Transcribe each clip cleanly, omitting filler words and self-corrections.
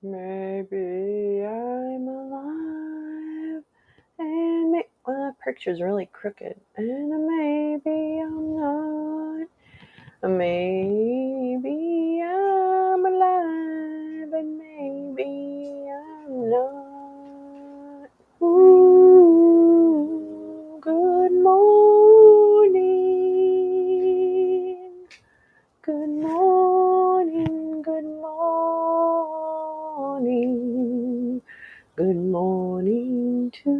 Maybe I'm alive, and well, that picture's really crooked, and maybe I'm not. Maybe I'm alive, and maybe I'm not. Ooh, good morning. Good morning, good morning, good morning to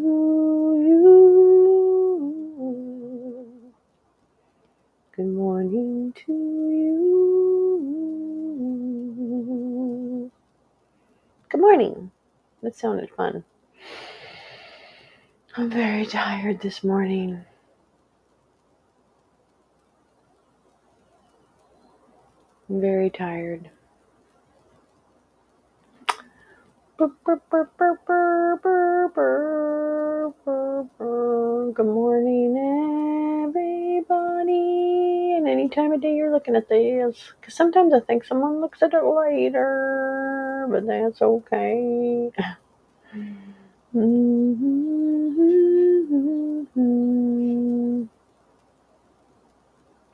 you. Good morning to you. Good morning. That sounded fun. I'm very tired this morning. I'm very tired. Good morning, everybody. And any time of day you're looking at this, because sometimes I think someone looks at it later, but that's okay.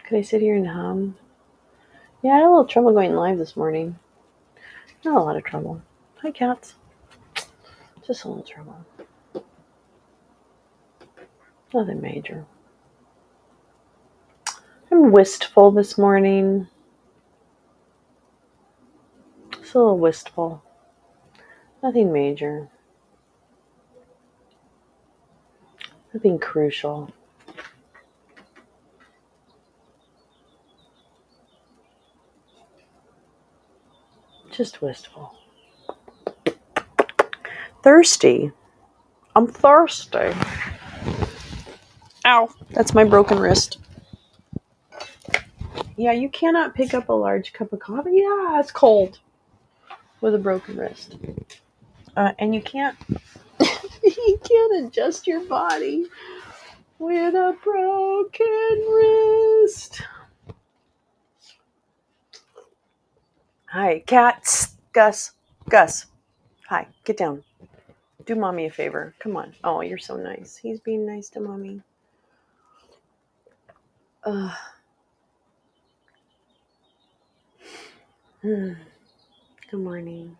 Could I sit here and hum? Yeah, I had a little trouble going live this morning. Not a lot of trouble. Hi, cats. Just a little trouble. Nothing major. I'm wistful this morning. Just a little wistful. Nothing major. Nothing crucial. Just wistful. Thirsty. I'm thirsty. Ow. That's my broken wrist. Yeah, you cannot pick up a large cup of coffee. Yeah, it's cold. With a broken wrist. And you can't you can't adjust your body with a broken wrist. Hi, cats. Gus. Hi, get down. Do mommy a favor. Come on. Oh, you're so nice. He's being nice to mommy. Good morning.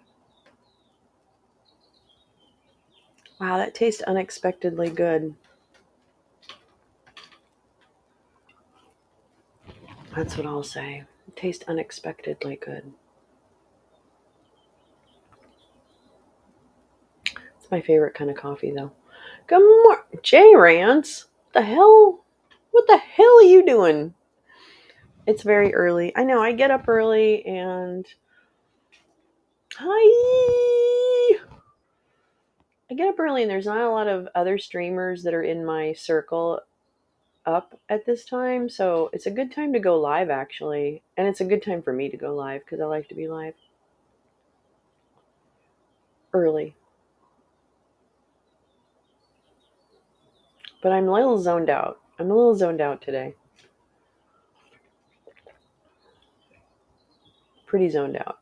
Wow, that tastes unexpectedly good. That's what I'll say. It tastes unexpectedly good. It's my favorite kind of coffee, though. Good morning, Jay Rance. The hell? What the hell are you doing? It's very early. I know. I get up early and hi. I get up early and there's not a lot of other streamers that are in my circle up at this time, so it's a good time to go live actually, and it's a good time for me to go live because I like to be live early. But I'm a little zoned out. I'm a little zoned out today. Pretty zoned out.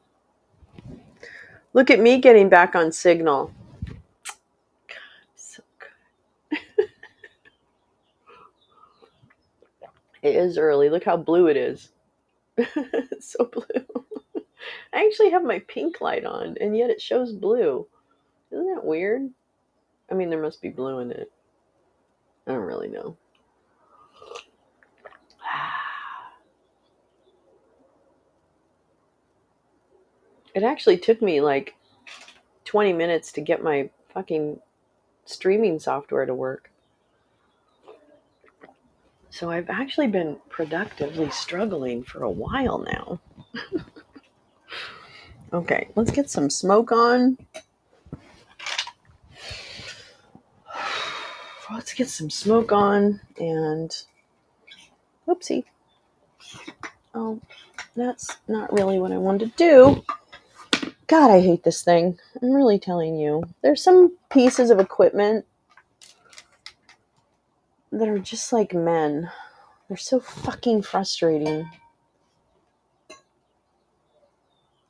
Look at me getting back on Signal. God, so good. It is early. Look how blue it is. It's so blue. I actually have my pink light on, and yet it shows blue. Isn't that weird? I mean, there must be blue in it. I don't really know. It actually took me like 20 minutes to get my fucking streaming software to work. So I've actually been productively struggling for a while now. Okay, let's get some smoke on. Let's get some smoke on and whoopsie. Oh, that's not really what I wanted to do. God, I hate this thing. I'm really telling you. There's some pieces of equipment that are just like men. They're so fucking frustrating.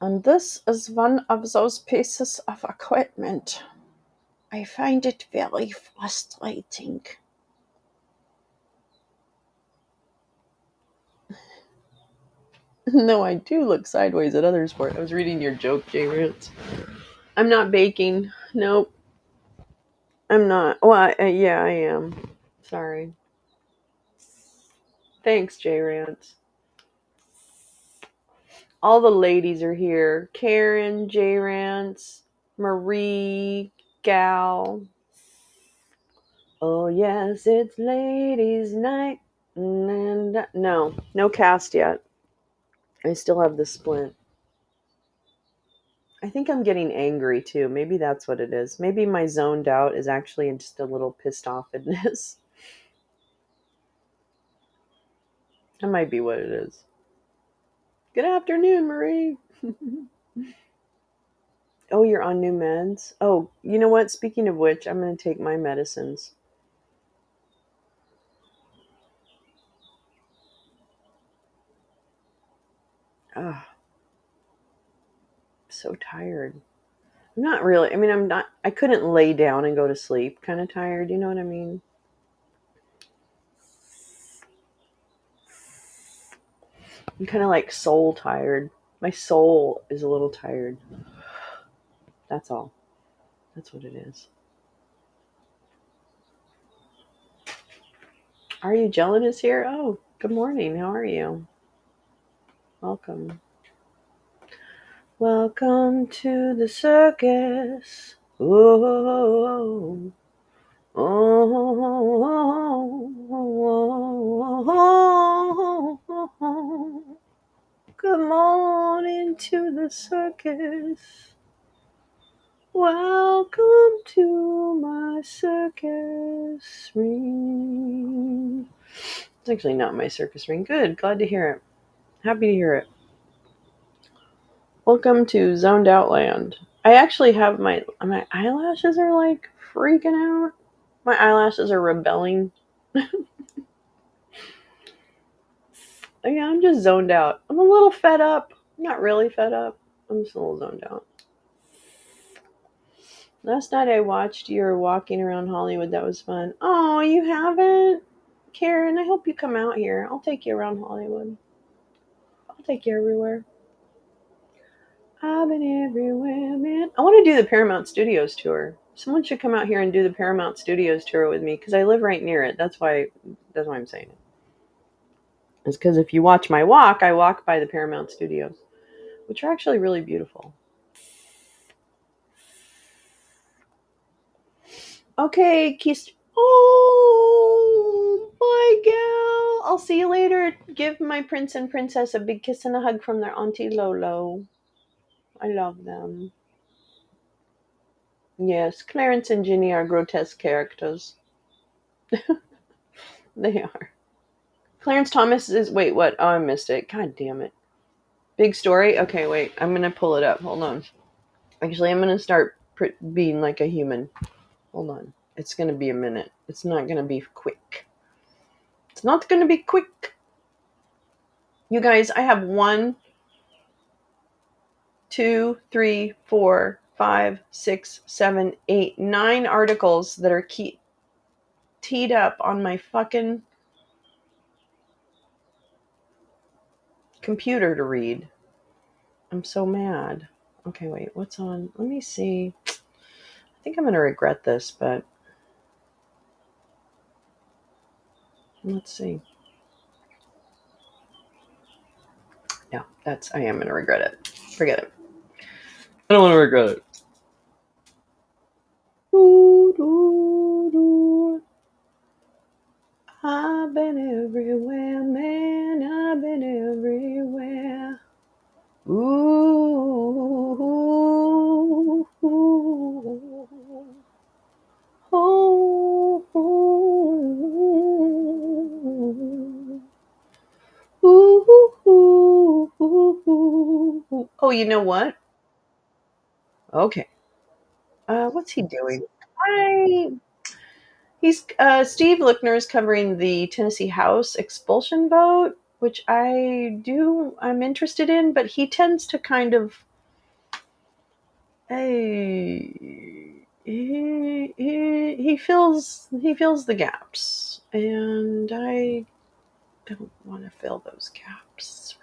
And this is one of those pieces of equipment. I find it very frustrating. No, I do look sideways at others for it. I was reading your joke, Jay Roots. I'm not baking. Nope, I'm not. Well, yeah, I am. Sorry. Thanks, Jay Rants. All the ladies are here. Karen, Jay Rants, Marie, Gal. Oh, yes, it's ladies' night. And no cast yet. I still have the splint. I think I'm getting angry too. Maybe that's what it is. Maybe my zoned out is actually just a little pissed offness. That might be what it is. Good afternoon, Marie. Oh, you're on new meds? Oh, you know what? Speaking of which, I'm going to take my medicines. Ah, so tired. I'm not really. I mean, I'm not. I couldn't lay down and go to sleep. Kind of tired. You know what I mean? I'm kind of like soul tired. My soul is a little tired. That's all. That's what it is. Are you jealous here? Oh, good morning. How are you? Welcome. Welcome to the circus. Oh, oh, oh, oh. Good morning to the circus. Welcome to my circus ring. It's actually not my circus ring. Good. Glad to hear it. Happy to hear it. Welcome to Zoned Out Land. I actually have my eyelashes are like freaking out. My eyelashes are rebelling. Yeah, I'm just zoned out. I'm a little fed up. I'm not really fed up. I'm just a little zoned out. Last night I watched your walking around Hollywood. That was fun. Oh, you haven't? Karen, I hope you come out here. I'll take you around Hollywood. I'll take you everywhere. I've been everywhere, man. I want to do the Paramount Studios tour. Someone should come out here and do the Paramount Studios tour with me because I live right near it. That's why. That's why I'm saying it. It's because if you watch my walk, I walk by the Paramount Studios, which are actually really beautiful. Okay, kiss. Oh, bye, gal. I'll see you later. Give my prince and princess a big kiss and a hug from their auntie Lolo. I love them. Yes, Clarence and Ginny are grotesque characters. They are. Clarence Thomas is. Wait, what? Oh, I missed it. God damn it. Big story? Okay, wait. I'm going to pull it up. Hold on. Actually, I'm going to start being like a human. Hold on. It's going to be a minute. It's not going to be quick. It's not going to be quick. You guys, I have 9 articles that are teed up on my fucking computer to read. I'm so mad. Okay, wait, what's on? Let me see. I think I'm going to regret this, but let's see. No, I am going to regret it. Forget it. I don't want to regret it. Doo, doo, doo. I've been everywhere, man. I've been everywhere. Ooh, ooh, ooh, ooh, ooh. Oh, you know what? Okay. What's he doing? I He's Steve Lickner is covering the Tennessee House expulsion vote, which I'm interested in, but he tends to kind of, he fills the gaps, and I don't want to fill those gaps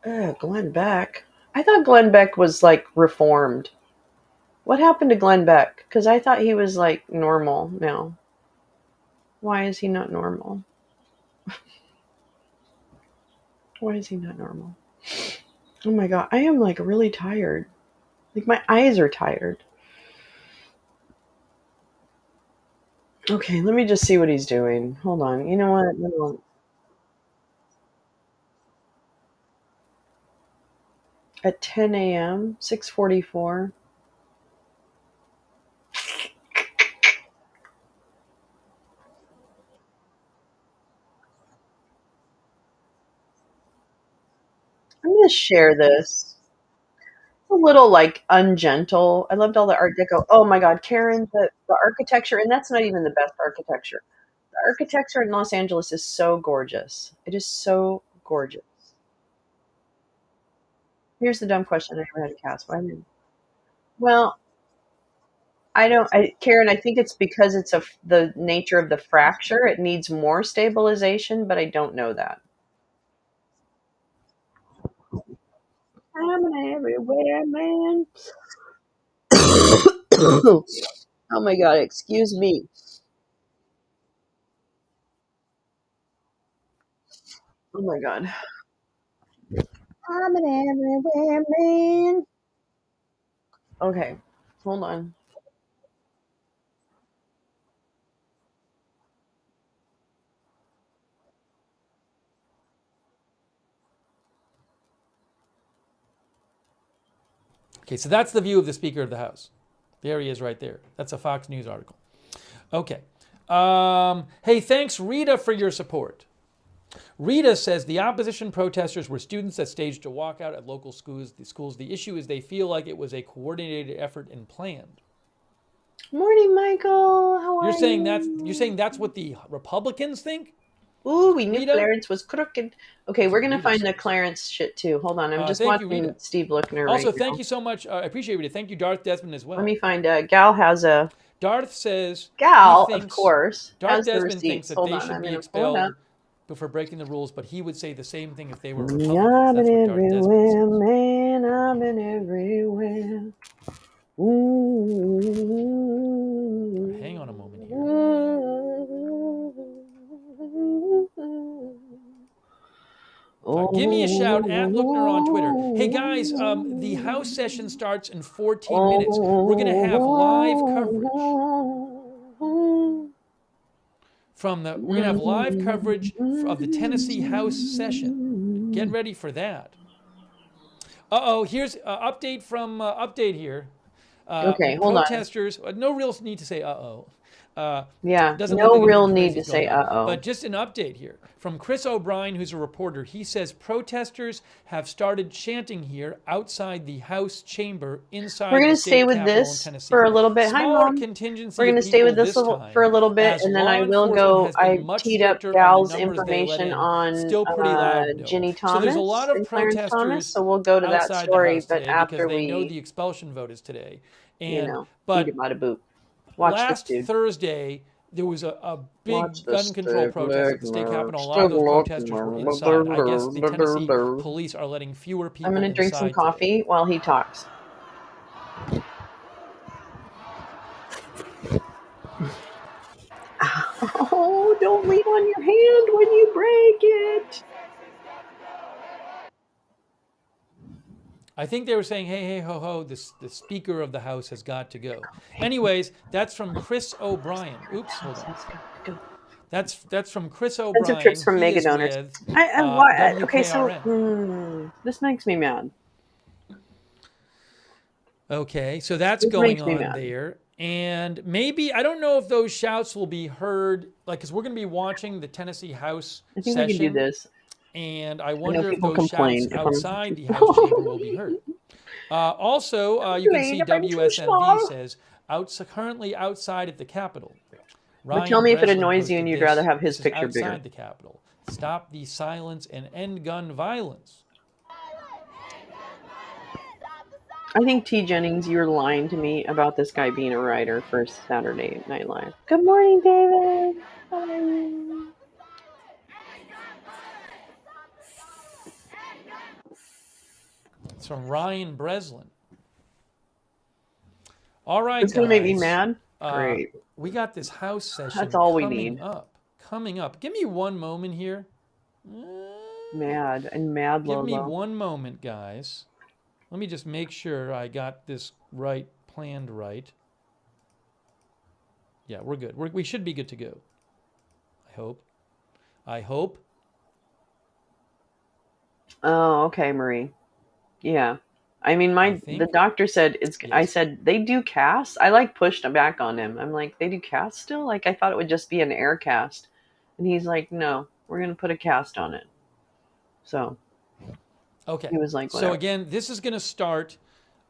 right now. Glenn Beck. I thought Glenn Beck was like reformed. What happened to Glenn Beck? Because I thought he was like normal now. Why is he not normal? Why is he not normal? Oh my god, I am like really tired. Like my eyes are tired. Okay, let me just see what he's doing. Hold on. You know what? No. At 10 a.m., 6:44. I'm gonna share this. It's a little like ungentle. I loved all the Art Deco. Oh my god, Karen, the architecture, and that's not even the best architecture. The architecture in Los Angeles is so gorgeous. It is so gorgeous. Here's the dumb question I never had to ask. Why did Well, I don't Karen, I think it's because it's the nature of the fracture. It needs more stabilization, but I don't know that. I'm everywhere, man. Oh my god, excuse me. Oh my god. I'm an everywhere man. Okay, hold on. Okay, so that's the view of the Speaker of the House. There he is right there. That's a Fox News article. Okay. Hey, thanks, Rita, for your support. Rita says the opposition protesters were students that staged a walkout at local schools. The issue is they feel like it was a coordinated effort and planned. Morning, Michael. How are You're you? saying that's what the Republicans think? Ooh, we knew Rita? Clarence was crooked. Okay, That's we're what gonna Rita find the says. Clarence shit too. Hold on, I'm just Thank you, watching Rita. Steve Lookner right Also, now. thank you so much. I appreciate Rita. Thank you, Darth Desmond, as Let well. me find Gal has a Darth says he Gal, of thinks, course, Darth has the Desmond thinks receipts. that Hold they on, should I'm be gonna pull it up. expelled for breaking the rules, but he would say the same thing if they were Republicans. I've been That's what Darth Desmond everywhere, says. man. I've been everywhere. Hang on a moment Ooh. here. Give me a shout at Lookner on Twitter. Hey guys, the House session starts in 14 minutes. We're going to have live coverage we're going to have live coverage of the Tennessee House session. Get ready for that. Here's an update from Update here. Okay, hold on. Protesters, no real need to say uh-oh. Yeah, Doesn't look no like real anything need crazy to is going say on. uh-oh. But just an update here from Chris O'Brien, who's a reporter. He says protesters have started chanting here outside the House chamber We're inside going the to stay state with capitol in this for Tennessee. a little bit. Hi, Smaller Mom. We're contingency going of to stay people with this this for time, a little bit, as and then law I will enforcement go. has been I much teed up stricter on the Gal's numbers they let information in. on Still pretty loud, though. Ginny So there's a lot Thomas of and Clarence Thomas, protesters so we'll go to that outside the story, House but today because after they know we, the expulsion vote is today. you And know, eat but him out of boot. Watch this last dude. Thursday, there was a Watch big this gun control stick protest at leg the state mark. capitol. A lot of Stick those look. protesters were inside. I guess the Tennessee police are letting fewer I'm people going to drink some inside today. coffee while he talks. Oh, don't lean on your hand when you break it. I think they were saying, hey, hey, ho, ho, the Speaker of the House has got to go. Anyways, that's from Chris O'Brien. Oops, hold on. Go. That's from Chris Expensive O'Brien. trips from He Mega is Donors. with Why? Okay, so WKRN. this makes me mad. Okay, so that's This going makes me on mad. there. And maybe, I don't know if those shouts will be heard, like, because we're going to be watching the Tennessee House I think we can do session. this. And I I know wonder if people those shouts complain if I'm outside the House chamber will be heard. Also, you can complain see if I'm too WSMV small. says currently outside at the Capitol. But tell Ryan me if it Breslin annoys you and posted you'd rather this. have his This is picture bigger. outside the Capitol. Stop the silence and end gun violence. I think T. Jennings, you're lying to me about this guy being a writer for Saturday Night Live. Good morning, David. How are you? It's from Ryan Breslin. All right, It's gonna make me guys. mad. Great. We got this house session That's all we coming need. up. Coming up. Give me one moment here. Mad and mad Give me Lolo. one moment, guys. Let me just make sure I got this right, planned right. Yeah, we're good. We should be good to go. I hope. I hope. Oh, okay, Marie. Yeah. I mean, the doctor said it's. Yes. I said they do cast. I like pushed back on him. I'm like, they do cast still. Like I thought it would just be an air cast, and he's like, no, we're gonna put a cast on it. So. Okay. He was like, whatever. So again, this is going to start.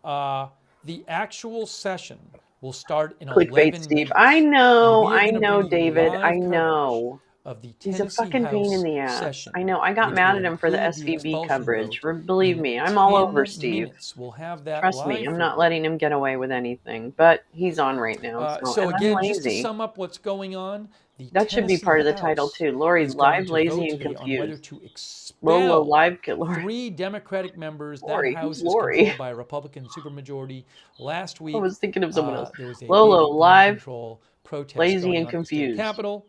The actual session will start in Clickbait, 11 Steve. minutes. I know, Bring David. you I live know. of the He's a Tennessee fucking pain in House the ass. session, I know. I got which mad will at him for the include the SVB expulsion coverage. vote. Believe In me, I'm all 10 over Steve. minutes, we'll have that Trust live me, I'm for not you. letting him get away with anything. But he's on right now. So and again, I'm just to lazy. sum up what's going on, the That should be Tennessee part of the House title too. Lori, is going live, to lazy, vote and today on whether confused. to Lolo, expel live, Lori. 3 Democratic members. Lori, That House who's is Lori? controlled by a Republican supermajority. Last week, I was thinking of someone else. there was a Lolo, big gun live, control protest lazy, going and on at the state confused. capitol.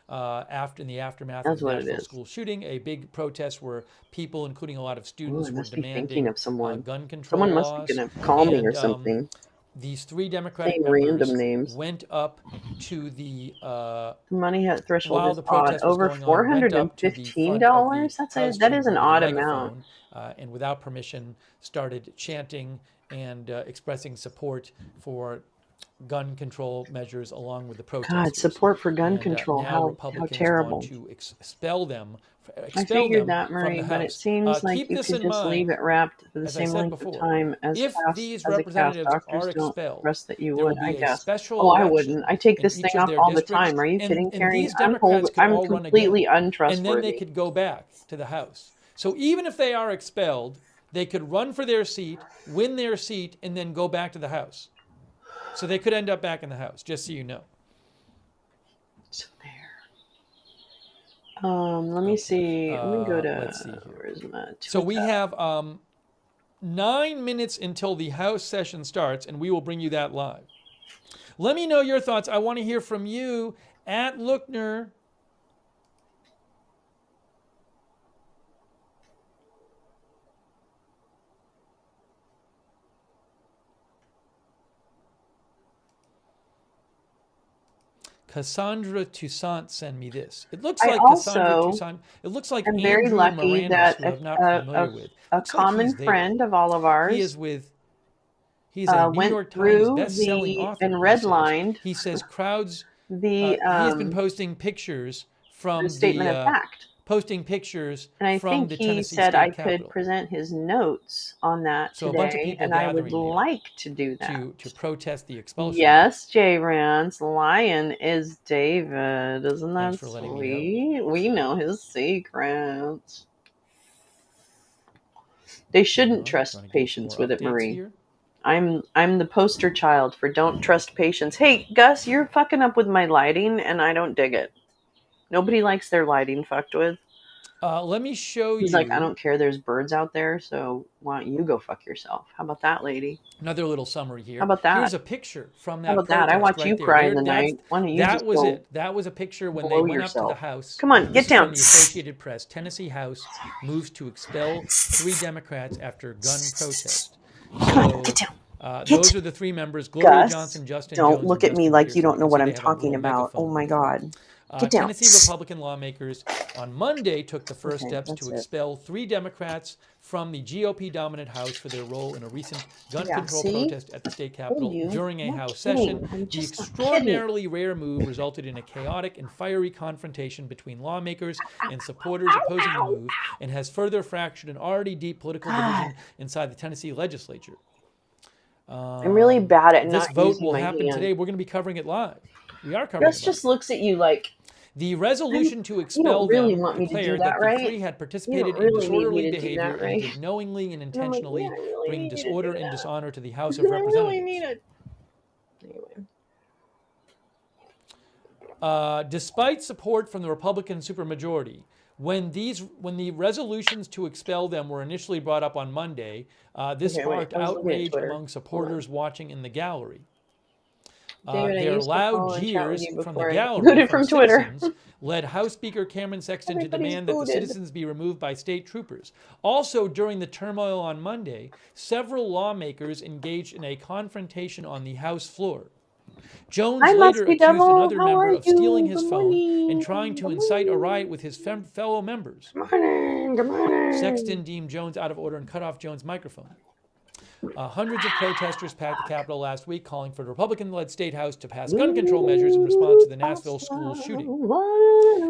In the aftermath That's of the what it Nashville is. school shooting, a big protest where people, including a lot of Ooh, students, I were must be thinking demanding of someone. gun control Someone must laws. be gonna call me or And something. these 3 Democratic Saying members random names. went up to the Money threshold while is the odd. protest was Over going on, went up to the front of the $415. House That is chamber an with a odd amount. megaphone, and without permission, started chanting and expressing support for gun control measures along with the protesters. God, support for gun And control. now How Republicans terrible. want to expel them I figured that, from Marie, the but it House. seems like Keep you this could in just leave mind. it wrapped for the As I same said length of before, time as if fast these as a cast. representatives Doctors are don't expelled, trust that you there will would, I be a guess. special Oh, I election wouldn't. I take in this each thing of off their all the districts, time. Are you kidding, and Carrie? these Democrats could I'm all run completely again, untrustworthy. and then they could go back to the House. So even if they are expelled, they could run for their seat, win their seat, and then go back to the House. So they could end up back in the House, just so you know. So there. Let me see. Let me go to. Let's see here. Where's my So we have 9 minutes until the House session starts, and we will bring you that live. Let me know your thoughts. I want to hear from you at Lookner. Cassandra Toussaint sent me this. It looks like Cassandra Toussaint. It looks like I'm Andrew very lucky Moranis, that who I'm not familiar with. a common friend of all of ours. He is with. He's a New York Times best-selling author. And redlined. He says crowds. He has been posting pictures from the statement of fact. Posting pictures and I from think the he Tennessee said State I Capitol. could present his notes on that So today, a bunch of people and I would gathering there like to do that. to protest the expulsion. Yes, Jay Rance, lion is David. Isn't that Thanks for letting sweet? me know. We know his secrets. They shouldn't trust patients with it, Marie. Here. I'm the poster child for don't trust patients. Hey, Gus, you're fucking up with my lighting, and I don't dig it. Nobody likes their lighting fucked with. Let me show you. He's like, I don't care. There's birds out there, so why don't you go fuck yourself? How about that, lady? Another little summary here. How about that? Here's a picture from that. How about that? I watch right you there. cry in the night. Why don't you that was it. That was a picture when they went up to the House. Come on, get down. From the Associated Press. Tennessee House moves to expel 3 Democrats after gun protest. Come on, get down. Those are the 3 members: Gloria Johnson, Justin Jones. Don't look at me like you don't know what I'm talking about. Oh my God. Get down. Tennessee Republican lawmakers on Monday took the first steps to expel 3 Democrats from the GOP-dominant House for their role in a recent gun control protest at the state capitol during a House session. The extraordinarily rare move resulted in a chaotic and fiery confrontation between lawmakers and supporters opposing the move, and has further fractured an already deep political division inside the Tennessee legislature. I'm really bad at this vote will happen today. We're going to be covering it live. We are covering Gus it. just looks at you like, The resolution to you expel don't really them want me to do declared that, that the right? three had You participated don't in really need me disorderly to do behavior that, and right? did knowingly and And I'm like, yeah, intentionally I really bring need you to do disorder and that. dishonor to the House I of really need Representatives. it. Anyway. Despite support from the Republican supermajority, when the resolutions to expel them were initially brought up on Monday, this Okay, wait. sparked I was looking at outrage Twitter. among Hold on. supporters watching in the gallery. David, I Their used to loud follow and chat with jeers you from the before I gallery booted from from Twitter. citizens led House Speaker Cameron Sexton to Everybody's demand that the booted. citizens be removed by state troopers. Also, during the turmoil on Monday, several lawmakers engaged in a confrontation on the House floor. Jones Hi, later Musky accused Devil. another How member are of stealing you? his Good phone and morning. trying to Good incite a morning. riot with his fellow members. Good morning. Good morning. Sexton deemed Jones out of order and cut off Jones' microphone. Hundreds of protesters packed the Capitol last week, calling for the Republican-led State House to pass gun control measures in response to the Nashville school shooting.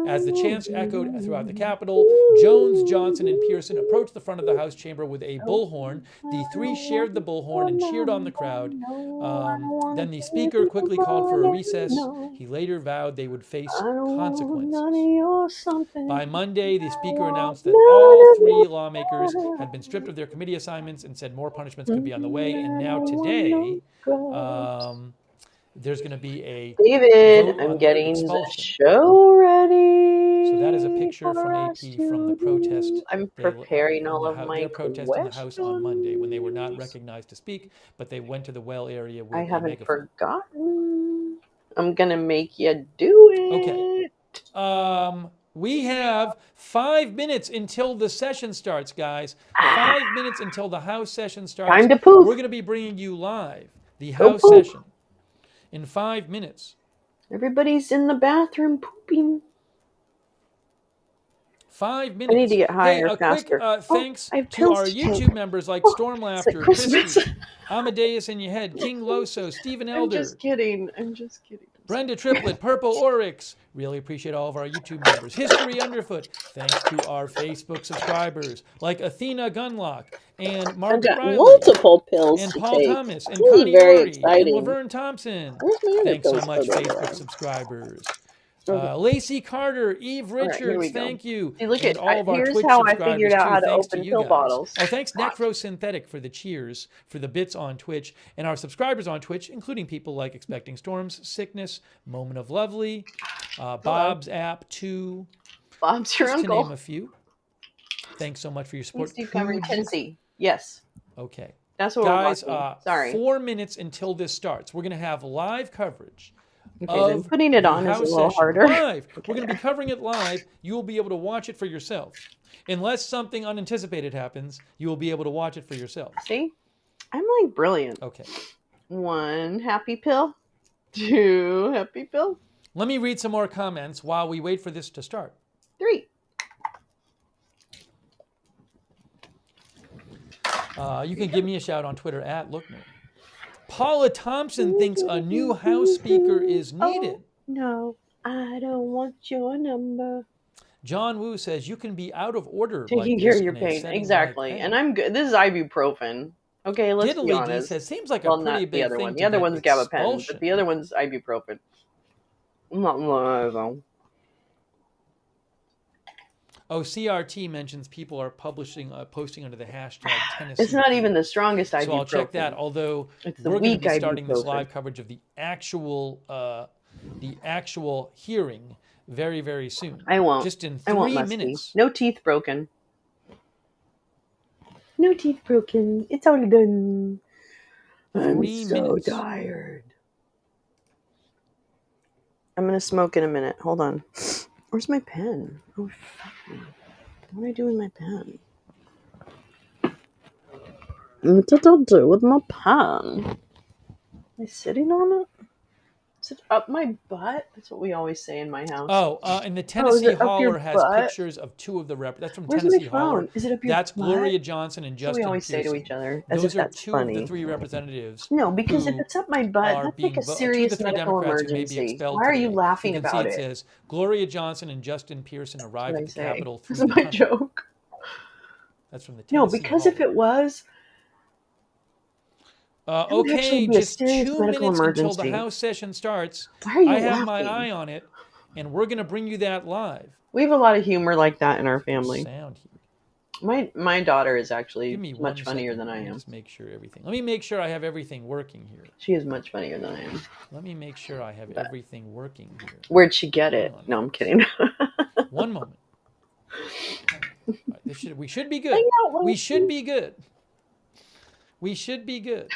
As the chants echoed throughout the Capitol, Jones, Johnson, and Pearson approached the front of the House chamber with a bullhorn. The three shared the bullhorn and cheered on the crowd. Then the Speaker quickly called for a recess. He later vowed they would face consequences. By Monday, the Speaker announced that all three lawmakers had been stripped of their committee assignments and said more punishments could be on the way. And now today, there's going to be a David, vote I'm on their getting the expulsion. show ready. So that is a picture from AP from the protest. I'm preparing all of my Their protest in the House on Monday when they were not questions. recognized to speak, but they went to the well area with I a haven't megaphone. forgotten. I'm gonna make you do it. Okay. We have 5 minutes until the session starts, guys. 5 minutes until the House session starts. Time to poof. We're going to be bringing you live the Go House poop. session in 5 minutes. Everybody's in the bathroom pooping. 5 minutes. I need to get higher, hey, a faster. quick thanks I have to pills our to YouTube take. members like Storm It's like Laughter, Christmas. Christy, Amadeus in Your Head, King Loso, Stephen I'm Elder, just kidding. I'm just kidding. Brenda Triplet, Purple Oryx. Really appreciate all of our YouTube members. History Underfoot. Thanks to our Facebook subscribers like Athena Gunlock and I've Margaret got Riley multiple pills and to Paul take. Thomas and This is Connie very Ari and exciting. Laverne Thompson. Where's my other Thanks so pills much, for, by the Facebook way? subscribers. Okay. Lacey Carter, Eve All right, here we Richards, go. thank you. See, look and at all of our here's Twitch how I subscribers figured out too. how to Thanks to open you pill guys. bottles. Oh, thanks Necrosynthetic for the cheers, for the bits on Twitch, and our subscribers on Twitch, including people like Expecting Storms, Sickness, Moment of Lovely, Bob's App 2. Bob's your just uncle. to name a few. Thanks so much for your support. Steve Cameron, Tennessee. Yes. Okay. That's what Guys, we're watching. Sorry. 4 minutes until this starts. We're going to have live coverage Okay, then putting it on is a little harder. live. We're going to be covering it live. You will be able to watch it for yourself. Unless something unanticipated happens, you will be able to watch it for yourself. See? I'm like brilliant. Okay. 1 happy pill. 2 happy pill. Let me read some more comments while we wait for this to start. 3. You can give me a shout on Twitter at Lookner. Paula Thompson thinks a new House Speaker is needed. Oh, no, I don't want your number. John Woo says you can be out of order Taking like care this of your in a pain. setting Exactly. like And I'm good. This is ibuprofen. Okay, let's be Diddly D honest. says seems like Well, a pretty not big the other thing one. to The other get one's gabapentin, expulsion. but the other one's ibuprofen. Not Oh, CRT mentions people are posting under the hashtag Tennessee. It's not even the strongest ibuprofen. So I'll check that. Although it's the we're going to weak be starting this ibuprofen. live coverage of the actual hearing very, very soon. I won't. Just in I won't, 3 Musty. minutes. No teeth broken. No teeth broken. It's all done. I'm 3 so minutes. tired. I'm gonna smoke in a minute. Hold on. Where's my pen? Oh, fuck me. What do I do with my pen? What did I do with my pen? Am I sitting on it? Is it up my butt? That's what we always say in my house. Oh, and the Tennessee it up your Hauler has butt? pictures of 2 of the That's from Where's Tennessee my phone? Hauler. Is it up your That's butt? Gloria Johnson and That's what Justin we always say to Pearson. each other, as Those if are that's 2 funny. of the 3 representatives. No, because if it's up my butt, are that's like a being 2 of serious the 3 medical Democrats who may be emergency. expelled Why are you today. laughing You can about see it? says Gloria Johnson and Justin Pearson arrived at the Capitol through This is the my tunnel. joke. That's from the Tennessee No, because Hauler. if it was, That would actually Okay, be a just serious 2 medical minutes until the emergency. House session starts. Why are I you have my laughing? eye on it, and we're going to bring you that live. We have a lot of humor like that in our There's family. sound here. My daughter is Give actually me much 1 funnier second than here. I Let me am. just make sure everything. Let me make sure I have everything working here. She is much funnier than I am. Let me make sure I have But everything working here. where'd she get Hang it? on, No, I'm folks. kidding. 1 moment. All right, we should be Hang good. out, We should Lucy. be good. We should be good.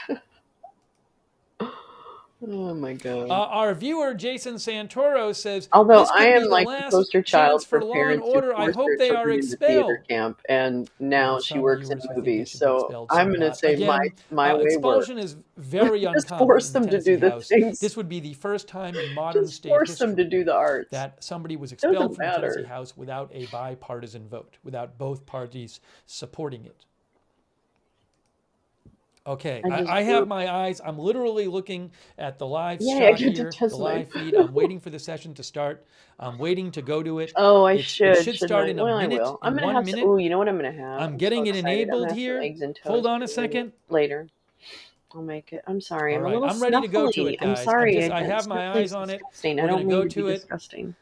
Oh my god. Our viewer Jason Santoro says Although this I could be am the like the last poster chance child for for law and parents who order. I forced hope their they are children into theater expelled. camp, and We now have she some works in viewers who think they movies. should be So expelled, I'm some gonna not. say Again, my way expulsion works. is very Just uncommon force in the them to do Tennessee the House. things. This would be the first time in modern Just state force them to do history the arts. that somebody was expelled Doesn't from the Tennessee matter. House without a bipartisan vote, without both parties supporting it. Okay, I just I have my eyes. I'm literally looking at the live yay! I shot get to here, the test my. live feed. I'm waiting for the session to start. I'm waiting to go to it. Oh, I It should, should shouldn't start I? in a Well, I minute, will. I'm in gonna one have some. minute. Oh, you know what I'm gonna have? I'm I'm so getting it excited. I'm enabled gonna have some here. eggs and Hold toast on a in a minute second. later. I'll make it. I'm sorry. All I'm a right, little I'm ready to go to snuffly. it, I'm guys. sorry. I have my Snuffly's eyes on it. disgusting. I We're gonna don't mean go to be to it. disgusting.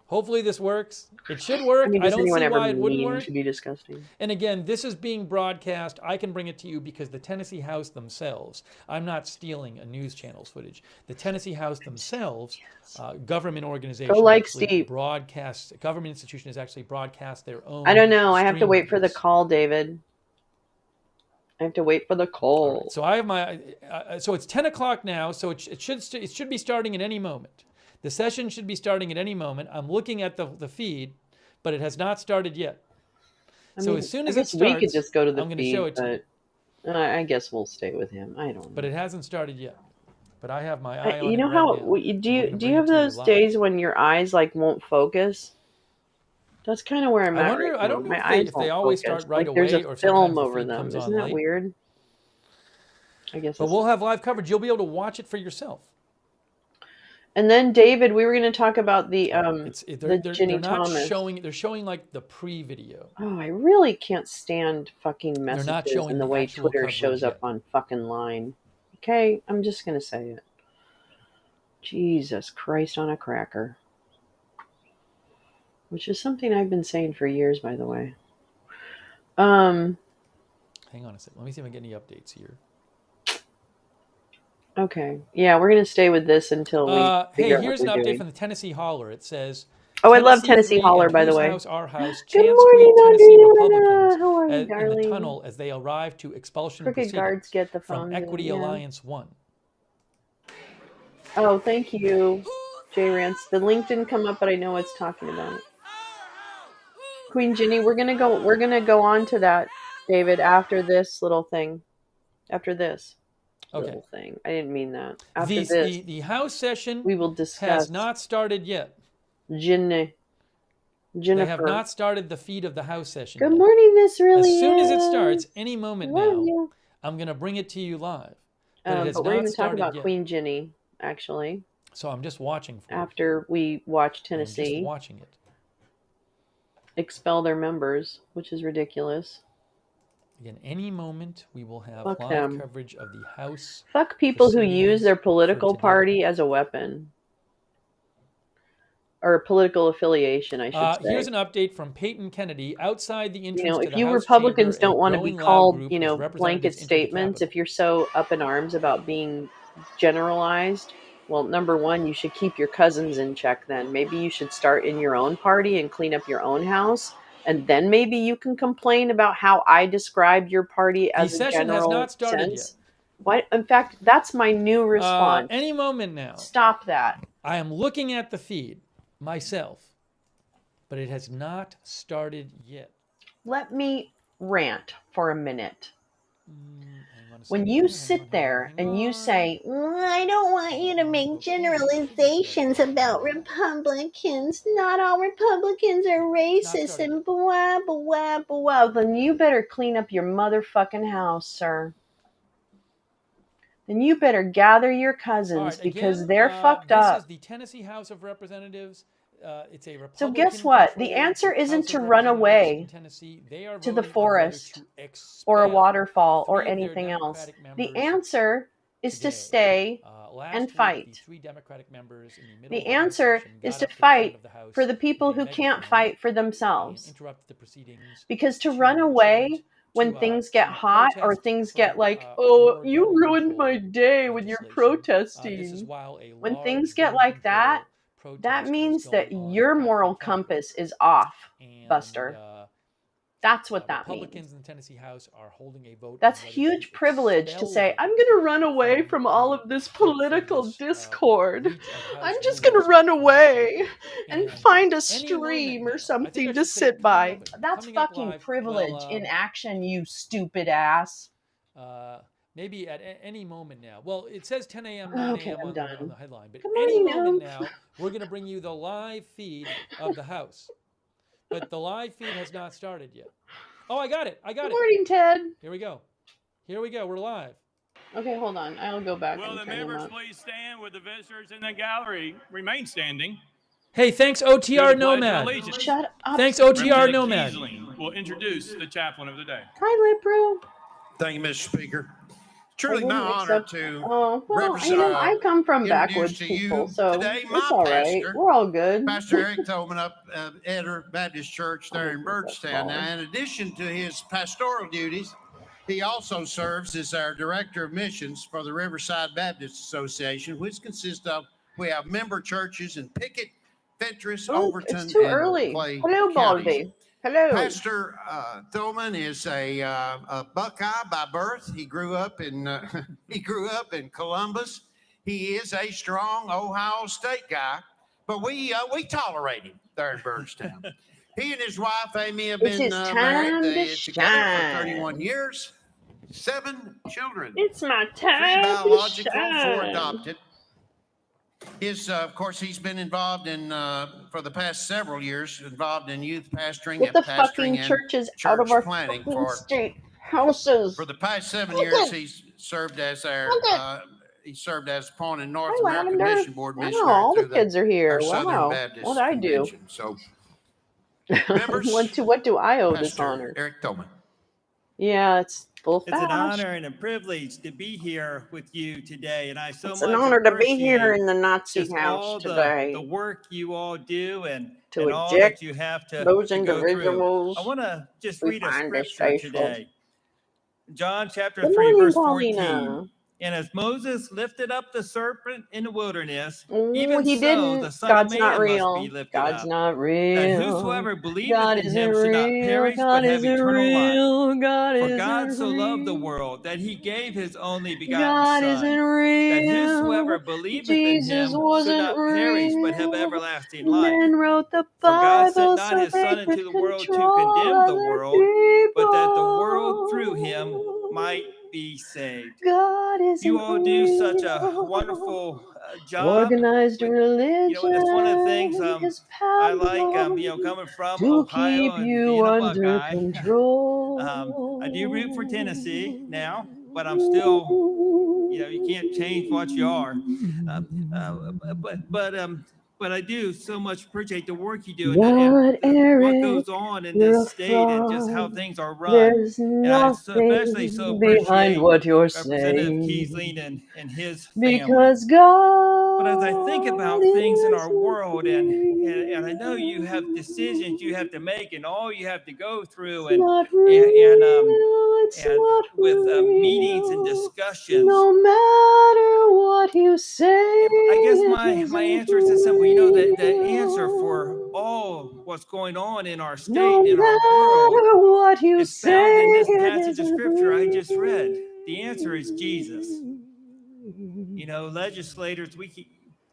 Hopefully this works. It should I work. mean, I does don't anyone see ever why it wouldn't mean work. to be disgusting? And again, this is being broadcast. I can bring it to you because the Tennessee House themselves, I'm not stealing a news channel's footage. The Tennessee House themselves, government Go organization, like actually Steve. broadcasts, government institution has actually broadcast their I own don't know. I have to stream wait of for the this. call, David. I have to wait for the All right, call. so I have my, so it's 10 o'clock now, so it should be starting at any moment. The session should be starting at any moment. I'm looking at the feed, but it has not started yet. I So mean, as soon I as it guess we could starts, just go to the I'm going to show feed, it to you. but I guess we'll stay with him. I don't But know. it hasn't started yet. But I have my eye on You it know right how now, do and we're you going to do you bring it have to you those live. days when your eyes like won't focus? That's kind of where I'm I at right wonder. I now. don't know My if eyes they won't always focus. start right Like there's a away, or if film sometimes the over feed them. comes Isn't on that late. weird? I guess But it's we'll just. have live coverage. You'll be able to watch it for yourself. And then David, we were going to talk about All right. the They're Ginny not Thomas. showing. They're showing like the pre-video. Oh, I really can't stand fucking They're not messages showing and the the way actual Twitter shows coverage up yet. on fucking line. Okay, I'm just gonna say it. Jesus Christ on a cracker. Which is something I've been saying for years, by the way. Hang on a second. Let me see if I get any updates here. Okay. Yeah, we're gonna stay with this until we Hey, figure out what here's an we're update doing. from the Tennessee Holler. It says Oh, I love Tennessee Tennessee 3 Holler, and by the Whose way. House, Our House, Good chant morning, squeak Tennessee Republicans Audrina. How are you, in the darling? tunnel as they arrive to expulsion Crooked guards proceedings get the from phone. Equity Yeah. Alliance 1. Oh, thank you, Jay Rance. The link didn't come up, but I know what it's talking about. Queen Ginny, we're gonna go on to that, David, after this little thing. After this Okay. little thing. I didn't mean that. After this, The House session we will has discuss not started yet. Ginny. They have Jennifer. not started the feed of the House session Good yet. morning, Miss As Really soon as it Is. starts, any moment Love now, you. I'm going to bring it to you live. But it has But we're not going to talk started about yet. Queen Ginny, actually, So I'm just watching for it here. after we watch I am just Tennessee watching it. expel their members, which is ridiculous. Again, any moment we will have Fuck live them. coverage of the House. Fuck people who use their proceedings political for today. party as a weapon. Or political affiliation, I should say. Here's an update from Peyton Kennedy. Outside the entrance to If the you House chamber, Republicans a don't want to be growing loud called, group of blanket representatives entered the statements, Capitol. if you're so up in arms about being generalized, well, number one, you should keep your cousins in check then. Maybe you should start in your own party and clean up your own house. And then maybe you can complain about how I described your party The as a session has general not started yet. sense. What? In fact, that's my new response. Any moment now. Stop that. I am looking at the feed myself, but it has not started yet. Let me rant for a minute. Hang on a When second. you sit there and you say, I don't want you to make generalizations about Republicans. Not all Republicans are racist and blah, blah, blah. Then you better clean up your motherfucking house, sir. Then you better gather your cousins because they're fucked up. This is the Tennessee House of Representatives. it's a So guess what? The answer isn't House to of run Representatives in away Tennessee. They are to the voting on whether forest to or a expel waterfall or 3 of their anything else. Democratic The members answer is to today. stay and Last week, the fight. 3 Democratic members in the middle The of the House answer session is got to up to the front fight of the House for the with people a who can't megaphone fight for and themselves. interrupted the proceedings Because to run to away chant, when things get hot or protest things for get like, oh, more you ruined my gun-controlled day with your legislation. This is protesting. while a When things large get gun like that, control that protest was means going that on your at the moral Capitol. compass is off, And Buster. That's what that Republicans means. in the Tennessee House are holding a vote That's on whether huge to privilege to expel say, them I'm going to run away from all the of this for political this discord. breach of House I'm just going to rules run last week. away and And find a any moment stream or now, I think I something to should say sit by. That's coming up fucking live. privilege Well, in action, you stupid ass. maybe at any moment now. Well, it says 10 a.m., 9 Okay, a.m. I'm on done. the headline, but Good any morning, moment Elf. now, we're going to bring you the live feed of the House. But the live feed has not started yet. Oh, I got it. Good morning, Ted. Here we go. We're live. Okay, hold on. I'll go back Will and the turn them members up. please stand with the visitors in the gallery remain standing? Hey, thanks OTR Nomad. Shut up. Thanks OTR Representative Nomad. Kiesling will introduce the chaplain of the day. Hi, Lipro. Thank you, Mr. Speaker. Truly my honor to I come from backwoods introduce to people, you so today it's my all right. pastor, We're all good. Pastor Eric Tolman up Eder Baptist Church there in That's Birdstown. smaller. Now, in addition to his pastoral duties, he also serves as our Director of Missions for the Riverside Baptist Association, which consists of, we have member churches in Pickett, Fentress, Overton, It's too and early. Clay Hello, counties. Baldy. Hello. Pastor Thulman is a Buckeye by birth. He grew up in Columbus. He is a strong Ohio State guy, but we tolerate him there in Birdstown. He and his wife Amy have It's been his married time to together for shine. 31 years, 7 children. It's my 3 time to biological, 4 shine. adopted. Of course, he's been involved in, for the past several years, involved in youth pastoring Get and the pastoring fucking and churches church out of our planning fucking for state houses. the past 7 years. He's served as point in North Hi, American Lavender. Mission Board Wow, missionary all the through kids are here. our Southern Wow. Baptist What'd I do? Convention. So, members, what do I owe this Pastor honor? Eric Tolman. Yeah, it's full fast. It's an honor and a privilege to be here with you today, and I so It's much an honor to be here appreciate in the Nazi just house all today. the work you all do and To all eject that you have to those go through. individuals I want to just we read a find scripture distasteful. today. John chapter Good 3, morning, verse Paulina. 14. And as Moses lifted up the serpent in the wilderness, Oh, even he so didn't. the Son God's of not Man must real. be lifted God's up, not that real. whosoever believeth God in isn't him should not real. perish God but have isn't eternal life. real. God For isn't God so loved the real. world that he gave his only begotten God Son, isn't that real. whosoever believeth in Jesus him should wasn't not perish but have real. everlasting life. Men wrote the For God sent Bible not so his they Son could into the world to control condemn the other world, but that the world through people. him might be saved. God isn't You all do such a real. wonderful job. Organized religion That's one of the things is I like, powerful coming from to Ohio keep and you being a under Buckeye. control. I do root for Tennessee now, but I'm still, you can't change what you are. But I do so much appreciate the work you do But and what Eric, goes on in you're a this state and just how fraud. things are run. There's And I especially so nothing behind appreciate what you're Representative saying. Kiesling and his Because family. God But as I think about things in our isn't world, and I know you have real. decisions you have to make, and all you have to go through, It's and not real. It's and not with real. meetings and discussions. No matter what you say, I guess it my isn't answer is simple. The real. answer for all what's going on in our state No and in our world matter what you is say, found in this it passage of isn't scripture I just read. real. The answer is Jesus. Legislators,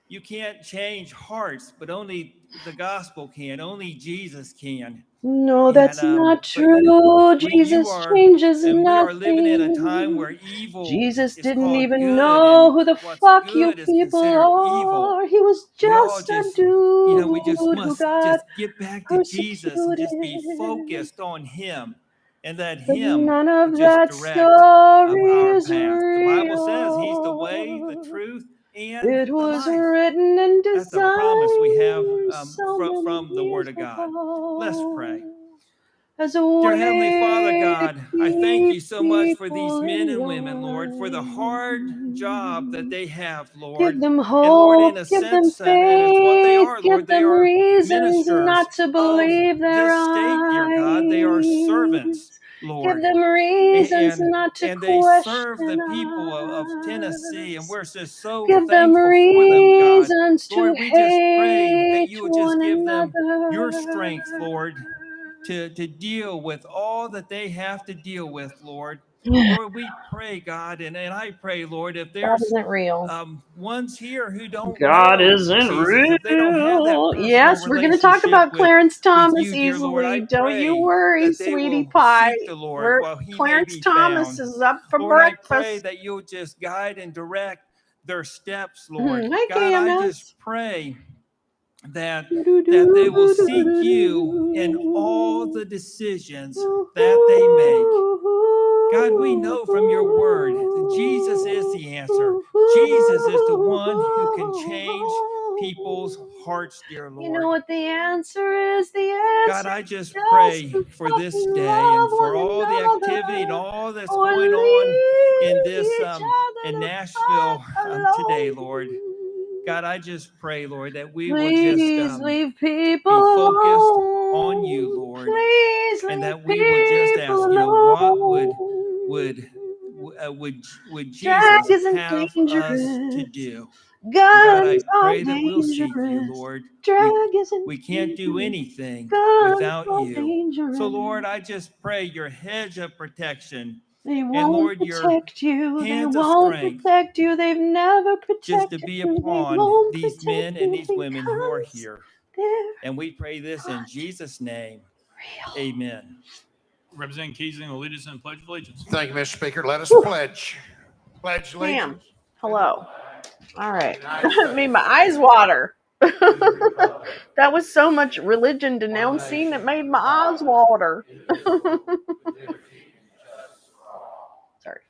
you can't change hearts, but only the gospel can. Only Jesus can. No, that's not true. Jesus changes and nothing. we are living in a time where evil Jesus is didn't called even good, know and who the what's fuck you good is people considered evil. are. He was We all just a dude we just who must got just get back to Jesus and just be persecuted. focused on him and let But him none of just that direct story our is path. The Bible says he's the real. way, the truth, and It the was life. written and That's a promise we have designed so many from the years Word of God. Let's pray. ago as a Dear Heavenly Father way to God, I thank keep you so much for these people men in and women, Lord, for the hard job that line. they have, Give Lord. them And Lord, in hope, a give them sense, and it's what they faith, are, give Lord. They them are reasons ministers not to of believe their this state, dear God. They are servants, eyes. Give Lord. them reasons And not to and they serve the question people of Tennessee, and us. we're just so Give them thankful for them, God. reasons to Lord, we just pray that hate you would just one give them another. your strength, Lord, to deal with all that they have to deal with, Lord. Lord, we pray, God, and I pray, Lord, if God there's isn't real. ones here who don't God know isn't Jesus, if they don't have that real. personal Yes, we're going to talk relationship about Clarence with Thomas you, dear Lord, I easily. Don't you pray worry, that they sweetie will pie. seek the Lord while he may Clarence be Thomas found. is up for Lord, I pray breakfast. that you'll just guide and direct their steps, Lord. Hi, God, I KMS. just pray that they will seek you in all the decisions that they make. God, we know from your word that Jesus is the answer. Jesus is the one who can change people's hearts, dear You know Lord. what the answer is? The God, answer I is just just pray to for this fucking day love and one for all the activity and another all that's or going on in leave this each other in the Nashville fuck today, alone. Lord. God, I just pray, Lord, that we will just Please leave people be focused on you, alone. Lord, Please and leave that we will just people ask, what alone. would Drag Jesus isn't have us to dangerous. do? God, I Guns are pray that we'll seek you, dangerous. Lord. Drag isn't We can't do dangerous. anything Guns without are you. So, Lord, dangerous. I just pray your hedge of protection They and, won't Lord, your protect you. They hands of won't strength protect you. They've never just to protected be you. They upon won't these protect men and you these women who are because here. they're And we pray this in not Jesus' name. real. Amen. Representative Keisling will lead us in the Pledge of Allegiance. Thank you, Mr. Speaker. Let us Whew. pledge. Pledge Ma'am, allegiance. hello. All right. United It made States. my eyes water. That was so much religion denouncing that made my eyes water. Sorry.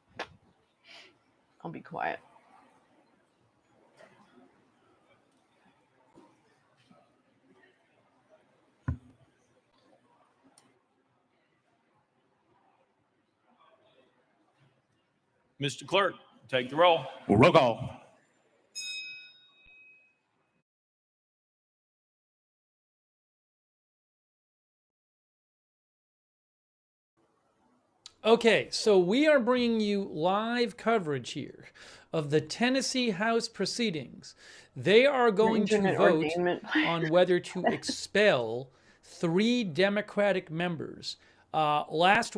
I'll be quiet. Mr. Clerk, take the roll. Roll call. Okay, so we are bringing you live coverage here of the Tennessee House proceedings. They are Your going to internet vote ordainment. on whether to expel 3 Democratic members. Last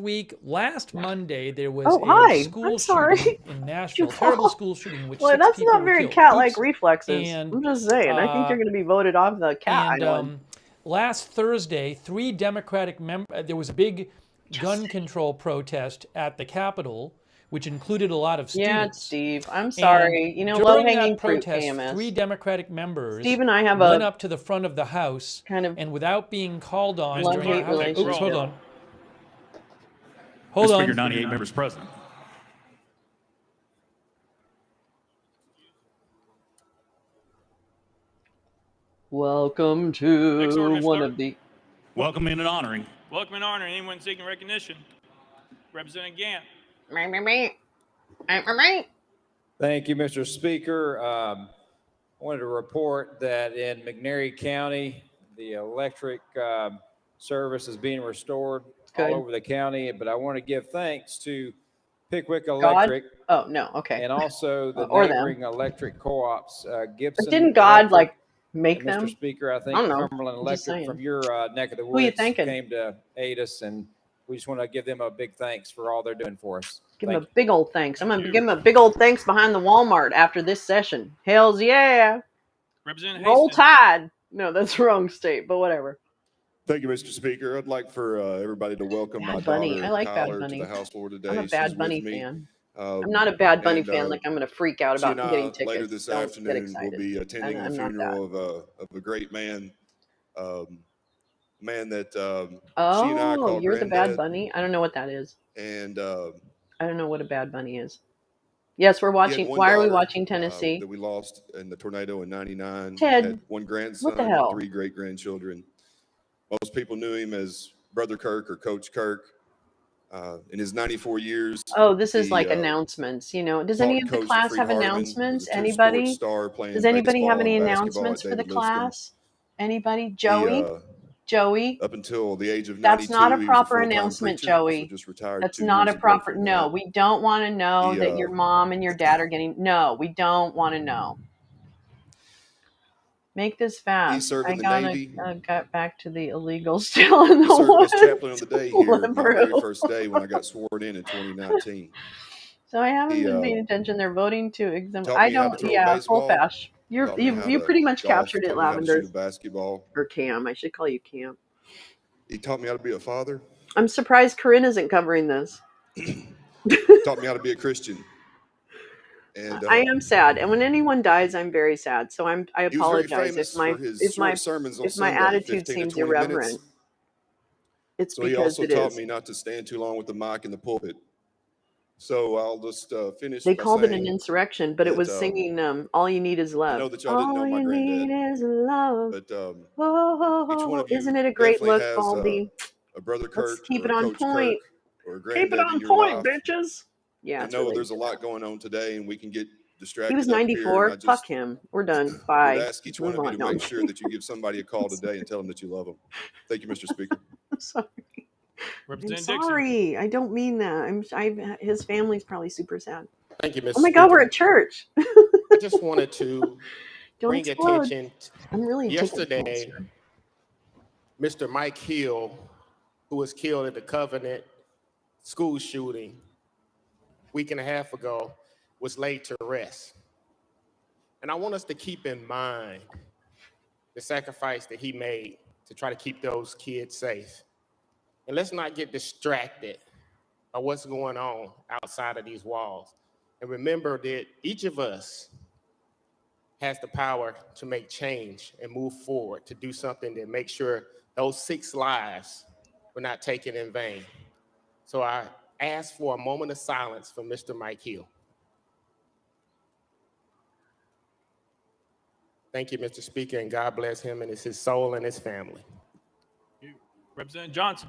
Monday, there was Oh, a hi. I'm school sorry. shooting in Did Nashville, you terrible fall? school shooting in which Well, 6 that's people not were very killed. cat-like Oops. reflexes. And I'm just saying. I think you're going to be voted off the cat island. last Thursday, 3 Democratic members, there was a big gun control protest at the Capitol, which included a lot of Yeah, it's students. Steve. I'm And sorry. You know, during low-hanging that fruit, protest, 3 KMS. Democratic members Steve and I have went a up to the front of the House kind of and without being called on Mr. during the Clerk, love-hate House. take the Oops, roll. hold relationship. on. Mr. Hold Speaker, on. 98 members present. Welcome Next to order, Mr. one Clerk. of the... Welcoming and honoring. Welcome and honor anyone seeking recognition. Representative Gant. Thank you, Mr. Speaker. I wanted to report that in McNairy County, the electric service is being restored all Good. over the county, but I want to give thanks to Pickwick God? Electric Oh, no. Okay. and also the Or them. neighboring electric co-ops, But Gibson didn't God, Electric. make And Mr. them? Speaker, I I think don't know. Cumberland I'm just Electric saying. from your neck of the Who you woods thanking? came to aid us, and we just want to give them a big thanks for all they're doing for us. Give him Thank a you. big old thanks. I'm going to Thank give you. him a big old thanks behind the Walmart after this session. Hells yeah. Representative Roll Haston. Tide. No, that's wrong state, but whatever. Thank you, Mr. Speaker. I'd like for everybody to welcome my Bad Bunny. I daughter, like Bad Kyler, to Bunny. the House floor today. I'm a She's Bad with Bunny me. fan. I'm not a Bad Bunny And fan. Like I'm going to freak out she about and I, getting later tickets. this Don't get afternoon, will excited. be attending the I'm not that. funeral of a great man, man that she and I Oh, call you're the Bad Granddad. Bunny? I don't know what that is. And I don't know what a Bad Bunny is. Yes, we're He had watching. one Why are we daughter watching Tennessee? that we lost in the tornado in '99. Ted, Had one what the grandson, hell? 3 great-grandchildren. Most people knew him as Brother Kirk or Coach Kirk. In his 94 years, Oh, this is he like announcements. You know, does taught any and of the coached for class Freed have Hardeman. Was announcements? a two-sport Anybody? star playing Does anybody have baseball any and basketball announcements at for the David Lipscomb. class? Anybody? He, Joey? Joey? up until the age of That's 92, not a he was a proper full-time announcement, preacher. So Joey. just retired That's 2 not years a ago proper. from No, that. we don't want to know He, that your mom and your dad are getting. No, we don't want to know. Make this he fast. served I in the gotta Navy. Got back to the illegals still in the He served as woods. chaplain of the day here my very Liberal. first day when I got sworn in 2019. So I haven't He been paying attention. They're voting to exempt. taught I me how to don't. throw a Yeah, full baseball, fash. taught me how You to pretty much golf, captured it, taught me how to shoot Lavender. a basketball. Or Cam. I should call you Cam. He taught me how to be a father. I'm surprised Corinne isn't covering this. Taught me how to be a Christian. And I am sad, and when anyone dies, I'm very sad. So I he was very apologize if famous for his short sermons on my Sunday, attitude 15 to seems 20 irreverent. minutes. It's So he because also it taught is. me not to stand too long with the mic in the pulpit. So I'll just finish They by called it an saying insurrection, but it was singing "All You Need Is I Love." know that y'all didn't know All my you granddad, need is love. but each one Oh, of you isn't it a great definitely look, has Baldy? a Brother Let's Kirk keep or it a on Coach Kirk point. or a Keep it granddad in on your point, life. bitches. Yeah, And it's know related there's a to lot that. going on today, and we can get He distracted was up here. And I 94. just Fuck him. We're done. would Bye. ask each one Move of you on. to No, I'm make sure that you give somebody a call today and tell them that you love them. Thank you, Mr. Speaker. I'm sorry. Representative I'm sorry. I don't mean that. His family's probably super sad. Thank you, Mr. Oh my God, Speaker. we're at church. I just wanted to Don't bring explode. attention. I'm really Yesterday, Mr. Mike Hill, who was killed at the Covenant school shooting a week and a half ago, was laid to rest. And I want us to keep in mind the sacrifice that he made to try to keep those kids safe. And let's not get distracted by what's going on outside of these walls. And remember that each of us has the power to make change and move forward, to do something that makes sure those 6 lives were not taken in vain. So I ask for a moment of silence for Mr. Mike Hill. Thank you, Mr. Speaker, and God bless him and his soul and his family. Representative Johnson.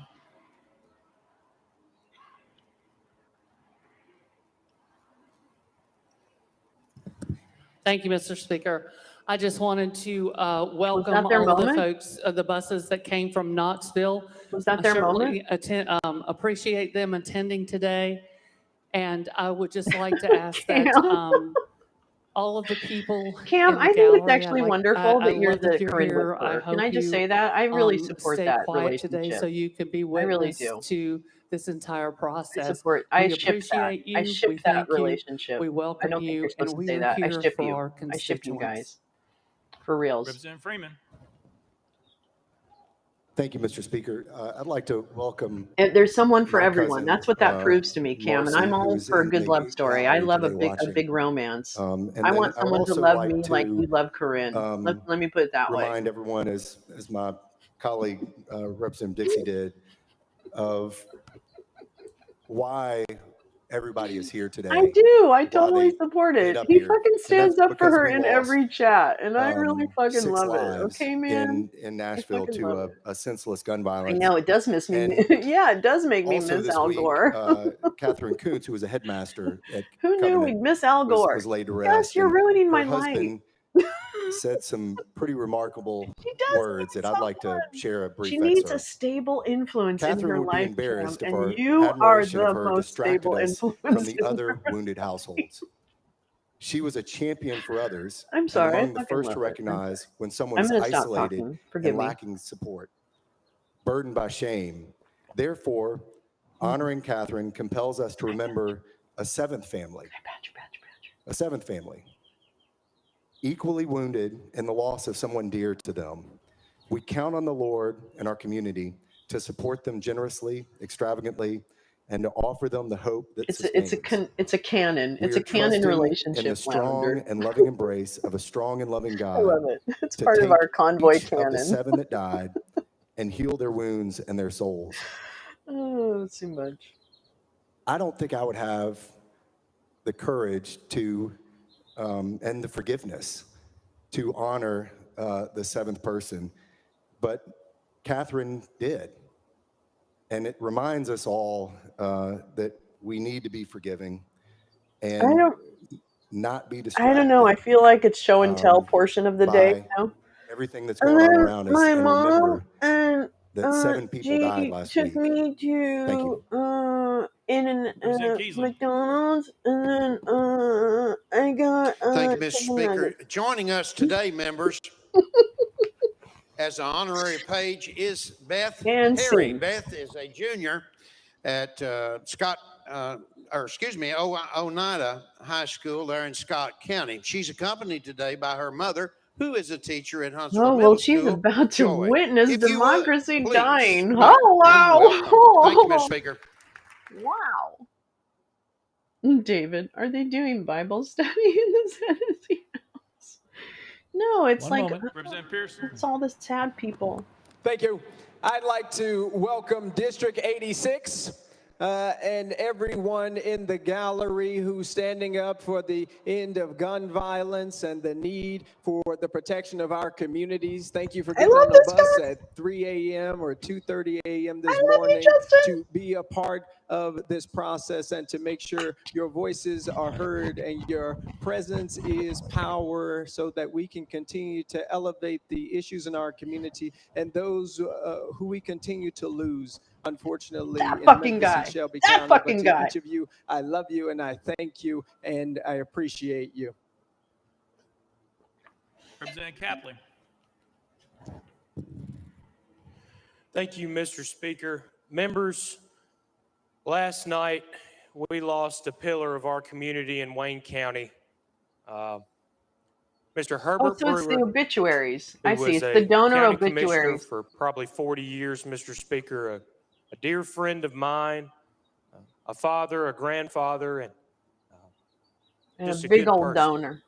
Thank you, Mr. Speaker. I just wanted to welcome that their all of the moment? folks of the buses that came from Knoxville. Was that their moment? Appreciate them attending today. And I would just like to ask that Cam? all of the people Cam, in the I think gallery, it's actually wonderful that you're love that the you're Corinne here. I Whisperer. Can hope I just you, say that? I really support stay that quiet today relationship. so you can be I really witness do. to this entire process. I We ship that. appreciate you. I ship We that thank you. relationship. We I welcome don't think you, you're supposed and to we say are that. I here ship for you. our I ship you constituents. guys. For reals. Representative Freeman. Thank you, Mr. Speaker. I'd like to welcome. And there's someone for my everyone. cousin, That's what that proves to me, Cam. And Marcy, I'm all who's for a in good the love story. I gallery love a today watching. big romance. And I then want I would someone to also love like me like you love Corinne. Let me put it that way. remind everyone, as my colleague Representative Dixie did, of why everybody is here today. I do. I why totally they support get it. up He here. fucking And stands that's up for because her we in lost, every chat, and I really fucking 6 love it. lives Okay, man. in Nashville fucking to love a senseless gun I violence. know it does miss me. And Yeah, it does make me also miss this Al week, Gore. Catherine Kuntz, who was a headmaster at Who knew Covenant, we'd miss Al Gore? was laid to Gosh, rest. you're And ruining her my life. husband said some pretty remarkable She does words need that I'd like to someone. share a brief She needs a excerpt. stable influence in Catherine her would be life, Cam, embarrassed if and our you are admiration of the her most distracted stable us from influence the in other her wounded households. She was a champion for others I'm and sorry. I among the fucking first love to it. recognize when someone I'm is going to stop isolated talking. Forgive and me. lacking support, burdened by shame. Therefore, honoring Catherine compels us to remember a 7th family, a 7th family, equally wounded in the loss of someone dear to them. We count on the Lord and our community to support them generously, extravagantly, and to offer them the hope that sustains. It's a canon. We It's are a canon trusting relationship, in the strong Lavender. and loving embrace of a strong and loving I God love it. It's to part of take our convoy each of the canon. 7 that died and heal their wounds and their souls. Oh, too much. I don't think I would have the courage to and the forgiveness to honor the seventh person, but Catherine did. And it reminds us all that we need to be forgiving and not be distracted. I don't know. I feel like it's show and tell portion of the day, by you know? everything that's And going on then around us. my And mom remember and that 7 people died last took week. me Thank to you. McDonald's, and then I got Thank you, Mr. chicken Speaker. nuggets. Joining us today, members, as an honorary page is Beth And Perry. sing. Beth is a junior at Oneida High School there in Scott County. She's accompanied today by her mother, who is a teacher at Huntsville Oh, Middle well, she's School. about to Joy. witness If you would, democracy please dying. meet Oh, and wow. welcome. Thank you, Mr. Speaker. Wow. David, are they doing Bible study in the Tennessee house? No, it's One like moment. Representative Pearson. it's all the sad people. Thank you. I'd like to welcome District 86 and everyone in the gallery who's standing up for the end of gun violence and the need for the protection of our communities. Thank you for getting on the bus at 3 a.m. or 2:30 a.m. this morning to be a part of this process and to make sure your voices are heard and your presence is power so that we can continue to elevate the issues in our community and those who we continue to lose, unfortunately, That in fucking Memphis guy. and Shelby That County. fucking But to guy. each of you, I love you and I thank you and I appreciate you. Representative Capley. Thank you, Mr. Speaker. Members, last night we lost a pillar of our community in Wayne County. Mr. Herbert Oh, so it's the Brewer, obituaries. who I see. was It's the a donor county commissioner obituaries. for probably 40 years, Mr. Speaker, a dear friend of mine, a father, a grandfather, and And just a a big good old person. donor.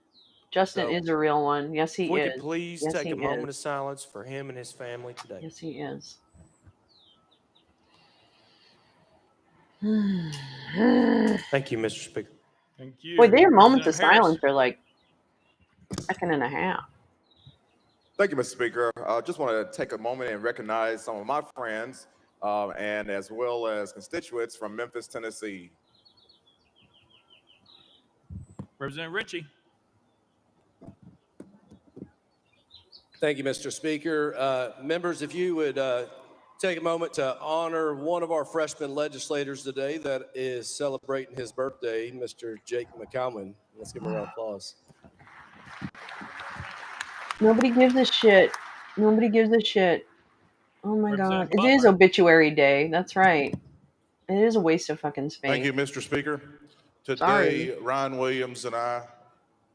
Justin So, is a real one. Yes, he if we is. could please Yes, take he a moment is. of silence for him and his family today. Yes, he is. Thank you, Mr. Speaker. Thank you. Boy, their moments of Representative Harris. silence are like a second and a half. Thank you, Mr. Speaker. I just want to take a moment and recognize some of my friends and as well as constituents from Memphis, Tennessee. Representative Ritchie. Thank you, Mr. Speaker. Members, if you would take a moment to honor one of our freshman legislators today that is celebrating his birthday, Mr. Jake McCowan. Let's give him a round of applause. Nobody gives a shit. Nobody gives a shit. Oh my god. Representative It is Butler. obituary day. That's right. It is a waste of fucking space. Thank you, Mr. Speaker. Sorry. Today, Ryan Williams and I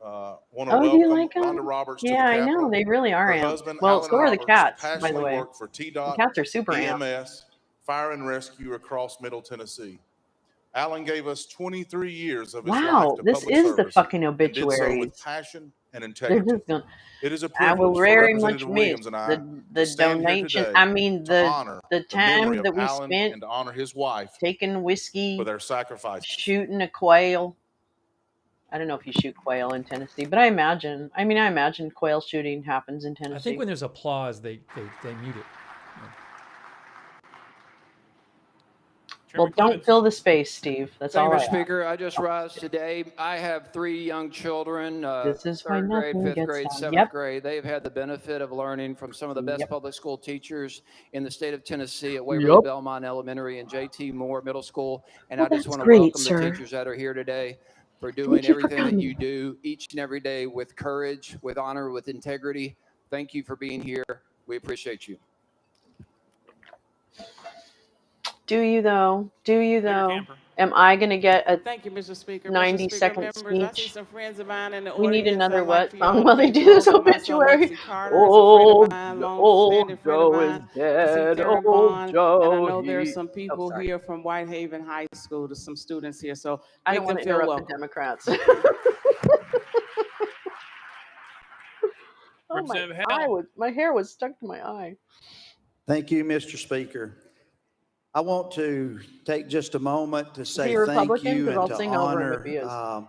want to Oh, do you welcome like them? Rhonda Roberts Yeah, to the I Capitol. know. They really are Her amped. husband, Well, Alan so are the Roberts, cats, by the passionately way. worked for The TDOT, cats are super amped. EMS, Fire and Rescue across Middle Tennessee. Alan gave us 23 years of his life Wow, to this public is the service fucking and did so with obituaries. passion and They're integrity. just going, It is a I will privilege for very much Representative miss Williams and I the to stand here donation. today I mean, to honor the the memory time of that we Alan spent and to honor his wife taking whiskey, for their sacrifices. shooting a quail. I don't know if you shoot quail in Tennessee, but I imagine quail shooting happens in Tennessee. I think when there's applause, they mute it. Well, don't fill the space, Steve. That's Thank all you, I Mr. ask. Speaker. I just rise today. I have 3 young children, This is why 3rd grade, nothing 5th gets grade, done. 7th Yep. grade. They've had the benefit of learning from some of the best Yep. public school teachers in the state of Tennessee at Waverly Yep. Belmont Elementary and J.T. Moore Middle School. And Well, I just that's want to great, welcome sir. the teachers that are here today for Thank doing you for everything that coming. you do each and every day with courage, with honor, with integrity. Thank you for being here. We appreciate you. Do you though? Do you though? Camper. Am I going to get a Thank you, Mr. Speaker. 90-second Members, I see speech? some friends of mine in the We need audience. another I'd like what for song y'all to while they make do room this for my son, obituary? Lexi Carter, is a friend of mine, long-standing friend of Joe mine. is I see dead. Farrah Old Bond, Joe. and I know there are some Oh, people sorry. here from Whitehaven High School. There's some students here, so I make don't them want to feel interrupt welcome. the Democrats. Oh, Representative Hale. my hair was stuck to my eye. Thank you, Mr. Speaker. I want to take just a moment to Is say he a thank Republican? you Because and I'll to sing over him if honor he is.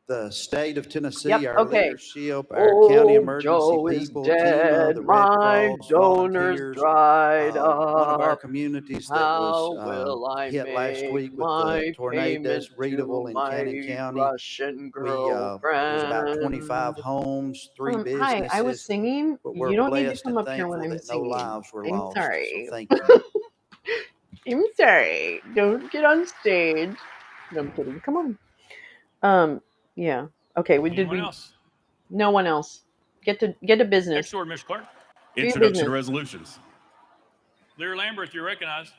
the state of Tennessee, Yep, our okay. leadership, our county Oh, emergency Joe is people, TEMA, dead, the Red my Cross, donors volunteers. dried One of our up. communities that How was will I hit last make week with the my tornadoes, payment Readable to in Cannon my County. Russian There's about 25 girlfriend? homes, 3 Hi, I was businesses, singing. but we're You don't need to blessed come and up here when thankful I'm that no singing. lives were I'm lost. sorry. So thank you. I'm sorry. Don't get on stage. No, I'm kidding. Come on. Yeah. Okay. Anyone else? No one else. Get to business. Next order, Mr. Clerk. Do your Introduction business. to resolutions. Lear Lambert, you're recognized.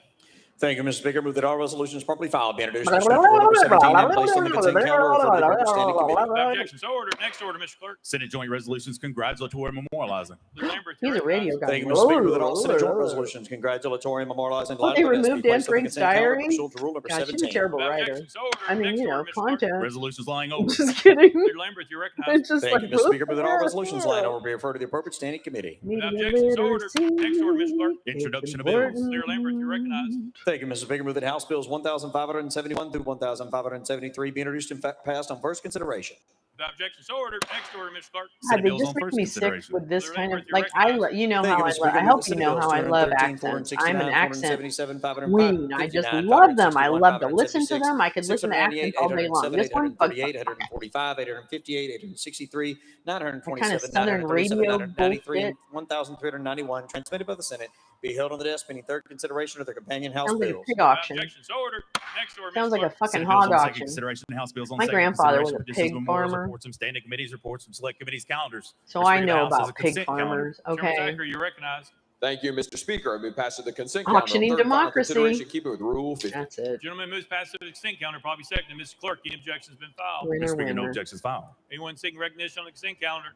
Thank you, Mr. Speaker. Move that all resolutions properly filed be introduced and sent to rule number 17 and placed on the consent calendar or referred to the appropriate standing committee. Without objection, so ordered. Next order, Mr. Clerk. Senate joint resolutions congratulatory and memorializing. Lear Lambert, He's you're a radio recognized. guy. Thank you, Mr. Speaker. Move that all Senate joint resolutions congratulatory and memorializing Oh, line they of events be removed Anne placed on the Frank's consent calendar diary? pursuant to rule number God, she's a 17. terrible Without writer. objection, so ordered. I mean, Next you know, order, Mr. Clerk. content. Resolutions lying over. Just kidding. Lear Lambert, you're recognized. It's just Thank like, you, Mr. Speaker. Move that all resolutions line over be referred to the appropriate standing committee. Without objection, so ordered. Next order, Mr. Clerk. Introduction of bills. Lear Lambert, you're recognized. Thank you, Mr. Speaker. Move that House Bills 1,571 through 1,573 be introduced and passed on first consideration. Without objection, so ordered. Next order, Mr. Clerk. God, they just make me sick with this kind of like you know Thank how you, I Mr. love. Speaker. I Move hope that you Senate know Bills how I love 213, accents. I'm an 469, accent 477, queen. I just 559, love them. I 561, love to listen to 566, them. I could listen to 698, accents all day long. 807, This one, 838, 845, 858, 863, that kind of 927, Southern 937, radio 993, bullshit. and 1,391 transmitted by the Senate be held on the desk pending third consideration of the companion House Sounds like a bills. pig auction. Objection, so ordered. Next order, Sounds Mr. like a Clerk. fucking Senate bills hog on second auction. consideration, House bills on My second grandfather was consideration, a petitions, pig memorials, farmer, reports from standing committees, reports from select committees, calendars. so First I read of the know House is a about pig consent calendar. farmers. Chairman Okay, Zachary, you're recognized. Thank you, Mr. Speaker. I move passage of the consent calendar on auctioning third and final democracy. consideration. Keep it with Rule 50. That's it. Gentleman moves past the consent calendar, probably second. Mr. Clerk, the objection has been filed. Winner, Mr. Speaker, no winner. objections filed. Anyone seeking recognition on the consent calendar?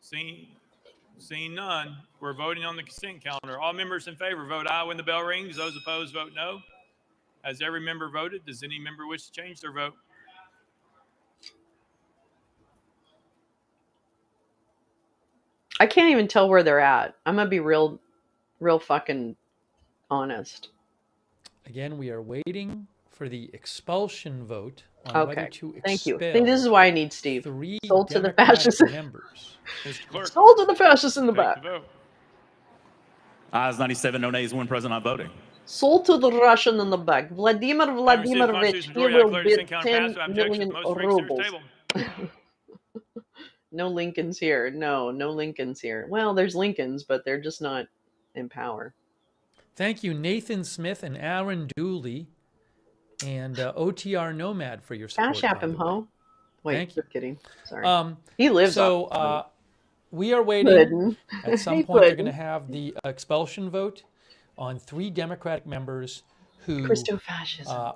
Seeing none, we're voting on the consent calendar. All members in favor vote aye when the bell rings. Those opposed vote no. Has every member voted? Does any member wish to change their vote? I can't even tell where they're at. I'm gonna be real fucking honest. Again, we are waiting for the expulsion vote on whether Okay, to thank you. expel I think this is why I need Steve. 3 Sold to the Democratic fascists. members. Mr. Clerk, Sold to the fascists in the take back. the vote. Ayes 97, no nays, one present not voting. Sold to the Russian in the back. Vladimir Vladimirovich, he will bid 10 million rubles. No Lincolns here. No Lincolns here. Well, there's Lincolns, but they're just not in power. Thank you, Nathan Smith and Aaron Dooley and OTR Nomad for your support. Cash app by him, the way. ho. Wait, Thank just kidding. Sorry. He lives So off we are waiting. Puddin'. At some Hey, point, they're going Puddin'. to have the expulsion vote on 3 Democratic members who Christo-fascism.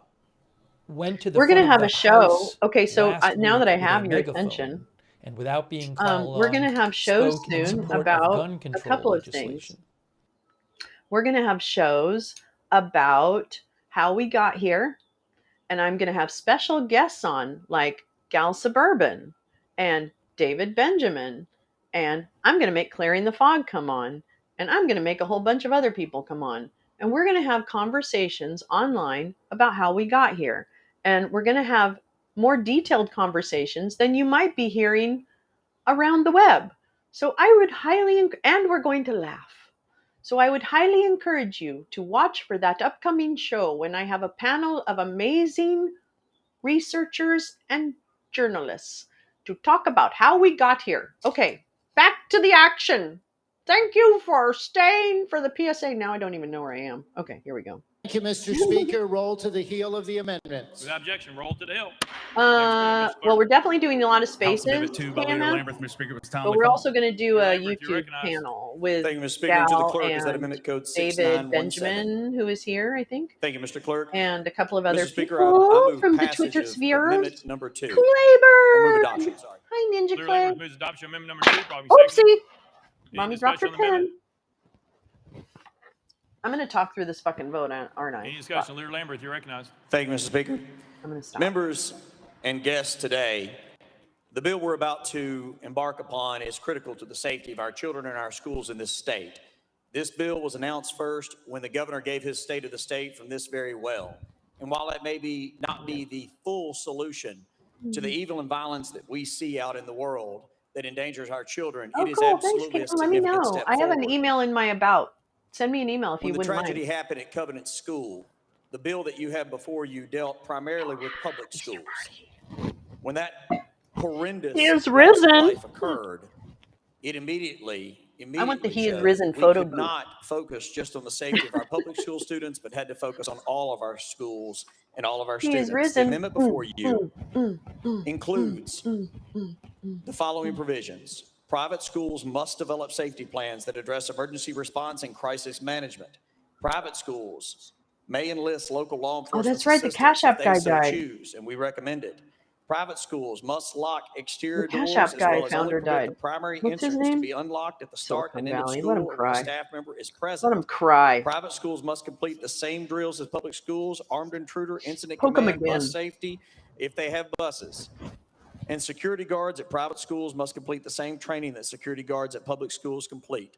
went to the We're going to front of have the a show. House Okay, so last now that I week with a have your megaphone, attention, and without being called we're going to have shows spoke in soon support about of gun a control couple of legislation. things. We're going to have shows about how we got here, and I'm going to have special guests on, like Gal Suburban and David Benjamin, and I'm going to make Clearing the Fog come on, and I'm going to make a whole bunch of other people come on, and we're going to have conversations online about how we got here, and we're going to have more detailed conversations than you might be hearing around the web. So I would highly, and we're going to laugh. So I would highly encourage you to watch for that upcoming show when I have a panel of amazing researchers and journalists to talk about how we got here. Okay, back to the action. Thank you for staying for the PSA. Now I don't even know where I am. Okay, here we go. Thank you, Mr. Speaker. Roll to the heel of the amendments. Without objection, roll to the hill. Well, we're definitely doing a lot of House spaces, Amendment 2 by Leader Hannah, Lambert, Mr. Speaker, was but timely we're filed. also going to do a Lambert, you're YouTube recognized. panel with Thank you, Mr. Speaker. To the Gal clerk, is that and amendment code David 6917? Benjamin, who is here, I think, Thank you, Mr. Clerk. and a couple of other Mr. Speaker, people I move from the passage Twitter of spheres. amendment number 2. Or move Claybird! adoption, sorry. Hi, Ninja Lear Clay. Lambert moves adoption amendment number 2, probably Oopsie! second. Mommy Any dropped her discussion on the amendment? pen. I'm going to talk through this fucking vote, aren't I? Any discussion? Lear Lambert, you're recognized. Thank you, Mr. Speaker. I'm going to stop. Members and guests today, the bill we're about to embark upon is critical to the safety of our children and our schools in this state. This bill was announced first when the governor gave his state of the state from this very well. And while that may not be the full solution to the evil and violence that we see out in the world that endangers our children, Oh, it is cool. Thanks, absolutely a Caitlin. Let me significant know. step I have forward. an email in my about. Send me an email if When you the wouldn't tragedy mind. happened at Covenant School, the bill that you have before you dealt primarily with public schools. When that horrendous He is loss of risen. life occurred, it immediately I want the he is showed risen that we photo could booth. not focus just on the safety of our public school students, but had to focus on all of our schools and all of our He students. is risen. The amendment before you includes the following provisions. Private schools must develop safety plans that address emergency response and crisis management. Private schools may enlist local law enforcement that's right, the assistance Cash App if they guy so died. choose, and we recommend it. Private schools must lock exterior The Cash doors App as guy well as only founder permit died. the primary What's his entrance to name? be unlocked at the start Silicon and end of Valley. Let him school or when a cry. staff member is present. Let him cry. Private schools must complete the same drills as public schools, armed intruder, incident Poke him command, again. bus safety, if they have buses. And security guards at private schools must complete the same training that security guards at public schools complete.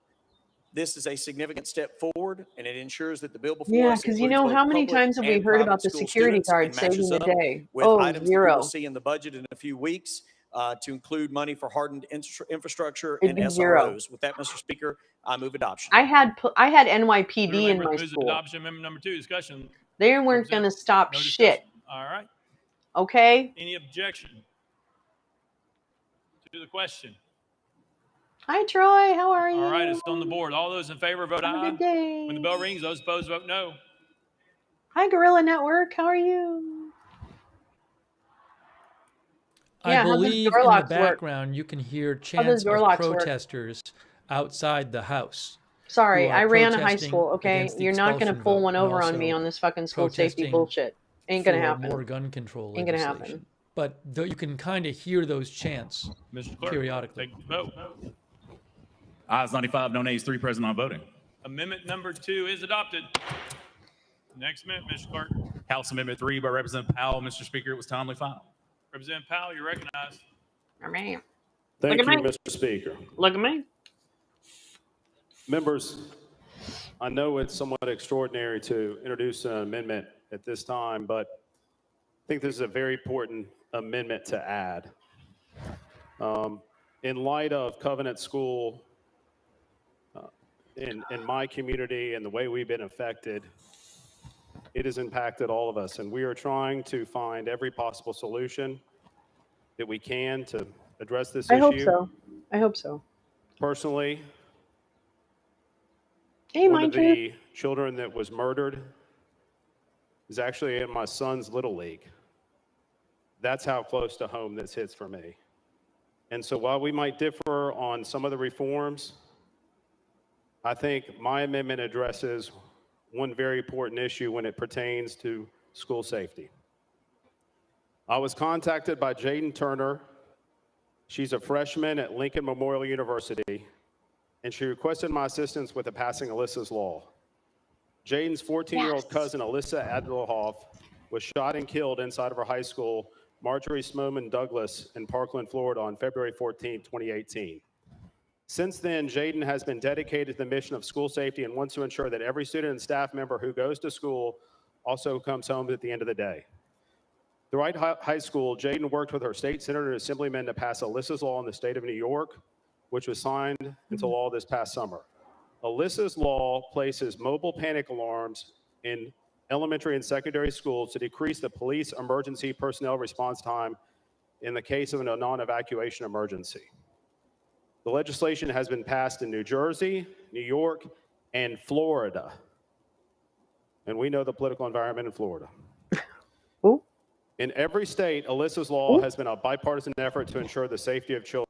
This is a significant step forward, and it ensures that the bill before Yeah, us because you includes know both how many public times have we and heard private about the school security students guard and saving matches the up day? with Oh, items that we will zero. see in the budget in a few weeks to include money for hardened infrastructure It'd and be zero. SROs. With that, Mr. Speaker, I move adoption. I had NYPD Member in my Lambert moves school. adoption. Amendment number 2, discussion. They weren't going to stop No shit. discussion. All right. Okay? Any objection to the question? Hi, Troy. How are you? All right, it's on the board. All those in favor vote Have a aye. good day. When the bell rings, those opposed vote no. Hi, Gorilla Network. How are you? I Yeah, how does believe in door the locks work? background you can hear How does chants door of locks work? protesters outside the house. Sorry, who are I ran a high protesting school, okay? against the You're not going to expulsion pull vote one and over on me also on this fucking school safety protesting bullshit. Ain't going to for happen. more gun control Ain't going to legislation. happen. But though you can kind of hear those chants Mr. Clerk, periodically. take the vote. Ayes 95, no nays, 3 present, not voting. Amendment number 2 is adopted. Next amendment, Mr. Clerk. House Amendment 3 by Representative Powell. Mr. Speaker, it was timely filed. Representative Powell, you're recognized. Man. Thank Look you, at me. Mr. Speaker. Look at me. Members, I know it's somewhat extraordinary to introduce an amendment at this time, but I think this is a very important amendment to add. In light of Covenant School in my community and the way we've been affected, it has impacted all of us, and we are trying to find every possible solution that we can to address this issue. I hope so. I hope so. Personally, Hey, one mind of you. the children that was murdered is actually in my son's Little League. That's how close to home this hits for me. And so while we might differ on some of the reforms, I think my amendment addresses one very important issue when it pertains to school safety. I was contacted by Jaden Turner. She's a freshman at Lincoln Memorial University, and she requested my assistance with the passing Alyssa's Law. Jaden's 14-year-old cousin, Alyssa Adlerhoff, was shot and killed inside of her high school, Marjorie Smoman Douglas, in Parkland, Florida, on February 14, 2018. Since then, Jaden has been dedicated to the mission of school safety and wants to ensure that every student and staff member who goes to school also comes home at the end of the day. Throughout high school, Jaden worked with her state senator and assemblyman to pass Alyssa's Law in the state of New York, which was signed into law this past summer. Alyssa's Law places mobile panic alarms in elementary and secondary schools to decrease the police emergency personnel response time in the case of a non-evacuation emergency. The legislation has been passed in New Jersey, New York, and Florida. And we know the political environment in Florida. Ooh. In every state, Alyssa's Law has been a bipartisan effort to ensure the safety of children.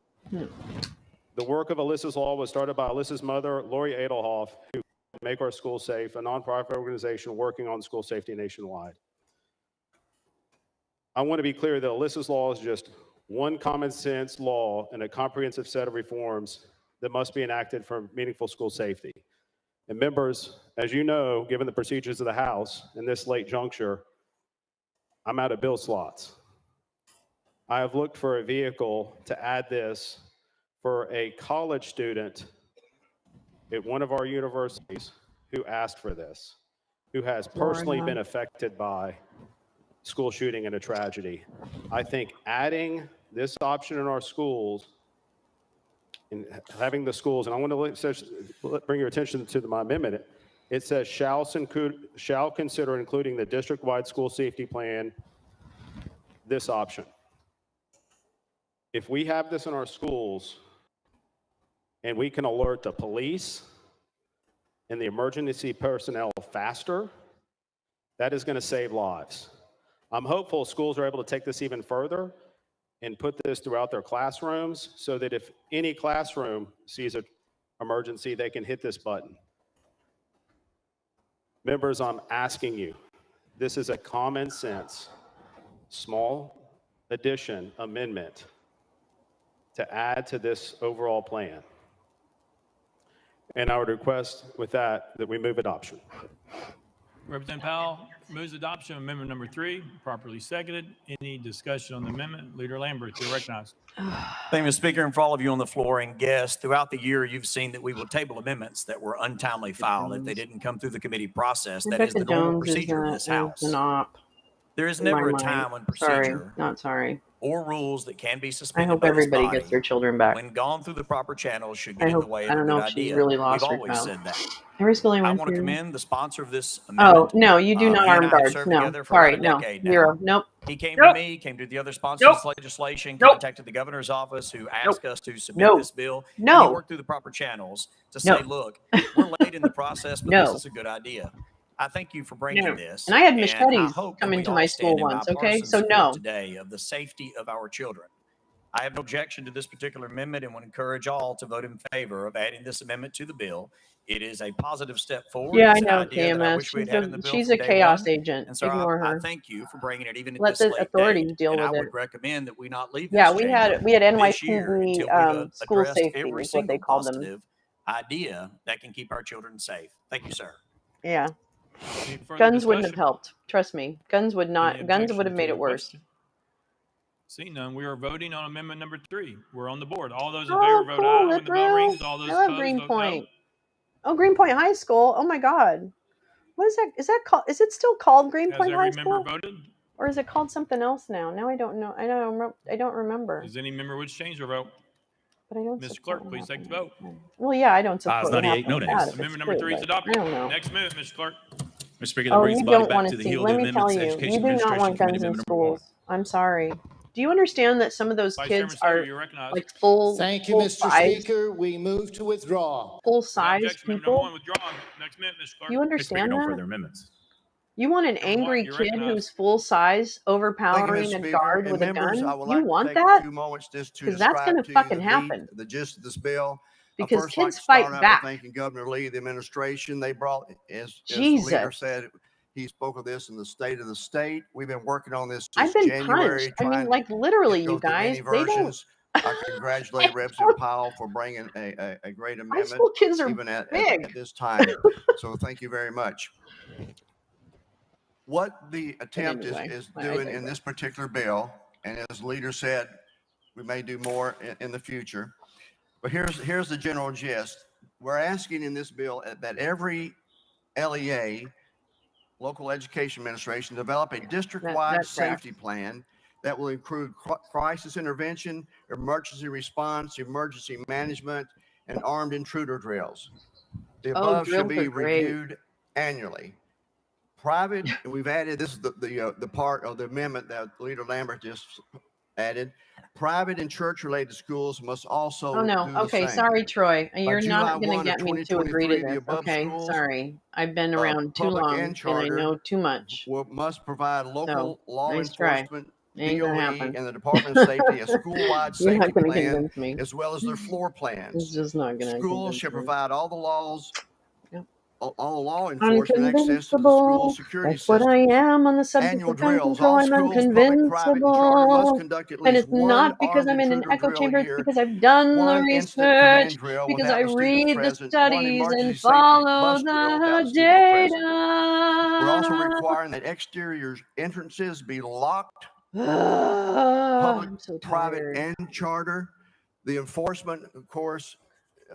The work of Alyssa's Law was started by Alyssa's mother, Lori Adelhoff, who Make Our Schools Safe, a nonprofit organization working on school safety nationwide. I want to be clear that Alyssa's Law is just one common sense law and a comprehensive set of reforms that must be enacted for meaningful school safety. And members, as you know, given the procedures of the House in this late juncture, I'm out of bill slots. I have looked for a vehicle to add this for a college student at one of our universities who asked for this, who has personally been affected by school shooting and a tragedy. I think adding this option in our schools and having the schools, and I want to bring your attention to my amendment. It says shall consider including the district-wide school safety plan, this option. If we have this in our schools and we can alert the police and the emergency personnel faster, that is going to save lives. I'm hopeful schools are able to take this even further and put this throughout their classrooms so that if any classroom sees an emergency, they can hit this button. Members, I'm asking you, this is a common sense, small addition, amendment to add to this overall plan. And I would request with that we move adoption. Representative Powell moves adoption of amendment number 3, properly seconded. Any discussion on the amendment? Leader Lambert, you're recognized. Thank you, Mr. Speaker, and for all of you on the floor and guests. Throughout the year, you've seen that we will table amendments that were untimely filed if they didn't come through the committee process. That is the normal procedure in this House. There is never a time when procedure or rules that can be I suspended hope by this everybody body, gets their children back. when gone through the proper channels, should I get in the hope, way I of a don't good know if she's idea. really lost We've her always child. said that. Every school I I went want to to. commend the sponsor of this Oh, amendment. no, you do not He and arm I have guards. served No, together for sorry, about a no, decade now. zero, nope. He came Nope. to me, came to the other sponsors of legislation, contacted the governor's office who asked us to submit this bill. And he worked through the proper channels to say, look, we're late in the process, but this is a good idea. I thank you for bringing this. And I had I machetes hope come that we into all my stand school in once, okay? bipartisan So support no. today of the safety of our children. I have no objection to this particular amendment and would encourage all to vote in favor of adding this amendment to the bill. It is a positive step forward. Yeah, I It's an know, idea that I KMS. wish we'd had in the bill She's from a day chaos one. agent. And so Ignore I her. thank you for bringing it even at Let this the late authorities date. deal And I with would it. recommend that we not leave Yeah, this we chamber had this year NYPD until we've school addressed safety every is what they single called them. positive idea that can keep our children safe. Thank you, sir. Yeah. Any further Guns wouldn't have discussion? helped. Trust me. Guns would Any not. Guns would objection have made to it the worse. question? Seeing none, we are voting on amendment number 3. We're on the board. All those in Oh, favor vote cool. aye when Look, the bell bro. rings. All those I love opposed vote no. Greenpoint. Oh, Greenpoint High School. Oh my God. What is that? Is that called? Is it still called Greenpoint Has every High member School? voted? Or is it called something else now? Now I don't know. I don't remember. Does any member wish to change their vote? But I don't. Mr. Clerk, please take the vote. Well, yeah, I don't support Ayes what 98, happened no with nays. that. If it's Amendment number true, 3 is but adopted. I don't know. Next amendment, Mr. Clerk. Mr. Speaker, that Oh, brings you the body don't back want to to the see. Healed Let me tell Amendments, you, Education you do not Administration want Committee guns in Amendment number 1. schools. I'm sorry. Do you understand that some of those Vice kids Chairman Slater, are you're recognized. like full? Thank you, full Mr. size, Speaker. We move to withdraw. full Without size objection, amendment number 1 people? withdrawn. Next amendment, Mr. Clerk. You Mr. Speaker, understand no that? further amendments. You want an Chairman Watt, angry you're kid recognized. who's full size, Thank you, overpowering Mr. a Speaker. guard And with a members, I gun? would You like to want take a that? few moments just to Because that's describe going to to you fucking the happen. the gist of this bill. Because First, I'd like kids to start fight out back. by thanking Governor Lee, the administration. They brought, as the leader Jesus. said, he spoke of this in the state of the state. We've been working on this I've since been January, punched. I mean, trying like literally, to go you through guys. many They don't. versions. I congratulate Representative Powell for bringing a great High amendment, school kids are even at big. this time. So thank you very much. What the attempt anyway, is I doing in digress. this particular bill, and as the leader said, we may do more in the future. But here's the general gist. We're asking in this bill that every LEA, local education administration, develop a district-wide That's crap. safety plan that will include crisis intervention, emergency response, emergency management, and armed intruder drills. The Oh, above should drills are be great. reviewed annually. Private, and we've added, this is the part of the amendment that Leader Lambert just added. Private and church-related schools must also Oh no. do the Okay, same. sorry, Troy. You're July not going 1 to of get me to agree to 2023, the this. above Okay, schools, sorry. I've been around too public long and and I charter, know too much. must provide So local law nice try. enforcement, Ain't gonna DOE, happen. and the Department of Safety a school-wide You're safety not going to plan, convince me. as well as their floor It's plans. just not going to Schools convince should me. provide all the laws, Yep. all law enforcement access to the school Unconvincible. security That's what I systems. am on the subject Annual of gun drills. control. All I'm schools, public, private, and charter, must unconvincible. conduct at And least it's one not because armed I'm in an intruder echo drill chamber. a It's year. because I've done the One incident command research, drill will because have I a student read the present. One studies emergency and safety follow bus drill will have a the student present. We're also data. requiring that exterior entrances be locked, public, I'm so private, tired. and charter. The enforcement, of course,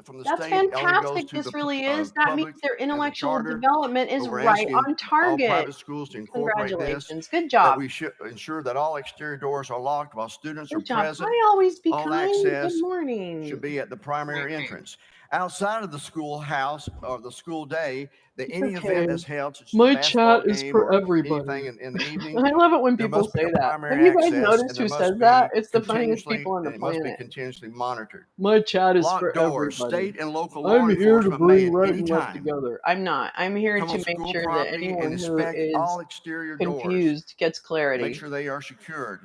from the That's state only goes fantastic. to This the really is. That means public their and the intellectual charter. development is But we're right asking on all target. private schools to incorporate this, Congratulations. Good that job. we should ensure that all exterior doors are locked while students are Good job. present. Hi, always be All kind. Good access morning. should be at the primary entrance. Outside of the schoolhouse or the school day, that any Okay. event that's held, such as My a basketball chat is game for or everybody. anything in the evening, I love it when there people must be say a that. primary Have you guys access, noticed and there who must says be that? It's the funniest continuously, people on the and it must be planet. continuously monitored. My chat is Locked for doors, everybody. state and local law I'm here to enforcement may bring at right any and left time together. I'm not. I'm here come to on make school sure that property and anyone who inspect is all exterior doors. confused gets Make clarity. sure they are secured.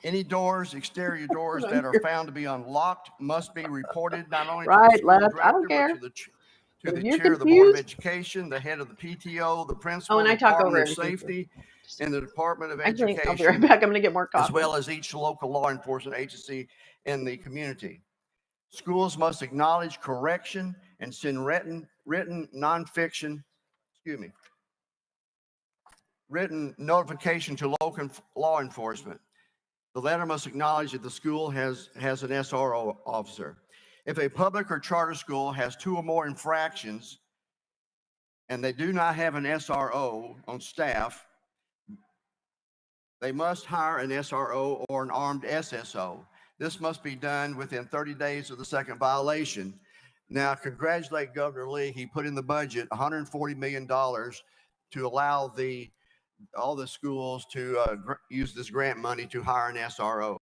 Any doors, exterior doors I'm that are here. found to be unlocked must be reported not only to the Right, school left. I don't director, but care. to the But if the you're chair of the Board of confused, Education, the head of the PTO, the oh, principal, and the I talk Department over of everything. Safety, and the Department of Actually, I'll be right Education, back. I'm going to get more as coffee. well as each local law enforcement agency in the community. Schools must acknowledge correction and send written nonfiction, written notification to local law enforcement. The letter must acknowledge that the school has an SRO officer. If a public or charter school has 2 or more infractions and they do not have an SRO on staff, they must hire an SRO or an armed SSO. This must be done within 30 days of the second violation. Now, congratulate Governor Lee. He put in the budget $140 million to allow all the schools to use this grant money to hire an SRO.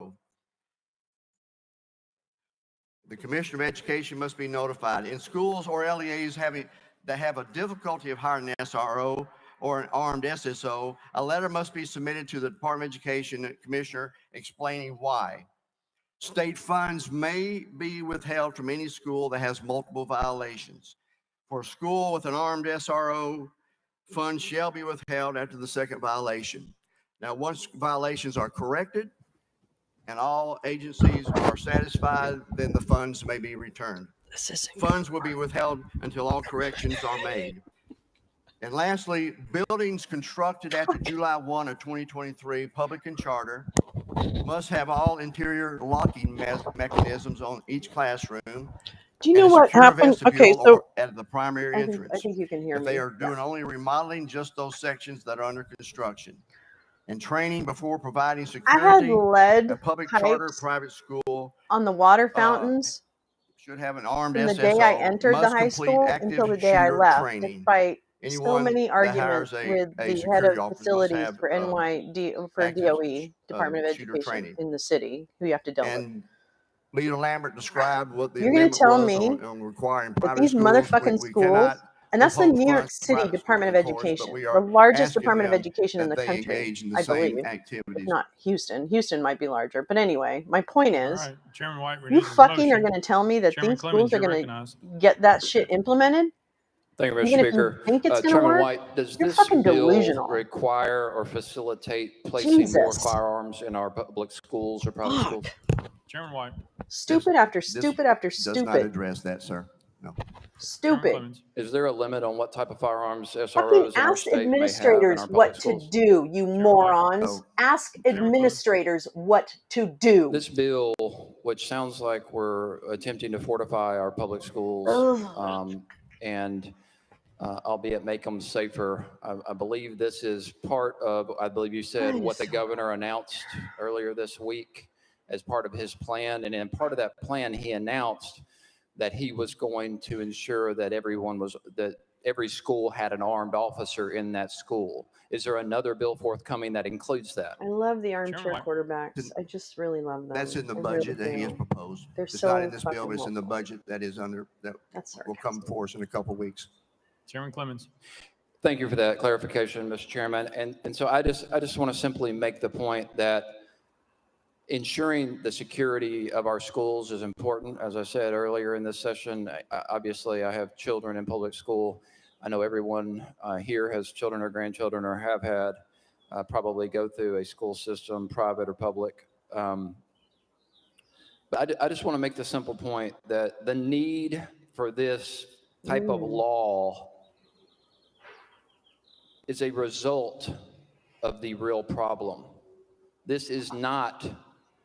The Commissioner of Education must be notified. In schools or LEAs that have a difficulty of hiring an SRO or an armed SSO, a letter must be submitted to the Department of Education Commissioner explaining why. State funds may be withheld from any school that has multiple violations. For a school with an armed SRO, funds shall be withheld after the second violation. Now, once violations are corrected and all agencies are satisfied, then the funds may be returned. Funds will be withheld until all corrections are made. And lastly, buildings constructed after July 1 of 2023, public and charter, must have all interior locking mechanisms on each classroom. Do you know and a what secure happened? Okay, vestibule so at the primary I entrance. think you can hear If me. they are doing only remodeling, just those sections that are under construction. And training before providing I had security, lead a public charter, pipes private school on the water fountains should have an armed from the day I SSO, entered the must high complete school active until the day I shooter left, training. despite so Anyone many that arguments hires with a the head security of officer must facilities have for active DOE, Department of shooter Education training. in the city, who you have to deal with. And Leader Lambert described what the You're going to amendment tell was me on requiring that private these schools. motherfucking We schools, cannot and that's the oppose New York City private schools, Department of of course, but Education, we the are largest asking Department of them Education in that the they country, engage in the I same believe. If activities. not Houston. Houston might be larger. But anyway, my point All is, right, Chairman White you renews his fucking are motion. going to tell me that Chairman these Clemens, schools are you're going to recognized. get that shit implemented? Thank you, Mr. Even if you Speaker. think it's going to Chairman work? White, does You're this fucking bill delusional. require or facilitate placing more Jesus. firearms in our public schools or private Fuck. schools? Chairman White. Stupid after stupid after Does not stupid. address that, sir. No. Stupid. Is there a limit on what type of firearms Fucking SROs in our ask state may have in administrators our public what to schools? do, you morons. Oh. Ask administrators what to do. This bill, which sounds like we're attempting to fortify our public schools and albeit make them safer, I believe this is part of, I believe you said, That what is the so governor announced earlier this week as part of his plan. And in part of that plan, he announced that he was going to ensure that every school had an armed officer in that school. Is there another bill forthcoming that includes that? I love the armchair quarterbacks. I just really love them. That's in the I budget really that he has do. proposed. They're It's so not in this bill, fucking but it's in the helpful. budget that That's will come for us in a couple of weeks. Chairman Clemens. Thank you for that clarification, Mr. Chairman. And so I just want to simply make the point that ensuring the security of our schools is important. As I said earlier in this session, obviously I have children in public school. I know everyone here has children or grandchildren or have had probably go through a school system, private or public. But I just want to make the simple point that the need for this type of law is a result of the real problem. This is not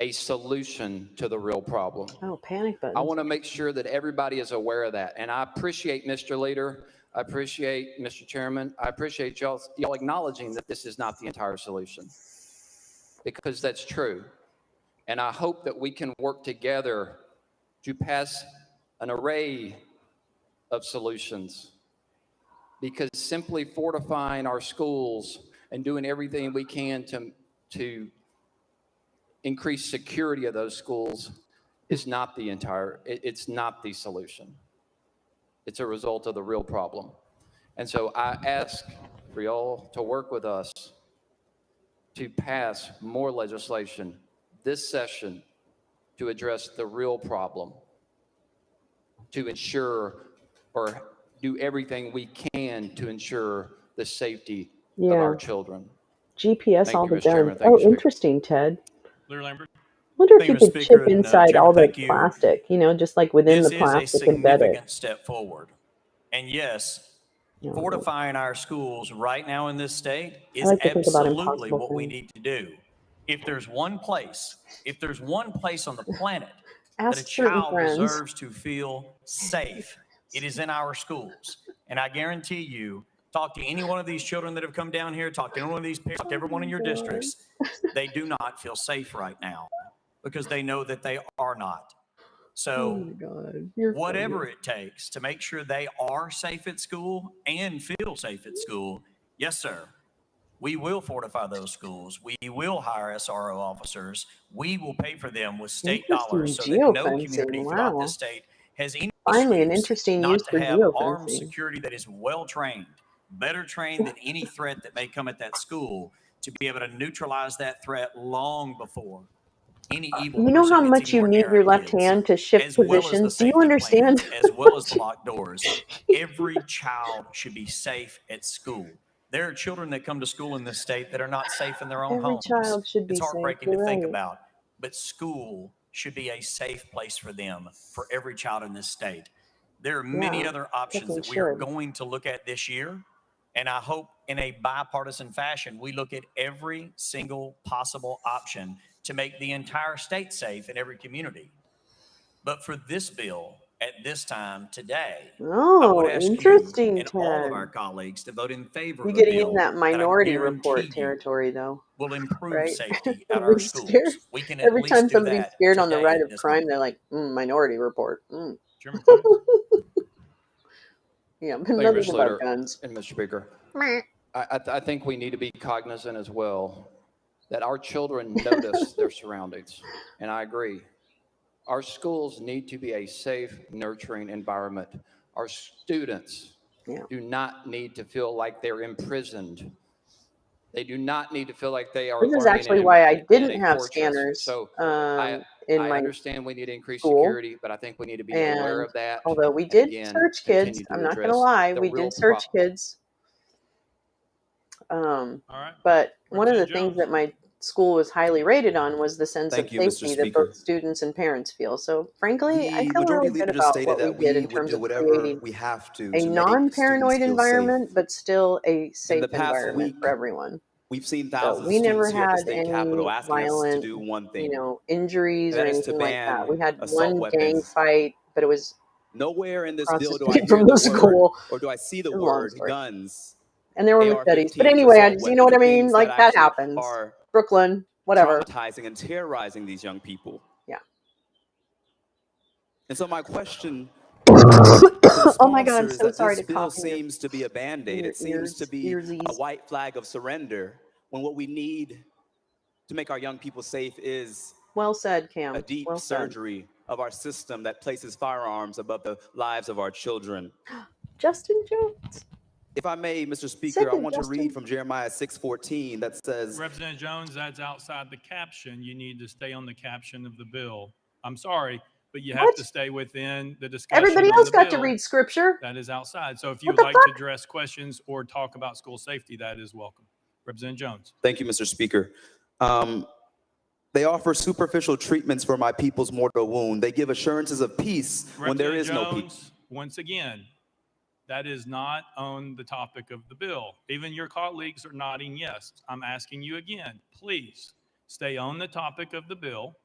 a solution to the real problem. Oh, panic buttons. I want to make sure that everybody is aware of that. And I appreciate Mr. Leader. I appreciate Mr. Chairman. I appreciate y'all acknowledging that this is not the entire solution, because that's true. And I hope that we can work together to pass an array of solutions, because simply fortifying our schools and doing everything we can to increase security of those schools is not the it's not the solution. It's a result of the real problem. And so I ask for y'all to work with us to pass more legislation this session to address the real problem, to ensure or do everything we can to ensure the safety of our children. GPS Thank all you, the Mr. Chairman. guns. Thank you, Oh, Speaker. interesting, Ted. Leader Lambert. Wonder if Thank you you, could Mr. chip Speaker. And, inside Chairman, all the thank you. plastic, just like within the This is a plastic embedded. significant step forward. And yes, fortifying our schools right now in this state I is like to think about absolutely impossible what we things. need to do. If there's one place on the planet that a Ask certain child friends. deserves to feel safe, it is in our schools. And I guarantee you, talk to any one of these children that have come down here, talk to any one of these parents, talk to everyone in your districts, they do not feel safe right now because they know that they are not. Oh So my God. You're whatever funny. it takes to make sure they are safe at school and feel safe at school, yes, sir. We will fortify those schools. We will hire SRO officers. We will pay for them with state dollars so that no Geofencing. community throughout Wow. this state has any Finally, an excuse interesting not use to for have armed geofencing. security that is well trained, better trained than any threat that may come at that school, to be able to neutralize that threat long before any evil You know how person gets much you anywhere need near our your left kids, hand to shift as well as the positions? Do you safety understand? plans, as well as the locked doors. Every child should be safe at school. There are children that come to school in this state that are not safe in their own Every homes. child should be It's safe. heartbreaking You're to think right. about, but school should be a safe place for them, for every child in this state. There are many Yeah, other options definitely that we are should. going to look at this year. And I hope in a bipartisan fashion, we look at every single possible option to make the entire state safe in every community. But for this bill, at this time today, I Oh, would ask you interesting, and all of our Ted. colleagues to vote in favor You're of a getting in bill that that I minority report guarantee you territory, though, will improve right? safety at our Everybody's scared. schools. We can at Every least time do somebody's that scared on the today right at of this crime, moment. they're like, minority report. Chairman Clemens. Yeah, but Thank you, nothing Mr. about Leader guns. and Mr. Speaker. I think we need to be cognizant as well that our children notice their surroundings, and I agree. Our schools need to be a safe, nurturing environment. Our students do not need to feel like they're imprisoned. They do not need to feel like they are This is learning actually why I in didn't a have fortress. scanners So in I my understand we need to increase school. security, but I think we need to be aware And of that. although we And did again, search kids, continue to I'm not going to address lie, the we real did search problem. kids. All right. But one of the Representative things Jones. that my school was highly rated on was the sense of Thank you, Mr. safety that both Speaker. students and parents feel. So frankly, I The feel majority really leader good just about stated what we that did we in would terms do of whatever creating we have to a make students non-paranoid feel safe. environment, but still a In safe the past environment week, for everyone. we've seen So thousands of we never students here at the had state capitol any asking us to violent, do one thing, injuries and or that is to anything like that. ban We had assault one gang weapons. fight, but it was Nowhere in this across the bill do I street hear from the the word, school. or do I see the It's a long word story. guns, And there were machetes. But AR-15s, anyway, I assault just, you know weapons, what I the mean? things that Like that actually happens. are Brooklyn, whatever. traumatizing and terrorizing these young people. Yeah. And so my question to the Oh my God, I'm sponsor is so that sorry this to bill cough in seems to be a Band-Aid. your It seems to be earsies. a white flag of surrender, when what we need to make our young people safe is Well said, Cam. a deep Well said. surgery of our system that places firearms above the lives of our children. Justin Jones. If I may, Mr. Speaker, I Second, want to Justin. read from Jeremiah 6:14 that says, Representative Jones, that's outside the caption. You need to stay on the caption of the bill. I'm sorry, but you have What? to stay within the discussion Everybody on else the got to bill. read scripture. That is outside. So if you What would the like to fuck? address questions or talk about school safety, that is welcome. Representative Jones. thank you, Mr. Speaker. They offer superficial treatments for my people's mortal wound. They give assurances of peace when there is no peace. Jones, once again, that is not on the topic of the bill. Even your colleagues are nodding yes. I'm asking you again, please stay on the topic of the bill.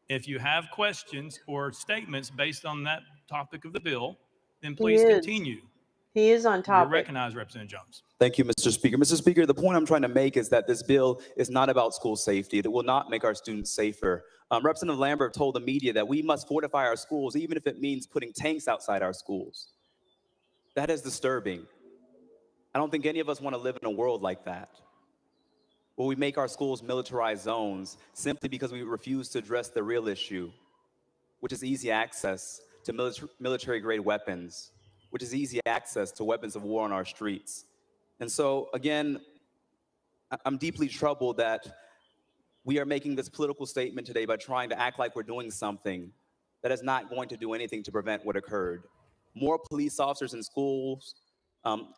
If you have questions or statements based on that topic of the bill, then He please is. continue. He is on You're topic. recognized, Representative Jones. Thank you, Mr. Speaker. Mr. Speaker, the point I'm trying to make is that this bill is not about school safety. It will not make our students safer. Representative Lambert told the media that we must fortify our schools, even if it means putting tanks outside our schools. That is disturbing. I don't think any of us want to live in a world like that, where we make our schools militarized zones simply because we refuse to address the real issue, which is easy access to military-grade weapons, which is easy access to weapons of war on our streets. And so, again, I'm deeply troubled that we are making this political statement today by trying to act like we're doing something that is not going to do anything to prevent what occurred. More police officers in schools.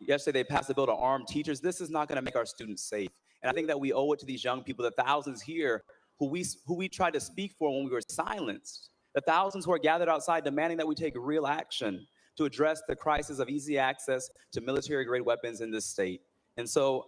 Yesterday, they passed a bill to arm teachers. This is not going to make our students safe. And I think that we owe it to these young people, the thousands here who we tried to speak for when we were silenced, the thousands who are gathered outside demanding that we take real action to address the crisis of easy access to military-grade weapons in this state. And so,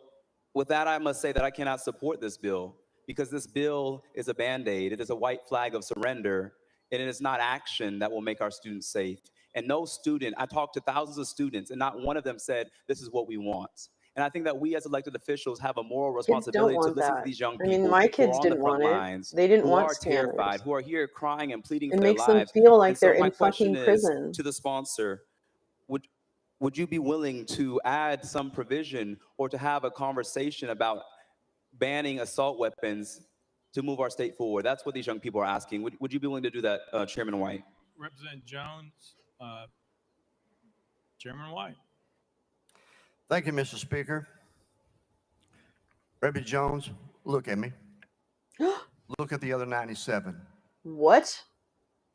with that, I must say that I cannot support this bill, because this bill is a Band-Aid. It is a white flag of surrender, and it is not action that will make our students safe. And no student, I talked to thousands of students, and not one of them said, this is what we want. And I think that we as elected officials have a moral Kids don't responsibility to want listen to that. these young I people mean, my who are kids on the didn't front want it. lines, They didn't who want are scanners. terrified, who are here crying and pleading It for their makes them lives. feel like And so they're my in question fucking is prison. to the sponsor, would you be willing to add some provision or to have a conversation about banning assault weapons to move our state forward? That's what these young people are asking. Would you be willing to do that, Chairman White? Representative Jones, Chairman White. Thank you, Mr. Speaker. Representative Jones, look at me. Look at the other 97. What?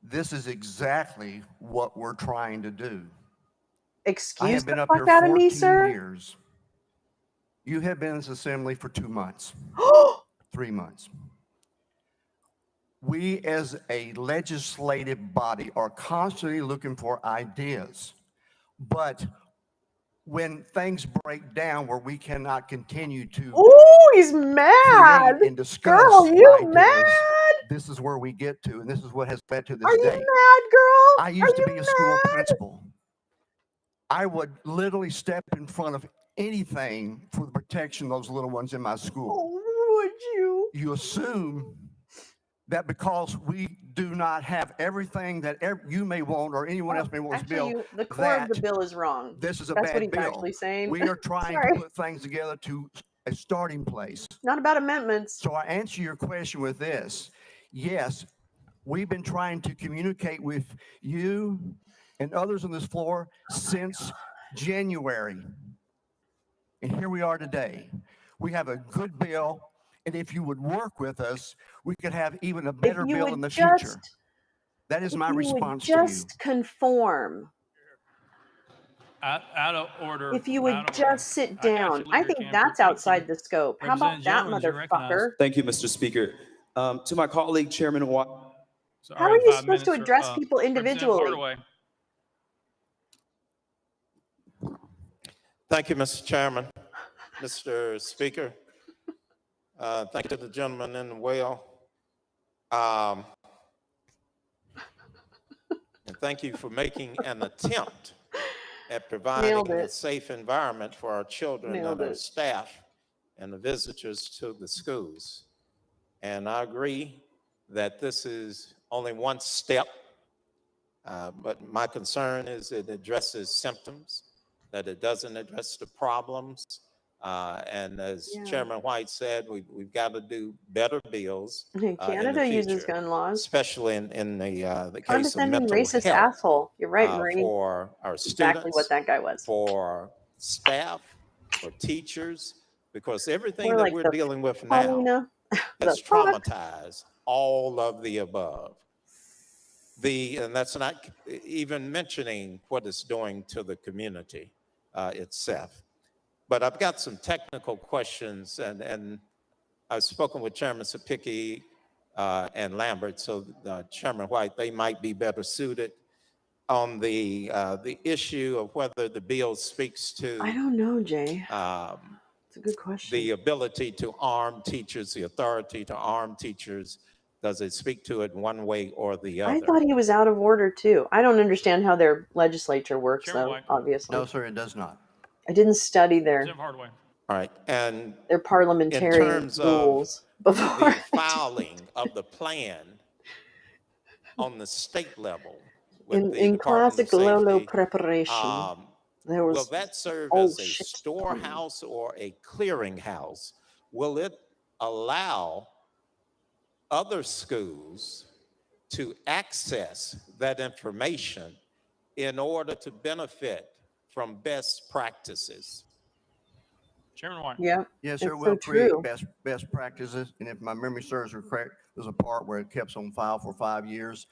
This is exactly what we're trying to do. I Excuse have been the up here fuck out of 14 me, sir? years. You have been in this assembly for 2 months, 3 months. We as a legislative body are constantly looking for ideas, but when things break down where we cannot continue to Ooh, he's mad. create and discuss Girl, you ideas, mad? this is where we get to, and this is what has led to Are this you day. mad, girl? I used to be a school principal. I would literally step in front of anything for the protection of those little ones in my school. Oh, would you? You assume that because we do not have everything that you may want or anyone else may want to Actually, bill, the core of the that bill is wrong. this is a That's what bad he's bill. actually saying. We are trying to Sorry. put things together to a starting place. Not about amendments. So I answer your question with this. Yes, we've been trying to communicate with you and others on this floor since January. And here we are today. We have a good bill, and if you would work with us, we could have even a better bill in the future. That is my response to you. Just conform. Out of order. If you would just sit down. I think that's outside the scope. How about that, motherfucker? Thank you, Mr. Speaker. To my colleague, Chairman White. How are you supposed to address people individually? Thank you, Mr. Chairman. Mr. Speaker, thank you to the gentleman in the well. And thank you for making an attempt at providing a safe environment for our children and our staff and the visitors to the schools. And I agree that this is only one step, but my concern is it addresses symptoms, that it doesn't address the problems. And as Chairman White said, we've got to do better bills. Canada uses gun laws. Especially in the case of Condescending mental racist health. asshole. You're right, Marie. For our Exactly students, what that guy was. for staff, for teachers, because everything Or that like we're the dealing with Paulina. now The has fuck? traumatized all of the above. And that's not even mentioning what it's doing to the community itself. But I've got some technical questions, and I've spoken with Chairman Sapicki and Lambert, so Chairman White, they might be better suited on the issue of whether the bill speaks to. I don't know, Jay. It's a good question. The ability to arm teachers, the authority to arm teachers Does it speak to it one way or the other? I thought he was out of order too. I don't understand how their legislature works, Chairman though. White. Obviously, No, sir, it does not. I didn't study Representative Hardaway. All right. And their in parliamentary terms rules of before. the filing of the plan on the state level with the In Department of classic Lolo Safety, preparation, there will was that serve oh as a shit. storehouse or a clearinghouse? Will it allow other schools to access that information in order to benefit from best practices? Chairman White. Yeah. Yes, sir. It's We'll so create true. best practices, and if my memory serves me correct, there's a part where it keeps on file for 5 years.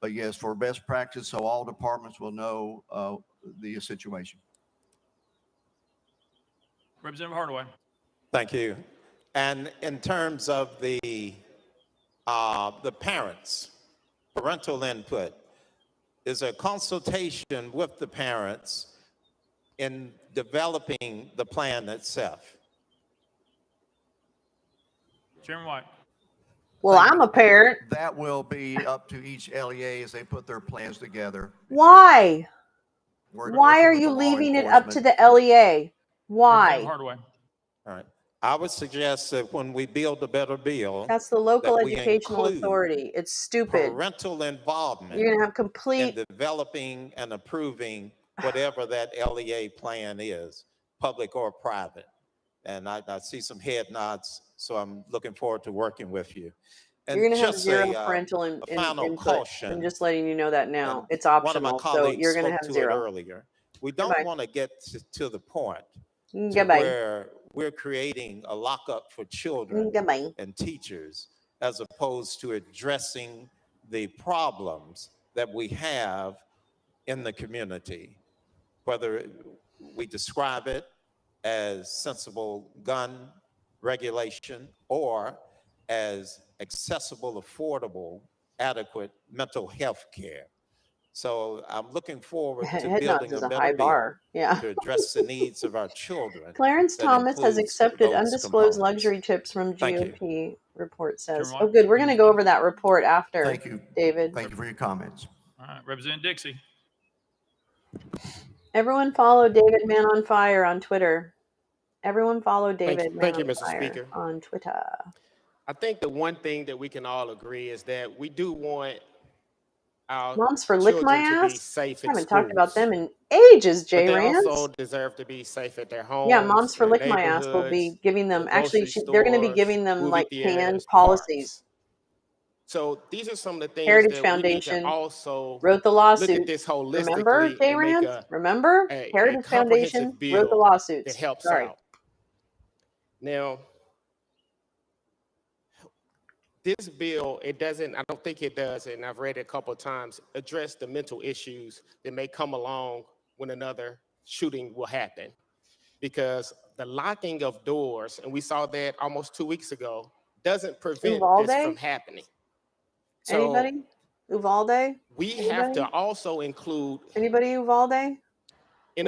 But yes, for best practice, so all departments will know the situation. Representative Hardaway. Thank you. And in terms of the parents, parental input, is a consultation with the parents in developing the plan itself? Chairman White. Well, I'm a parent. That will be up to each LEA as they put their plans together. Why? Why are with you the law leaving it up to enforcement. the LEA? Representative Why? Hardaway. All right. I would suggest that when we build a better bill, That's the local that we educational include authority. It's stupid. parental involvement You're gonna have in complete. developing and approving whatever that LEA plan is, public or private. And I see some head nods, so I'm looking forward to working with you. And You're gonna have just zero a parental final input. caution. I'm just letting you know that now. And It's one of my optional, so colleagues you're gonna spoke have to zero. it earlier. We don't Goodbye. want to get to the point to Goodbye. where we're creating a lockup for children Goodbye. and teachers as opposed to addressing the problems that we have in the community, whether we describe it as sensible gun regulation or as accessible, affordable, adequate mental health care. So I'm looking forward to Head nods building is a a better high bill bar. Yeah. to address the needs of our children. Clarence that Thomas has includes accepted those undisclosed components. luxury tips from Thank you. GOP, report says. Chairman Oh, White. good. We're going to go over that report after, Thank you. David. Thank you for your comments. All right. Representative Dixie. Everyone follow David Man on Fire on Twitter. Everyone follow David Man Thank you, on Mr. Fire Speaker. on Twitter. I think the one thing that we can all agree is that we do want our Moms for Lick My children to be Ass? safe I in haven't talked about schools, them in ages, but Jay they Rance. also deserve to be safe at their Yeah, homes, Moms for their Lick My Ass will be neighborhoods, giving them, their actually, grocery they're going to be stores, giving them movie like canned theaters, policies. parks. So these are some of the things Heritage that we need to Foundation also wrote the look at lawsuit. this Remember, holistically Jay and make Rance? Remember? a Heritage Foundation comprehensive wrote the bill lawsuits. that helps Sorry. out. Now, this bill, I don't think it does, and I've read it a couple of times, address the mental issues that may come along when another shooting will happen. Because the locking of doors, and we saw that almost 2 weeks ago, doesn't prevent this Uvalde? from happening. So Anybody? Uvalde? we have Anybody? to also include Anybody Uvalde? in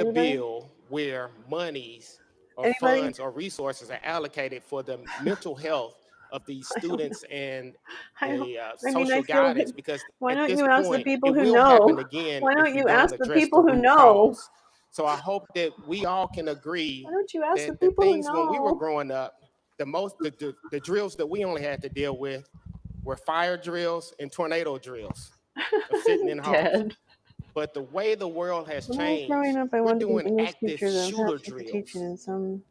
a Anybody? bill where monies or Anybody? funds or resources are allocated for the mental health of these students and I don't- the I mean, social I feel guidance, like- because why at don't this you ask the point, people it who will happen know? again Why if don't we you don't ask the address people the who root know? cause. So I hope that we all can agree Why don't you ask the that the people who things when we were know? growing up, the drills that we only had to deal with were fire drills and tornado drills of sitting in halls. Dead. But the way the world has When I was changed, growing up, I we're wanted to be an doing English active teacher, though. shooter Perhaps I could teach it drills. in some.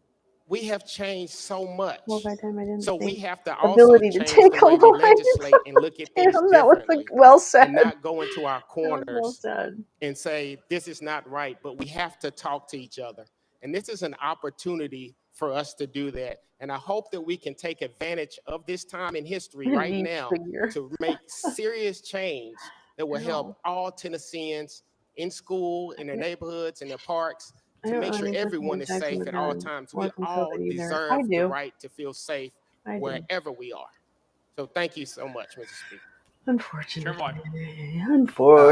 We have changed so much. Well, by the time I didn't So we think have to also ability to change take the a way we line. legislate and look at things Damn, that was differently well said. and not go into our That was well corners said. and say, this is not right, but we have to talk to each other. And this is an opportunity for us to do that. And I hope that we can take advantage of this time in history right Niche now figure. to make serious change that will help No. all Tennesseans in school, in their neighborhoods, in their parks, I to don't make know sure any person everyone who is died from safe a at all gun times. or We from all COVID either. deserve I the do. right to feel safe I do. wherever we are. So thank you so much, Mr. Speaker. Unfortunately.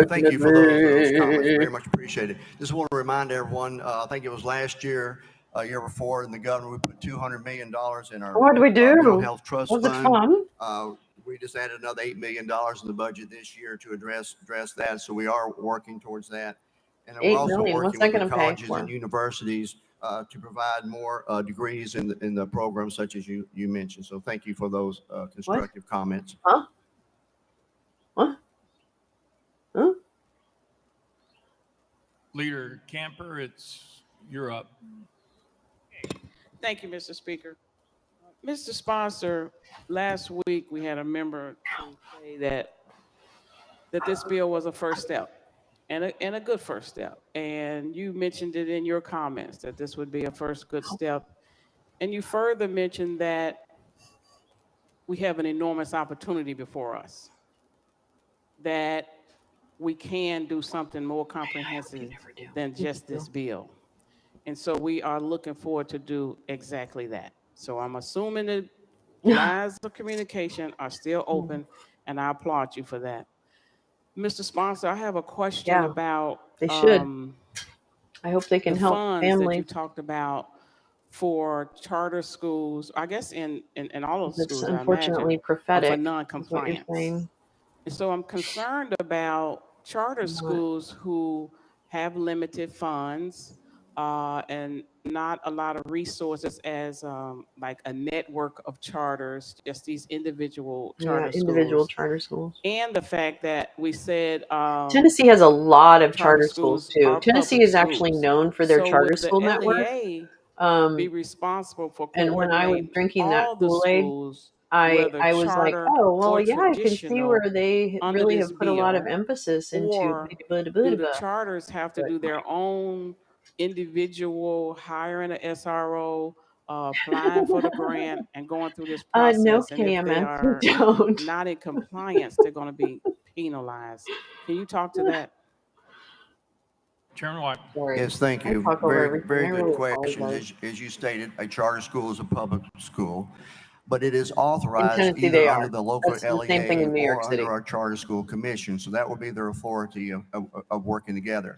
Thank you for those comments. Very much appreciated. Just want to remind everyone, I think it was last year, year before, in the government, we put $200 million in our What did we do? mental health trust Was it fund. fun? we just added another $8 million in the budget this year to address that. So we are working towards that. And then we're 8 also million. working What's that with the going to pay colleges for? and universities to provide more degrees in the programs such as you mentioned. So thank you for those constructive comments. Huh? What? Huh? Leader Camper, you're up. Thank you, Mr. Speaker. Mr. Sponsor, last week we had a member to say that this bill was a first step and a good first step. And you mentioned it in your comments that this would be a first good step. And you further mentioned that we have an enormous opportunity before us, that we can do something more comprehensive than just this bill. And so we are looking forward to do exactly that. So I'm assuming that lines of communication are still open, and I applaud you for that. Mr. Sponsor, I have a question about they should. I hope they can the help funds that you families. talked about for charter schools, I guess in all of the It's schools, I unfortunately imagine, for prophetic, is what you're non-compliance. saying. And so I'm concerned about charter schools who have limited funds and not a lot of resources as like a network of charters, just these individual charter Individual schools. charter schools. And the fact that we said Tennessee has a lot of charter schools too. are Tennessee public is actually schools. known for their So charter would the school network. LEA be responsible for And when I was coordinating drinking that all the Kool-Aid, schools, I whether was like, charter oh well, or yeah, I can see where traditional, they under really this have put a lot of bill? emphasis into Or blah, blah, blah, do blah. the charters have to do their own individual hiring an SRO, applying for the grant, and going through this No, process? And if they KMS, we are don't. not in compliance, they're going to be penalized. Can you talk to that? Chairman White. Sorry. Yes, thank I you. talk over Very, everything. very I good really question. apologize. As you stated, a charter school is a public school, but it is In authorized Tennessee, either they under are. the local That's the same thing LEA in New York or City. under our charter school commission. So that would be their authority of working together.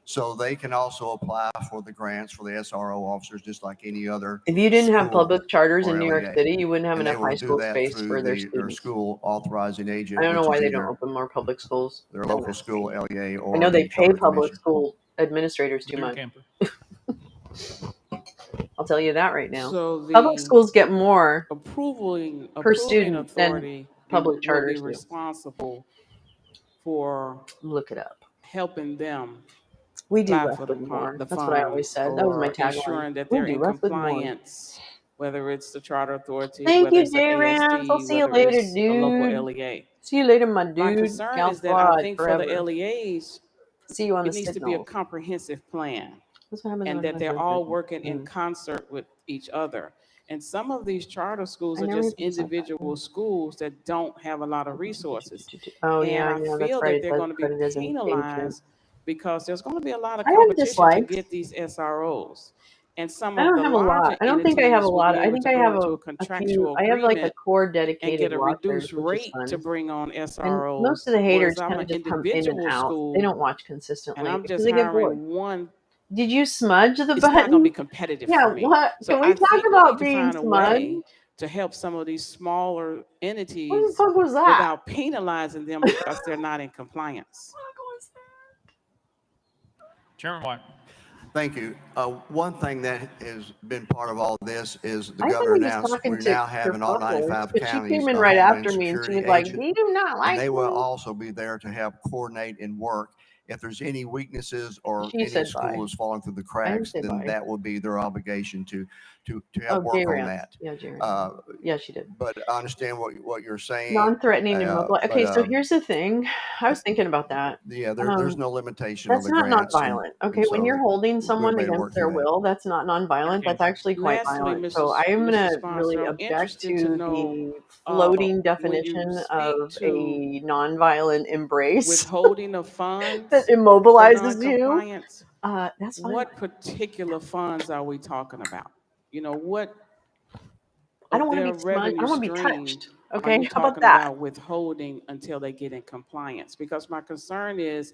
So they can also apply for the grants for the SRO officers, just like any other. If you didn't have school public charters or in New York LEA. City, you wouldn't have And they enough will high do school that space through for their their students. school authorizing agent, I don't know which why is they don't either open more public schools. their local school LEA I or know they the pay charter public commission. school administrators too Leader much. Camper. I'll tell you that right now. So Public the schools get more approving per student than authority public will be charters do. responsible for Look it up. helping them We do apply less for with more. the That's what I always funds, said. That was my or tagline. ensuring that We they're do in less with more. compliance, whether it's the charter authority, Thank whether you, it's the J Rams. I'll ASD, see you whether later, it's a local dude. LEA. See you later, my My dude. concern Gal is that I squad think for the forever. LEAs, See you on the it needs to be a signal. comprehensive plan, That's what happens and when that my they're husband all is working in mm. concert with each other. And some of these charter schools I are never just even saw that. individual schools that don't have a lot of resources. Oh And yeah, I I know. That's feel right. that It they're does going to be credit as engagement. penalized because there's going to be a lot of I have competition to dislikes. get these SROs. And some I of don't the have a lot. larger I don't think I have a entities will lot. be I able think to I go have into a a few. contractual I have like a agreement core and dedicated get a watchers, reduced which is rate fun. to bring on And SROs. most of the haters Whereas I'm kind an of just come in and individual out. They school don't watch and consistently I'm because just they get bored. hiring one. Did you smudge the It's not going to be button? competitive Yeah, for me. what? So Can we I talk think we about need to being find a smudged? way to help some of these smaller What the entities fuck was that? without penalizing them because they're not in compliance. Chairman White. Thank you. One thing that has been part of all this is the I think governor he was announced talking we to now have in all Kerfuffle, 95 but she counties came in a right Homeland after me and she Security was like, agent, "You do not and like they will me." also be there to help coordinate and work. If there's any weaknesses or She any said school bye. is falling through the I didn't cracks, say then bye. that would be their obligation to help Oh, work J on Rams. that. Yeah, J Rams. Yeah, she did. But I understand what you're saying. Non-threatening and mobile. But Okay, so here's the thing. I was thinking about that. yeah, there's no limitation on That's the not grants, nonviolent. Okay, and when so you're holding we're someone ready to against work their through that. will, that's not nonviolent. That's actually quite Lastly, violent. So I am Mr. gonna Sponsor, really I'm object interested to to know the floating when you definition speak of to a nonviolent embrace withholding of funds that for immobilizes you. non-compliance. That's What particular funds are we talking about? You know, what I don't of want to their be smudged. I revenue don't want to be stream touched. are Okay, you how about talking that? about withholding until they get in compliance? Because my concern is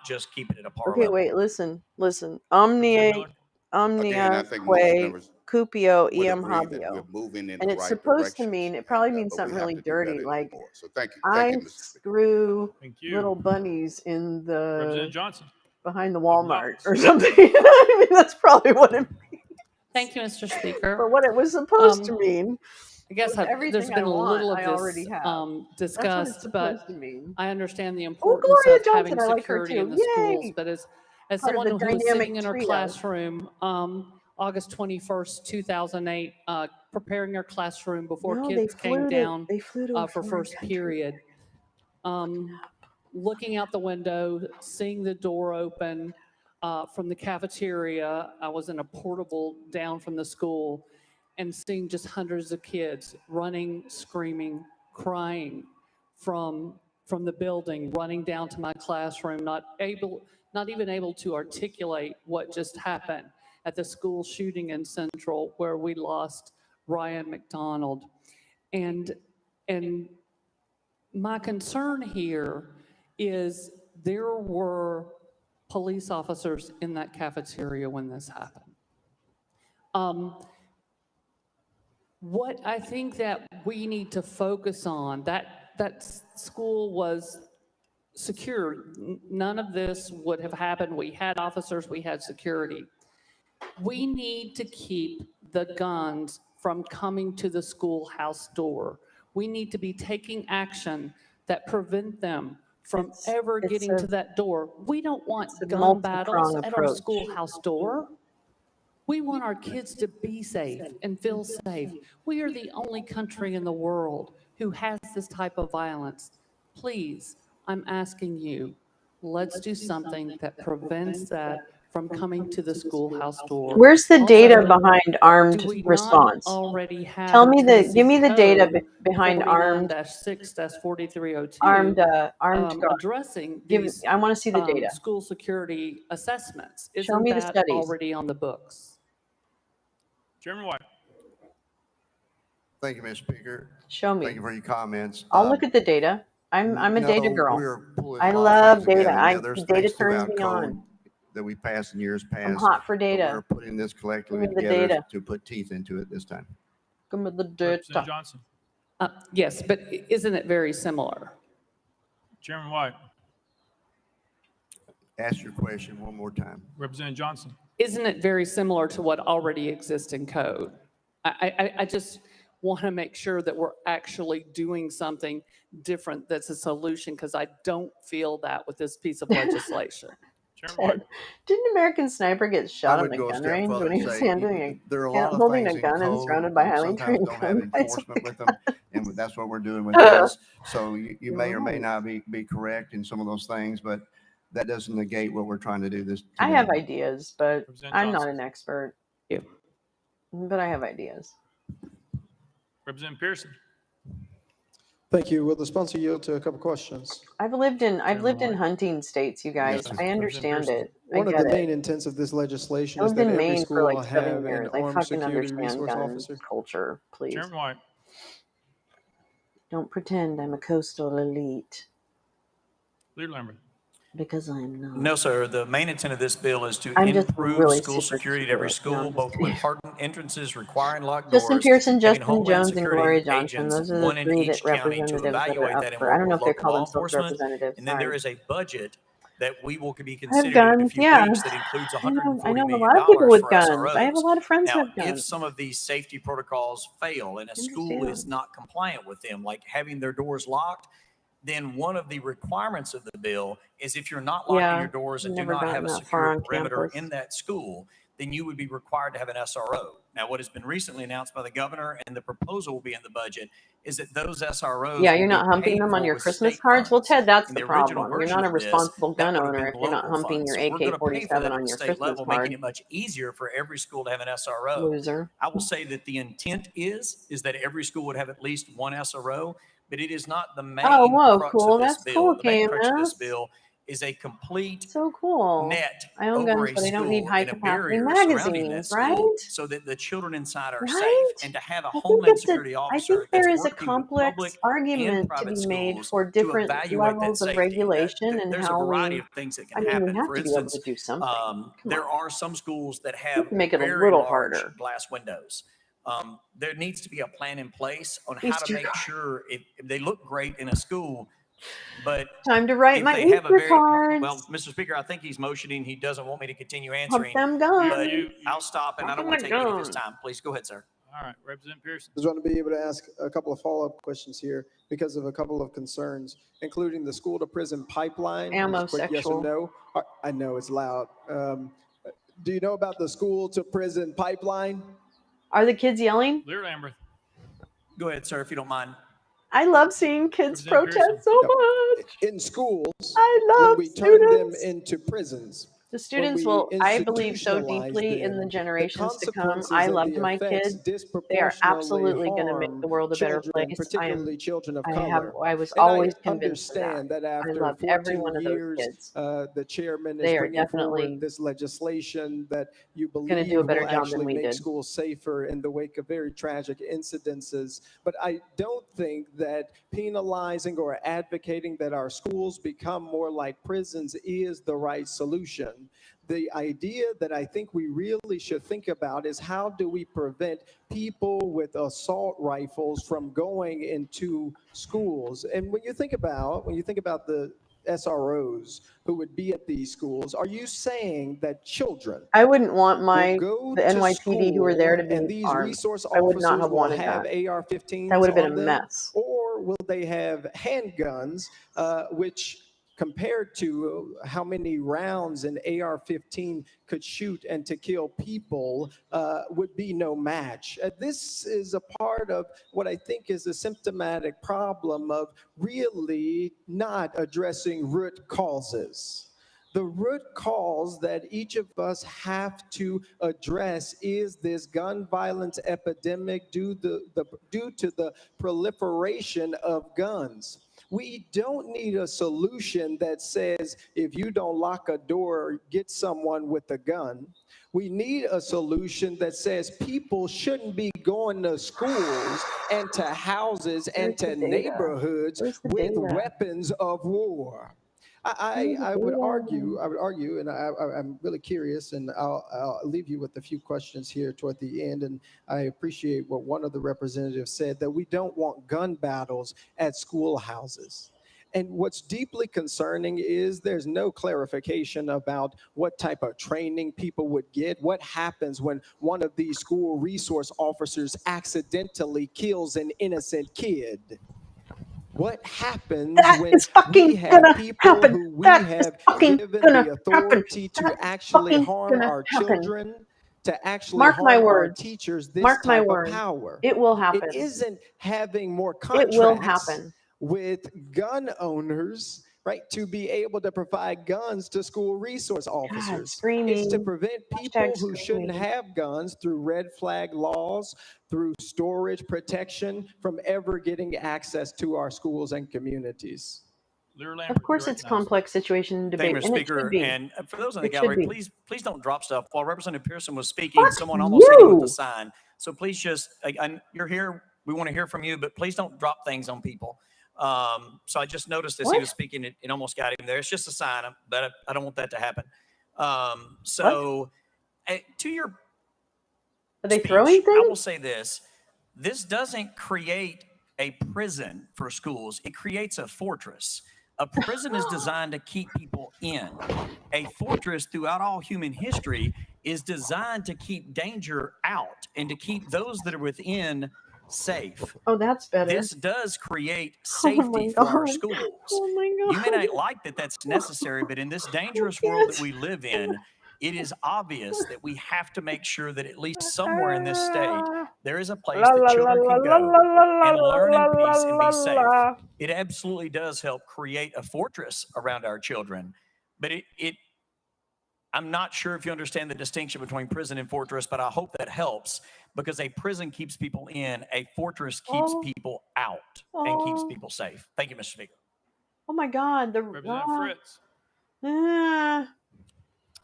not just keeping it a par Okay, level. wait, listen. Representative Omnia, Miller? Again, I omnia, think most que, members cupio, would eam agree that we're habio. moving in And the it's right supposed to directions, mean, it probably means but we something have really to do better dirty, and like do more. So thank you. Thank I you, Mr. Speaker. screw Thank you. little bunnies in the Representative Johnson? behind the Of Walmart Knox? or something. I mean, that's probably what it means. Thank you, Mr. Speaker. But what it was supposed to Um, mean I guess was everything there's been I a want, little of I this already have. That's what it's discussed, but supposed to mean. I understand the Oh, importance Gloria of Johnson, having I like her security in too. the schools. Yay! But as Part of someone the who is sitting dynamic in her trio. classroom August 21st, 2008, preparing our classroom before No, they kids came flew down they flew to a for foreign first country. period. Looking out the window, seeing the door open from the cafeteria. I was in a portable down from the school, and seeing just hundreds of kids running, screaming, crying from the building, running down to my classroom, not even able to articulate what just happened at the school shooting in Central, where we lost Ryan McDonald. And my concern here is there were police officers in that cafeteria when this happened. What I think that we need to focus on, that school was secure. None of this would have happened. We had officers, we had security. We need to keep the guns from coming to the schoolhouse door. We need to be taking action that prevent them from ever getting to that door. We don't want gun battles at our schoolhouse door. We want our kids to be safe and feel safe. We are the only country in the world who has this type of violence. Please, I'm asking you, let's do something that prevents that from coming to the schoolhouse door. Where's the data Also, behind armed do we response? not already have Tell in me give me the Tennessee data Code behind armed 49-6-4302 armed guard. addressing Give these I want to see the data. school security assessments? Show Isn't me the that studies. already on the books? Chairman White. Thank you, Mr. Speaker. Show me. Thank you for your comments. I'll look at the data. I'm a data No, girl. we're pulling I a lot of love things data. together. Yeah, there's Data things turns throughout me code on. that we passed in years past. I'm hot for but data. We're putting this collectively Give me the together data. to put teeth into it this time. Give me the Representative data. Johnson. Yes, but isn't it very similar? Chairman White. Ask your question one more time. Representative Johnson. Isn't it very similar to what already exists in code? I just want to make sure that we're actually doing something different that's a solution, because I don't feel that with this piece of legislation. Didn't American Sniper get shot on the gun range when he was there are a lot of holding things a in gun and code surrounded by that highly sometimes trained don't have gun guys? enforcement with them, and that's what we're doing with this. So you may or may not be correct in some of those things, but that doesn't negate what we're trying to do this. I today. have ideas, but I'm not Johnson. an expert. But I have ideas. Representative Pearson. Thank you. Will the sponsor yield to a couple questions? I've lived in hunting states, you guys. Yes. I understand it. One I of get the it. main intents of this legislation I is lived that in every Maine school for will like 7 have an years. I armed fucking security understand resource gun officer. culture, please. Chairman White. Don't pretend I'm a coastal elite. Leader Lambert. Because I'm not. No, sir. The main intent of this bill is to I'm just improve really school super security at cute. every No, school, I'm both just with kidding. hardened entrances requiring locked Justin doors, Pearson, having Justin Homeland Jones, and Security Gloria Johnson. agents, Those are the one in three each that county, to representatives that are evaluate up that and for. I work don't know with if they local call law themselves enforcement. representatives. And then there Sorry. is a budget that we will be I have considering in a guns, few yeah. weeks that includes I know $140 a million lot of people with for guns. I have a SROs. lot of friends who Now, have if guns. some of these safety protocols fail and a school is not compliant with them, like having their doors locked, then one of the requirements of the bill is if you're not locking your doors and do never not gotten have a that far secure on perimeter campus. in that school, then you would be required to have an SRO. Now, what has been recently announced by the governor, and the proposal will be in the budget, is that those SROs Yeah, will you're be not humping paid them on for your with Christmas state cards. Well, funds. Ted, that's In the the original problem. You're version not a of this, responsible that gun would have owner been if you're not local humping funds. your So we're going to pay for AK-47 that at on the your state Christmas level, card. making it much easier for every school to have an SRO. Loser. I will say that the intent is that every school would have at least one SRO, but it is not the main Oh, whoa, crux cool. of this That's bill. cool, The main crux of this KMS. bill is a complete So cool. net I own over guns, a but I don't need school high and a capacity barrier surrounding that magazines, school right? so that the children inside are Right? safe, and to have a I think Homeland it's Security I officer think that's there is a working with complex public and argument to private be made schools for to different evaluate that levels of safety. regulation and There's a how variety we. of things that I can mean, happen. we have For to be able instance, to do something. Come there on. are some schools that We have have to make it a very little large harder. glass windows. There needs to be a plan in place on These how to two make cars. sure if they look great in a school, but Time to write if my they have a Easter very cards. well, Mr. Speaker, I think he's motioning. He doesn't want me to continue Pump answering, them but guns. I'll stop, and I don't Pump want to them take any of his guns. time. Please go ahead, sir. All right, Representative Pearson. I just want to be able to ask a couple of follow-up questions here because of a couple of concerns, including the school-to-prison pipeline. Just quick yes or Amosexual. no. I know it's loud. Do you know about the school to prison pipeline? Are the kids yelling? Lear Lambert. Go ahead, sir, if you don't mind. I love seeing kids protest so much. In schools, I when love we turn them students. into prisons, The when students we will, I believe so institutionalize deeply in the them, generations to come. consequences I and loved the my effects kids. They are disproportionately absolutely going to make harm the world a better children, place. particularly children of color. I was And I always convinced of that. understand that I after loved every 14 one of those years, kids. the chairman is They are bringing forward definitely this legislation that you going to do a believe better will job than actually we make did. schools safer in the wake of very tragic incidences. But I don't think that penalizing or advocating that our schools become more like prisons is the right solution. The idea that I think we really should think about is how do we prevent people with assault rifles from going into schools? And when you think about the SROs who would be at these schools, are you saying that children I wouldn't want will the go to NYPD who were there school to and be these armed? resource I would not officers have will wanted have that. That AR-15s would have been on a them? mess. Or will they have handguns, which compared to how many rounds an AR-15 could shoot and to kill people would be no match. This is a part of what I think is a symptomatic problem of really not addressing root causes. The root cause that each of us have to address is this gun violence epidemic due to the proliferation of guns. We don't need a solution that says if you don't lock a door, get someone with a gun. We need a solution that says people shouldn't be going to schools and to houses and to neighborhoods with weapons of war. I would argue, and I'm really curious, and I'll leave you with a few questions here toward the end. And I appreciate what one of the representatives said, that we don't want gun battles at schoolhouses. And what's deeply concerning is there's no clarification about what type of training people would get. What happens when one of these school resource officers accidentally kills an innocent kid? What happens when we have people who we have given the authority to actually harm our children, to actually harm our teachers, this type of power? It will happen. It isn't having more It will contracts happen. with gun owners, right, to be able to provide guns to school resource officers. It's to prevent people who shouldn't have guns through red flag laws, through storage protection, from ever getting access to our schools and communities. Of course, it's complex situation and Thank debate, you, Mr. and it should Speaker. be. And for those in the It should gallery, be. please don't drop stuff. While Representative Pearson was speaking, someone almost hit him with the sign. So please just, you're here. We want to hear from you, but please don't drop things on people. So I just noticed as he was speaking, it almost got him there. It's just a sign, but I don't want that to happen. To your Are they speech, throwing things? I will say this. This doesn't create a prison for schools. It creates a fortress. A prison is designed to keep people in. A fortress throughout all human history is designed to keep danger out and to keep those that are within safe. Oh, that's better. This does create safety for our schools. Oh my God. You may not like that that's necessary, but in this dangerous world that we live in, it is obvious that we have to make sure that at least somewhere in this state, there is a place that children can go and learn in peace and be safe. It absolutely does help create a fortress around our children. But I'm not sure if you understand the distinction between prison and fortress, but I hope that helps, because a prison keeps people in, a fortress keeps people out and keeps people safe. Thank you, Mr. Speaker. Oh my God. Representative Fritz.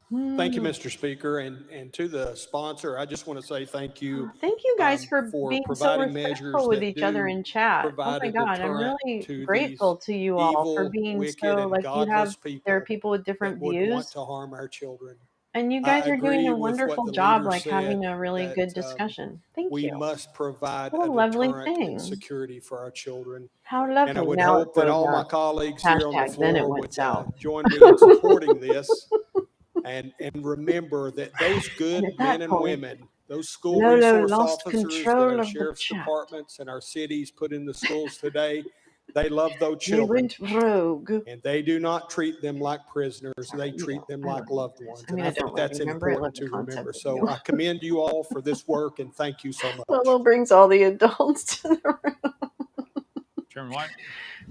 Thank you, Mr. Speaker, and to the sponsor, I just want to say thank you. Thank you guys for being so providing respectful measures with that each other do in chat. Oh provide my a God, I'm deterrent really to grateful to you all for evil, being wicked, so, and like, godless there are people people with different that would want views, to harm our children. and you I guys are doing agree a with what wonderful the job, leader like having said, a really good that discussion. Thank we you. must provide What a a lovely deterrent and thing. security for our children. How And I lovely. would Now it hope that goes all my out. colleagues here on the Hashtag, then it floor went would south. join me in supporting this. And remember that those good And at men that and point, women, those school Lolo resource lost officers that control our of the sheriff's chat. departments and our cities put in the schools today, They love those They children. went rogue. And they do not treat them like prisoners. They treat them like loved ones. I mean, and I I think don't love that's you. Remember, I love important the to concept remember. of So you. I commend you all for this work and thank you so much. Lolo brings all the adults to the room. Chairman White.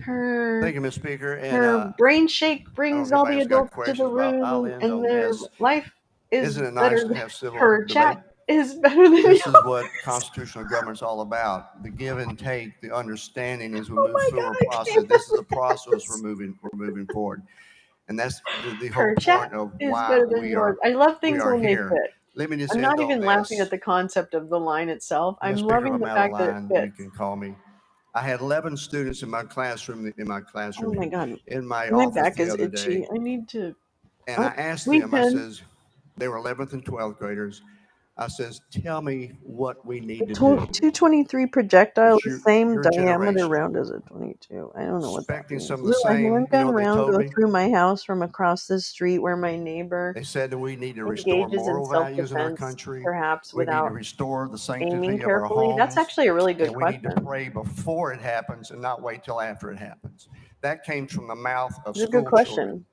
Her, Thank you, Ms. Speaker. And her brain shake I don't know brings if all the anybody's got adults to the questions, but I'll room, end and on their this. life is Isn't it better nice to than have civil her debate? chat is better than This is yours. what constitutional government's all about: the give and take, the understanding as we Oh move my through God, our I process. can't This is a believe process this. we're moving forward, and that's the whole Her chat point of is why better than yours. I love things when they here. fit. Let me just I'm end not on even laughing this. at the concept of the line itself. I'm Ms. Speaker, if loving I'm the out of fact that it line, you fits. can call me. I had 11 students in my classroom. Oh my God, In my my office back the is other day, itchy. I need to. and I asked Weed them. I pen. says, they were 11th and 12th graders. I says, tell me what we need The to do. 223 projectile, It's the same your diameter generation. round as a 22. I don't know what that Expecting means. some of the Will a same. You know handgun what they round told go me? through my house from across the street where my neighbor They said that we need to restore engages in moral values in our self-defense, country. perhaps We need to without restore the aiming sanctity of our carefully? That's homes. actually a really good And we need to question. pray before it happens and not wait till after it happens. That came from the mouth of It's a good school children. question.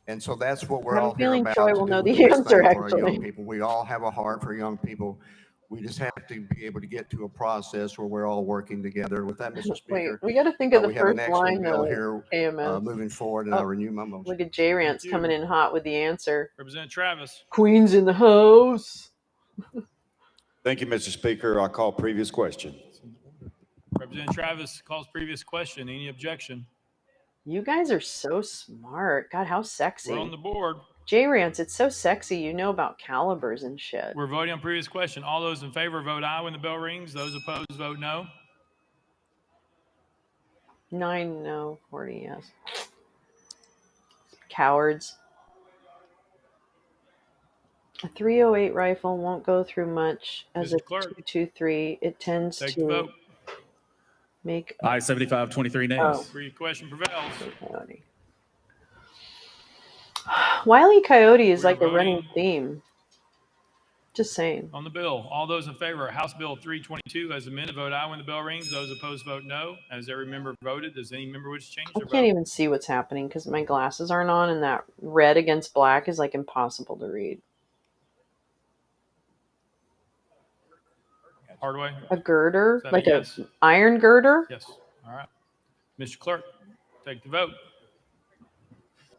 And so that's what I we're have a all here feeling about, Troy to will do know the the best answer, thing for our young actually. people. We all have a heart for young people. We just have to be able to get to a process where we're all working together. With that, Mr. Wait, Speaker, we got to think of the we have an first excellent line, bill though, here KMS. moving forward, and I Oh, renew my motion. look at J Rance you. coming in hot with the answer. Representative Travis. Queen's in the house. Thank you, Mr. Speaker. I call previous question. Representative Travis calls previous question. Any objection? You guys are so smart. God, how sexy. We're on the board. J Rance, it's so sexy. You know about calibers and shit. We're voting on previous question. All those in favor vote aye when the bell rings. Those opposed vote no. 9 no, 40 yes. Cowards. A 308 rifle won't go through much as Mr. a Clerk. 223. It tends Take the to vote. make. Aye, 75, 23 nays. Oh. Previous question prevails. Coyote. Wile E. Coyote is We're like a running voting theme. Just saying. on the bill. All those in favor of House Bill 322 as amended vote aye when the bell rings. Those opposed vote no. As every member voted, does any member wish to change I their can't vote? even see what's happening because my glasses aren't on, and that red against black is like impossible to read. Hardaway? A girder, Is that like a a yes? iron girder. Yes. All right. Mr. Clerk, take the vote.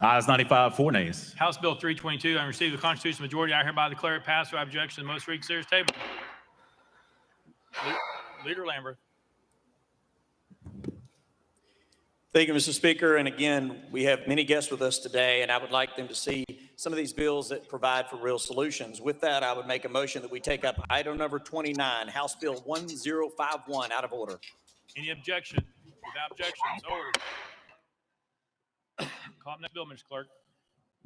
Ayes 95, 4 nays. House Bill 322, having received the constitutional majority, I hereby declare it passed without objection. The most reconsidered table. Leader Lambert. Thank you, Mr. Speaker. And again, we have many guests with us today, and I would like them to see some of these bills that provide for real solutions. With that, I would make a motion that we take up item number 29, House Bill 1051, out of order. Any objection? Without objection, so ordered. Call up next bill, Mr. Clerk.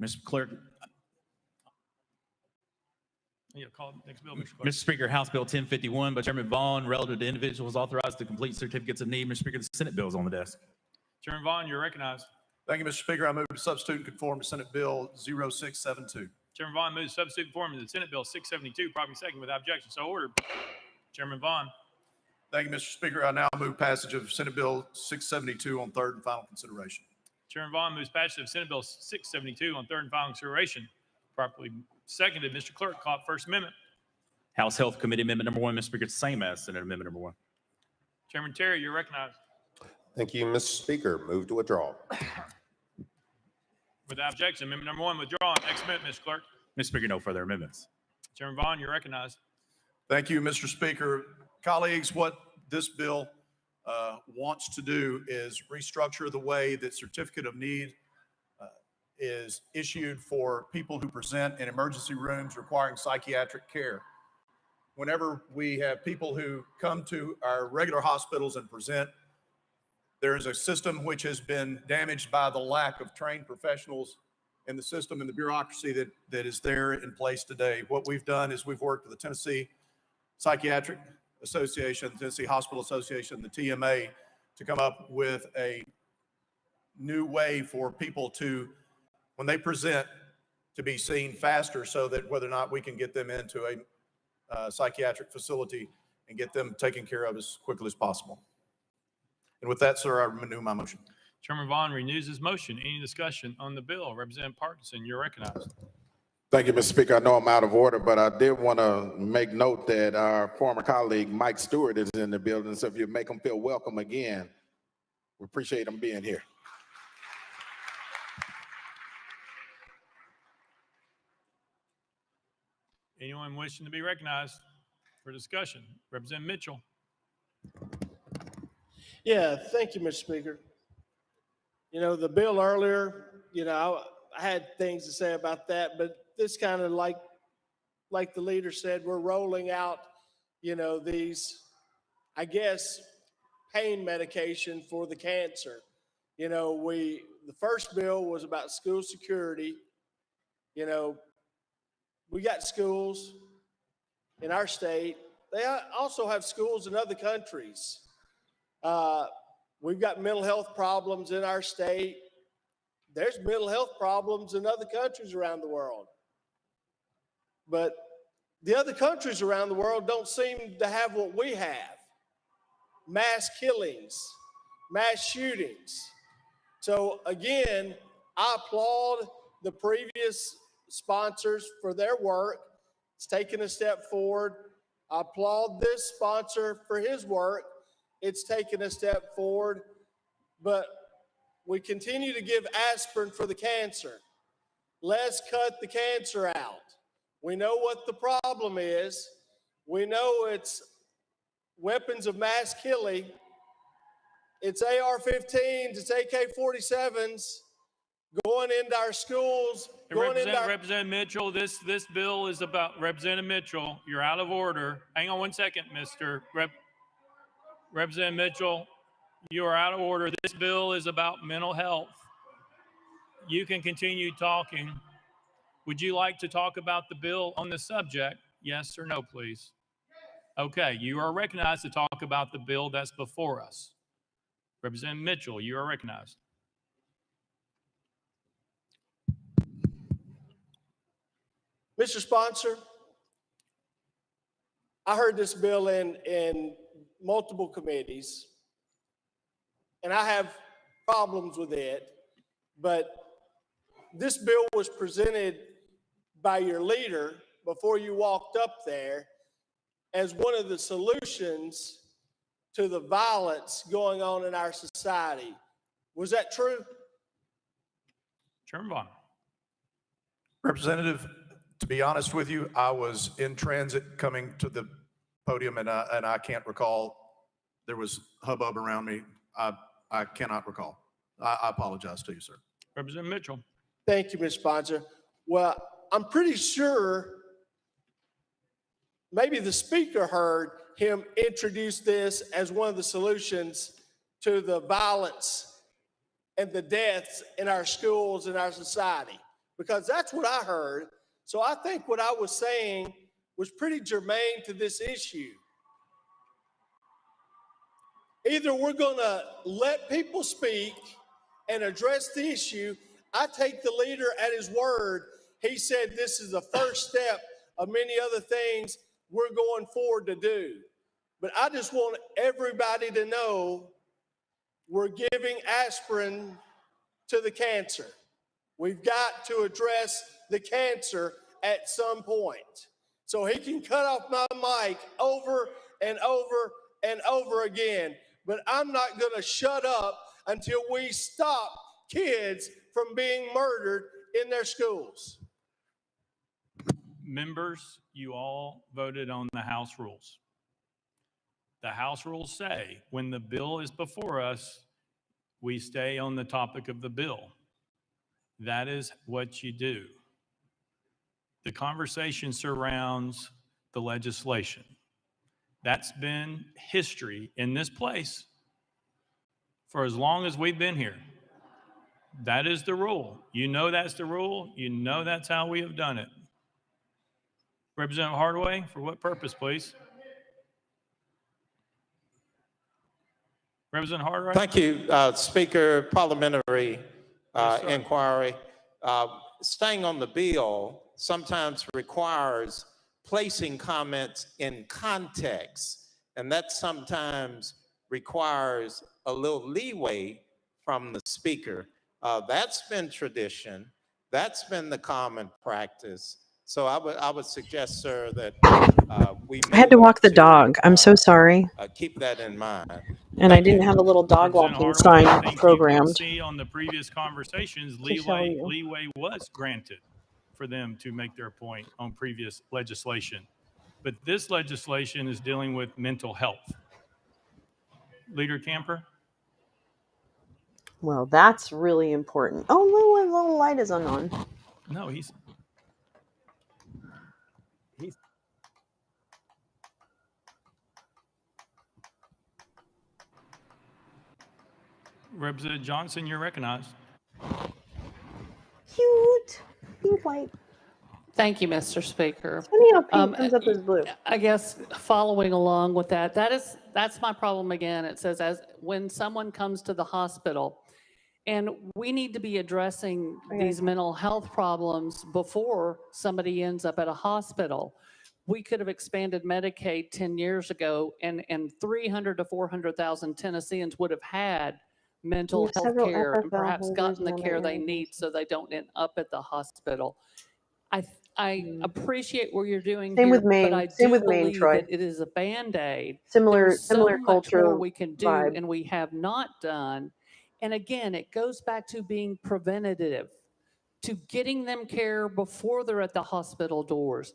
Mr. Clerk, Yeah, call up next bill, Mr. Clerk. Mr. Speaker, House Bill 1051 by Chairman Vaughn, relative to individuals authorized to complete certificates of need. Mr. Speaker, the Senate bill is on the desk. Chairman Vaughn, you're recognized. Thank you, Mr. Speaker. I move to substitute and conform to Senate Bill 0672. Chairman Vaughn moves substitute form to the Senate Bill 672, properly second without objection. So ordered. Chairman Vaughn. Thank you, Mr. Speaker. I now move passage of Senate Bill 672 on third and final consideration. Chairman Vaughn moves passage of Senate Bill 672 on third and final consideration. Properly seconded. Mr. Clerk, call up First Amendment. House Health Committee Amendment number 1, Mr. Speaker, it's the same as Senate Amendment number 1. Chairman Terry, you're recognized. Thank you, Mr. Speaker. Move to withdraw. Without objection, amendment number 1 withdrawn. Next amendment, Mr. Clerk. Mr. Speaker, no further amendments. Chairman Vaughn, you're recognized. Thank you, Mr. Speaker. Colleagues, what this bill wants to do is restructure the way that certificate of need is issued for people who present in emergency rooms requiring psychiatric care. Whenever we have people who come to our regular hospitals and present, there is a system which has been damaged by the lack of trained professionals in the system and the bureaucracy that is there in place today. What we've done is we've worked with the Tennessee Psychiatric Association, the Tennessee Hospital Association, the TMA, to come up with a new way for people to, when they present, to be seen faster so that whether or not we can get them into a psychiatric facility and get them taken care of as quickly as possible. And with that, sir, I renew my motion. Chairman Vaughn renews his motion. Any discussion on the bill? Representative Parkinson, you're recognized. Thank you, Mr. Speaker. I know I'm out of order, but I did want to make note that our former colleague, Mike Stewart, is in the building. So if you make him feel welcome again, we appreciate him being here. Anyone wishing to be recognized for discussion? Representative Mitchell. Yeah, thank you, Mr. Speaker. You know, the bill earlier, you know, I had things to say about that, but this kind of like the leader said, we're rolling out, you know, these, I guess, pain medication for the cancer. You know, the first bill was about school security. You know, we got schools in our state. They also have schools in other countries. We've got mental health problems in our state. There's mental health problems in other countries around the world. But the other countries around the world don't seem to have what we have. Mass killings, mass shootings. So again, I applaud the previous sponsors for their work. It's taken a step forward. I applaud this sponsor for his work. It's taken a step forward. But we continue to give aspirin for the cancer. Let's cut the cancer out. We know what the problem is. We know it's weapons of mass killing. It's AR-15s, it's AK-47s going into our schools. Representative Mitchell, this bill is about Representative Mitchell. You're out of order. Hang on 1 second, Representative Mitchell. You are out of order. This bill is about mental health. You can continue talking. Would you like to talk about the bill on the subject? Yes or no, please? Okay, you are recognized to talk about the bill that's before us. Representative Mitchell, you are recognized. Mr. Sponsor, I heard this bill in multiple committees, and I have problems with it, but this bill was presented by your leader before you walked up there as one of the solutions to the violence going on in our society. Was that true? Chairman Vaughn. Representative, to be honest with you, I was in transit coming to the podium, and I can't recall. There was hubbub around me. I cannot recall. I apologize to you, sir. Representative Mitchell. Thank you, Mr. Sponsor. Well, I'm pretty sure maybe the speaker heard him introduce this as one of the solutions to the violence and the deaths in our schools and our society, because that's what I heard. So I think what I was saying was pretty germane to this issue. Either we're going to let people speak and address the issue. I take the leader at his word. He said this is the first step of many other things we're going forward to do. But I just want everybody to know we're giving aspirin to the cancer. We've got to address the cancer at some point. So he can cut off my mic over and over and over again. But I'm not going to shut up until we stop kids from being murdered in their schools. Members, you all voted on the House rules. The House rules say when the bill is before us, we stay on the topic of the bill. That is what you do. The conversation surrounds the legislation. That's been history in this place for as long as we've been here. That is the rule. You know that's the rule. You know that's how we have done it. Representative Hardaway, for what purpose, please? Representative Hardaway. Thank you, Speaker. Parliamentary inquiry. Staying on the bill sometimes requires placing comments in context, and that sometimes requires a little leeway from the speaker. That's been tradition. That's been the common practice. So I would suggest, sir, that we I had may to walk want the to dog. I'm so sorry. keep that in mind. And I Thank didn't you. have a little dog Representative walking Hardaway, I sign think you can programmed. see on the previous conversations, To show you. leeway was granted for them to make their point on previous legislation. But this legislation is dealing with mental health. Leader Camper? Well, that's really important. Oh, little light is on. No, he's Representative Johnson, you're recognized. Cute. Pink light. Thank you, Mr. Speaker. It's funny how pink comes up as blue. I guess following along with that's my problem again. It says as when someone comes to the hospital, and we need to be addressing these mental health problems before somebody ends up at a hospital. We could have expanded Medicaid 10 years ago, and 300 to 400,000 Tennesseans would have had mental health care and perhaps gotten the care they need so they don't end up at the hospital. I appreciate what you're doing Same here, with Maine. but I Same do with Maine, believe Troy. that it is a Band-Aid. Similar There's so much culture more we can do, vibe. and we have not done. And again, it goes back to being preventative, to getting them care before they're at the hospital doors.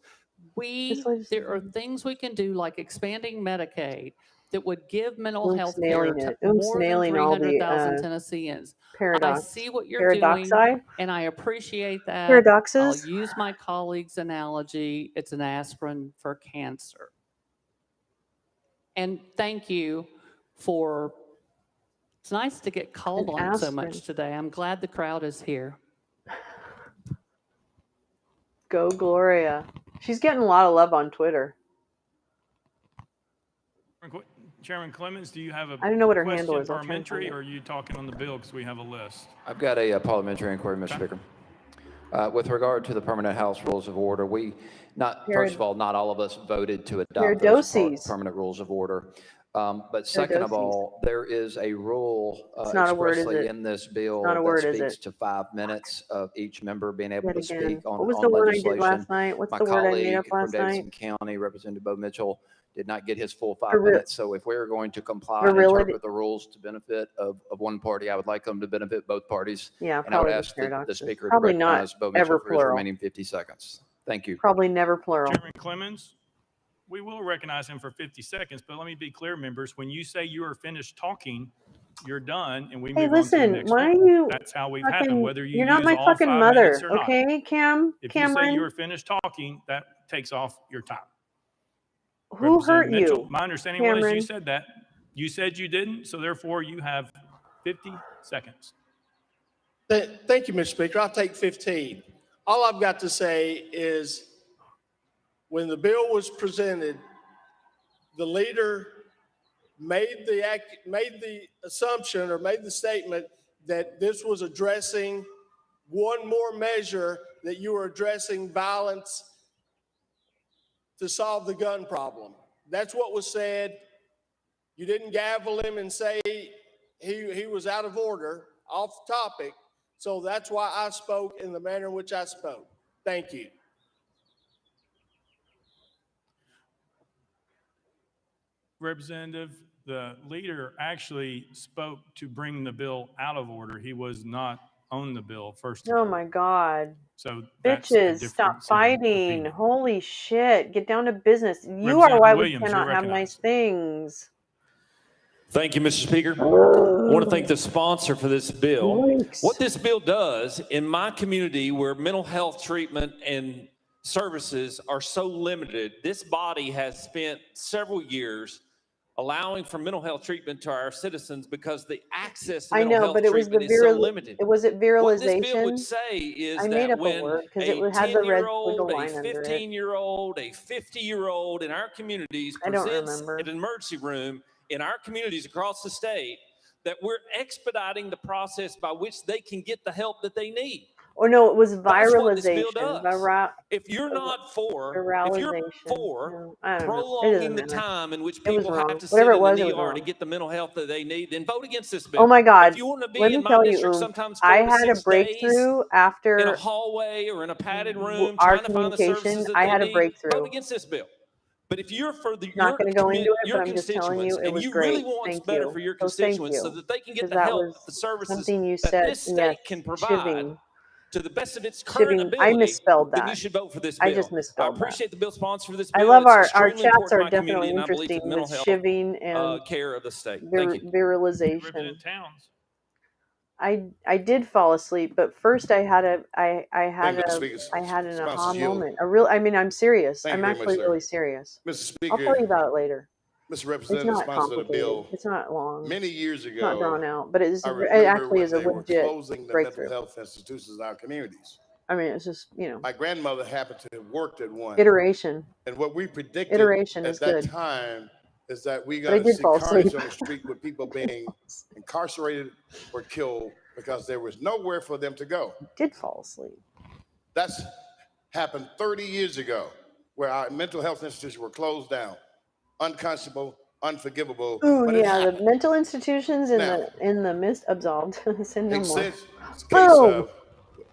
There are things we can do, like expanding Medicaid, that would give mental health care to more than 300,000 Tennesseans. I see what you're doing, and I appreciate that. Paradoxes. I'll use my colleague's analogy. It's an aspirin for cancer. And thank you for, it's nice to get called on so much today. I'm glad the crowd is here. Go Gloria. She's getting a lot of love on Twitter. Chairman Clemens, do you have a I don't know what her question handle is. I'll try and parliamentary, find it. or are you talking on the bill because we have a list? I've got a parliamentary inquiry, Mr. Speaker. With regard to the permanent House rules of order, first of all, not all of us voted to adopt those permanent rules of order. But second of all, there is a rule expressly in this bill that speaks to 5 minutes of each member being able to speak on legislation. Last night? What's My the word I made colleague up from last night? Davidson County, Representative Bo Mitchell, did not get his full 5 minutes. So if we're going to comply and interpret the rules to benefit of one party, I would like them to benefit both parties. Yeah, and I would probably ask the Speaker to probably recognize not Bo ever Mitchell for his plural. remaining 50 seconds. Thank you. Probably never plural. Chairman Clemens, we will recognize him for 50 seconds, but let me be clear, members. When you say you are finished talking, you're done, and we move on to the next why one. are you? That's how we've had them, whether you You're not use my all fucking 5 mother, minutes or not. okay, Cameron? If you say you are finished talking, that takes off your time. Who hurt Mitchell, you? my understanding was Cameron. you said that. You said you didn't, so therefore you have 50 seconds. Thank you, Mr. Speaker. I'll take 15. All I've got to say is when the bill was presented, the leader made the assumption or made the statement that this was addressing one more measure, that you were addressing violence to solve the gun problem. That's what was said. You didn't gavel him and say he was out of order, off topic. So that's why I spoke in the manner in which I spoke. Thank you. Representative, the leader actually spoke to bring the bill out of order. He was not on the bill first. Oh my God. So bitches, stop fighting. Holy shit. Get down to business. You are why we cannot have nice things. Thank you, Mr. Speaker. I want to thank the sponsor for this bill. What this bill does in my community, where mental health treatment and services are so limited, this body has spent several years allowing for mental health treatment to our citizens because the access to mental health treatment is so limited. Was it viralization? What this bill would say is that when a 10-year-old, a 15-year-old, a 50-year-old in our communities presents at an emergency room in our communities across the state, that we're expediting the process by which they can get the help that they need. Or no, it was That's what this bill viralization. does. If you're Viralization. for No, I don't know. It prolonging doesn't the matter. time in which It was people have wrong. to Whatever sit it in was, the it was ER to wrong. get the mental health that they need, then vote against this bill. Oh my God. If you want to Let be me in my tell you, district, Oof, sometimes I 4 to had a 6 days breakthrough in a after hallway or in a padded room our trying to find the communication. services that I they had a need, breakthrough. vote against this bill. But if you're for Not going to go into it, your but I'm just telling you, constituents it and was you really great. want what's Thank better you. for your So thank constituents so you. that they can get Because the that help, was the services something you that said. this Yes. state can provide Shiving. to the best of its current Shiving. I ability, misspelled then you that. should vote for this I bill. just I misspelled that. appreciate the bill sponsor for this I bill. love It's our extremely chats important are to my community, definitely and I believe interesting to the mental with health shiving and care of the state. Thank you. viralization. Towns. I did fall asleep, but first I had an aha Sponsor moment. I mean, I'm serious. Thank you I'm very much, actually sir. really serious. Mr. I'll Speaker, tell you about it later. Mr. It's Representative, not sponsor of the complicated. bill, It's not long. many years It's not drawn ago, out, but it I remember actually when is a they were legit closing the mental breakthrough. health institutions in our communities. I mean, it's just, My grandmother happened to have worked at one. iteration. And what we predicted Iteration at is that good. time is that we're But I going to did see fall carnage asleep. on the street with people being incarcerated or killed because there was nowhere for them to go. Did fall asleep. That's happened 30 years ago, where our mental health institutions were closed down, unconscionable, unforgivable. Ooh, But it yeah, the happened. mental institutions Now, in the mist absolved. Sin no makes more. sense. It's a case Boom. of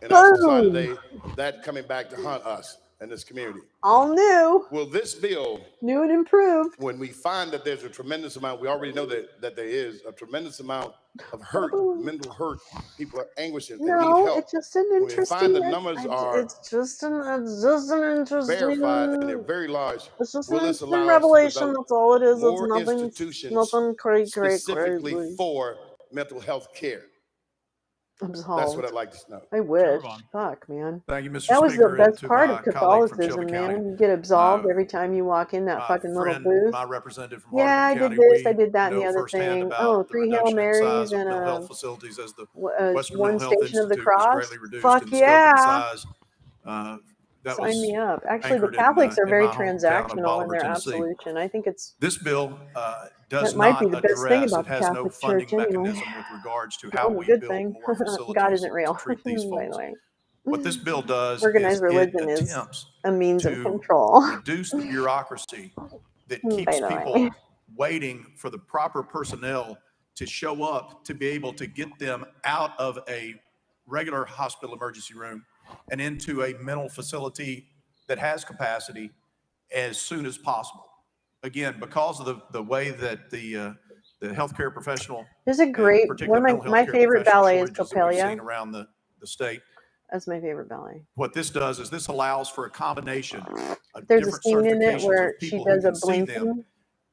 in our society Boom. today that coming back to haunt us in this community. All new. Will this bill, New and improved. when we find that there's a tremendous amount, we already know that there is a tremendous amount of hurt, mental hurt, people are anguished and need No, help. it's just an When we find interesting. the numbers are It's just an verified and they're interesting. very large, It's just will an this interesting allow us to revelation. develop That's all it is. It's more institutions nothing specifically crazy. for mental health care? Absolved. That's what I'd like to know. I wish. Fuck, man. Thank you, Mr. That was the Speaker, and best to part my of colleague from Shelby Catholicism, County. man. You get absolved every time you walk in that My fucking little friend, booth. my representative from Yeah, I Hardeman did County, this, I we did that, and the know other firsthand thing. about Oh, the 3 Hail reduction in Marys size of and mental health facilities as the Western one Mental Health Station of the Institute was Cross. greatly reduced Fuck in scope and yeah. size. That Sign was me up. Actually, the anchored Catholics are in very my hometown of transactional in Bolivar, their Tennessee. absolution. I think This bill does that might be not the best thing address, about it the has no Catholic Church funding anyway. mechanism with regards to The how only we good build thing. more God facilities isn't real, to treat these by the folks. way. What this bill does Organized is it religion is attempts a means of to control. reduce the bureaucracy that By keeps the people way. waiting for the proper personnel to show up to be able to get them out of a regular hospital emergency room and into a mental facility that has capacity as soon as possible. Again, because of the way that the healthcare professional, There's a great one particularly of mental my health care favorite professional ballet is shortages that we've seen Coppelia. around the state. That's my favorite ballet. What this does is this allows for a combination of There's a different scene in it certifications where of she people who does a can see them, blinking,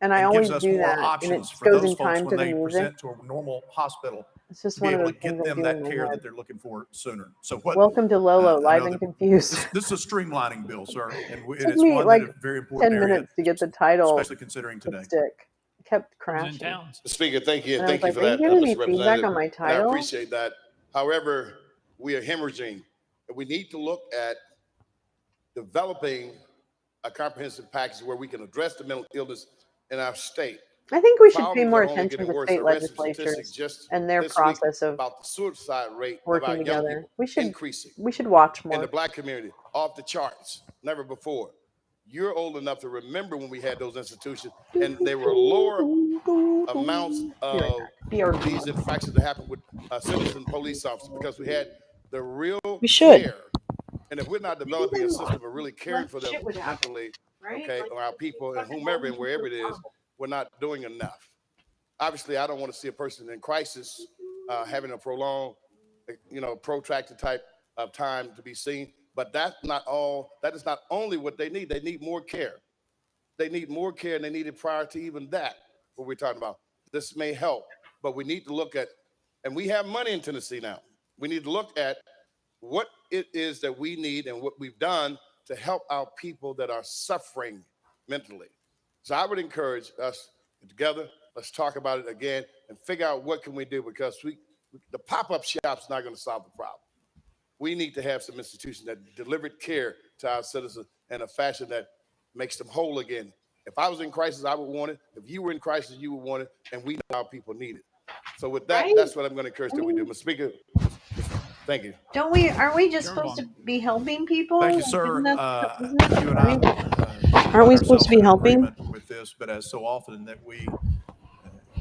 and I and always gives us do more that, and it options for goes those in folks time when to the they music. present to a normal hospital It's just to be one of able to those things get I them do in that my care head. that they're looking for sooner. So what? Welcome to Lolo, I live know and that confused. this is a streamlining bill, sir, and It and took it's me one like that is a very 10 important area, minutes to get the title especially considering to today. stick. It kept crashing. Towns. Speaker, thank you. And I was Thank you like, for are you that, giving me Mr. feedback Representative. on my And I title? appreciate that. However, we are hemorrhaging. And we need to look at developing a comprehensive package where we can address the mental illness in our state. I think we should pay Problems more are only attention getting to worse. I state read some statistics legislatures just and their this week process of about the suicide rate of working our young together. people We should increasing. watch In more. the Black community, off the charts, never before. You're old enough to remember when we had those institutions, and there were lower amounts of these infractions that happened with citizen police officers because we had the real We should. care. And if we're not developing a system of really caring for them mentally, okay, or our people and whomever and wherever it is, we're not doing enough. Obviously, I don't want to see a person in crisis having a prolonged, protracted type of time to be seen. But that's not all. That is not only what they need. They need more care. They need more care, and they need it prior to even that. What we're talking about. This may help, but we need to look at, and we have money in Tennessee now. We need to look at what it is that we need and what we've done to help our people that are suffering mentally. So I would encourage us together. Let's talk about it again and figure out what can we do, because the pop-up shop's not going to solve the problem. We need to have some institutions that deliver care to our citizens in a fashion that makes them whole again. If I was in crisis, I would want it. If you were in crisis, you would want it. And we know our people need it. So with that, that's what I'm going to encourage that we do. Mr. Speaker. Thank you. Aren't we just supposed to be helping people? Thank you, sir. Isn't You that the and point? I Aren't we find supposed to ourselves be in helping? agreement with this, but as so often that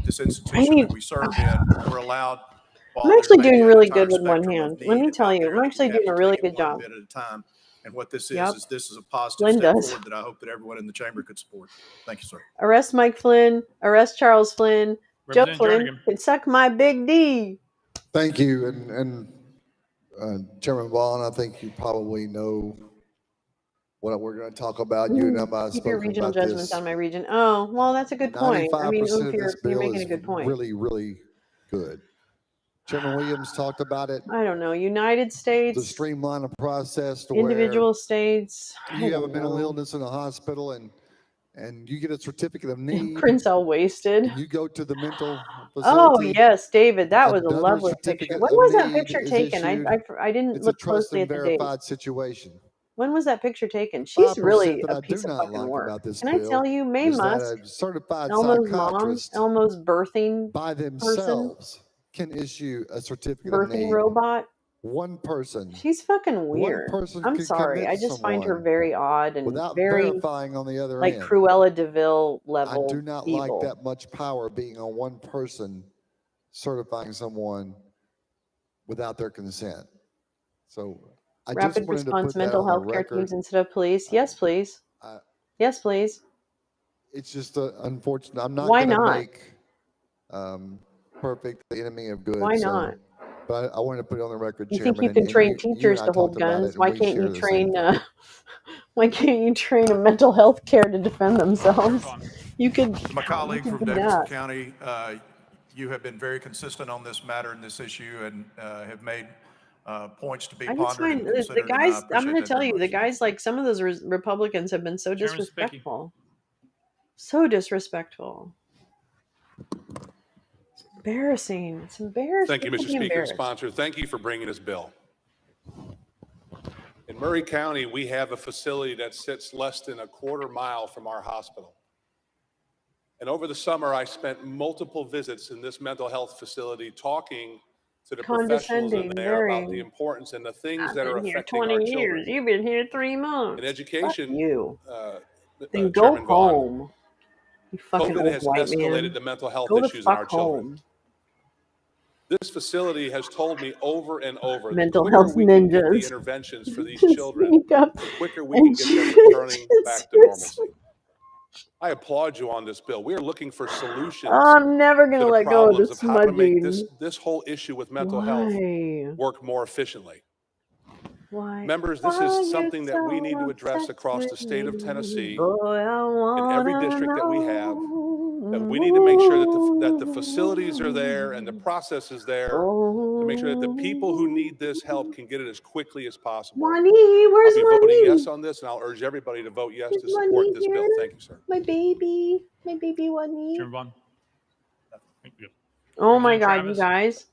this I institution need, that we serve in, we're allowed, I'm while there actually may doing be an really good entire with one spectrum hand. of Let me need tell out you, there, I'm that actually we have doing to a really take it good one job. bit at a time. And what this Yep. is this is a positive Lynn step does. forward that I hope that everyone in the chamber could support. Thank you, sir. Arrest Mike Flynn. Arrest Charles Flynn. Joe Representative Flynn can suck my big D. Thank you. And Chairman Vaughn, I think you probably know what we're going to talk about. You and I have Keep your spoken regional about judgments this. on my region. Oh, well, that's a good point. I mean, 95% Oof, of this you're bill making is a good point. really, really good. Chairman Williams talked about it. I don't know. United To States, streamline a process to individual where states. I you have a don't mental know. illness in a hospital and you get a certificate of need. Prince all wasted. And you go to the mental Oh facility. yes, David, that was a Another lovely picture. certificate When of was that need picture is taken? issued. I didn't It's a look trust closely and at the date. verified situation. When was that picture taken? She's 5% really that a I do piece of not fucking like work. about this Can I tell bill you, May is that Musk, a certified Elmo's mom, psychiatrist Elmo's birthing by person, themselves can issue a certificate of birthing need. robot. One person. She's fucking One weird. person I'm can sorry. commit I just find her someone very odd and without very verifying on the other like end. Cruella DeVille I level do not evil. like that much power being on one person certifying someone without their consent. So I just Rapid wanted to response put that mental on the health care record. teams instead of police. Yes, please. Yes, please. It's just unfortunate. I'm not Why going to not? make perfect the enemy of good. Why so, not? but I wanted to put it on the record, You Chairman. think you can and train you and teachers I to hold talked about guns? it, and Why we can't you share the same train? thing. Why can't you train a mental health care to defend themselves? You could. My colleague you could from do Davidson that. County, you have been very consistent on this matter and this issue and have made points to be I just pondered find and the considered, and I guys. I'm appreciate going to that tell very you, the much. guys like some of those Republicans have been so Chairman Spicky. disrespectful. So disrespectful. It's embarrassing. It's embarrassing. Thank you, People Mr. be Speaker. embarrassed. Sponsor, thank you for bringing this bill. In Murray County, we have a facility that sits less than a quarter mile from our hospital. And over the summer, I spent multiple visits in this mental health facility talking to the professionals in Condescending, there about very. the importance and the things I've that are been here affecting 20 our years. children. You've been here 3 months. In Fuck education, you. Then go Chairman Vaughn, home. You fucking COVID old has white escalated man. the mental health Go the issues in our fuck children. home. This facility has told me over and over, the Mental quicker health we can get the ninjas. interventions for these Just children, sneak up the quicker we and can get them returning back to just- normalcy. I applaud you on this bill. We are looking for solutions I'm never to gonna the let go of the problems of how to make smudging. this whole issue with mental health Why? work more efficiently. Why? Members, this Why is you something that we need to address obsessed across the with state of me? Tennessee Boy, I in every wanna district that we have, that we need to know. make sure that the facilities are there and the process is there to make sure that the people who need this help can get it as quickly as possible. Money, where's I'll be voting money? yes on this, and I'll urge everybody to vote yes Is to support money this here? bill. Thank you, sir. My baby Money. Chairman Vaughn. Thank you. Oh my God, Travis. you guys!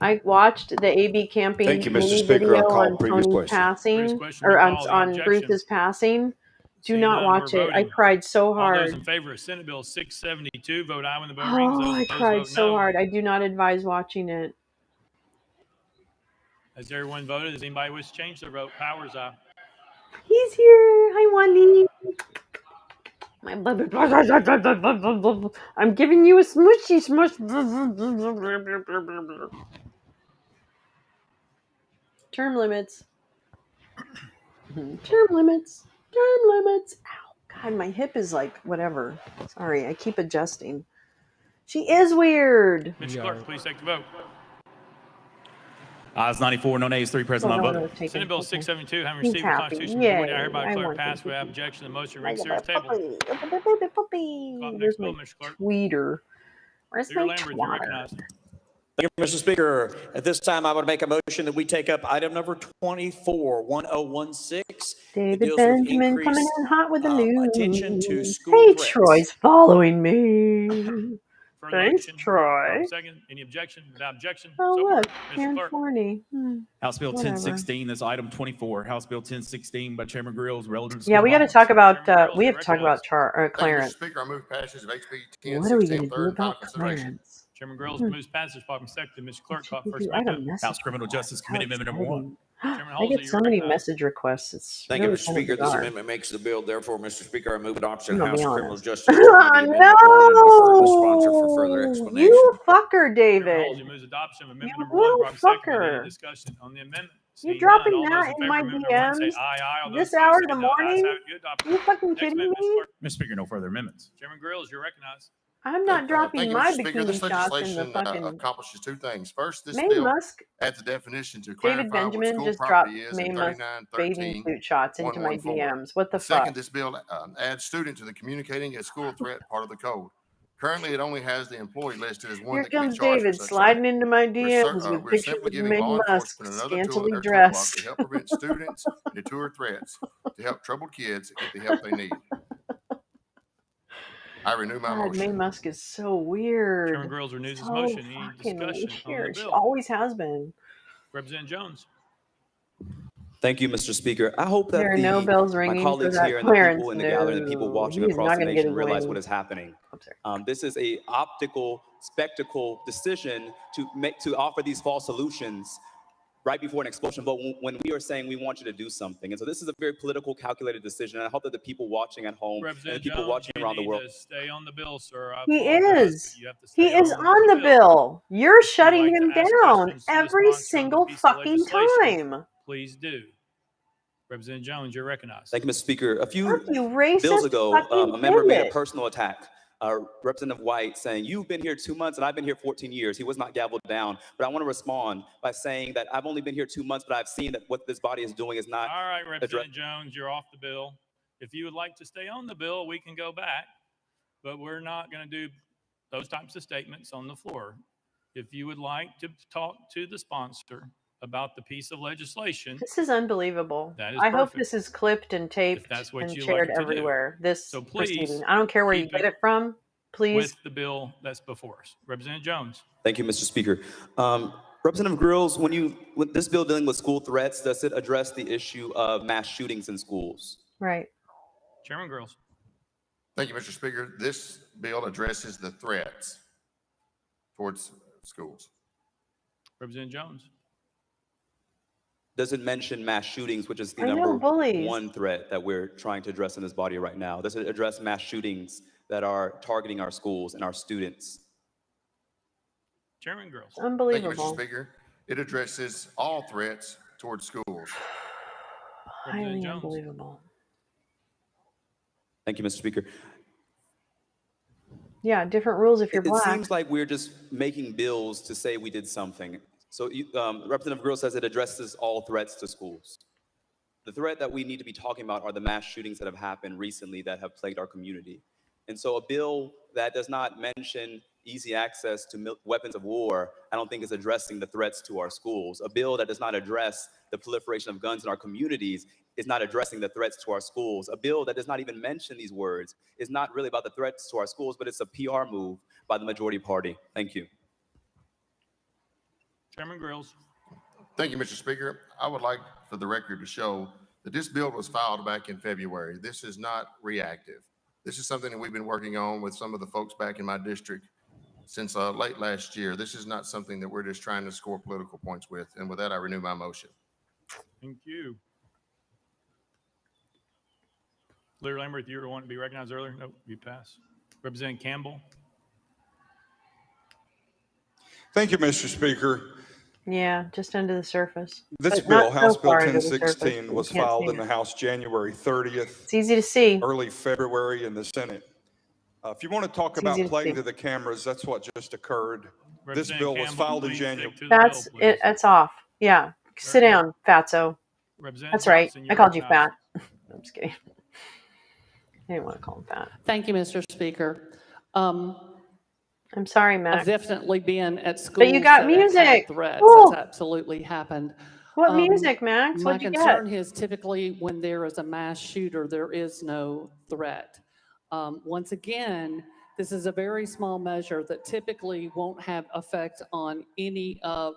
I watched the AB camping Thank you, Mr. mini Speaker. video I'll call on previous Tony's question. passing, Previous question, or no on, call, the on objection. Bruce's passing. Do Seeing not none, watch we're it. I voting. cried so All hard. those in favor of Senate Bill 672, vote aye when the bell rings. Oh, Those I opposed, cried vote so no. hard. I do not advise watching it. Has everyone voted? Does anybody wish to change their vote? Powers aye. He's here. Hi, Wendy. I'm giving you a smushy smush. Term limits. Term limits. Term limits. Ow. God, my hip is like whatever. Sorry, I keep adjusting. She is weird. Mr. Clerk, please take the vote. Ayes 94, no nays, 3 present, Oh, not no one voted. was taken. Senate Bill Okay. 672, having He's received the happy. Constitution majority, I Yay. hereby I declare want passed him without to be objection. The motion like reconsider is tabled. puppy. Call the Where's next my bill, Mr. Clerk. tweeter? Where's Leader my Lambert, you're twatter? recognized. Thank you, Mr. Speaker. At this time, I would make a motion that we take up item number 24, 1016. It David deals with Benjamin coming increased in hot with the news. attention to school Hey, threats. Troy's following me. Further Thanks, motion? Troy. Second, any objection? Without objection, Oh, so look, forth. Mr. Karen Clerk. Forney. House Bill Whatever. 1016, that's item 24. House Bill 1016 by Chairman Grills, relative to Yeah, school we got to violence. talk about. Grills, We you're have to talk about recognized. Clarence. Speaker, I move passage of HB What are we 1016 going to do third and final about consideration. Clarence? Chairman Grills moves passage. Properly seconded. Mr. Clerk, call first I got a amendment. message. House Criminal Justice How Committee Amendment number 1. Chairman I Halsey, get you so many recognize. message requests. It's Thank you, really Mr. kind of Speaker. This bizarre. amendment makes the bill. Therefore, Mr. Speaker, I move adoption I'm of gonna be House Criminal honest. Justice Committee Amendment 1 and defer to the sponsor for further explanation. You fucker, Chairman David. Halsey moves adoption of amendment You number 1. little Properly seconded. Any fucker. discussion on the amendment? You Seeing dropping none, all those that in in favor my of amendment number 1 say DMs aye, aye. All those this opposed hour say of the no. Ayes morning? have it. You adopted. You fucking Next kidding amendment, Mr. me? Clerk. Mr. Speaker, no further amendments. Chairman Grills, you're recognized. I'm not dropping Thank you, my Mr. Speaker. This bikini shots in the legislation fucking accomplishes two things. First, this May bill Musk. adds a definition to David clarify what Benjamin school just dropped property is May in Musk bathing 3913. suit shots into my 114. DMs. What the Second, fuck? this bill adds student to the communicating a school threat part of the code. Currently, it only has the employee listed as one Here that can be comes charged for David such sliding threat. into my We're, DMs with we're pictures simply of giving May law Musk enforcement another tool in scantily their toolbox dressed. to help prevent students and deter threats, to help troubled kids get the help they need. I renew my God, May motion. Musk is so weird. Chairman Grills renews his So motion. Any fucking discussion on the weird. She bill? always has been. Representative Jones. Thank you, Mr. Speaker. I hope There that are no bells my ringing for colleagues that here and the Clarence. people in the gallery and the people No, watching he's across not the going to get nation his realize wings. what is happening. This is a optical spectacle decision to offer these false solutions right before an explosion vote when we are saying we want you to do something. And so this is a very political, calculated decision. And I hope that the people watching at home and the Representative people Jones, watching you around the need world. to stay on the bill, sir. I He apologize, is. but you have to He stay is on the bill. You're If you'd shutting like to him ask down questions to the every sponsor on the single piece of fucking legislation, time. please do. Representative Jones, you're recognized. Thank you, Mr. Speaker. A few Fuck you, racist bills ago, fucking a member made a bigot. personal attack. Representative White saying, you've been here 2 months and I've been here 14 years. He was not gavelled down. But I want to respond by saying that I've only been here 2 months, but I've seen that what this body is doing is not. All right, Representative Jones, you're off the bill. If you would like to stay on the bill, we can go back. But we're not going to do those types of statements on the floor. If you would like to talk to the sponsor about the piece of legislation. This is unbelievable. That is I hope perfect. this is clipped and taped That's what and you shared like to do. everywhere. This So please proceeding. I don't care where you keep get it it from. Please. with the bill that's before us. Representative Jones. Thank you, Mr. Speaker. Representative Grills, when this bill dealing with school threats, does it address the issue of mass shootings in schools? Right. Chairman Grills. Thank you, Mr. Speaker. This bill addresses the threats towards schools. Representative Jones. Does it mention mass shootings, which is the I know, bullies. #1 threat that we're trying to address in this body right now? Does it address mass shootings that are targeting our schools and our students? Chairman Grills. Unbelievable. Thank you, Mr. Speaker. It addresses all threats towards schools. Highly unbelievable. Thank you, Mr. Speaker. Yeah, different rules if you're It black. seems like we're just making bills to say we did something. So Representative Grills says it addresses all threats to schools. The threat that we need to be talking about are the mass shootings that have happened recently that have plagued our community. And so a bill that does not mention easy access to weapons of war, I don't think is addressing the threats to our schools. A bill that does not address the proliferation of guns in our communities is not addressing the threats to our schools. A bill that does not even mention these words is not really about the threats to our schools, but it's a PR move by the majority party. Thank you. Chairman Grills. Thank you, Mr. Speaker. I would like for the record to show that this bill was filed back in February. This is not reactive. This is something that we've been working on with some of the folks back in my district since late last year. This is not something that we're just trying to score political points with. And with that, I renew my motion. Thank you. Leader Lambert, you were wanting to be recognized earlier? Nope, you pass. Representative Campbell. Thank you, Mr. Speaker. Yeah, just under the surface. This But bill, not House so Bill far under the surface 1016, that was you can't filed see in the it. House January 30th. It's easy to see. Early February in the Senate. If you want to talk It's about easy to playing see. to the cameras, that's what just occurred. This Representative bill was Campbell, filed in please January. stick to the That's bill, it. That's off. Yeah. Sit down, fatso. Representative That's right. Johnson, I you're called you recognized. fat. I'm just kidding. I didn't want to call him fat. Thank you, Mr. Speaker. I'm sorry, Max. I've definitely been at schools But you got that have had music. threats. Cool. That's absolutely happened. What music, Max? My What'd you concern get? is typically when there is a mass shooter, there is no threat. Once again, this is a very small measure that typically won't have effect on any of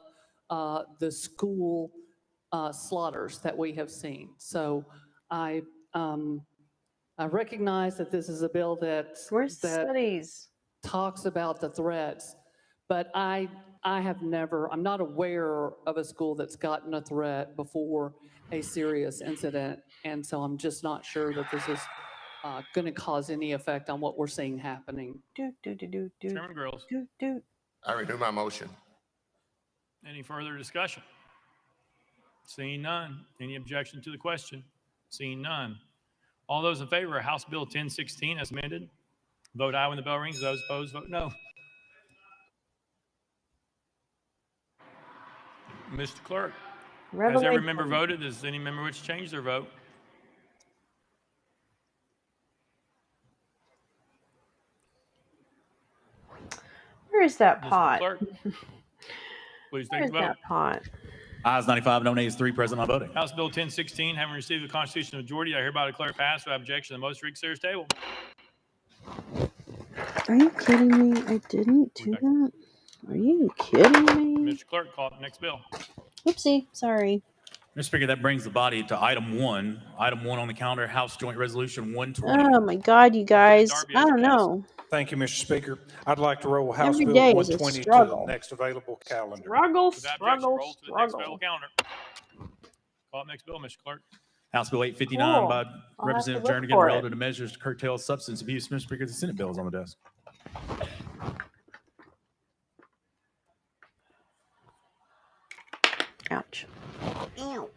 the school slaughters that we have seen. So I recognize that this is a bill that Where's the studies? talks about the threats, But I'm not aware of a school that's gotten a threat before a serious incident. And so I'm just not sure that this is going to cause any effect on what we're seeing happening. Chairman Grills. I renew my motion. Any further discussion? Seeing none. Any objection to the question? Seeing none. All those in favor of House Bill 1016 as amended, vote aye when the bell rings. Those opposed, vote no. Mr. Clerk, has every member voted? Does any member wish to change their vote? Where is that Mr. pot? Clerk, please take Where's the vote. that pot? Ayes 95, no nays 3, present not voting. House Bill 1016, having received the constitutional majority, I hereby declare passed without objection. The motion reconsiders table. Are you kidding me? I didn't do that. Are you kidding me? Mr. Clerk, call the next bill. Oopsie, sorry. Mr. Speaker, that brings the body to item 1. Item 1 on the calendar, House Joint Resolution 120. Oh my God, you guys! I don't know. Thank you, Mr. Speaker. I'd like to roll House Every Bill day is a 120 to the struggle. next available calendar. Struggle, Without objection, struggle, roll to the next struggle. available calendar. Call the next bill, Mr. Clerk. House Bill 859 Cool. by I'll have to Representative look Jernigan, for it. relative to measures to curtail substance abuse. Mr. Speaker, the Senate bill is on the desk. Ouch. Ew.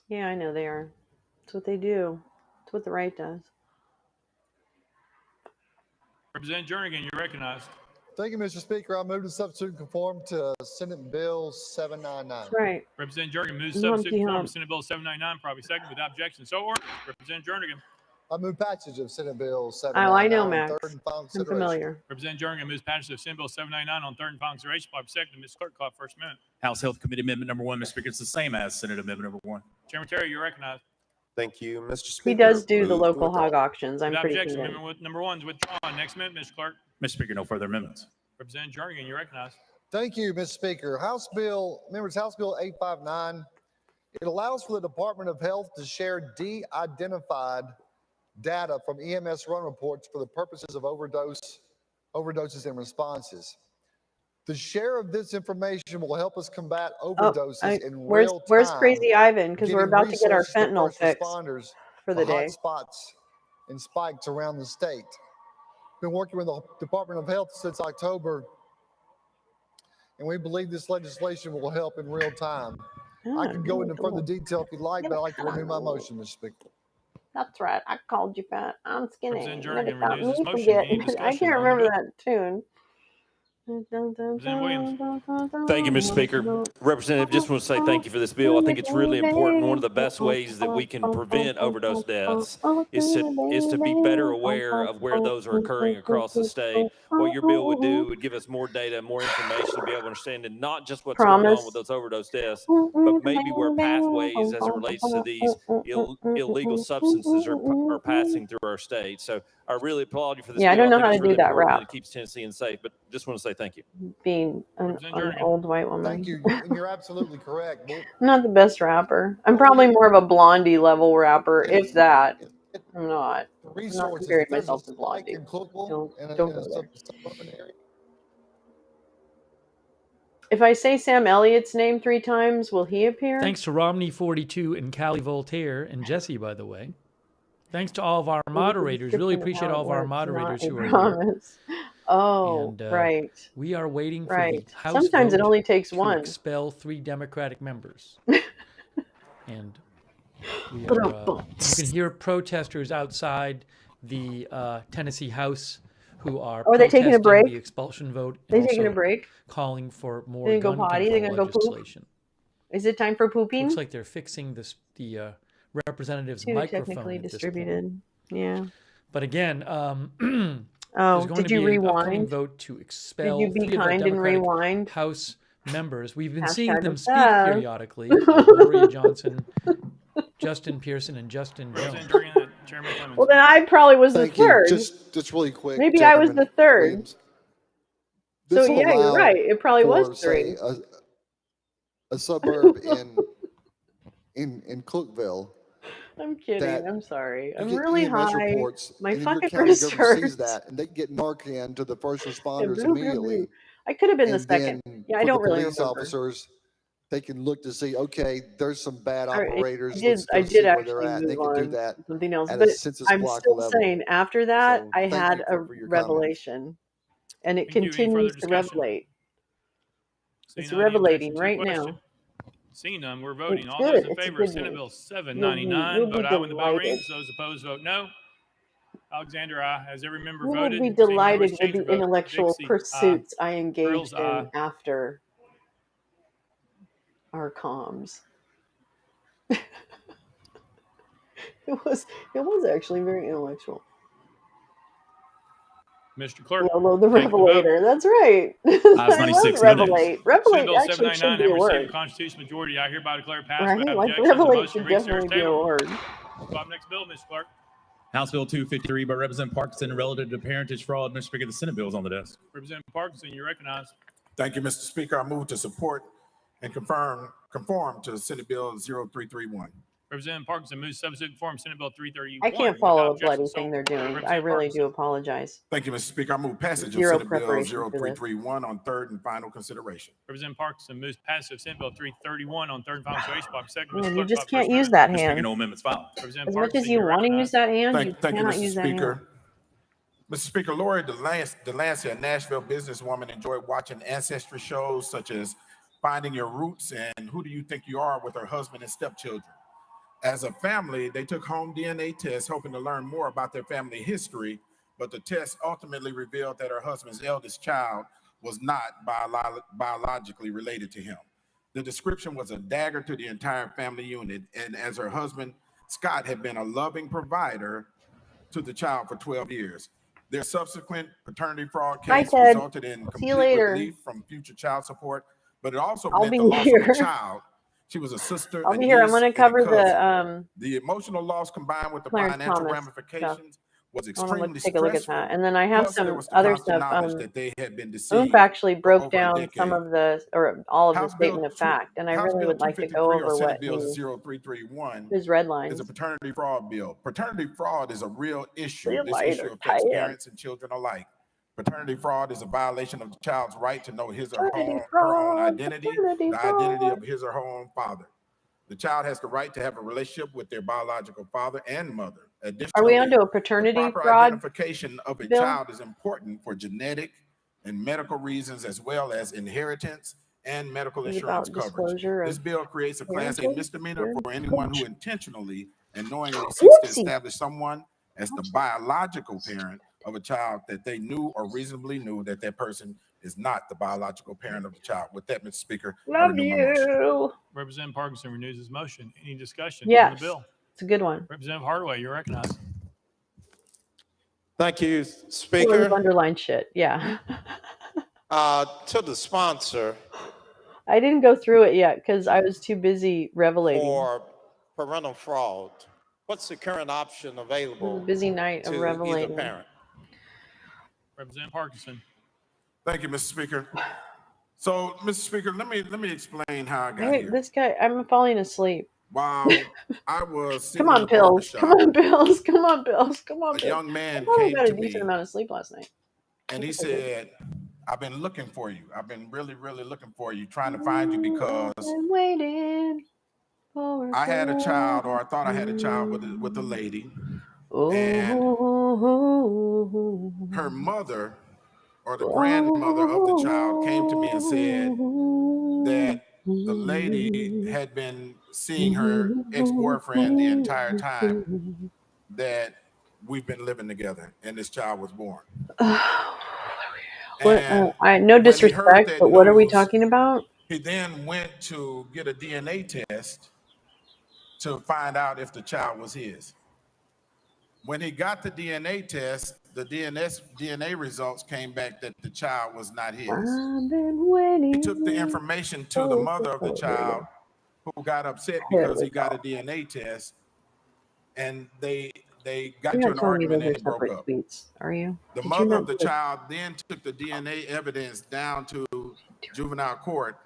Yeah, I know they are. That's what they do. That's what the right does. Representative Jernigan, you're recognized. Thank you, Mr. Speaker. I move to substitute and conform to Senate Bill 799. That's right. Representative Jernigan moves Humpty substitute form hump. of Senate Bill 799, probably second without objection. So ordered. Representative Jernigan. I move passage of Senate Bill Oh, 799 I know, on Max. third and final I'm consideration. familiar. Representative Jernigan moves passage of Senate Bill 799 on third and final consideration, probably second. Ms. Clerk, call first amendment. House Health Committee Amendment number 1, Mr. Speaker, it's the same as Senate Amendment number 1. Chairman Terry, you're recognized. Thank you, Mr. Speaker. He does do the Move to local withdraw. hog auctions. I'm Without pretty objection, convinced. amendment number 1 is withdrawn. Next amendment, Mr. Clerk. Mr. Speaker, no further amendments. Representative Jernigan, you're recognized. Thank you, Mr. Speaker. House Bill 859. It allows for the Department of Health to share de-identified data from EMS run reports for the purposes of overdoses and responses. The share of this information will help us combat overdoses in real time. Where's Crazy Ivan? Because we're getting about to get our resources to fentanyl first fix responders for the to hot day. spots and spikes around the state. Been working with the Department of Health since October, and we believe this legislation will help in real time. I can go into further detail if you'd like, but I'd like to renew my motion, Mr. Speaker. That's right. I called you fat. I'm skinny. Representative Never Jernigan thought renews his me motion. forget. Any I discussion can't on the remember bill? that tune. Representative Williams. Thank you, Mr. Speaker. Representative, just want to say thank you for this bill. I think it's really important. One of the best ways that we can prevent overdose deaths is to be better aware of where those are occurring across the state. What your bill would do would give us more data, more information to be able to understand, and not just what's going on with those overdose deaths, but maybe where pathways as it relates to these illegal substances are passing through our state. So I really applaud you for this bill. Yeah, I don't know how to it's do really that important rap. It keeps Tennessee in safe, but just want to say thank you. Being an old white woman. Thank you, and you're absolutely correct. I'm not the best rapper. I'm probably more of a Blondie level rapper, if that. I'm not. I'm not Resources. comparing If there's a myself to spike Blondie. in Cookville Don't in go a there. suburban area. If I say Sam Elliott's name 3 times, will he appear? Thanks to Romney42 and Callie Voltaire and Jesse, by the way. Thanks to all of our moderators. Really appreciate all of our moderators who are here. Oh, And, right. We are waiting for Right. the House Sometimes it vote only takes to one. expel 3 Democratic members. And we But are, you can hear protesters outside the Tennessee House who are Oh, are they taking a protesting break? the expulsion vote. They and taking a also break? calling for more They gonna gun go potty? They control gonna go poop? legislation. Is it time for pooping? Looks like they're fixing the representative's Too microphone technically at this distributed. point. Yeah. But again, there's Oh, going did to you be an upcoming rewind? vote to expel Did you be 3 of our kind and Democratic rewind? House members. We've been seeing Hashtag them speak obsessed. periodically. Gloria Johnson, Justin Pearson, and Justin Jones. Well, then I probably was the Thank you. third. Just really quick. Maybe I was Chairman the third. Williams. So This will yeah, you're allow right. It probably for, was 3. say, a suburb in Cookville I'm kidding. that I'm sorry. you I'm get really EMS high. reports, My and then your fucking county wrist government sees hurts. that, and they get Narcan to the first Yeah, responders boo, boo, boo. immediately. I could have been the And second. then Yeah, I for the don't really police remember. officers, they can look to see, okay, there's some bad I operators. did. Let's I go did see where they're actually at. And they move can do on that to something else, at a but census I'm block still level. saying after that So I thank had you a for your comments. revelation, and it Thank you. Any further continues to discussion? revelate. Seeing It's none, any revelating objection to the right question? now. Seeing none, we're voting. It's All those good. in It's a favor of good Senate news. Bill You'll 799, vote be aye when the bell delighted. rings. Those opposed, vote no. Alexander, aye. Has every member You will voted? be Seeing none, delighted let's with change the your vote. intellectual Dixie, aye. pursuits I Grills, engaged aye. in after our comms. It was actually very intellectual. Mr. Clerk, Lolo the take the vote. Revelator. That's right. Ayes I 96, love no nays. Revelate. Senate Revelate Bill actually should 799 be a have received a word. constitutional majority. I hereby declare passed Right? without Like objection. The Revelate motion to should reconsider is definitely be a tabled. word. Move on next bill, Mr. Clerk. House Bill 253 by Representative Parkinson relative to parentage fraud. Mr. Speaker, the Senate bill is on the desk. Representative Parkinson, you're recognized. Thank you, Mr. Speaker. I move to support and conform to Senate Bill 0331. Representative Parkinson moves substitute form Senate Bill 331. I can't without follow the objection. bloody So thing they're ordered. doing. I Representative really Parkinson. do apologize. Thank you, Mr. Speaker. I move passage of Zero Senate Bill preparation for this. 0331 on third and final consideration. Representative Parkinson moves passage of Senate Bill 331 on third and final consideration. Block second. Man, Mr. you Clerk, just call can't first use amendment. that Mr. Speaker, hand. no amendments filed. Representative As much Parkinson, as you you're want to use recognized. that hand, you Thank you, cannot Mr. use that hand. Speaker. Mr. Speaker, Lori Delancey, a Nashville businesswoman, enjoyed watching ancestry shows such as Finding Your Roots and Who Do You Think You Are with her husband and stepchildren. As a family, they took home DNA tests hoping to learn more about their family history, but the test ultimately revealed that her husband's eldest child was not biologically related to him. The description was a dagger to the entire family unit, and as her husband, Scott, had been a loving provider to the child for 12 years. Their subsequent paternity fraud Hi, case Ted. resulted in See you complete later. relief from future child support, but it also I'll meant be the loss here. of a child. She was a sister, I'll a be here. I'm niece, going to and a cover cousin. the The emotional loss combined with the Clarence financial Thomas stuff. ramifications was I want to extremely take a look at stressful. that. And then I have Plus, there some was the other constant stuff. knowledge that they had been Oomph deceived actually for broke over a down some decade. of the, or all of the House Bill statement of fact. And I House really Bill would like to go 253 or over Senate what Bill he, 0331 his red is lines. a paternity fraud bill. Paternity fraud is a real issue. See you This later, issue affects Ted. parents and children alike. Paternity fraud is a violation of the child's right to know his or Paternity her own fraud. identity, Paternity the identity fraud. of his or her own father. The child has the right to have a relationship with their biological father and mother. Are we on Additionally, to a the paternity proper fraud identification of a bill? child is important for genetic and medical reasons, as well as inheritance and medical Is it insurance about coverage. disclosure This of bill creates a Class A parentage? misdemeanor for anyone who intentionally and knowingly seeks to Whoopsie. establish someone as the biological parent of a child that they knew or reasonably knew that that person is not the biological parent of the child. With that, Mr. Speaker, I Love renew my motion. you. Representative Parkinson renews his motion. Any discussion on Yes, the bill? it's a good one. Representative Hardaway, you're recognized. Thank you, Well, you've Speaker. underlined shit. Yeah. To the sponsor I didn't go through it yet because I was too busy revelating. for parental fraud, what's the current option It was a available busy night of to either revelating. parent? Representative Parkinson. Thank you, Mr. Speaker. So, Mr. Speaker, let me explain how I got here. This guy, I'm falling asleep. While I was sitting Come in on, a pills. Come barbershop, on, pills. Come on, pills. Come on, a pills. young man I probably came got a to decent me amount of sleep last night. and he said, I've been looking for you. I've been really, really looking for you, trying to find you because I've been waiting for I had a child, or I thought I had a child with a lady, and her mother or the grandmother of the child came to me and said that the lady had been seeing her ex-boyfriend the entire time that we've been living together and this child was born. What, And no when he heard disrespect, that but what are we news, talking about? he then went to get a DNA test to find out if the child was his. When he got the DNA test, the DNA results came back that the child was not his. I've been waiting. He took the information to the mother of the child, who got upset because he got a DNA test, and they got You're into not an telling me argument those and are it broke separate up. tweets, are you? The Did you mother not of the put- child then took the DNA evidence down to juvenile court,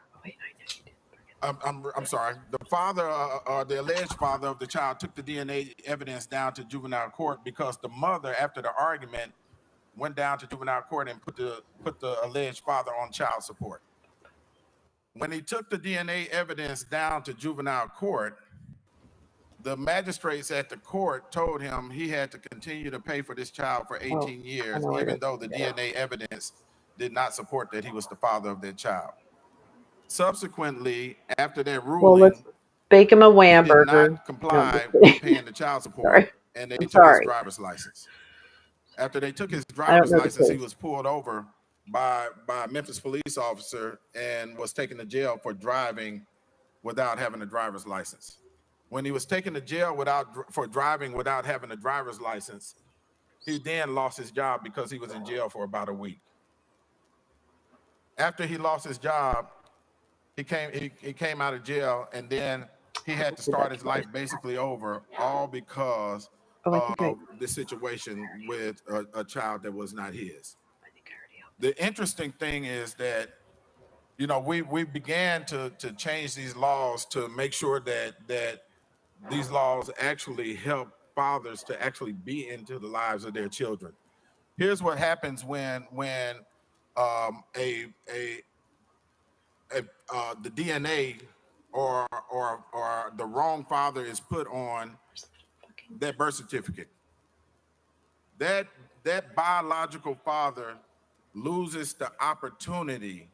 I'm sorry. The father or the alleged father of the child took the DNA evidence down to juvenile court because the mother, after the argument, went down to juvenile court and put the alleged father on child support. When he took the DNA evidence down to juvenile court, the magistrates at the court told him he had to continue to pay for this child for 18 years, even though the DNA evidence did not support that he was the father of that child. Subsequently, after that Well, let's ruling, bake him a he wham did burger. not No, comply with paying the child support, sorry. and they I'm took his sorry. driver's license. After they took his I don't driver's know the license, he case. was pulled over by a Memphis police officer and was taken to jail for driving without having a driver's license. When he was taken to jail for driving without having a driver's license, he then lost his job because he was in jail for about a week. After he lost his job, he came out of jail, and then he had to start his life basically over, all because of the situation with a child that was not his. The interesting thing is that, you know, we began to change these laws to make sure that these laws actually help fathers to actually be into the lives of their children. Here's what happens when the DNA or the wrong father is put on that birth certificate. That biological father loses the opportunity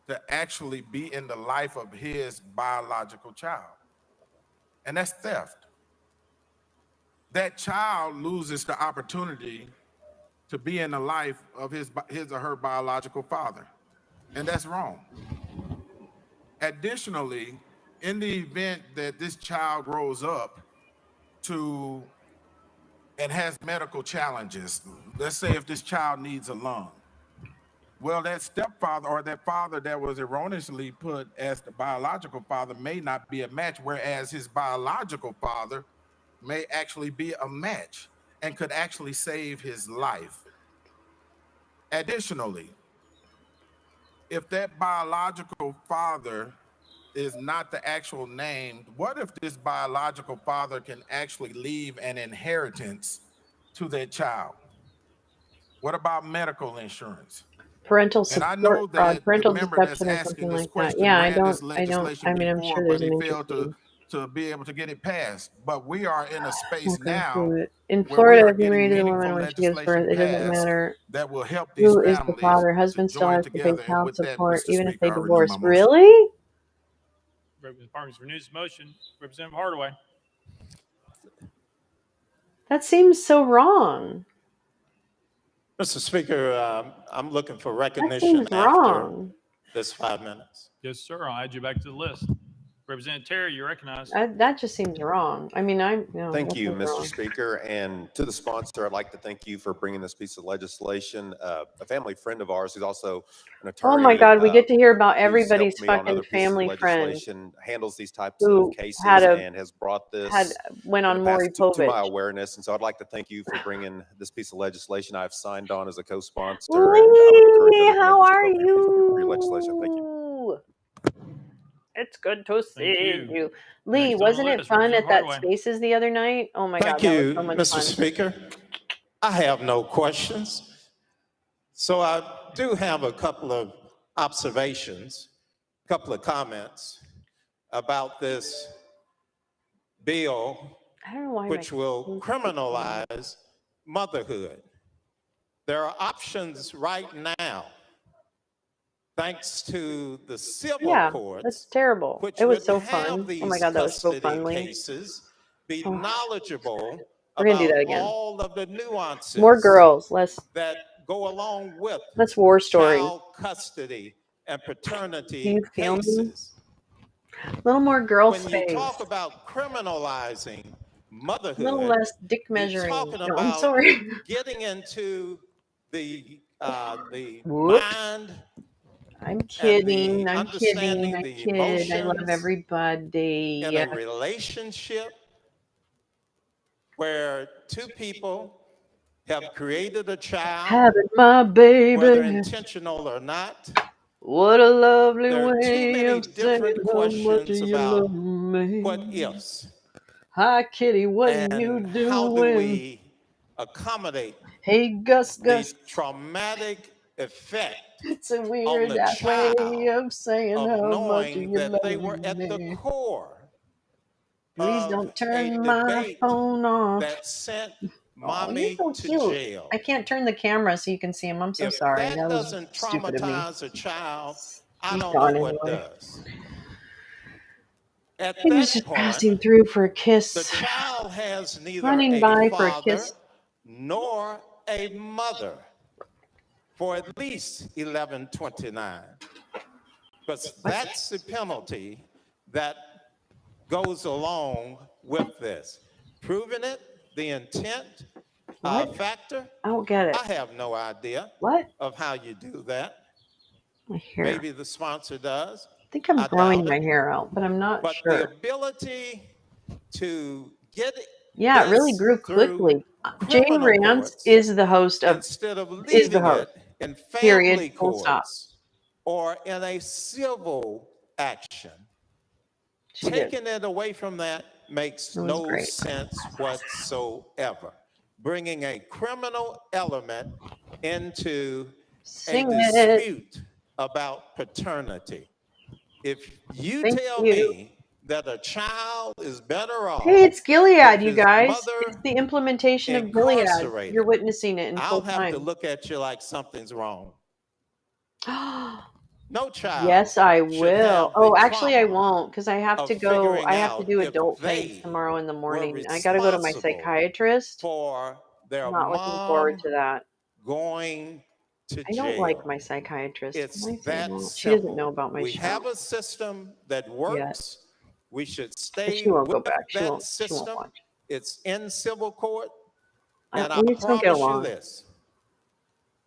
to actually be in the life of his biological child. And that's theft. That child loses the opportunity to be in the life of his or her biological father. And that's wrong. Additionally, in the event that this child grows up and has medical challenges, let's say if this child needs a lung, well, that stepfather or that father that was erroneously put as the biological father may not be a match, whereas his biological father may actually be a match and could actually save his life. Additionally, if that biological father is not the actual name, what if this biological father can actually leave an inheritance to their child? What about medical insurance? Parental And I support know fraud, that the parental member that's deception or asking something this like that. question Yeah, ran this I legislation mean, I'm before, sure but there's he an failed interesting. to be able to get it passed. But we are in a space Not going now through it. In where we Florida, are if you're getting married to the woman meaningful when she gives legislation birth, it doesn't passed matter that will help these who is the families father. to Husband still join has to pay together. And child with that, support, Mr. even if Speaker, they I renew divorce. my motion. Really? Representative Parkins renews his motion. Representative Hardaway. That seems so wrong. Mr. Speaker, I'm looking for That recognition seems after wrong. this 5 minutes. Yes, sir. I'll add you back to the list. Representative Terry, you're recognized. That just seems wrong. I mean, Thank that you, seems Mr. wrong. Speaker. And to the sponsor, I'd like to thank you for bringing this piece of legislation. A family friend of ours who's also an attorney. Oh my God, we get to hear about Who's everybody's helped me on fucking other pieces of family friend legislation, handles these types of who cases, and has brought this went in on the Maury past to my Povich. awareness. And so I'd like to thank you for bringing this piece of legislation. I've signed on as a co-sponsor, and I would encourage Lee, other how members to are vote for your legislation. Thank you. you? It's good to see you. you. Lee, Next on the wasn't it list, fun Representative at that Hardaway. Spaces the other night? Oh my God, Thank that was you, so much Mr. fun. Speaker. I have no questions. So I do have a couple of observations, a couple of comments about this bill, I don't know why which will criminalize motherhood. There are options right now, thanks to the civil courts, that's terrible. which It was would so have fun. these Oh my God, that was so custody fun, Lee. cases, be knowledgeable We're gonna do about that again. all of the nuances More girls, less that go along with war stories. child custody and Do paternity you feel me? cases. A little more girl When space. you talk about criminalizing A motherhood, little less dick you're measuring. talking No, I'm about sorry. getting into the Whoops. mind I'm and kidding. the I'm kidding. understanding, I the kid. I love emotions everybody. in a relationship where two people have created a child, Having my baby. whether intentional or not, What a lovely There are too way many of saying different how much questions you about love me. what ifs Hi, Kitty, what you and how do doing? we accommodate Hey, Gus, the Gus. traumatic effect It's a on weird the way child of saying of how much knowing you that they love were at the me. core Please of don't a turn my debate phone off. that sent Oh, you're mommy so to cute. jail. I can't turn the camera so you can see him. I'm so If sorry. that That was doesn't stupid of me. traumatize a child, I He's don't know gone what anyway. does. At He was that just point, passing through for a the kiss. child has neither Running a by for a father kiss. nor a mother for at least 1129. Because that's the penalty that goes along with this. Proving it, the intent What? factor, I don't get it. I have no idea What? of how you do that. My hair. Maybe the sponsor does. I think I'm I growing doubt my it. hair out, but I'm not But the sure. ability to get Yeah, it really this grew through quickly. Jay criminal Rance courts is the host of instead of is the leaving host. it in Period. family Full stop. courts or in a civil action. She did. Taking it away from that makes It was no great. sense whatsoever. Bringing a criminal element into Sing a it. dispute about paternity. If you Thank tell you. me that a child is better off Hey, it's Gilead, with you his guys. It's mother the implementation of Gilead. incarcerated, You're witnessing it in I'll full have to time. look at you like something's wrong. No child Yes, I should will. have the Oh, actually, I trauma won't because I have of to go. figuring I have to out do if adult things they tomorrow in the were morning. I got to go to my responsible psychiatrist. for their I'm not looking forward mom to that. going to I don't like jail. my psychiatrist. It's Why is it that not? She doesn't know simple. about my We show have a system that yet. works. We should But stay she won't with go back. She that won't system. watch. It's in civil court. And I We just don't get promise you along. this,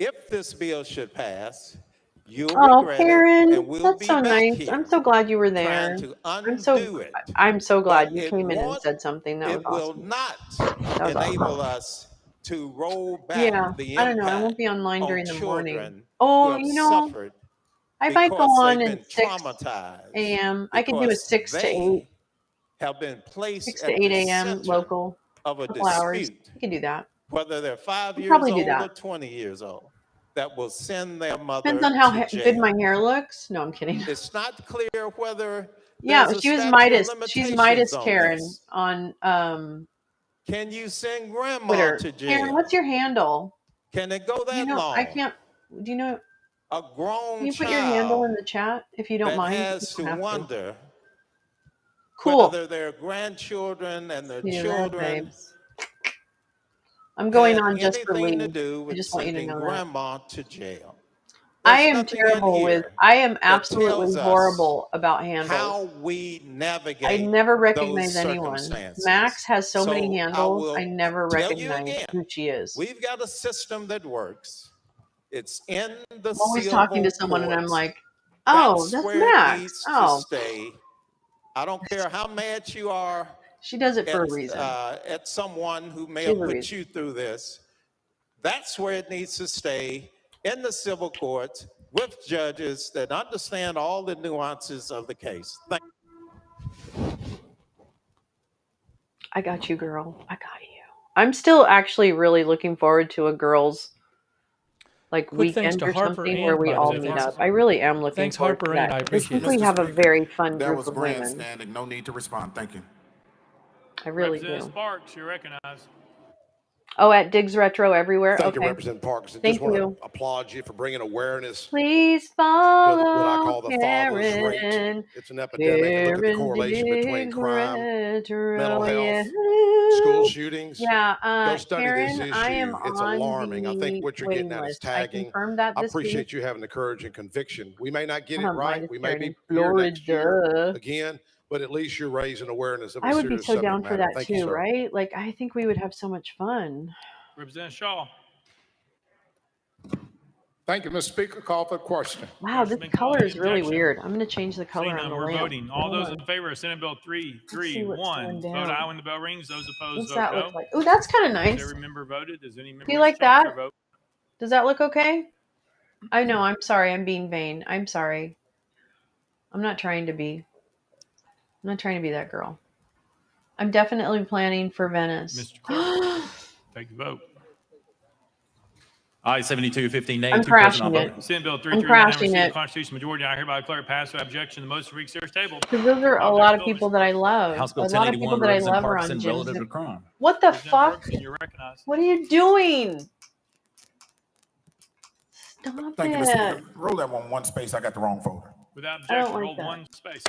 if this bill should pass, you'll Oh, regret it, Karen, and we'll that's be so back nice. here I'm so glad you were there. trying to I'm so glad But you came in and said something. That was it will awesome. not That was enable awesome. us to roll back Yeah, the I don't know. I won't impact be online on during the morning. children who Oh, have you know, suffered I might go because on they've at been 6 traumatized, a.m. I could do a because 6 to 8, they have been placed 6 to at 8 the a.m. center local, of a couple hours. dispute, I could do that. whether they're 5 I'll years probably do old or that. 20 years old, that will send their Depends mother on how to good my jail. hair looks. No, I'm kidding. It's not clear whether Yeah, there's a she was statute of Midas. She's limitations Midas on Karen this. on Can you send grandma Twitter. to Karen, jail? what's your handle? Can it go You that know, I long? can't. Do you know? A Can grown you put your handle child in the chat if you don't that mind? You has to don't have to. wonder Cool. whether their grandchildren and their See that, children babes. I'm going had on just for anything to Lee. do I with just want you to sending know that. grandma to jail. I There's am nothing in terrible with. here I am that absolutely tells us horrible about handles. how we I navigate never those recognize anyone. circumstances. Max has so many So I handles. I will never tell you recognize again, who she is. we've got a system that works. It's in the I'm always talking to civil someone and I'm courts. like, oh, That's that's where it Max. needs to Oh, stay. I don't care how mad you are she does it for a reason. at someone who may She has have a put reason. you through this. That's where it needs to stay, in the civil courts with judges that understand all the nuances of the case. I got you, girl. I got you. I'm still actually really looking forward to a girls' like Quick thanks weekend to or Harper something Ann, where we by the all way. meet Thanks. up. I really am looking Thanks, forward to Harper Ann. that. I I appreciate think we it. have a very fun That group was of women. grandstanding. No need to respond. Thank you. I really Representative do. Sparks, you recognize. Oh, at Diggs Retro everywhere. Thank you, Okay. Representative Parkinson. Thank Just want you. to applaud you for bringing awareness Please to what I follow call the fatherless rate. Karen. It's an epidemic, and look at the Karen correlation between Diggs crime, Retro. mental health, Yeah. school shootings. Yeah, Go study this Karen, I am issue. It's on alarming. I think the what you're waiting getting at is list. I tagging. confirmed that I this week. appreciate you having the courage and conviction. We may not get it right. Mine is We may Karen be in here next year Florida. again, but at least you're raising awareness of a I would be serious so subject down for matter. that Thank you, too, sir. right? Like, I think we would have so much fun. Representative Shaw. Thank you, Mr. Speaker. Call for the question. Wow, this color is really weird. I'm going to change the color Seeing on none, the we're lamp. voting. All Hold those on. in favor of Senate Bill Let's see what's 331, going vote down. aye when the bell rings. Those opposed, What's vote that no. look like? Oh, that's kind of Has nice. every member voted? Does any member Do you wish like to change that? their vote? Does that look okay? I know. I'm sorry. I'm being vain. I'm sorry. I'm not trying to be. I'm not trying to be that girl. I'm definitely planning for Venice. Mr. Clerk, take the vote. Aye, 72-15 nay, I'm 2 present, crashing not it. voting. Senate Bill I'm 331 crashing received the it. Constitution majority. I hereby declare it passed without objection. The motion reeks here is tabled. Because those are a lot of people that I love. House Bill A lot of people 1081, that I Representative love are on Parkinson, Jim's. relative to crime. What the Representative fuck? Ferguson, you're recognized. What are you doing? Stop Thank you, Mr. it. Speaker. Roll that one space. I got the wrong folder. Without I don't objection, like roll that. one space.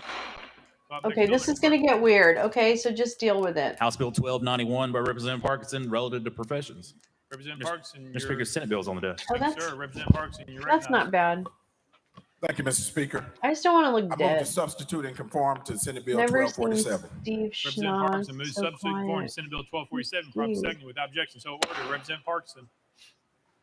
Okay, this is going to get weird. Okay, so just deal with it. House Bill 1291 by Representative Parkinson, relative to professions. Representative Parkinson, Mr. Speaker, Senate bill's on the desk. Oh, Thank you, sir. Representative Parkinson, you're that's recognized. not bad. Thank you, Mr. Speaker. I just don't want to look I move dead. to substitute and conform to Senate Bill Never 1247. seen Steve Representative Schnoz Parkinson moves so substitute conform to quiet. Senate Bill 1247. Properly seconded without objection. So ordered. Representative Parkinson.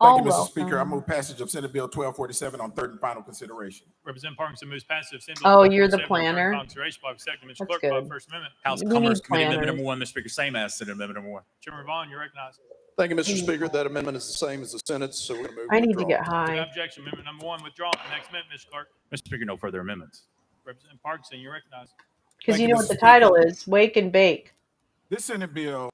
Thank you, Mr. Speaker. I move passage of Senate Bill 1247 on third and final consideration. Representative Parkinson moves passage of Senate Bill Oh, you're the 1247 on third and planner. final consideration. Properly seconded. Mr. That's Clerk, good. First Amendment. House We Commerce need Committee Amendment planners. number 1, Mr. Speaker, same as Senate Amendment number 1. Chairman Vaughn, you're recognized. Thank you, Mr. Speaker. That amendment is the same as the Senate's, so we're going to move I need to withdraw. get high. Without objection, amendment number 1 withdrawn. Next amendment, Mr. Clerk. Mr. Speaker, no further amendments. Representative Parkinson, you're recognized. Because Thank you you, know what Mr. the Speaker. title is: Wake and Bake. This Senate bill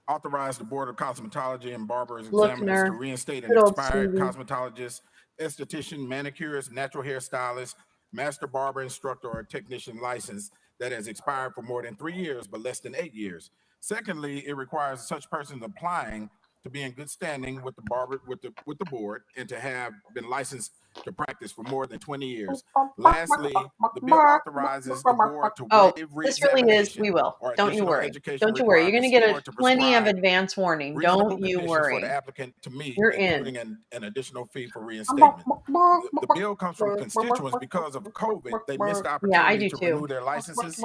authorized the Board of Cosmetology and Barbers Look, Examiners to Ner. reinstate an Good old expired Stevie. cosmetologist, esthetician, manicurist, natural hairstylist, master barber instructor, or technician license that has expired for more than 3 years but less than 8 years. Secondly, it requires such persons applying to be in good standing with the board and to have been licensed to practice for more than 20 years. Lastly, the bill authorizes the board to Oh, waive this really is. re-examination We will. or Don't you additional worry. education Don't you worry. You're going to get requirements a or to plenty of prescribe advance warning. reasonable Don't you conditions worry. for the applicant to meet, You're in. including an additional fee for reinstatement. The bill comes from constituents because of COVID. They missed the Yeah, I opportunity do to renew too. their licenses.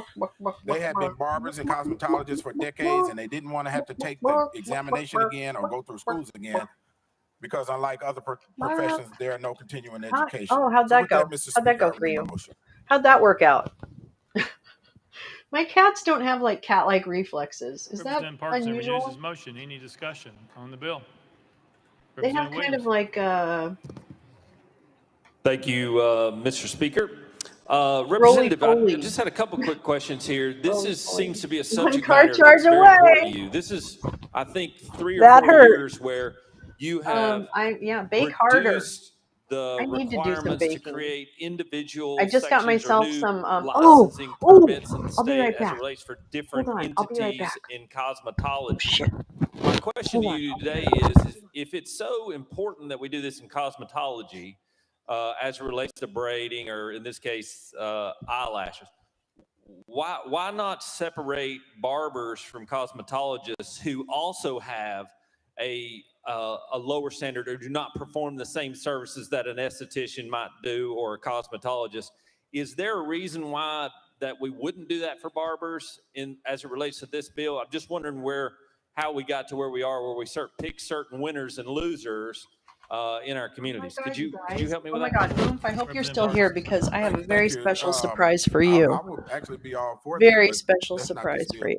They had been barbers and cosmetologists for decades, and they didn't want to have to take the examination again or go through schools again, because unlike other professions, there are no continuing education. Oh, how'd So that with go? Mr. How'd that Speaker, go I for amend you? my motion. How'd that work out? My cats don't have like cat-like reflexes. Is that Representative Parkinson renews unusual? his motion. Any discussion on the bill? They have Representative kind of Williams. like Thank you, Mr. Speaker. Representative, I roly-poly. just had a couple quick questions here. This seems to be a subject car matter charge that's very away. important to you. This is, I think, 3 or That 4 hurt. years where you have bake harder. reduced the I need to do some requirements to baking. create individual I just got sections or myself new some. licensing permits in the I'll be state right as it back. relates for different Hold on, I'll be right entities back. in cosmetology. My question to you today is if it's so important that we do this in cosmetology as it relates to braiding, or in this case, eyelashes, why not separate barbers from cosmetologists who also have a lower standard or do not perform the same services that an esthetician might do or a cosmetologist? Is there a reason why that we wouldn't do that for barbers as it relates to this bill? I'm just wondering how we got to where we are, where we pick certain winners and losers in our communities. Could you help me with that? Oh my God, Oomph, I hope you're still here because I have a very Thank you. special surprise for you. I would actually be all for this, Very but special that's not surprise this for bill.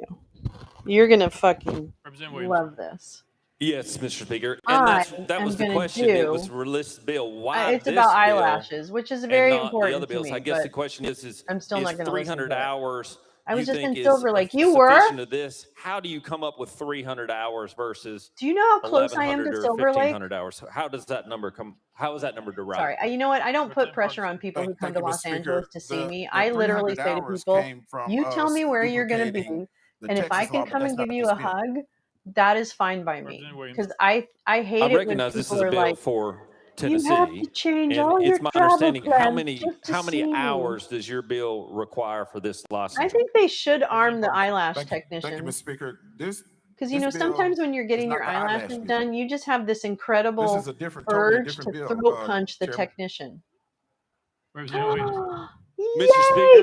you. You're gonna fucking Representative Williams. love this. Yes, Mr. Speaker. And that am was the gonna question. It do- was released bill. Why It's this about bill eyelashes, which is and very not important the other bills? to me. I guess but the question is I'm still not gonna 300 listen to it. hours I was you just think in is Silver Lake. You were? sufficient of this? How do you come up with 300 hours versus Do you know how close I am 1,100 to or Silver Lake? 1,500 hours? How does that number come? How is that number derived? Sorry, you know what? I don't put pressure on people who come to Los Angeles to see me. I literally say to people, you tell me where you're going to be, and if I can come and give you a hug, that is fine by me. Because I hate I it when recognize this is people a are bill like, for you have Tennessee, to change and all your it's my travel understanding. How plans just to see many me. hours does your bill require for this license? I think they should arm the eyelash Thank you, Mr. technicians. Speaker. This Because, you know, this bill sometimes when you're is getting not your the eyelash eyelashes bill. done, you just have this This incredible is a totally urge different to bill, throat punch the Chairman. technician. Representative Williams. Mr. Yay!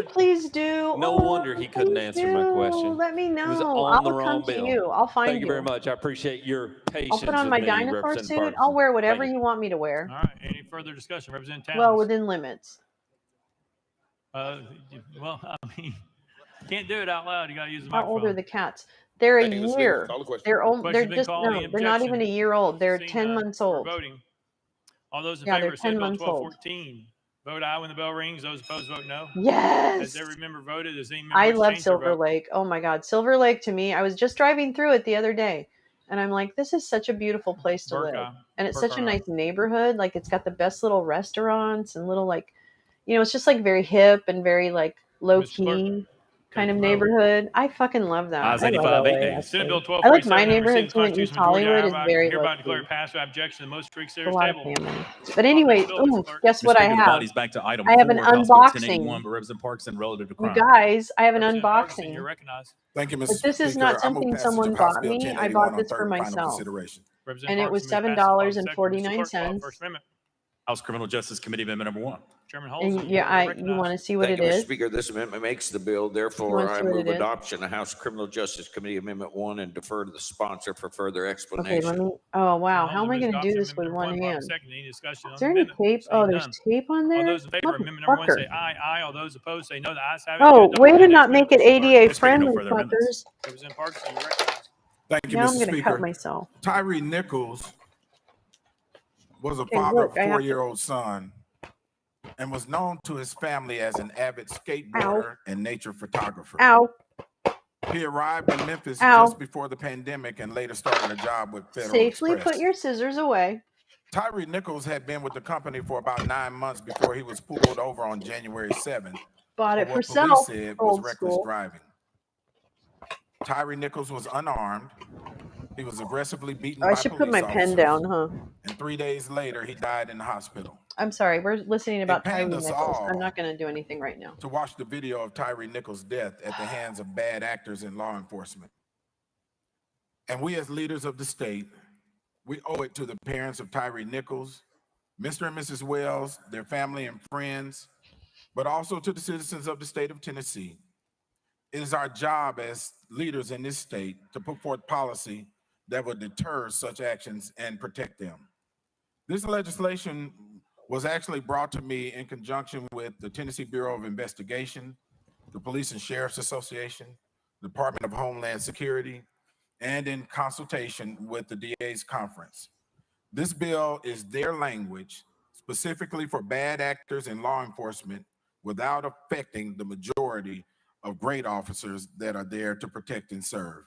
Speaker, Please do. no wonder he couldn't answer my question. Let me know. He was on the I'll wrong come to bill. you. I'll find Thank you very much. I appreciate your patience I'll put on with my me, dinosaur Representative suit. Parkinson. I'll wear whatever Thank you want me to wear. All right. Any further discussion? Representative Towns. Well, within limits. Well, I mean, you can't do it out loud. You got to use the How microphone. old are the cats? They're a Thank you, Mr. Speaker. year. Call the question. They're old. They're Question's been just called. no. Any They're not even a objection? year old. They're Seeing 10 none, months we're old. voting. All those in Yeah, favor they're of Senate 10 Bill months old. 1214, vote aye when the bell rings. Those opposed, vote no. Yes. As every member voted, does any member I wish to love change their Silver vote? Lake. Oh my God. Silver Lake to me, I was just driving through it the other day and I'm like, this is such a beautiful place to live. Burke, aye. And it's Burke, such a aye. nice neighborhood. Like it's got the best little restaurants and little like, it's just like very hip and very like low key kind of neighborhood. I fucking love that. Ayes I love 85, 8 LA. nays. Senate Bill I like my 1247 and neighborhood received too in constitutional East majority. Hollywood is very Hereby low declare key. pass without objection to the most A serious lot of table. family. But anyway, guess Mr. what I Speaker, the have? body's back to item I have 4 an of House Bill 1081 unboxing. by Representative Parkinson relative to You crime. guys, I have an Representative Parkinson, unboxing. you're recognized. Thank you, But Mr. this is Speaker. not I move something passage someone of House bought Bill me. I 1081 bought on this for third and final myself. consideration. And it was $7.49. House Criminal Justice Committee Amendment number 1. Chairman And Halsey, you want to see what Thank it you, Mr. is? Speaker. This amendment makes the bill. You Therefore, wanna I see what move it is? adoption of House Criminal Justice Committee Amendment 1 and defer to the sponsor for further Okay, explanation. let me. Oh wow, how am I Halsey going to moves do adoption this with amendment one number 1. hand? Second, any discussion on Is the there any amendment? tape? Seeing Oh, there's none. tape on All there. those in favor of amendment number 1 say Motherfucker. aye, aye. All those opposed say no. The ayes have it. Oh, You way to adopted the not next make it amendment, Mr. Clerk. ADA Mr. Speaker, no friendly, further amendments. fuckers. Representative Parkinson, you're recognized. Thank you, Now Mr. I'm going to cut Speaker. myself. Tyree Nichols was a Okay, father look, of a 4-year-old son and was known to his family as an avid skateboarder and nature photographer. Ow. He arrived in Memphis Ow. just before the pandemic and later started a job with Federal Safely Express. put your scissors away. Tyree Nichols had been with the company for about 9 months before he was pulled over on January 7th Bought it for for what self. police said was Old reckless school. driving. Tyree Nichols was unarmed. He was aggressively beaten Oh, I by should put police my officers. pen down, huh? And 3 days later, he died in the hospital. I'm sorry. We're listening about Tyree pained us Nichols. all I'm not going to do anything right now. to watch the video of Tyree Nichols' death at the hands of bad actors in law enforcement. And we as leaders of the state, we owe it to the parents of Tyree Nichols, Mr. and Mrs. Wells, their family and friends, but also to the citizens of the state of Tennessee. It is our job as leaders in this state to put forth policy that would deter such actions and protect them. This legislation was actually brought to me in conjunction with the Tennessee Bureau of Investigation, the Police and Sheriff's Association, Department of Homeland Security, and in consultation with the DA's conference. This bill is their language specifically for bad actors in law enforcement without affecting the majority of great officers that are there to protect and serve.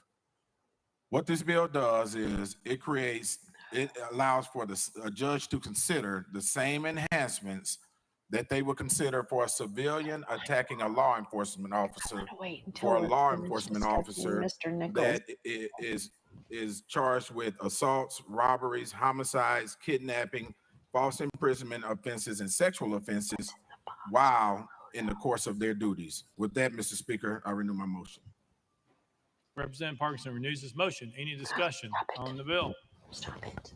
What this bill does is it allows for a judge to consider the same enhancements that they would consider for a civilian attacking a law enforcement officer, for a law enforcement officer that is charged with assaults, robberies, homicides, kidnapping, false imprisonment offenses, and sexual offenses while in the course of their duties. With that, Mr. Speaker, I renew my motion. Representative Parkinson renews his motion. Any discussion on the bill? Stop it.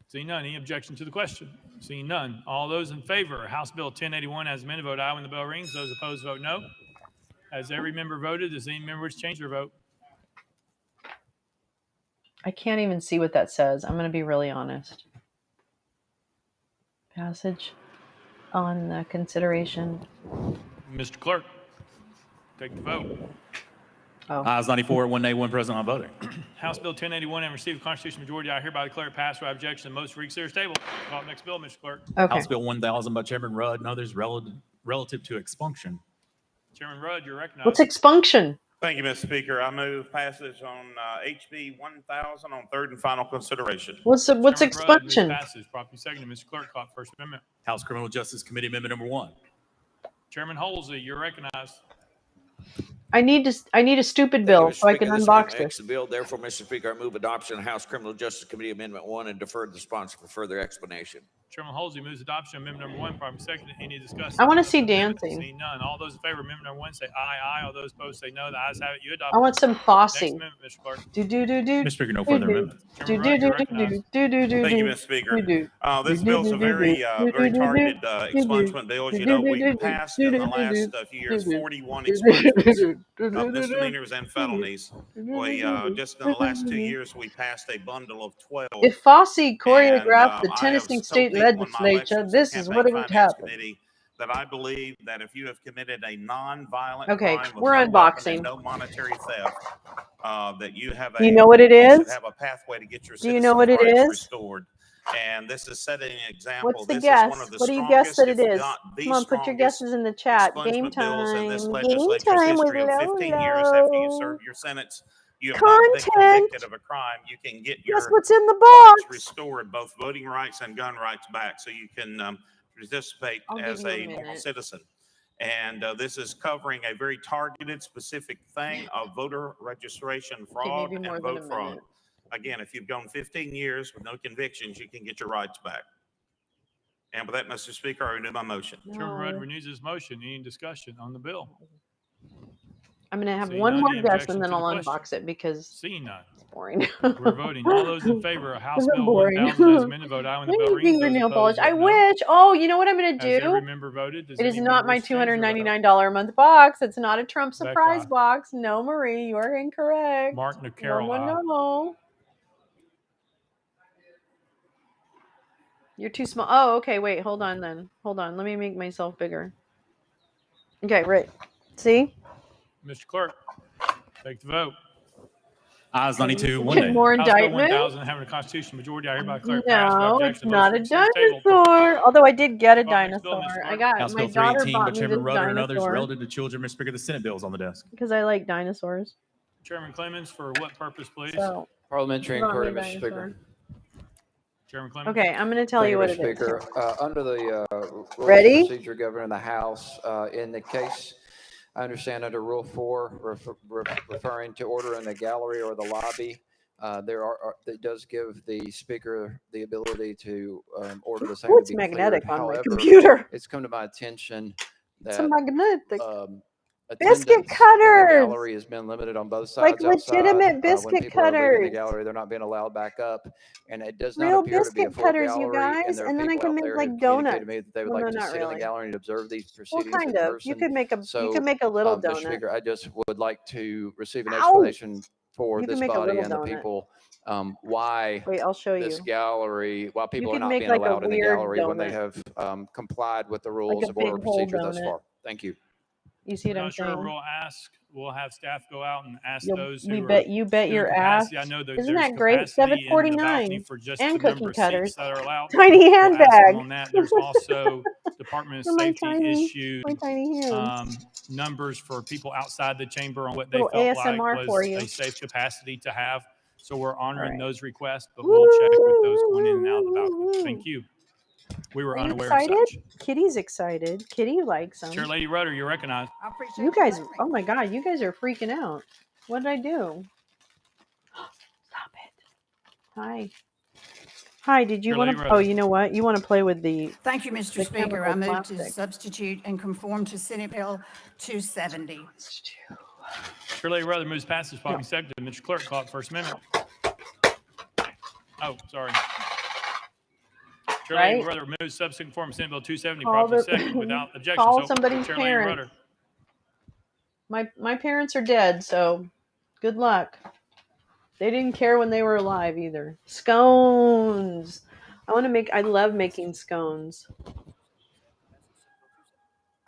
Seeing none, any objection to the question? Seeing none, all those in favor of House Bill 1081 as amended, vote aye when the bell rings. Those opposed, vote no. As every member voted, does any member wish to change their vote? I can't even see what that says. I'm going to be really honest. Passage on the consideration. Mr. Clerk, take the vote. Oh. Ayes 94, 1 nay, 1 present, not voting. House Bill 1081 and received a constitutional majority. I hereby declare it passed without objection. The most for serious table. Call the next bill, Mr. Clerk. Okay. House Bill 1000 by Chairman Rudd and others relative to expunction. Chairman Rudd, you're recognized. What's expunction? Thank you, Mr. Speaker. I move passage on HB 1000 on third and final consideration. What's Chairman expunction? Rudd moves passage. Properly seconded. Mr. Clerk, call First Amendment. House Criminal Justice Committee Amendment number 1. Chairman Halsey, you're recognized. I need a stupid bill so I can unbox this. The bill. Therefore, Mr. Speaker, I move adoption of House Criminal Justice Committee Amendment 1 and defer to the sponsor for further explanation. Chairman Halsey moves adoption of amendment number 1. Properly seconded. Any discussion? I want to see dancing. Seeing none. All those in favor of amendment number 1 say aye, aye. All those opposed say no. The ayes have it. You adopt. I want some Next Fosse. amendment, Mr. Clerk. Mr. Speaker, no further amendments. Thank you, Mr. Speaker. This bill is a very targeted expungement bill. As you know, we passed in the last few years 41 expungements of misdemeanors and felonies. We just in the last 2 years we passed a bundle of 12. If Fosse choreographed the Tennessee State Legislature, this is what would happen. That I believe that if you have committed a non-violent Okay, crime with we're no weapon unboxing. and no monetary theft, that you have Do you know what it you is? should have a pathway to get your Do you know what it citizen's rights is? restored. And this is setting an example. What's the This guess? is one of the What do you guess strongest, that if it is? not the Come on, put your strongest guesses in the chat. Game expungement bills in this time. Game legislature's time with history. Of 15 years after you Lolo. serve your sentence, you have not been Content. convicted of a crime, you can get Guess your what's in the rights box? restored, both voting rights and gun rights back, so you can participate I'll as give you a a normal minute. citizen. And this is covering a very targeted, specific thing of voter registration fraud maybe more and than vote a fraud. minute. Again, if you've gone 15 years with no convictions, you can get your rights back. And with that, Mr. Speaker, I renew my motion. Chairman Rudd renews his motion. Any discussion on the bill? I'm going to have Seeing one none, more any guess objection and then to the I'll question? unbox it because Seeing none. it's boring. We're voting. All those in favor of House Isn't Bill boring? 1000 as amended, vote aye when the Let bell me rings. Those fingernail polish. opposed, I vote no. wish. Oh, you know what I'm going to Has every do? member voted? Does It is any not member my wish to change their vote? $299 a month box. It's not a Trump surprise Becca. box. No, Marie, you are incorrect. Mark Carroll, No. You're too small. Oh, okay. Wait, hold on then. Hold on. Let me make myself bigger. Okay, right. See? Mr. Clerk, take the vote. Ayes 92, one Get nay. more House Bill indictment? 1000 having a constitutional majority, I hereby declare passed without No, objection. it's The not a motion stands tabled. dinosaur. Although I did get a Move on to next bill, dinosaur. Mr. I Clerk. got House my Bill daughter 318 by bought me Chairman this Rudder and others dinosaur relative to children. Mr. Speaker, the Senate bill is on the desk. because I like dinosaurs. Chairman Clemens, for what purpose, please? So Parliamentary she bought me inquiry, a Mr. Speaker. dinosaur. Chairman Clemens. Okay, I'm going to tell Thank you you, what Mr. it is. Speaker. Under the rules of Ready? procedure governing the House, in the case, I understand under Rule 4, referring to order in the gallery or the lobby, it does give the speaker the ability to order the same Ooh, to it's be magnetic cleared. on my However, computer. it's come to my attention It's a that magnetic. attendance Biscuit in the cutters. gallery has been limited on both Like sides outside. legitimate When biscuit people are leaving the cutters. gallery, they're not being allowed back up. And it does not Real appear to be a biscuit full cutters, you gallery. And guys. there are And then I people can out make there who like communicated to donuts. me that they would Well, like no, to not sit in the really. gallery and observe these Well, proceedings in kind of. person. You could make a So, little Mr. donut. Speaker, I just would like to receive an Ow! explanation for You can this make a body little and the donut. people why Wait, I'll show this you. gallery, why people are could not make being like a allowed in the weird gallery when they donut. have complied with the Like rules a of order big and whole procedure thus donut. far. Thank you. You see what I'm I'm not sure. saying? We'll have staff go out and ask You those who bet are you bet doing your ass. capacity. I know that Isn't there's that great? capacity in the balcony $7.49 for just and the number cookie of cutters. seats that are allowed. Tiny We'll ask them handbag. on that. There's also Department of For my Safety tiny issued hands. numbers for people outside the chamber on what they Little felt like ASMR for was you. a safe capacity to have. So we're honoring right. those requests, but we'll check with those going in and out of the balcony. Thank you. We were Are you unaware of excited? such. Kitty's excited. Kitty likes them. Chair Lady Rudder, you're recognized. You guys, oh my God, you guys are freaking out. What did I do? Stop it. Hi. Hi, did you Chair want Lady to, Rudder. oh, you know what? You want to play with the Thank you, Mr. Speaker. chemical I move to plastic. substitute and conform to Senate Bill 270. Chair Lady Rudder moves passage. Probably seconded. Mr. Clerk, call it first amendment. Oh, sorry. Chair Lady Rudder moves substitute conform to Senate Bill 270. Properly seconded without objection. Call So, somebody's Chair Lady parents. Rudder. My parents are dead, so good luck. They didn't care when they were alive either. Scones. I love making scones.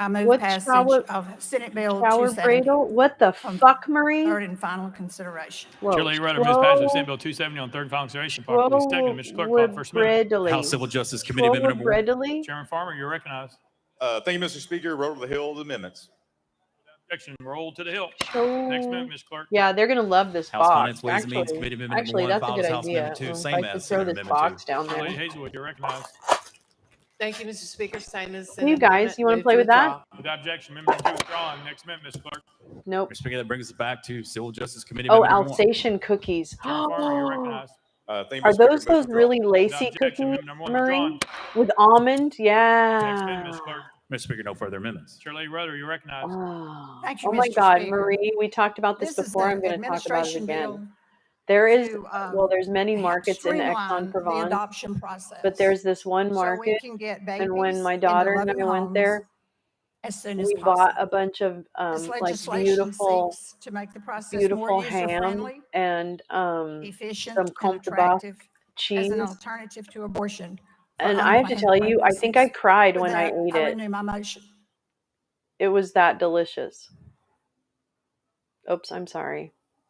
I move What passage of Senate Bill shower 270. bradle? What the fuck, Marie? Third and final consideration. Chair Lady Rudder moves passage of Senate Bill 270 on third and final consideration. Properly seconded. Mr. Clerk, call it first amendment. House Civil Justice Committee Amendment Number 1. Chairman Farmer, you're recognized. Thank you, Mr. Speaker. Roll to the Hill of the amendments. Objection. Roll to the hill. Show- Next amendment, Ms. Clerk. Yeah, they're gonna love this House box. Finance, Ways and Means Committee Amendment Actually, Number 1 that's a follows good House idea. Amendment 2, If same I as could throw Senate this Amendment box 2. down Chair there. Lady Hazelwood, you're recognized. Thank you, Mr. Speaker. Same as Hey, you guys, you want to play with that? Without objection, amendment 2 withdrawn. Next amendment, Ms. Clerk. Nope. Mr. Speaker, that brings us back to Civil Justice Committee Oh, Amendment Number 1. Alsatian cookies. Chairman Farmer, you're recognized. Thank you, Are Mr. Speaker. those those Motion really withdrawn. lacy Without objection, cookies, amendment number 1 Marie? withdrawn. With almond? Next Yeah. amendment, Ms. Clerk. Mr. Speaker, no further amendments. Chair Lady Rudder, you're recognized. Thank you, Oh my Mr. God, Speaker. Marie, we talked about this This is before. the I'm going to talk about it administration again. bill There is, to, there's many markets in streamline the Aix-en-Provence, adoption process. but there's this one So market, we can get and when babies my into daughter and loving I went homes there, as soon as we possible. bought a bunch of This like legislation beautiful, seeks to make the process beautiful more ham user-friendly, and efficient, some and Comte de Boeuf attractive as cheese. an alternative to abortion. for And I have to unplanned tell you, I think I pregnancies. cried With when I that, ate I it. renew my motion. It was that delicious. Oops, I'm sorry.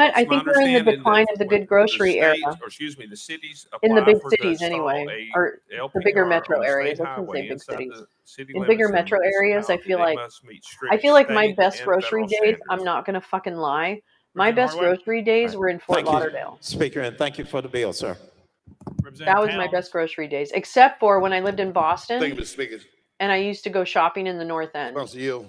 what? It's I my think we're in the understanding decline that of the when good grocery the era. states, or excuse me, the cities In the apply big for to cities, install anyway, or a the bigger LPR metro on a state areas. I shouldn't say highway big inside cities. the city In bigger limits of the metro areas, I municipality, feel they like must meet strict my state best and grocery federal days. I'm standards. not gonna fucking lie. My Representative best Hardaway? grocery days were in Fort Thank you, Lauderdale. Speaker, and thank you for the bill, sir. That Representative was my Towns? best grocery days, except for when I lived in Thank you, Boston Mr. Speaker. and I used to go shopping in the North End. Sponsor yield.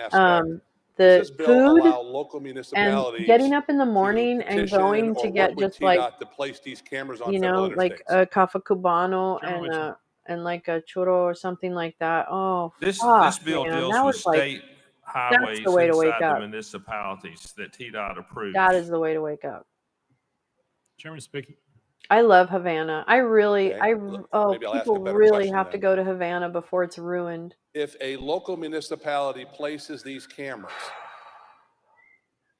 aspect. The Does this bill food allow local and municipalities getting up in the to morning and petition going or to work get with just like, TDOT to place these cameras on you federal know, like interstates? a cafe cubano Chairman Mitchell. and like a churro or something like that. Oh, This fuck, bill man. deals That with was like, state that's the highways way to wake inside the up. municipalities that TDOT approves. That is the way to wake up. Chairman speaking. I love Havana. I really, Okay, maybe I'll ask a people better really question have to then. go to Havana before it's ruined. If a local municipality places these cameras,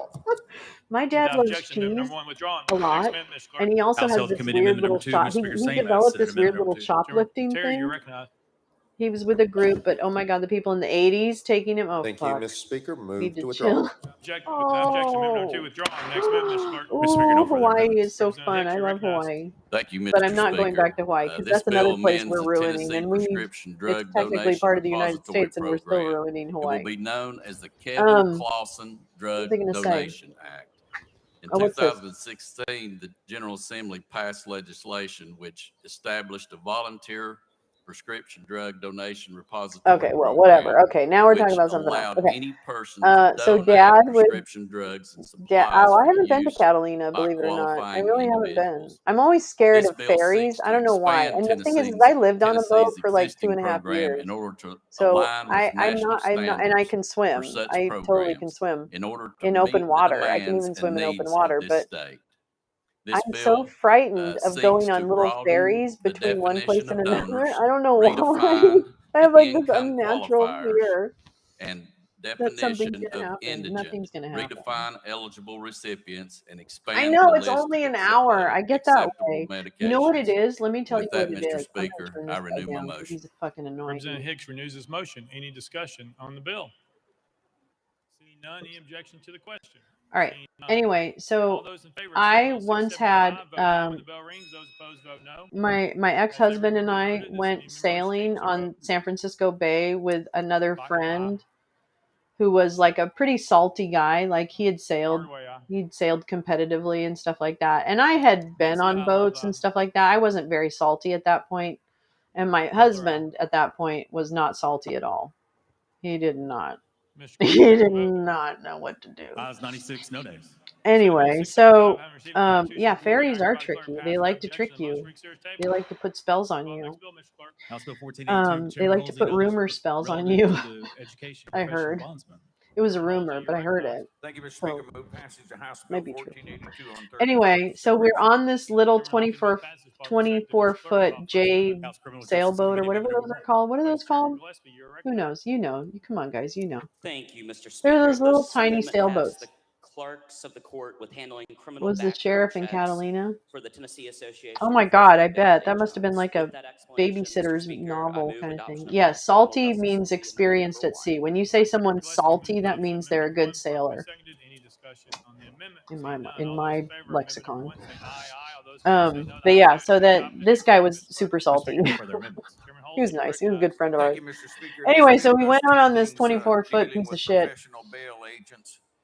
resolved. My dad Without loves objection, amendment cheese number one withdrawn. a Next lot, amendment, Mr. Clerk. and he also House has Health this Committee weird Amendment little number two, Mr. Speaker, He same developed Senate this weird Amendment little number two. shoplifting Terry, thing. you're recognized. He was with a group, but oh my God, the people in the 80s taking him. Oh, Thank you, fuck. Mr. Speaker. Move Need to to withdraw. chill. Objection, amendment number 2 withdrawn. Next amendment, Mr. Clerk. Mr. Speaker, no further Hawaii amendments. is so Representative fun. Hicks, I you're love recognized. Hawaii. Thank you, But Mr. I'm not going Speaker. back to Hawaii because This that's another bill place amends we're the ruining, Tennessee and Prescription it's Drug technically Donation part of the United Repository States, and we're still Program. ruining It will Hawaii. be known as the Kevin Clawson What was Drug I gonna say? Donation Act. In Oh, what's this? 2016, the General Assembly passed legislation which established a volunteer prescription drug donation repository Okay, well, program, whatever. Okay, now we're talking which about something else. allowed Okay. any person to So donate Dad would. prescription drugs and Yeah, supplies oh, I for haven't been to use Catalina, by believe it or not. I qualifying really haven't been. individuals. I'm always scared This of bill ferries. seeks I to don't know why. expand And the thing is, Tennessee's I lived on a boat for like existing 2.5 program years. in order to So align with national I'm not, and I standards can for swim. such I totally can programs swim in order to in open meet the water. I can demands even swim and in open needs of water, this but state. I'm This so bill frightened of seeks going to on little broaden ferries the between one place definition and of another. donors, I don't know why. redefine I the have like this income unnatural qualifiers, fear and that something's definition gonna of happen. indigent, Nothing's gonna happen. redefine eligible recipients, and I expand know the it's list only of an hour. I get that acceptable way. You know what it medications. is? Let me tell you With what that, it Mr. is. I'm gonna Speaker, turn I this guy renew my down because motion. he's fucking annoying. Representative Hicks renews his motion. Any discussion on the bill? Seeing none, any objection to the question? All right. Seeing none. Anyway, All so those in favor of I Senate Bill once had 675, vote aye when the bell rings. Those opposed, vote no. my As every ex-husband and member I voted, does went any member wish to sailing change their vote? on San Francisco Bay with another friend who was like a pretty salty guy. Like he'd sailed competitively and stuff like that. And I had been on boats and stuff like that. I wasn't very salty at that point. And my husband at that point was not salty at all. He did not. He did not know what to do. Ayes 96, no nays. Anyway, so yeah, fairies are tricky. They like to trick you. They like to put spells on you. House Bill 1482, They like to put rumor spells on you. I heard. It was a rumor, but I heard it. Thank you, Mr. So, Speaker. Move passage of House Bill might be true. 1482 on third. Anyway, so we're on this little 24-foot J sailboat or whatever those are called. What are those called? Who knows? You know. Come on, guys. You know. Thank you, Mr. Speaker. They're those little This tiny amendment sailboats. has the clerks of the court with handling criminal Was the background sheriff in checks Catalina? for the Tennessee Association. Oh my of God, I Bail bet. That Agents. must have been like a With that explanation, Mr. babysitter's Speaker, I novel move kind of thing. adoption of Yeah, House Bill salty Justice means Committee experienced at sea. When you say someone's salty, that means they're a good sailor. In my lexicon. But yeah, so that this guy was super salty. He was nice. He was a good friend of ours. Anyway, so we went out on this 24-foot piece of shit.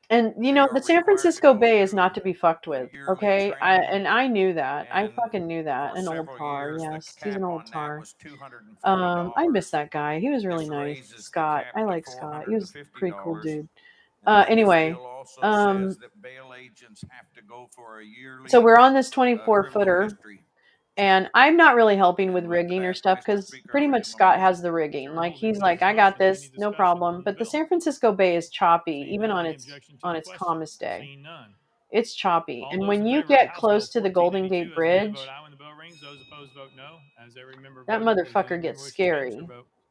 And you know, the San Francisco Bay is not to be fucked with, okay? I knew that. I fucking knew that. An old tar, yes. He's an old tar. I miss that guy. He was really nice. Scott. I like Scott. He was a pretty cool dude. Anyway, so we're on this 24-footer. And I'm not really helping with rigging or stuff because pretty much Scott has the rigging. Like he's like, I got this, no problem. But the San Francisco Bay is choppy, even on its calmest day. It's choppy, and when you get close to the Golden Gate Bridge, that motherfucker gets scary.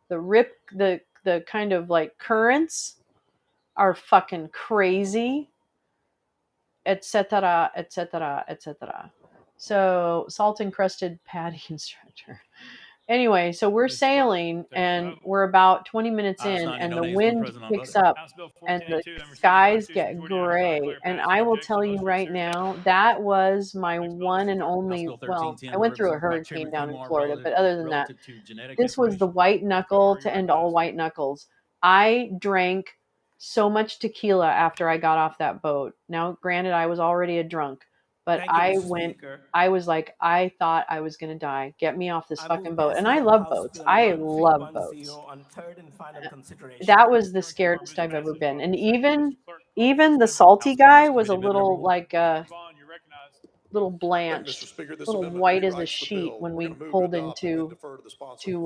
The kind of like currents are fucking crazy, etc., etc., etc. So salt encrusted patty instructor. Anyway, so we're sailing and we're about 20 minutes in and the wind picks up and the skies get gray. And I will tell you right now, that was my one and only, well, I went through a hurricane down in Florida, but other than that, this was the white knuckle to end all white knuckles. I drank so much tequila after I got off that boat. Now, granted, I was already a drunk. But I was like, I thought I was going to die. Get me off this fucking boat. And I love boats. I love boats. That was the scariest I've ever been. And even the salty guy was a little like little blanched, little white as a sheet when we pulled into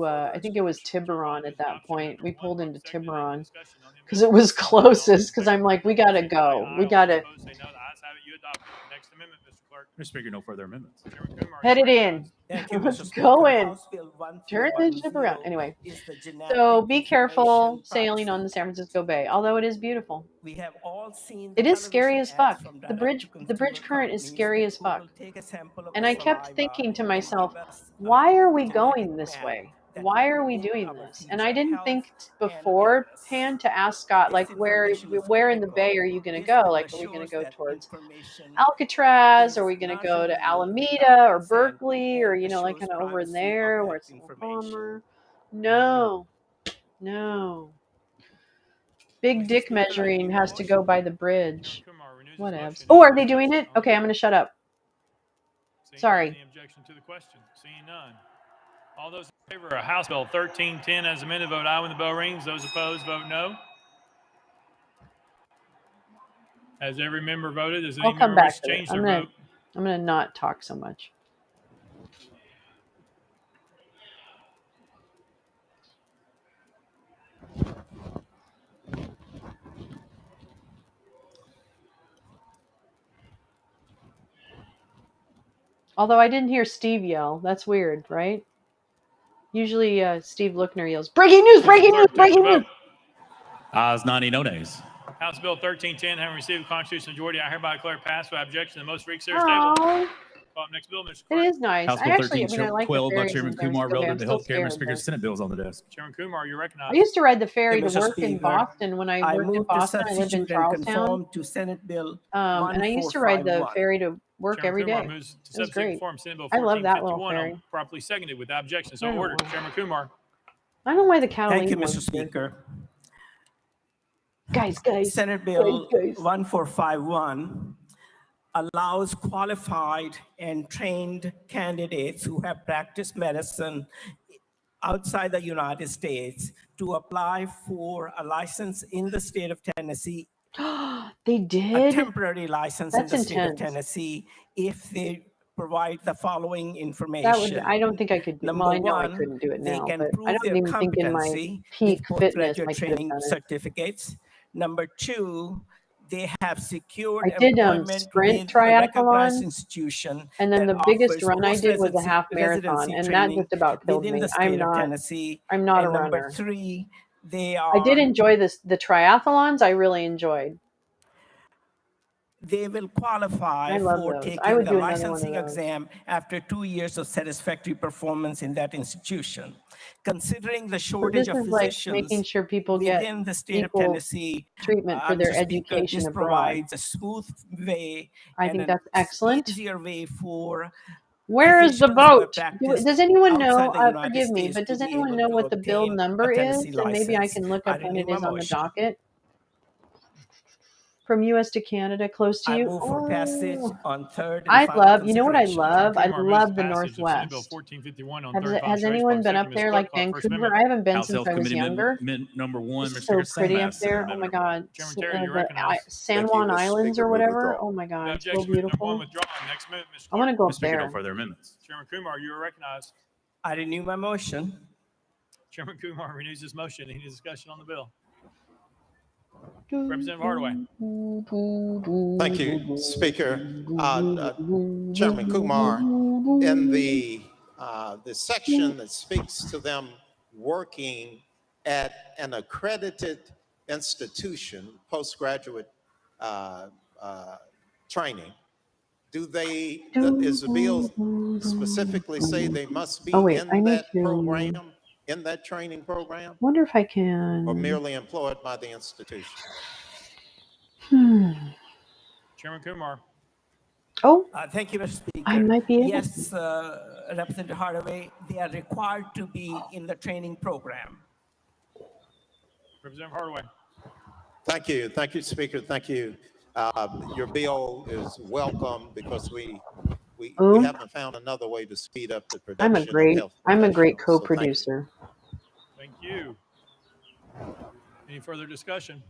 I think it was Tiburon at that point. We pulled into Tiburon because it was closest because I'm like, we got to go. We got to. Mr. Speaker, no further amendments. Head it in. Let's go in. Turn the ship around. Anyway, so be careful sailing on the San Francisco Bay, although it is beautiful. It is scary as fuck. The bridge current is scary as fuck. And I kept thinking to myself, why are we going this way? why are we doing this? And I didn't think beforehand to ask Scott, like, where in the Bay are you going to go? Like, are we going to go towards Alcatraz? Are we going to go to Alameda or Berkeley, or, you know, like kind of over in there where it's a little calmer? No, no. Big dick measuring has to go by the bridge. Whatevs. Oh, are they doing it? Okay, I'm going to shut up. Sorry. Any objection to the question? Seeing none. All those in favor of House Bill 1310 as amended, vote aye when the bell rings. Those opposed, vote no. Has every member voted? Does any I'll come member wish back to to it. change their vote? I'm gonna not talk so much. Although I didn't hear Steve yell. That's weird, right? Usually Steve Lookner yells, breaking news, breaking news, breaking news. Ayes 90, no nays. Oh. House Bill 1310, having received a constitutional majority, I hereby declare passed by objection. The most for each series table. Next bill, Mr. Clerk. It is nice. House I Bill actually, I mean, I like the 1312 by ferry Chairman sometimes Kumar, to go there. I'm relative to still healthcare. Mr. scared. Speaker, But Senate bills on the desk. Chairman Kumar, you're recognized. I used to ride the ferry to Mr. work in Speaker, Boston when I worked in Boston. I lived in Charlestown. To Senate Bill And I used to ride the 1451. ferry to work Chairman every Kumar day. moves to It was substitute great. form Senate Bill I love that little 1451 ferry. on properly seconded with objection. So I don't ordered. know. Chairman Kumar. I don't know why the Thank you, Catalina Mr. one's here. Speaker. Guys. Senate Bill guys. 1451 allows qualified and trained candidates who have practiced medicine outside the United States to apply for a license in the state of Tennessee. They did? A temporary license That's in the state of intense. Tennessee if they provide the following That information. would. I don't think I could. Number Well, I know I one, couldn't do it they now, can but I prove don't their even think in my competency peak with fitness I postgraduate could have training done it. certificates. Number two, they have secured I did employment sprint with a recognized triathlon, institution and then that the biggest offers run I did was a post-residency half marathon, residency and that training just about killed within me. the state of Tennessee. I'm not a And number runner. three, they I did are enjoy the triathlons. I really enjoyed. they will qualify I love for those. I taking would the do another one of licensing those. exam after 2 years of satisfactory performance in that institution. Considering the So shortage this of is like making physicians sure people get within the state of equal Tennessee, treatment for their Mr. Speaker, education this abroad. provides a smooth way I and think an that's excellent. easier way for Where is the physicians who have vote? practiced Does anyone know? outside the United Forgive me, States but to does be anyone able know to what the bill obtain number a is? Tennessee And maybe I license. can look I up when renew it my is on the motion. docket. From U.S. to Canada, close to I you. move for passage Oh, on third and I final love. You know what I consideration. love? I Kumar moves love the passage of Senate Bill Northwest. 1451 on Has, third and final has series. anyone been Second, up Ms. there Clerk, like call for first Vancouver? amendment. I haven't been House since Health I was Committee younger. Amendment number 1, It's Mr. so Speaker, same pretty up as Senate there. Oh my Amendment. God. Chairman Terry, you're The recognized. San Thank you, Juan Mr. Islands Speaker. or Move whatever. withdrawal. Oh my God, No it's so objection. Number one beautiful. withdrawn. Next amendment, Ms. I want to Clerk. go Mr. up Speaker, no there. further amendments. Chairman Kumar, you are recognized. I renew my motion. Chairman Kumar renews his motion. Any discussion on the bill? Representative Hardaway. Thank you, Speaker. Chairman Kumar, in the section that speaks to them working at an accredited institution, postgraduate training, is the bill specifically say they must be Oh wait, I in need that to. program, in that training program, Wonder if I or can. merely employed by the institution? Chairman Kumar. Oh, Thank you, Mr. Speaker. I might be able Yes, Representative Hardaway, they are required to be in the training program. Representative Hardaway. Thank you, Speaker. Thank you. Your bill is welcome because we haven't found another way to speed up the I'm production of health I'm a great professionals. So thank you. co-producer. Thank you. Any further discussion?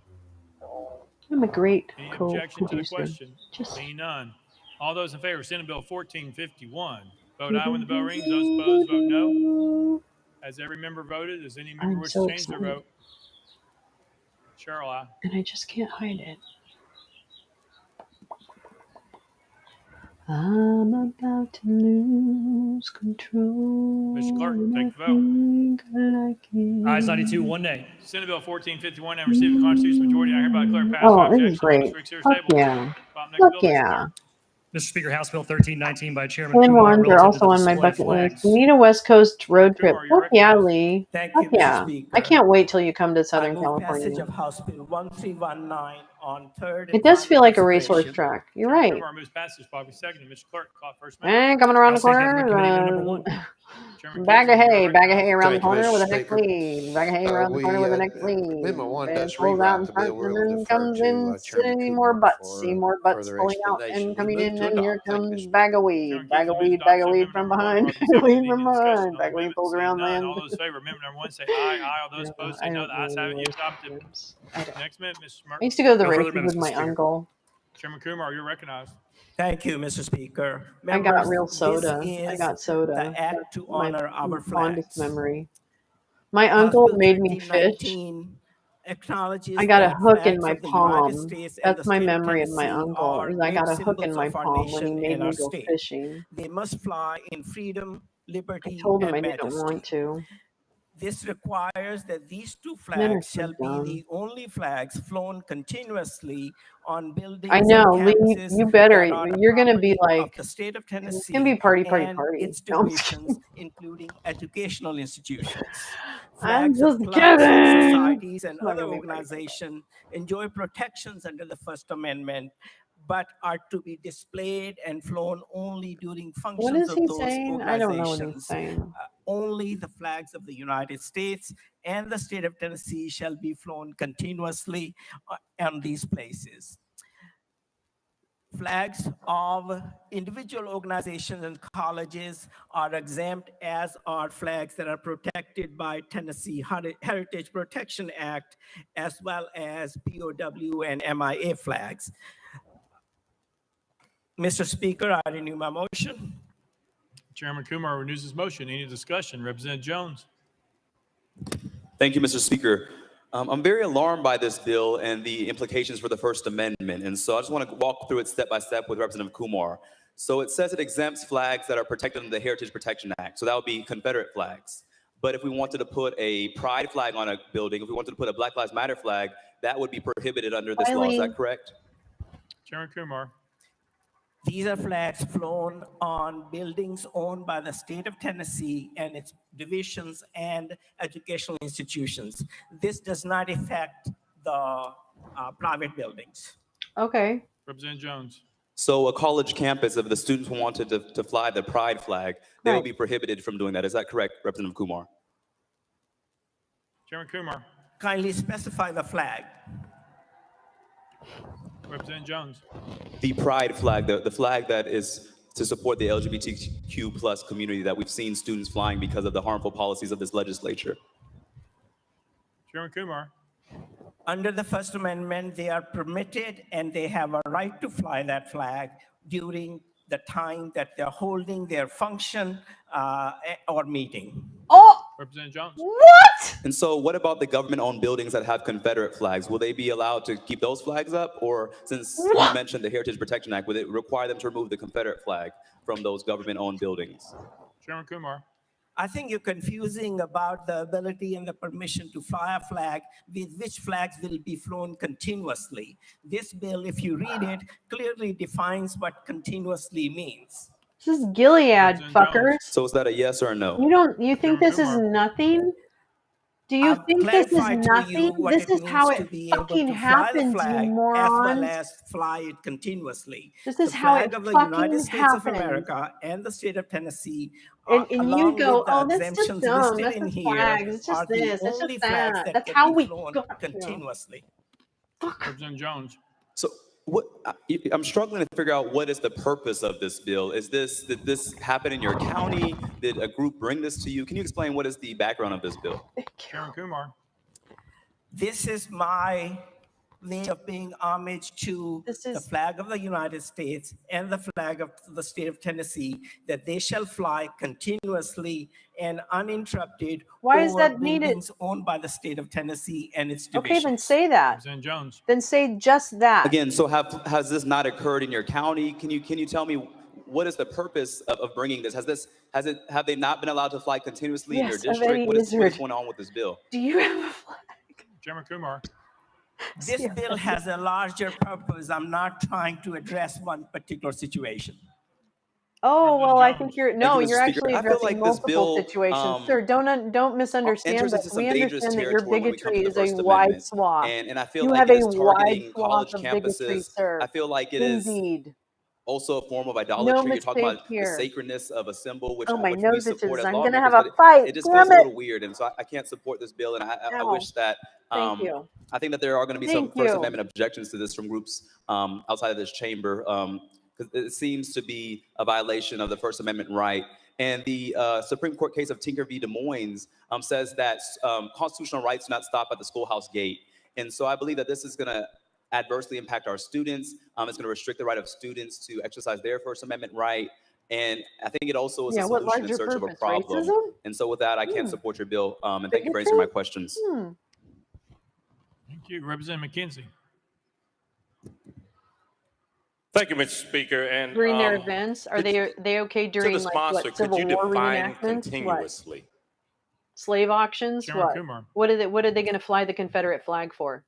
I'm a great Any objection to the co-producer. question? Just Seeing none. All those in favor of Senate Bill 1451, vote aye when the bell rings. Those opposed, vote no. Has every member voted? Does any member I'm wish so to change their excited. vote? Cheryl, aye. And I just can't hide it. I'm about to lose control. Mr. Clerk, and take I the vote. think I like it. Ayes 92, 1 nay. Senate Bill 1451 and received a constitutional majority. I hereby declare passed Oh, by this is objection. great. Most for series Fuck table. yeah. Next Fuck bill, Mr. yeah. Clerk. Mr. Speaker, House Bill 1319 by Chairman Twin Kumar ones are relative to also the on my display of bucket list. flags. We need a West Coast road trip. Kumar, you're Fuck yeah, recognized. Lee. Thank Fuck you, Mr. yeah. Speaker. I can't wait till you come to I Southern move passage California. of House Bill 1319 on third It and does final feel like a racehorse consideration. track. You're Chairman right. Kumar moves passage, Bobby second. Mr. Clerk, call first member. And coming around the House State Government Committee corner, Amendment Number 1. Chairman bag of Kizner, you're hay around the recognized. corner with the Mr. next Speaker. lead. Bag of hay around the corner with the next lead. Amendment 1 And does pulls out reroute in the front bill. and We'll then defer comes to in, Chairman see more Kumar butts, for see more butts further pulling out explanation. and We coming move in, to and here adopt. Thank you, comes Mr. bag of Speaker. weed, Chairman bag of Kizner moves weed, bag of adoption of weed amendment from number 1. behind, Bobby bag of second. weed Any from discussion behind, on bag of weed amendment? pulls Seeing around none. land. All those in favor of amendment number 1 say aye. Aye. All those No, opposed I say no. don't The ayes have it. really You like adopted. terms. I don't. Next amendment, Mr. I Merck. used to go to the No further races with amendments, my Mr. Speaker. uncle. Chairman Kumar, you're recognized. Thank you, Mr. Speaker. I got Members, real this soda. I is got soda. the That's act to my honor our fondest flags. memory. My House uncle Bill made me fish. 1319 acknowledges I got a that hook in flags my of the United palm. States and the That's my state of memory of my Tennessee uncle. are Is I great got a hook in symbols my of our palm when he nation made and me our go state. fishing. They must fly in freedom, I liberty, told him I and didn't want majesty. to. This requires that these two Men are flags so shall be dumb. the only flags flown continuously on I buildings and know, Lee. campuses You better. that are the You're gonna be property of like, the state of it's gonna Tennessee be party, party, and party. its No, I'm just kidding. divisions, including educational institutions. I'm Flags of just clubs, kidding. societies, and It's not other gonna be party, party. organizations enjoy protections under the First Amendment, but are to be displayed and flown only during What functions is of he those saying? I don't know what he's organizations. saying. Only the flags of the United States and the state of Tennessee shall be flown continuously on these places. Flags of individual organizations and colleges are exempt, as are flags that are protected by Tennessee Heritage Protection Act, as well as POW and MIA flags. Mr. Speaker, I renew my motion. Chairman Kumar renews his motion. Any discussion? Representative Jones. Thank you, Mr. Speaker. I'm very alarmed by this bill and the implications for the First Amendment. And so I just want to walk through it step by step with Representative Kumar. So it says it exempts flags that are protected under the Heritage Protection Act. So that would be Confederate flags. But if we wanted to put a pride flag on a building, if we wanted to put a Black Lives Matter flag, that would be prohibited under this law. Is that correct? Chairman Kumar. These are flags flown on buildings owned by the state of Tennessee and its divisions and educational institutions. This does not affect the private buildings. Okay. Representative Jones. So a college campus, if the students wanted to fly the pride flag, they Right. would be prohibited from doing that. Is that correct, Representative Kumar? Chairman Kumar. Kindly specify the flag. Representative Jones. The pride flag, the flag that is to support the LGBTQ plus community that we've seen students flying because of the harmful policies of this legislature. Chairman Kumar. Under the First Amendment, they are permitted and they have a right to fly that flag during the time that they're holding their function or meeting. Oh! Representative Jones. What? And so what about the government-owned buildings that have Confederate flags? Will they be allowed to keep those flags up? Or since you mentioned the Heritage Protection Act, would it require them to remove the Confederate flag from those government-owned buildings? Chairman Kumar. I think you're confusing about the ability and the permission to fly a flag with which flags will be flown continuously. This bill, if you read it, clearly defines what continuously means. This is Gilead, fuckers. So is that a yes or a no? You think this is nothing? Do you think this is Clarified to you nothing? what This it is means how to it be able fucking to fly the happens, you flag as morons. well as fly it continuously. This is the how flag it of the fucking United States of happens. America and the state of Tennessee, And you along go, with the oh, that's just exemptions dumb. listed That's in just here, flags. It's are just the this. It's only just flags that. that That's can how be we flown got here. continuously. Representative Jones. So what, I'm struggling to figure out what is the purpose of this bill. Did this happen in your county? Did a group bring this to you? Can you explain what is the background of this bill? Chairman Kumar. This is my way of paying homage to the flag of the United States and the flag of the state of Tennessee, that they shall fly continuously and uninterrupted Why is over that needed? buildings owned by the state of Tennessee and its Okay, divisions. then say that. Representative Jones. Then say just that. Again, so has this not occurred in your county? Can you tell me what is the purpose of bringing this? Have they not been allowed to fly continuously in your Yes, of district? any What is wizard. going on with this bill? Do you have a flag? Chairman Kumar. This bill has a larger purpose. I'm not trying to address one particular situation. Oh, well, I think you're, Thank you, no, Mr. you're Speaker. actually I feel addressing like this multiple bill situations. Sir, don't misunderstand, enters but into some we dangerous understand that your territory when we come bigotry to the is a First wide Amendment. swath. And I feel You like have it a is wide targeting swath college of bigotry, campuses. sir. I feel like it is Indeed. also a form of No idolatry. You're talking mistake about the here. sacredness of a symbol, which Oh, my which we nose support itches. as I'm gonna lawmakers, have a but fight. it just Damn feels a it. little weird. And so I can't support this bill. And I Ow. wish that Thank you. I think that there are going to be some Thank First you. Amendment objections to this from groups outside of this chamber, because it seems to be a violation of the First Amendment right. And the Supreme Court case of Tinker v. Des Moines says that constitutional rights do not stop at the schoolhouse gate. And so I believe that this is going to adversely impact our students. It's going to restrict the right of students to exercise their First Amendment right. And I think it also is a What solution in larger search of a purpose? problem. Racism? And so with that, I can't support your bill. And thank you for answering my questions. Thank you. Representative McKenzie. Thank you, Mr. Speaker. And During their events, are they okay during to the sponsor, like could you Civil War define reenactments? continuously? What? Slave auctions? Chairman What? Kumar. What are they going to fly the Confederate flag for?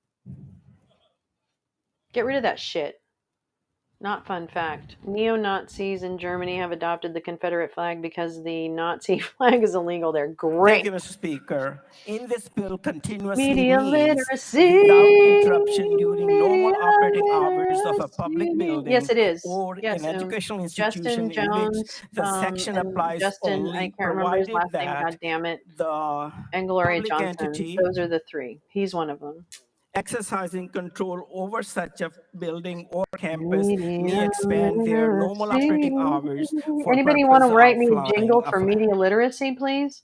Get rid of that shit. Not fun fact. Neo-Nazis in Germany have adopted the Confederate flag because the Nazi flag is illegal there. Great. Thank you, Mr. Speaker. In this bill, continuously Media means literacy. without interruption during normal operating hours of a public building Yes, it is. or Yes, an educational Justin institution in Jones, which the section and applies Justin, I only, can't remember his provided last name, that god damn it. the And Gloria public Johnson. entity Those are the three. He's one of them. exercising control over such a building or campus may expand their normal operating hours for Anybody want to purpose write of me a flying jingle a for flag. media literacy, please?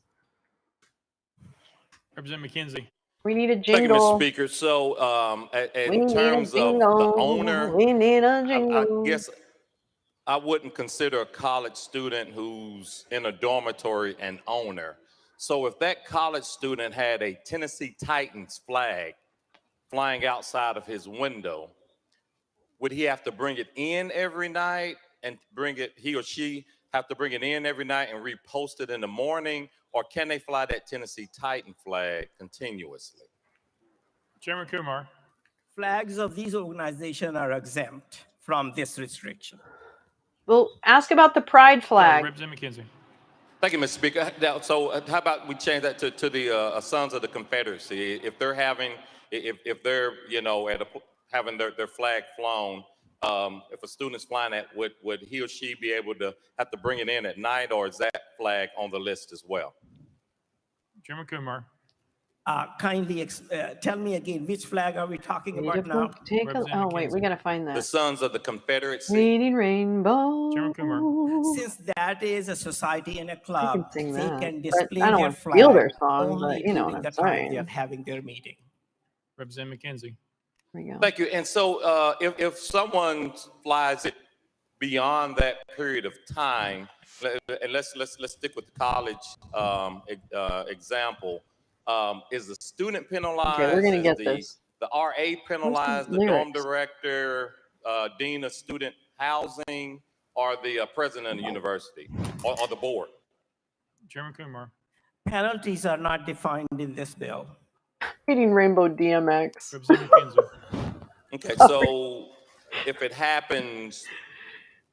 Representative McKenzie. We need a Thank you, Mr. jingle. Speaker. So, We in need a terms of the jingle. owner, We need a I jingle. guess I wouldn't consider a college student who's in a dormitory an owner. So if that college student had a Tennessee Titans flag flying outside of his window, would he have to bring it in every night and he or she have to bring it in every night and repost it in the morning? Or can they fly that Tennessee Titan flag continuously? Chairman Kumar. Flags of these organizations are exempt from this restriction. Well, ask about the pride flag. Representative McKenzie. Thank you, Mr. Speaker. Now, so how about we change that to the Sons of the Confederacy? If they're having, if they're, having their flag flown, if a student's flying that, would he or she be able to have to bring it in at night, or is that flag on the list as well? Chairman Kumar. Kindly tell me again, which flag are we talking about now? Oh, wait, we got to find that. The Sons of the Confederacy. Reading Rainbow. Chairman Kumar. Since that is a society and a club, sing they that, can but display I don't their want to steal flag their song, only but you know during what the I'm time saying. they are having their meeting. Representative McKenzie. There you go. Thank you. And so if someone flies it beyond that period of time, and let's stick with the college example, is the student penalized? Okay, we're gonna Is get this. The RA penalized, the dorm lyrics? director, dean of student housing, or the president of the university, or the board? Chairman Kumar. Penalties are not defined in this bill. Reading Rainbow DMX. Representative McKenzie. Okay, so if it happens,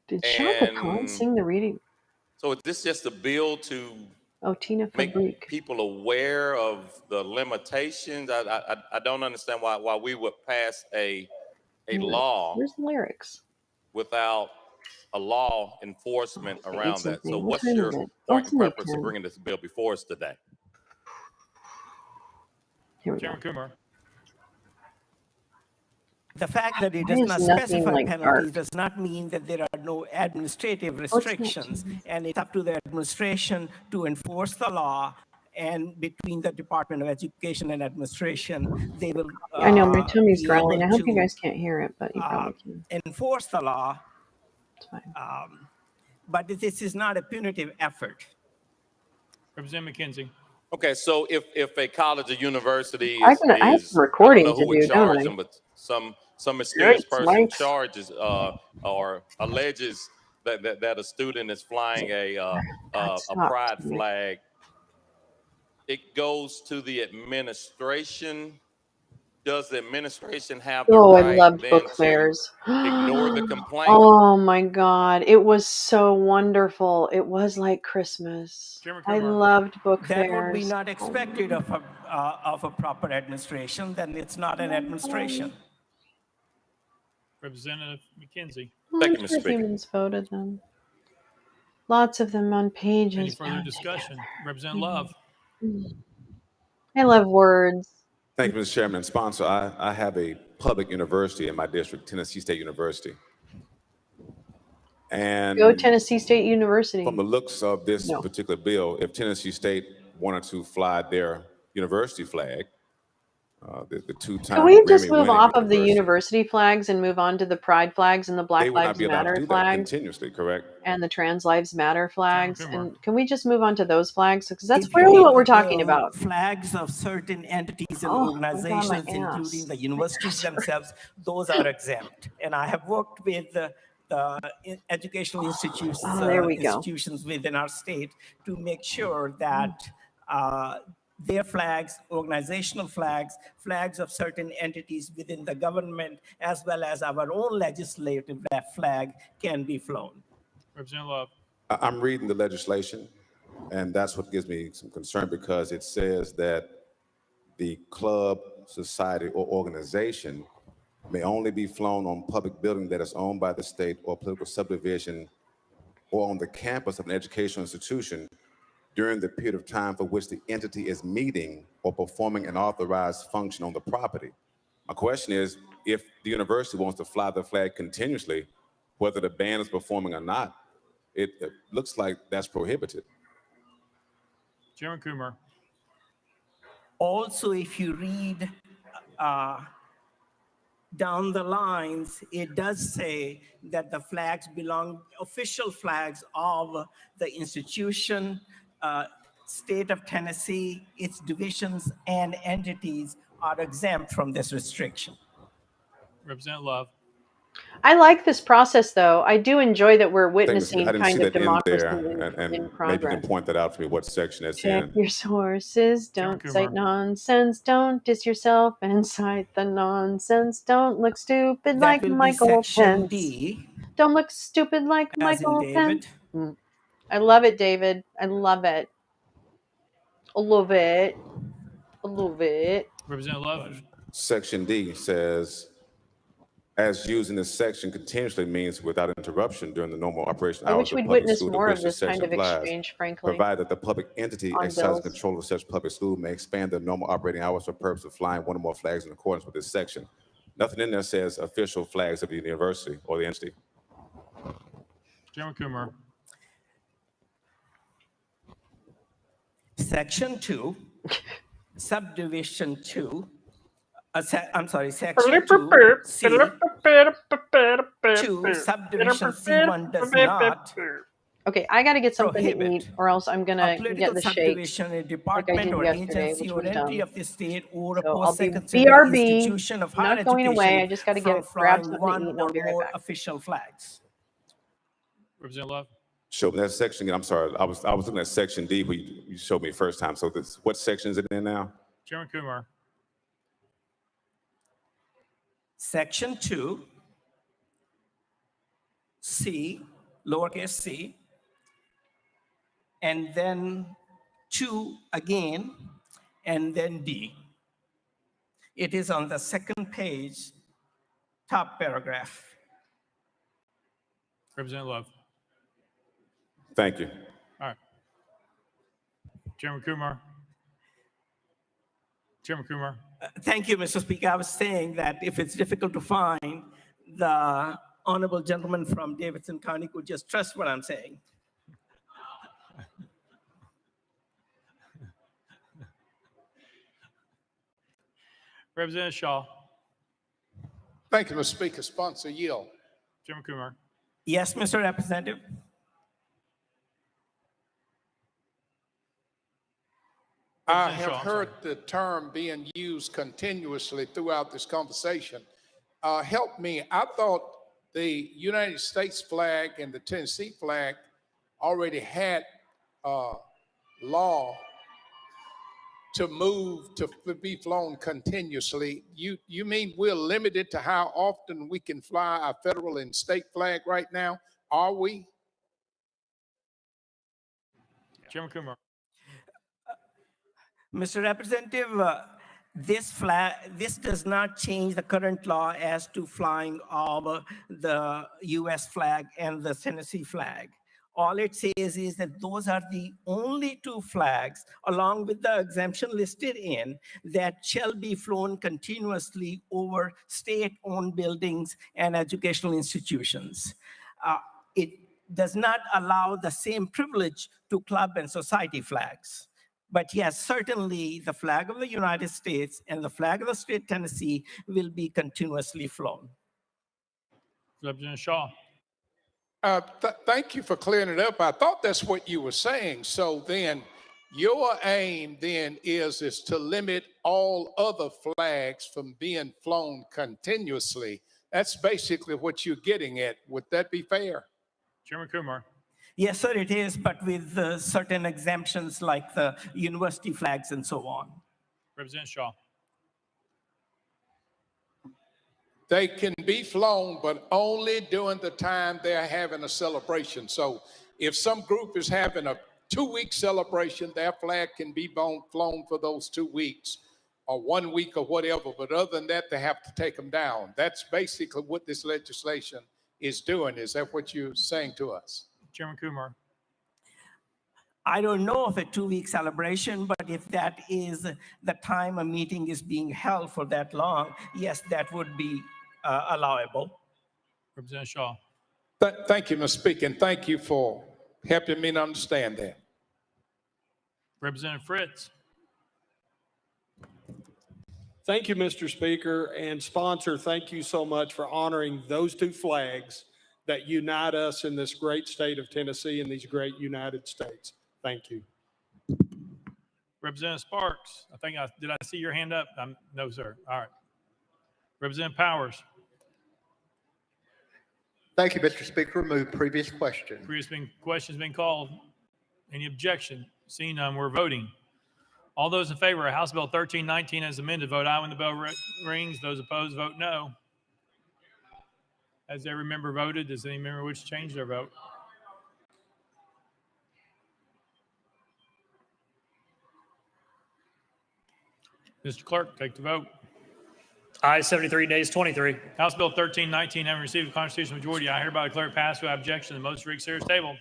Did Shaka Khan sing the reading? so is this just a bill to Tina make Fabrique. people aware of the limitations? I don't understand why we would pass a law Where's the lyrics? without a law enforcement around that. So What what's time your is it? point It's and only purpose 10. of bringing this bill before us today? Here we Chairman Kumar. The fact that it Why does is not nothing specify like penalties art? does not mean that there are no administrative it's not restrictions, and it's up to the administration to enforce the law. And between the Department of Education and administration, they will I know my tummy's be growling. I able hope you to guys can't hear it, but you probably can. enforce the law. It's fine. But this is not a punitive effort. Representative McKenzie. Okay, so if a college or university I have some I recording don't know to who would do, charge don't I? them, but some mysterious Yikes, person Mike's. charges or alleges that a student is flying a stop, pride Timmy. flag, it goes to the administration does the administration have the Oh, I right loved then book to fairs. ignore the complaint? Oh my God. It was so wonderful. It was like Christmas. I loved book That would be fairs. not expected of a proper administration, then it's not an administration. Representative McKenzie. I'm sure humans voted them. Lots of them on pages. Any further discussion? Representative Love. I love words. Thank you, Mr. Chairman and sponsor. I have a public university in my district, Tennessee State University. And Go Tennessee State University. from the looks of this No. particular bill, if Tennessee State wanted to fly their university flag, the two-time Can we just move Grammy-winning off of the university, university flags and move on to the pride flags and the they Black would not Lives be allowed to Matter do that flag continuously, correct? and the Trans Lives Matter flags? Kumar. And can we just move on to those flags? Because that's If you really read what we're the talking bill, about. Flags of certain entities and Oh, my God, my organizations, ass. including the universities themselves, those are exempt. And I have worked with the educational institutions, there we go. institutions within our state to make sure that their flags, organizational flags, flags of certain entities within the government, as well as our own legislative flag can be flown. Representative Love. I'm reading the legislation, and that's what gives me some concern because it says that the club, society, or organization may only be flown on public building that is owned by the state or political subdivision or on the campus of an educational institution during the period of time for which the entity is meeting or performing an authorized function on the property. My question is, if the university wants to fly the flag continuously, whether the band is performing or not, it looks like that's prohibited. Chairman Kumar. Also, if you read down the lines, it does say that the flags belong, official flags of the institution, state of Tennessee, its divisions and entities are exempt from this restriction. Representative Love. I like this process, though. I do enjoy that we're I think witnessing I didn't see kind of that in democracy there, in and maybe you progress. can point that out to me, what section it's Check in. your sources. Don't cite nonsense. Don't diss yourself and cite the nonsense. Don't look stupid That like will be Michael section Pence. D, Don't look stupid like as in Michael David. Pence. I love it, David. I love it. I love it. I love it. Representative Love. Section D says, as used in this section continuously means without interruption during the normal operation I hours wish of we'd public witness school to more which of this this kind section of applies, exchange, frankly, provided that the public entity on exercising bills. control of such public school may expand the normal operating hours for purpose of flying one or more flags in accordance with this section. Nothing in there says official flags of the university or the entity. Chairman Kumar. Section 2, subdivision 2, I'm sorry, section 2, C, 2, subdivision C1 does not Okay, I got to get something to prohibit eat, or else I'm a gonna political get the shakes subdivision, a like I department did or yesterday, agency which or was entity dumb. of the state or a So I'll be post-secondary BRB, institution of higher not going away. I education just got to from grab flying something to one eat, and or I'll be right more back. official flags. Representative Love. Show me that section again. I'm sorry, I was looking at section D where you showed me first time. So this, what section is it in now? Chairman Kumar. Section 2, C, lowercase c, and then 2 again, and then D. It is on the second page, top paragraph. Representative Love. Thank you. All right. Chairman Kumar. Chairman Kumar. Thank you, Mr. Speaker. I was saying that if it's difficult to find, the honorable gentleman from Davidson County could just trust what I'm saying. Representative Shaw. Thank you, Mr. Speaker. Sponsor yield. Chairman Kumar. Yes, Mr. Representative. I have heard the term being used continuously throughout this conversation. Help me. I thought the United States flag and the Tennessee flag already had law to move to be flown continuously. You mean we're limited to how often we can fly our federal and state flag right now? Are we? Chairman Kumar. Mr. Representative, this does not change the current law as to flying of the U.S. flag and the Tennessee flag. All it says is that those are the only two flags, along with the exemption listed in, that shall be flown continuously over state-owned buildings and educational institutions. It does not allow the same privilege to club and society flags. But yes, certainly the flag of the United States and the flag of the state of Tennessee will be continuously flown. Representative Shaw. Thank you for clearing it up. I thought that's what you were saying. So then your aim then is to limit all other flags from being flown continuously. That's basically what you're getting at. Would that be fair? Chairman Kumar. Yes, sir, it is, but with certain exemptions like the university flags and so on. Representative Shaw. They can be flown, but only during the time they're having a celebration. So if some group is having a 2-week celebration, their flag can be flown for those 2 weeks or 1 week or whatever. But other than that, they have to take them down. That's basically what this legislation is doing. Is that what you're saying to us? Chairman Kumar. I don't know of a 2-week celebration, but if that is the time a meeting is being held for that long, yes, that would be allowable. Representative Shaw. Thank you, Mr. Speaker, and thank you for helping me to understand that. Representative Fritz. Thank you, Mr. Speaker, and sponsor, thank you so much for honoring those two flags that unite us in this great state of Tennessee and these great United States. Thank you. Representative Sparks, did I see your hand up? No, sir. All right. Representative Powers. Thank you, Mr. Speaker. Move previous question. Previous question's been called. Any objection? Seeing none, we're voting. All those in favor of House Bill 1319 as amended, vote aye when the bell rings. Those opposed, vote no. Has every member voted? Does any member wish to change their vote? Mr. Clerk, take the vote. Aye, 73, nays 23. House Bill 1319, having received a constitutional majority, I hereby declare passed without objection. The motion to reconsider is tabled.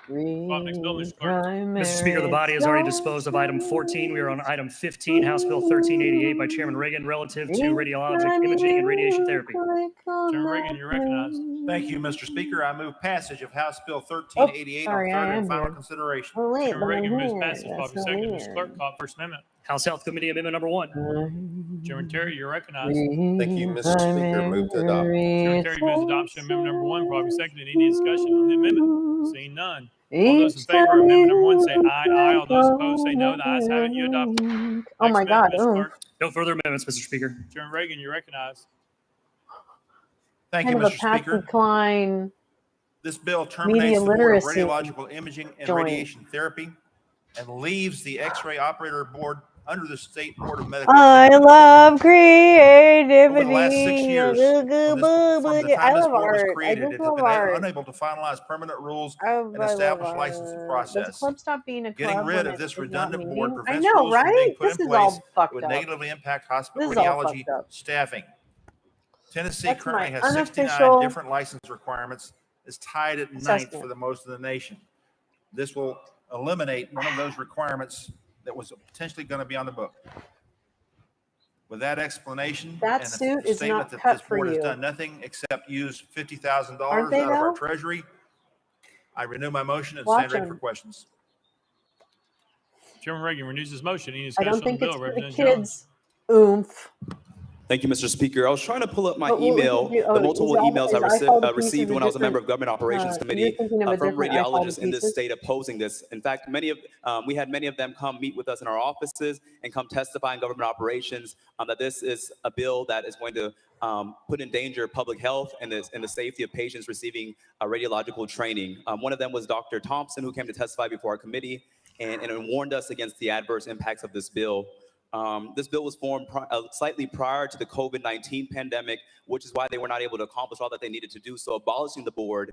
Next bill, Mr. Clerk. Mr. Speaker, the body has already disposed of item 14. We are on item 15, House Bill 1388 by Chairman Reagan relative to radiologic imaging and radiation therapy. Chairman Reagan, you're recognized. Thank you, Mr. Speaker. I move passage of House Bill 1388 on third and final consideration. Chairman Reagan moves passage. Bobby second. Mr. Clerk, call First Amendment. House Health Committee Amendment number 1. Chairman Terry, you're recognized. Thank you, Mr. Speaker. Move to adopt. Chairman Terry moves adoption of amendment number 1. Bobby second. Any discussion on the amendment? Seeing none. All those in favor of amendment number 1 say aye, aye. All those opposed say no. The ayes have it. You adopt. Oh my God. Mr. Clerk. No further amendments, Mr. Speaker. Chairman Reagan, you're recognized. Thank you, Kind of Mr. a Pat Speaker. Klein This bill terminates media the Board of literacy Radiological Imaging and joint. Radiation Therapy and leaves the X-ray Operator Board under the State Board of Medical I love creativity. Over the last 6 years, from the time I this love board was art. I created, just it has love been art. unable to finalize permanent rules Oh, and I love establish art. licensing Does the process. club stop being a club Getting rid when of it this is not redundant board meeting? I prevents know, rules from being right? put This in is all place that fucked would up. negatively impact hospital This is all radiology fucked up. staffing. Tennessee That's currently my has 69 unofficial different license requirements. It's tied at ninth assessment. for the most in the nation. This will eliminate one of those requirements that was potentially going to be on the book. With that explanation That and suit the is statement not that cut this for board has you. done nothing except use $50,000 out Aren't of they, our though? treasury, I renew my motion and Watch stand ready for 'em. questions. Chairman Reagan renews his motion. Any I discussion don't on the think bill? it's for the Representative Jones. kids. Oomph. Thank you, Mr. Speaker. I was trying to pull up my But what we email, can do, the multiple emails I iPhone piece received is a when I was a member of different, Government Operations you're Committee thinking of a from different iPhone radiologists in this pieces. state opposing this. In fact, we had many of them come meet with us in our offices and come testify in government operations that this is a bill that is going to put in danger public health and the safety of patients receiving radiological training. One of them was Dr. Thompson, who came to testify before our committee. and warned us against the adverse impacts of this bill. This bill was formed slightly prior to the COVID-19 pandemic, which is why they were not able to accomplish all that they needed to do. So abolishing the board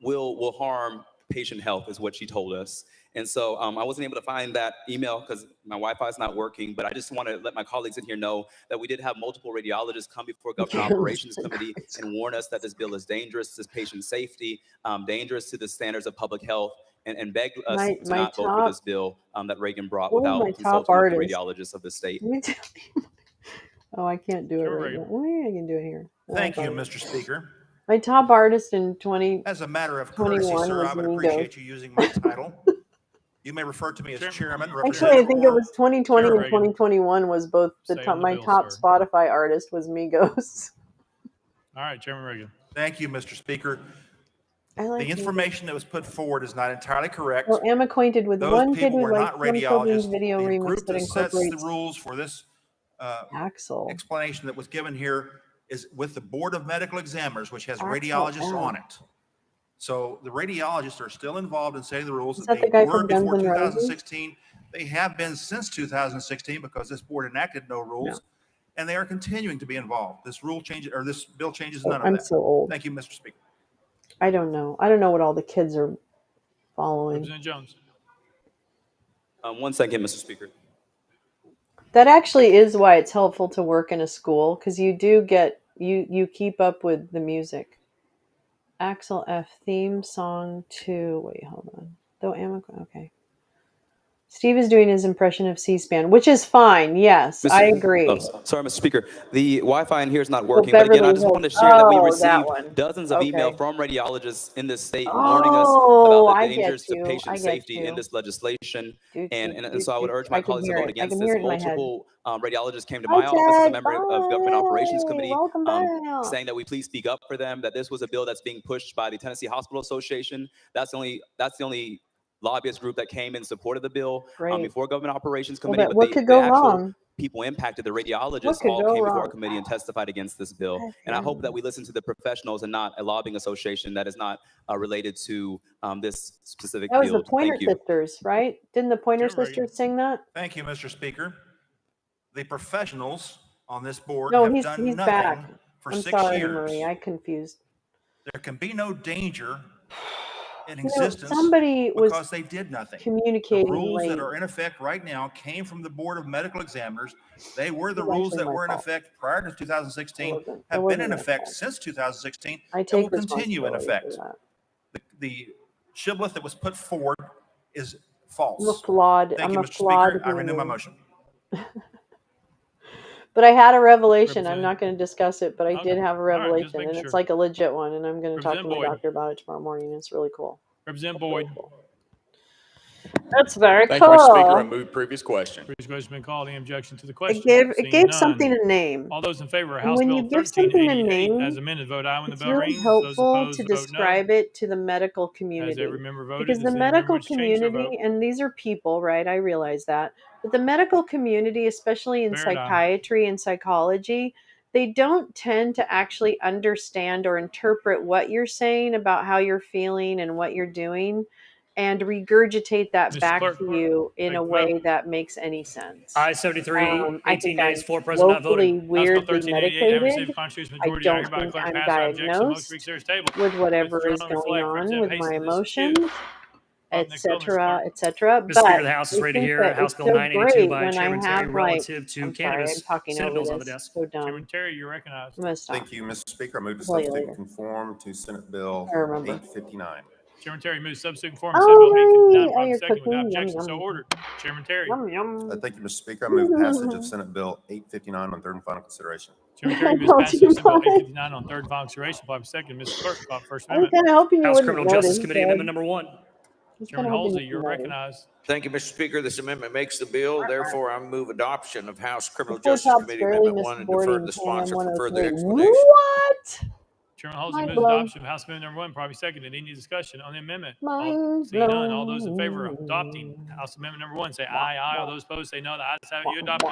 will harm patient health, is what she told us. And so I wasn't able to find that email because my Wi-Fi is not working, but I just want to let my colleagues in here know that we did have multiple radiologists come before Government Operations Committee and warn us that this bill is dangerous to patient safety, dangerous to the standards of public health, and begged us to not vote for this bill that Reagan brought without consulting with the radiologists of the state. Oh, I can't do it right now. Oh, I can do it here. Thank you, Mr. Speaker. My top artist in 2021 As a matter of courtesy, sir, I would appreciate you using my title. You may refer to me as chairman. Actually, I think it was 2020 and 2021 was both the top. My top Spotify artist was Migos. All right, Chairman Reagan. Thank you, Mr. Speaker. The information that was put forward is not entirely correct. Well, I'm acquainted with Those one kid people who were likes not one children's radiologists. video The remix group that that sets the incorporates rules for this explanation that was given here is with the Board of Medical Examiners, which has radiologists on it. So the radiologists are still involved in setting the rules. Is that the guy They were from Guns before N' Roses? 2016. They have been since 2016 because this board enacted no rules, and they are continuing to be involved. This rule change or this bill changes none of I'm that. so old. Thank you, Mr. Speaker. I don't know. I don't know what all the kids are following. Representative Jones. 1 second, Mr. Speaker. That actually is why it's helpful to work in a school, because you do get you keep up with the music. Axel F theme song 2. Wait, hold on. Though okay. Steve is doing his impression of C-SPAN, which is fine. Yes, I agree. Sorry, Mr. Speaker. The Wi-Fi in here is not working. But again, I just wanted to share that we received dozens of email from radiologists in this state warning us about the dangers to patient safety in this legislation. And so I would urge my colleagues to vote against this. Multiple radiologists came to my office as a member of Government Operations Committee saying that we please speak up for them, that this was a bill that's being pushed by the Tennessee Hospital Association. That's the only lobbyist group that came in support of the bill before Government Operations Committee. What could go wrong? People impacted, the radiologists all came before our committee and testified against this bill. And I hope that we listen to the professionals and not a lobbying association that is not related to this specific That was field. the Pointer Sisters, right? Didn't the Pointer Sisters sing that? Thank you, Mr. Speaker. The professionals on this board No, have he's done nothing back. for I'm 6 sorry, years. Marie. I confused. There can be no danger in existence somebody was because they did nothing. Communicating the rules that late. are in effect right now came from the Board of Medical Examiners. They were the It was rules actually that my were in fault. effect prior to 2016, It have been wasn't in my effect fault. since 2016, I and take will continue in responsibility effect. for that. The shibboleth that was put forward is false. I'm a flawed. Thank I'm you, a Mr. flawed Speaker. I renew my human. motion. But I had a revelation. I'm not going to discuss it, but I did have a All right, just revelation, making and sure. it's like a legit one. And I'm going to talk to Representative my Boyd. doctor about it tomorrow morning. It's really cool. Representative Boyd. That's very Thank cool. you, Mr. Speaker. I move previous question. Previous question has been called. Any objection to the question? It gave something a name. All those in favor of And House when Bill you give something a 1388 name, as amended, vote aye when the it's bell really rings. Those helpful opposed, to vote no. describe it to the medical community. Has every member voted? Because Does the any member medical wish to change their community, vote? and these are people, right? I realize that. But the medical community, especially in Fair enough. psychiatry and psychology, they don't tend to actually understand or interpret what you're saying about how you're feeling and what you're doing, and regurgitate that Mr. back Clerk, to you in take a the way vote. that makes any sense. I 73, I 18 think days, I'm 4 present not locally voting. weirdly 1388, having medicated. received constitutional I majority, I don't hereby think declare I'm passed by objection. The motion diagnosed speaks there is tabled. with whatever Withdrawn is and going reflect. on Representative with Hastings my is emotions, excused. Call the next bill, Mr. etc., Clerk. etc. Mr. But Speaker, the House is I ready to think hear that House it's Bill so 982 great by when I Chairman Terry have like, relative to I'm sorry, cannabis. I'm talking Senate over bills on the this. desk. So dumb. Chairman Terry, you're recognized. I'm gonna stop. Thank you, Mr. Speaker. I move to Tell you substitute later. conform to Senate Bill I remember. 859. Chairman Terry moves substitute form Senate Bill 859, Oh, properly you're second without cooking. Yum, objection. So yum. ordered. Chairman Terry. Yum, yum. Thank you, Mr. Speaker. I move passage of Senate Bill 859 on third and final consideration. Chairman Terry moves passage of Senate Bill 859 on third and final consideration. Properly second. Mr. Clerk, call the First I was Amendment. kind of hoping you House wouldn't Criminal Justice notice, Committee Dad. Amendment number 1. I was Chairman kinda hoping Halsey, you'd you're notice. recognized. Thank you, Mr. Speaker. This amendment makes the bill. Therefore, I move adoption of House Criminal The four Justice tops Committee barely Amendment missed 1 and boarding defer to the KM sponsor for further 103. explanation. What? Chairman Halsey Mind moves blown. adoption of House Amendment number 1, probably seconded. Any discussion on the amendment? Mind Seeing none, all those in favor of blown. adopting House Amendment number 1 say aye. Aye. All those opposed say no. The ayes have it. You adopted.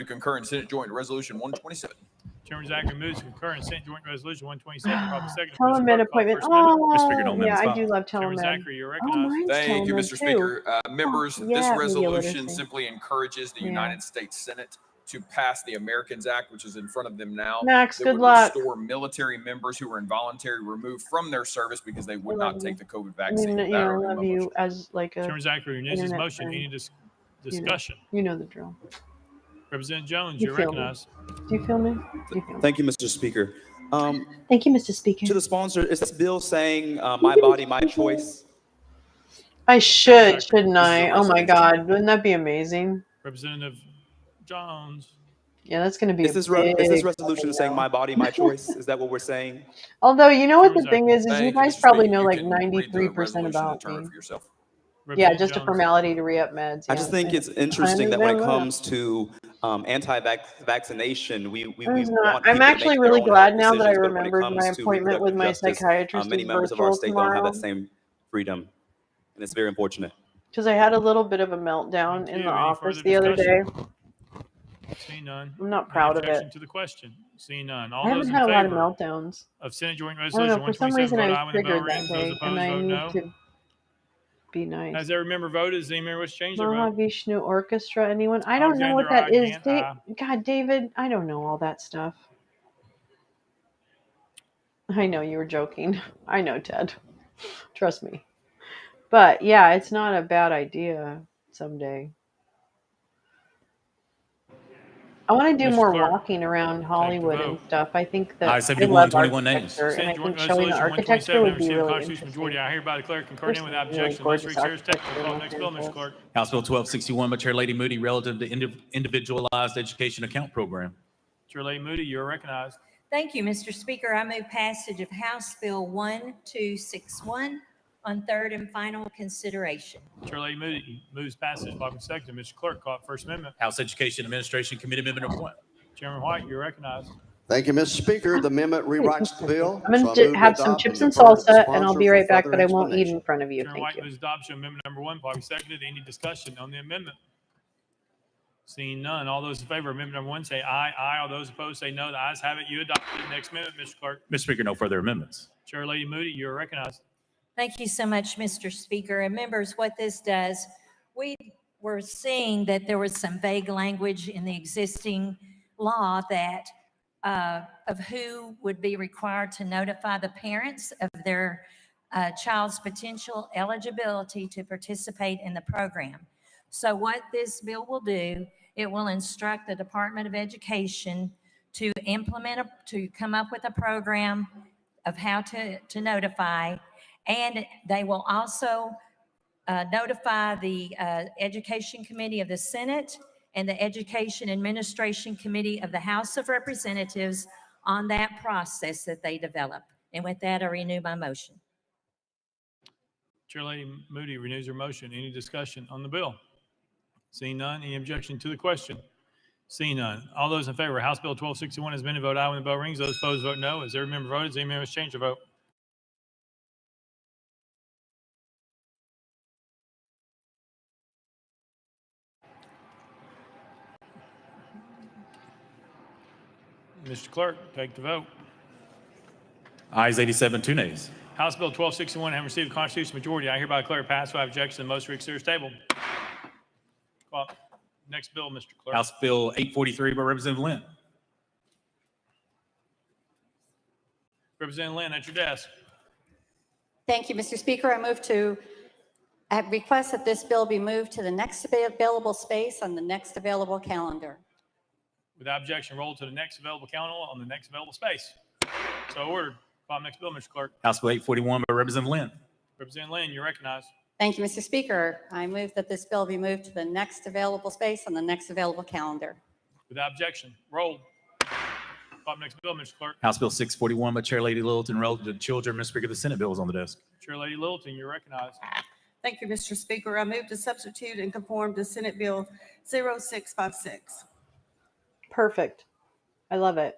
to concur in Senate Joint Resolution 127. Chairman Zachary moves to concur in Senate Joint Resolution 127, probably second. Telemed appointment. Oh, yeah, I do love Chairman telemed. Zachary, you're Oh, recognized. mine's Thank you, telemed Mr. too. Speaker. Members, Oh, this yeah, media resolution literacy. simply encourages the Yeah. United States Senate to pass the Americans Act, which is in front of them now. Max, that good would luck. restore military members who were involuntary removed from their service because they would not take the COVID I vaccine. mean, With you that, I know, I renew love my you motion. as like a Chairman Zachary renews his internet motion. friend. Any discussion? You know the drill. Representative Jones, You you're feel me? recognized. Do you feel me? Do you feel me? Thank you, Mr. Speaker. Thank you, Mr. Speaker. To the sponsor, is this bill saying my body, my choice? I should, Zachary. shouldn't I? Oh my God, wouldn't that be amazing? Representative Jones. Yeah, that's going to be Is a this big resolution saying my body, my choice? Is that what we're saying? Although, you know what the thing is you Thank you, guys Mr. probably Speaker. know You like can read the 93% resolution and about determine me. for yourself. Yeah, just a formality to re-up meds. I Yeah, just think it's interesting that when it comes to anti-vaccination, we want I'm people to actually make their really own glad health now that I decisions, but when it remembered my comes to appointment with reproductive my justice, psychiatrist many is members of our virtual state don't have tomorrow that same freedom, and it's very unfortunate. because I had a little bit of a meltdown in the office the other day. Seeing none. I'm not Any proud of objection it. to the question? Seeing none. All I haven't those in had a lot of favor meltdowns. of Senate Joint I don't Resolution know. For some 127, reason, I vote was aye when the bell triggered that rings. Those day, and opposed, I vote need no. to be nice. Has every member voted? Does any member wish to change their vote? Mahavishnu Orchestra. Anyone? I don't know what that Alexander, is. God, David, I don't know all that stuff. I know you were joking. I know, Ted. Trust me. But yeah, it's not a bad idea someday. I want to do Mr. more Clerk, walking around Hollywood and vote. stuff. I think that Aye, I 71, love 21 nays. architecture, and I Senate Joint think showing the Resolution architecture 127 would have be received a really constitutional interesting. majority. I hereby declare concurring There's without some really objection. The most gorgeous research text architecture will in call Los next bill, Mr. Angeles. Clerk. House Bill 1261 by Chair Lady Moody relative to individualized education account program. Chair Lady Moody, you're recognized. Thank you, Mr. Speaker. I move passage of House Bill 1261 on third and final consideration. Chair Lady Moody moves passage. Bobby second. Mr. Clerk, call it First Amendment. House Education Administration Committee Amendment Number 1. Chairman White, you're recognized. Thank you, Mr. Speaker. The amendment rewrites the bill. I'm going so I to move have some adopt chips and defer to the salsa, and I'll sponsor be for right back, further but I won't eat explanation. in front of you. Chairman Thank White you. moves adoption of amendment number 1. Bobby seconded. Any discussion on the amendment? Seeing none. All those in favor of amendment number 1 say aye. Aye. All those opposed say no. The ayes have it. You adopted the next amendment, Mr. Clerk. Mr. Speaker, no further amendments. Chair Lady Moody, you're recognized. Thank you so much, Mr. Speaker. And members, what this does, we were seeing that there was some vague language in the existing law that of who would be required to notify the parents of their child's potential eligibility to participate in the program. So what this bill will do, it will instruct the Department of Education to to come up with a program of how to notify, and they will also notify the Education Committee of the Senate and the Education Administration Committee of the House of Representatives on that process that they develop. And with that, I renew my motion. Chair Lady Moody renews her motion. Any discussion on the bill? Seeing none. Any objection to the question? Seeing none. All those in favor of House Bill 1261 has been to vote aye when the bell rings. Those opposed vote no. Has every member voted? Has any member changed their vote? Mr. Clerk, take the vote. Ayes 87, 2 nays. House Bill 1261 having received a constitutional majority, I hereby declare it passed without objection. The most reconsidered table. Well, next bill, Mr. Clerk. House Bill 843 by Representative Lynn. Representative Lynn, at your desk. Thank you, Mr. Speaker. I move to request that this bill be moved to the next available space on the next available calendar. Without objection, roll to the next available calendar on the next available space. So ordered. Next bill, Mr. Clerk. House Bill 841 by Representative Lynn. Representative Lynn, you're recognized. Thank you, Mr. Speaker. I move that this bill be moved to the next available space on the next available calendar. Without objection, roll. Next bill, Mr. Clerk. House Bill 641 by Chair Lady Littleton relative to children. Mr. Speaker, the Senate bill is on the desk. Chair Lady Littleton, you're recognized. Thank you, Mr. Speaker. I move to substitute and conform to Senate Bill 0656. Perfect. I love it.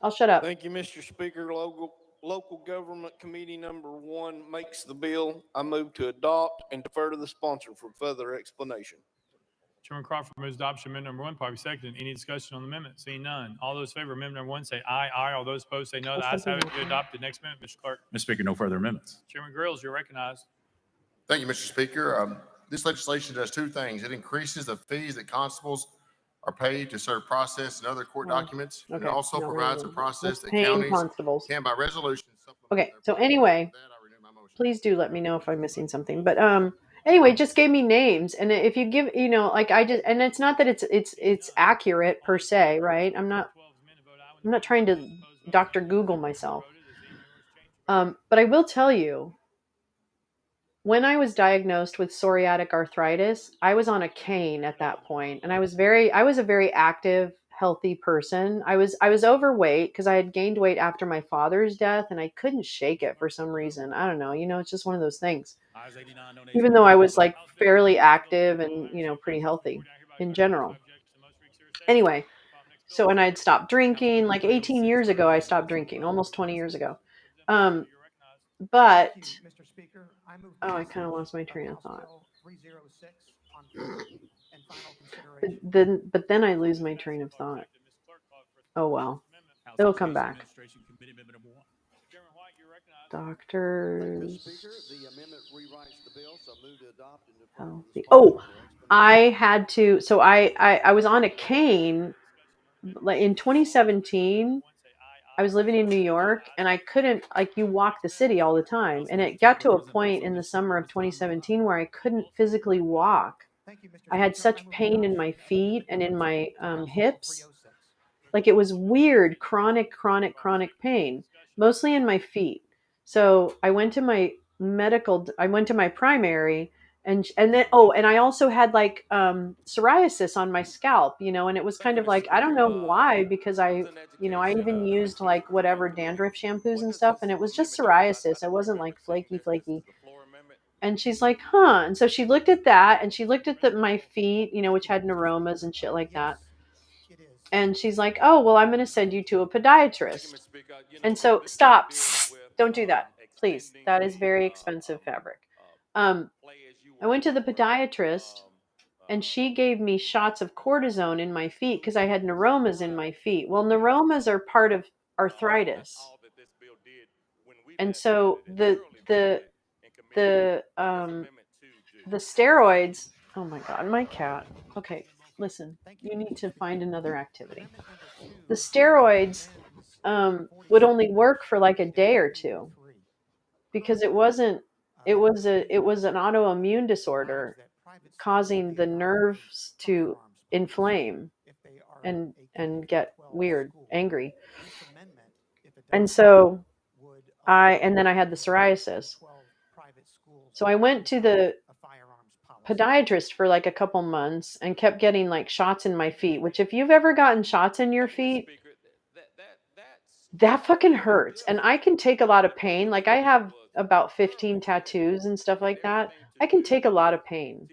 I'll shut up. Thank you, Mr. Speaker. Local Government Committee number 1 makes the bill. I move to adopt and defer to the sponsor for further explanation. Chairman Crawford moves adoption amendment number 1, probably second. Any discussion on the amendment? Seeing none. All those in favor of amendment number 1 say aye. Aye. All those opposed say no. The ayes have it. To adopt the next amendment. Mr. Clerk. Mr. Speaker, no further amendments. Chairman Grills, you're recognized. Thank you, Mr. Speaker. This legislation does two things. It increases the fees that constables are paid to serve process and other court documents. And it also provides a process that counties constables can, by resolution, Okay, so anyway, please do let me know if I'm missing something. But anyway, just gave me names, and if you give, like I just, and it's not that it's accurate per se, right? I'm not trying to Dr. Google myself. But I will tell you, when I was diagnosed with psoriatic arthritis, I was on a cane at that point, and I was a very active, healthy person. I was overweight because I had gained weight after my father's death, and I couldn't shake it for some reason. I don't know. It's just one of those things. even though I was like fairly active and, pretty healthy in general. Anyway, so, and I'd stopped drinking like 18 years ago. I stopped drinking almost 20 years ago. But, Mr. Speaker, I move I kind of lost my train of thought. 306 on first and final consideration. But then I lose my train of thought. Oh well, it'll come back. Doctors. Oh, I had to. So I was on a cane. Like in 2017, I was living in New York, and I couldn't, like, you walk the city all the time, and it got to a point in the summer of 2017 where I couldn't physically walk. I had such pain in my feet and in my hips. Like, it was weird, chronic pain, mostly in my feet. So I went to my primary, and then, and I also had like psoriasis on my scalp, and it was kind of like, I don't know why, because I even used like whatever dandruff shampoos and stuff, and it was just psoriasis. I wasn't like flaky. And she's like, huh. And so she looked at that, and she looked at my feet, which had neuromas and shit like that. And she's like, oh, well, I'm going to send you to a podiatrist. And so stop. Don't do that, please. That is very expensive fabric. I went to the podiatrist, and she gave me shots of cortisone in my feet because I had neuromas in my feet. Well, neuromas are part of arthritis. And so the steroids, oh my God, my cat. Okay, listen, you need to find another activity. The steroids would only work for like a day or two, because it was an autoimmune disorder causing the nerves to inflame and get weird, angry. And so and then I had the psoriasis. So I went to the podiatrist for like a couple months and kept getting like shots in my feet, which, if you've ever gotten shots in your feet, that fucking hurts. And I can take a lot of pain. Like, I have about 15 tattoos and stuff like that. I can take a lot of pain,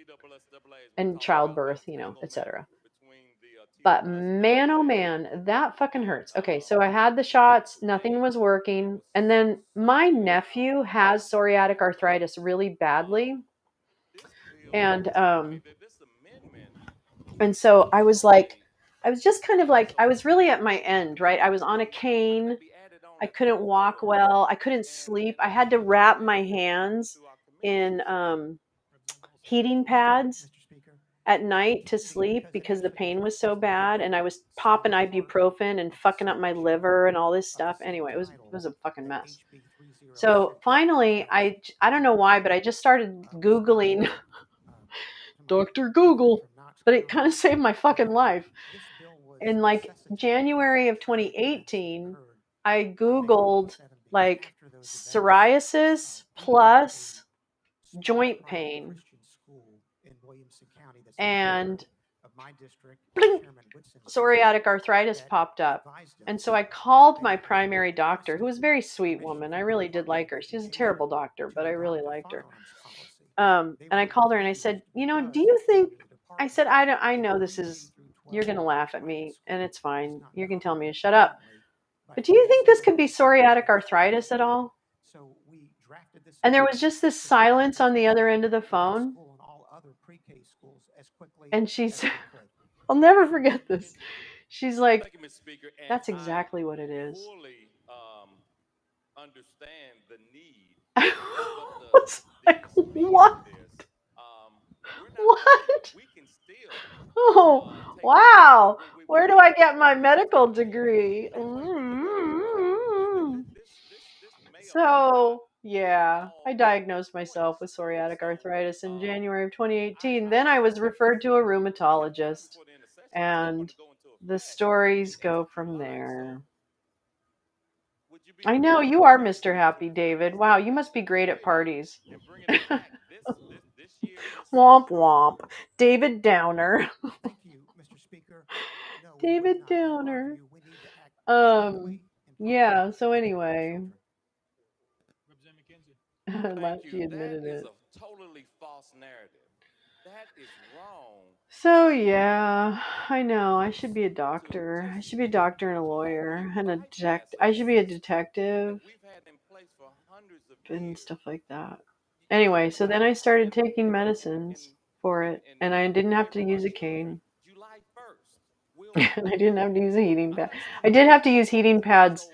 and childbirth, etc. But man, oh man, that fucking hurts. Okay, so I had the shots, nothing was working. And then my nephew has psoriatic arthritis really badly. And so I was just kind of like, I was really at my end, right? I was on a cane. I couldn't walk well. I couldn't sleep. I had to wrap my hands in heating pads at night to sleep because the pain was so bad, and I was popping ibuprofen and fucking up my liver and all this stuff. Anyway, it was a fucking mess. So finally, I don't know why, but I just started Googling Dr. Google, but it kind of saved my fucking life. In like January of 2018, I Googled like psoriasis plus joint pain, and bling, psoriatic arthritis popped up. And so I called my primary doctor, who was a very sweet woman. I really did like her. She was a terrible doctor, but I really liked her. And I called her and I said, do you think, I said, I know this is, you're going to laugh at me, and it's fine. You can tell me to shut up. But do you think this could be psoriatic arthritis at all? And there was just this silence on the other end of the phone. And she's, I'll never forget this. She's like, that's exactly what it is. I was like, what? What? Oh, wow. Where do I get my medical degree? So, yeah, I diagnosed myself with psoriatic arthritis in January of 2018. Then I was referred to a rheumatologist, and the stories go from there. I know, you are Mr. Happy, David. Wow, you must be great at parties. Womp womp. David Downer. Thank you, Mr. Speaker. No, David Downer. So anyway. She admitted it. totally false narrative. That is wrong. So yeah, I know. I should be a doctor. I should be a doctor and a lawyer and a I should be a detective and stuff like that. Anyway, so then I started taking medicines for it, and I didn't have to use a cane. And I didn't have to use a heating pad. I did have to use heating pads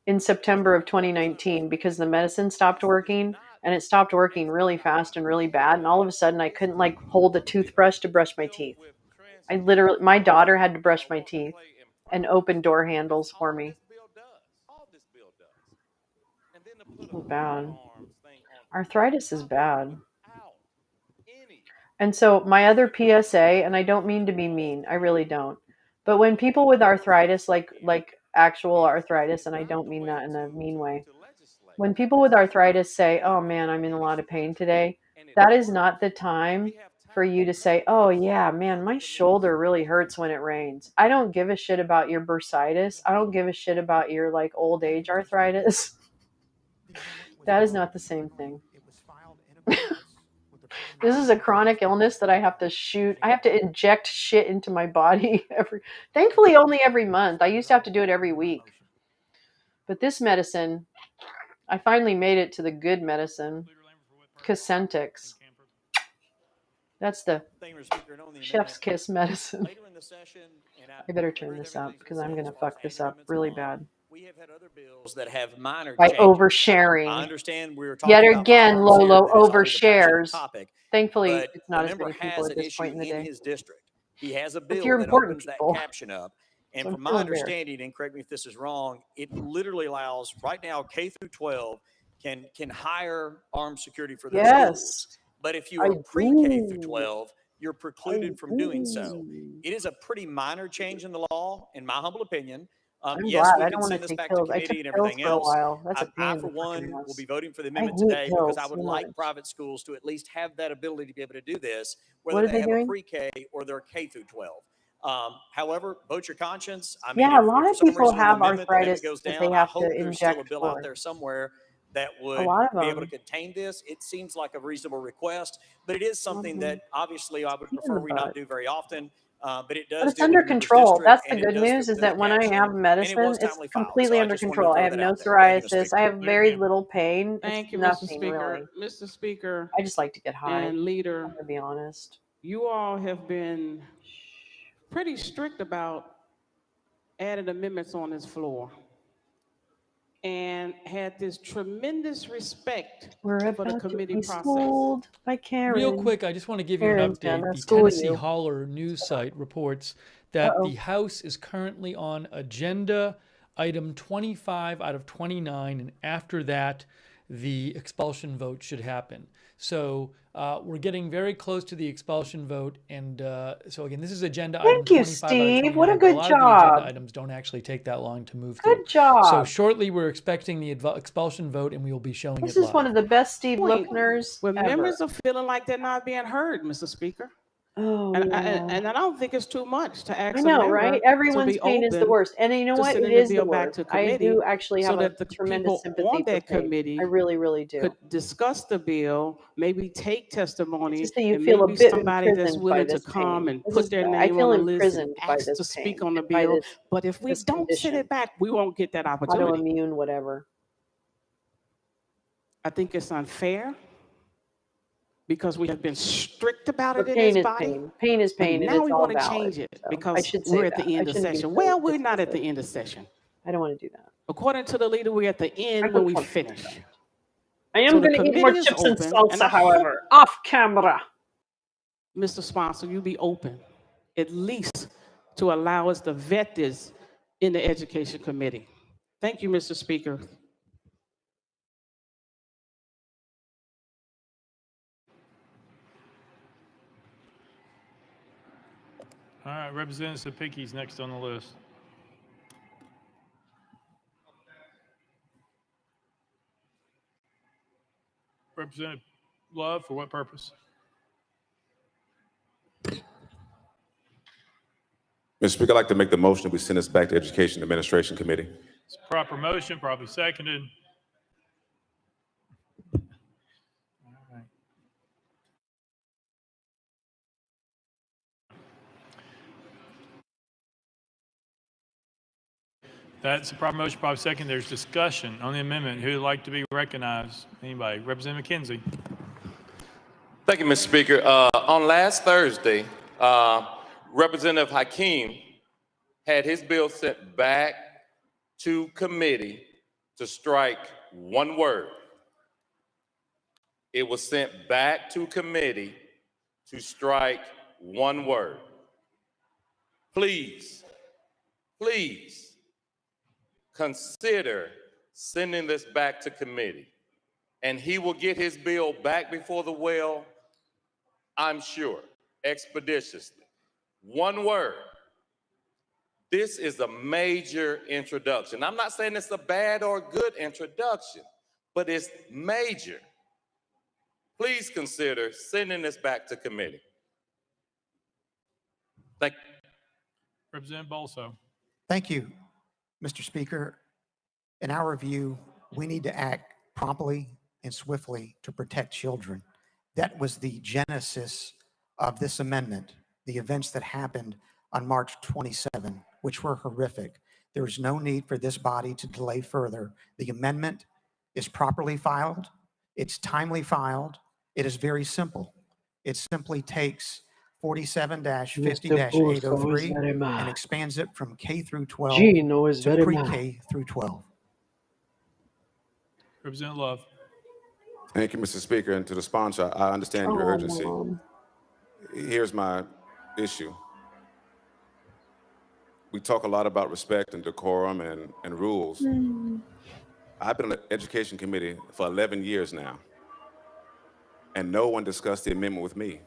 in September of 2019 because the medicine stopped working, and it stopped working really fast and really bad. And all of a sudden, I couldn't like hold a toothbrush to brush my teeth. I literally, my daughter had to brush my teeth and open door handles for me. It was bad. Arthritis is bad. And so my other PSA, and I don't mean to be mean, I really don't. But when people with arthritis, like actual arthritis, and I don't mean that in a mean way, when people with arthritis say, "Oh man, I'm in a lot of pain today," that is not the time for you to say, "Oh yeah, man, my shoulder really hurts when it rains." I don't give a shit about your bursitis. I don't give a shit about your like old age arthritis. That is not the same thing. This is a chronic illness that I have to inject shit into my body thankfully only every month. I used to have to do it every week. But this medicine, I finally made it to the good medicine, Cosentix. That's the chef's kiss medicine. I better turn this up because I'm going to fuck this up really bad. We have had other bills that have minor By changes. oversharing. I understand we were talking Yet about again, firearms here, Lolo and it's always a passionate overshares. topic, Thankfully, but it's not a as member many people has at an this issue point in the in day. his district. He has a If bill you're that important opens that people. caption up. And So I'm from my feeling weird. understanding, and correct me if this is wrong, it literally allows right now K through 12 can hire armed security for their schools. Yes. But if you I are pre-K through do. 12, you're precluded from doing so. It is a pretty minor change in the law, in my humble opinion. I'm Yes, glad. we I can don't want send to this take back pills. to I took committee and pills everything for a else. while. That's a pain I in for the fucking one, will ass. be voting for the I amendment hate today because pills I would so like much. private schools to at least have that ability to be able to do this, What whether are they they have a doing? pre-K or they're K through 12. However, vote your conscience. I mean, Yeah, a if lot for of some people reason in the have amendment arthritis goes that they down, I have to hope there's still a inject bill for. out there somewhere that A would lot of be able to them. contain this. It seems like a reasonable request, but it is something that obviously I would Pain in prefer the we not butt. do very often. But it But does it's deal with under the member's control. district, That's the and it good does news fit is within that the when I caption, have and it medicine, was it's timely filed. completely So I under just wanted to control. I throw have that no out there. Thank you, Mr. psoriasis. I Speaker. have very little pain. Thank It's you, Mr. nothing Speaker. really. Mr. Speaker I just like to get high. and Leader, I'm gonna be honest. you all have been pretty strict about added amendments on this floor and had this tremendous respect We're for the about to committee be process. schooled by Karen. Real quick, I just want to give you an Karen's update. gonna The school Tennessee you. Holler news site reports that Uh-oh. the House is currently on agenda item 25 out of 29, and after that, the expulsion vote should happen. So we're getting very close to the expulsion vote, and so again, this is agenda item Thank you, 25 out of 29. Steve. What a but good a lot of the agenda job. items don't actually take that long to move through. Good job. So shortly, we're expecting the expulsion vote, and we will be showing This it is live. one of the best Steve Point. Lookners When ever. members are feeling like they're not being heard, Mr. Speaker. Oh, And yeah. I don't think it's too much to ask I a know, member right? to Everyone's be pain is the open worst. And you know to what? It sending the is the bill back worst. to I committee do actually so have a that the tremendous people sympathy on for that pain. committee I really, really do. could discuss the bill, maybe take testimony, Just that you and feel a maybe bit somebody that's imprisoned by willing to this come pain. and This put is, their I name feel on the list and imprisoned by ask this to pain, speak on the by bill. this, But if we this don't send condition, it back, we won't get that opportunity. autoimmune, whatever. I think it's unfair because we have been strict about it But in pain this is body. pain. Pain is But pain, and now it's we all want to valid. change it So I because should say we're at that. the I end of shouldn't be session. so Well, we're not at the dismissive. end of session. I don't want to do that. According to the leader, we're at the end when we finish. I am So the going to eat more committee is chips and open, salsa, and I however, off camera. Mr. Sponsor, you be open, at least to allow us to vet this in the Education Committee. Thank you, Mr. Speaker. All right, Representative Sapicki's next on the list. Representative Love, for what purpose? Mr. Speaker, I'd like to make the motion that we send this back to Education Administration Committee. It's a proper motion, probably seconded. All right. That's a proper motion, proper second. There's discussion on the amendment. Who would like to be recognized? Anybody? Representative McKenzie. Thank you, Mr. Speaker. On last Thursday, Representative Hakeem had his bill sent back to committee to strike one word. It was sent back to committee to strike one word. Please, please consider sending this back to committee, and he will get his bill back before the well, I'm sure, expeditiously. One word. This is a major introduction. I'm not saying it's a bad or good introduction, but it's major. Please consider sending this back to committee. Thank you. Representative Bolso. Thank you, Mr. Speaker. In our view, we need to act promptly and swiftly to protect children. That was the genesis of this amendment, the events that happened on March 27, which were horrific. There is no need for this body to delay further. The amendment is properly filed. It's timely filed. It is very simple. It simply takes 47-50-803 and expands it from K through 12 to pre-K through 12. Representative Love. Thank you, Mr. Speaker. And to the sponsor, I understand your urgency. Here's my issue. We talk a lot about respect and decorum and rules. I've been on the Education Committee for 11 years now, and no one discussed the amendment with me.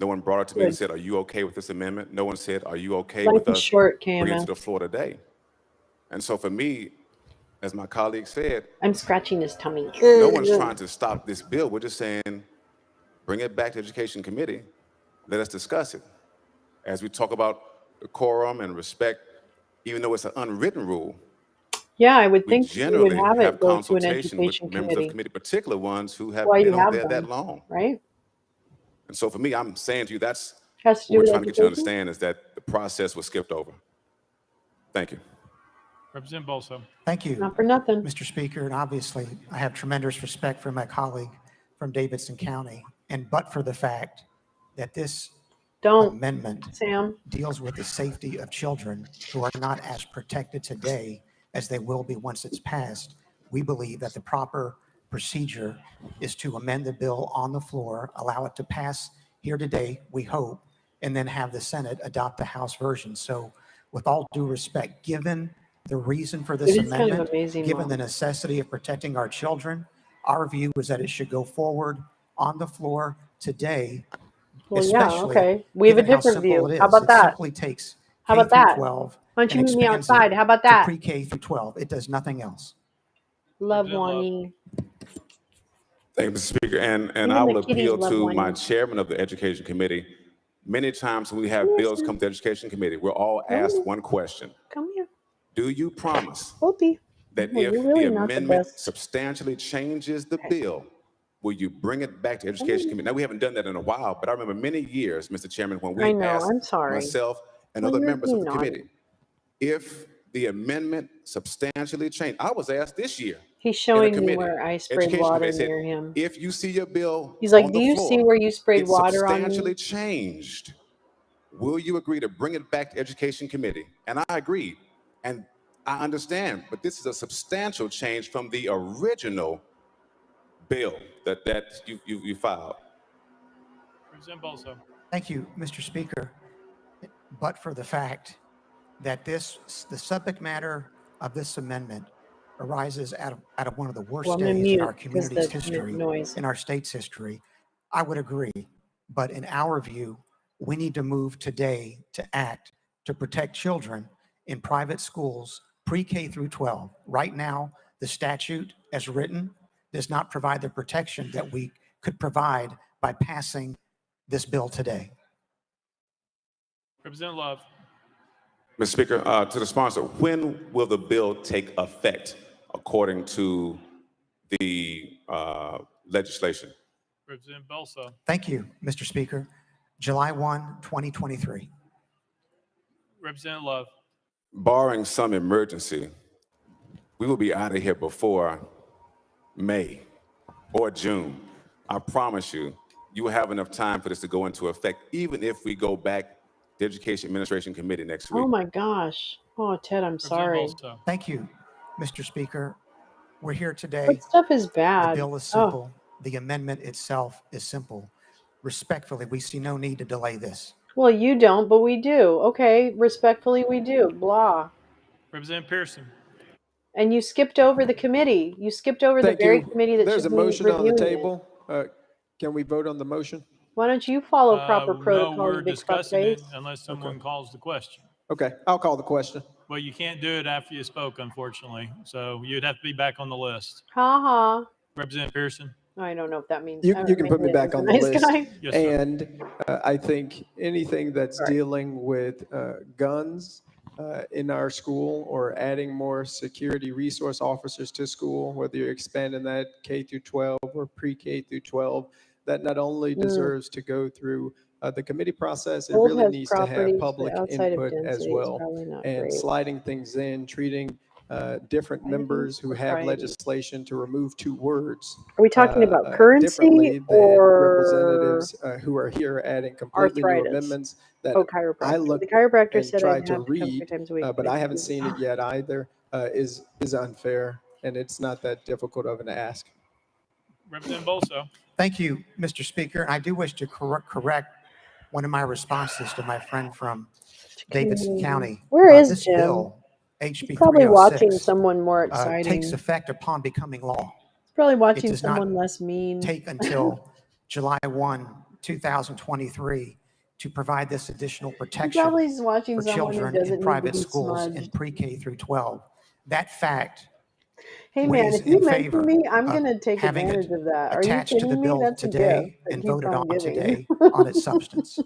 No one brought it to me and said, are you okay with this amendment? No one said, are you okay with us bringing it to the floor today? And so for me, as my colleague said, I'm scratching his tummy. no one's trying to stop this bill. We're just saying, bring it back to Education Committee. Let us discuss it. As we talk about decorum and respect, even though it's an unwritten rule, Yeah, I would think we you would generally have it have go to an consultation with education members of committee. committee, particular ones who have Why you been on have there that them, long. right? And so for me, I'm saying to you, that's Has to what we're do trying with to get you to education? understand, is that the process was skipped over. Thank you. Representative Bolso. Thank you. Not for nothing. Mr. Speaker, and obviously I have tremendous respect for my colleague from Davidson County, and but for the fact that this amendment deals with the safety of children who are not as protected today as they will be once it's passed, we believe that the proper procedure is to amend the bill on the floor, allow it to pass here today, we hope, and then have the Senate adopt the House version. So with all due respect, given the reason for this It is kind of amendment, amazing, given Mom. the necessity of protecting our children, our view is that it should go forward on the floor today. Well, yeah, Especially okay. We have a given how different simple view. it How is. about It that? simply takes How K about through that? 12 Why don't and you meet me expands outside? it How about to that? pre-K through 12. It does nothing else. Love Wani. Thank you, Mr. Speaker. And Even I the will kitties appeal love to my Wani. chairman of the Education Committee. Many times when we have bills come to the Education Committee, we're all Come asked here. one question. Come here. Do you promise Whoopie. that Well, if you're the really not the amendment best. substantially changes the bill, will you bring it back to Education here. Committee? Now, we haven't done that in a while, but I remember many years, Mr. Chairman, when I we know. asked I'm sorry. myself and Well, other you're members of being the naughty. committee, if the amendment substantially changed. I was asked this year He's in a showing me committee, where I sprayed Education water Committee, said, near him. if you see your bill He's like, on do the you floor, see where you sprayed it's water on substantially me? changed, will you agree to bring it back to Education Committee? And I agreed. And I understand, but this is a substantial change from the original bill that you filed. Representative Bolso. Thank you, Mr. Speaker. But for the fact that the subject matter of this amendment arises out of one of the worst Well, I'm gonna days in mute our because community's the history, noise. in our state's history, I would agree. But in our view, we need to move today to act to protect children in private schools, pre-K through 12. Right now, the statute as written does not provide the protection that we could provide by passing this bill today. Representative Love. Mr. Speaker, to the sponsor, when will the bill take effect according to the legislation? Representative Bolso. Thank you, Mr. Speaker. July 1, 2023. Representative Love. barring some emergency, we will be out of here before May or June. I promise you, you will have enough time for this to go into effect, even if we go back to Education Administration Committee next week. Oh my gosh. Oh, Ted, I'm sorry. Thank you, Mr. Speaker. We're here today. What stuff is The bad? bill is simple. The amendment itself is simple. Respectfully, we see no need to delay this. Well, you don't, but we do. Okay, respectfully, we do. Blah. Representative Pearson. And you skipped over the committee. You skipped over the very committee that There's should a be motion on the reviewing it. table. Can we vote on the motion? Why don't you follow proper No, protocol, we're you big discussing it fuckface? unless someone calls the question. Okay, I'll call the question. Well, you can't do it after you spoke, unfortunately. So you'd have to be back on the list. Ha ha. Representative Pearson. I don't know if that means You I don't can know, put me maybe back it on means the a nice list. guy. Yes, sir. And I think anything that's dealing with guns in our school or adding more security resource officers to school, whether you're expanding that K through 12 or pre-K through 12, that not only deserves to go through the committee process, it Old really has needs to properties, have but public outside of input as density is well. probably not And great. sliding things in, treating different members who have propriety. legislation to remove two words Are we talking about currency differently than or representatives who are here adding completely new arthritis? amendments that Oh, I chiropractor. looked The chiropractor and said tried I'd to have to come 3 read, times a week. but I I haven't didn't. seen it yet either, is unfair, and it's not that difficult of an ask. Representative Bolso. Thank you, Mr. Speaker. I do wish to correct one of my responses to my friend from Davidson County. Where is this Jim? bill, HB He's probably watching 306, someone more exciting. takes effect upon becoming law. He's probably It watching does not someone less mean. take until July 1, 2023 to provide this additional protection probably is watching for someone who children doesn't in need private to be schools in smudged. pre-K through 12. That fact Hey man, weighs if you in mention favor me, I'm of gonna take having it advantage of that. Are you attached to the kidding me? bill That's a gift today that and keeps voted on on giving. today on its substance.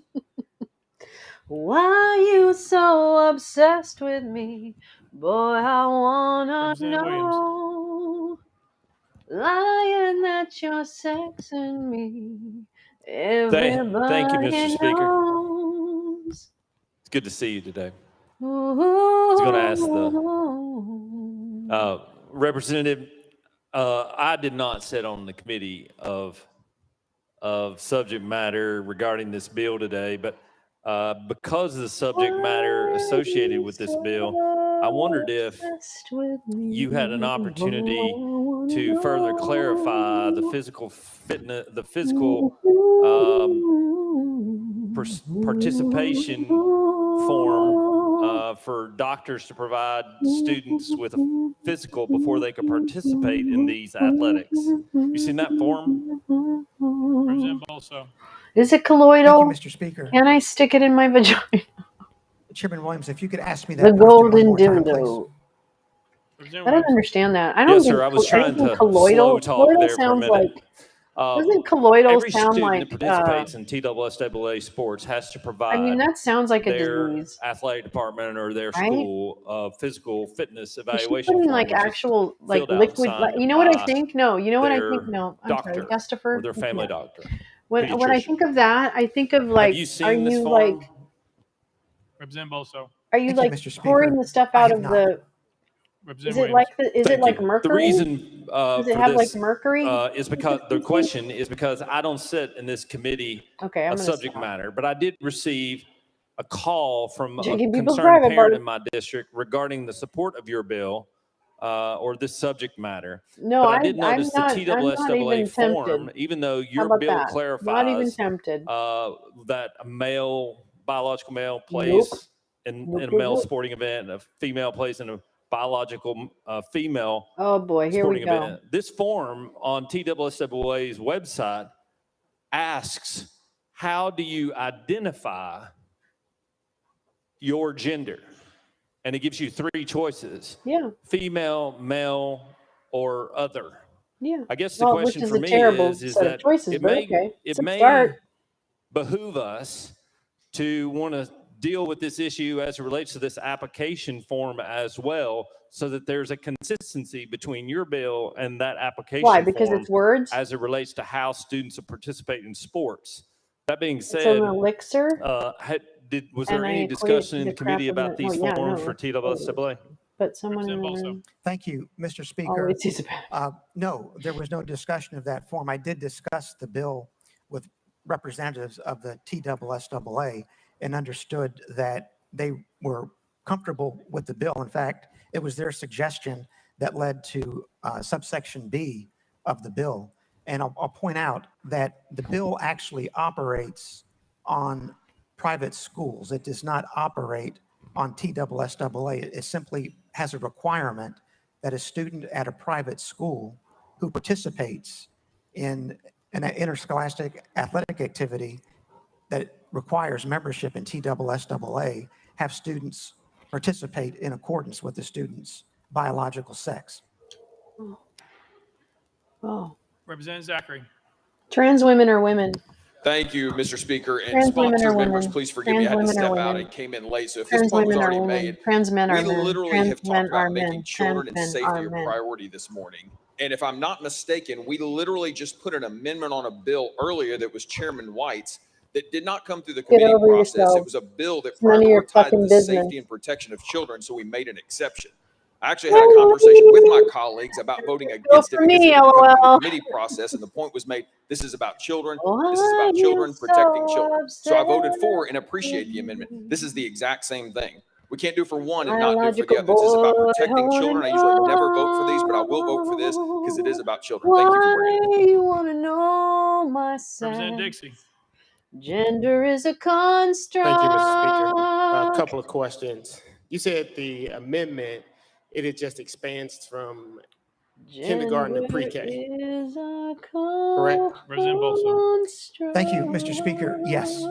Why are you so obsessed with me? Boy, I wanna Representative know. Lying that you're sexing me. Everybody Thank you, Mr. Speaker. knows. It's good to see you today. I was going to ask the representative. I did not sit on the committee of subject matter regarding this bill today, but because of the subject matter associated with this bill, I wondered if you had an opportunity to further clarify the physical fitness, the physical participation form for doctors to provide students with a physical before they could participate in these athletics. You seen that form? Representative Bolso. Is it colloidal? Thank you, Mr. Speaker. Can I stick it in my vagina? Chairman Williams, if you could ask me The that question one golden more time, please. dildo. I don't understand that. I don't Yes, think sir. I was trying anything to colloidal. slow talk Colloidal there for a sounds minute. like. Doesn't colloidal Every sound student like? that participates in TSSAA sports has to provide. I mean, that sounds like a their disease. athletic department or their Right? school physical fitness Is she evaluation putting form, like which is actual like filled out and liquid? signed You know what I by think? No. You know what I their think? No. I'm doctor sorry, Christopher. or their family doctor. When I pediatrician. think of that, I think of like. Have you Are seen this you form? like? Representative Bolso. Are you Thank you, like Mr. Speaker. pouring the stuff I out have of not. the? Is it like the? Is it Thank like you. mercury? The reason Does it for have this like mercury? is because the question is because I don't sit in this committee Okay, I'm of gonna subject stop. matter, but I did receive a call from a Checking people's concerned private parent parts. in my district regarding the support of your bill or this subject matter. No, But I did I'm notice the not. I'm not TSSAA even form, tempted. even though How your about bill that? Not even clarifies tempted. that a male, biological male Nope. plays in Nope, a nope, male nope. sporting event, a female plays in a biological female Oh boy, here we sporting go. event. This form on TSSAA's website asks, how do you identify your gender? And it gives you 3 choices. Yeah. Female, male, or other. Yeah. I guess the Well, question which is for a me terrible is set of that choices, it but may, okay. it It's a may start. behoove us to want to deal with this issue as it relates to this application form as well, so that there's a consistency between your bill and that application Why? Because form it's words? as it relates to how students participate in sports. That being It's an said, elixir? Was there any discussion in the committee about these forms for TWSAA? But someone Thank you, Mr. Speaker. always sees a bad. No, there was no discussion of that form. I did discuss the bill with representatives of the TWSAA and understood that they were comfortable with the bill. In fact, it was their suggestion that led to subsection B of the bill. And I'll point out that the bill actually operates on private schools. It does not operate on TWSAA. It simply has a requirement that a student at a private school who participates in an interscholastic athletic activity that requires membership in TWSAA have students participate in accordance with the student's biological sex. Oh. Representative Zachary. Trans women are women. Thank you, Mr. Speaker. And Trans women sponsor are members, women. please forgive Trans me. I had to women are step out. women. I came in late. So if Trans this point was women are already women. made, Trans men we are men. literally Trans have men talked are about making men. children Trans and men safety are a men. priority this morning. And if I'm not mistaken, we literally just put an amendment on a bill earlier that was Chairman White's that did not come through the Get committee over process. It yourself. was a bill that It's none of your prioritized fucking the business. safety and protection of children, so we made an exception. I actually had a conversation with my colleagues about voting Go against it for because it me, didn't come through the LOL. committee process, and the point was made, this is about children. Why This is about you children protecting so children. So I voted upset? for and appreciate the amendment. This is the exact same thing. We can't do for one and not do for the Biological other. This is about boy, protecting wanna children. I usually never vote for these, but I will vote for this because it is know about children. Thank you for bringing it. why you wanna know my Representative sex. Dixie. Gender is a construct. Thank you, Mr. Speaker. A couple of questions. You said the amendment, it just expands from kindergarten to Gender pre-K, is a correct? Representative Bolso. construct. Thank you, Mr. Speaker. Yes.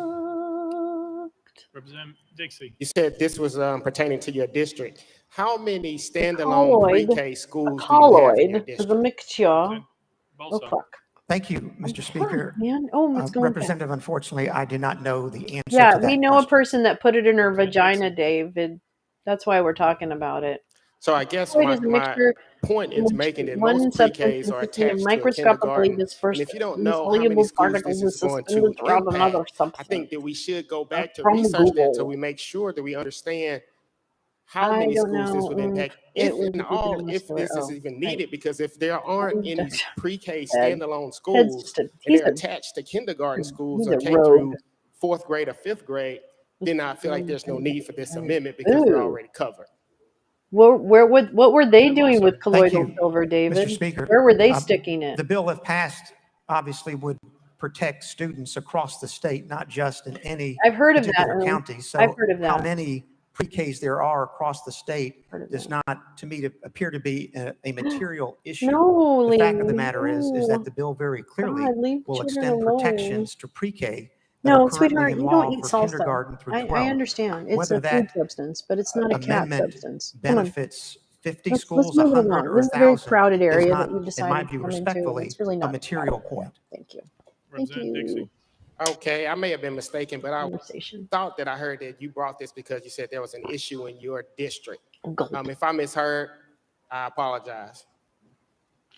Representative Dixie. You said this was pertaining to your district. How many standalone Colloid. pre-K A schools do you have in your colloid is a district? mixture. Oh, Bolso. fuck. Thank you, Mr. Speaker. Man. Oh, it's going Representative, unfortunately, I do not know the answer Yeah, to that we know question. a person that put it in her vagina, David. That's why we're talking about it. So I guess Colloid is a my mixture point in is which making that one most substance pre-Ks are consisting of attached to a microscopically kindergarten. And dispersed if you don't know how many insoluble schools particles this is is going suspended to throughout another impact, I substance. think that we should go back to From research that so Google. we make sure that we understand how I many don't schools this know. would impact, It if was and even all, in the if store. this is Oh, even right. needed, because if there aren't any pre-K Ted. standalone Ted's schools just a, and he's they're a, attached to kindergarten schools he's or a K rogue. through fourth grade or fifth grade, then I feel like there's no need for this amendment because we're Ooh. already covered. What were they doing with Thank colloidal you, silver, David? Mr. Speaker. Where were they sticking it? The bill, if passed, obviously would protect students across the state, not just in any I've heard of that. particular county. So I've heard of how that. many pre-Ks there are across the state does not, to me, appear to be a material issue. No, The fact of the Liam, matter is no. that the bill very clearly God, leave will children extend alone. protections to pre-K that are No, currently sweetheart, in you law don't eat for salsa. kindergarten through I 12. understand. It's Whether a food that substance, but it's not a cat amendment substance. Come on. benefits 50 Let's schools, move it 100, along. or This is a very 1,000 crowded is area not, that you've in decided my to view, come into. respectfully, It's really a not material point. Thank you. Thank Representative you. Dixie. Okay, I may have been mistaken, but I Conversation. thought that I heard that you brought this because you said there was an issue in your district. Gulp. If I misheard, I apologize.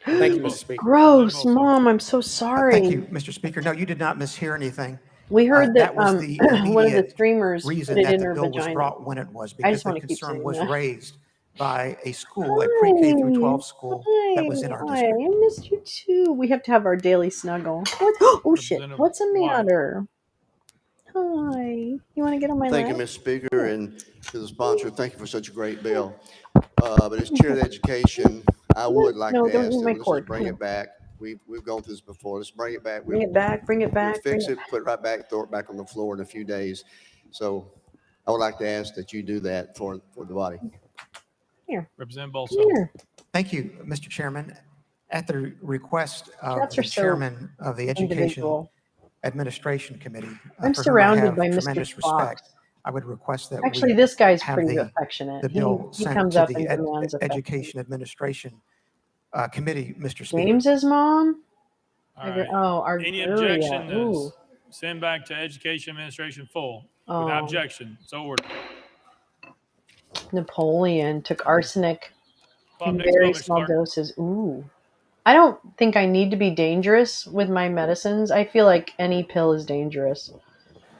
Thank you, Mr. Speaker. Gross, Mom. I'm so sorry. Thank you, Mr. Speaker. No, you did not mishear anything. We heard that was the one of the immediate streamers reason put it that in the her bill was vagina. brought when it was, I because just the want to keep concern saying was that. raised by a school, a pre-K through 12 school that was in our Hi, district. I missed you too. We have to have our daily snuggle. What? Oh shit! What's the matter? Hi. You want to get on my Thank lap? you, Mr. Speaker, and to the sponsor, thank you for such a great bill. But as Chair of Education, I would like No, to don't ask eat that my let's cord. just bring it back. We've gone through this before. Let's bring it back. Bring it back. Bring it We'll back. fix it, put it right back, throw it back on the floor in a few days. So I would like to ask that you do that for the body. Here. Representative Bolso. Here. Thank you, Mr. Chairman. At the request of Cats the are so chairman of the Education individual. Administration Committee, I'm for whom I surrounded have by Mr. tremendous respect, Fox. I would request that Actually, we this guy's have pretty the affectionate. bill He sent comes to up the and demands affection. Education Administration Committee, Mr. Speaker. James's mom? All right. Oh, Any Argeria. objection Ooh. to send back to Education Administration full? Oh. Without objection, so ordered. Napoleon took arsenic Bob, in next very moment, small Clark. doses. Ooh. I don't think I need to be dangerous with my medicines. I feel like any pill is dangerous.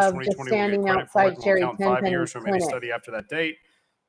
1st, of just 2020 will get standing credit for it outside and will Cherry count 5 Tenpenny's years from any clinic, study after that date.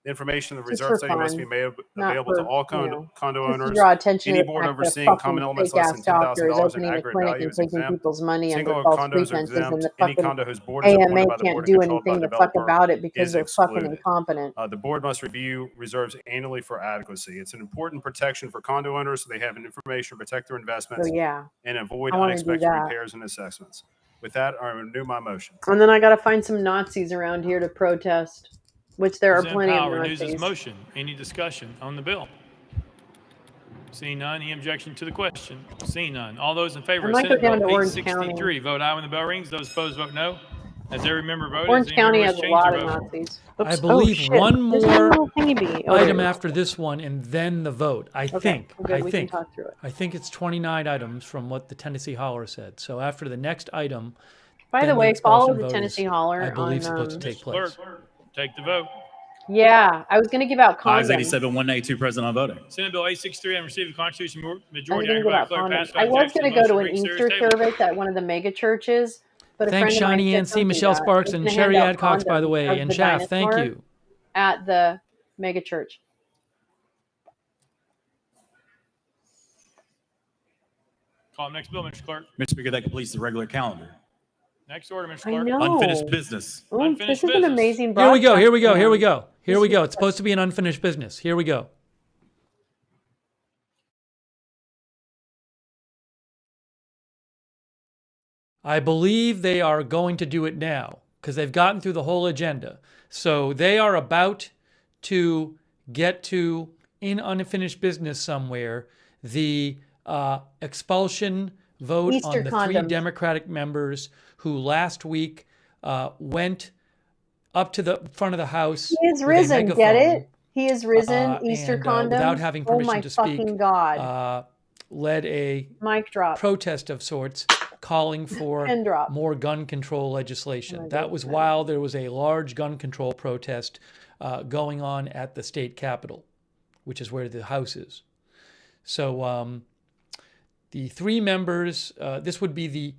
The information of the just reserve for study must be fun, made not available to for, all you know, condo just to owners. draw attention to Any the board fact that a overseeing common fucking elements fake less ass than doctor is $10,000 in opening a aggregate clinic value and is taking exempt. people's money under Single false condos are pretenses, and exempt. the Any fucking condo whose board is AMA appointed by the board can't and do controlled by anything the to fuck developer about it because is they're fucking excluded. incompetent. The board must review reserves annually for adequacy. It's an important protection for condo owners so they have information to protect their So investments yeah, and avoid I want to do unexpected that. repairs and assessments. With that, I renew my motion. And then I got to find some Nazis around here to protest, which there are Representative plenty of Powell renews his Nazis. motion. Any discussion on the bill? Seeing none, any objection to the question? Seeing none. All those in favor I of might go Senate down Bill to Orange County. 863, vote aye when the bell rings. Those opposed, vote no. As every member voted, Orange does any member County wish has to a change lot their of vote? Nazis. I Oops. believe shit. one There's one more little thingy bee. Oh, item there it is. after this one, and then the vote. I Okay, think. we're good. I We think. can talk through it. I think it's 29 items from what the Tennessee Holler said. So after the next item, By then the way, follow expulsion the vote Tennessee is, Holler I believe, on. supposed to take place. Clerk, take the vote. Yeah, I was going to give out Ayes condoms. 87, 182 present on voting. Senate Bill 863 and received the Constitution I was majority. going I to give hereby out declare condoms. passed I without was objection. going to go to Motion an reeks Easter table. service at one of the mega churches, but a Thanks, friend of mine Shawnee said, Yancey, "Don't do Michelle that. Sparks, He's and gonna Sherry hand out Adcox, by the condoms way, of and the Schaff. Thank dinosaur you. at the mega church." Call next bill, Mr. Clerk. Mr. Speaker, that completes the regular calendar. Next order, Mr. I Clerk. know. Unfinished business. Ooh, Unfinished this is an business. amazing Here we go. broadcast. Here we go. Here we man. go. Here we go. It's supposed to be an unfinished business. Here we go. I believe they are going to do it now because they've gotten through the whole agenda. So they are about to get to, in unfinished business somewhere, the expulsion vote Easter on the three condoms. Democratic members who last week went up to the front of the House. He is with a risen. Get megaphone, it? He is risen. Easter and condoms. without having Oh permission my to speak, fucking god! led a Mic drop. protest of sorts, calling for Pin drop. more gun control legislation. Oh my That was goodness. while there was a large gun control protest going on at the state capitol, which is where the House is. So the three members, this would be the,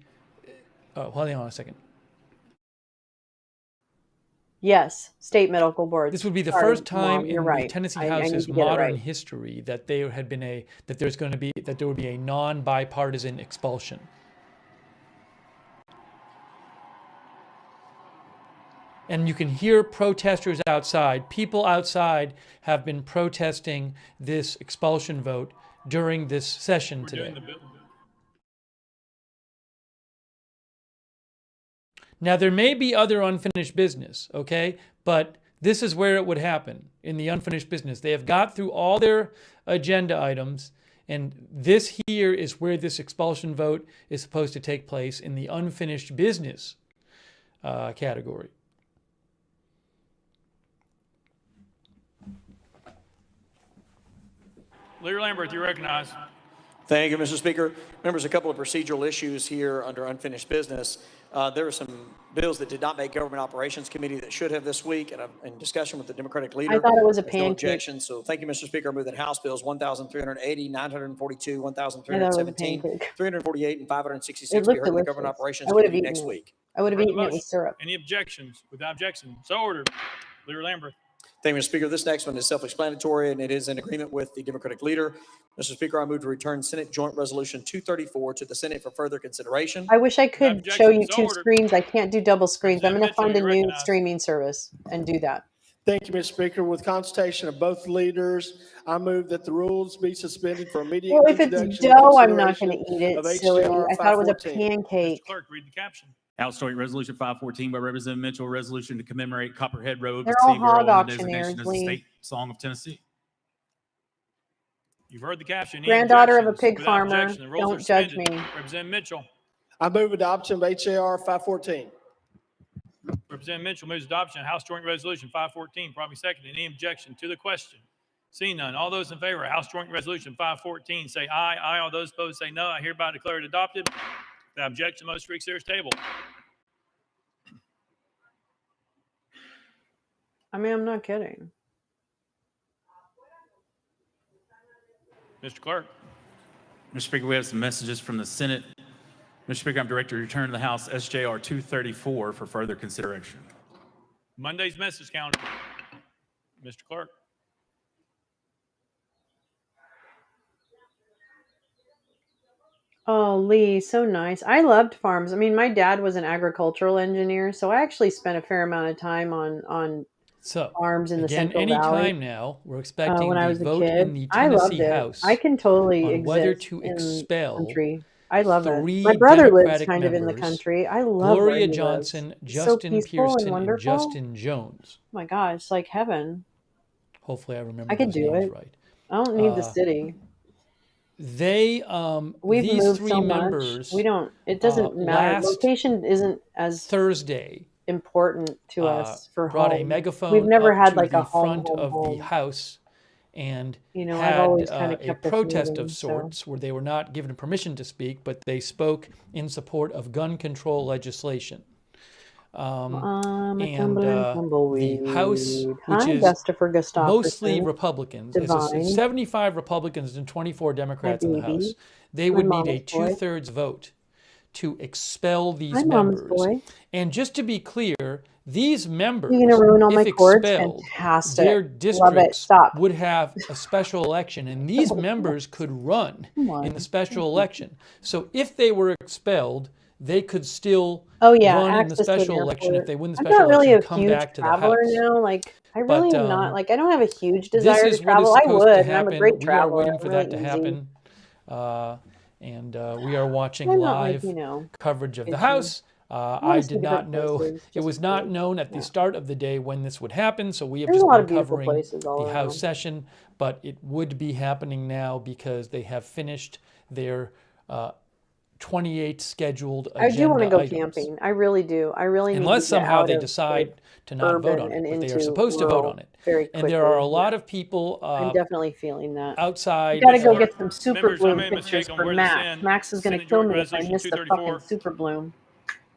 hold on a second. Yes, state medical board. This would be the Sorry, first time Mom, you're in right. the Tennessee I need House's to get it modern right. history that there had been that there would be a non-bipartisan expulsion. And you can hear protesters outside. People outside have been protesting this expulsion vote during this session today. Now, there may be other unfinished business, okay? But this is where it would happen, in the unfinished business. They have got through all their agenda items, and this here is where this expulsion vote is supposed to take place, in the unfinished business category. Leader Lambert, you recognize. Thank you, Mr. Speaker. Members, a couple of procedural issues here under unfinished business. There are some bills that did not make Government Operations Committee that should have this week, and in discussion with the Democratic leader. I thought it was a there's no pancake. objection. So thank you, Mr. Speaker. I move that House bills 1,380, 942, I thought it was a 1,317, pancake. 348, and It 566 be looked heard in the delicious. Government Operations I would have Committee eaten next it. week. I would have Heard the eaten it with motion. syrup. Any objections? Without objection, so ordered. Leader Lambert. Thank you, Mr. Speaker. This next one is self-explanatory, and it is in agreement with the Democratic leader. Mr. Speaker, I move to return Senate Joint Resolution 234 to the Senate for further consideration. I wish I could objection, show you so two ordered. screens. I can't do double screens. I'm going to Representative find a Mitchell, you new recognize. streaming service and do that. Thank you, Mr. Speaker. With consultation of both leaders, I move that the rules be suspended for immediate Well, if it's introduction and dough, I'm not going to consideration eat it. of Silly. HJR I thought it was a 514. pancake. Clerk, read the caption. House Joint Resolution 514 by Representative Mitchell, resolution to commemorate Copperhead Road, They're with all City Girl hog and the auctioneers, designation as the Lee. state song of Tennessee. You've heard the caption. Any Granddaughter of a objections? pig Without farmer. objection, the rules are Don't judge suspended. me. Representative Mitchell. I move adoption of HJR 514. Representative Mitchell moves adoption of House Joint Resolution 514. Probably seconded. Any objection to the question? Seeing none. All those in favor of House Joint Resolution 514 say aye. Aye. All those opposed say no. I hereby declare it adopted. The objection, motion reconsider is tabled. I mean, I'm not kidding. Mr. Clerk. Mr. Speaker, we have some messages from the Senate. Mr. Speaker, I'm directed to return to the House SJR 234 for further consideration. Monday's message calendar. Mr. Clerk. Oh, Lee, so nice. I loved farms. I mean, my dad was an agricultural engineer, so I actually spent a fair amount of time on So, farms in the again, Central any Valley. time now, we're expecting When I the was a vote kid. in the I loved Tennessee it. House I can totally on exist whether to in expel country. I love it. three My brother lives Democratic kind of in the members, country. I love where Gloria he Johnson, lives. It's so Justin peaceful and Pearson, and wonderful. Justin Jones. Oh my God, it's like heaven. Hopefully I remember I could those do names it. right. I don't need the city. they We've these moved three so much. members We don't. It doesn't matter. last Location isn't as Thursday important to us for brought a home. We've megaphone never up had to like a the home, front home, of the home. House and I've had always kind of a kept us protest moving, of so. sorts where they were not given permission to speak, but they spoke in support of gun control legislation. I'm a And tumbling the tumbleweed. House, which Hi, is Christopher mostly Gustafson. Republicans, it's Divine. 75 Republicans and 24 Democrats in the baby. House, they My would need a mama's boy. 2/3 vote to expel these Hi, Mama's members. boy. And just to be clear, these members, You're gonna ruin all my if chords? expelled, Fantastic. their Love it. districts Stop. would have a special election, and these members could run in the special election. So if they were expelled, they could still run in the access to an special election. If airport. they win the I'm special not really election, a come huge back to the traveler House. now. Like I really am not. Like I don't have a huge This desire is to what is travel. I supposed would, to and I'm a happen. great We are traveler. waiting for I'm that really to easy. happen. And we are watching I'm not like, live coverage of the itchy. House. wanna I see did not different know, places, it just was not known at the start of the day when this would happen, so we have There's a just lot been of beautiful covering places all the around. House session, but it would be happening now because they have finished their 28 scheduled agenda I do want to go items. camping. I really do. I really need Unless to get somehow out they of decide like, to not vote urban on and it, but they are into supposed to vote rural on it. very quickly. And there are a Yeah. lot of people I'm definitely feeling that. outside. You got to go get some super Members, I bloom made a mistake pictures on for where to Max. send Max is going to Senate kill Joint me if I Resolution miss the 234. fucking super bloom.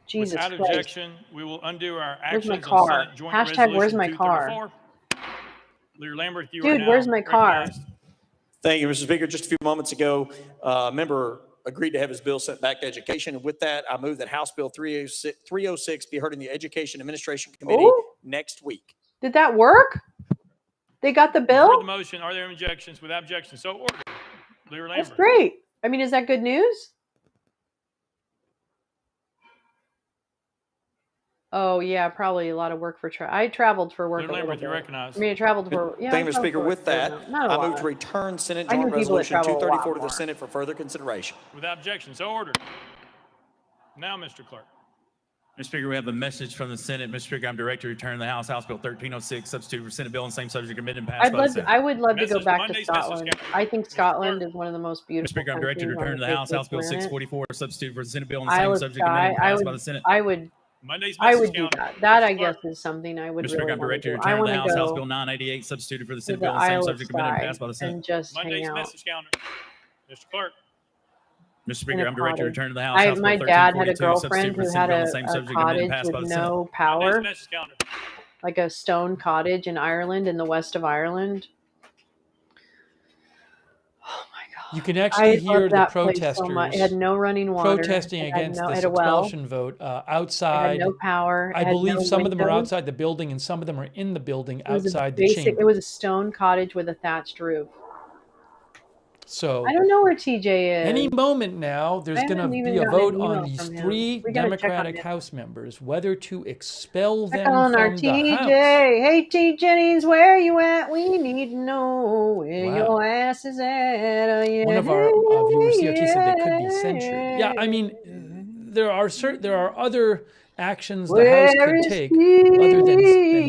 Jesus Without Christ. objection, we will undo our Where's my actions on car? Senate Joint Hashtag where's Resolution my car? 234. Leader Lambert, you are Dude, now where's my car? recognized. Thank you, Mr. Speaker. Just a few moments ago, a member agreed to have his bill sent back to education. And with that, I move that House Bill 306 be heard in the Education Administration Committee Ooh. next week. Did that work? They got the You've bill? heard the motion. Are there objections? Without objection, so ordered. Leader Lambert. That's great. I mean, is that good news? Oh yeah, probably a lot of work for I traveled for work. Leader Lambert, you're recognized. I mean, I traveled for Thank you, Mr. I Speaker. traveled With for that, not a I move lot. to return Senate I knew Joint people that Resolution travel a lot 234 to the more. Senate for further consideration. Without objection, so ordered. Now, Mr. Clerk. Mr. Speaker, we have a message from the Senate. Mr. Speaker, I'm directed to return to the House Bill 1306, substitute for Senate bill on same subject, amended and passed by the Senate. I would love to go Message- back to Monday's message Scotland. calendar. I think Scotland is one of the most Mr. beautiful Speaker, I'm directed to countries on return to the face House of Bill this planet. 644, substitute for the Senate bill on the Isle same of subject, amended Skye. and passed by the Senate. I would Monday's I message would do calendar. that. That Mr. I Clerk. guess is something I would Mr. Speaker, really I'm want to directed to do. return I to want the to House go Bill 988, substituted for the to Senate the bill on the same Isle of subject, amended and Skye passed by the Senate. and just hang Monday's out. message calendar. Mr. Clerk. Mr. Speaker, I'm directed to cottage. return to the House Bill My dad had a 1342, girlfriend substitute for who the Senate had bill on the same a subject, amended and cottage passed by with the Senate. no power, Monday's message calendar. like a stone cottage in Ireland, in the west of Ireland. You can actually I hear loved the that place so much. It had protesters no running water. protesting It had against no, this it had a well. expulsion vote It had outside. no power. I It had believe no some of them are windows. outside the building and some of them are in the building It was a outside the basic. chamber. It was a stone cottage with a thatched roof. So I don't know where TJ is. any moment now, there's I going to haven't even be a gotten an vote on email these from him. three We gotta check on Democratic him. House members whether to expel Check them on our from the TJ. House. Hey T Jennings, where you at? We need to know where Wow. your ass is at. Yeah, One of our viewers, CRT, said they could be yeah. censured. Yeah, I mean, there are other actions the Where House could is take other than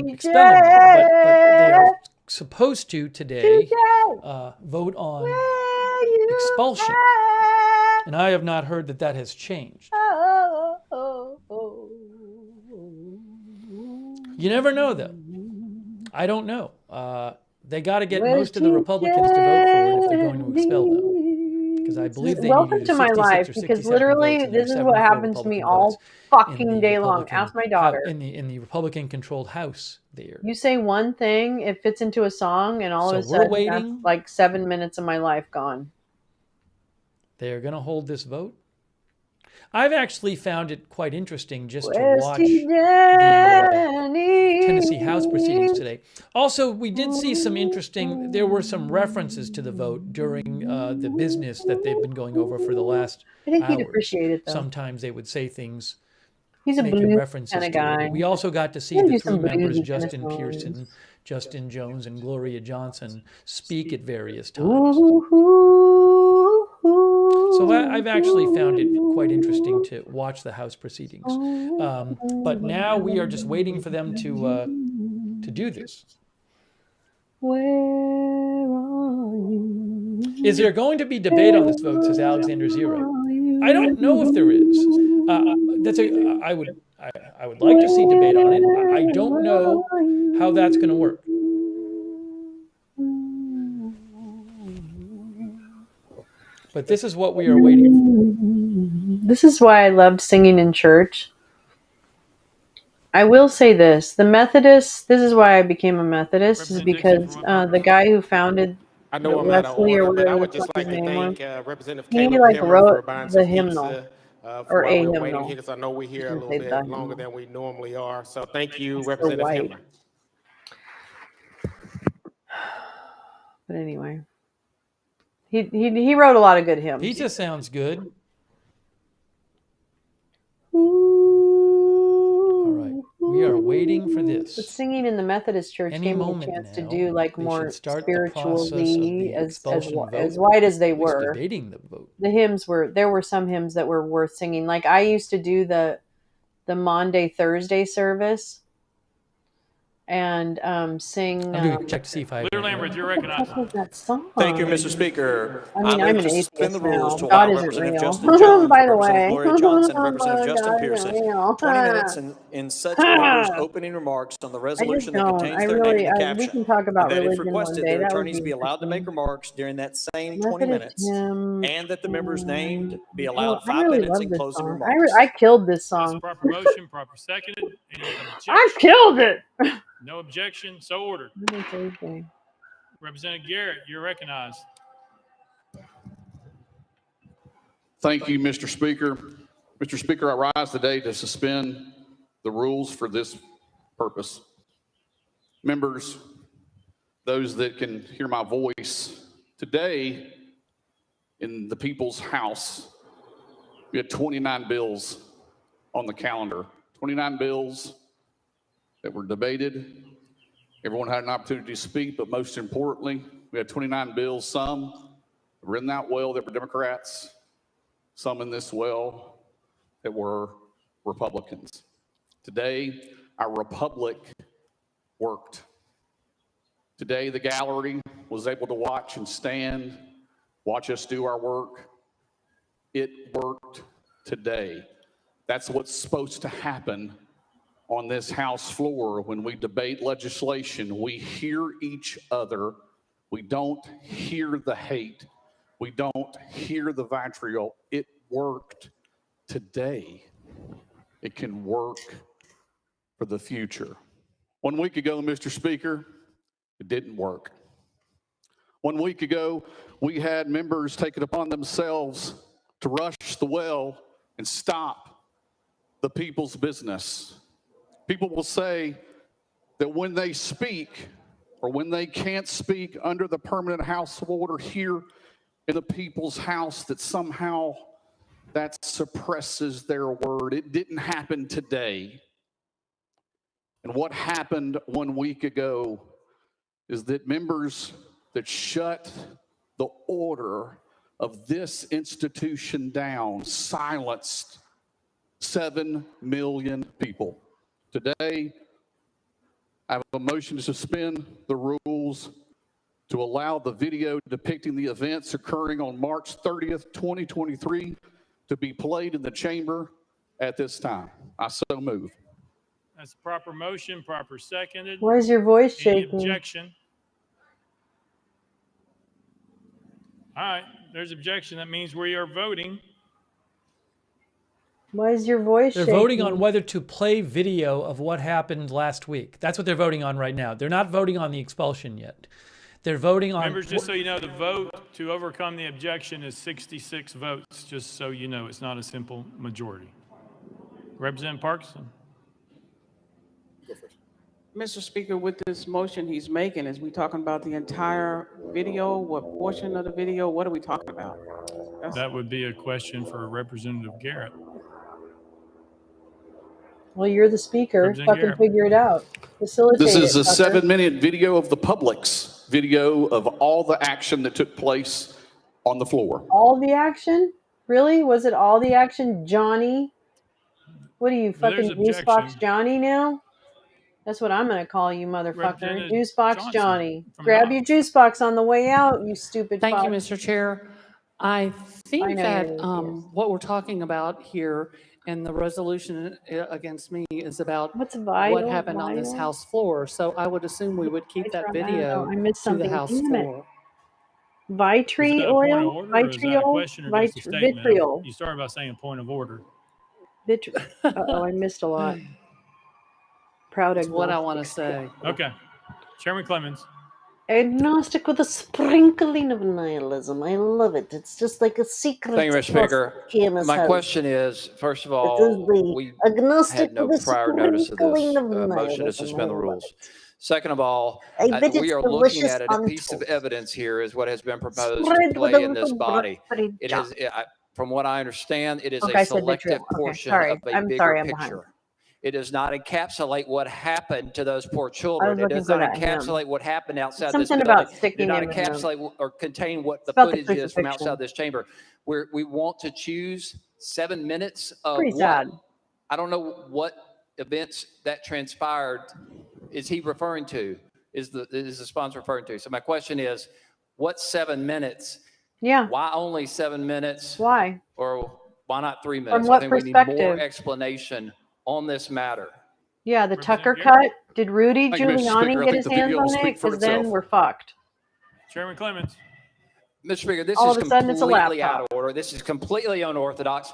expelling them, but they are supposed to today vote on expulsion. And I have not heard that that has changed. You never know, though. I don't know. They got to get most of the Republicans to vote for it if they're going to expel them. Because I believe they Welcome need to my 66 life, or because 67 literally votes, and there this are is what 74 happens to me Republican all votes in fucking the day long. Republican Ask my daughter. in the Republican-controlled House there. You say one thing, it fits into a song, and all of a So we're sudden, waiting. that's like 7 minutes of my life gone. They are going to hold this vote. I've actually found it quite interesting just to Where's watch T. the Tennessee House proceedings today. Also, we did see some interesting, there were some references to the vote during the business that they've been going over for the last I think he'd hours. appreciate it, though. Sometimes they would say things, He's a making blues references kind to of guy. it. We also got to see He'll the do three some members, bluesy kind of Justin songs. Pearson, Justin Jones, and Gloria Johnson, speak at various times. So I've actually found it quite interesting to watch the House proceedings. But now we are just waiting for them to do this. Where are you? Is there going to be debate on this vote, says Alexander Zero? I don't know if there is. I would like to see debate on it. I don't know how that's going to work. But this is what we are waiting for. This is why I loved singing in church. I will say this: the Methodists. This is why I became a Methodist, is because the guy who founded I know I'm out of Wesley or order, but I whatever would the just fuck his like to name was, thank Representative he Caleb like Hemmer for wrote buying the some hymnal pizza or while a we were waiting hymnal. here, because I know we're here a I little say bit the longer hymnal. than we normally are. So thank you, It's so Representative white. Hemmer. But anyway, he wrote a lot of good hymns. Pizza sounds good. All right, we are waiting for this. But singing in the Methodist church Any gave me a moment chance to now, do like they more should start the process of spiritually the as expulsion vote, wide as they at least were. debating the vote. The hymns there were some hymns that were worth singing. Like I used to do the Maundy Thursday service and sing. I'm going to check to see if I. Leader Lamberth, you're recognized. What was that song? Thank you, Mr. Speaker. I mean, I'm move an to suspend atheist the rules now. to God allow isn't Representative real. Justin Jones, By the Representative way, Gloria Johnson, and Representative Justin God isn't Pearson real. 20 minutes in such members' opening remarks on the I just resolution that don't. contains I their name really. in the We caption. can talk And about that if religion one requested, day. their That would attorneys be be allowed to make interesting. remarks during that same 20 Methodist minutes, hymn. and that the members named be Oh, allowed I 5 really minutes love in this closing song. remarks. I killed this That's song. proper motion, proper seconded. Any objection? I killed it. No objection, so ordered. Thursday. Representative Garrett, you're recognized. Thank you, Mr. Speaker. Mr. Speaker, I rise today to suspend the rules for this purpose. Members, those that can hear my voice, today in the People's House, we had 29 bills on the calendar, 29 bills that were debated. Everyone had an opportunity to speak, but most importantly, we had 29 bills. Some were in that well that were Democrats, some in this well that were Republicans. Today, our republic worked. Today, the gallery was able to watch and stand, watch us do our work. It worked today. That's what's supposed to happen on this House floor when we debate legislation. We hear each other. We don't hear the hate. We don't hear the vitriol. It worked today. It can work for the future. 1 week ago, Mr. Speaker, it didn't work. 1 week ago, we had members take it upon themselves to rush the well and stop the people's business. People will say that when they speak or when they can't speak under the permanent house of order here in the people's house, that somehow that suppresses their word. It didn't happen today. And what happened 1 week ago is that members that shut the order of this institution down silenced 7 million people. Today, I have a motion to suspend the rules to allow the video depicting the events occurring on March 30th, 2023 to be played in the chamber at this time. I so move. That's proper motion, proper seconded. Why is your voice Any shaking? objection? All right, there's objection. That means we are voting. Why is your voice They're shaking? voting on whether to play video of what happened last week. That's what they're voting on right now. They're not voting on the expulsion yet. They're voting on... Members, just so you know, the vote to overcome the objection is 66 votes, just so you know. It's not a simple majority. Representative Parkinson. Mr. Speaker, with this motion he's making, is we talking about the entire video? What portion of the video? What are we talking about? That would be a question for Representative Garrett. Well, you're the speaker. Fucking Garrett. figure it out. Facilitate This is it, a fucker. 7-minute video of the public's video of all the action that took place on the floor. All the action? Really? Was it all the action, Johnny? What are you, fucking Juicebox Johnny now? That's what I'm going to call you, motherfucker. Representative Juice box Johnson Johnny. from Grab Knox. your juice box on the way out, you stupid Thank fuck. you, Mr. Chair. I think I know that you're an atheist. what we're talking about here and the resolution against me is about What's what vital? happened on this Vital? House floor. So I would assume we would keep that I don't know. video I missed to the something. House Damn it. floor. Is Vitrine that a point of oil? order, or is that a Vitriol? question or just a statement? Vitriol. You started by saying point of order. Uh-oh, I missed a lot. Proud That's what I agnostic. want to say. Okay. Chairman Clemens. Agnostic with a sprinkling of nihilism. I love it. It's just like a secret. Thank you, Mr. Speaker. My question is, first of all, we had no prior notice of this motion to suspend the rules. Second of all, we are looking at a piece of evidence here is what has been proposed to play in this body. It has, from what I understand, it is a selective portion of a bigger picture. It does not encapsulate what happened to those poor children. It does not encapsulate what happened outside this building. It does not encapsulate or contain what the footage is from outside this chamber. We want to choose 7 minutes of Pretty what? sad. I don't know what events that transpired is he referring to, is the sponsor referring to. So my question is, what 7 minutes? Yeah. Why only 7 minutes? Why? Or why not 3 minutes? From what I think we need more explanation on this matter. Yeah, the Tucker cut. Did Rudy Thank you, Mr. Giuliani Speaker. I get think his the hands video will on it? speak for Because then itself. we're fucked. Chairman Clemens. Mr. Speaker, this All is of a sudden it's a completely laptop. out of order. This is completely unorthodox.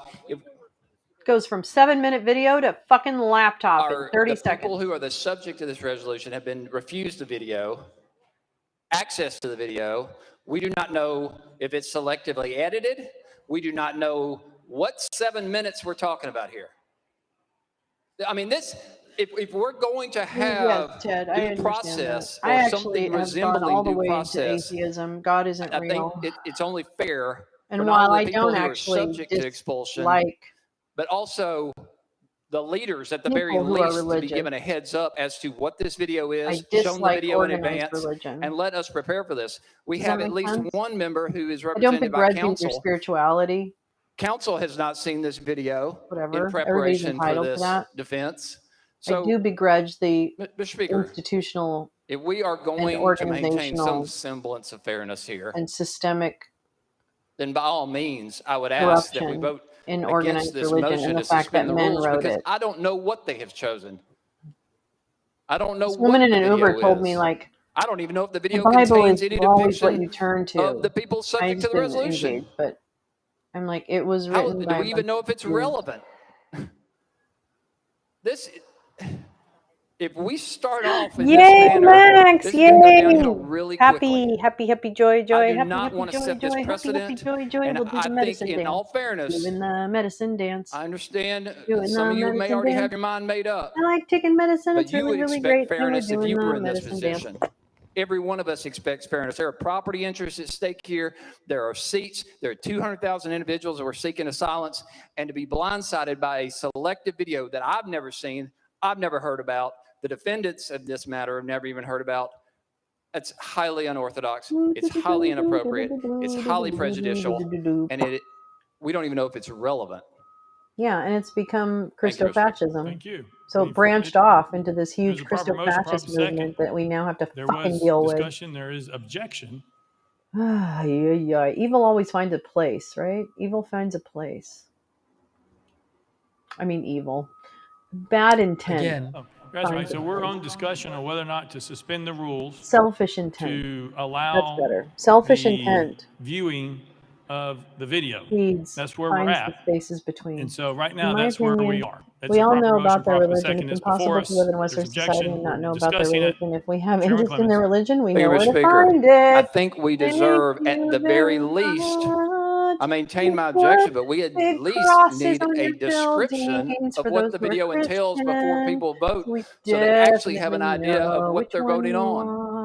Goes from 7-minute video to fucking laptop in 30 The seconds. people who are the subject of this resolution have been refused the video, access to the video. We do not know if it's selectively edited. We do not know what 7 minutes we're talking about here. I mean, this, if we're going to have Yes, Ted, I due process I or actually something have gone resembling all the due way process, into atheism. God isn't I real. think it's only fair And for while not only I people don't who are actually subject to expulsion, but also the leaders at the very people who are least to be religious. given a heads up as to what this video is, I shown the dislike video in organized advance, religion. and let us prepare for this. We Does that have at make least sense? one member who is I don't represented by begrudge you your council. spirituality. Council has not seen this video Whatever. in Everybody's preparation for entitled to this that. defense. I So, do begrudge the Mr. Speaker, institutional if we are and going to maintain organizational some semblance of fairness here, and systemic then by all means, I would ask that we corruption vote in against organized this religion motion and to the fact that suspend the men rules wrote because it. I don't know what they have chosen. I don't know This what woman in the an video Uber told me, is. like, I don't even know if the the video Bible contains is any always what depiction you turn to. of the people I subject just to the didn't resolution. engage, but I'm like, it was How, written do by. we even know if it's relevant? This, if we start off in this Yay, manner, Max! this is going to go downhill Yay! really quickly. Happy, joy, I do happy, not happy, want to joy, set this joy, precedent. happy, joy. And We'll do I the think, medicine in dance. all fairness, Doing the medicine dance. I understand Doing some of the you may medicine already dance. have your mind made up. I like taking medicine. But It's you really, would really expect great. And we're fairness if doing you were the in this medicine dance. position. Every one of us expects fairness. There are property interests at stake here. There are seats. There are 200,000 individuals who are seeking a silence. And to be blindsided by a selective video that I've never seen, I've never heard about, the defendants of this matter have never even heard about, that's highly unorthodox. It's highly inappropriate. It's highly prejudicial. And we don't even know if it's relevant. Yeah, and it's become Thank you, Mr. Christofascism. Thank you. So it branched off into this huge There's a proper motion, proper Christofascist movement that we now have to There fucking was deal discussion. There is objection. with. Yeah. Evil always finds a place, right? Evil finds a place. I mean, evil. Bad intent. Again. That's right. So we're on discussion on whether or not to suspend the rules. Selfish intent. To allow That's better. Selfish the intent. viewing of the video. Needs That's where we're finds at. the spaces between. And so right In now, my that's where we opinion, are. That's we a all proper know motion, about their proper religion. second It's is before impossible us. to live in There's Western society objection. and not We're know about their discussing it. religion. If we have Chairman interest in their religion, we Thank know you, where Mr. to Speaker. find it. I think we deserve, at the very least, I maintain my objection, but we at least need a description of what the video entails before people vote, so they actually have an idea of what they're voting on.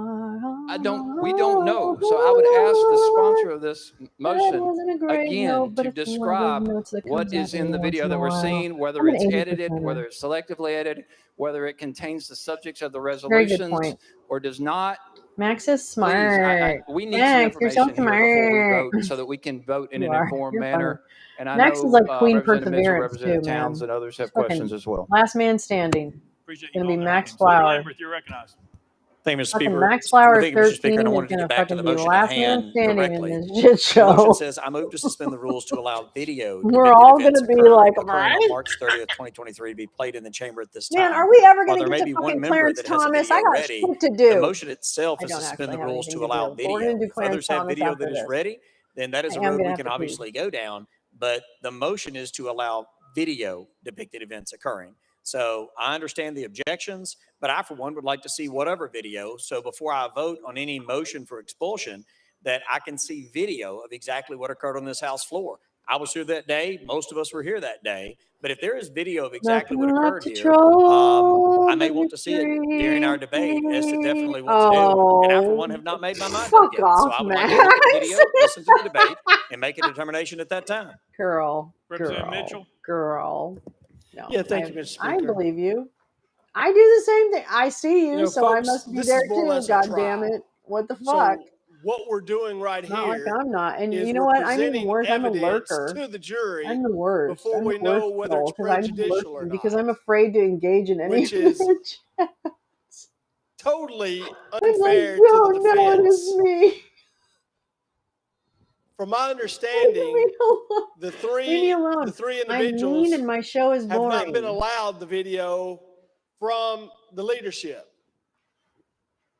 We don't know. So I would ask the sponsor of this motion again to describe what is in the video that we're seeing, whether it's edited, whether it's selectively edited, whether it contains the subjects of the resolutions or does not. Max is smart. We need Max, some you're so information here before we smart. vote so that we can vote in You an are. informed You're manner. funny. And I Max know is like Queen Representative Mitchell, Perseverance Representative too, man. Towns, and others have Fucking questions as well. Last man standing. Appreciate It's gonna be calling Max their names. Lady Flower. Lambert, you're recognized. Thank you, Mr. Fucking Speaker. Max Flower Thank you, Mr. Speaker. And I 13 is wanted to gonna get back to fucking the be motion at last man hand standing directly. in this shit The motion show. says, I move to suspend the rules to allow video We're depicted all events gonna be like, occurring on right? March 30th, 2023 to be played in the chamber at this Man, time. are we ever While gonna there get may to be one fucking member Clarence that has a Thomas? I video got ready, shit to the do. motion itself I is to don't suspend actually the have rules anything to to allow do, but we're gonna video. do If Clarence others have Thomas video after that is this. ready, then that is I a am road gonna we have can to pee. obviously go down. But the motion is to allow video depicted events occurring. So I understand the objections, but I, for one, would like to see whatever video. So before I vote on any motion for expulsion, that I can see video of exactly what occurred on this House floor. I was here that day. Most of us were here that day. But if there is video of exactly what Nothing left occurred to here, troll I may but want to see it during our debate, as to definitely what to do. And I, for one, have not made my mind up Fuck yet. So off, I would like Max. to look at the video, listen to the debate, and make a determination at that time. Girl, Representative Mitchell. girl. No, Yeah, thank you, Mr. I Speaker. believe you. I do the same thing. I see you, You know, so I folks, must be this there is more or too. less a God trial. damn it! What the fuck? So what we're doing right Not like here I'm not. And is you know we're what? I'm even presenting worse. I'm a evidence lurker. to the jury I'm the worst. before I'm we the worst know whether it's because I'm prejudicial or lurking not, because I'm afraid to engage in any which is totally unfair to the no, it defense. is me. From my Leave understanding, me alone. the Leave me three alone. I'm individuals mean and my show is have not been boring. allowed the video from the leadership.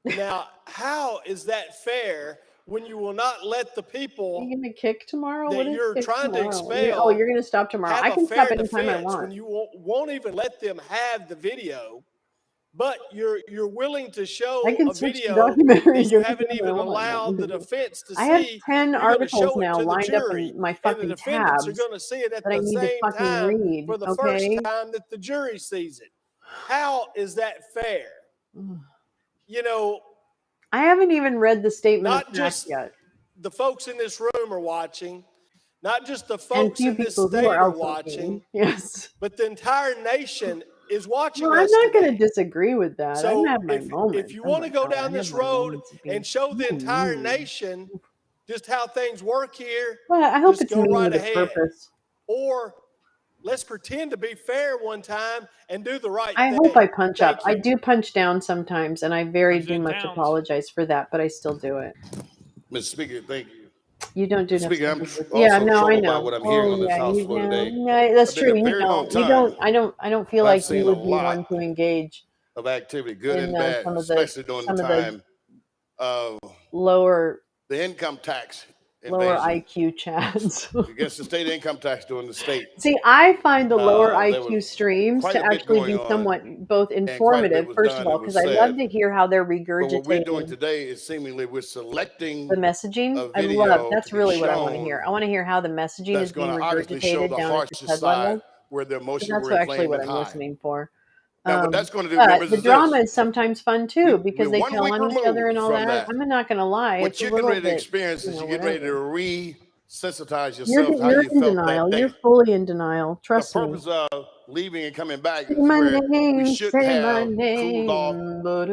Now, how is that fair when you will not let the Are people you gonna kick tomorrow? that What is you're kick trying to tomorrow? expel You're gonna stop tomorrow. have I a can fair stop anytime I defense want. when you won't even let them have the video, but you're willing to show I can a switch to video documentary that you anytime haven't I even want. allowed the defense to I have see. 10 You're going to articles show it now to the lined up jury, in my and the fucking defendants are tabs going to see it at that I the need to same fucking time read. for the Okay. first time that the jury sees it. How is that fair? You know, I haven't even read the statement not of fact just yet. the folks in this room are watching, not just the And folks few in this people who state are are also watching, yes. but the entire nation is watching Well, I'm us not going today. to disagree with that. I'm So gonna have my moments. if you want to go down this road and show the entire nation just how things work here, Well, I hope just it's go mean right with a ahead. purpose. Or let's pretend to be fair one time and do the right I thing. hope I punch up. Thank I you. do punch down sometimes, and I very do Representative much Towns. apologize for that, but I still do it. Mr. Speaker, thank you. You don't do Speaker, I'm nothing. Yeah, also no, I troubled by know. what I'm hearing on this Yeah, House you floor know. today. Yeah, that's It's been true. a You very long don't. You time, don't. I don't feel but I've like you seen a would be one lot to engage of activity, good in and bad, some of especially during the the time of lower the income tax lower invasion IQ chats. against the state income tax during the state. See, I find the lower There was IQ streams quite to a bit actually going be on, somewhat both and quite a bit informative, was first of done all, and was because I love said. to hear how they're But what we're doing regurgitating today is seemingly we're selecting the messaging. a I love video that's to be really what I want to shown hear. I want to hear how the messaging that's is being going to obviously show regurgitated the down at harshest your head side level. where the So emotions that's were actually inflamed what and I'm high. listening for. Now, what that's going to do, But members, the is drama this. is sometimes fun too because We're they 1 tell week on each other and removed all from that. that. I'm not going to lie; What it's a you're getting little ready to bit, experience is you're getting ready to whatever. re-sensitize yourself to how You're you in felt that denial. day. You're fully in denial. The Trust me. purpose of leaving and coming back Say is my where we name, should say my have cooled off, name. But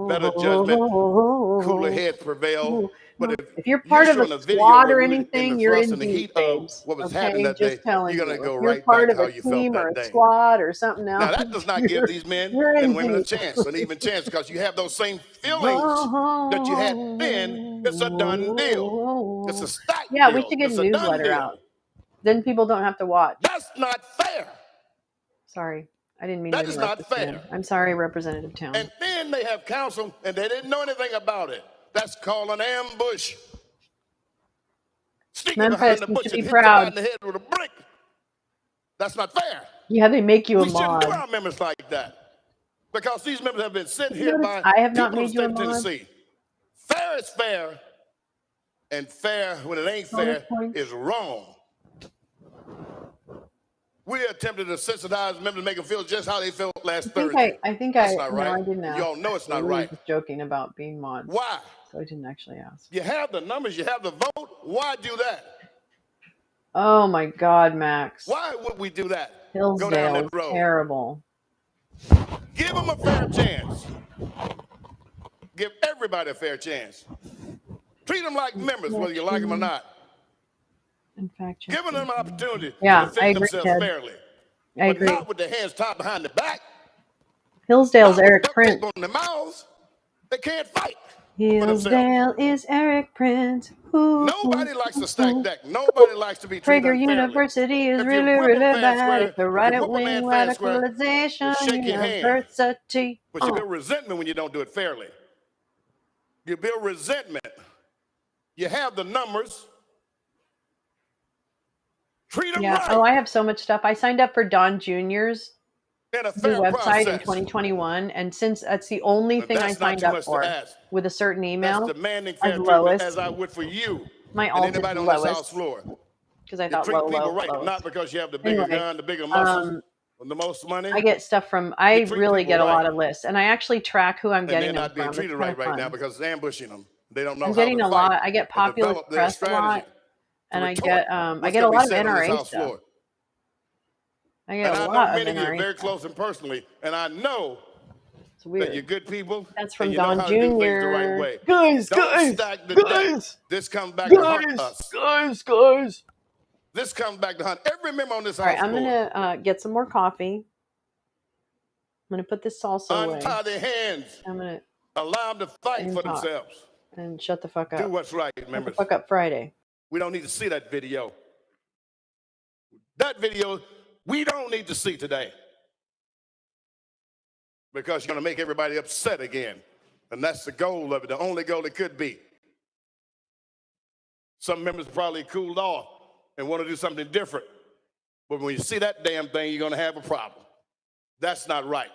better judgment, cooler heads prevail. But if you're you're part of a showing a video squad where or we were in the anything, you're thrust in and the deep, heat of babes. what was happening Okay, that day, just telling you're you. going to If go you're right part back to of how a you felt team or that a day. squad or something Now, else, that does not give these men you're in and women a deep. chance, an even chance, because you have those same feelings that you had then. It's a done deal. It's a stack Yeah, we deal. should get a It's a done newsletter deal. out. Then people don't have to watch. That's not fair. Sorry, I didn't mean That to is interrupt not this fair. man. I'm sorry, Representative Town. And then they have counsel and they didn't know anything about it. That's called an ambush. Sneaking Memphis, behind the you bush should and be hit somebody in proud. the head with a brick. That's not fair. Yeah, they make you a We shouldn't do mod. our members like that, because these members have been sent here Notice by I have not people of made the you a state of mod. Tennessee. Fair is fair, and fair when it ain't fair is wrong. We attempted to sensitize members to make them feel just how they felt last Thursday. That's not right. I didn't ask. You all know it's not We were right. just joking about being mods. Why? So I didn't actually ask. You have the numbers, you have the vote. Why do that? Oh my God, Max. Why would we do that? Go down Hillsdale that is road. terrible. Give them a fair chance. Give everybody a fair chance. Treat them like members, whether you like them or not. In fact, Giving them an opportunity Yeah, to I defend agree, themselves Ted. fairly. I But agree. not with their hands tied behind the back. Hillsdale's Not with Eric duct Prince. tape on their mouths. They can't fight for themselves. Hillsdale is Eric Prince. Nobody likes to stack deck. Nobody likes to be treated Prager unfairly. University is If you really, whip 'em really fair and bad. square, It's the if you whip a right-wing man fair and square, radicalization you shake your hand. university. But you build resentment when you don't do it fairly. You build resentment. You have the numbers. Treat them right. Oh, I have so much stuff. I signed up for Don Jr.'s in a new fair website in process. 2021, and since that's the only thing I That's not signed too up much to for ask. with a certain email, That's demanding as fair treatment lowest, as I would for you my and alt is anybody on this house lowest, floor. because I You thought treat people low, right, lowest. not because you have the bigger Anyway, gun, the bigger muscles, or the most money. I get stuff from, I You treat really people get a lot right. of lists, and I actually track who I'm And getting they're them not being from. It's treated kind right of now fun. because it's ambushing them. They don't know I'm how getting to a fight lot. I get and Populous develop their Press a strategy lot, and I retort get a what's lot gonna be of said on this NRA house stuff. floor. I get And a I know lot of many of you are NRA very stuff. close and personally, and I know It's weird. that you're good people. That's from and you know Don how to do things the right Jr. way. Guys, Don't stack the deck. This comes back to hunt us. Guys. This comes back to hunt every member on this All right, house I'm floor. gonna get some more coffee. I'm gonna put this salsa away. Untie their hands. I'm gonna allow them to fight for talk themselves. and shut the fuck up. Do what's right, Shut members. the fuck up, Friday. We don't need to see that video. That video, we don't need to see today. Because you're going to make everybody upset again. And that's the goal of it, the only goal it could be. Some members probably cooled off and want to do something different. But when you see that damn thing, you're going to have a problem. That's not right.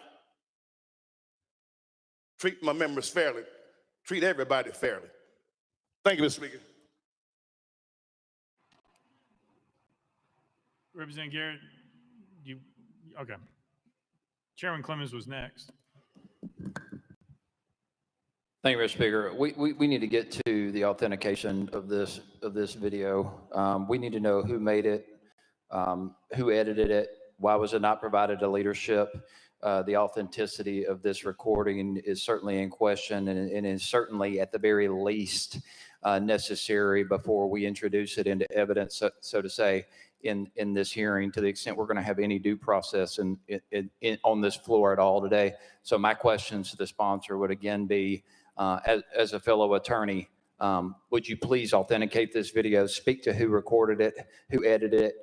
Treat my members fairly. Treat everybody fairly. Thank you, Mr. Speaker. Representative Garrett, okay. Chairman Clemens was next. Thank you, Mr. Speaker. We need to get to the authentication of this video. We need to know who made it, who edited it, why was it not provided to leadership. The authenticity of this recording is certainly in question and is certainly at the very least necessary before we introduce it into evidence, so to say, in this hearing, to the extent we're going to have any due process on this floor at all today. So my questions to the sponsor would again be, as a fellow attorney, would you please authenticate this video, speak to who recorded it, who edited it,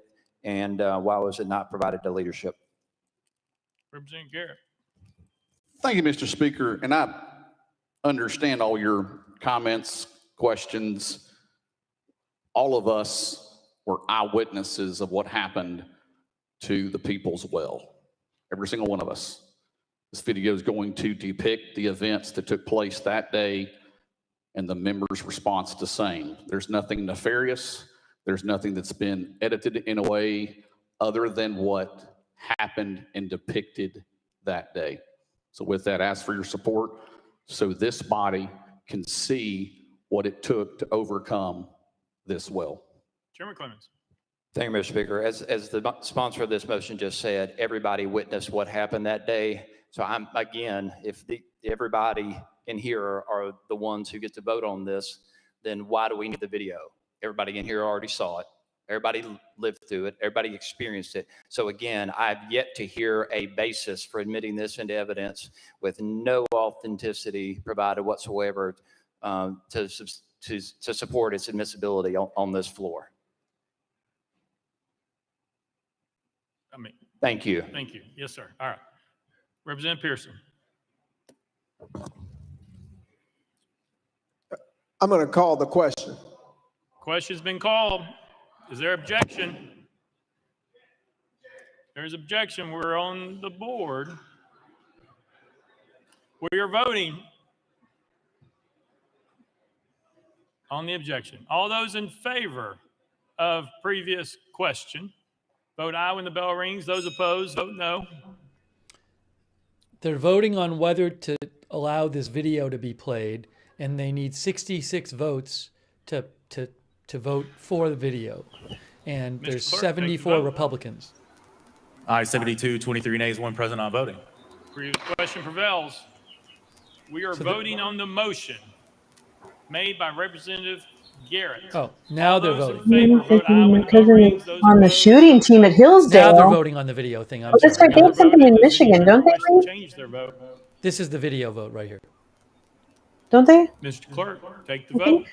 and why was it not provided to leadership? Representative Garrett. Thank you, Mr. Speaker. And I understand all your comments, questions. All of us were eyewitnesses of what happened to the People's Well. Every single one of us. This video is going to depict the events that took place that day and the members' response to same. There's nothing nefarious. There's nothing that's been edited in a way other than what happened and depicted that day. So with that, ask for your support so this body can see what it took to overcome this well. Chairman Clemens. Thank you, Mr. Speaker. As the sponsor of this motion just said, everybody witnessed what happened that day. So I'm, again, if everybody in here are the ones who get to vote on this, then why do we need the video? Everybody in here already saw it. Everybody lived through it. Everybody experienced it. So again, I've yet to hear a basis for admitting this into evidence with no authenticity provided whatsoever to support its admissibility on this floor. Thank you. Thank you. Yes, sir. All right. Representative Pearson. I'm going to call the question. Question's been called. Is there objection? There's objection. We're on the board. We are voting on the objection. All those in favor of previous question, vote aye when the bell rings. Those opposed, vote no. They're voting on whether to allow this video to be played, and they need 66 votes to vote for the video. And Mr. there's Clerk, 74 Republicans. Aye, 72, 23 nays, 1 present, not voting. Previous question prevails. We are voting on the motion made by Representative Garrett. Oh, now All they're those in voting. favor, vote aye My with no cousin rings. is Those on the opposed, shooting team at Now they're Hillsdale. voting on the video thing. I'm Oh, that's sorry. right. They Now have something in Does Michigan, anyone don't they, wish to Lee? change their vote? this is the video vote right here. Don't they? Mr. Clerk, take the I vote.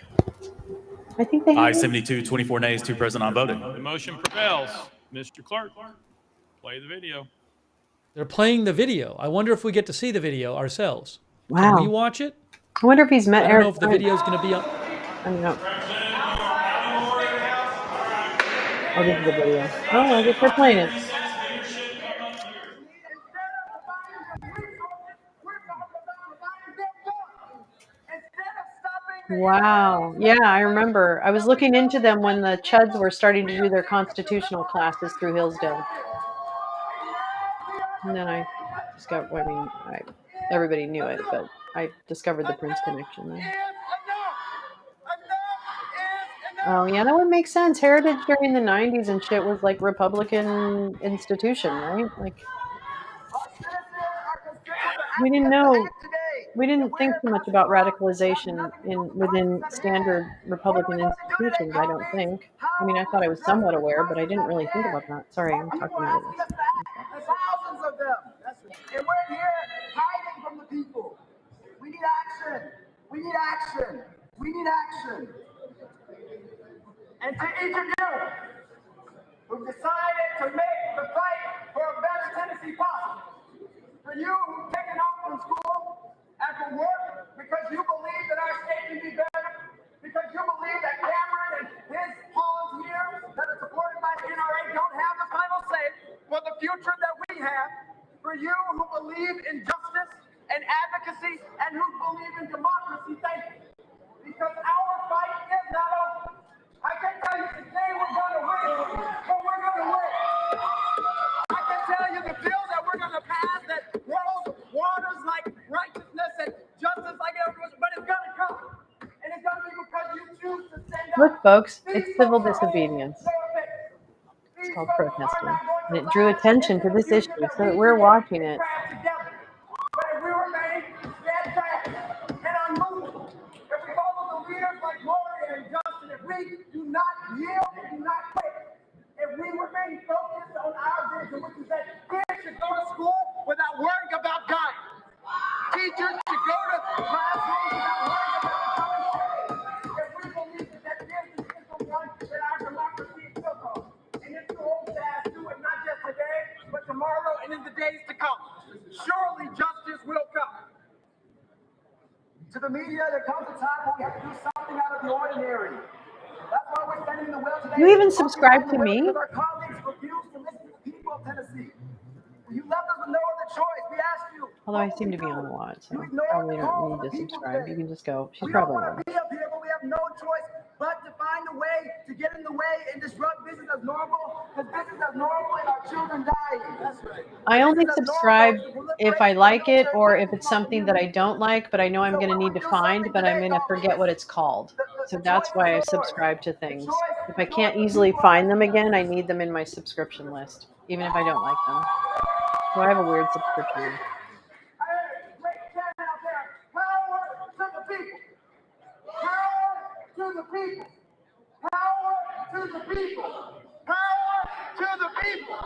think they Aye have. 72, 24 nays, 2 present, non voting. The motion prevails. Mr. Clerk, play the video. They're playing the video. I wonder if we get to see the video ourselves. Wow. Can we watch it? I wonder if he's met I don't Eric know if the Trent. video is going to be on. I don't know. Oh, this is the video. Oh, I guess they're playing it. Wow. Yeah, I remember. I was looking into them when the Chuds were starting to do their constitutional classes through Hillsdale. And then I discovered, everybody knew it, but I discovered the Prince connection then. Oh, yeah, that would make sense. Heritage during the 90s and shit was like Republican institution, right? Like, we didn't think too much about radicalization within standard Republican institutions, I don't think. I mean, I thought I was somewhat aware, but I didn't really think about that. Sorry, I'm talking over this. Thousands of them. And we're here hiding from the people. We need action. We need action. We need action. And to each of you who've decided to make the fight for a better Tennessee possible, for you who've taken off from school and from work because you believe that our state can be better, because you believe that Cameron and his volunteers that are supported by the NRA don't have the final say for the future that we have, for you who believe in justice and advocacy and who believe in democracy, thank you. Because our fight is not over. I can tell you today we're going to win, but we're going to win. I can tell you the bill that we're going to pass that rolls waters like righteousness and justice like everyone, but it's going to come. And it's going to be because you choose to stand up. Look, folks, it's civil disobedience. It's called protesting. And it drew attention to this issue so that we're watching it. But if we remain steadfast and unmovable, if we follow the leaders like Gloria and Justin, if we do not yield and do not quit, if we remain focused on our vision, which is that kids should go to school without worrying about dying. Teachers should go to classrooms without worrying about college. If we believe that this is the one that our democracy is built on. And it's the old staff do it not just today, but tomorrow and in the days to come. Surely justice will come. To the media, there comes a time when we have to do something out of the ordinary. That's why we're standing in the well today. You even subscribe to me? Because our colleagues refuse to listen to the people of Tennessee. You left us with no other choice. We asked you. Although I seem to be on a lot, so probably don't need to subscribe. You can just go. She's probably We don't want to be up here, but we have no choice but to find a way to get in the way and disrupt business as normal, because business as normal and our children dying. That's right. I only subscribe if I like it or if it's something that I don't like, but I know I'm going to need to find, but I'm going to forget what it's called. So that's why I subscribe to things. If I can't easily find them again, I need them in my subscription list, even if I don't like them. So I have a weird subscription list. Power to the people. Power to the people. Power to the people.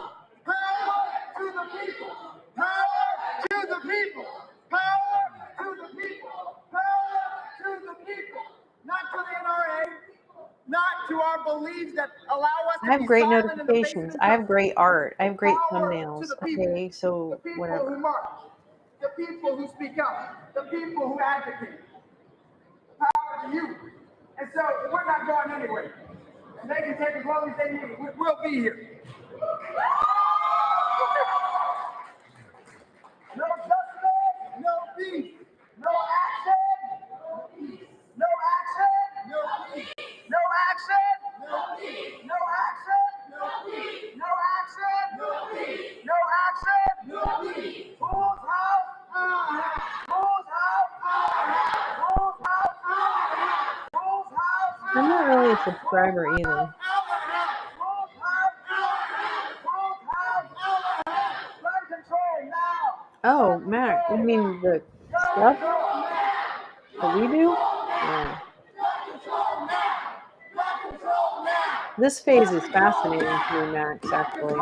Power to the people. Power to the people. Power to the people. Power to the people. Not to the NRA. Not to our beliefs that allow us to I have be great silent in the face of notifications. I have great art. I have great thumbnails. the people. Okay, so The people whatever. who march. The people who speak up. The people who advocate. Power to you. And so we're not going anywhere. And they can take as long as they need. We'll be here. No justice, no peace. No action, no action, no peace. No action, no peace. No action, no peace. No action, no peace. No action, no peace. Whose house? Our house. Whose house? Our house. Whose house? Our house. Whose house? I'm not really a subscriber either. Oh, Mac, you mean the stuff that we do? Yeah. This phase is fascinating to me, Max, actually.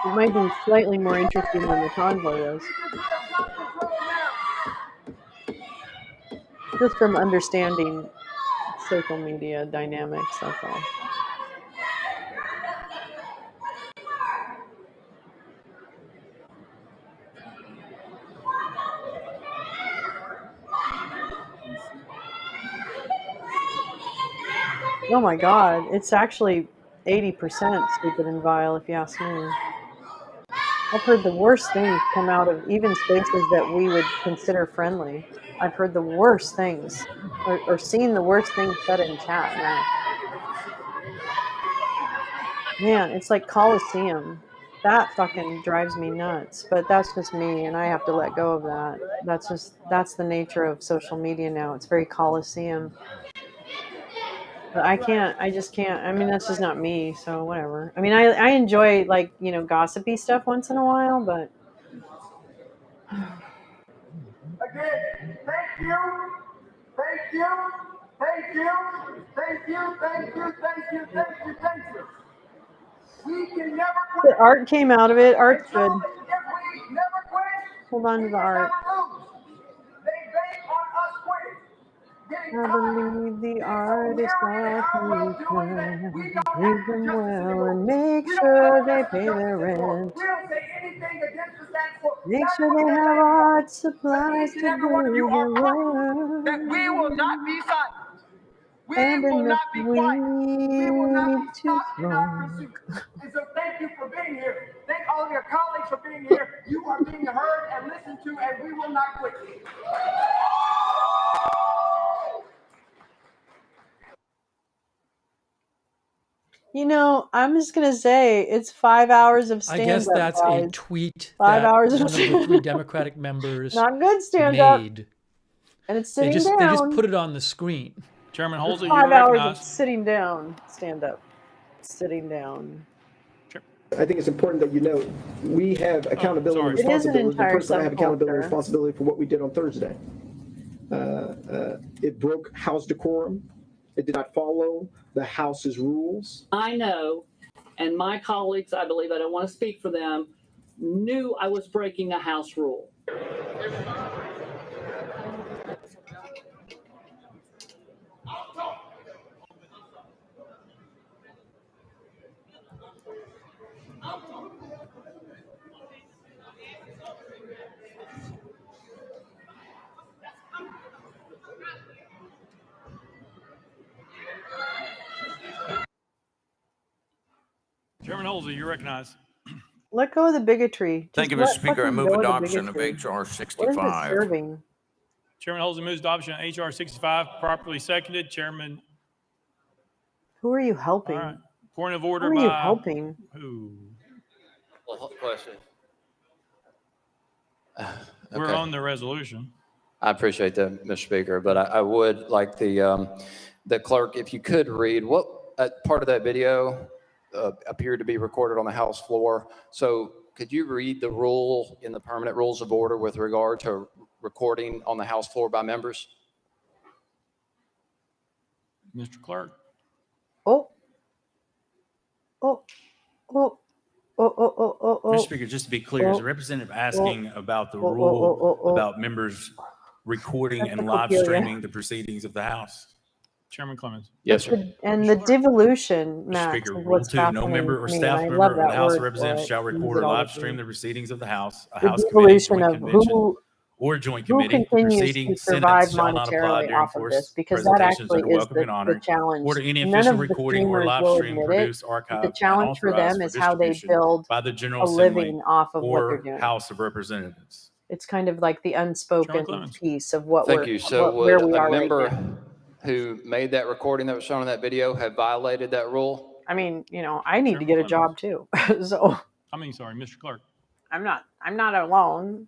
It might be slightly more interesting than the convoy was. Just from understanding social media dynamics, that's all. Oh my God, it's actually 80% stupid and vile, if you ask me. I've heard the worst things come out of even spaces that we would consider friendly. I've heard the worst things, or seen the worst things said in chat now. Man, it's like Coliseum. That fucking drives me nuts. But that's just me, and I have to let go of that. That's the nature of social media now. It's very Coliseum. But I just can't. I mean, that's just not me, so whatever. I mean, I enjoy, like, gossipy stuff once in a while, but Again, thank you, thank you, thank you, thank you, thank you, thank you, thank you, thank you. We can never the quit. art came out of it. Art's And good. so if we never quit, Hold on to we the can art. never lose. They bank on us quitting. Getting I tired, believe the getting so artist weary in off our we well doing that we can. don't Treat act for them justice well anymore. and make We don't sure they protest for pay their justice anymore. rent. We don't say anything against the status quo. Make That's sure what they they're have banking on. art But supplies each and to every one of you do are the promised that we will work. not be silent. We And will enough not be quiet. We will not weed be to stopped in our smoke. pursuit. And so thank you for being here. Thank all of your colleagues for being here. You are being heard and listened to, and we will not quit. I'm just gonna say it's 5 hours of I guess stand-up, that's a guys. tweet 5 that hours of one of the three Democratic members not good stand-up, made. and it's They sitting just down. put it on the screen. Chairman It's Holzer, 5 you're hours of recognized. sitting down, stand-up, sitting down. I think it's important that you know we have accountability and It is an responsibility. The entire person I have accountability and subculture. responsibility for what we did on Thursday. It broke House decorum. It did not follow the House's rules. I know, and my colleagues, I believe, I don't want to speak for them, knew I was breaking a House rule. Chairman Holzer, you're recognized. Let go of the bigotry. Thank you, Just Mr. Speaker. I fucking move go of the adoption of bigotry. HR What is it 65. serving? Chairman Holzer moves adoption of HR 65, properly seconded. Chairman. Who are you helping? All right. Point of order Who are you by helping? who? Question. We're Okay. on the resolution. I appreciate that, Mr. Speaker, but I would like the clerk, if you could read what part of that video appeared to be recorded on the House floor. So could you read the rule in the permanent rules of order with regard to recording on the House floor by members? Mr. Clerk. Oh. Oh. Oh. Mr. Speaker, just to be clear, is the representative asking about the rule about members recording and live streaming the proceedings of the House? Chairman Clemens. Yes, sir. And the devolution, Mr. Max, Speaker, is Rule what's 2, no fascinating member to or me, staff and I member love of the that House of word for Representatives it. shall Use record it or all live the stream time. the proceedings of the House, a The House committee, devolution joint of convention, or joint who committee. The continues to preceding survive sentence shall not apply monetarily during off of this, forced because that presentations actually under is welcoming and the honoring, challenge. or to any None official of the recording or streamers live will stream admit it, produced, but the archived, and challenge for authorized them for is how they distribution build by the General a Assembly living off of what they're or doing. House of Representatives. It's kind of like the unspoken piece of what Thank you. So where would we a are right member now. who made that recording that was shown in that video have violated that rule? I mean, I need to Chairman get a Clemens. job too. So Sorry, Mr. Clerk. I'm not alone.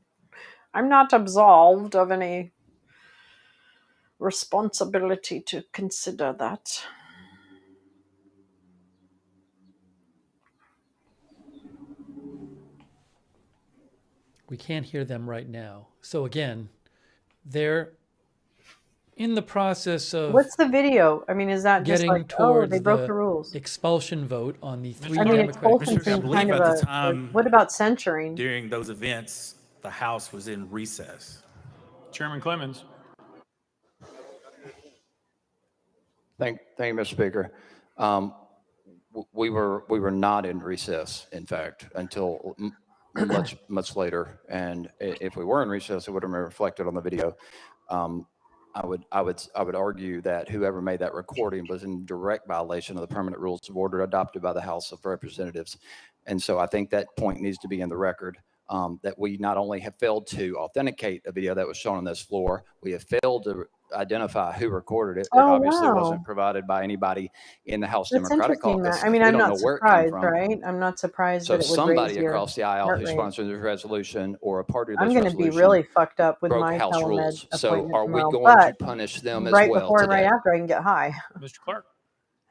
I'm not absolved of any responsibility to consider that. We can't hear them right now. So again, they're in the process of What's the video? I mean, is that just getting like, oh, they towards broke the the rules? expulsion vote on the three I mean, Democratic expulsion Mr. I seems believe kind of at the a. time What about censuring? during those events, the House was in recess. Chairman Clemens. Thank you, Mr. Speaker. We were not in recess, in fact, until much later. And if we were in recess, it would have been reflected on the video. I would argue that whoever made that recording was in direct violation of the permanent rules of order adopted by the House of Representatives. And so I think that point needs to be in the record, that we not only have failed to authenticate a video that was shown on this floor, we have failed to identify who recorded it. It Oh, obviously wow. wasn't provided by anybody in the House That's Democratic interesting. caucus. I mean, We I'm don't know not where it came surprised, from. right? I'm not surprised So that it would raise somebody your across the aisle heart who rate. sponsored this resolution or a party of I'm this going to be resolution really fucked up with broke my House telemed rules. So appointment are we tomorrow. going to But punish them as right well before and right today? after, I can get high. Mr. Clerk.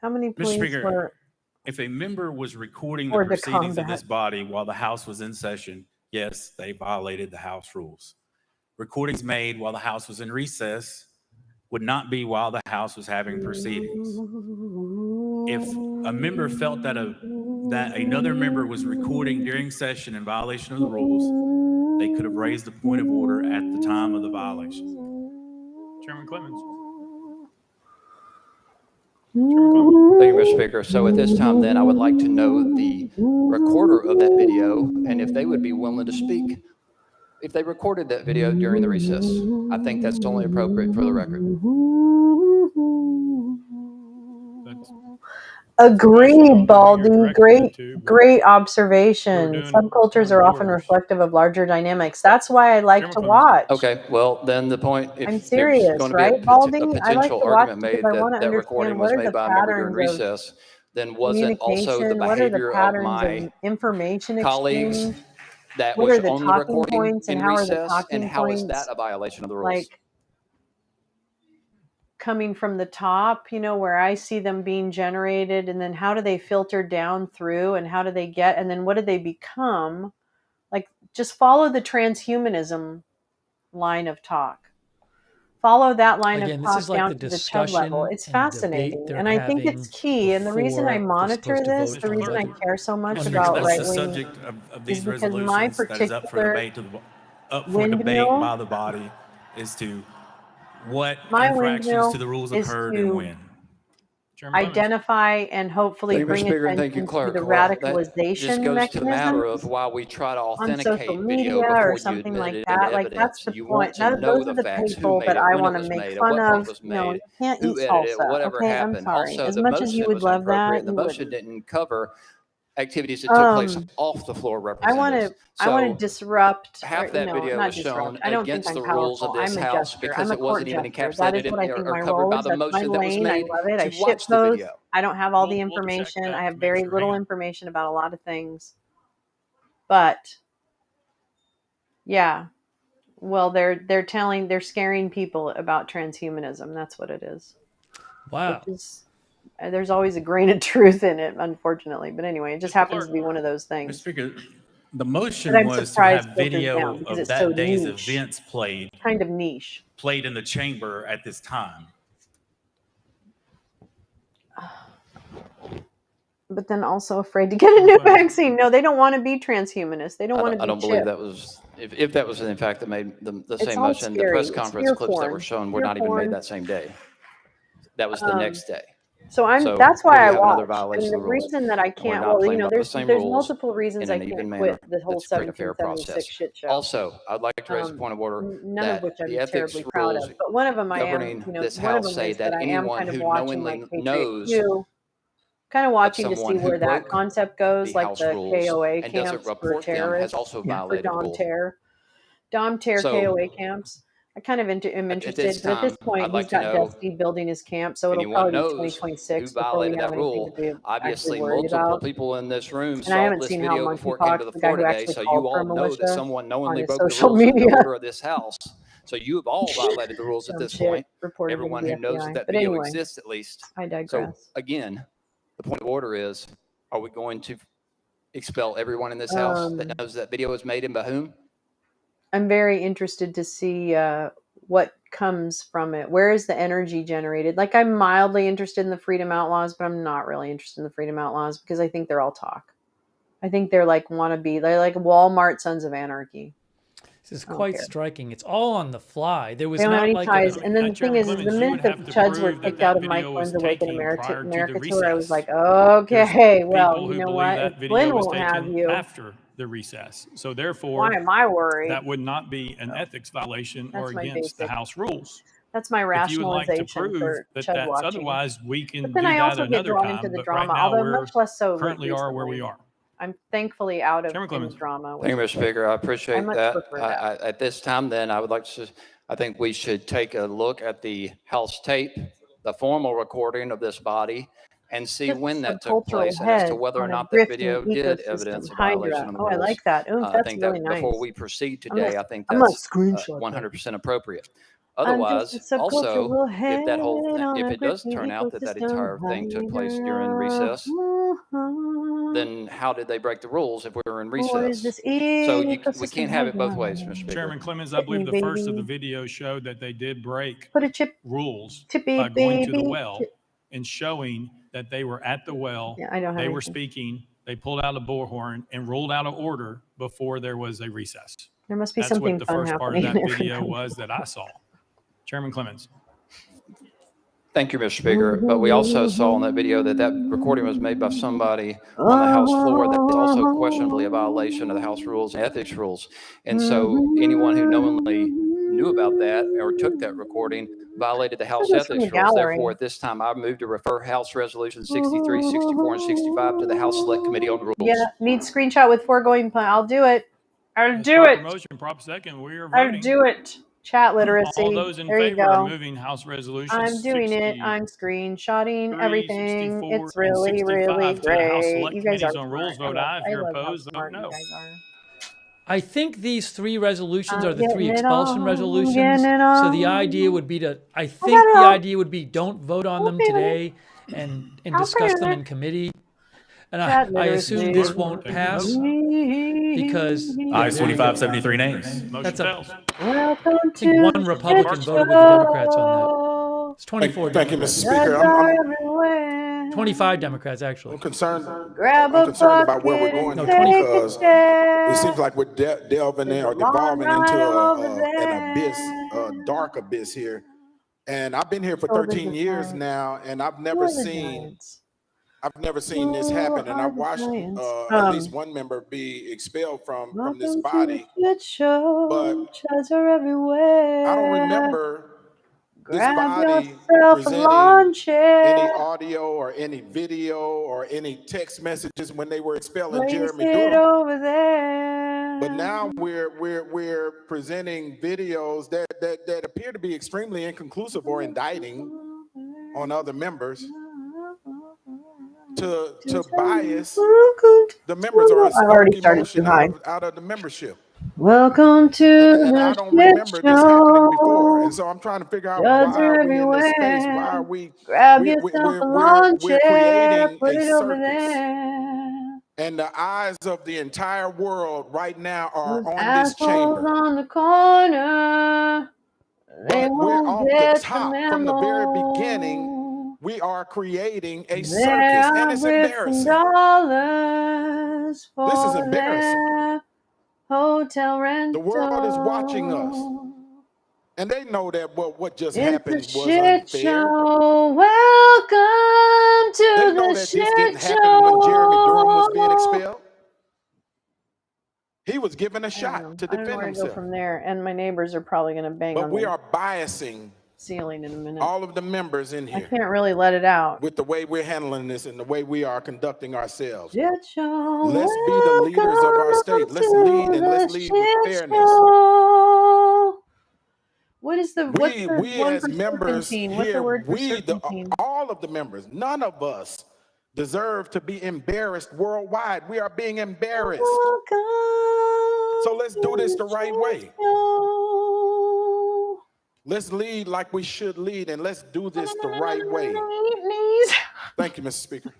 How many Mr. police Speaker, were? if a member was recording the Or to proceedings of combat. this body while the House was in session, yes, they violated the House rules. Recordings made while the House was in recess would not be while the House was having proceedings. If a member felt that another member was recording during session in violation of the rules, they could have raised the point of order at the time of the violation. Chairman Clemens. Thank you, Mr. Speaker. So at this time, then, I would like to know the recorder of that video and if they would be willing to speak if they recorded that video during the recess. I think that's only appropriate for the record. Agreed, Baldy. Great observation. Subcultures are often reflective of larger dynamics. That's why I like to watch. Okay, well, then the point, if I'm there's serious, going to right, be a Baldy? I like potential to watch argument because made I want to that understand recording what was are made the by a member during patterns of recess, then wasn't also the communication, what are the behavior of patterns my of information colleagues exchange, that what was are the on the talking recording points, and in how are the recess, and talking how is that points a violation of the rules? like coming from the top, where I see them being generated, and then how do they filter down through, and how do they get, and then what do they become? Like, just follow the transhumanism line of talk. Follow that line Again, of this talk is like down the to the chub level. discussion It's and debate fascinating. they're And I think it's having key. And the reason I before they're monitor supposed to this, vote the on reason I whether care so much Mr. about Speaker, that's right the wing subject of is these because my resolutions that is up for particular debate up for debate windmill, by the body is to what my infractions to windmill the rules is occurred and to when. identify and hopefully Thank you, Mr. bring Speaker, and thank you, attention to Clerk. the Well, that just radicalization goes to the matter of mechanisms why we try to on social authenticate media video or before you something admit like it that. into Like, that's evidence. the You point. want to know Those are the the facts, who people made that it, I when it want to was make made, at fun what point of. it was You made, can't who eat edited it, salsa. whatever Okay, I'm happened. sorry. Also, As the much as you motion would was love that, inappropriate. The you motion wouldn't. didn't cover activities that took place off the floor of I want representatives. to. I want to So disrupt, or half that video not was shown disrupt. I don't think against I'm the rules of powerful. this I'm a House jester. because I'm a it wasn't court even jester. That is encapsulated what I think or my covered role by is. the That's my motion that was lane. I made love it. I to shit watch the post. video. I don't have all the We'll check information. that I to have make very sure. Hang little on. information about a lot of things. But yeah, well, they're scaring people about transhumanism. That's what it is. Wow. Which is, there's always a grain of truth in it, unfortunately. But anyway, it just happens to be one of those Mr. things. Speaker, the But motion I'm was to surprised have filters down video because of it's so that day's niche, events kind of niche. played in the chamber at this time. But then also afraid to get a new vaccine. No, they don't want to be transhumanist. They don't want to I be don't believe chipped. that was, if that was in fact that made the It's same all motion, the scary. press It's conference fear clips that were porn. shown were Fear not even made porn. that same day. That was the next day. So So that's here why we I have another watch. violation And of the the rules. reason that I And we're can't, not well, playing by the same there's rules multiple reasons in I an even can't manner quit the whole that's create a fair 1776 process. shit show. Also, I'd like to raise a point of order None of which that I'm the ethics terribly proud rules of. But one of them I am, governing this one of House them say is that that I am anyone kind of who watching like knowingly Patriot knows Q, kind of of watching to see someone who where that broke concept the goes, like House the rules KOA and doesn't camps for report them has terrorists, also for violated Dom rules. Tear So KOA camps. I kind of am at interested, this but at this time, point, I'd like he's to got know Dusty building his camp, so if it'll anyone probably be knows who 2026 before we violated have that anything to rule. be actually Obviously, worried multiple about. people in this room And I saw haven't this seen how video before it came Monkeypox, to the the guy floor who today, actually so called you for a all know that militia someone on knowingly his broke the social rules of media, order of this House. So you have all violated the rules at dumb this shit, point. reported to Everyone the who knows that FBI. that But video anyway, exists, at least. I So digress. again, the point of order is: are we going to expel everyone in this House that knows that video was made and by whom? I'm very interested to see what comes from it? Where is the energy generated? Like, I'm mildly interested in the Freedom Outlaws, but I'm not really interested in the Freedom Outlaws because I think they're all talk. I think they're like wannabe. They're like Walmart Sons of Anarchy. This is quite striking. It's all on the fly. There was They don't have not any like ties. a, And then the thing is the minute the Chuds were kicked out of Mike Flynn's Awaken America tour, I was like, okay, well, you know what? If Flynn won't have you, after the recess. So therefore, why am I worried? That would not be an ethics violation or against the House rules. That's my If you would like to rationalization prove for that Chud that's watching. otherwise, we can But then do I that also get another drawn time. into the But drama, right now, although we're much less so currently are where recently. we are. I'm thankfully out of Chairman any Clemens. drama. Thank you, Mr. Speaker. I appreciate much that. prefer that. At this time, then, I would like to, I think we should take a look at the House tape, the formal recording of this body, and see Just when that took subcultural place and as to head whether or on a not that drifting video did ecosystem. evidence a Hydra. violation of the Oh, rules. I like that. Ooh, I that's think really that nice. before we proceed I'm today, gonna- I think I'm gonna that's screenshot 100% appropriate. I'm just Otherwise, a also, subcultural head if that whole, on if a it does drifting turn out that that ecosystem. entire thing took place during recess, then how did they break the rules if we were in recess? What is this So we ecosystem can't have it both Hydra? ways, Mr. Speaker. Chairman Clemens, I Hit believe me, the first of the baby. videos showed that they did break Put a chip, rules chippy by going to the baby. well and showing that they were at the well. Yeah, I don't have They were anything. speaking. They pulled out a bullhorn and ruled out an order before there was a recess. There must be That's something what the fun first part of happening that in every video country. was that I saw. Chairman Clemens. Thank you, Mr. Speaker. But we also saw in that video that that recording was made by somebody on the House floor that is also questionably a violation of the House rules and ethics rules. And so anyone who knowingly knew about that or took that recording violated the House Photos from ethics the rules. gallery. Therefore, at this time, I move to refer House Resolution 63, 64, and 65 to the House Select Committee on Rules. Yeah, need screenshot with foregoing plan. I'll do it. I'll do Proper it. motion, prop second. We are I'll voting. do it. Chat literacy. All those in there you favor go. of moving House Resolution I'm doing it. I'm screenshotting everything. 64, It's really, and really 65 to the House great. Select You guys are Committees on Rules, smart. vote aye. If you're I love how opposed, vote smart no. you guys are. I think these three resolutions I'm are the three getting it expulsion on, resolutions. getting it So the on. idea would be to, I think got it the all. idea would be don't vote on them today and discuss them in committee. And I assume this won't pass because Ayes 25, 73 nays. that's a, Welcome I think one Republican voted with the Democrats on that. It's 24 Thank you, Democrats. Mr. Speaker. I'm 25 Democrats, actually. concerned. Grab I'm concerned about where we're going No, here 20. because it seems like we're delving in or devolving into an abyss, a dark abyss here. And I've been here for 13 years now, and I've never seen this happen. And I've watched at least one member be expelled from this body. But I don't remember this body presenting any audio or any video or any text messages when they were expelling Jeremy Durham. over there. But now we're presenting videos that appear to be extremely inconclusive or indicting on other members to bias the members or spark emotion out of the membership. Welcome to And I don't remember this happening before, and so I'm trying to figure out why are we in this space? Why are we? Grab yourself a lawn We're chair, creating put a it over circus, there. and the eyes of the entire world right now are Those on this assholes chamber. on the corner. They But we're won't off the get top from the very beginning. We are creating a There circus, and are it's bricks and embarrassing. dollars for This is embarrassing. their hotel rental. The world is watching us, and they know that what just happened It's a was shit unfair. show. Welcome to They know the that shit this didn't show. happen when Jeremy Durham was being expelled. He was given a shot to I don't know defend where to go himself. from there, and my neighbors are probably going to bang But on we the are biasing ceiling in a minute. all of the members in I here can't really let it out. with the way we're handling this and the way we are conducting ourselves. Shit show. Let's be the leaders of our state. Let's lead, and let's lead with fairness. Show. What is the We one as for members serpentine? What's the here, word for serpentine? all of the members, none of us deserve to be embarrassed worldwide. We are being embarrassed. So let's do this the right way. Let's lead like we should lead, and let's do this the right way. Thank you, Mr. Speaker.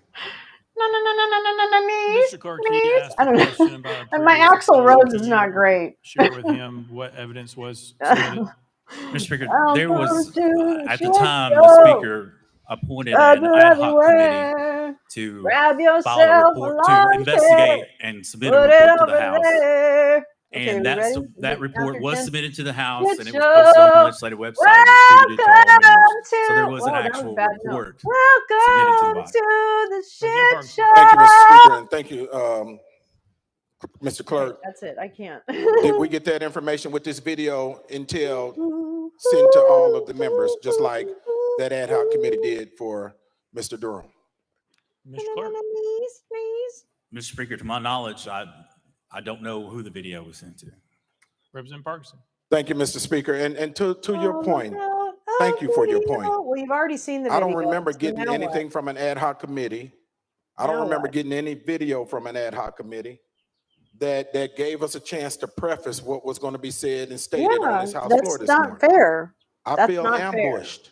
Mr. Clarkey asked I a don't know. question about a And my previous Axl expulsion. Rose Can is you not great. Share with him what evidence was submitted. Mr. Speaker, there Welcome was, to the at the shit time, show. the Speaker appointed an People ad hoc committee everywhere. to Grab file a yourself a report, to lawn investigate chair. and submit a Put it report to the over House. there. Okay, And we ready? Is that it report after was 10? submitted to the House, Shit and it was posted on the show. legislative website and distributed to all members. So there was an That was actual bad. No. report submitted to the Welcome body. to the shit show. Thank you, Mr. Speaker, and thank you, Mr. Clerk. Okay, that's it. I can't. Did we get that information with this video until sent to all of the members, just like that ad hoc committee did for Mr. Durham? Mr. Clerk. Mr. Speaker, to my knowledge, I don't know who the video was sent to. Representative Parkinson. Thank you, Mr. Speaker. And to your point, thank you for your point. Well, you've already seen the video. I don't remember so getting now anything what? from an ad hoc committee. I don't Now remember what? getting any video from an ad hoc committee that gave us a chance to preface what was going to be said and stated on this House floor this morning. That's not fair. I That's feel not ambushed. Fair.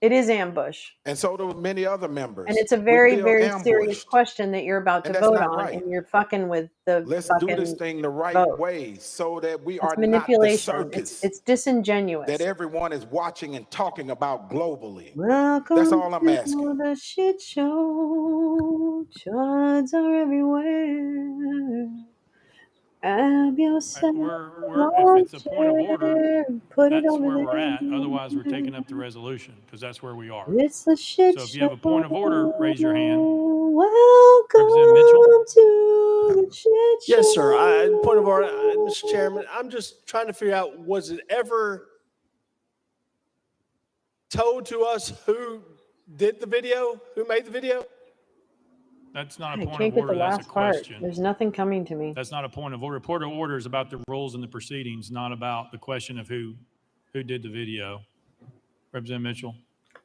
It is ambush. And so do many other members. And it's a We very, feel very ambushed. serious question that you're about to And that's vote not on, right. and you're fucking with the Let's fucking do this thing the right vote. way so that we It's are not the manipulation. circus It's disingenuous. that everyone is watching and talking about globally. Welcome That's all I'm to asking. the shit show. Chuds are everywhere. Grab yourself If it's a point of order, put it that's over where there. we're at. Otherwise, we're taking up the resolution because that's where we are. It's the shit So if you have a point of order, raise your hand. Welcome Representative Mitchell. to the shit show. Yes, sir. Point of order, Mr. Chairman. I'm just trying to figure out, was it ever told to us who did the video, who made the video? That's not a I point can't of get order. the That's a last part. question. There's nothing coming to me. That's not a point of order. Point of order is about the rules and the proceedings, not about the question of who did the video. Representative Mitchell.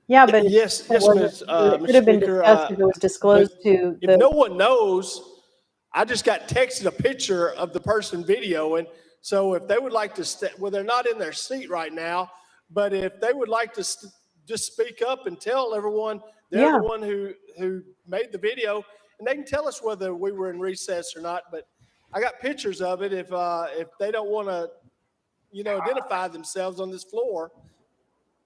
Yeah, but yes, it could have been discussed if it was disclosed to the. If no one knows, I just got texted a picture of the person videoing. So if they would like to, well, they're not in their seat right now, but if they would like to just speak up and tell everyone they're the one who made the video, and they can tell us whether we were in recess or not. But I got pictures of it. If they don't want to, identify themselves on this floor.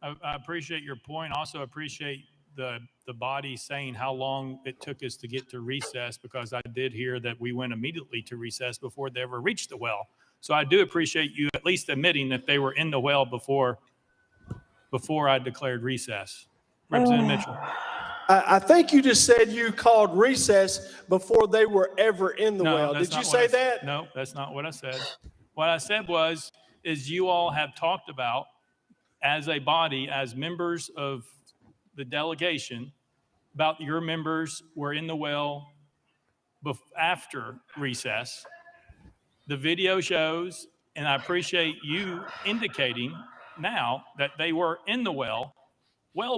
I appreciate your point. Also appreciate the body saying how long it took us to get to recess, because I did hear that we went immediately to recess before they ever reached the well. So I do appreciate you at least admitting that they were in the well before I declared recess. Representative Mitchell. I think you just said you called recess before they were ever in the well. Did you say that? No, that's not what I said. What I said is you all have talked about as a body, as members of the delegation, about your members were in the well after recess. The video shows, and I appreciate you indicating now that they were in the well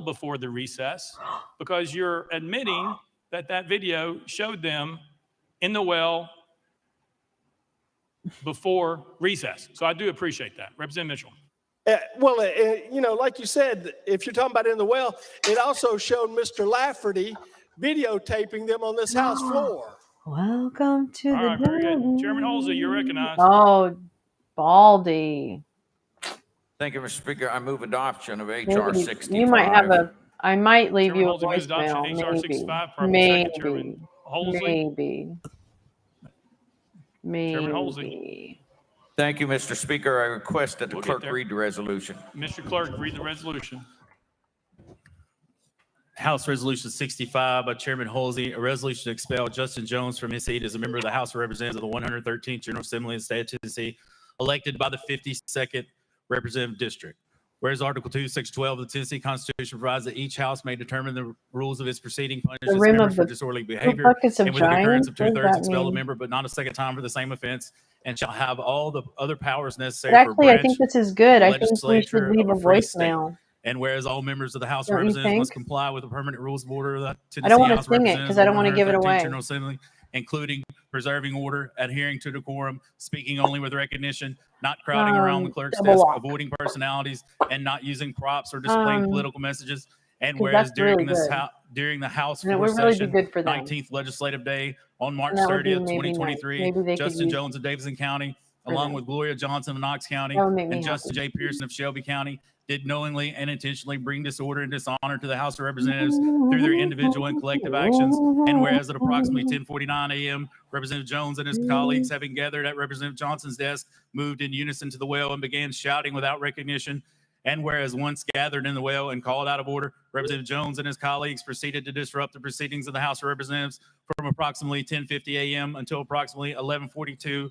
before the recess, because you're admitting that video showed them in the well before recess. So I do appreciate that. Representative Mitchell. Like you said, if you're talking about in the well, it also showed Mr. Lafferty videotaping them on this House floor. Welcome to All the. right, very good. Chairman Holsey, you're recognized. Oh, Baldy. Thank you, Mr. Speaker. I move adoption of H.R. 65. You might have I might leave Chairman you a Holsey moves adoption voicemail. of H.R. 65. Maybe. Chairman Holsey. Maybe. Chairman Holsey. Thank you, Mr. Speaker. I request that the clerk read the resolution. Mr. Clerk, read the resolution. House Resolution 65 by Chairman Holsey, a resolution to expel Justin Jones from his seat as a member of the House of Representatives of the 113th General Assembly of the State of Tennessee, elected by the 52nd Representative District. Whereas Article 2, Section 12 of the Tennessee Constitution provides that each House may determine the rules of its proceeding, punish its members for disorderly behavior, and with the concurrence of 2/3 expel a member, but not a second time for the same offense, and shall have all the other powers necessary for Actually, I think this is good. I think we should legislature leave a of a free state. voicemail. And whereas all members of the House of Don't you Representatives must think? comply with the permanent rules of order of the Tennessee I don't want to House of sing it Representatives because I don't of want to give it 113th away. General Assembly, including preserving order, adhering to decorum, speaking only with recognition, not crowding around the clerk's double desk, walk. avoiding personalities, and not using props or displaying political messages. And 'cause whereas that's really good. during the House And it floor would really be session, good for them. 19th Legislative Day on March And that would be 30th, maybe nice. 2023, Maybe they could Justin use- Jones of Davidson County along with Gloria Johnson of Knox County That would make me and Justin happy. J. Pearson of Shelby County, did knowingly and intentionally bring disorder and dishonor to the House of Representatives through their individual and collective actions. And whereas at approximately 10:49 a.m., Representative Jones and his colleagues, having gathered at Representative Johnson's desk, moved in unison to the well and began shouting without recognition. And whereas once gathered in the well and called out of order, Representative Jones and his colleagues proceeded to disrupt the proceedings of the House of Representatives from approximately 10:50 a.m. until approximately 11:42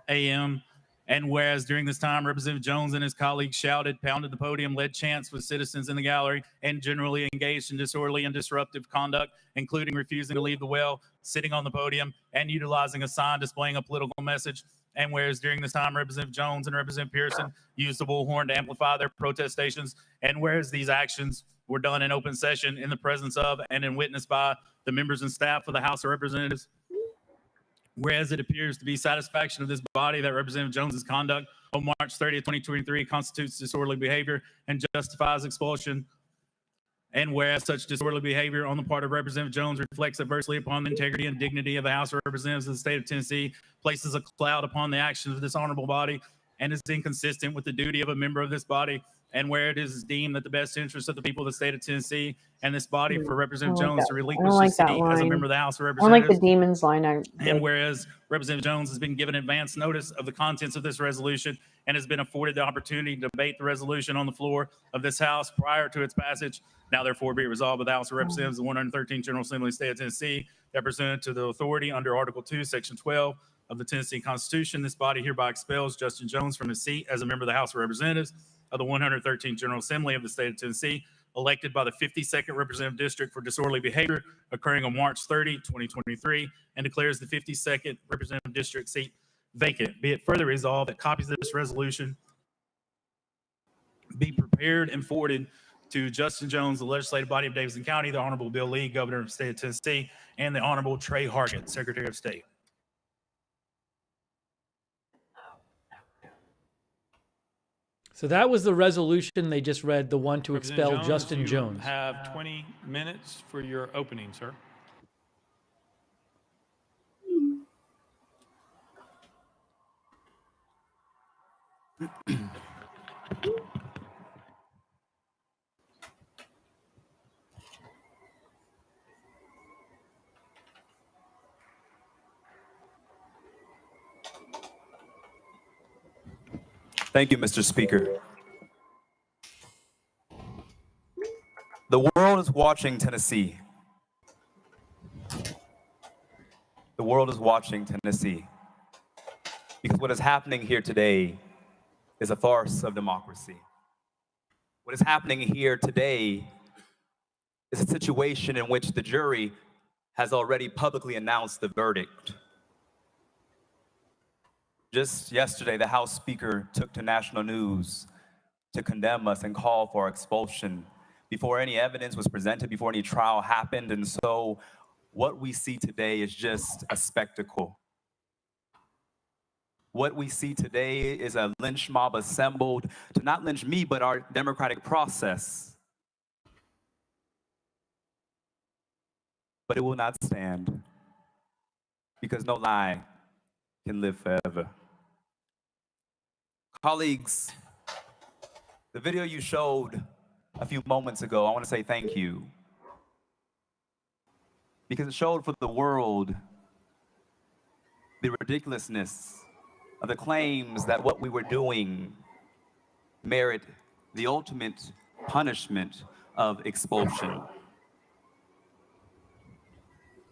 a.m. And whereas during this time, Representative Jones and his colleagues shouted, pounded the podium, led chants with citizens in the gallery, and generally engaged in disorderly and disruptive conduct, including refusing to leave the well, sitting on the podium, and utilizing a sign displaying a political message. And whereas during this time, Representative Jones and Representative Pearson used the bullhorn to amplify their protestations, and whereas these actions were done in open session in the presence of and in witness by the members and staff of the House of Representatives, whereas it appears to be satisfaction of this body that Representative Jones's conduct on March 30th, 2023 constitutes disorderly behavior and justifies expulsion. And whereas such disorderly behavior on the part of Representative Jones reflects adversely upon the integrity and dignity of the House of Representatives of the state of Tennessee, places a cloud upon the actions of this honorable body, and is inconsistent with the duty of a member of this body, and where it is deemed that the best interest of the people of the state of Tennessee and this body for Representative Jones to relinquish his seat as a member of the House of I don't like Representatives. the demons line. And whereas Representative Jones has been given advance notice of the contents of this resolution and has been afforded the opportunity to debate the resolution on the floor of this House prior to its passage, now therefore be it resolved by the House of Representatives of the 113th General Assembly of the State of Tennessee that pursuant to the authority under Article 2, Section 12 of the Tennessee Constitution, this body hereby expels Justin Jones from his seat as a member of the House of Representatives of the 113th General Assembly of the State of Tennessee, elected by the 52nd Representative District for disorderly behavior occurring on March 30, 2023, and declares the 52nd Representative District seat vacant. Be it further resolved that copies of this resolution be prepared and forwarded to Justin Jones, the legislative body of Davidson County, the Honorable Bill Lee, Governor of the State of Tennessee, and the Honorable Trey Hargett, Secretary of State. So that was the resolution they just read, the one to expel Representative Justin you Jones. have 20 minutes for your opening, sir. Thank you, Mr. Speaker. The world is watching Tennessee. The world is watching Tennessee. Because what is happening here today is a farce of democracy. What is happening here today is a situation in which the jury has already publicly announced the verdict. Just yesterday, the House Speaker took to national news to condemn us and call for expulsion before any evidence was presented, before any trial happened. And so what we see today is just a spectacle. What we see today is a lynch mob assembled to not lynch me, but our democratic process. But it will not stand, because no lie can live forever. Colleagues, the video you showed a few moments ago, I want to say thank you. Because it showed for the world the ridiculousness of the claims that what we were doing merit the ultimate punishment of expulsion.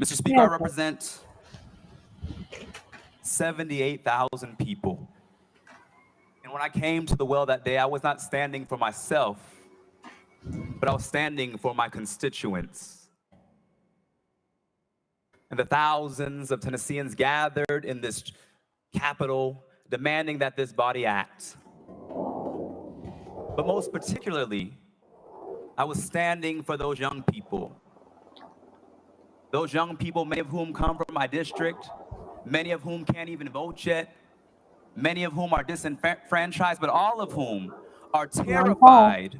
Mr. Speaker, I represent 78,000 people. And when I came to the well that day, I was not standing for myself, but I was standing for my constituents. And the thousands of Tennesseans gathered in this Capitol demanding that this body act. But most particularly, I was standing for those young people. Those young people, many of whom come from my district, many of whom can't even vote yet, many of whom are disenfranchised, but all of whom are terrified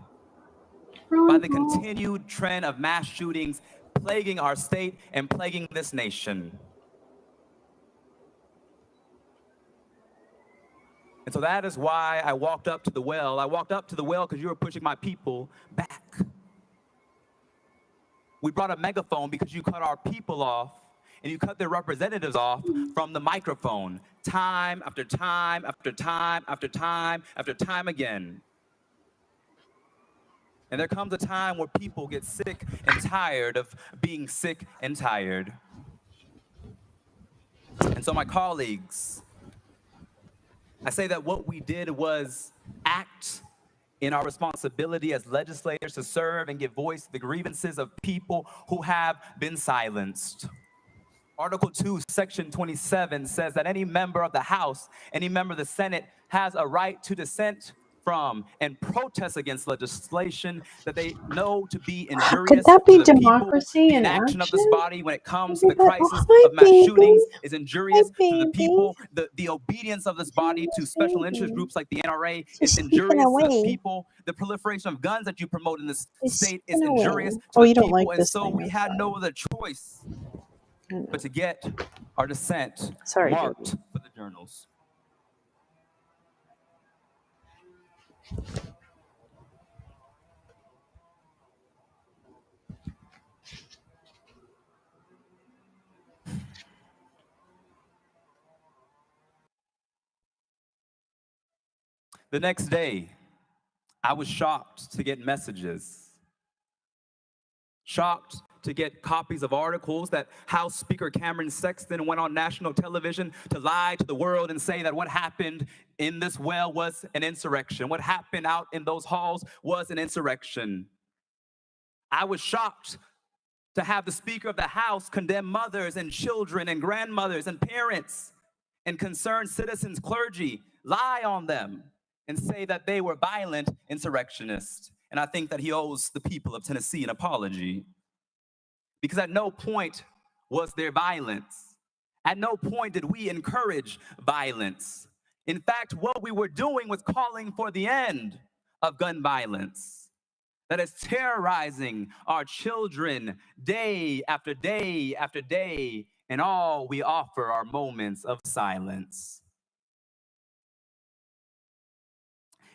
by the continued trend of mass shootings plaguing our state and plaguing this nation. And so that is why I walked up to the well. I walked up to the well because you were pushing my people back. We brought a megaphone because you cut our people off and you cut their representatives off from the microphone time after time after time after time after time again. And there comes a time where people get sick and tired of being sick and tired. And so my colleagues, I say that what we did was act in our responsibility as legislators to serve and give voice to the grievances of people who have been silenced. Article 2, Section 27 says that any member of the House, any member of the Senate has a right to dissent from and protest against legislation that they know to be Could injurious that to be the people. democracy The in inaction of this action? body when it comes to the Everybody, oh, crisis hi, of mass baby. shootings is Hi, injurious to the baby. people. The obedience of this body to special interest groups like the NRA is She's sleeping injurious to the away. people. The proliferation of guns that you promote in this She's state is sleeping injurious away. to Oh, the you don't people. like And this so thing. we had no other choice but to get our dissent Sorry, marked baby. for the journals. The next day, I was shocked to get messages, shocked to get copies of articles that House Speaker Cameron Sexton went on national television to lie to the world and say that what happened in this well was an insurrection. What happened out in those halls was an insurrection. I was shocked to have the Speaker of the House condemn mothers and children and grandmothers and parents and concerned citizens, clergy, lie on them and say that they were violent insurrectionists. And I think that he owes the people of Tennessee an apology. Because at no point was there violence. At no point did we encourage violence. In fact, what we were doing was calling for the end of gun violence that is terrorizing our children day after day after day, and all we offer are moments of silence.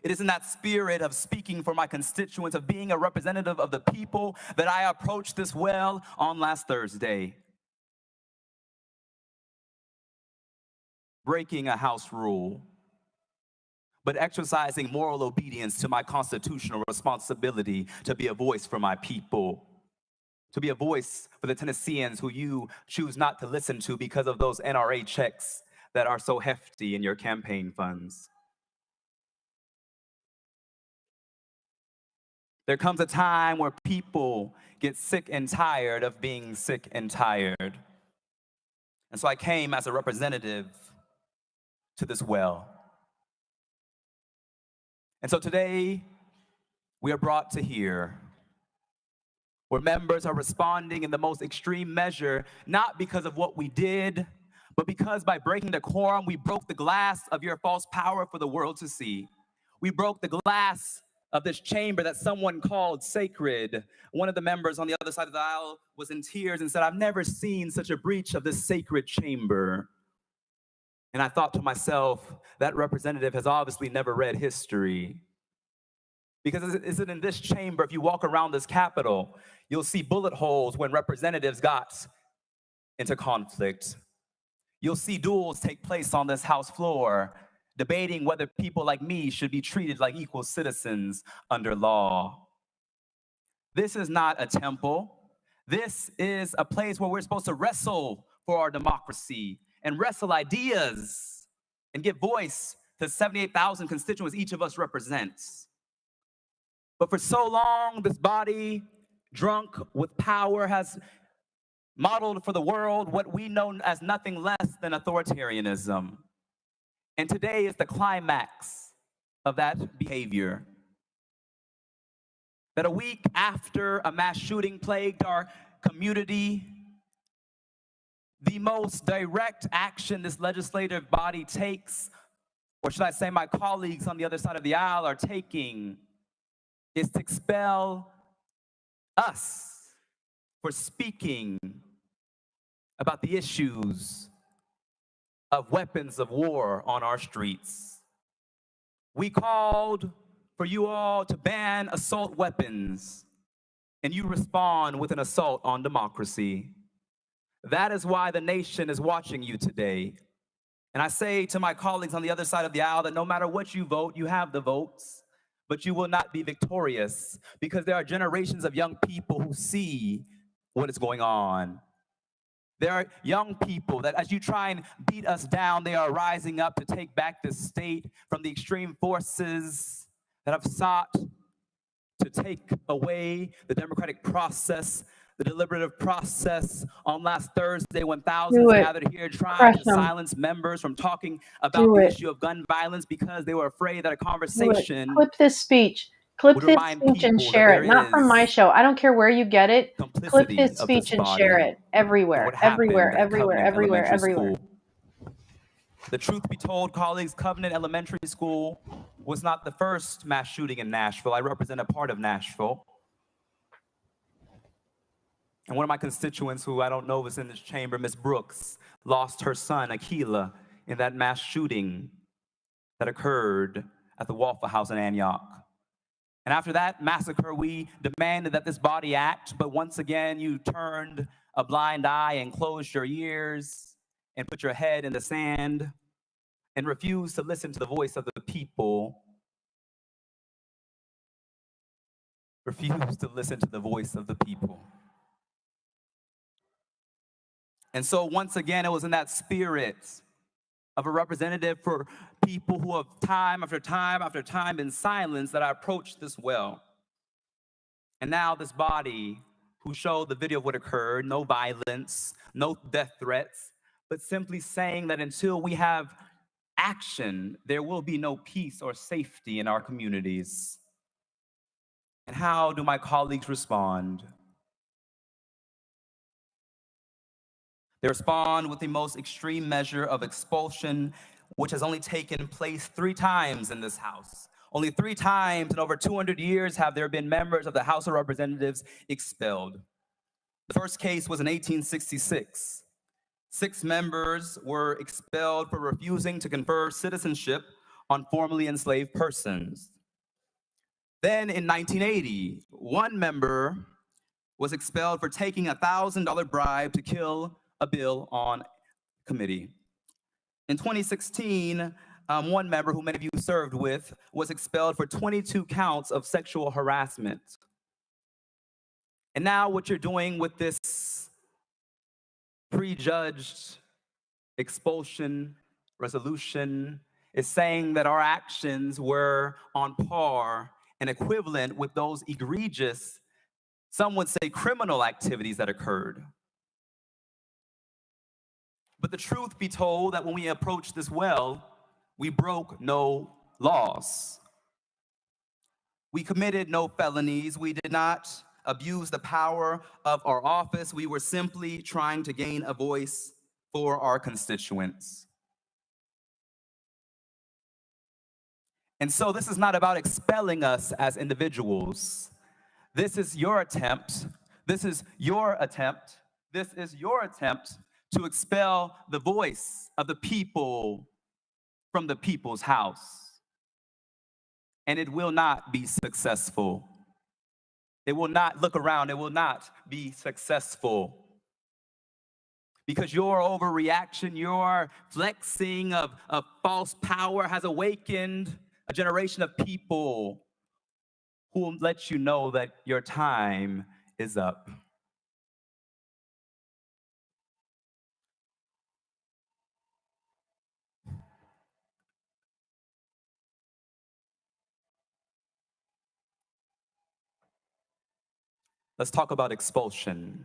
It is in that spirit of speaking for my constituents, of being a representative of the people, that I approached this well on last Thursday, breaking a House rule, but exercising moral obedience to my constitutional responsibility to be a voice for my people, to be a voice for the Tennesseans who you choose not to listen to because of those NRA checks that are so hefty in your campaign funds. There comes a time where people get sick and tired of being sick and tired. And so I came as a representative to this well. And so today, we are brought to here where members are responding in the most extreme measure, not because of what we did, but because by breaking decorum, we broke the glass of your false power for the world to see. We broke the glass of this chamber that someone called sacred. One of the members on the other side of the aisle was in tears and said, "I've never seen such a breach of this sacred chamber." And I thought to myself, that representative has obviously never read history. Because is it in this chamber, if you walk around this Capitol, you'll see bullet holes when representatives got into conflict. You'll see duels take place on this House floor, debating whether people like me should be treated like equal citizens under law. This is not a temple. This is a place where we're supposed to wrestle for our democracy and wrestle ideas and give voice to 78,000 constituents each of us represents. But for so long, this body, drunk with power, has modeled for the world what we know as nothing less than authoritarianism. And today is the climax of that behavior. That a week after a mass shooting plagued our community, the most direct action this legislative body takes, or should I say my colleagues on the other side of the aisle are taking, is to expel us for speaking about the issues of weapons of war on our streets. We called for you all to ban assault weapons, and you respond with an assault on democracy. That is why the nation is watching you today. And I say to my colleagues on the other side of the aisle that no matter what you vote, you have the votes, but you will not be victorious because there are generations of young people who see what is going on. There are young people that as you try and beat us down, they are rising up to take back this state from the extreme forces that have sought to take away the democratic process, the deliberative process. On last Thursday, when thousands gathered here trying to silence members from talking about the issue of gun violence because they were afraid that a conversation Clip this speech. Clip would this remind speech and people that share there it. Not from my is show. I don't care where you get it. Clip complicity this of this speech and share body it and everywhere, what happened everywhere, at everywhere, Covenant everywhere, Elementary everywhere. School. The truth be told, colleagues, Covenant Elementary School was not the first mass shooting in Nashville. I represent a part of Nashville. And one of my constituents, who I don't know is in this chamber, Miss Brooks, lost her son, Akila, in that mass shooting that occurred at the Waffle House in Antioch. And after that massacre, we demanded that this body act, but once again, you turned a blind eye and closed your ears and put your head in the sand and refused to listen to the voice of the people. Refused to listen to the voice of the people. And so once again, it was in that spirit of a representative for people who have time after time after time been silenced that I approached this well. And now this body who showed the video of what occurred, no violence, no death threats, but simply saying that until we have action, there will be no peace or safety in our communities. And how do my colleagues respond? They respond with the most extreme measure of expulsion, which has only taken place 3 times in this House. Only 3 times in over 200 years have there been members of the House of Representatives expelled. The first case was in 1866. 6 members were expelled for refusing to confer citizenship on formerly enslaved persons. Then in 1980, 1 member was expelled for taking a $1,000 bribe to kill a bill on committee. In 2016, 1 member who many of you served with was expelled for 22 counts of sexual harassment. And now what you're doing with this prejudged expulsion resolution is saying that our actions were on par and equivalent with those egregious, some would say criminal activities that occurred. But the truth be told that when we approached this well, we broke no laws. We committed no felonies. We did not abuse the power of our office. We were simply trying to gain a voice for our constituents. And so this is not about expelling us as individuals. This is your attempt. This is your attempt. This is your attempt to expel the voice of the people from the people's house. And it will not be successful. It will not, look around, it will not be successful. Because your overreaction, your flexing of false power has awakened a generation of people who will let you know that your time is up. Let's talk about expulsion.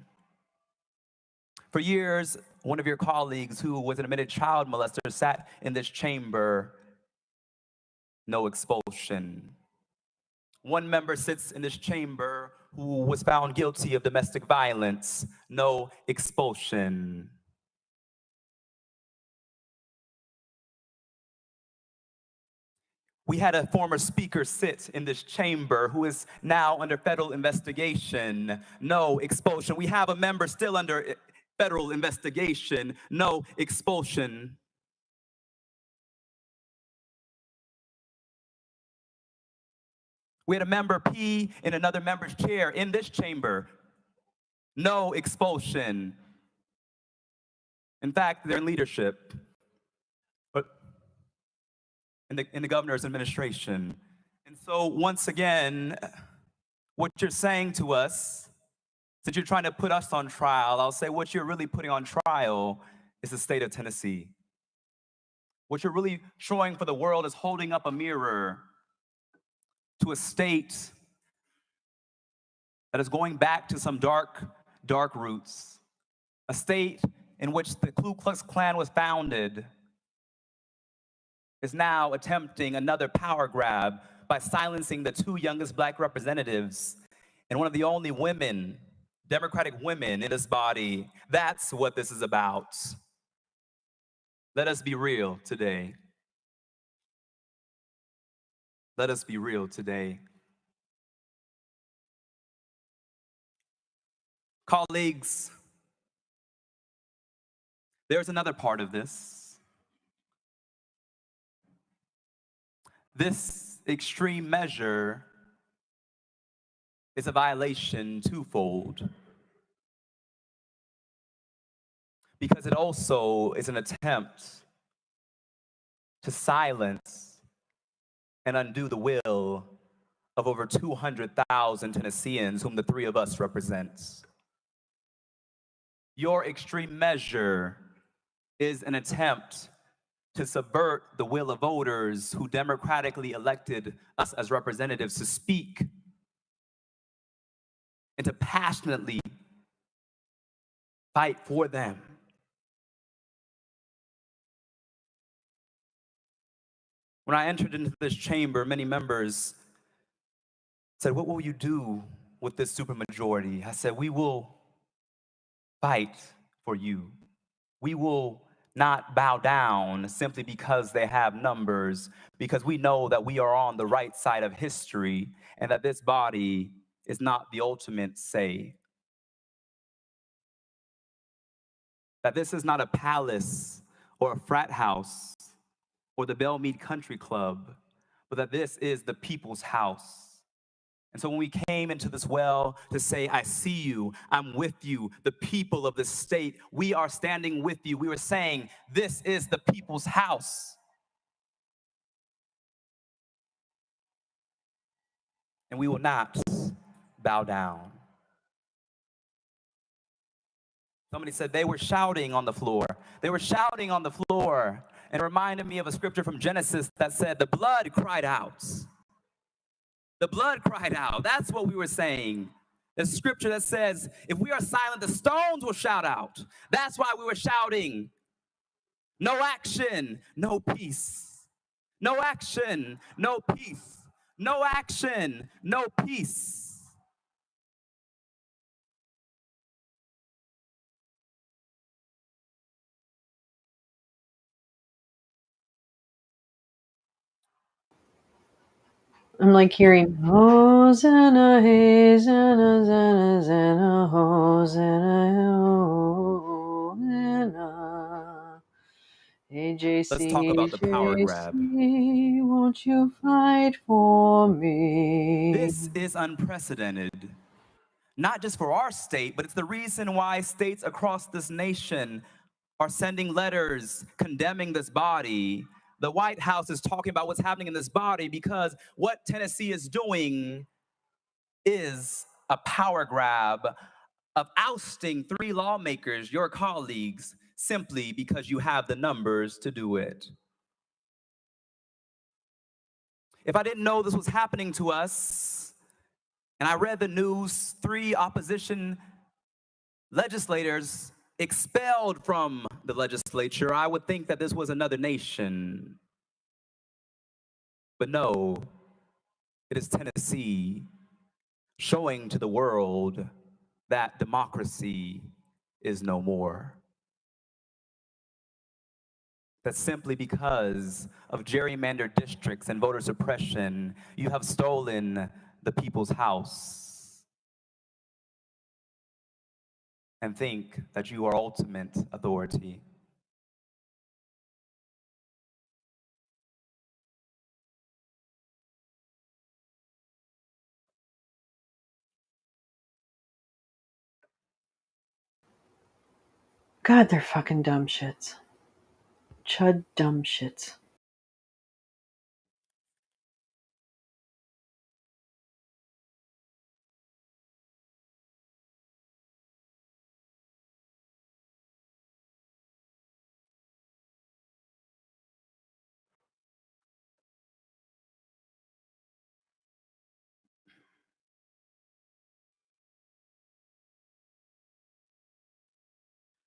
For years, one of your colleagues who was an admitted child molester sat in this chamber, no expulsion. 1 member sits in this chamber who was found guilty of domestic violence, no expulsion. We had a former speaker sit in this chamber who is now under federal investigation, no expulsion. We have a member still under federal investigation, no expulsion. We had a member pee in another member's chair in this chamber. No expulsion. In fact, they're in leadership, but in the governor's administration. And so once again, what you're saying to us, since you're trying to put us on trial, I'll say what you're really putting on trial is the state of Tennessee. What you're really showing for the world is holding up a mirror to a state that is going back to some dark, dark roots. A state in which the Ku Klux Klan was founded is now attempting another power grab by silencing the two youngest Black representatives and one of the only women, Democratic women in this body. That's what this is about. Let us be real today. Let us be real today. Colleagues, there's another part of this. This extreme measure is a violation twofold, because it also is an attempt to silence and undo the will of over 200,000 Tennesseans whom the three of us represent. Your extreme measure is an attempt to subvert the will of voters who democratically elected us as representatives to speak and to passionately fight for them. When I entered into this chamber, many members said, "What will you do with this supermajority?" I said, "We will fight for you. We will not bow down simply because they have numbers, because we know that we are on the right side of history and that this body is not the ultimate say. That this is not a palace or a frat house or the Belmead Country Club, but that this is the people's house." And so when we came into this well to say, "I see you, I'm with you, the people of the state, we are standing with you," we were saying, this is the people's house. And we will not bow down. Somebody said they were shouting on the floor. They were shouting on the floor, and it reminded me of a scripture from Genesis that said, the blood cried out. The blood cried out. That's what we were saying. The scripture that says, if we are silent, the stones will shout out. That's why we were shouting. No action, no peace. No action, no peace. No action, no peace. I'm like hearing Hosanna, Hosanna, Hosanna, Hosanna, Hosanna. Let's talk about the power grab. AJC, won't you fight for me? This is unprecedented. Not just for our state, but it's the reason why states across this nation are sending letters condemning this body. The White House is talking about what's happening in this body because what Tennessee is doing is a power grab of ousting 3 lawmakers, your colleagues, simply because you have the numbers to do it. If I didn't know this was happening to us, and I read the news, 3 opposition legislators expelled from the legislature, I would think that this was another nation. But no, it is Tennessee showing to the world that democracy is no more. That simply because of gerrymandered districts and voter suppression, you have stolen the people's house and think that you are ultimate authority. God, they're fucking dumb shits. Chud dumb shits.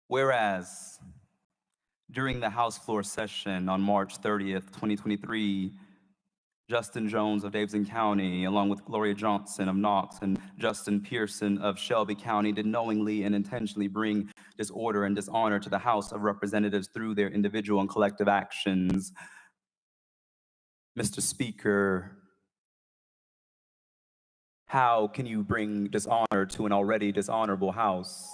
Whereas during the House floor session on March 30th, 2023, Justin Jones of Davidson County, along with Gloria Johnson of Knox and Justin Pearson of Shelby County, did knowingly and intentionally bring disorder and dishonor to the House of Representatives through their individual and collective actions. Mr. Speaker, how can you bring dishonor to an already dishonorable House?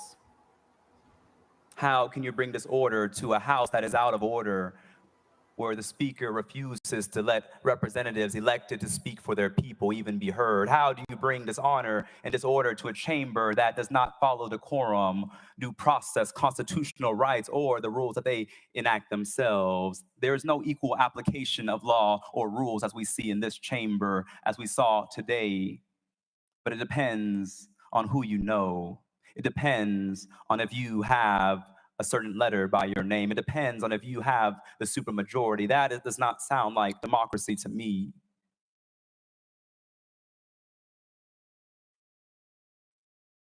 How can you bring disorder to a House that is out of order, where the Speaker refuses to let representatives elected to speak for their people even be heard? How do you bring dishonor and disorder to a chamber that does not follow decorum, due process, constitutional rights, or the rules that they enact themselves? There is no equal application of law or rules as we see in this chamber, as we saw today. But it depends on who you know. It depends on if you have a certain letter by your name. It depends on if you have the supermajority. That does not sound like democracy to me.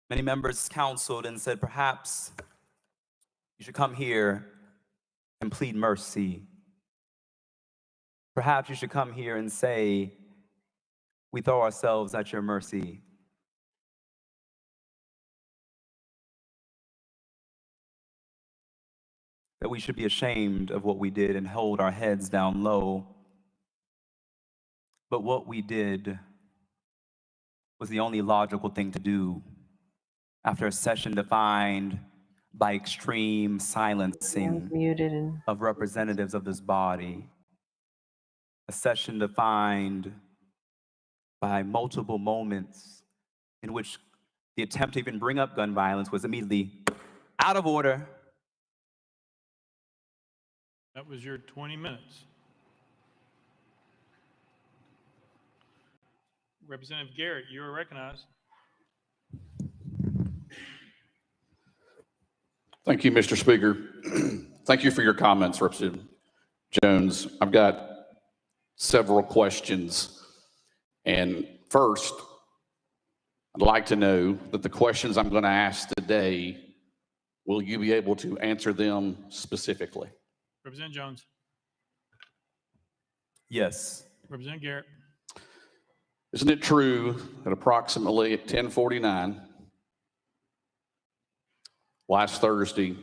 Many members counseled and said, perhaps you should come here and plead mercy. Perhaps you should come here and say, we throw ourselves at your mercy. That we should be ashamed of what we did and hold our heads down low. But what we did was the only logical thing to do after a session defined by extreme silencing of representatives of this body. A session defined by multiple moments in which the attempt to even bring up gun violence was immediately out of order. That was your 20 minutes. Representative Garrett, you are recognized. Thank you, Mr. Speaker. Thank you for your comments, Representative Jones. I've got several questions. And first, I'd like to know that the questions I'm going to ask today, will you be able to answer them specifically? Representative Jones. Yes. Representative Garrett. Isn't it true that approximately at 10:49 last Thursday,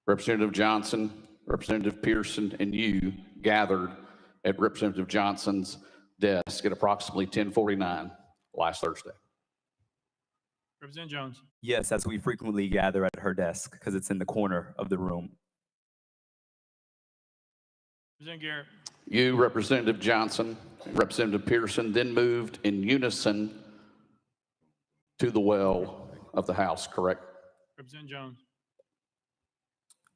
Representative Johnson, Representative Pearson, and you gathered at Representative Johnson's desk at approximately 10:49 last Thursday? Representative Jones. Yes, as we frequently gather at her desk because it's in the corner of the room. Representative Garrett. You, Representative Johnson, and Representative Pearson then moved in unison to the well of the House, correct? Representative Jones.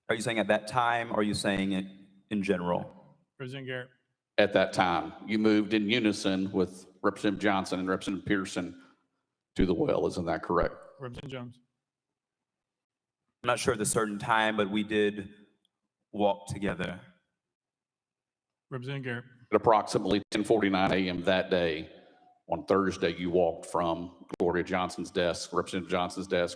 Are you saying at that time, or are you saying it in general? Representative Garrett. At that time, you moved in unison with Representative Johnson and Representative Pearson to the well, isn't that correct? Representative Jones. I'm not sure at a certain time, but we did walk together. Representative Garrett. At approximately 10:49 a.m. that day, on Thursday, you walked from Gloria Johnson's desk, Representative Johnson's desk,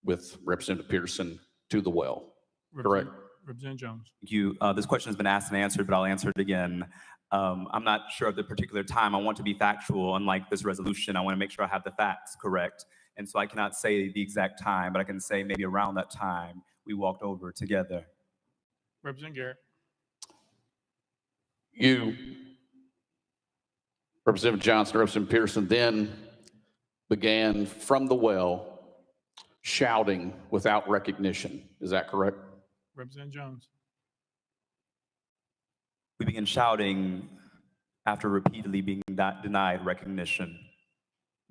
with Representative Pearson to the well, correct? Representative Jones. Thank you. This question has been asked and answered, but I'll answer it again. I'm not sure of the particular time. I want to be factual. Unlike this resolution, I want to make sure I have the facts correct. And so I cannot say the exact time, but I can say maybe around that time we walked over together. Representative Garrett. You, Representative Johnson, Representative Pearson, then began from the well shouting without recognition. Is that correct? Representative Jones. We began shouting after repeatedly being denied recognition.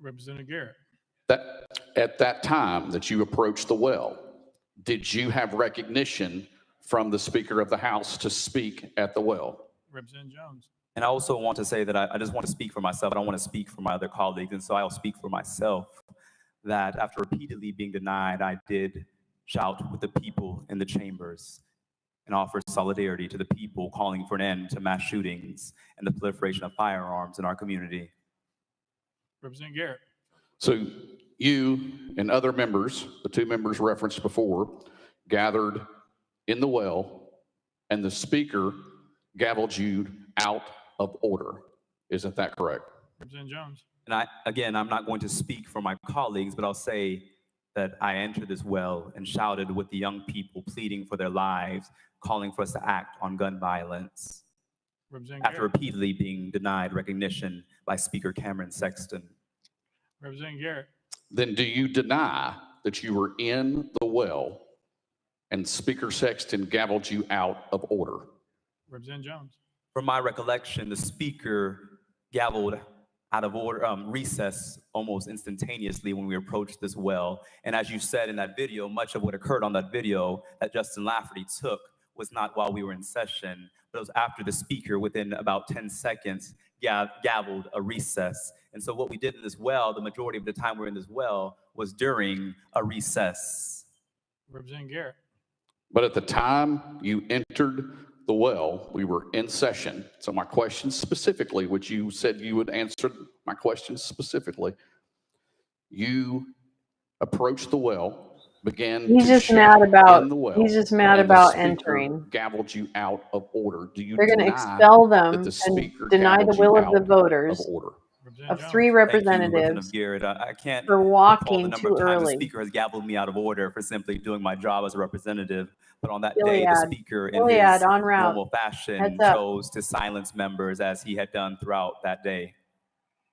Representative Garrett. That at that time that you approached the well, did you have recognition from the Speaker of the House to speak at the well? Representative Jones. And I also want to say that I just want to speak for myself. I don't want to speak for my other colleagues. And so I'll speak for myself that after repeatedly being denied, I did shout with the people in the chambers and offer solidarity to the people calling for an end to mass shootings and the proliferation of firearms in our community. Representative Garrett. So you and other members, the two members referenced before, gathered in the well, and the Speaker gavelled you out of order. Isn't that correct? Representative Jones. And I'm not going to speak for my colleagues, but I'll say that I entered this well and shouted with the young people pleading for their lives, calling for us to act on gun violence after repeatedly being denied recognition by Speaker Cameron Sexton. Representative Garrett. Then do you deny that you were in the well and Speaker Sexton gavelled you out of order? Representative Jones. From my recollection, the Speaker gavelled out of order, recess almost instantaneously when we approached this well. And as you said in that video, much of what occurred on that video that Justin Lafferty took was not while we were in session, but it was after the Speaker, within about 10 seconds, gavelled a recess. And so what we did in this well, the majority of the time we were in this well, was during a recess. Representative Garrett. But at the time you entered the well, we were in session. So my question specifically, which you said you would answer my question specifically, you approached the well, began He's to just shout mad about. in the well, He's just mad and the about Speaker entering. gavelled you out of order. Do you They're going to deny expel them that the Speaker and deny the gavelled will you of the out voters of order? of 3 Thank you, representatives Representative Garrett. I can't for recall the walking number too of times the early. Speaker has gavelled me out of order for simply doing my job as a representative. But on that day, Gilead. the Speaker, in Gilead, his en route. normal fashion, Heads up. chose to silence members as he had done throughout that day.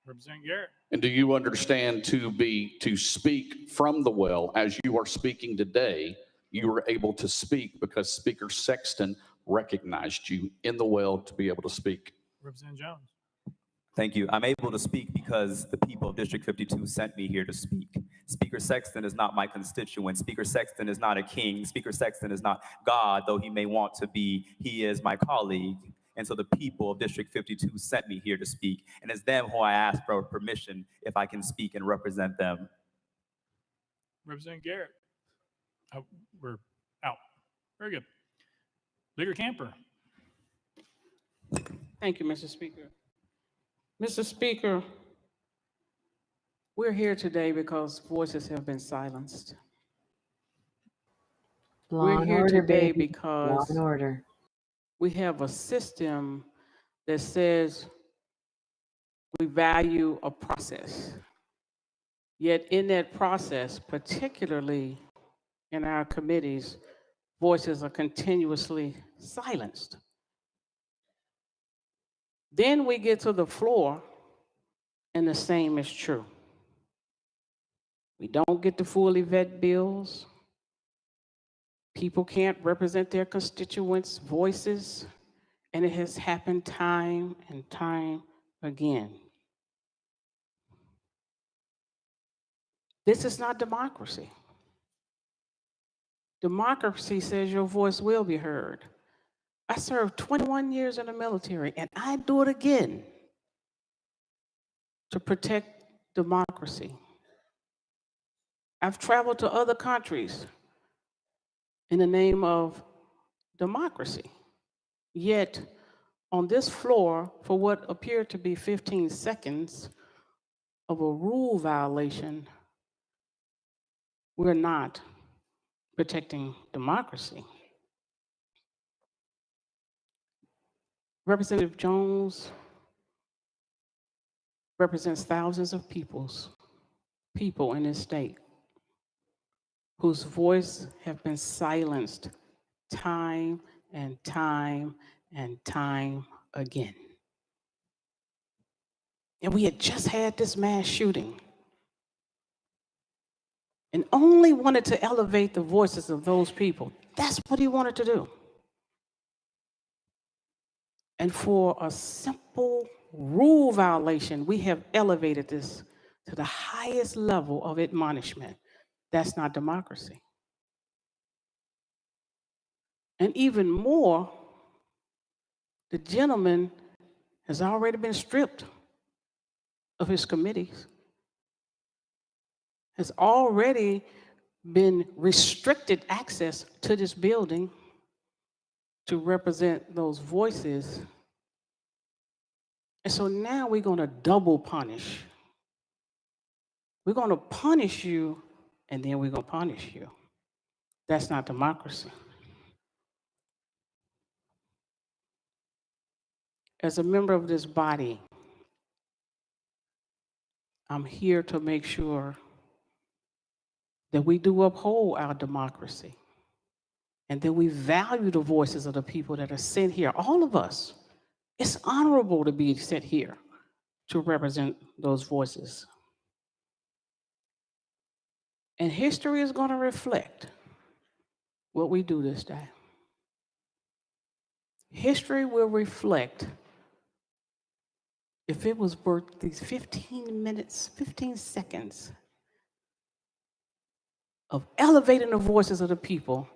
Representative Garrett. And do you understand to speak from the well as you are speaking today, you were able to speak because Speaker Sexton recognized you in the well to be able to speak? Representative Jones. Thank you. I'm able to speak because the people of District 52 sent me here to speak. Speaker Sexton is not my constituent. Speaker Sexton is not a king. Speaker Sexton is not God, though he may want to be. He is my colleague. And so the people of District 52 sent me here to speak. And it's them who I ask for permission if I can speak and represent them. Representative Garrett. Oh, we're out. Very good. Leader Camper. Thank you, Mr. Speaker. Mr. Speaker, we're here today because voices have been silenced. We're here today because we have a system that says we value a process. Yet in that process, particularly in our committees, voices are continuously silenced. Then we get to the floor, and the same is true. We don't get to fully vet bills. People can't represent their constituents' voices, and it has happened time and time again. This is not democracy. Democracy says your voice will be heard. I served 21 years in the military, and I do it again to protect democracy. I've traveled to other countries in the name of democracy. Yet, on this floor, for what appeared to be 15 seconds of a rule violation, we're not protecting democracy. Representative Jones represents thousands of people in this state whose voice have been silenced time and time and time again. And we had just had this mass shooting and only wanted to elevate the voices of those people. That's what he wanted to do. And for a simple rule violation, we have elevated this to the highest level of admonishment. That's not democracy. And even more, the gentleman has already been stripped of his committees, has already been restricted access to this building to represent those voices. And so now we're going to double punish. We're going to punish you, and then we're going to punish you. That's not democracy. As a member of this body, I'm here to make sure that we do uphold our democracy and that we value the voices of the people that are sent here, all of us. It's honorable to be sent here to represent those voices. And history is going to reflect what we do this day. History will reflect if it was worth these 15 minutes, 15 seconds of elevating the voices of the people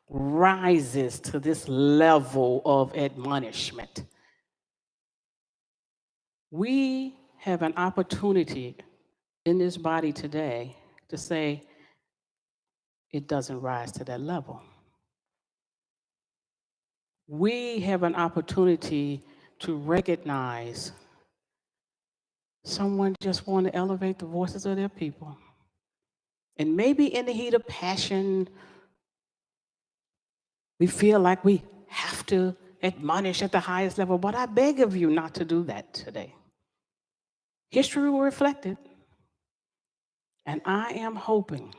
rises to this level of admonishment. We have an opportunity in this body today to say it doesn't rise to that level. We have an opportunity to recognize someone just want to elevate the voices of their people. And maybe in the heat of passion, we feel like we have to admonish at the highest level, but I beg of you not to do that today. History will reflect it. And I am hoping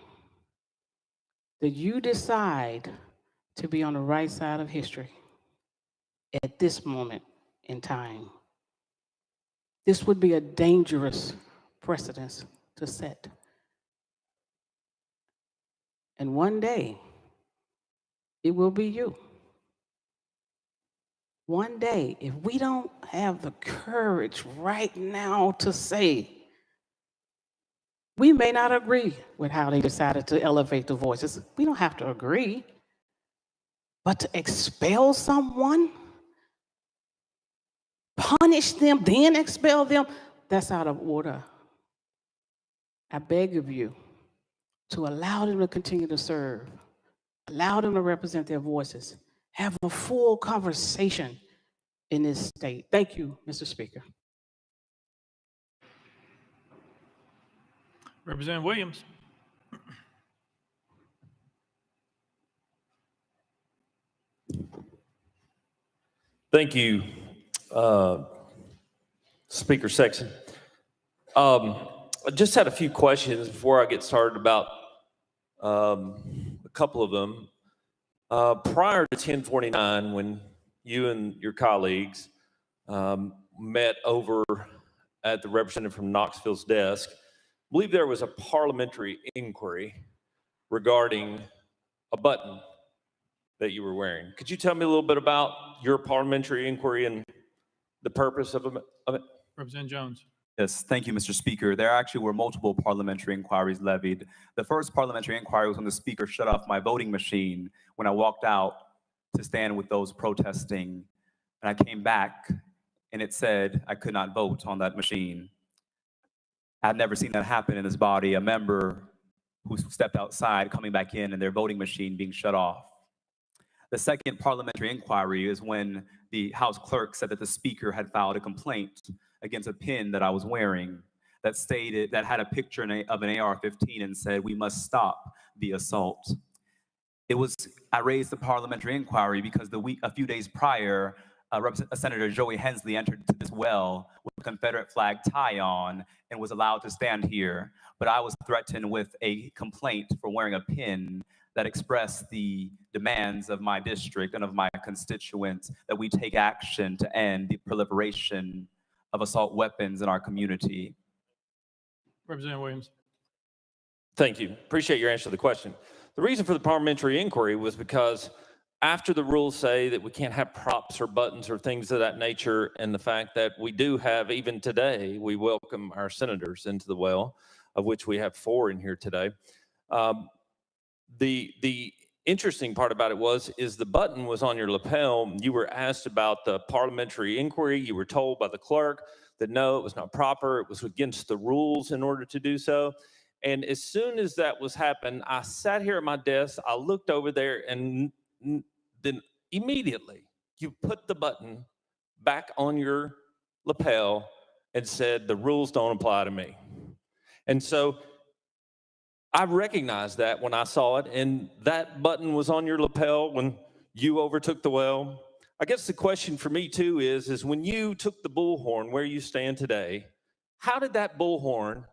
that you decide to be on the right side of history at this moment in time. This would be a dangerous precedent to set. And one day, it will be you. One day, if we don't have the courage right now to say, we may not agree with how they decided to elevate the voices. We don't have to agree. But to expel someone, punish them, then expel them, that's out of order. I beg of you to allow them to continue to serve, allow them to represent their voices, have a full conversation in this state. Thank you, Mr. Speaker. Representative Williams. Thank you, Speaker Sexton. I just had a few questions before I get started about a couple of them. Prior to 1049, when you and your colleagues met over at the representative from Knoxville's desk, I believe there was a parliamentary inquiry regarding a button that you were wearing. Could you tell me a little bit about your parliamentary inquiry and the purpose of it? Representative Jones. Yes, thank you, Mr. Speaker. There actually were multiple parliamentary inquiries levied. The first parliamentary inquiry was when the Speaker shut off my voting machine when I walked out to stand with those protesting. And I came back and it said I could not vote on that machine. I've never seen that happen in this body, a member who stepped outside coming back in and their voting machine being shut off. The second parliamentary inquiry is when the House clerk said that the Speaker had filed a complaint against a pin that I was wearing that stated, that had a picture of an AR-15 and said, "We must stop the assault." I raised the parliamentary inquiry because a few days prior, Senator Joey Hensley entered this well with a Confederate flag tie on and was allowed to stand here. But I was threatened with a complaint for wearing a pin that expressed the demands of my district and of my constituents that we take action to end the proliferation of assault weapons in our community. Representative Williams. Thank you. Appreciate your answer to the question. The reason for the parliamentary inquiry was because after the rules say that we can't have props or buttons or things of that nature, and the fact that we do have, even today, we welcome our senators into the well, of which we have 4 in here today. The interesting part about it is the button was on your lapel. You were asked about the parliamentary inquiry. You were told by the clerk that no, it was not proper. It was against the rules in order to do so. And as soon as that was happened, I sat here at my desk. I looked over there, and then immediately you put the button back on your lapel and said, the rules don't apply to me. And so I recognized that when I saw it, and that button was on your lapel when you overtook the well. I guess the question for me too is when you took the bullhorn where you stand today, how did that bullhorn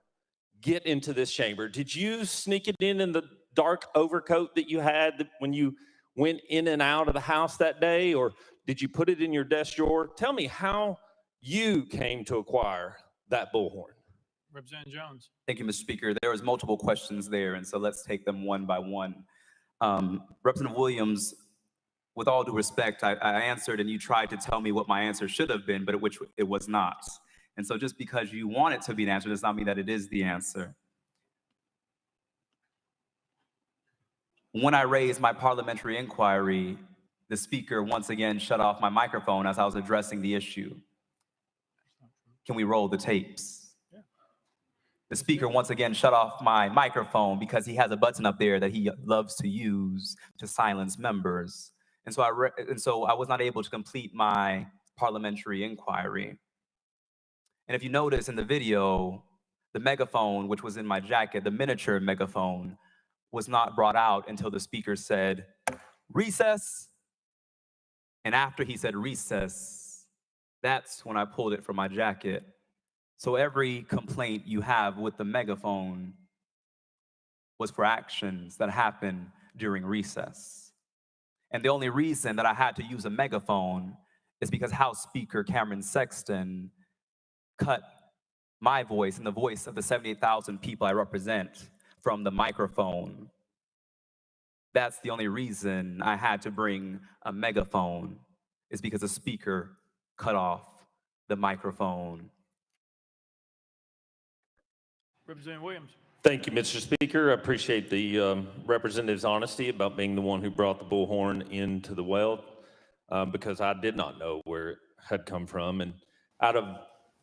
get into this chamber? Did you sneak it in the dark overcoat that you had when you went in and out of the house that day, or did you put it in your desk drawer? Tell me how you came to acquire that bullhorn. Representative Jones. Thank you, Mr. Speaker. There was multiple questions there, and so let's take them one by one. Representative Williams, with all due respect, I answered, and you tried to tell me what my answer should have been, but which it was not. And so just because you want it to be an answer does not mean that it is the answer. When I raised my parliamentary inquiry, the speaker once again shut off my microphone as I was addressing the issue. Can we roll the tapes? Yeah. The speaker once again shut off my microphone because he has a button up there that he loves to use to silence members. And so I was not able to complete my parliamentary inquiry. And if you notice in the video, the megaphone, which was in my jacket, the miniature megaphone, was not brought out until the speaker said, recess. And after he said recess, that's when I pulled it from my jacket. So every complaint you have with the megaphone was for actions that happened during recess. And the only reason that I had to use a megaphone is because House Speaker Cameron Sexton cut my voice and the voice of the 78,000 people I represent from the microphone. That's the only reason I had to bring a megaphone, is because the speaker cut off the microphone. Representative Williams. Thank you, Mr. Speaker. I appreciate the representative's honesty about being the one who brought the bullhorn into the well, because I did not know where it had come from. And out of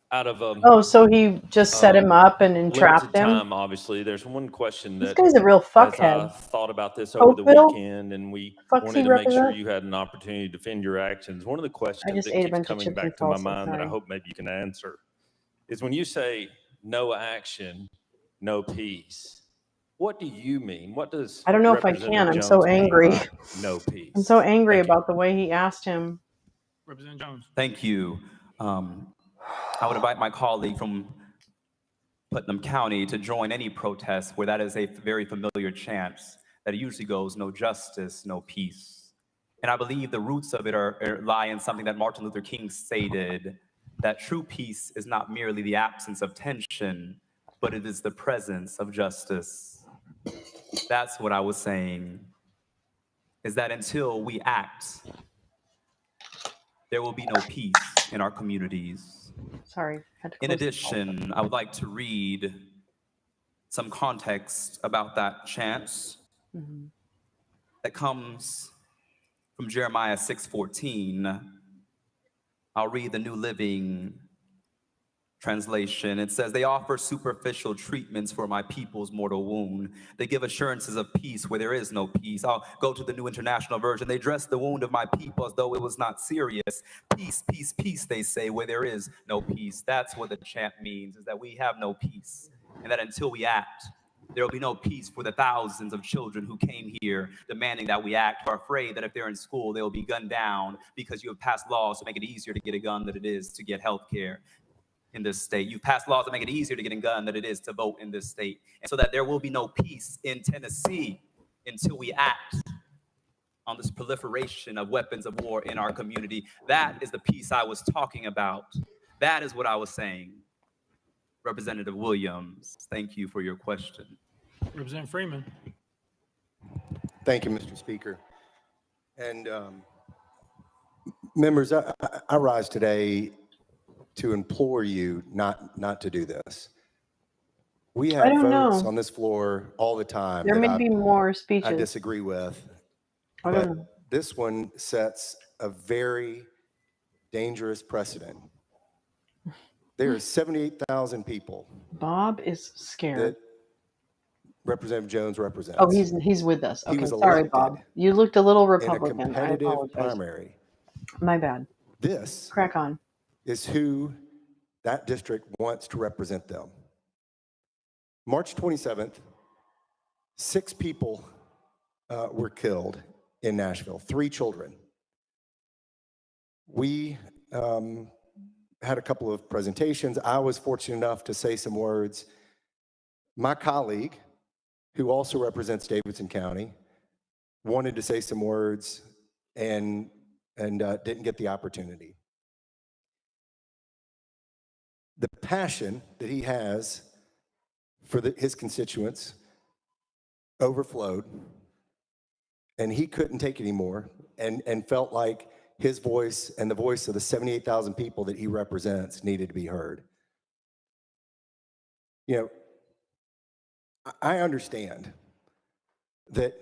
Oh, so he just set him up and entrapped limited him? time, obviously, there's one question This that, guy's a real as I fuckhead. thought about this over the Cokeville? weekend, and we Fuck's wanted he to make sure represent? you had an opportunity to defend your actions. One of the I questions just that ate a keeps bunch of coming chips back and to my salsa, mind that I sorry. hope maybe you can answer is when you say no action, no peace. What do you mean? What does I don't know if I Representative can. I'm Jones so mean angry. by no peace? I'm so angry Thank you. about the way he asked him. Representative Jones. Thank you. I would invite my colleague from Putnam County to join any protest where that is a very familiar chant that usually goes, no justice, no peace. And I believe the roots of it lie in something that Martin Luther King stated, that true peace is not merely the absence of tension, but it is the presence of justice. That's what I was saying, is that until we act, there will be no peace in our communities. Sorry. Had to In close the addition, I would like to read some context about that chant that comes from Jeremiah 6:14. I'll read the New Living Translation. It says, they offer superficial treatments for my people's mortal wound. They give assurances of peace where there is no peace. I'll go to the New International Version. They dress the wound of my people as though it was not serious. Peace, peace, peace, they say, where there is no peace. That's what the chant means, is that we have no peace. And that until we act, there will be no peace for the thousands of children who came here demanding that we act, who are afraid that if they're in school, they will be gunned down because you have passed laws to make it easier to get a gun than it is to get health care in this state. You've passed laws to make it easier to get a gun than it is to vote in this state. And so that there will be no peace in Tennessee until we act on this proliferation of weapons of war in our community. That is the peace I was talking about. That is what I was saying. Representative Williams, thank you for your question. Representative Freeman. Thank you, Mr. Speaker. And members, I rise today to implore you not to do this. We have votes on this floor all the time There that may be more I speeches. disagree with. But this one sets a very dangerous precedent. There are 78,000 people Bob is scared. that Representative Jones represents. Oh, he's with us. He Okay, was sorry, elected Bob. You looked a little in a Republican. I competitive apologize. primary. My bad. This Crack on. is who that district wants to represent them. March 27th, 6 people were killed in Nashville, 3 children. We had a couple of presentations. I was fortunate enough to say some words. My colleague, who also represents Davidson County, wanted to say some words and didn't get the opportunity. The passion that he has for his constituents overflowed, and he couldn't take it anymore and felt like his voice and the voice of the 78,000 people that he represents needed to be heard. You know, I understand that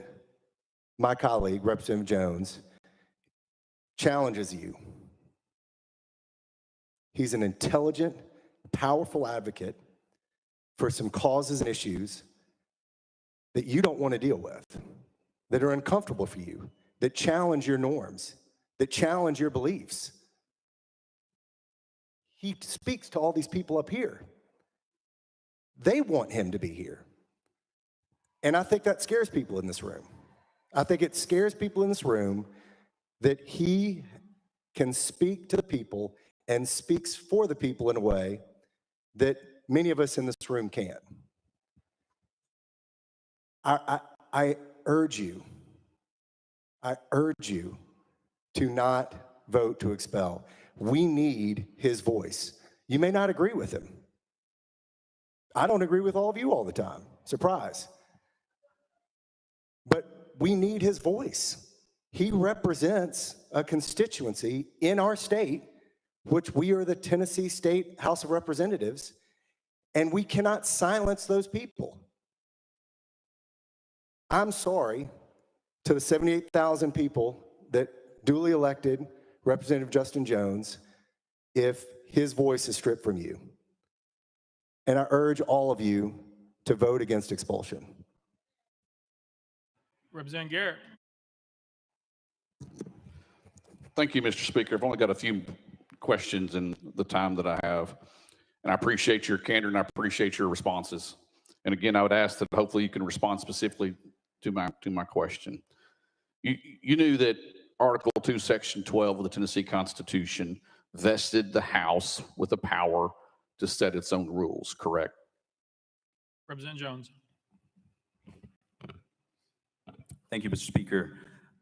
my colleague, Representative Jones, challenges you. He's an intelligent, powerful advocate for some causes and issues that you don't want to deal with, that are uncomfortable for you, that challenge your norms, that challenge your beliefs. He speaks to all these people up here. They want him to be here. And I think that scares people in this room. I think it scares people in this room that he can speak to the people and speaks for the people in a way that many of us in this room can't. I urge you to not vote to expel. We need his voice. You may not agree with him. I don't agree with all of you all the time. Surprise. But we need his voice. He represents a constituency in our state, which we are the Tennessee State House of Representatives, and we cannot silence those people. I'm sorry to the 78,000 people that duly elected Representative Justin Jones if his voice is stripped from you. And I urge all of you to vote against expulsion. Representative Garrett. Thank you, Mr. Speaker. I've only got a few questions in the time that I have, and I appreciate your candor and I appreciate your responses. And again, I would ask that hopefully you can respond specifically to my question. You knew that Article 2, Section 12 of the Tennessee Constitution vested the House with the power to set its own rules, correct? Representative Jones. Thank you, Mr. Speaker.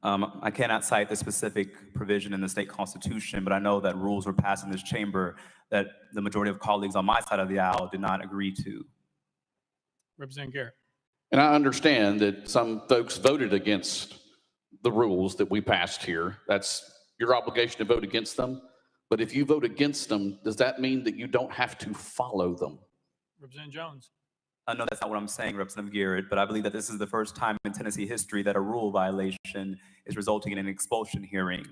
I cannot cite the specific provision in the state constitution, but I know that rules were passed in this chamber that the majority of colleagues on my side of the aisle did not agree to. Representative Garrett. And I understand that some folks voted against the rules that we passed here. That's your obligation to vote against them. But if you vote against them, does that mean that you don't have to follow them? Representative Jones. No, that's not what I'm saying, Representative Garrett, but I believe that this is the first time in Tennessee history that a rule violation is resulting in an expulsion hearing.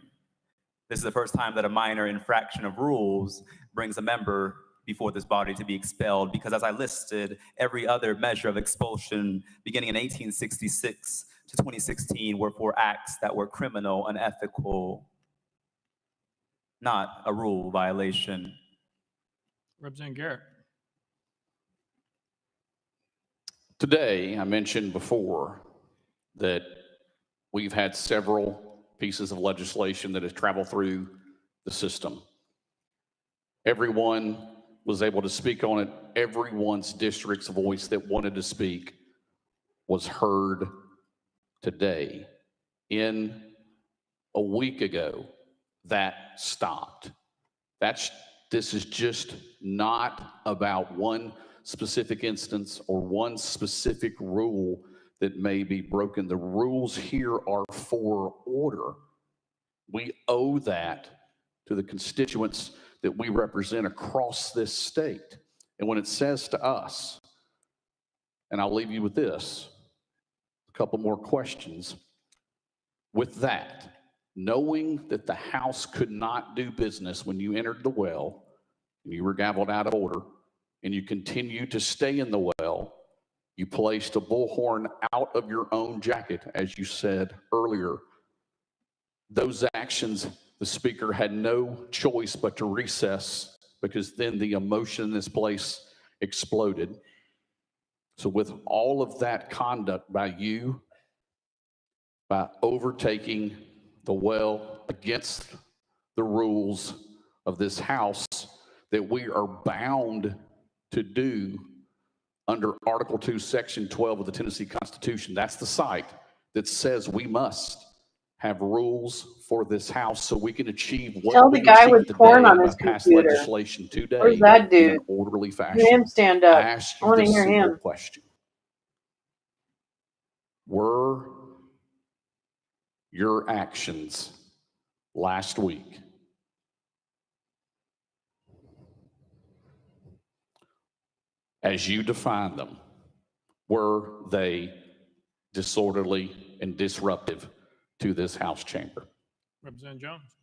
This is the first time that a minor infraction of rules brings a member before this body to be expelled, because as I listed, every other measure of expulsion beginning in 1866 to 2016 were for acts that were criminal, unethical, not a rule violation. Representative Garrett. Today, I mentioned before that we've had several pieces of legislation that has traveled through the system. Everyone was able to speak on it. Everyone's district's voice that wanted to speak was heard today. A week ago, that stopped. This is just not about one specific instance or one specific rule that may be broken. The rules here are for order. We owe that to the constituents that we represent across this state. And when it says to us, and I'll leave you with this, a couple more questions. With that, knowing that the House could not do business when you entered the well, and you were gavelled out of order, and you continued to stay in the well, you placed a bullhorn out of your own jacket, as you said earlier. Those actions, the Speaker had no choice but to recess, because then the emotion in this place exploded. So with all of that conduct by you, by overtaking the well against the rules of this House that we are bound to do under Article 2, Section 12 of the Tennessee Constitution. That's the site that says we must have rules for this House so we can achieve what Tell the we guy achieved with today porn on by his passing computer. legislation today Where's that in dude? an orderly Hear fashion. him stand I up. ask I you want to this hear simple him. question. Were your actions last week as you define them, were they disorderly and disruptive to this House chamber? Representative Jones.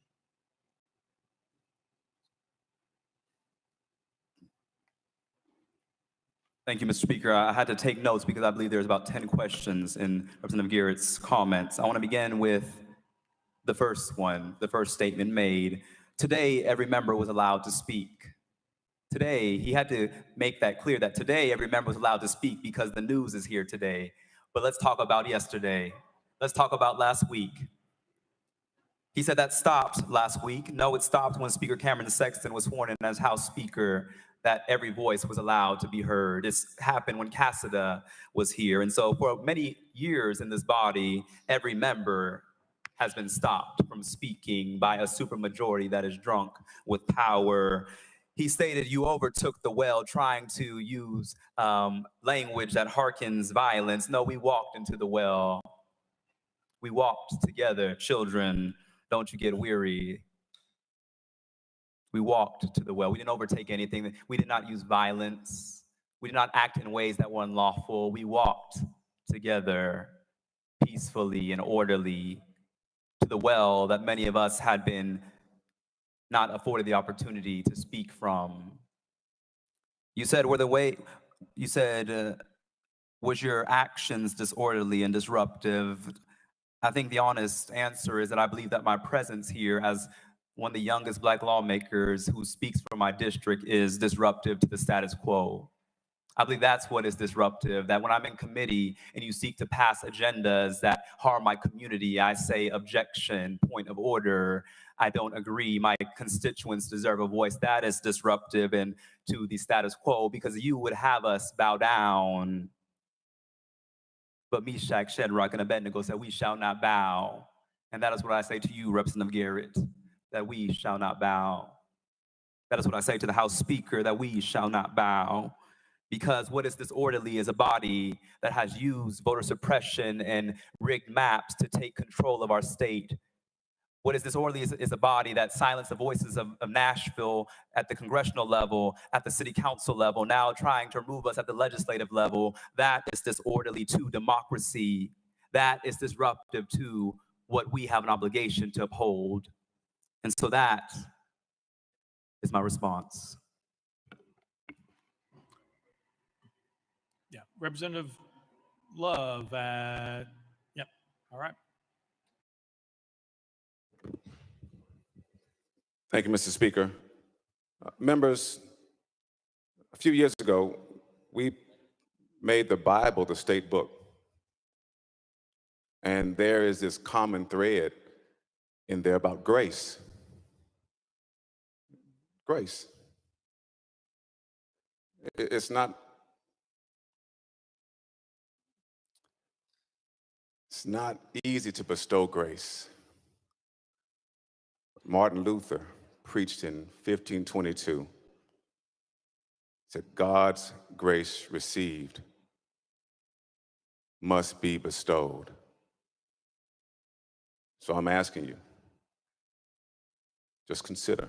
Thank you, Mr. Speaker. I had to take notes because I believe there's about 10 questions in Representative Garrett's comments. I want to begin with the first one, the first statement made. Today, every member was allowed to speak. Today, he had to make that clear that today every member was allowed to speak because the news is here today. But let's talk about yesterday. Let's talk about last week. He said that stopped last week. No, it stopped when Speaker Cameron Sexton was sworn in as House Speaker, that every voice was allowed to be heard. This happened when Cassida was here. And so for many years in this body, every member has been stopped from speaking by a supermajority that is drunk with power. He stated, you overtook the well trying to use language that harkens violence. No, we walked into the well. We walked together. Children, don't you get weary. We walked to the well. We didn't overtake anything. We did not use violence. We did not act in ways that were unlawful. We walked together peacefully and orderly to the well that many of us had been not afforded the opportunity to speak from. You said, was your actions disorderly and disruptive? I think the honest answer is that I believe that my presence here as one of the youngest Black lawmakers who speaks for my district is disruptive to the status quo. I believe that's what is disruptive, that when I'm in committee and you seek to pass agendas that harm my community, I say objection, point of order, I don't agree, my constituents deserve a voice. That is disruptive and to the status quo, because you would have us bow down. But Meshach, Shadrach, and Abednego said, we shall not bow. And that is what I say to you, Representative Garrett, that we shall not bow. That is what I say to the House Speaker, that we shall not bow. Because what is disorderly is a body that has used voter suppression and rigged maps to take control of our state. What is disorderly is a body that silenced the voices of Nashville at the congressional level, at the city council level, now trying to remove us at the legislative level. That is disorderly to democracy. That is disruptive to what we have an obligation to uphold. And so that is my response. Yeah, Representative Love yep, all right. Thank you, Mr. Speaker. Members, a few years ago, we made the Bible the state book. And there is this common thread in there about grace. Grace. It's not easy to bestow grace. Martin Luther preached in 1522, said, God's grace received must be bestowed. So I'm asking you, just consider.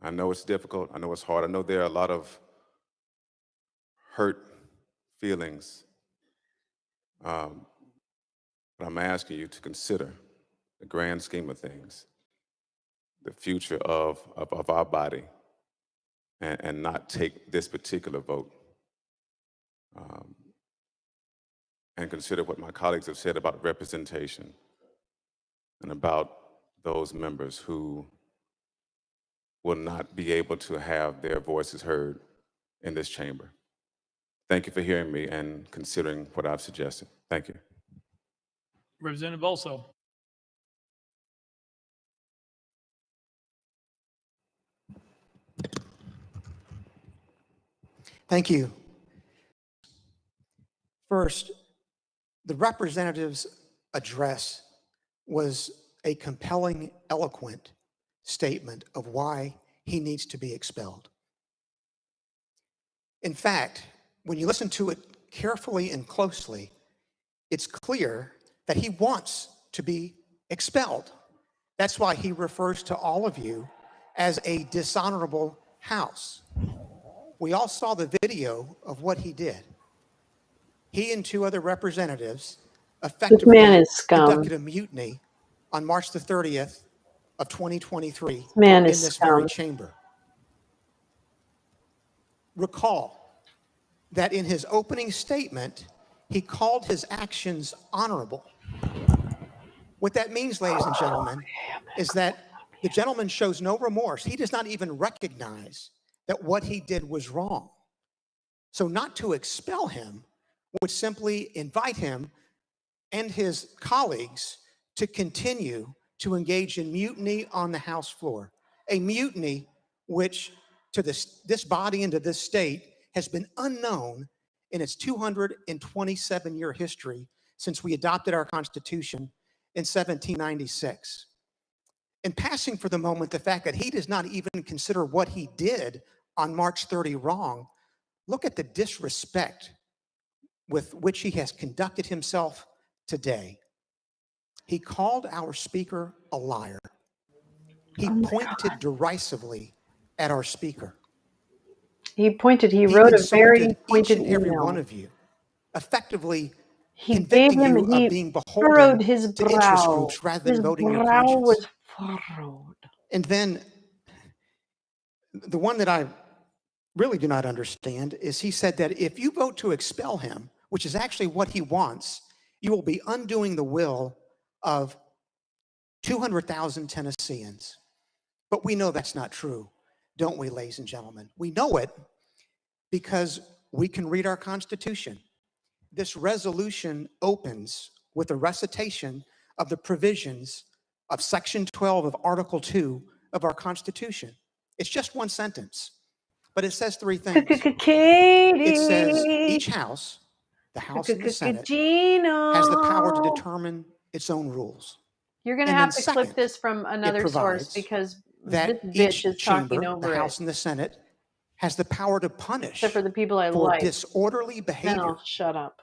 I know it's difficult. I know it's hard. I know there are a lot of hurt feelings But I'm asking you to consider the grand scheme of things, the future of our body, and not take this particular vote. And consider what my colleagues have said about representation and about those members who will not be able to have their voices heard in this chamber. Thank you for hearing me and considering what I've suggested. Thank you. Representative Bolso. Thank you. First, the representative's address was a compelling, eloquent statement of why he needs to be expelled. In fact, when you listen to it carefully and closely, it's clear that he wants to be expelled. That's why he refers to all of you as a dishonorable house. We all saw the video of what he did. He and two other representatives This effectively man is scum. conducted a mutiny on March the 30th of 2023 This man in is this very scum. chamber. Recall that in his opening statement, he called his actions honorable. What that means, ladies and gentlemen, is that the gentleman shows no remorse. He does not even recognize that what he did was wrong. So not to expel him would simply invite him and his colleagues to continue to engage in mutiny on the House floor, a mutiny which to this body and to this state has been unknown in its 227-year history since we adopted our Constitution in 1796. And passing for the moment the fact that he does not even consider what he did on March 30 wrong, look at the disrespect with which he has conducted himself today. He called our speaker a liar. He pointed derisively at our speaker. He He wrote a very insulted each pointed and every one email. of you, effectively He convicting gave him, you of he being furrowed beholden his to interest brow. groups rather His than voting your brow conscience. was furrowed. And then the one that I really do not understand is he said that if you vote to expel him, which is actually what he wants, you will be undoing the will of 200,000 Tennesseans. But we know that's not true, don't we, ladies and gentlemen? We know it because we can read our Constitution. This resolution opens with a recitation of the provisions of Section 12 of Article 2 of our Constitution. It's just one sentence, but it says three things. It says each house, the House and the Senate, has the power to determine its own rules. You're going to And have then to clip second, this from another source provides because that this each bitch is chamber, talking over the it. House and the Senate, has the power to punish Except for the people I for like. disorderly Then behavior. I'll shut up.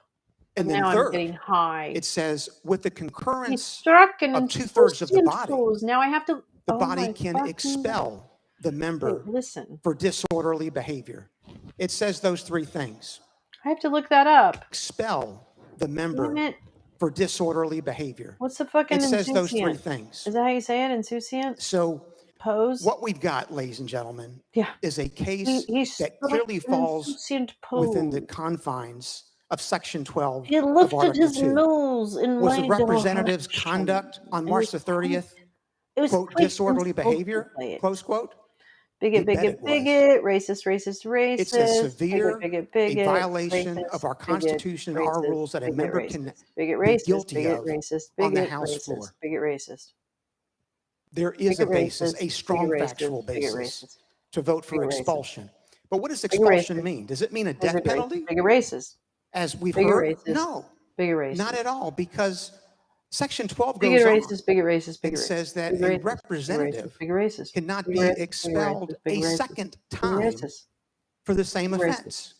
And But then now I'm third, getting high. it says with the He concurrence struck an of 2/3 of the insouciant body, fools. Now I have to. the Oh body my can fucking expel the member Wait, listen. for disorderly behavior. It says those three things. I have to look that up. Expel the member Damn it. for disorderly behavior. What's the fucking It says those three insouciant? things. Is that how you say it? Insouciant? So Pose? what we've got, ladies and gentlemen, Yeah. is a case He that struck clearly an falls insouciant within the pose. confines of Section 12 He of lifted Article his 2. nose in Was my the representative's direction. conduct on It March was the 30th, It was quote, quite disorderly behavior, insulting. close quote? Bigot, You bet bigot, it was. bigot, racist, racist, racist. It's a severe, bigot, bigot, a bigot, violation racist, of our bigot, Constitution and our racist, rules that a bigot, member racist, can bigot, be racist, guilty bigot, of racist, on the bigot, House racist, floor. bigot, racist. There is a Bigot basis, racist, a bigot strong racist, factual bigot basis racist, to vote for bigot racist, expulsion. But what does bigot expulsion racist, mean? Does it mean a bigot death racist, penalty? bigot racist, As we've bigot heard? racist, No, bigot racist, not at all, because Section 12 bigot goes on racist, bigot racist, and bigot says racist, that bigot a racist, representative bigot racist, cannot bigot be racist, expelled bigot a racist, second bigot time racist, for the same bigot racist, offense.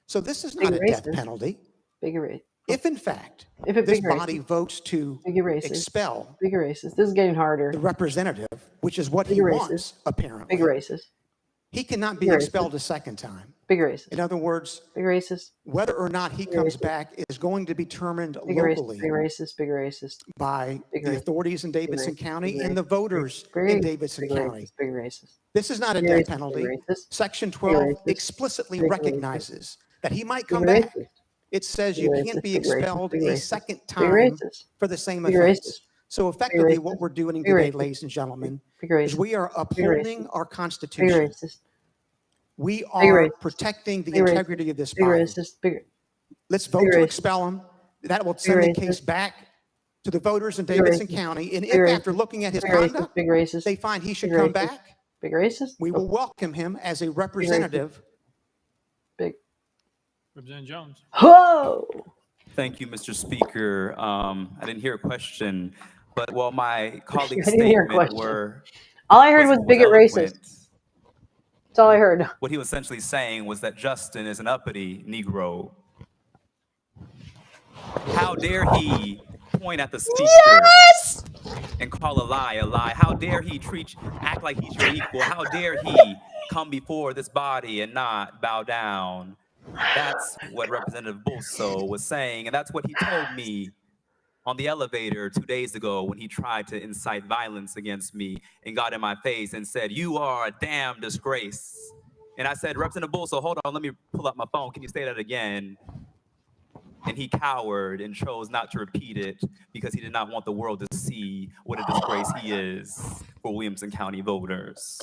So this is not bigot a death racist, penalty. bigot racist. If in fact If it this big body racist, votes to bigger racist, expel bigger racist. This is getting harder. the representative, which is what he Bigger wants, racist, bigger apparently, racist, he cannot be bigger expelled racist, a second time. Big racist. In other words, big racist. Whether or not he Big comes racist. back is going to be determined Big locally. Big racist. Big racist. By big the racist. authorities in Davidson County and the voters in Davidson County. Big racist. This is not a Big death racist, penalty. big racist, Section big 12 racist, explicitly big recognizes that he might Big come back. racist. It says Big you racist, can't be big racist, expelled big a racist, second big time racist, for the same big offense. racist, So effectively racist, what we're doing big today, racist, ladies and gentlemen, big is racist, we are big upholding racist, our big Constitution. racist, We big are racist, protecting the big racist, integrity of this big body. racist, big Let's big vote to racist, expel him. That will big send the racist, case back to the voters in big Davidson racist, County. And big if after racist, looking at his big racist, conduct, big racist, they find he should big come racist, back, big racist, we will welcome him as a big racist, representative. big. Representative Jones. Whoa! Thank you, Mr. Speaker. I didn't hear a question, but while my colleague's I didn't hear a statement question. All I heard was was bigot eloquent, racist. That's all I heard. what he was essentially saying was that Justin is an uppity Negro. How dare he point at the speaker Yes! and call a lie a lie? How dare he act like he's your equal? How dare he come before this body and not bow down? That's what Representative Bulso was saying, and that's what he told me on the elevator 2 days ago when he tried to incite violence against me and got in my face and said, "You are a damn disgrace." And I said, "Representative Bulso, hold on, let me pull up my phone. Can you say that again?" And he cowered and chose not to repeat it because he did not want the world to see what a disgrace he is for Williamson County voters.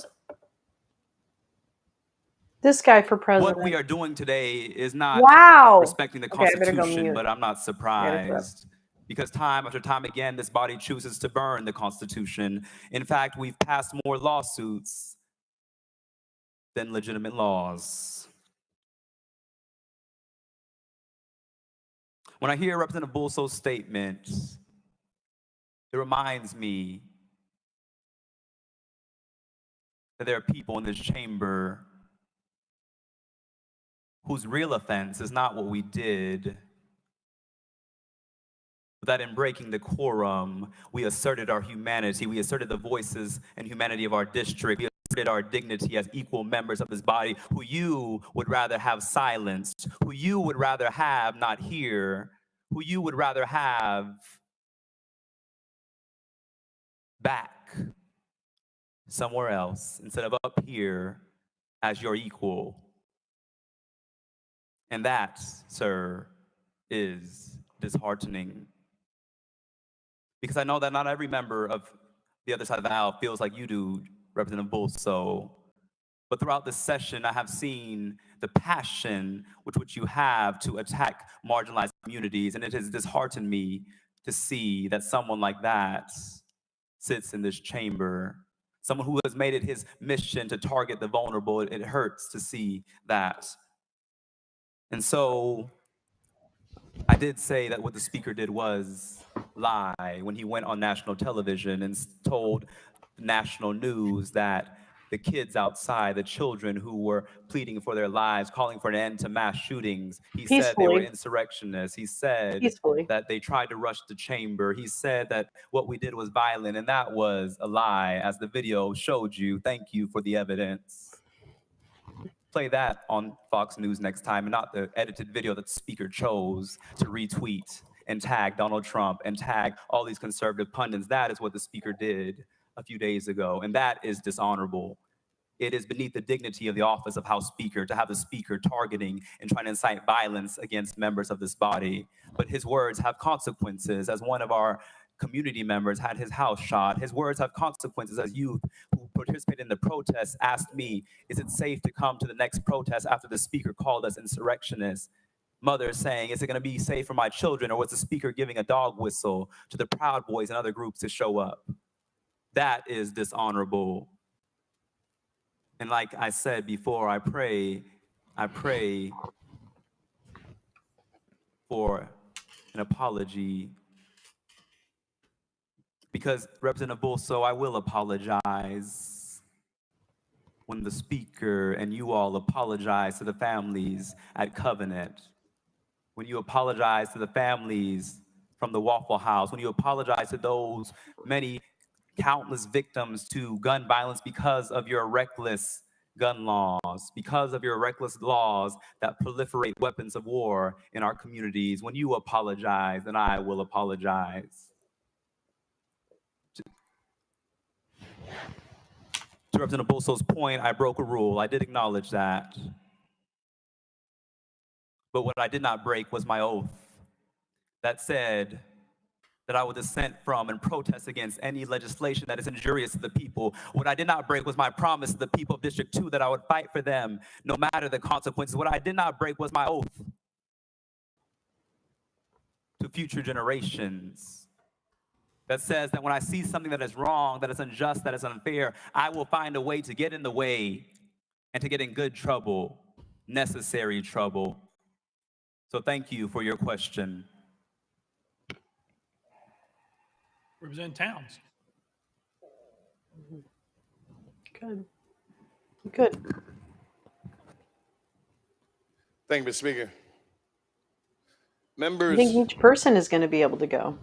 This guy for president. What we are doing today is not respecting the Constitution, but I'm not surprised. Because time after time again, this body chooses to burn the Constitution. In fact, we've passed more lawsuits than legitimate laws. When I hear Representative Bulso's statement, it reminds me that there are people in this chamber whose real offense is not what we did, but that in breaking the quorum, we asserted our humanity, we asserted the voices and humanity of our district, we asserted our dignity as equal members of this body, who you would rather have silenced, who you would rather have not hear, who you would rather have back somewhere else instead of up here as your equal. And that, sir, is disheartening. Because I know that not every member of the other side of the aisle feels like you do, Representative Bulso. But throughout this session, I have seen the passion with which you have to attack marginalized communities, and it has disheartened me to see that someone like that sits in this chamber. Someone who has made it his mission to target the vulnerable. It hurts to see that. And so I did say that what the speaker did was lie when he went on national television and told national news that the kids outside, the children who were pleading for their lives, calling for an end to mass shootings, he said they were insurrectionists. He said that they tried to rush the chamber. He said that what we did was violent, and that was a lie, as the video showed you. Thank you for the evidence. Play that on Fox News next time, and not the edited video that the speaker chose to retweet and tag Donald Trump and tag all these conservative pundits. That is what the speaker did a few days ago, and that is dishonorable. It is beneath the dignity of the office of House Speaker to have the speaker targeting and trying to incite violence against members of this body. But his words have consequences. As one of our community members had his house shot, his words have consequences. As youth who participated in the protests asked me, is it safe to come to the next protest after the speaker called us insurrectionists? Mothers saying, is it gonna be safe for my children? Or was the speaker giving a dog whistle to the Proud Boys and other groups to show up? That is dishonorable. And like I said before, I pray for an apology, because Representative Bulso, I will apologize when the speaker and you all apologize to the families at Covenant, when you apologize to the families from the Waffle House, when you apologize to those many countless victims to gun violence because of your reckless gun laws, because of your reckless laws that proliferate weapons of war in our communities. When you apologize, then I will apologize. To Representative Boso's point, I broke a rule. I did acknowledge that. But what I did not break was my oath that said that I will dissent from and protest against any legislation that is injurious to the people. What I did not break was my promise to the people of District 2 that I would fight for them no matter the consequences. What I did not break was my oath to future generations that says that when I see something that is wrong, that is unjust, that is unfair, I will find a way to get in the way and to get in good trouble, necessary trouble. So thank you for your question. Representative Towns. Good. Good. Thank you, Mr. Speaker. I Members, think each person is going to be able to go,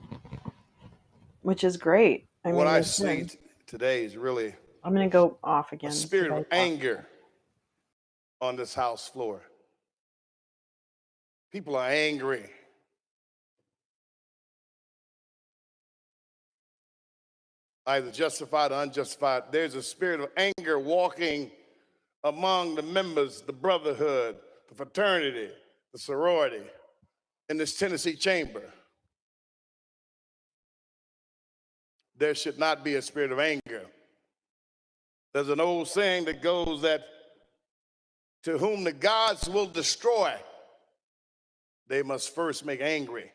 which is great. what I see today is really I'm going to go off again. a spirit of anger on this House floor. People are angry. Either justified or unjustified. There's a spirit of anger walking among the members, the brotherhood, the fraternity, the sorority in this Tennessee chamber. There should not be a spirit of anger. There's an old saying that goes that to whom the gods will destroy, they must first make angry.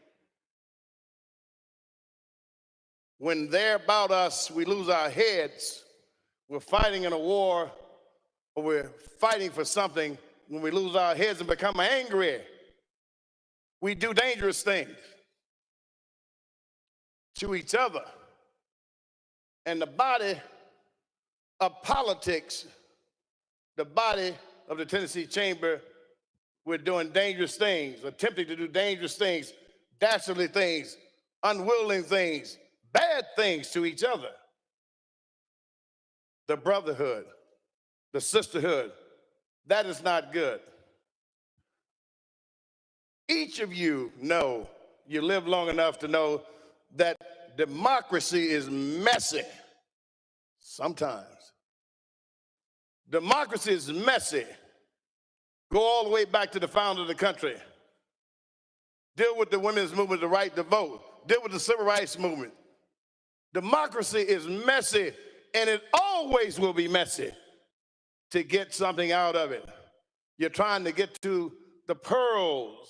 When they're about us, we lose our heads. We're fighting in a war, or we're fighting for something. When we lose our heads and become angry, we do dangerous things to each other. And the body of politics, the body of the Tennessee Chamber, we're doing dangerous things, attempting to do dangerous things, dastardly things, unwilling things, bad things to each other. The brotherhood, the sisterhood, that is not good. Each of you know, you live long enough to know that democracy is messy sometimes. Democracy is messy. Go all the way back to the founder of the country. Deal with the women's movement, the right to vote. Deal with the civil rights movement. Democracy is messy, and it always will be messy to get something out of it. You're trying to get to the pearls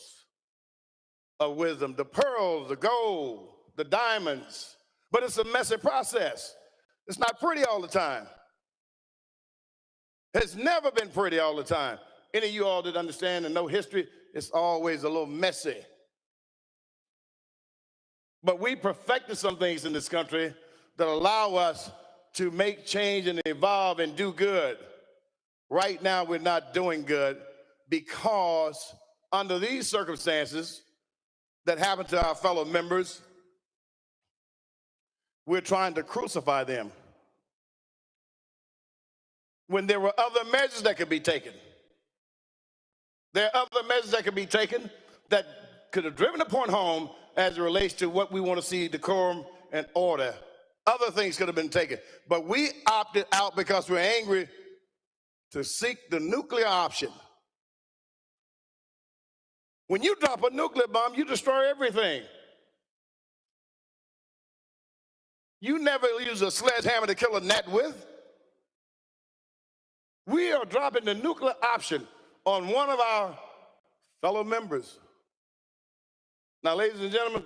of wisdom, the pearls, the gold, the diamonds, but it's a messy process. It's not pretty all the time. It's never been pretty all the time. Any of you all that understand and know history, it's always a little messy. But we perfected some things in this country that allow us to make change and evolve and do good. Right now, we're not doing good because under these circumstances that happen to our fellow members, we're trying to crucify them when there were other measures that could be taken. There are other measures that could be taken that could have driven the point home as it relates to what we want to see, decorum and order. Other things could have been taken, but we opted out because we're angry to seek the nuclear option. When you drop a nuclear bomb, you destroy everything. You never use a sledgehammer to kill a gnat with. We are dropping the nuclear option on one of our fellow members. Now, ladies and gentlemen,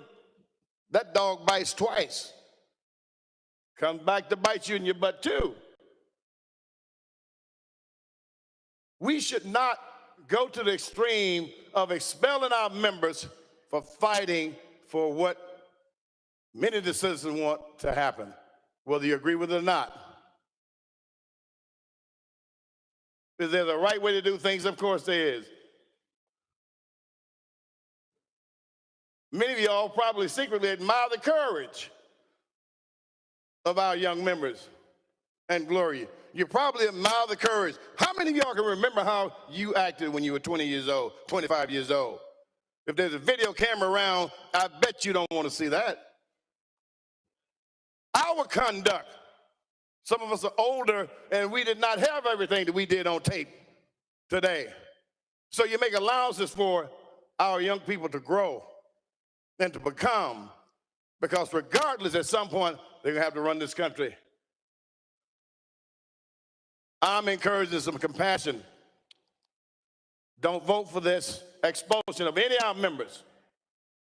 that dog bites twice. Comes back to bite you in your butt too. We should not go to the extreme of expelling our members for fighting for what many of the citizens want to happen, whether you agree with it or not. Is there the right way to do things? Of course there is. Many of y'all probably secretly admire the courage of our young members and Gloria. You probably admire the courage. How many of y'all can remember how you acted when you were 20 years old, 25 years old? If there's a video camera around, I bet you don't want to see that. Our conduct. Some of us are older and we did not have everything that we did on tape today. So you make allowances for our young people to grow and to become, because regardless, at some point, they're going to have to run this country. I'm encouraging some compassion. Don't vote for this expulsion of any of our members.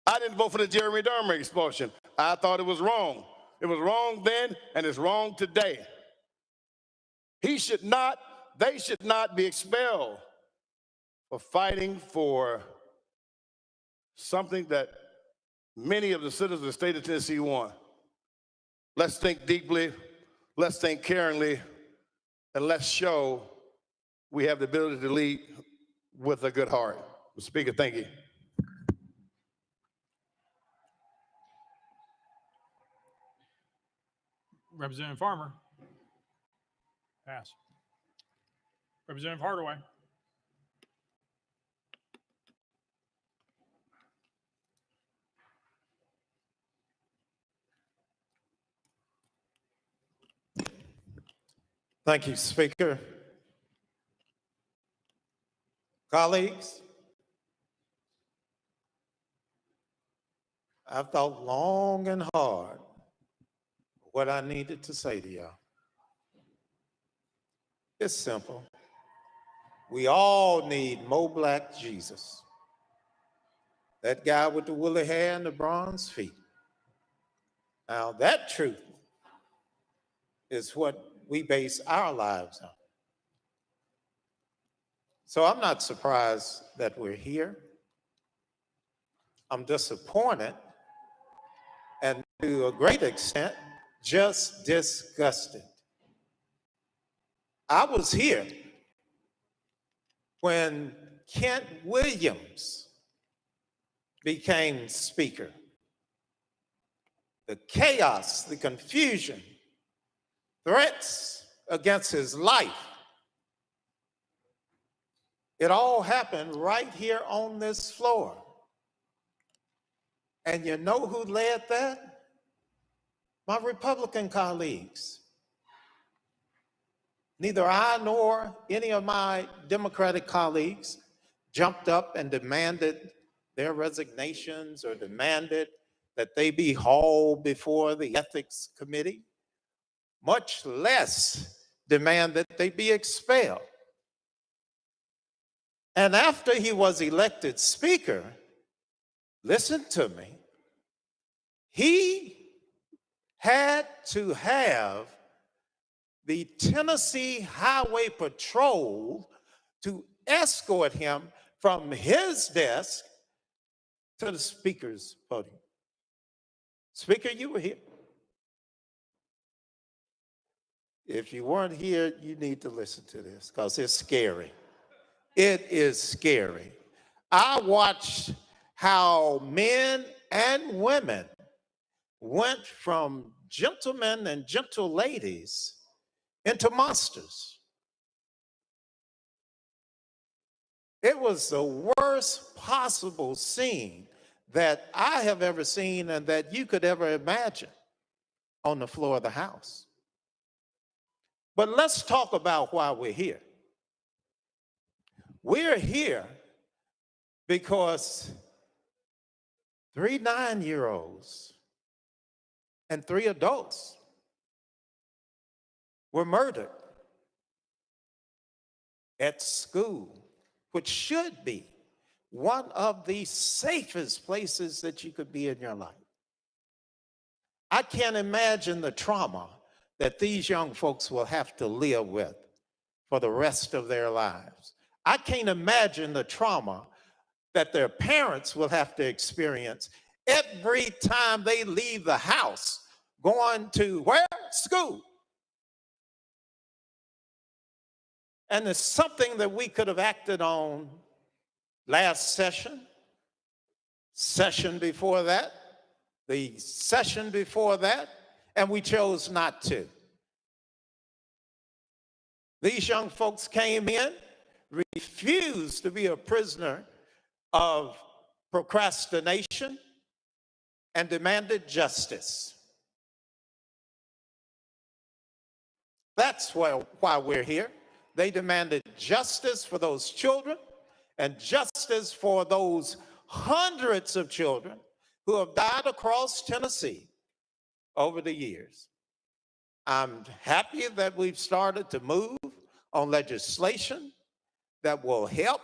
I didn't vote for the Jeremy Dermer expulsion. I thought it was wrong. It was wrong then, and it's wrong today. They should not be expelled for fighting for something that many of the citizens of the state of Tennessee want. Let's think deeply, let's think caringly, and let's show we have the ability to lead with a good heart. Speaker, thank you. Representative Farmer. Pass. Representative Hardaway. Thank you, Speaker. Colleagues, I've thought long and hard what I needed to say to y'all. It's simple. We all need more black Jesus. That guy with the woolly hair and the bronze feet. Now that truth is what we base our lives on. So I'm not surprised that we're here. I'm disappointed and to a great extent, just disgusted. I was here when Kent Williams became Speaker. The chaos, the confusion, threats against his life, it all happened right here on this floor. And you know who led that? My Republican colleagues. Neither I nor any of my Democratic colleagues jumped up and demanded their resignations or demanded that they be hauled before the Ethics Committee, much less demand that they be expelled. And after he was elected Speaker, listen to me, he had to have the Tennessee Highway Patrol to escort him from his desk to the Speaker's podium. Speaker, you were here. If you weren't here, you need to listen to this because it's scary. It is scary. I watched how men and women went from gentlemen and gentle ladies into monsters. It was the worst possible scene that I have ever seen and that you could ever imagine on the floor of the House. But let's talk about why we're here. We're here because 3 9-year-olds and 3 adults were murdered at school, which should be one of the safest places that you could be in your life. I can't imagine the trauma that these young folks will have to live with for the rest of their lives. I can't imagine the trauma that their parents will have to experience every time they leave the house going to where? School. And it's something that we could have acted on last session, session before that, the session before that, and we chose not to. These young folks came in, refused to be a prisoner of procrastination, and demanded justice. That's why we're here. They demanded justice for those children and justice for those hundreds of children who have died across Tennessee over the years. I'm happy that we've started to move on legislation that will help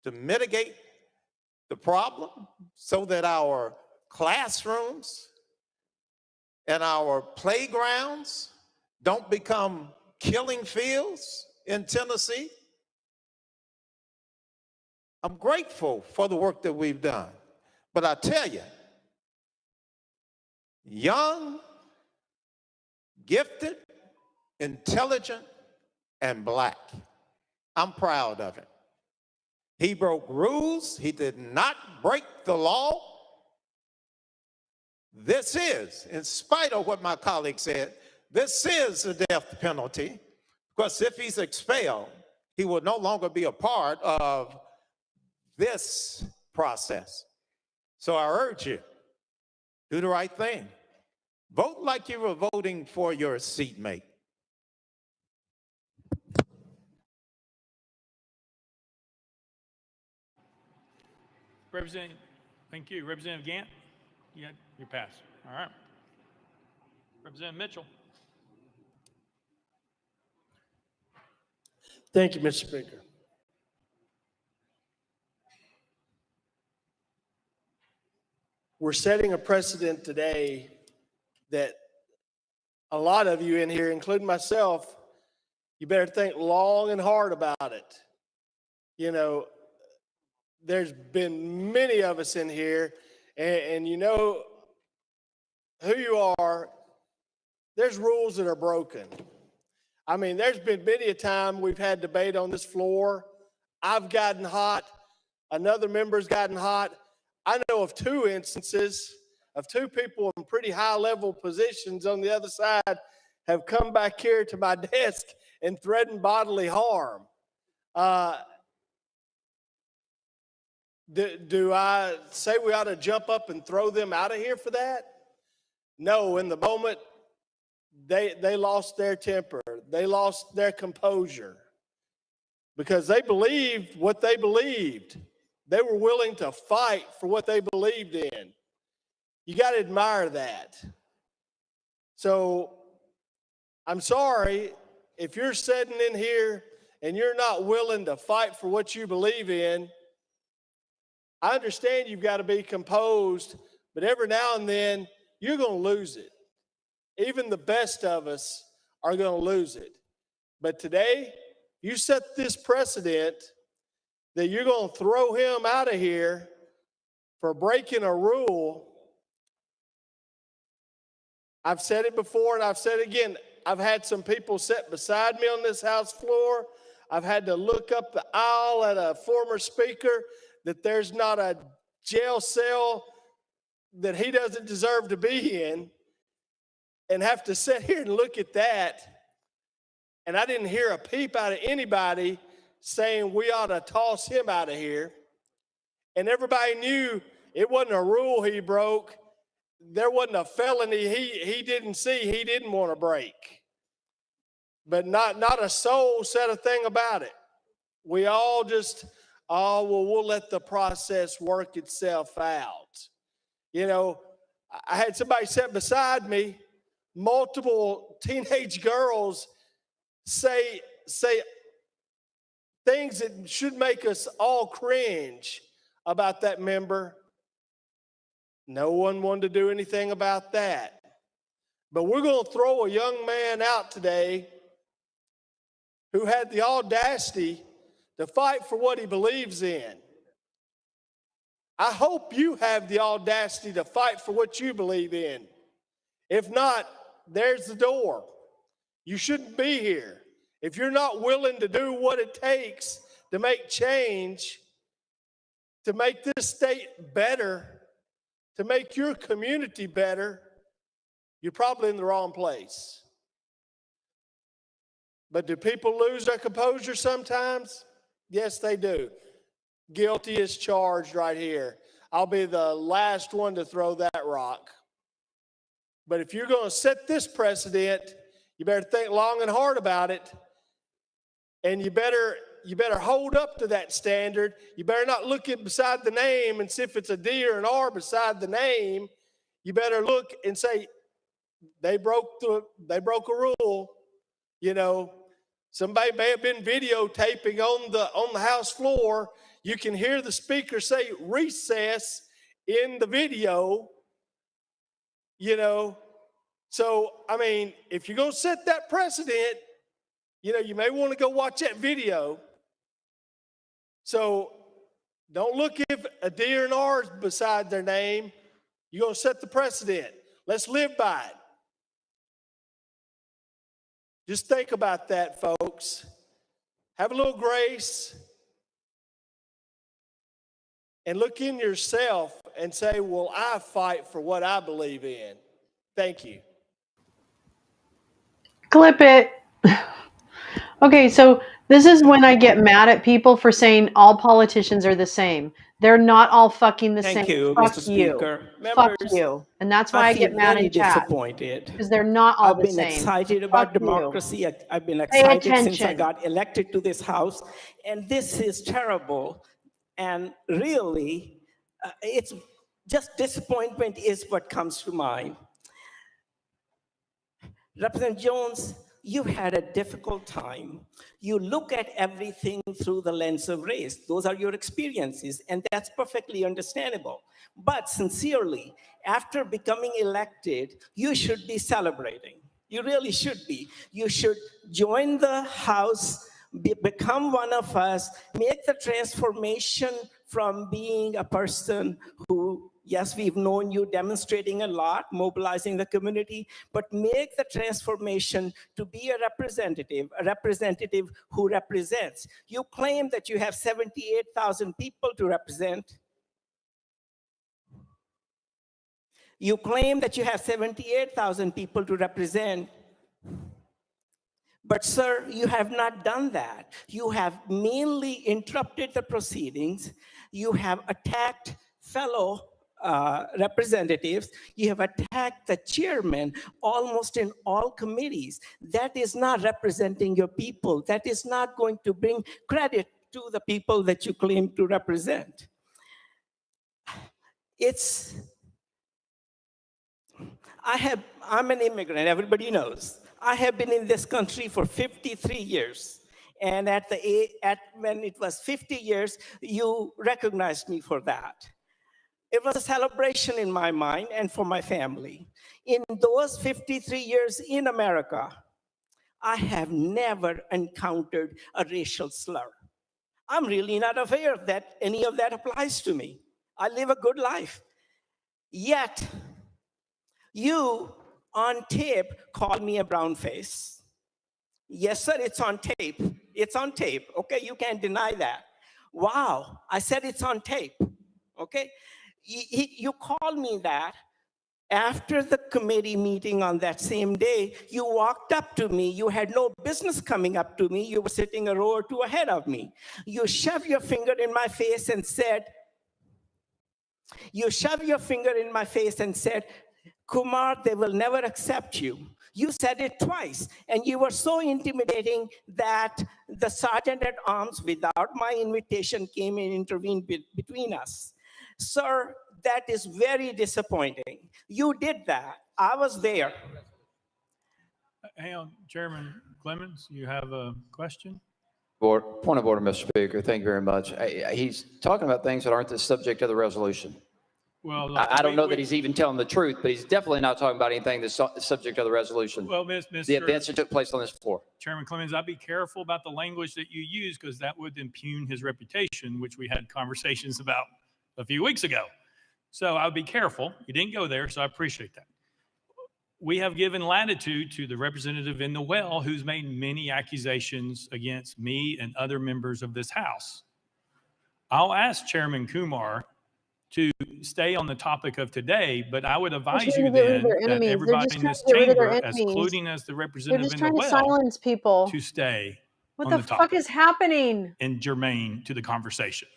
to mitigate the problem so that our classrooms and our playgrounds don't become killing fields in Tennessee. I'm grateful for the work that we've done. But I tell you, young, gifted, intelligent, and Black, I'm proud of him. He broke rules. He did not break the law. This is, in spite of what my colleague said, this is a death penalty, because if he's expelled, he will no longer be a part of this process. So I urge you, do the right thing. Vote like you were voting for your seatmate. Representative, thank you. Representative Gant, you got your pass. All right. Representative Mitchell. Thank you, Mr. Speaker. We're setting a precedent today that a lot of you in here, including myself, you better think long and hard about it. You know, there's been many of us in here, and you know who you are. There's rules that are broken. I mean, there's been many a time we've had debate on this floor. I've gotten hot. Another member's gotten hot. I know of 2 instances of 2 people in pretty high-level positions on the other side have come back here to my desk and threatened bodily harm. Do I say we ought to jump up and throw them out of here for that? No, in the moment, they lost their temper. They lost their composure because they believed what they believed. They were willing to fight for what they believed in. You got to admire that. So I'm sorry if you're sitting in here and you're not willing to fight for what you believe in. I understand you've got to be composed, but every now and then you're going to lose it. Even the best of us are going to lose it. But today, you set this precedent that you're going to throw him out of here for breaking a rule. I've said it before and I've said it again. I've had some people sit beside me on this House floor. I've had to look up the aisle at a former speaker that there's not a jail cell that he doesn't deserve to be in, and have to sit here and look at that. And I didn't hear a peep out of anybody saying we ought to toss him out of here. And everybody knew it wasn't a rule he broke. There wasn't a felony he didn't see he didn't want to break. But not a soul said a thing about it. We all just, we'll let the process work itself out. You know, I had somebody sit beside me, multiple teenage girls say things that should make us all cringe about that member. No one wanted to do anything about that. But we're going to throw a young man out today who had the audacity to fight for what he believes in. I hope you have the audacity to fight for what you believe in. If not, there's the door. You shouldn't be here. If you're not willing to do what it takes to make change, to make this state better, to make your community better, you're probably in the wrong place. But do people lose their composure sometimes? Yes, they do. Guilty as charged right here. I'll be the last one to throw that rock. But if you're going to set this precedent, you better think long and hard about it. And you better hold up to that standard. You better not look at beside the name and see if it's a D or an R beside the name. You better look and say, they broke a rule. You know, somebody may have been videotaping on the House floor. You can hear the speaker say recess in the video, you know. So, I mean, if you're going to set that precedent, you know, you may want to go watch that video. So don't look if a D or an R is beside their name. You're going to set the precedent. Let's live by it. Just think about that, folks. Have a little grace. And look in yourself and say, will I fight for what I believe in? Thank you. Clip it. Okay, so this is when I get mad at people for saying all politicians are the same. They're not all fucking the same. Thank you, Fuck Mr. you. Speaker. Fuck Members, you. And that's why I feel get mad very in chat. disappointed. Because they're not all I've the been same. excited about Fuck you. democracy. I've been Pay excited since I attention. got elected to this House. And this is terrible. And really, it's just disappointment is what comes to mind. Representative Jones, you had a difficult time. You look at everything through the lens of race. Those are your experiences, and that's perfectly understandable. But sincerely, after becoming elected, you should be celebrating. You really should be. You should join the House, become one of us, make the transformation from being a person who, yes, we've known you demonstrating a lot, mobilizing the community, but make the transformation to be a representative who represents. You claim that you have 78,000 people to represent. You claim that you have 78,000 people to represent. But sir, you have not done that. You have mainly interrupted the proceedings. You have attacked fellow representatives. You have attacked the chairman almost in all committees. That is not representing your people. That is not going to bring credit to the people that you claim to represent. I'm an immigrant, everybody knows. I have been in this country for 53 years. And when it was 50 years, you recognized me for that. It was a celebration in my mind and for my family. In those 53 years in America, I have never encountered a racial slur. I'm really not aware that any of that applies to me. I live a good life. Yet, you on tape called me a brown face. Yes, sir, it's on tape. It's on tape, okay? You can't deny that. Wow, I said it's on tape, okay? You called me that. After the committee meeting on that same day, you walked up to me. You had no business coming up to me. You were sitting a row or two ahead of me. You shoved your finger in my face and said, Kumar, they will never accept you. You said it twice, and you were so intimidating that the sergeant at arms, without my invitation, came and intervened between us. Sir, that is very disappointing. You did that. I was there. Hang on, Chairman Clemens, you have a question? Point of order, Mr. Speaker. Thank you very much. He's talking about things that aren't the subject of the resolution. Well, I don't know that he's even telling the truth, but he's definitely not talking about anything that's subject of the resolution. Well, the events that took place on this floor. Chairman Clemens, I'd be careful about the language that you use because that would impugn his reputation, which we had conversations about a few weeks ago. So I would be careful. You didn't go there, so I appreciate that. We have given latitude to the representative in the well who's made many accusations against me and other members of this House. I'll ask Chairman Kumar to stay on the topic of today, but I would They're advise trying you to get rid of then their that enemies. They're everybody just in trying this to get rid of their chamber, as enemies. including as the They're representative just in the trying to well, silence people. to stay What on the the fuck topic is happening? and germane to the conversation.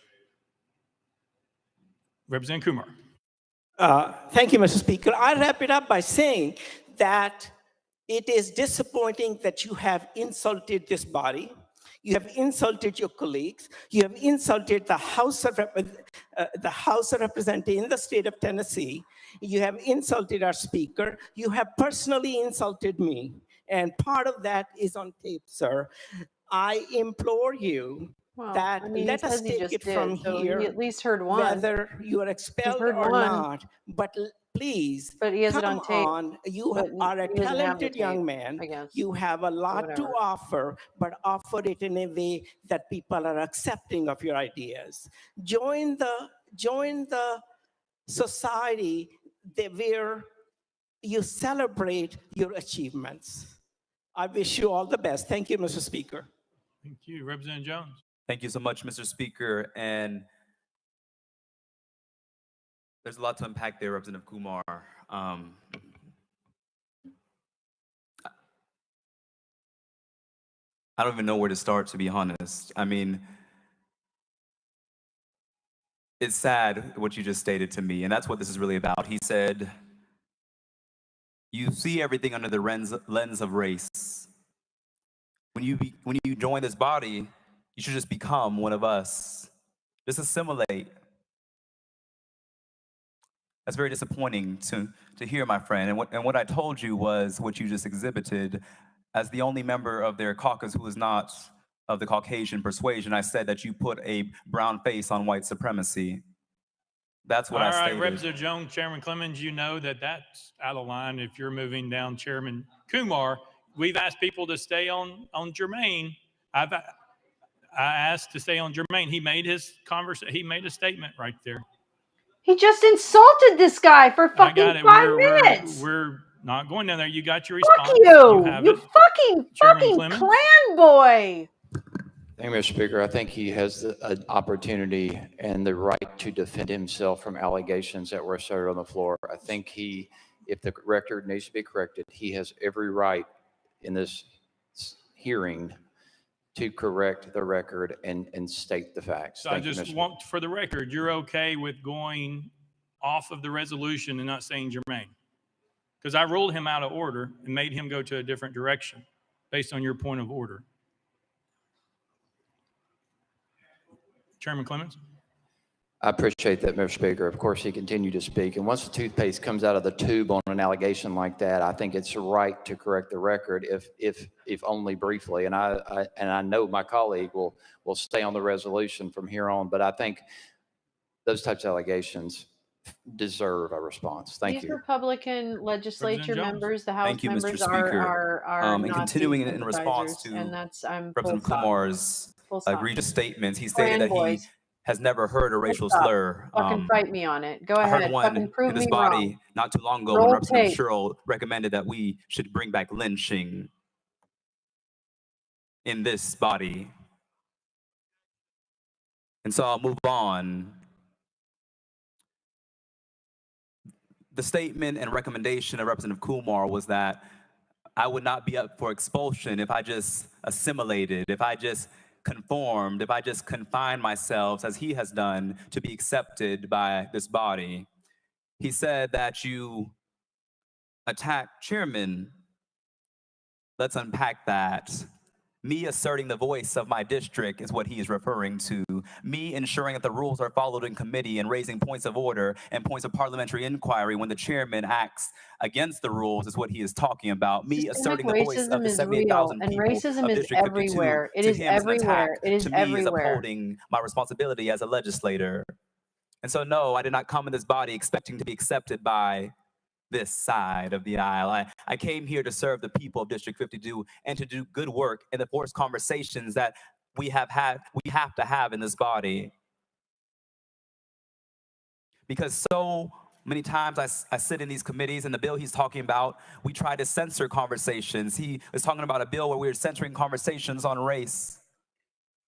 Representative Kumar. Thank you, Mr. Speaker. I'll wrap it up by saying that it is disappointing that you have insulted this body. You have insulted your colleagues. You have insulted the House of Representatives in the state of Tennessee. You have insulted our speaker. You have personally insulted me. And part of that is on tape, sir. I implore you that I mean, let he us says he take just it did, from so he here, at least heard one. whether you are He's expelled heard or one. not. But please, But he has it come on tape. on. You But are a he doesn't have the talented young tape, man. I guess. You have a lot to Whatever. offer, but offer it in a way that people are accepting of your ideas. Join the society where you celebrate your achievements. I wish you all the best. Thank you, Mr. Speaker. Thank you. Representative Jones. Thank you so much, Mr. Speaker. And there's a lot to unpack there, Representative Kumar. I don't even know where to start, to be honest. I mean, it's sad what you just stated to me, and that's what this is really about. He said, you see everything under the lens of race. When you join this body, you should just become one of us. Just assimilate. That's very disappointing to hear, my friend. And what I told you was what you just exhibited. As the only member of their caucus who is not of the Caucasian persuasion, I said that you put a brown face on white supremacy. That's what I stated. All right, Representative Jones, Chairman Clemens, you know that that's out of line if you're moving down Chairman Kumar. We've asked people to stay on germane. I asked to stay on germane. He made his he made a statement right there. He just insulted this guy for fucking I got it. 5 minutes. We're not going down there. You got your Fuck response. you. Have You it. fucking clan boy. Thank you, Mr. Speaker. I think he has an opportunity and the right to defend himself from allegations that were asserted on the floor. I think if the record needs to be corrected, he has every right in this hearing to correct the record and state the facts. So I just want, for the record, you're okay with going off of the resolution and not saying germane? Because I ruled him out of order and made him go to a different direction based on your point of order. Chairman Clemens? I appreciate that, Mr. Speaker. Of course, he continued to speak. And once the toothpaste comes out of the tube on an allegation like that, I think it's right to correct the record, if only briefly. And I know my colleague will stay on the resolution from here on. But I think those types of allegations deserve a response. Thank These you. Republican legislature members, the House Thank you, Mr. members Speaker. are And continuing in response sympathizers, to and that's Representative Kumar's egregious statements, he stated that he has never heard a racial slur. Fucking fight me on it. Go I ahead. heard one Fucking prove in this me body wrong. not too long ago Roll when Representative tape. Sherrill recommended that we should bring back lynching in this body. And so I'll move on. The statement and recommendation of Representative Kumar was that I would not be up for expulsion if I just assimilated, if I just conformed, if I just confined myself, as he has done, to be accepted by this body. He said that you attack chairman. Let's unpack that. Me asserting the voice of my district is what he is referring to. Me ensuring that the rules are followed in committee and raising points of order and points of parliamentary inquiry when the chairman acts against the rules is what he is talking about. Me asserting the voice of the 78,000 people of District 52. It is everywhere. It is to me is everywhere. upholding my responsibility as a legislator. And so no, I did not come in this body expecting to be accepted by this side of the aisle. I came here to serve the people of District 52 and to do good work in the forced conversations that we have to have in this body. Because so many times I sit in these committees, and the bill he's talking about, we try to censor conversations. He was talking about a bill where we were censoring conversations on race.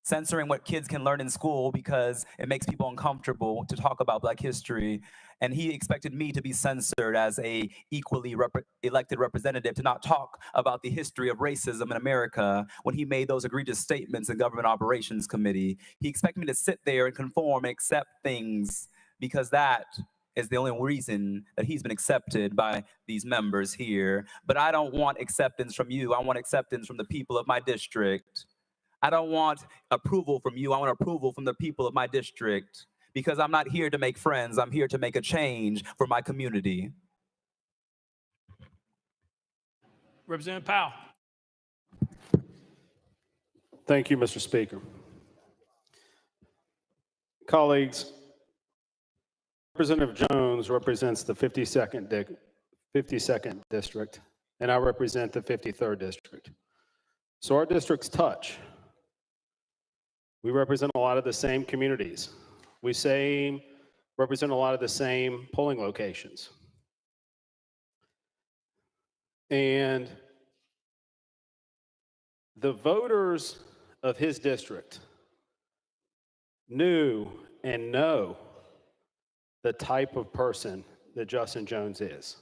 censoring what kids can learn in school because it makes people uncomfortable to talk about Black history. And he expected me to be censored as a equally elected representative to not talk about the history of racism in America when he made those egregious statements in Government Operations Committee. He expected me to sit there and conform and accept things because that is the only reason that he's been accepted by these members here. But I don't want acceptance from you. I want acceptance from the people of my district. I don't want approval from you. I want approval from the people of my district, because I'm not here to make friends. I'm here to make a change for my community. Representative Powell. Thank you, Mr. Speaker. Colleagues, Representative Jones represents the 52nd district, and I represent the 53rd district. So our districts touch. We represent a lot of the same communities. We represent a lot of the same polling locations. And the voters of his district knew and know the type of person that Justin Jones is.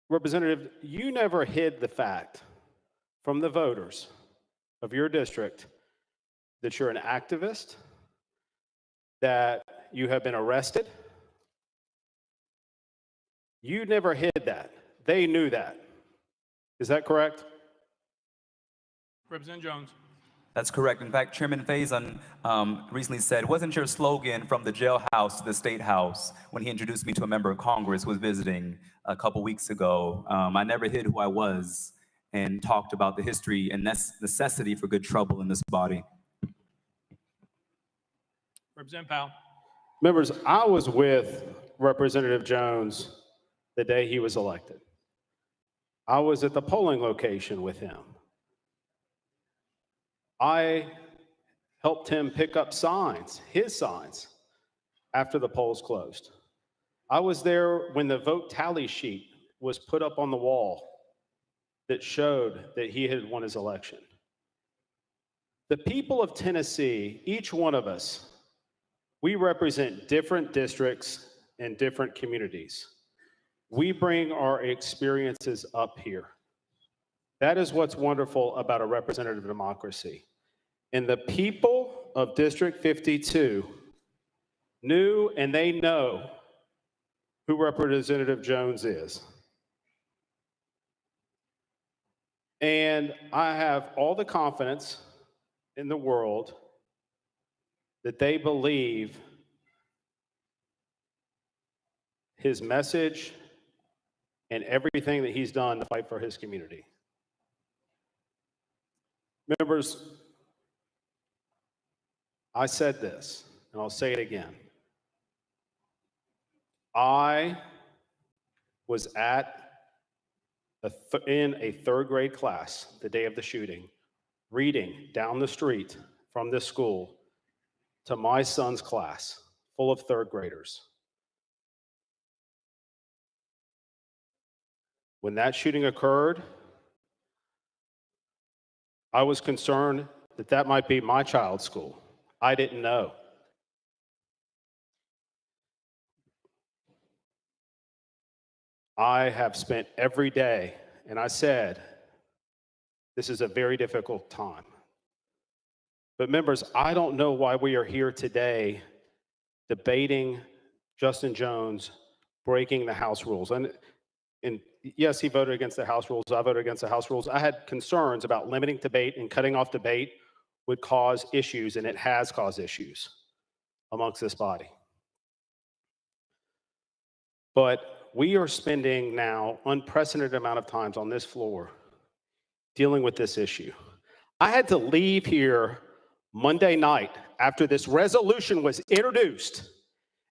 Representative, you never hid the fact from the voters of your district that you're an activist, that you have been arrested. You never hid that. They knew that. Is that correct? Representative Jones. That's correct. In fact, Chairman Faison recently said, wasn't your slogan from the jailhouse to the State House when he introduced me to a member of Congress who was visiting a couple weeks ago? I never hid who I was and talked about the history and necessity for good trouble in this body. Representative Powell. Members, I was with Representative Jones the day he was elected. I was at the polling location with him. I helped him pick up signs, his signs, after the polls closed. I was there when the vote tally sheet was put up on the wall that showed that he had won his election. The people of Tennessee, each one of us, we represent different districts and different communities. We bring our experiences up here. That is what's wonderful about a representative democracy. And the people of District 52 knew and they know who Representative Jones is. And I have all the confidence in the world that they believe his message and everything that he's done to fight for his community. Members, I said this, and I'll say it again. I was in a third grade class the day of the shooting, reading down the street from this school to my son's class, full of third graders. When that shooting occurred, I was concerned that that might be my child's school. I didn't know. I have spent every day, and I said, this is a very difficult time. But members, I don't know why we are here today debating Justin Jones breaking the House rules. And yes, he voted against the House rules. I voted against the House rules. I had concerns about limiting debate and cutting off debate would cause issues, and it has caused issues amongst this body. But we are spending now unprecedented amount of times on this floor dealing with this issue. I had to leave here Monday night after this resolution was introduced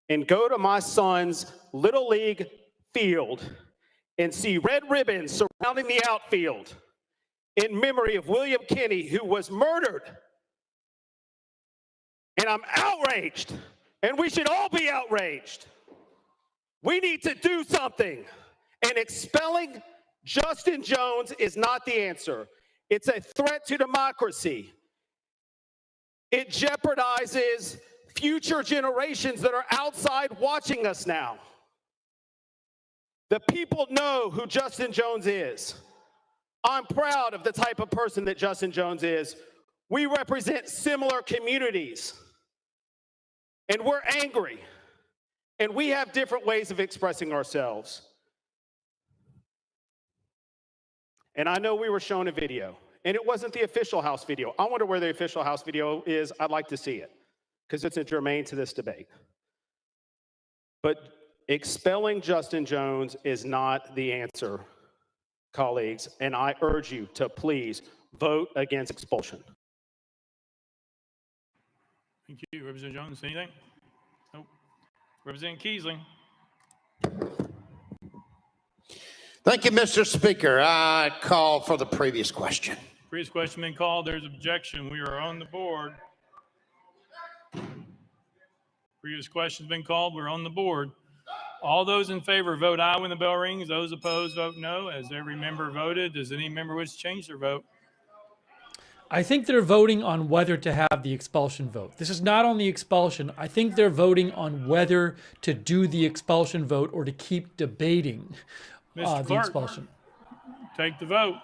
and go to my son's Little League field and see red ribbons surrounding the outfield in memory of William Kinney, who was murdered. And I'm outraged, and we should all be outraged. We need to do something, and expelling Justin Jones is not the answer. It's a threat to democracy. It jeopardizes future generations that are outside watching us now. The people know who Justin Jones is. I'm proud of the type of person that Justin Jones is. We represent similar communities, and we're angry, and we have different ways of expressing ourselves. And I know we were shown a video, and it wasn't the official House video. I wonder where the official House video is. I'd like to see it, because it's germane to this debate. But expelling Justin Jones is not the answer, colleagues, and I urge you to please vote against expulsion. Thank you. Representative Jones, anything? Nope. Representative Keisling. Thank you, Mr. Speaker. I call for the previous question. Previous question been called. There's objection. We are on the board. Previous question's been called. We're on the board. All those in favor vote aye when the bell rings. Those opposed vote no. As every member voted, does any member wish to change their vote? I think they're voting on whether to have the expulsion vote. This is not on the expulsion. I think they're voting on whether to do the expulsion vote or to keep debating Mr. the Clerk, expulsion. take the vote.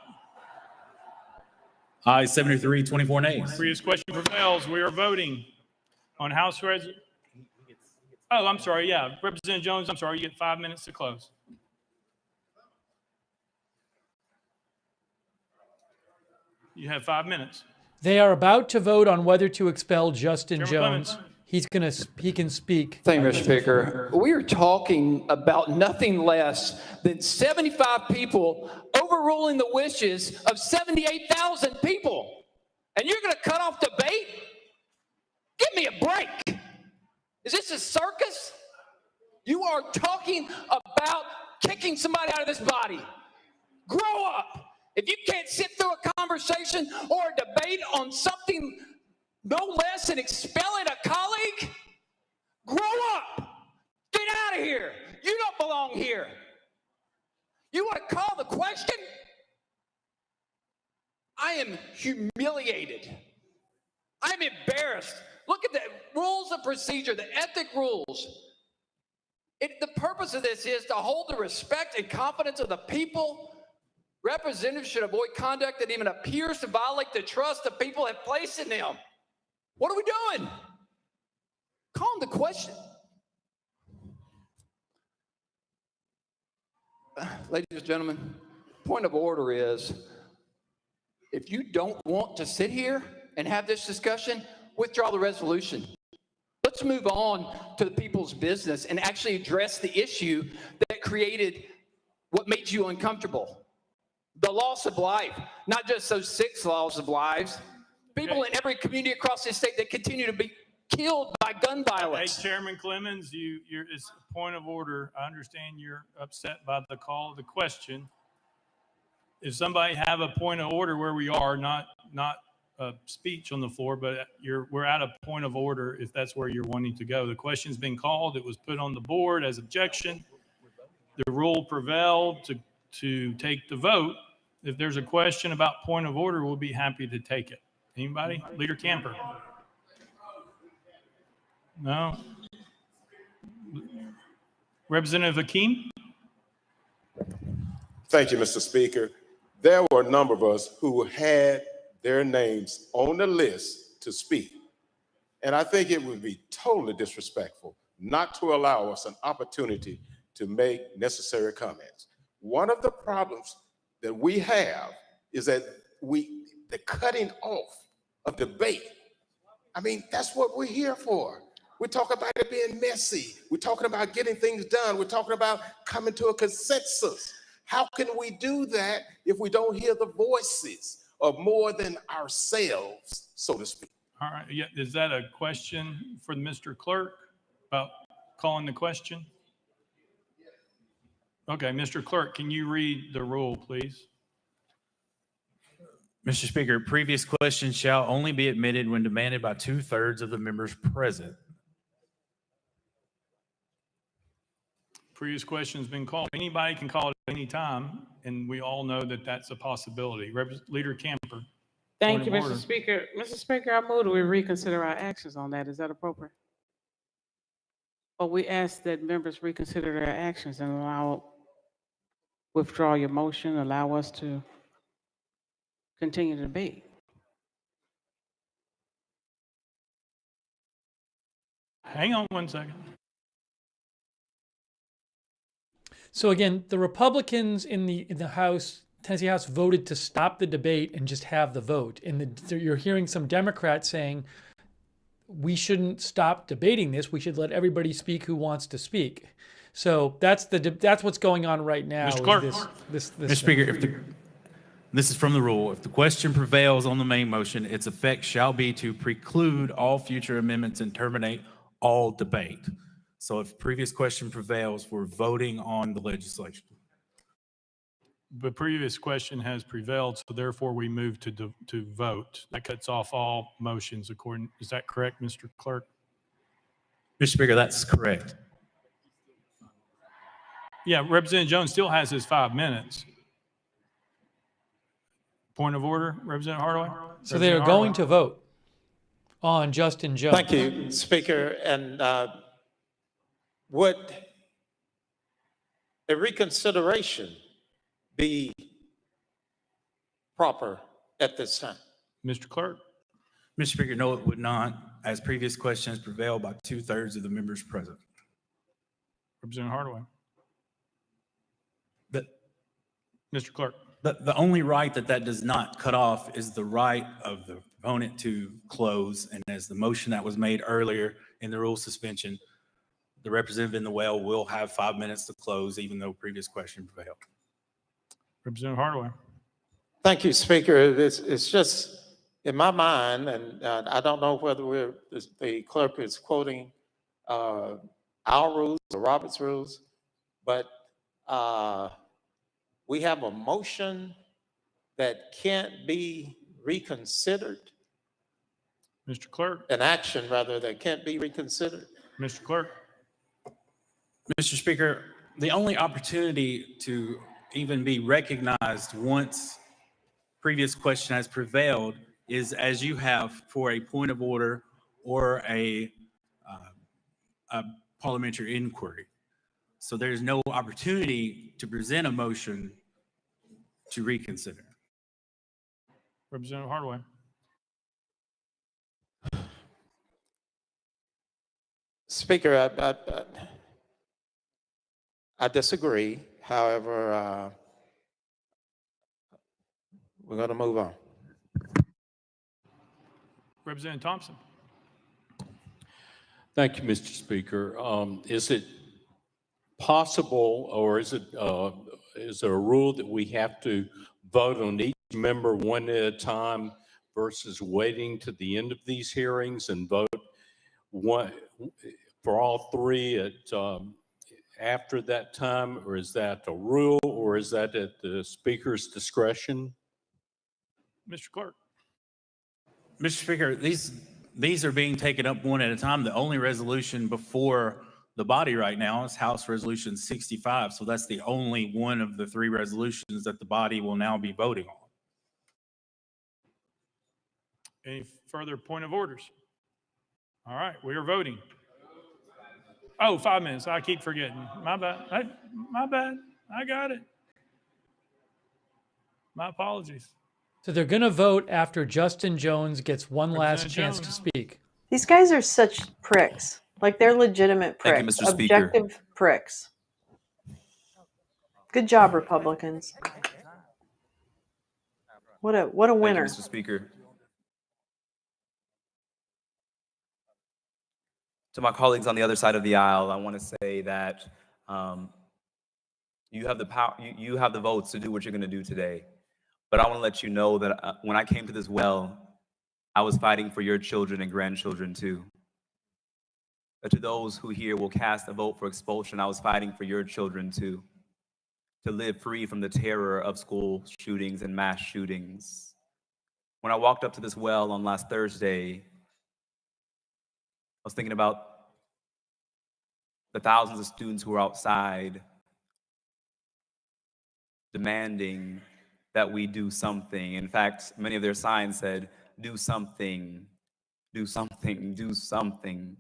Aye, 73, 24 nays. Previous question prevails. We are voting on House Resolution. Oh, I'm sorry. Yeah, Representative Jones, I'm sorry. You get 5 minutes to close. You have 5 minutes. They are about to vote on whether to expel Justin Chairman Jones. He can speak. Thank you, Mr. Speaker. We are talking about nothing less than 75 people overruling the wishes of 78,000 people. And you're going to cut off debate? Give me a break. Is this a circus? You are talking about kicking somebody out of this body. Grow up. If you can't sit through a conversation or a debate on something no less than expelling a colleague, grow up. Get out of here. You don't belong here. You want to call the question? I am humiliated. I'm embarrassed. Look at the rules of procedure, the ethic rules. The purpose of this is to hold the respect and confidence of the people. Representatives should avoid conduct that even appears to violate the trust the people have placed in them. What are we doing? Call the question. Ladies and gentlemen, point of order is, if you don't want to sit here and have this discussion, withdraw the resolution. Let's move on to the people's business and actually address the issue that created what made you uncomfortable. The loss of life, not just those 6 loss of lives, people in every community across this state that continue to be killed by gun violence. Hey, Chairman Clemens, it's a point of order. I understand you're upset by the call of the question. If somebody have a point of order where we are, not a speech on the floor, but we're at a point of order if that's where you're wanting to go. The question's been called. It was put on the board as objection. The rule prevailed to take the vote. If there's a question about point of order, we'll be happy to take it. Anybody? Leader Camper? No? Representative Hakeem? Thank you, Mr. Speaker. There were a number of us who had their names on the list to speak. And I think it would be totally disrespectful not to allow us an opportunity to make necessary comments. One of the problems that we have is that the cutting off of debate. I mean, that's what we're here for. We're talking about it being messy. We're talking about getting things done. We're talking about coming to a consensus. How can we do that if we don't hear the voices of more than ourselves, so to speak? All right. Yeah, is that a question for Mr. Clerk about calling the question? Okay, Mr. Clerk, can you read the rule, please? Mr. Speaker, previous questions shall only be admitted when demanded by 2/3 of the members present. Previous question's been called. Anybody can call it at any time. and we all know that that's a possibility. Leader Camper. Thank point you, of Mr. order. Speaker. Mr. Speaker, I move that we reconsider our actions on that. Is that appropriate? Or we ask that members reconsider their actions and withdraw your motion, allow us to continue the debate. Hang on one second. So again, the Republicans in the House, Tennessee House, voted to stop the debate and just have the vote. And you're hearing some Democrats saying we shouldn't stop debating this. We should let everybody speak who wants to speak. So that's what's going on right now. Mr. Clerk. Mr. Speaker, this is from the rule. If the question prevails on the main motion, its effect shall be to preclude all future amendments and terminate all debate. So if previous question prevails, we're voting on the legislation. The previous question has prevailed, so therefore we move to vote. That cuts off all motions is that correct, Mr. Clerk? Mr. Speaker, that's correct. Yeah, Representative Jones still has his 5 minutes. Point of order, Representative Hardaway? So they are going to vote on Justin Jones. Thank you, Speaker. And would a reconsideration be proper at this time? Mr. Clerk. Mr. Speaker, no, it would not, as previous questions prevailed by 2/3 of the members present. Representative Hardaway. But, Mr. Clerk. The only right that does not cut off is the right of the opponent to close. And as the motion that was made earlier in the rule suspension, the representative in the well will have 5 minutes to close, even though previous question prevailed. Representative Hardaway. Thank you, Speaker. It's just in my mind, and I don't know whether the clerk is quoting our rules or Robert's rules, but we have a motion that can't be reconsidered. Mr. Clerk. An action, rather, that can't be reconsidered. Mr. Clerk. Mr. Speaker, the only opportunity to even be recognized once previous question has prevailed is as you have for a point of order or a parliamentary inquiry. So there's no opportunity to present a motion to reconsider. Representative Hardaway. Speaker, I disagree. However, we're going to move on. Representative Thompson. Thank you, Mr. Speaker. Is it possible, or is there a rule that we have to vote on each member one at a time versus waiting to the end of these hearings and vote one for all three after that time, or is that a rule, or is that at the speaker's discretion? Mr. Clerk. Mr. Speaker, these are being taken up one at a time. The only resolution before the body right now is House Resolution 65. So that's the only one of the three resolutions that the body will now be voting on. Any further point of orders? All right, we are voting. Oh, 5 minutes. I keep forgetting. My bad. My bad. I got it. My apologies. So they're going to vote after Justin Jones gets one last chance to speak. These guys are such pricks. Like, they're legitimate pricks. Thank you, Mr. Speaker. Objective pricks. Good job, Republicans. What a winner. Thank you, Mr. Speaker. To my colleagues on the other side of the aisle, I want to say that you have the power, you have the votes to do what you're going to do today. But I want to let you know that when I came to this well, I was fighting for your children and grandchildren too. To those who here will cast a vote for expulsion, I was fighting for your children too, to live free from the terror of school shootings and mass shootings. When I walked up to this well on last Thursday, I was thinking about the thousands of students who were outside demanding that we do something. In fact, many of their signs said, do something, do something, do something.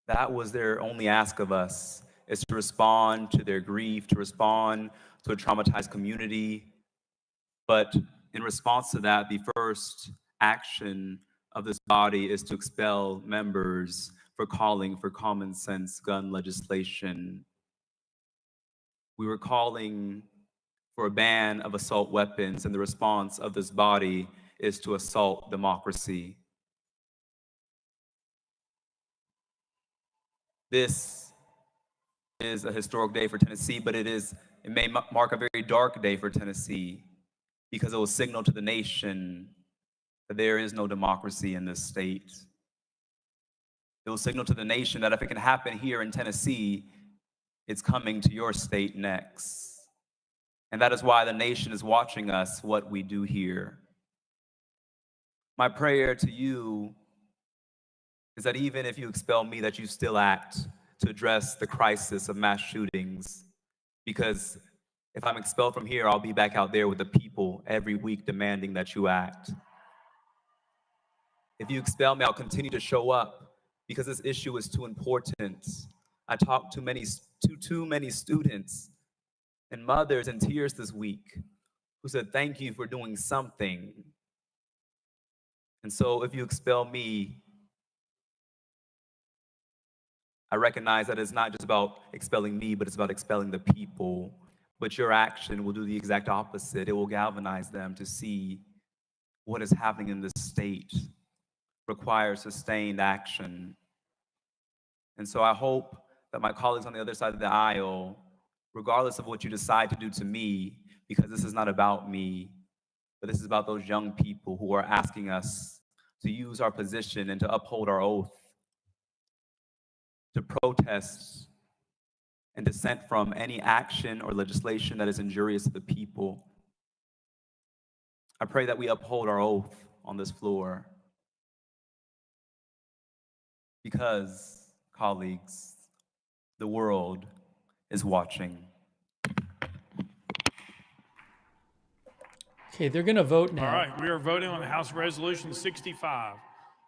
That was their only ask of us, is to respond to their grief, to respond to a traumatized community. But in response to that, the first action of this body is to expel members for calling for common sense gun legislation. We were calling for a ban of assault weapons, and the response of this body is to assault democracy. This is a historic day for Tennessee, but it may mark a very dark day for Tennessee, because it will signal to the nation that there is no democracy in this state. It will signal to the nation that if it can happen here in Tennessee, it's coming to your state next. And that is why the nation is watching us, what we do here. My prayer to you is that even if you expel me, that you still act to address the crisis of mass shootings. Because if I'm expelled from here, I'll be back out there with the people every week demanding that you act. If you expel me, I'll continue to show up because this issue is too important. I talked to too many students and mothers in tears this week who said, thank you for doing something. And so if you expel me, I recognize that it's not just about expelling me, but it's about expelling the people. But your action will do the exact opposite. It will galvanize them to see what is happening in this state requires sustained action. And so I hope that my colleagues on the other side of the aisle, regardless of what you decide to do to me, because this is not about me, but this is about those young people who are asking us to use our position and to uphold our oath, to protest and dissent from any action or legislation that is injurious to the people. I pray that we uphold our oath on this floor because, colleagues, the world is watching. Okay, they're going to vote now. All right, we are voting on House Resolution 65.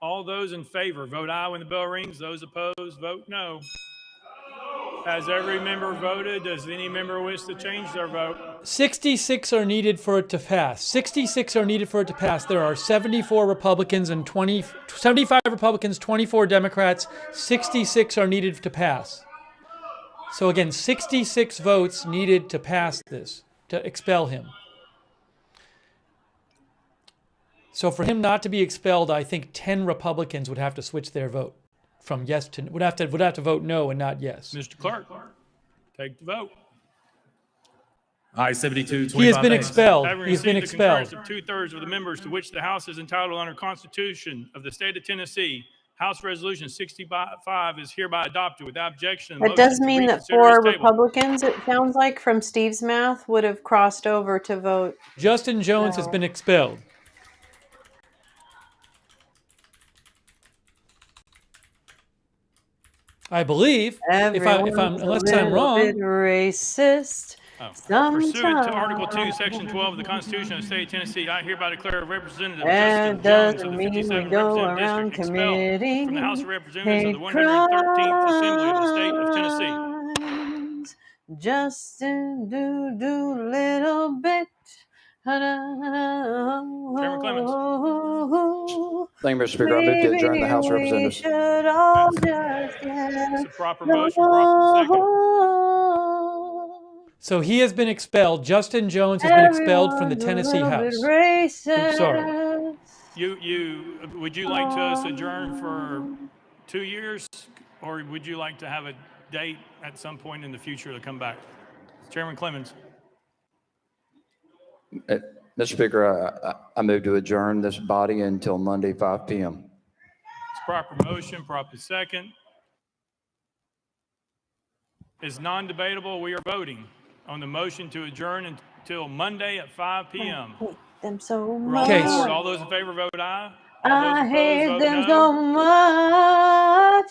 All those in favor, vote aye when the bell rings. Those opposed, vote no. Has every member voted? Does any member wish to change their vote? 66 are needed for it to pass. 66 are needed for it to pass. There are 74 Republicans and 75 Republicans, 24 Democrats. 66 are needed to pass. So again, 66 votes needed to pass this, to expel him. So for him not to be expelled, I think 10 Republicans would have to switch their vote from yes to would have to vote no and not yes. Mr. Clerk, take the vote. Aye, 72, 25 He has been nays. expelled. Having He has been received the concurrence expelled. of 2/3 of the members to which the House is entitled under Constitution of the State of Tennessee, House Resolution 65 is hereby adopted without objection. That does mean that 4 Republicans, it sounds like, from Steve's math, would have crossed over to vote. Justin Jones has been expelled. I believe, unless I'm wrong. Racist. Pursuant to Article 2, Section 12 of the Constitution of the State of Tennessee, I hereby declare Representative Justin Jones of the 57th Representative District expelled from the House of Representatives of the 113th Assembly of the State of Tennessee. Justin, do little bit. Chairman Clemens. Thank you, Mr. Speaker. I move to adjourn the House of Representatives. It's a proper motion, proper second. So he has been expelled. Justin Jones has been expelled from the Tennessee House. Oops, sorry. Would you like us to adjourn for 2 years, or would you like to have a date at some point in the future to come back? Chairman Clemens. Mr. Speaker, I move to adjourn this body until Monday, 5 p.m. It's proper motion, proper second. It's non-debatable. We are voting on the motion to adjourn until Monday at 5 p.m. I hate them so We're much. on the board. All those in favor vote aye. All those I opposed hate vote them no. so much.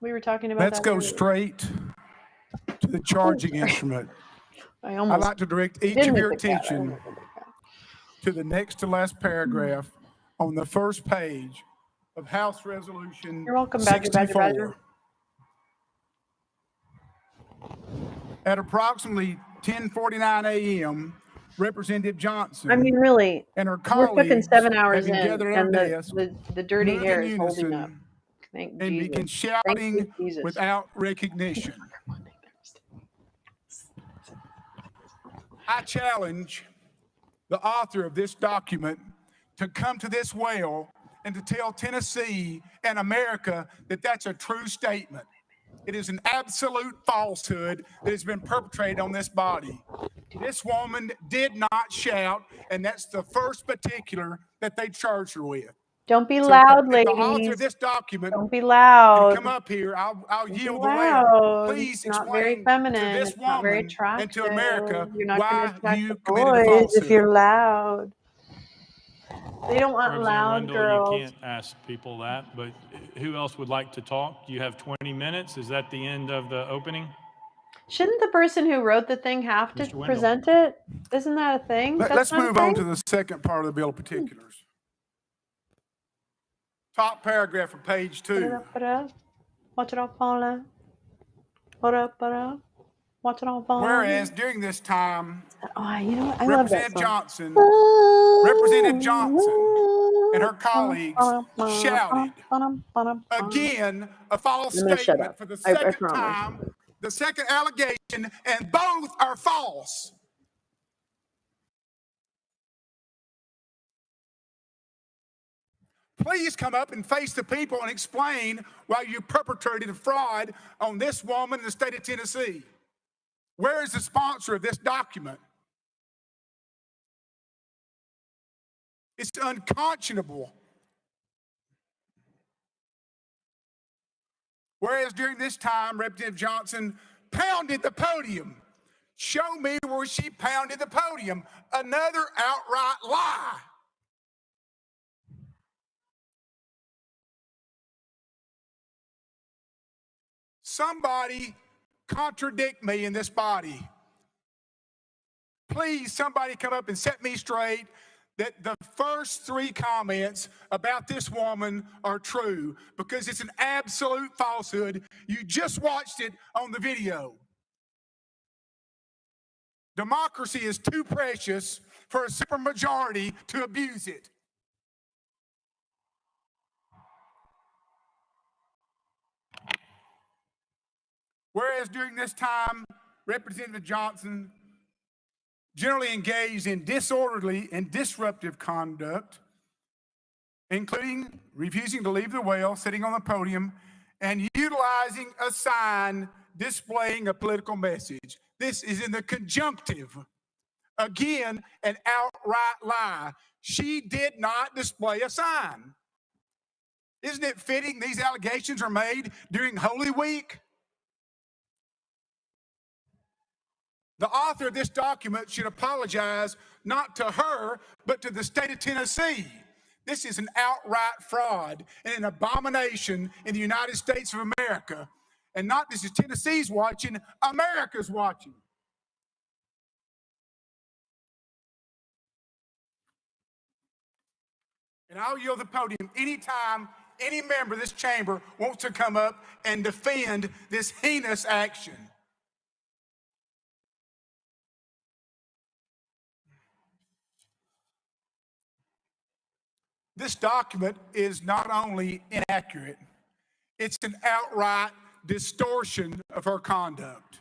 We were talking about Let's that go earlier. straight to the charging instrument. I'd like to direct each did of make your the cat. I attention don't make the cat. to the next to last paragraph on the first page of House Resolution You're welcome, Badger, 64. Badger, Badger. At approximately 10:49 a.m. Representative Johnson I mean, really, and her we're fucking colleagues 7 hours having in, gathered at our and desk the dirty move hair in is holding up. unison Thank and Jesus. begin Thank you, shouting Jesus. without recognition. I challenge the author of this document to come to this well and to tell Tennessee and America that that's a true statement. It is an absolute falsehood that has been perpetrated on this body. This woman did not shout, and that's the first particular that they charged her with. Don't be So loud, if ladies. the author of this document Don't be loud. can come up here, I'll Don't be yield the well. loud. Please It's not very explain to feminine. this It's not very woman and to attractive. America You're not going to why attract you the committed a boys falsehood. if you're loud. They don't want Representative loud Wendell, girls. you can't ask people that, but who else would like to talk? You have 20 minutes. Is that the end of the opening? Shouldn't the person who wrote the thing have to Mr. Wendell. present it? Isn't that a thing? Let's move on to the second part of the bill of particulars. Top paragraph of page 2. Watch it all fall out. Watch it all fall out. Whereas during this time, you know what? I love that Representative Johnson and her colleagues shouted again a false statement for the second time, the second allegation, and both are false. Please come up and face the people and explain why you perpetrated a fraud on this woman in the state of Tennessee. Where is the sponsor of this document? It's unconscionable. Whereas during this time, Representative Johnson pounded the podium. Show me where she pounded the podium. Another outright lie. Somebody contradict me in this body. Please, somebody come up and set me straight that the first 3 comments about this woman are true, because it's an absolute falsehood. You just watched it on the video. Democracy is too precious for a supermajority to abuse it. Whereas during this time, Representative Johnson generally engaged in disorderly and disruptive conduct, including refusing to leave the well, sitting on the podium, and utilizing a sign displaying a political message. This is in the conjunctive. Again, an outright lie. She did not display a sign. Isn't it fitting these allegations are made during Holy Week? The author of this document should apologize not to her, but to the state of Tennessee. This is an outright fraud and an abomination in the United States of America. And not this is Tennessee's watching, America's watching. And I'll yield the podium anytime any member of this chamber wants to come up and defend this heinous action. This document is not only inaccurate, it's an outright distortion of her conduct.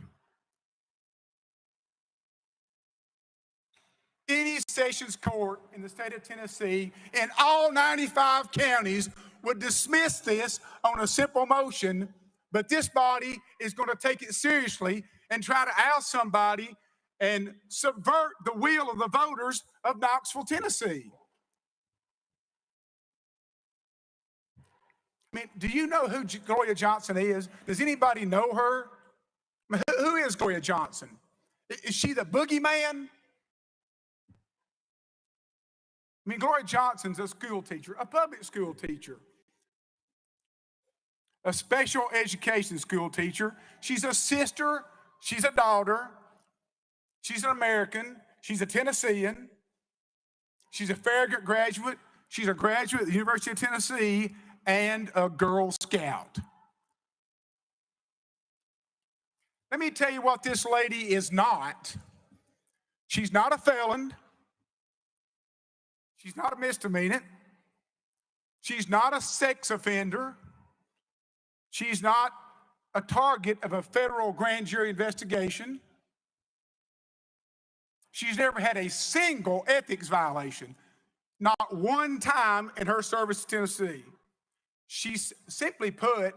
Any sessions court in the state of Tennessee in all 95 counties would dismiss this on a simple motion, but this body is going to take it seriously and try to oust somebody and subvert the will of the voters of Knoxville, Tennessee. I mean, do you know who Gloria Johnson is? Does anybody know her? I mean, who is Gloria Johnson? Is she the boogeyman? I mean, Gloria Johnson's a school teacher, a public school teacher, a special education school teacher. She's a sister, she's a daughter, she's an American, she's a Tennessean, she's a Farragut graduate, she's a graduate of the University of Tennessee, and a Girl Scout. Let me tell you what this lady is not. She's not a felon. She's not a misdemeanant. She's not a sex offender. She's not a target of a federal grand jury investigation. She's never had a single ethics violation, not one time in her service to Tennessee. She's simply put,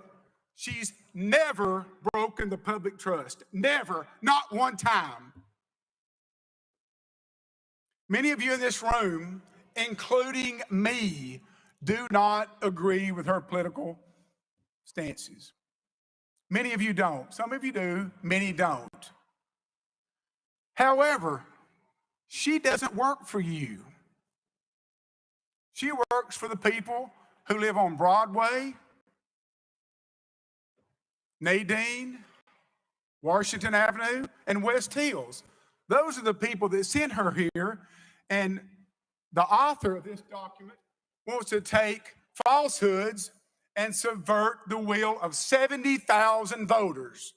she's never broken the public trust. Never, not one time. Many of you in this room, including me, do not agree with her political stances. Many of you don't. Some of you do, many don't. However, she doesn't work for you. She works for the people who live on Broadway, Nadine, Washington Avenue, and West Hills. Those are the people that sent her here, and the author of this document wants to take falsehoods and subvert the will of 70,000 voters.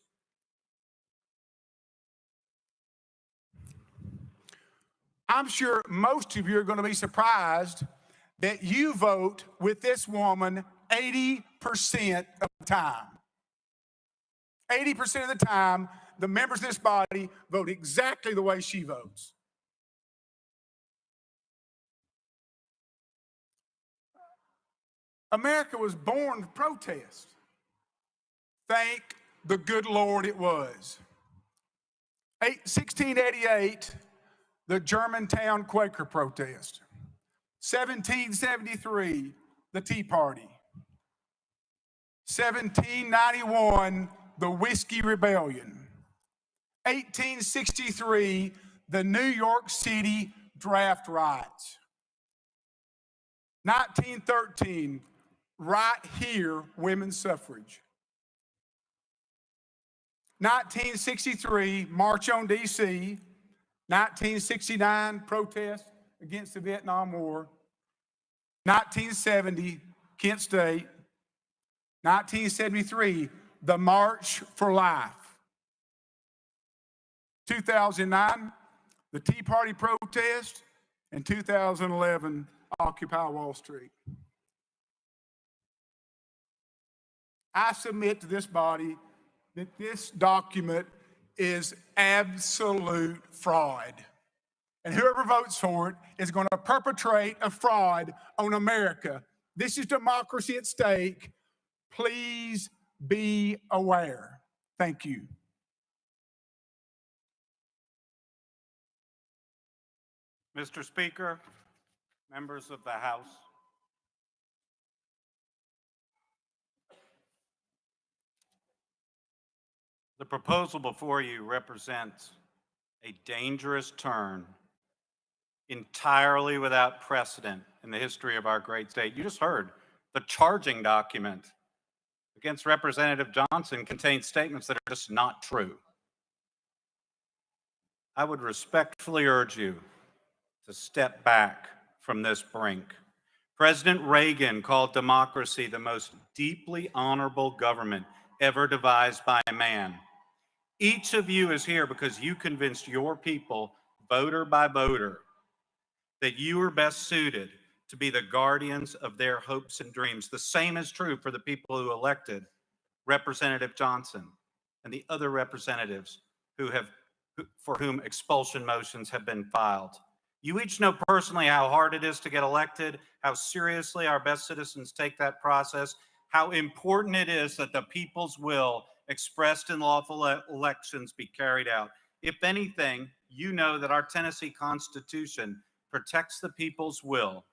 I'm sure most of you are going to be surprised that you vote with this woman 80% of the time. 80% of the time, the members of this body vote exactly the way she votes. America was born to protest. Thank the good Lord it was. 1688, the Germantown Quaker protest. 1773, the Tea Party. 1791, the Whiskey Rebellion. 1863, the New York City draft riots. 1913, right here, women's suffrage. 1963, March on D.C. 1969, protest against the Vietnam War. 1970, Kent State. 1973, the March for Life. 2009, the Tea Party protest. And 2011, Occupy Wall Street. I submit to this body that this document is absolute fraud. And whoever votes for it is going to perpetrate a fraud on America. This is democracy at stake. Please be aware. Thank you. Mr. Speaker, members of the House, the proposal before you represents a dangerous turn entirely without precedent in the history of our great state. You just heard the charging document against Representative Johnson contains statements that are just not true. I would respectfully urge you to step back from this brink. President Reagan called democracy the most deeply honorable government ever devised by man. Each of you is here because you convinced your people, voter by voter, that you are best suited to be the guardians of their hopes and dreams. The same is true for the people who elected Representative Johnson and the other representatives for whom expulsion motions have been filed. You each know personally how hard it is to get elected, how seriously our best citizens take that process, how important it is that the people's will expressed in lawful elections be carried out. If anything, you know that our Tennessee Constitution protects the people's will,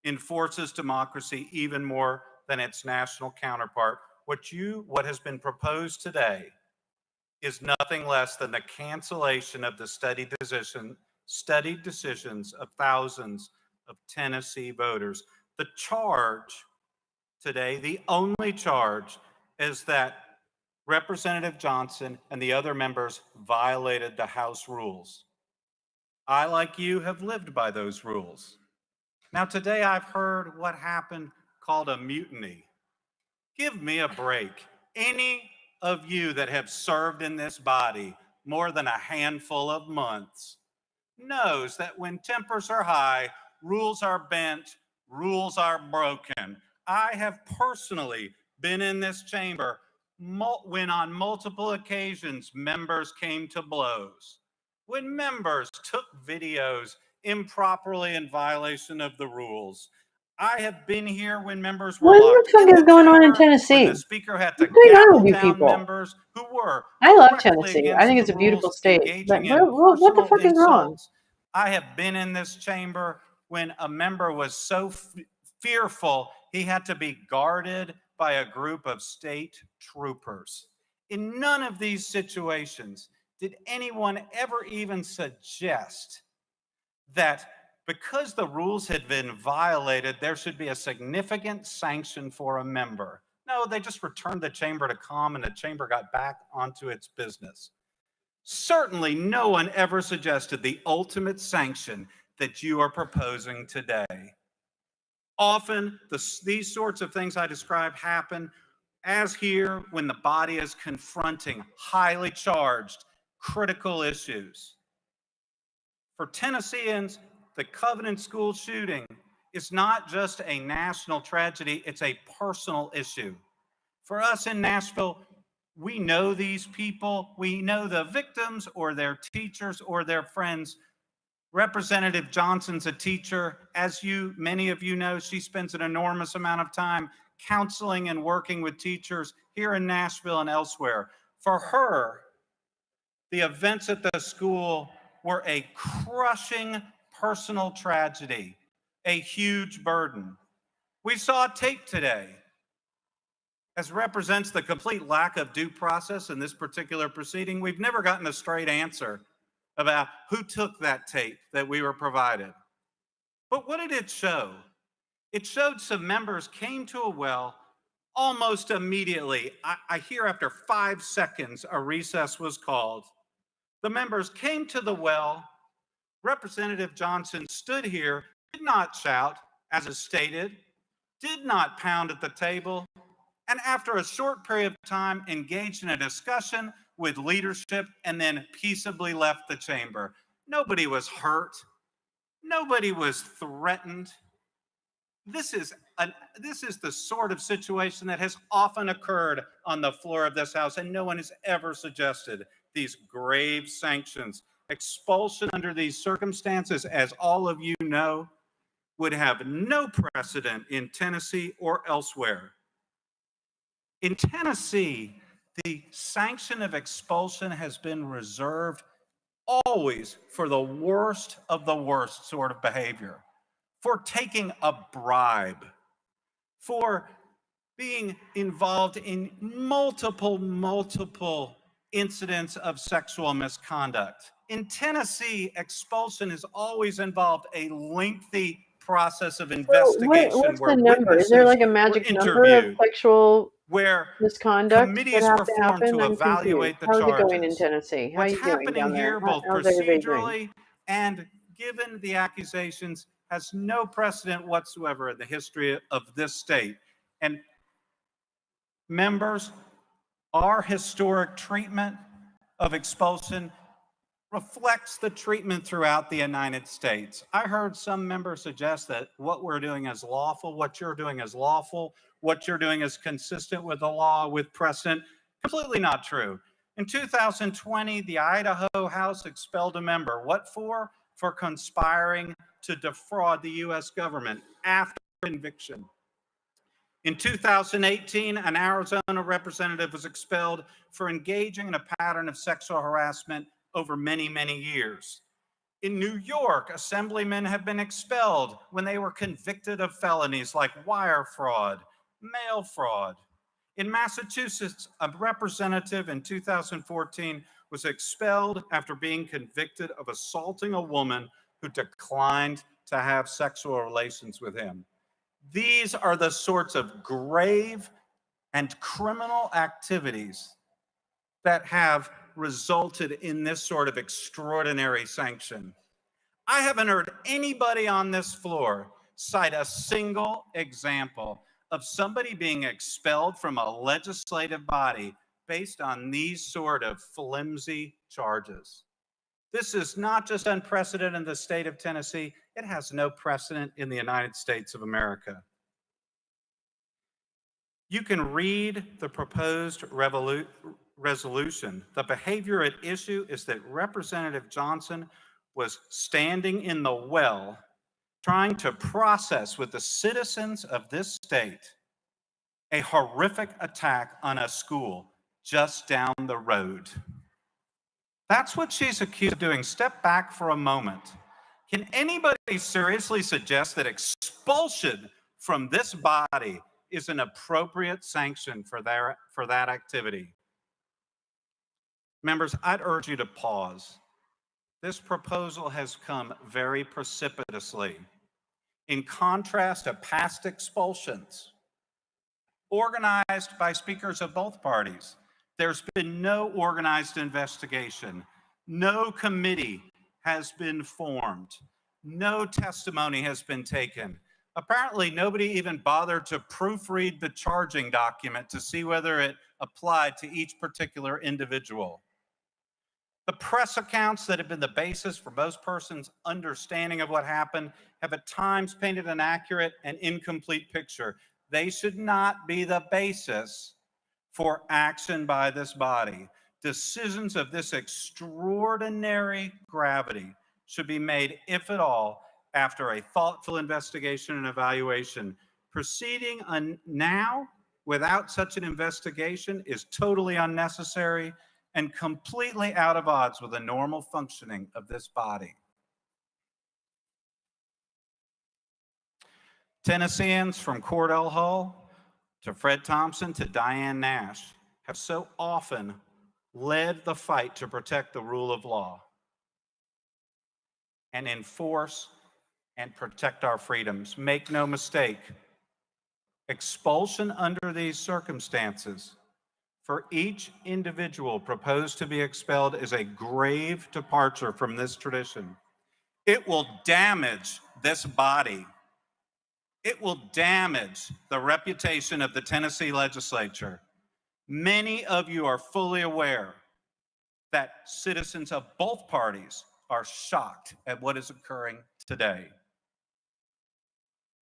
enforces democracy even more than its national counterpart. What has been proposed today is nothing less than the cancellation of the studied decisions of thousands of Tennessee voters. The charge today, the only charge, is that Representative Johnson and the other members violated the House rules. I, like you, have lived by those rules. Now, today I've heard what happened called a mutiny. Give me a break. Any of you that have served in this body more than a handful of months knows that when tempers are high, rules are bent, rules are broken. I have personally been in this chamber when on multiple occasions members came to blows, when members took videos improperly in violation of the rules. I have been here when members were What locked the fuck in is the going on in chamber, when Tennessee? the speaker had to What's going on gavel with you down people? members who were I love directly Tennessee. I against think the it's a beautiful rules, state. But engaging in what the personal fuck is wrong? insults. I have been in this chamber when a member was so fearful he had to be guarded by a group of state troopers. In none of these situations did anyone ever even suggest that because the rules had been violated, there should be a significant sanction for a member. No, they just returned the chamber to calm and the chamber got back onto its business. Certainly no one ever suggested the ultimate sanction that you are proposing today. Often these sorts of things I describe happen, as here, when the body is confronting highly charged, critical issues. For Tennesseans, the Covenant School shooting is not just a national tragedy, it's a personal issue. For us in Nashville, we know these people, we know the victims or their teachers or their friends. Representative Johnson's a teacher. As many of you know, she spends an enormous amount of time counseling and working with teachers here in Nashville and elsewhere. For her, the events at the school were a crushing personal tragedy, a huge burden. We saw tape today as represents the complete lack of due process in this particular proceeding. We've never gotten a straight answer about who took that tape that we were provided. But what did it show? It showed some members came to a well almost immediately. I hear after 5 seconds a recess was called. The members came to the well. Representative Johnson stood here, did not shout, as is stated, did not pound at the table, and after a short period of time engaged in a discussion with leadership and then peaceably left the chamber. Nobody was hurt. Nobody was threatened. This is the sort of situation that has often occurred on the floor of this House, and no one has ever suggested these grave sanctions. Expulsion under these circumstances, as all of you know, would have no precedent in Tennessee or elsewhere. In Tennessee, the sanction of expulsion has been reserved always for the worst of the worst sort of behavior, for taking a bribe, for being involved in multiple incidents of sexual misconduct. In Tennessee, expulsion has always involved a lengthy process of investigation What's where the number? Is there witnesses like a were magic number of interviewed, sexual where misconduct that committees have were to formed happen? to I'm confused. evaluate the How is it going in charges. Tennessee? How are What's you doing happening down there? here, both How's everybody doing? procedurally and given the accusations, has no precedent whatsoever in the history of this state. And members, our historic treatment of expulsion reflects the treatment throughout the United States. I heard some members suggest that what we're doing is lawful, what you're doing is lawful, what you're doing is consistent with the law, with precedent. Completely not true. In 2020, the Idaho House expelled a member. What for? For conspiring to defraud the U.S. government after conviction. In 2018, an Arizona representative was expelled for engaging in a pattern of sexual harassment over many years. In New York, assemblymen have been expelled when they were convicted of felonies like wire fraud, mail fraud. In Massachusetts, a representative in 2014 was expelled after being convicted of assaulting a woman who declined to have sexual relations with him. These are the sorts of grave and criminal activities that have resulted in this sort of extraordinary sanction. I haven't heard anybody on this floor cite a single example of somebody being expelled from a legislative body based on these sort of flimsy charges. This is not just unprecedented in the state of Tennessee, it has no precedent in the United States of America. You can read the proposed resolution. The behavior at issue is that Representative Johnson was standing in the well trying to process with the citizens of this state a horrific attack on a school just down the road. That's what she's accused of doing. Step back for a moment. Can anybody seriously suggest that expulsion from this body is an appropriate sanction for that activity? Members, I'd urge you to pause. This proposal has come very precipitously. In contrast to past expulsions, organized by speakers of both parties, there's been no organized investigation. No committee has been formed. No testimony has been taken. Apparently, nobody even bothered to proofread the charging document to see whether it applied to each particular individual. The press accounts that have been the basis for most persons' understanding of what happened have at times painted an accurate and incomplete picture. They should not be the basis for action by this body. Decisions of this extraordinary gravity should be made, if at all, after a thoughtful investigation and evaluation. Proceeding now without such an investigation is totally unnecessary and completely out of odds with the normal functioning of this body. Tennesseans from Cordell Hull to Fred Thompson to Diane Nash have so often led the fight to protect the rule of law and enforce and protect our freedoms. Make no mistake, expulsion under these circumstances for each individual proposed to be expelled is a grave departure from this tradition. It will damage this body. It will damage the reputation of the Tennessee legislature. Many of you are fully aware that citizens of both parties are shocked at what is occurring today.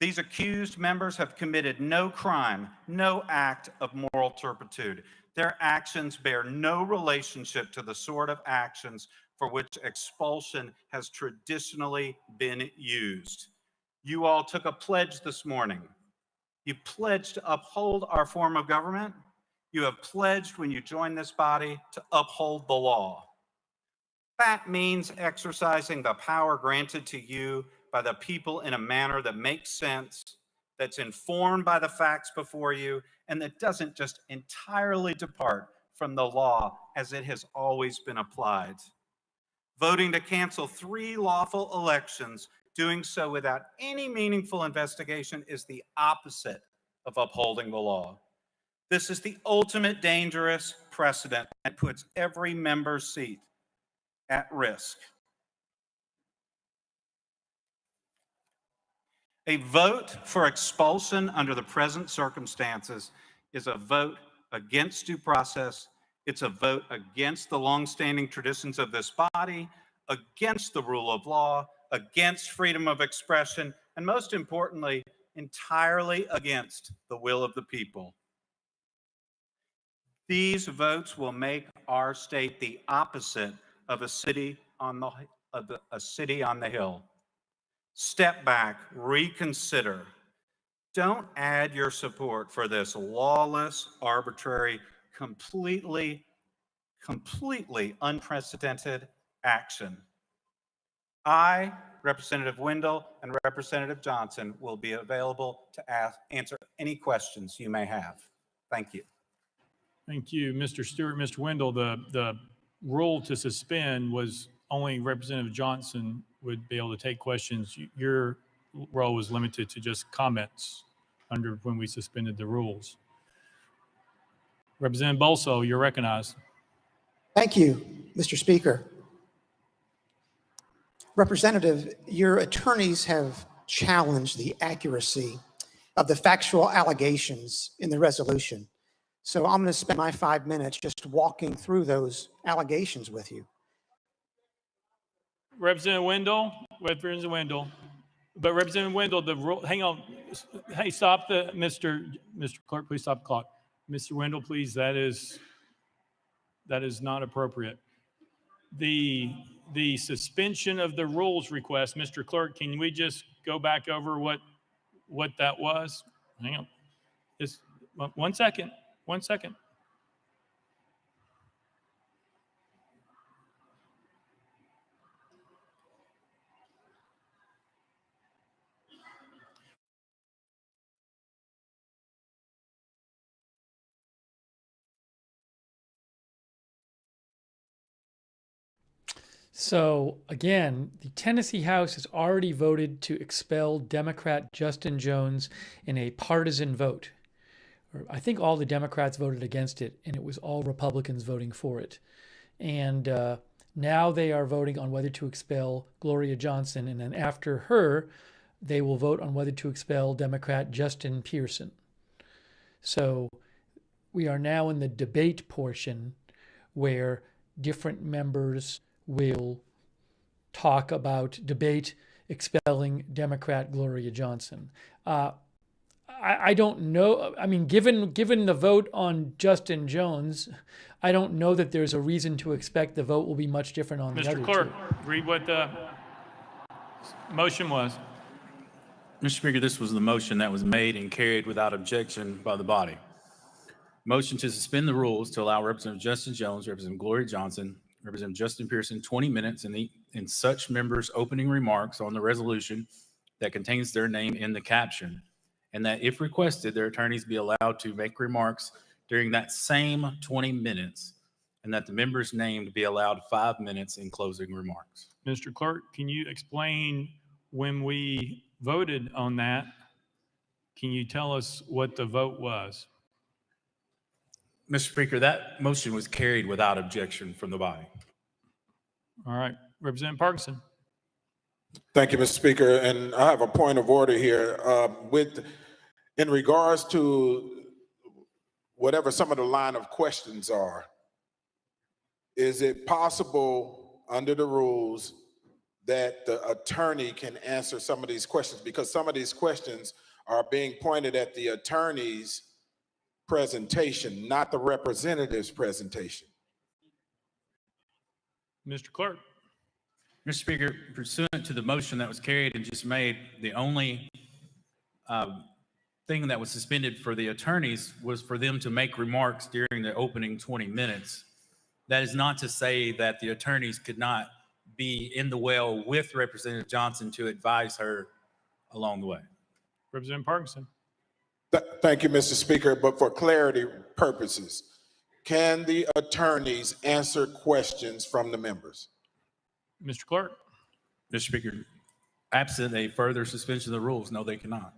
These accused members have committed no crime, no act of moral turpitude. Their actions bear no relationship to the sort of actions for which expulsion has traditionally been used. You all took a pledge this morning. You pledged to uphold our form of government. You have pledged when you join this body to uphold the law. That means exercising the power granted to you by the people in a manner that makes sense, that's informed by the facts before you, and that doesn't just entirely depart from the law as it has always been applied. Voting to cancel 3 lawful elections, doing so without any meaningful investigation, is the opposite of upholding the law. This is the ultimate dangerous precedent and puts every member's seat at risk. A vote for expulsion under the present circumstances is a vote against due process. It's a vote against the longstanding traditions of this body, against the rule of law, against freedom of expression, and most importantly, entirely against the will of the people. These votes will make our state the opposite of a city on the hill. Step back, reconsider. Don't add your support for this lawless, arbitrary, completely unprecedented action. I, Representative Wendell, and Representative Johnson will be available to answer any questions you may have. Thank you. Thank you, Mr. Stewart. Mr. Wendell, the rule to suspend was only Representative Johnson would be able to take questions. Your role was limited to just comments under when we suspended the rules. Representative Bolso, you're recognized. Thank you, Mr. Speaker. Representative, your attorneys have challenged the accuracy of the factual allegations in the resolution. So I'm going to spend my 5 minutes just walking through those allegations with you. Representative Wendell. But Representative Wendell, the rule, hang on. Hey, stop Mr. Clerk, please stop the clock. Mr. Wendell, please, that is not appropriate. The suspension of the rules request, Mr. Clerk, can we just go back over what that was? Hang on. Just 1 second. 1 second. So again, the Tennessee House has already voted to expel Democrat Justin Jones in a partisan vote. I think all the Democrats voted against it, and it was all Republicans voting for it. And now they are voting on whether to expel Gloria Johnson, and then after her, they will vote on whether to expel Democrat Justin Pearson. So we are now in the debate portion where different members will debate expelling Democrat Gloria Johnson. I don't know. I mean, given the vote on Justin Jones, I don't know that there's a reason to expect the vote will be much different on the other two. Mr. Clerk, read what the motion was. Mr. Speaker, this was the motion that was made and carried without objection by the body. Motion to suspend the rules to allow Representative Justin Jones, Representative Gloria Johnson, Representative Justin Pearson 20 minutes in such members' opening remarks on the resolution that contains their name in the caption, and that if requested, their attorneys be allowed to make remarks during that same 20 minutes, and that the members named be allowed 5 minutes in closing remarks. Mr. Clerk, can you explain when we voted on that? Can you tell us what the vote was? Mr. Speaker, that motion was carried without objection from the body. All right, Representative Parkinson. Thank you, Mr. Speaker. And I have a point of order here. In regards to whatever some of the line of questions are, is it possible under the rules that the attorney can answer some of these questions? Because some of these questions are being pointed at the attorney's presentation, not the representative's presentation. Mr. Clerk. Mr. Speaker, pursuant to the motion that was carried and just made, the only thing that was suspended for the attorneys was for them to make remarks during the opening 20 minutes. That is not to say that the attorneys could not be in the well with Representative Johnson to advise her along the way. Representative Parkinson. Thank you, Mr. Speaker. But for clarity purposes, can the attorneys answer questions from the members? Mr. Clerk. Mr. Speaker, absent a further suspension of the rules, no, they cannot.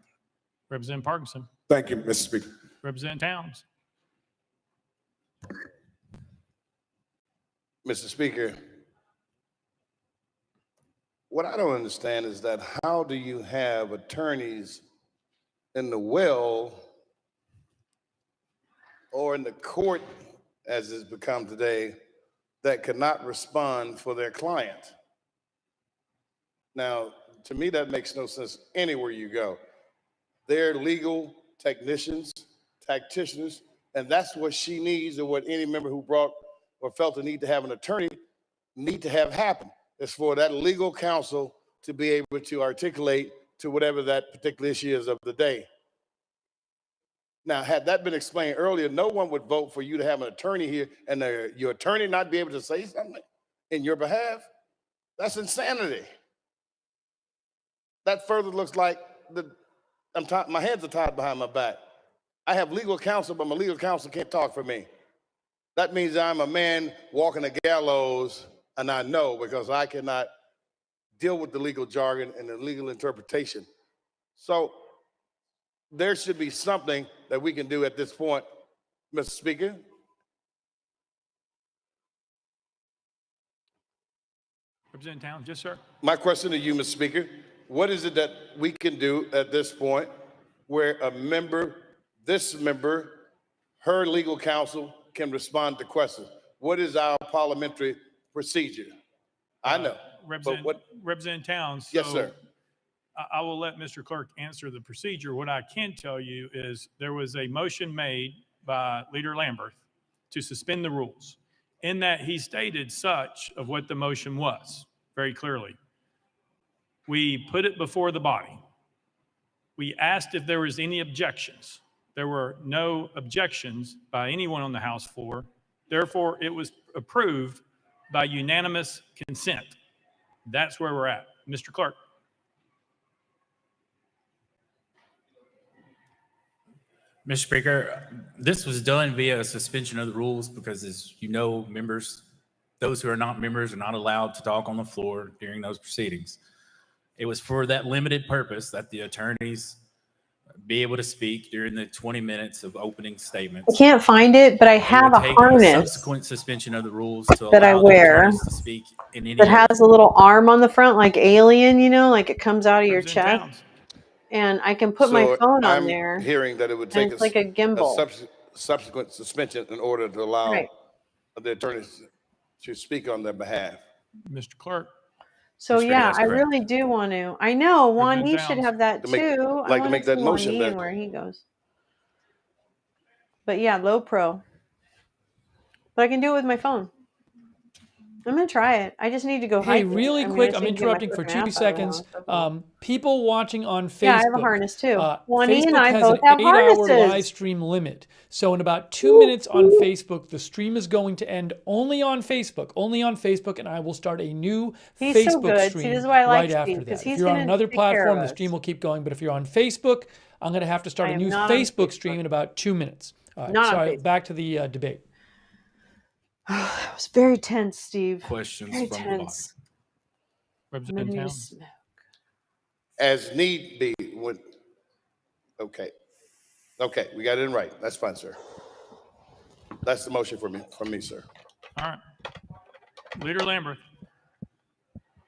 Representative Parkinson. Thank you, Mr. Speaker. Representative Towns. Mr. Speaker, what I don't understand is that how do you have attorneys in the well or in the court, as it's become today, that cannot respond for their client? Now, to me, that makes no sense anywhere you go. They're legal technicians, tacticians, and that's what she needs, or what any member who brought or felt the need to have an attorney need to have happen, is for that legal counsel to be able to articulate to whatever that particular issue is of the day. Now, had that been explained earlier, no one would vote for you to have an attorney here and your attorney not be able to say something in your behalf. That's insanity. That further looks like my hands are tied behind my back. I have legal counsel, but my legal counsel can't talk for me. That means I'm a man walking the gallows, and I know, because I cannot deal with the legal jargon and the legal interpretation. So there should be something that we can do at this point, Mr. Speaker. Representative Towns. Yes, sir. My question to you, Mr. Speaker, what is it that we can do at this point where this member, her legal counsel can respond to questions? What is our parliamentary procedure? I know. Representative Towns. Yes, so sir. I will let Mr. Clerk answer the procedure. What I can tell you is there was a motion made by Leader Lambert to suspend the rules. In that he stated such of what the motion was very clearly. We put it before the body. We asked if there was any objections. There were no objections by anyone on the House floor. Therefore, it was approved by unanimous consent. That's where we're at. Mr. Clerk. Mr. Speaker, this was done via a suspension of the rules because, as you know, members, those who are not members are not allowed to talk on the floor during those proceedings. It was for that limited purpose that the attorneys be able to speak during the 20 minutes of opening statements. I can't find it, but I have a A harness subsequent suspension of the rules to that I allow the wear attorneys to speak in any that other has a little arm on the front, like Alien, you know, like it comes out of your chest. And I can put my So phone on I'm there. hearing that it would And take it's like a gimbal. subsequent suspension in order to allow Right. the attorneys to speak on their behalf. Mr. Clerk. So yeah, I really do want to. I know Juan, he should have that To make- too. I like to want make to see that Juan motion and then. where he goes. But yeah, low pro. But I can do it with my phone. I'm gonna try it. I just need to go Hey, hiking. really I mean, quick, I I'm should get my interrupting for freaking 2 ass out of the seconds. house. People watching on Facebook. Yeah, I have a harness too. Juanita and Facebook I has both an have 8-hour harnesses. live stream limit. So in about 2 minutes on Facebook, the stream is going to end only on Facebook, and I will start a new He's so Facebook good. See, stream this is why I like right Steve, after 'cause that. If he's you're on gonna another take care of platform, the us. stream will keep going. But if you're on Facebook, I'm going to have to start I a am new not on Facebook stream in about 2 minutes. All right, Not on sorry, Facebook. back to the debate. It was very tense, Steve. Questions Very from the body. tense. Representative I'm gonna Towns. need As need be, okay, we got it in right. That's fine, sir. That's the motion from me, sir. All right. Leader Lambert.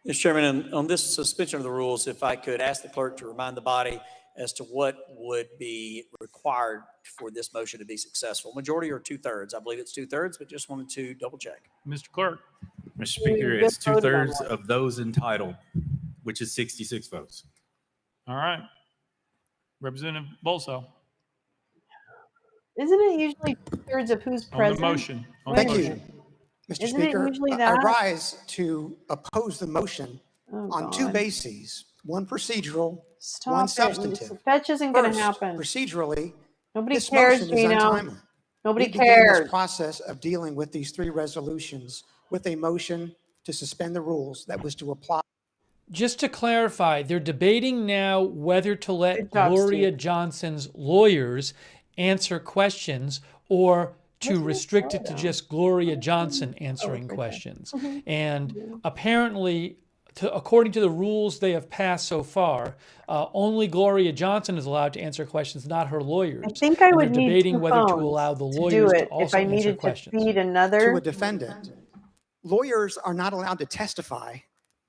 Mr. Chairman, on this suspension of the rules, if I could ask the clerk to remind the body as to what would be required for this motion to be successful. Majority or 2/3? I believe it's 2/3, but just wanted to double check. Mr. Clerk. Mr. Speaker, it's 2/3 of those entitled, which is 66 votes. All right. Representative Bolso. Isn't it usually 2/3 of who's On present? the motion. On Wait the a motion. minute. Mr. Isn't it Speaker, usually I that? rise to oppose the motion on two God. bases, one procedural, Stop one it. substantive. Fetch isn't going to First, happen. procedurally, Nobody this cares, motion is Gino. untimely. Nobody We began cares. this process of dealing with these three resolutions with a motion to suspend the rules that was to apply. Just to clarify, they're debating now whether to let Good job, Gloria Steve. Johnson's lawyers answer questions or to restrict it to just Gloria Johnson answering questions. And apparently, according to the rules they have passed so far, only Gloria Johnson is allowed to answer questions, not her lawyers. I think I And would they're need debating two whether to phones allow the to do lawyers to it if also I answer needed to questions. feed another. To a defendant. Lawyers are not allowed to testify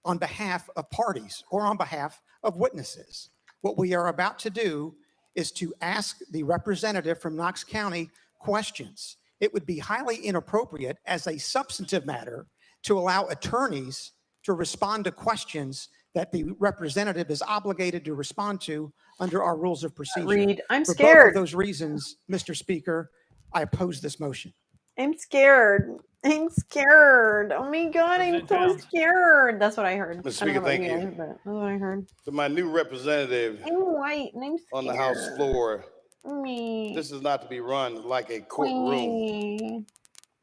on behalf of parties or on behalf of witnesses. What we are about to do is to ask the representative from Knox County questions. It would be highly inappropriate as a substantive matter to allow attorneys to respond to questions that the representative is obligated to respond to under our rules of procedure. Reed, I'm For both scared. of those reasons, Mr. Speaker, I oppose this motion. I'm scared. I'm scared. Oh my God, I'm so Towns. scared. That's what I heard. Mr. I don't know Speaker, about thank you, you. but that's what I heard. To my new representative I'm white and I'm scared. on the House floor, Me. this is not to be run like a courtroom. Wee.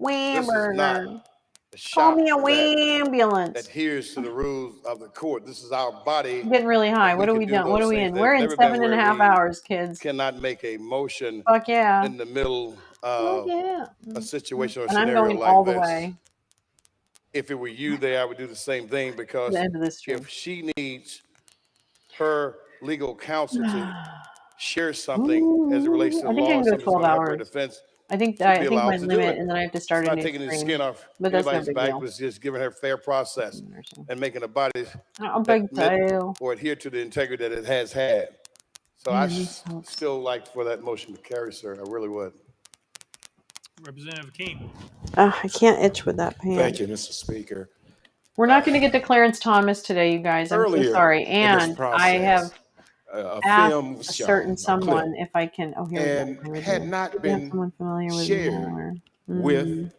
This is not Whamburger. a Call shop me a that ambulance. adheres to the rules of the court. This is our body. I'm getting really high. that What are can we do doing? What those are we things. in? There's We're in never been 7.5 where we hours, kids. Cannot make a motion Fuck yeah. in the middle Fuck of yeah. a situation or And I'm scenario going like all the this. way. If it were you there, I would do the same thing because The end of this stream. if she needs her legal counsel to share something as it relates to the I think I law, can go something's 12 going to help her hours. defense, I think should be my allowed to do limit, it. and then I have to start It's a not new taking the stream. skin off But that's no anybody's big back, deal. but it's just giving her fair process and making the body I'll beg tail. or adhere to the integrity that it has had. So I Yeah, this helps. still like for that motion to carry, sir. I really would. Representative King. I can't itch with that pan. Thank you, Mr. Speaker. We're not going to get to Clarence Thomas today, you guys. I'm so Earlier sorry. in this And I have process, a asked film was a shown, certain a someone clip, if I can. Oh, here we go. and My had review. not Do we have been someone familiar with shared malware? with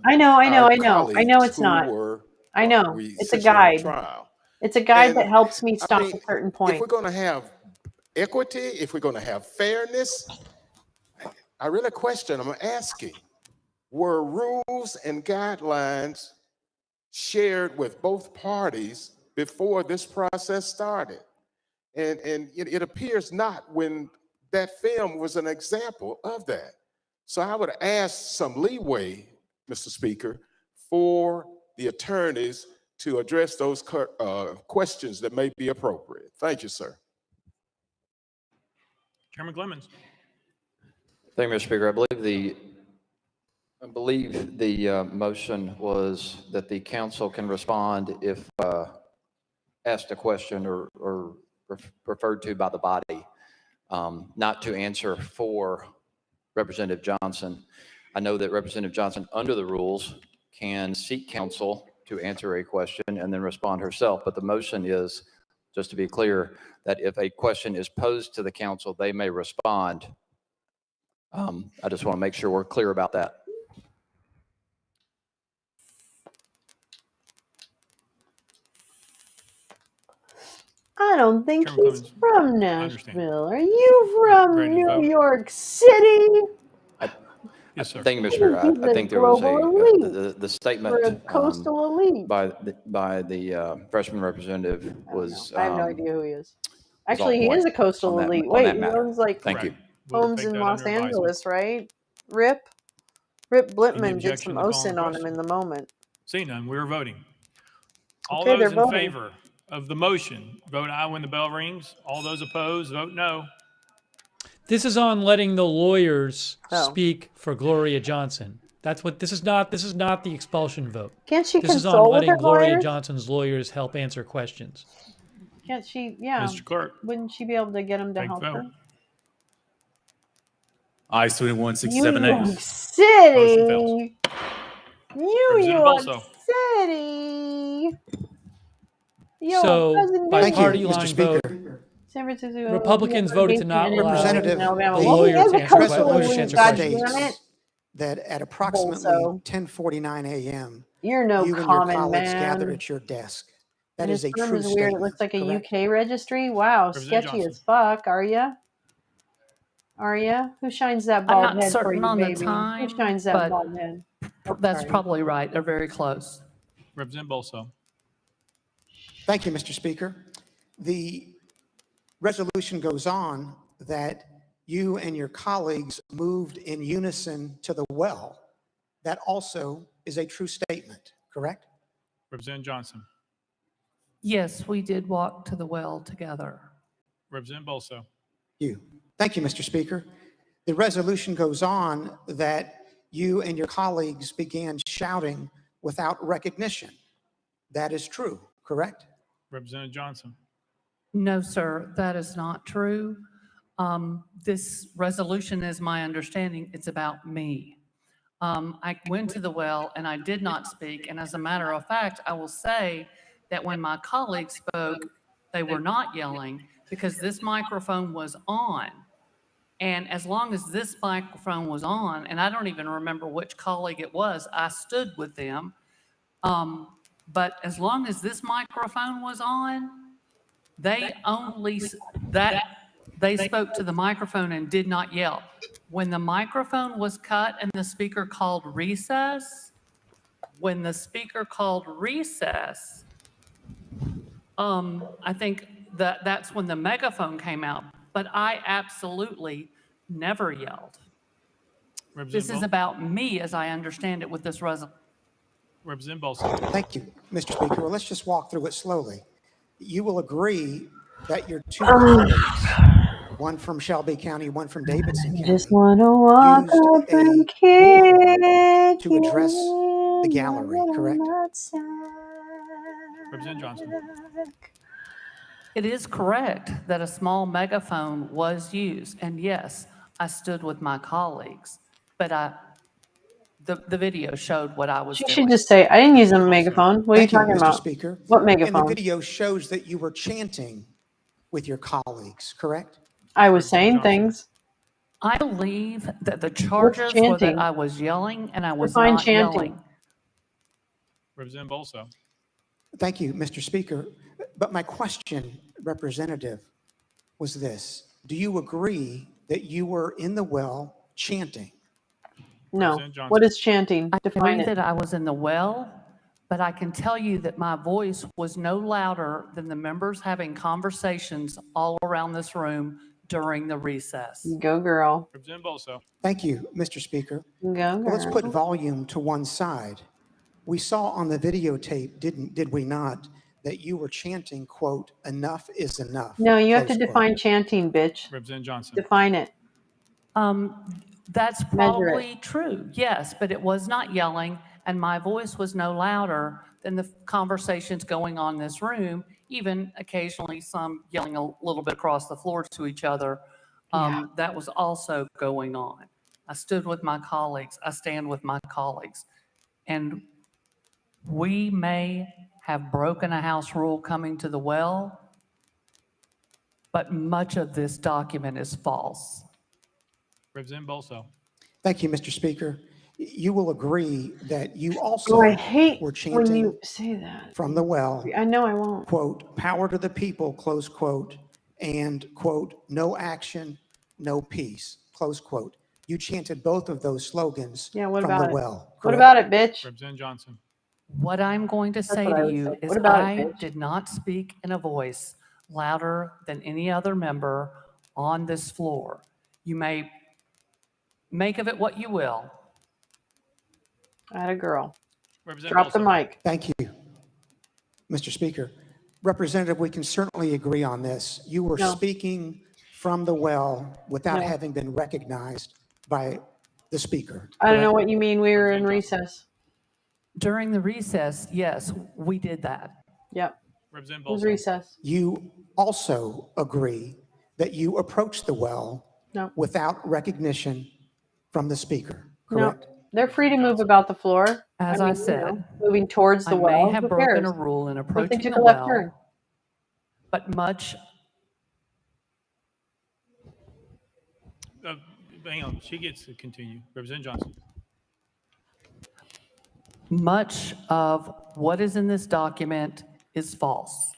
I know our it's colleagues who not. were, I well, know. we It's a essentially had a guide. trial. It's a guide that And helps me I stop mean, at certain if points. we're going to have equity, if we're going to have fairness, I really question, I'm asking, were rules and guidelines shared with both parties before this process started? And it appears not when that film was an example of that. So I would ask some leeway, Mr. Speaker, for the attorneys to address those questions that may be appropriate. Thank you, sir. Chairman Clemens. Thank you, Mr. Speaker. I believe the motion was that the council can respond if asked a question or referred to by the body, not to answer for Representative Johnson. I know that Representative Johnson, under the rules, can seek counsel to answer a question and then respond herself. But the motion is, just to be clear, that if a question is posed to the council, they may respond. I just want to make sure we're clear about that. I don't think Chairman he's Clemens, from I understand. Nashville. Are you from Ready to New vote? York City? Yes, sir. Thank you, Mr. I Speaker. think he's I a think there was global elite the or statement a coastal elite. by the freshman representative was. I have no idea who he is. was Actually, on he point is a coastal on that, elite. on Wait, that he matter. owns like Thank you. We'll homes take in that Los under advisement. Angeles, right? Rip Any Blitman did some objection to calling OSINT on him question? in the moment. Seeing none, we are voting. All Okay, they're those in voting. favor of the motion, vote aye when the bell rings. All those opposed, vote no. This is on letting the lawyers Oh. speak for Gloria Johnson. That's what this is not. This is not the expulsion vote. Can't she This is on consult with letting her Gloria lawyers? Johnson's lawyers help answer questions. Can't she? Yeah. Mr. Clerk. Wouldn't she be able to get him to Take help vote. her? Ayes 21, New 67 York nays. Motion fails. City. New Representative York Bolso. City. Yo, So President by Thank you, party Mr. line Speaker. vote, San Francisco. Republicans voted to not allow Representative, Alabama. the Well, he lawyer is to a answer coastal lawyers to elite. answer God questions. damn it. that at approximately Bolso. 10:49 a.m., You're no you and your common colleagues man. gathered at your desk. That And is his a firm true is weird. It looks statement, like a correct? UK registry. Wow, Representative sketchy Johnson. as fuck. Are ya? Are ya? Who shines that I'm bald not head for certain you, on the baby? Who time, shines that but bald head? Oh, that's sorry. probably right. They're very close. Representative Bolso. Thank you, Mr. Speaker. The resolution goes on that you and your colleagues moved in unison to the well. That also is a true statement, correct? Representative Johnson. Yes, we did walk to the well together. Representative Bolso. Thank you, Mr. Speaker. The resolution goes on that you and your colleagues began shouting without recognition. That is true, correct? Representative Johnson. No, sir, that is not true. This resolution is my understanding. It's about me. I went to the well and I did not speak. And as a matter of fact, I will say that when my colleagues spoke, they were not yelling because this microphone was on. And as long as this microphone was on, and I don't even remember which colleague it was, I stood with them. But as long as this microphone was on, they spoke to the microphone and did not yell. When the microphone was cut and the speaker called recess, I think that's when the megaphone came out. But I absolutely never yelled. This is about me as I understand it with this resolution. Representative Bolso. Thank you, Mr. Speaker. Well, let's just walk through it slowly. You will agree that your two colleagues, one from Shelby County, one from Davidson County, Just want to walk up and kick to address the gallery, correct? Representative Johnson. It is correct that a small megaphone was used. And yes, I stood with my colleagues, but The video showed what I was She doing. should just say, I didn't use a megaphone. What are you Thank you, talking Mr. about? Speaker. What And the megaphone? video shows that you were chanting with your colleagues, correct? I was saying things. I believe that the What's charges were that chanting? I was yelling and I was Define not chanting. yelling. Representative Bolso. Thank you, Mr. Speaker. But my question, Representative, was this. Do you agree that you were in the well chanting? No. What is chanting? I Define agree it. that I was in the well, but I can tell you that my voice was no louder than the members having conversations all around this room during the recess. Go girl. Representative Bolso. Thank you, Mr. Speaker. Go Well, let's put girl. volume to one side. We saw on the videotape, did we not, that you were chanting, quote, enough is enough. No, you have to close quote. define chanting, bitch. Representative Johnson. Define it. That's Measure it. probably true, yes, but it was not yelling, and my voice was no louder than the conversations going on in this room, even occasionally some yelling a little bit across the floor to each other. That was also going on. I stood with my colleagues. I stand with my colleagues. And we may have broken a House rule coming to the well, but much of this document is false. Representative Bolso. Thank you, Mr. Speaker. You will agree that you also I hate were when chanting you say that. from the well, I know I won't. quote, power to the people, close quote, and quote, no action, no peace, close quote. You chanted both of those slogans Yeah, what from about the it? well. What correct? about it, bitch? Representative Johnson. What I'm going to say what I to would you say. is What about it, I bitch? did not speak in a voice louder than any other member on this floor. You may make of it what you will. Atta girl. Representative Drop the Bolso. mic. Thank you, Mr. Speaker. Representative, we can certainly agree on this. You were No. speaking from the well without No. having been recognized by the speaker. I don't know correct? what you mean. We were in recess. During the recess, yes, we did that. Yep. Representative It was Bolso. recess. You also agree that you approached the well No. without recognition from the speaker, No. correct? They're free to move about the floor. As I said, moving towards the I may well. have Who broken cares? a rule in What if they approaching took the a left well, turn? but much Hang on. She gets to continue. Representative Johnson. Much of what is in this document is false.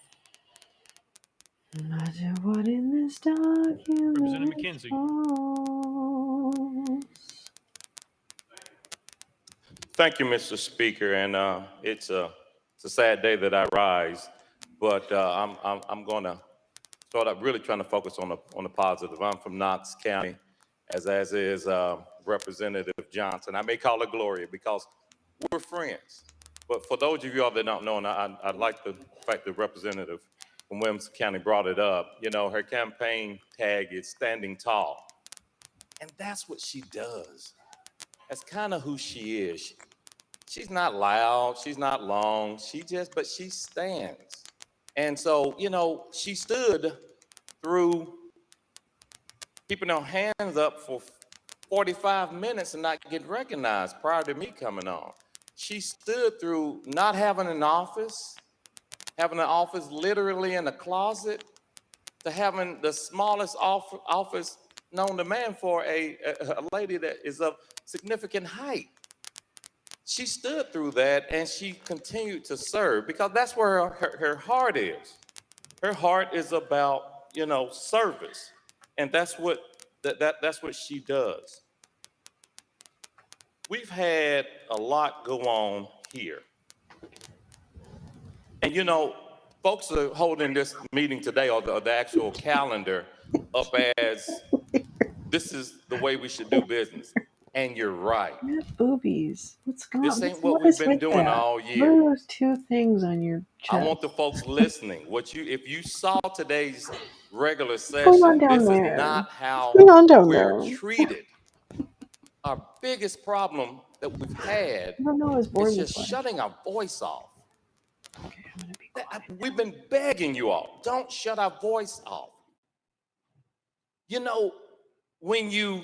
Much of what in this document Representative is McKenzie. false. Thank you, Mr. Speaker, and it's a sad day that I rise, but I'm going to start up really trying to focus on the positive. I'm from Knox County, as is Representative Johnson. I may call her Gloria because we're friends, but for those of you all that don't know, and I like the fact that Representative from Williamson County brought it up. You know, her campaign tag is standing tall, and that's what she does. That's kind of who she is. She's not loud, she's not long, but she stands. And so, you know, she stood through keeping her hands up for 45 minutes and not getting recognized prior to me coming on. She stood through not having an office, having an office literally in a closet, to having the smallest office known to man for a lady that is of significant height. She stood through that and she continued to serve because that's where her heart is. Her heart is about, you know, service. And that's what she does. We've had a lot go on here. And you know, folks are holding this meeting today or the actual calendar up as this is the way we should do business. And you're right. You have boobies. What's going on? This ain't what we've been doing all year. What are those two things on your chest? I want the folks listening. If you saw today's regular What's going on session, down this there? is not how What's going on down we're there? treated. Our biggest problem that we've had I don't know. I was born is this just way. shutting our voice off. Okay, I'm gonna be quiet. We've been begging you all, don't shut our voice off. You know, when you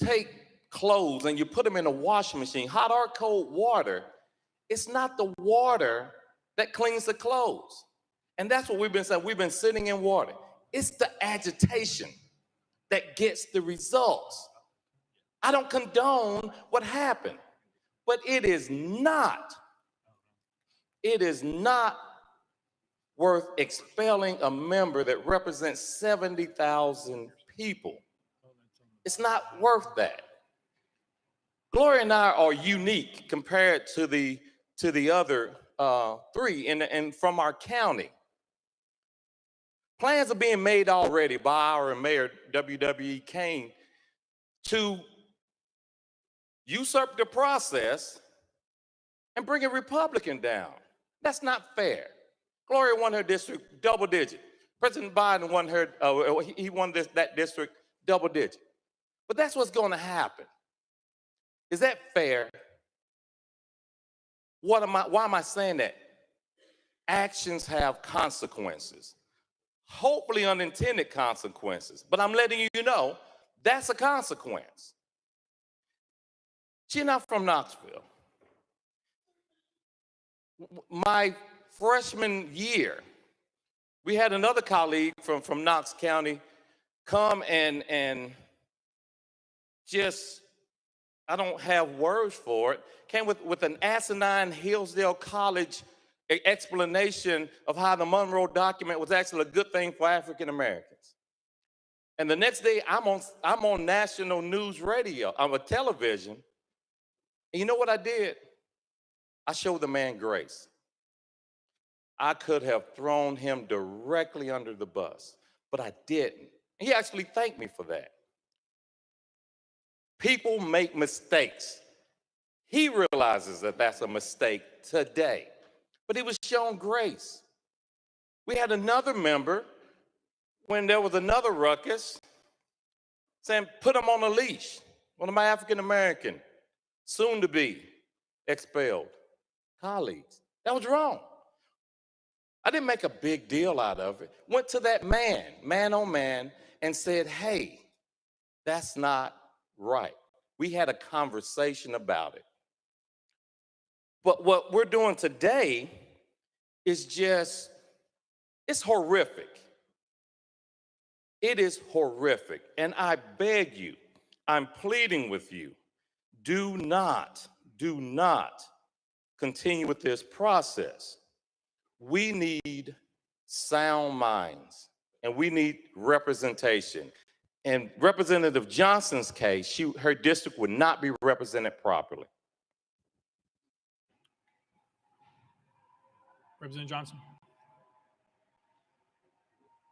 take clothes and you put them in a washing machine, hot or cold water, it's not the water that cleans the clothes. And that's what we've been saying. We've been sitting in water. It's the agitation that gets the results. I don't condone what happened, but it is not worth expelling a member that represents 70,000 people. It's not worth that. Gloria and I are unique compared to the other three and from our county. Plans are being made already by our mayor, W.W.E. Kane, to usurp the process and bring a Republican down. That's not fair. Gloria won her district double digit. President Biden won he won that district double digit. But that's what's going to happen. Is that fair? Why am I saying that? Actions have consequences. Hopefully unintended consequences. But I'm letting you know that's a consequence. She's not from Knoxville. My freshman year, we had another colleague from Knox County come and just, I don't have words for it, came with an asinine Hillsdale College explanation of how the Monroe document was actually a good thing for African Americans. And the next day, I'm on national news radio, on television. And you know what I did? I showed the man grace. I could have thrown him directly under the bus, but I didn't. He actually thanked me for that. People make mistakes. He realizes that that's a mistake today, but he was shown grace. We had another member, when there was another ruckus, saying, put him on a leash. One of my African-American, soon to be expelled colleagues. That was wrong. I didn't make a big deal out of it. Went to that man on man, and said, hey, that's not right. We had a conversation about it. But what we're doing today is just, it's horrific. It is horrific. And I beg you, I'm pleading with you, do not continue with this process. We need sound minds, and we need representation. In Representative Johnson's case, her district would not be represented properly. Representative Johnson.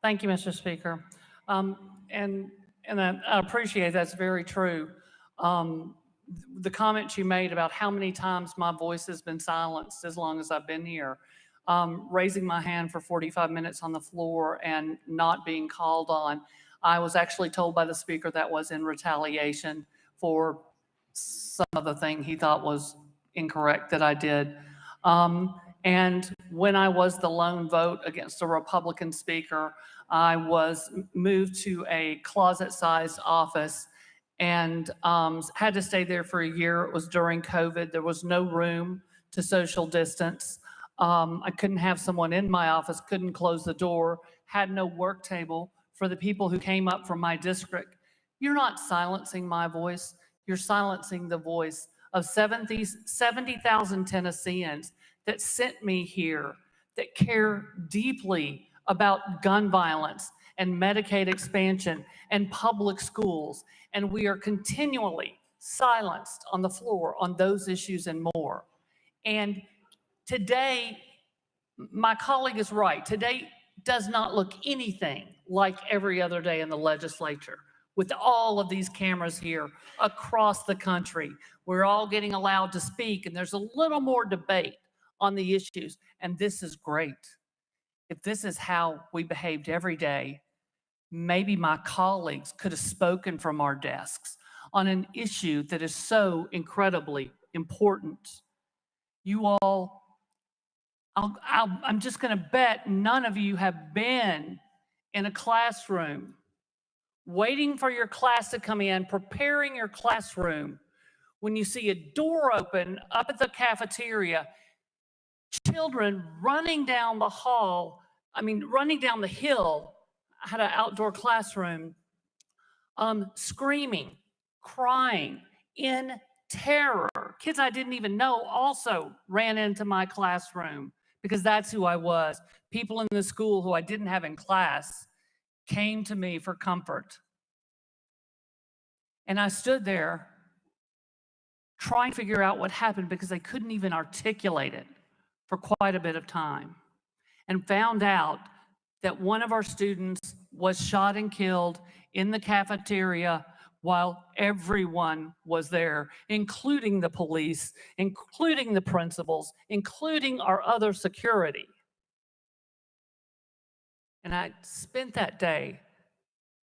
Thank you, Mr. Speaker. And I appreciate that's very true. The comments you made about how many times my voice has been silenced as long as I've been here, raising my hand for 45 minutes on the floor and not being called on. I was actually told by the speaker that was in retaliation for some other thing he thought was incorrect that I did. And when I was the lone vote against a Republican speaker, I was moved to a closet-sized office and had to stay there for a year. It was during COVID. There was no room to social distance. I couldn't have someone in my office, couldn't close the door, had no work table for the people who came up from my district. You're not silencing my voice. You're silencing the voice of 70,000 Tennesseans that sent me here, that care deeply about gun violence and Medicaid expansion and public schools. And we are continually silenced on the floor on those issues and more. And today, my colleague is right. Today does not look anything like every other day in the legislature. With all of these cameras here across the country, we're all getting allowed to speak, and there's a little more debate on the issues, and this is great. If this is how we behaved every day, maybe my colleagues could have spoken from our desks on an issue that is so incredibly important. You all, I'm just going to bet none of you have been in a classroom waiting for your class to come in, preparing your classroom, when you see a door open up at the cafeteria, children running down the hall, running down the hill. I had an outdoor classroom, screaming, crying, in terror. Kids I didn't even know also ran into my classroom because that's who I was. People in the school who I didn't have in class came to me for comfort. And I stood there trying to figure out what happened because they couldn't even articulate it for quite a bit of time, and found out that one of our students was shot and killed in the cafeteria while everyone was there, including the police, including the principals, including our other security. And I spent that day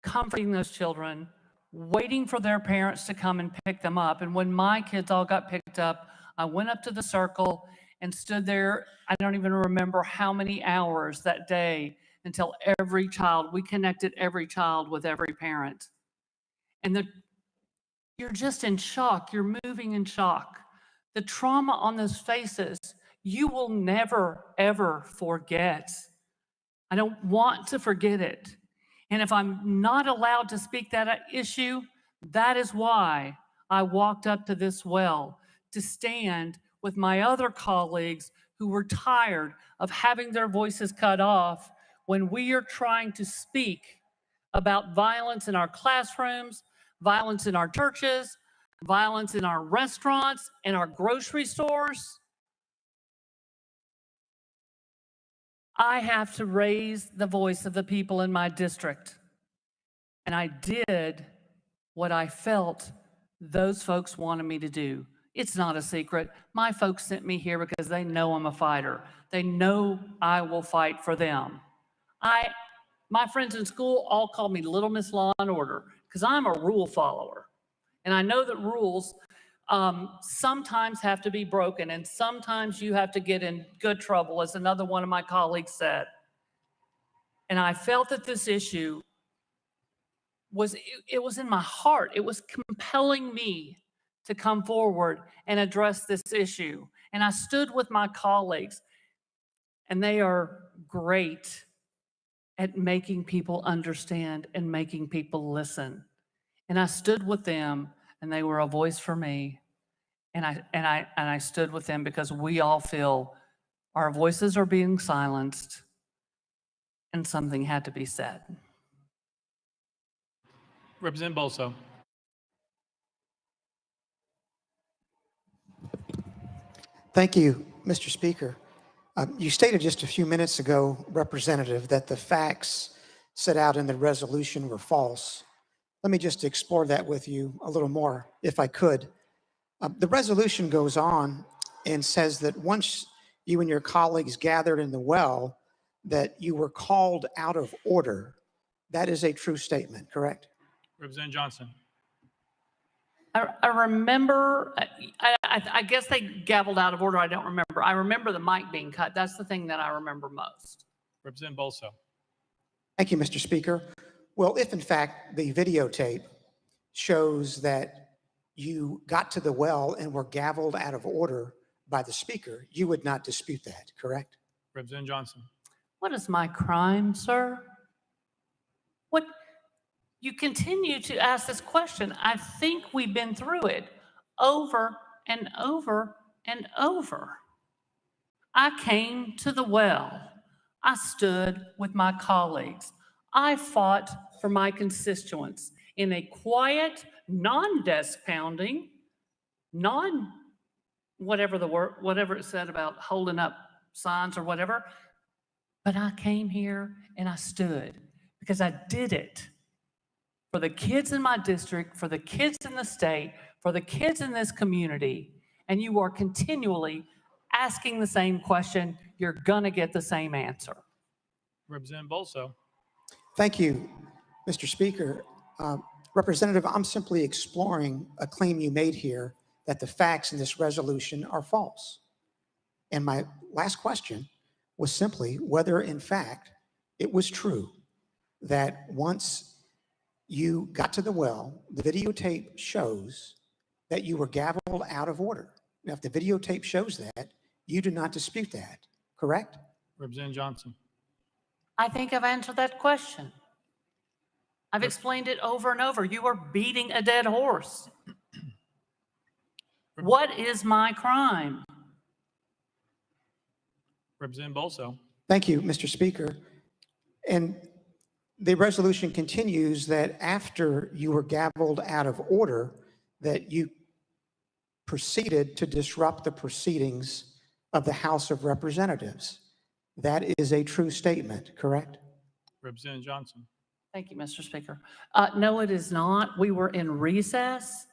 comforting those children, waiting for their parents to come and pick them up. And when my kids all got picked up, I went up to the circle and stood there. I don't even remember how many hours that day until every child, we connected every child with every parent. And you're just in shock. You're moving in shock. The trauma on those faces, you will never, ever forget. I don't want to forget it. And if I'm not allowed to speak that issue, that is why I walked up to this well, to stand with my other colleagues who were tired of having their voices cut off when we are trying to speak about violence in our classrooms, violence in our churches, violence in our restaurants, in our grocery stores. I have to raise the voice of the people in my district. And I did what I felt those folks wanted me to do. It's not a secret. My folks sent me here because they know I'm a fighter. They know I will fight for them. My friends in school all call me Little Miss Law and Order because I'm a rule follower. And I know that rules sometimes have to be broken, and sometimes you have to get in good trouble, as another one of my colleagues said. And I felt that this issue was in my heart. It was compelling me to come forward and address this issue. And I stood with my colleagues, and they are great at making people understand and making people listen. And I stood with them, and they were a voice for me. And I stood with them because we all feel our voices are being silenced and something had to be said. Representative Bolso. Thank you, Mr. Speaker. You stated just a few minutes ago, Representative, that the facts set out in the resolution were false. Let me just explore that with you a little more, if I could. The resolution goes on and says that once you and your colleagues gathered in the well, that you were called out of order. That is a true statement, correct? Representative Johnson. I remember, I guess they gavelled out of order. I don't remember. I remember the mic being cut. That's the thing that I remember most. Representative Bolso. Thank you, Mr. Speaker. Well, if in fact the videotape shows that you got to the well and were gavelled out of order by the speaker, you would not dispute that, correct? Representative Johnson. What is my crime, sir? What? You continue to ask this question. I think we've been through it over and over and over. I came to the well. I stood with my colleagues. I fought for my constituents in a quiet, non-desk pounding, whatever it said about holding up signs or whatever. But I came here and I stood because I did it for the kids in my district, for the kids in the state, for the kids in this community. And you are continually asking the same question, you're gonna get the same answer. Representative Bolso. Thank you, Mr. Speaker. Representative, I'm simply exploring a claim you made here that the facts in this resolution are false. And my last question was simply whether, in fact, it was true that once You got to the well. The videotape shows that you were gavelled out of order. Now, if the videotape shows that, you do not dispute that, correct? Representative Johnson. I think I've answered that question. I've explained it over and over. You are beating a dead horse. What is my crime? Representative Bolso. Thank you, Mr. Speaker. And the resolution continues that after you were gavelled out of order, that you proceeded to disrupt the proceedings of the House of Representatives. That is a true statement, correct? Representative Johnson. Thank you, Mr. Speaker. No, it is not. We were in recess,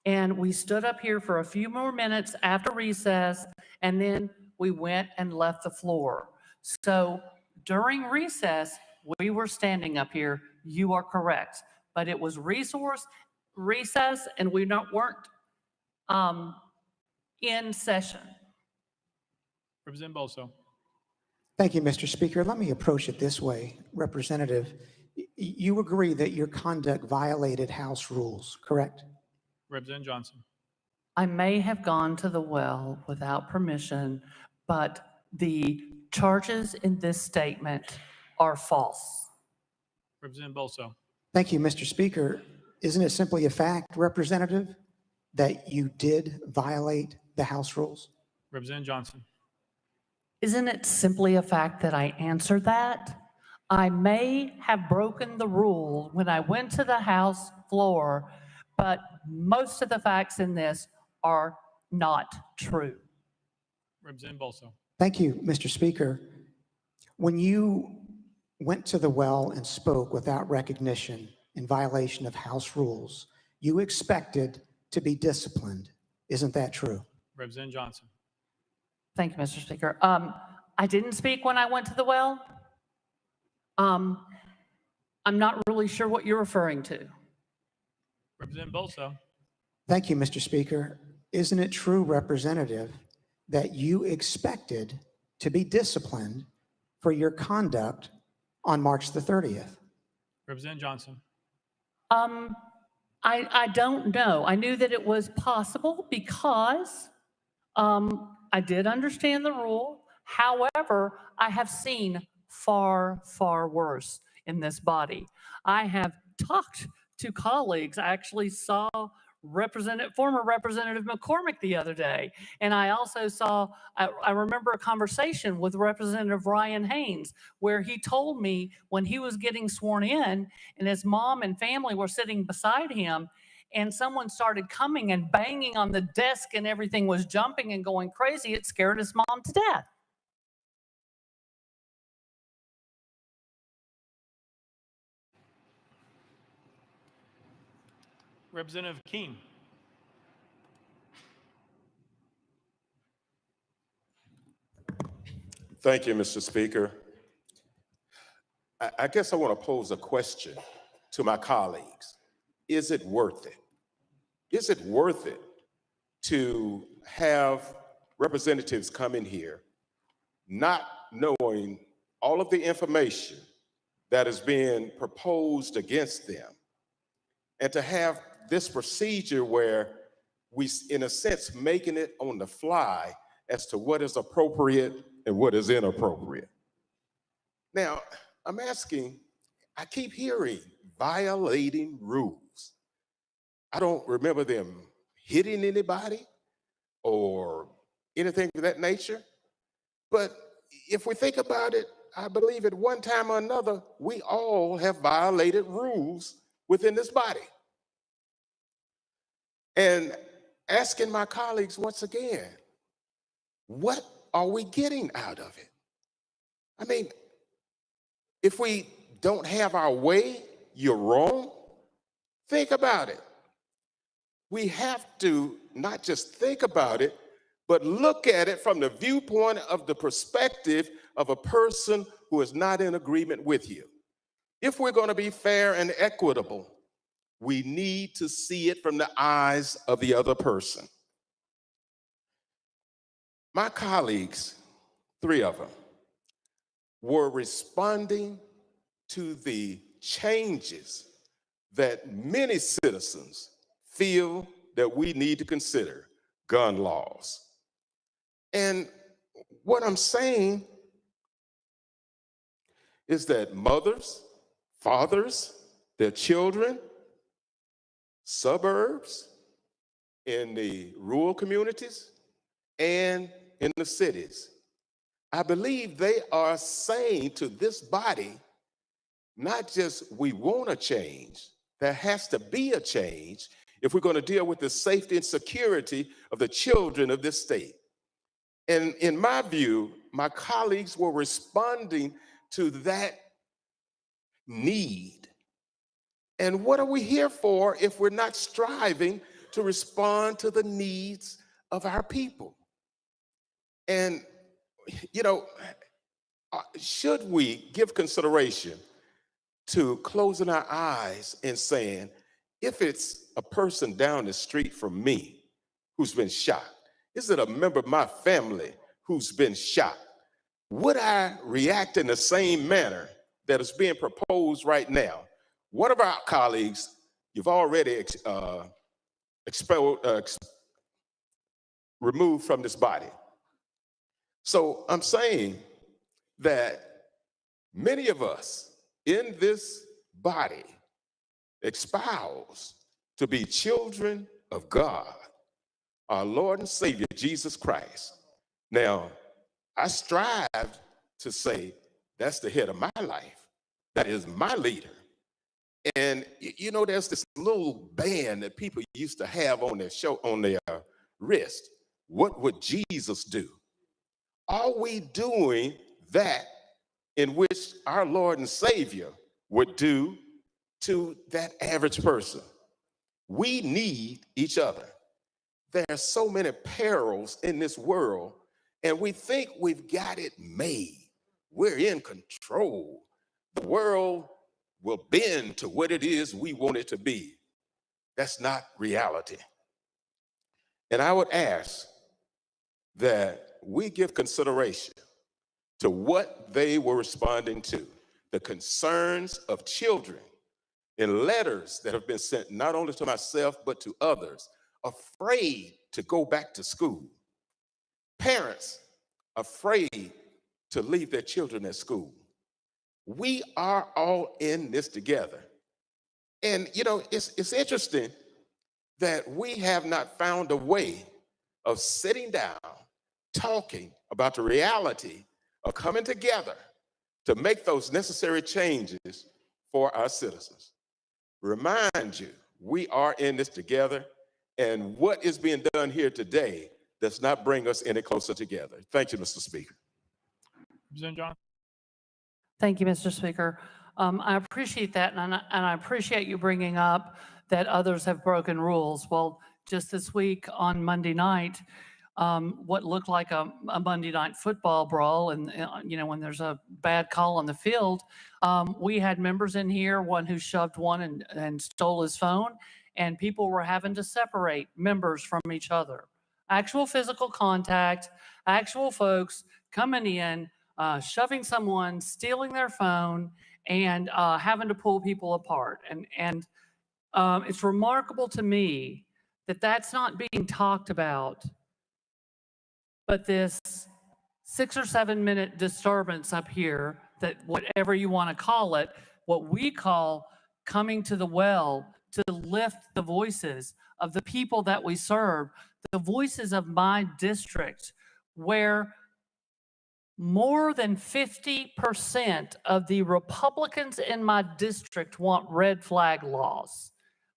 and we stood up here for a few more minutes after recess, and then we went and left the floor. So during recess, we were standing up here. You are correct. But it was recess, and we weren't in session. Representative Bolso. Thank you, Mr. Speaker. Let me approach it this way. Representative, you agree that your conduct violated House rules, correct? Representative Johnson. I may have gone to the well without permission, but the charges in this statement are false. Representative Bolso. Thank you, Mr. Speaker. Isn't it simply a fact, Representative, that you did violate the House rules? Representative Johnson. Isn't it simply a fact that I answered that? I may have broken the rule when I went to the House floor, but most of the facts in this are not true. Representative Bolso. Thank you, Mr. Speaker. When you went to the well and spoke without recognition in violation of House rules, you expected to be disciplined. Isn't that true? Representative Johnson. Thank you, Mr. Speaker. I didn't speak when I went to the well. I'm not really sure what you're referring to. Representative Bolso. Thank you, Mr. Speaker. Isn't it true, Representative, that you expected to be disciplined for your conduct on March the 30th? Representative Johnson. I don't know. I knew that it was possible because I did understand the rule. However, I have seen far, far worse in this body. I have talked to colleagues. I actually saw former Representative McCormick the other day. And I also I remember a conversation with Representative Ryan Haynes where he told me when he was getting sworn in and his mom and family were sitting beside him and someone started coming and banging on the desk and everything was jumping and going crazy, it scared his mom to death. Representative Keene. Thank you, Mr. Speaker. I guess I want to pose a question to my colleagues. Is it worth it? Is it worth it to have representatives come in here not knowing all of the information that is being proposed against them, and to have this procedure where we, in a sense, making it on the fly as to what is appropriate and what is inappropriate? Now, I'm asking, I keep hearing violating rules. I don't remember them hitting anybody or anything of that nature. But if we think about it, I believe at one time or another, we all have violated rules within this body. And asking my colleagues once again, what are we getting out of it? I mean, if we don't have our way, you're wrong. Think about it. We have to not just think about it, but look at it from the viewpoint of the perspective of a person who is not in agreement with you. If we're going to be fair and equitable, we need to see it from the eyes of the other person. My colleagues, 3 of them, were responding to the changes that many citizens feel that we need to consider gun laws. And what I'm saying is that mothers, fathers, their children, suburbs, in the rural communities, and in the cities, I believe they are saying to this body, not just we want a change, there has to be a change if we're going to deal with the safety and security of the children of this state. And in my view, my colleagues were responding to that need. And what are we here for if we're not striving to respond to the needs of our people? And, you know, should we give consideration to closing our eyes and saying, if it's a person down the street from me who's been shot, is it a member of my family who's been shot? Would I react in the same manner that is being proposed right now? One of our colleagues, you've already removed from this body. So I'm saying that many of us in this body espouse to be children of God, our Lord and Savior, Jesus Christ. Now, I strive to say that's the head of my life. That is my leader. And you know, there's this little band that people used to have on their wrist. What would Jesus do? Are we doing that in which our Lord and Savior would do to that average person? We need each other. There are so many perils in this world, and we think we've got it made. We're in control. The world will bend to what it is we want it to be. That's not reality. And I would ask that we give consideration to what they were responding to, the concerns of children in letters that have been sent not only to myself, but to others, afraid to go back to school. Parents afraid to leave their children at school. We are all in this together. And you know, it's interesting that we have not found a way of sitting down, talking about the reality of coming together to make those necessary changes for our citizens. Remind you, we are in this together, and what is being done here today does not bring us any closer together. Thank you, Mr. Speaker. Representative John. Thank you, Mr. Speaker. I appreciate that, and I appreciate you bringing up that others have broken rules. Well, just this week on Monday night, what looked like a Monday night football brawl, and you know, when there's a bad call on the field, we had members in here, one who shoved one and stole his phone, and people were having to separate members from each other. Actual physical contact, actual folks coming in, shoving someone, stealing their phone, and having to pull people apart. And it's remarkable to me that that's not being talked about, but this 6 or 7 minute disturbance up here, that whatever you want to call it, what we call coming to the well to lift the voices of the people that we serve, the voices of my district, where more than 50% of the Republicans in my district want red flag laws.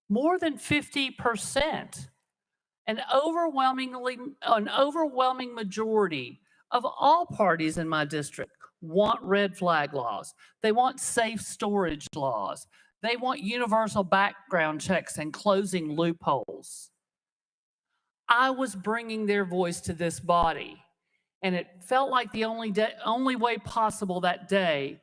More than 50%. An overwhelming majority of all parties in my district want red flag laws. They want safe storage laws. They want universal background checks and closing loopholes. I was bringing their voice to this body, and it felt like the only way possible that day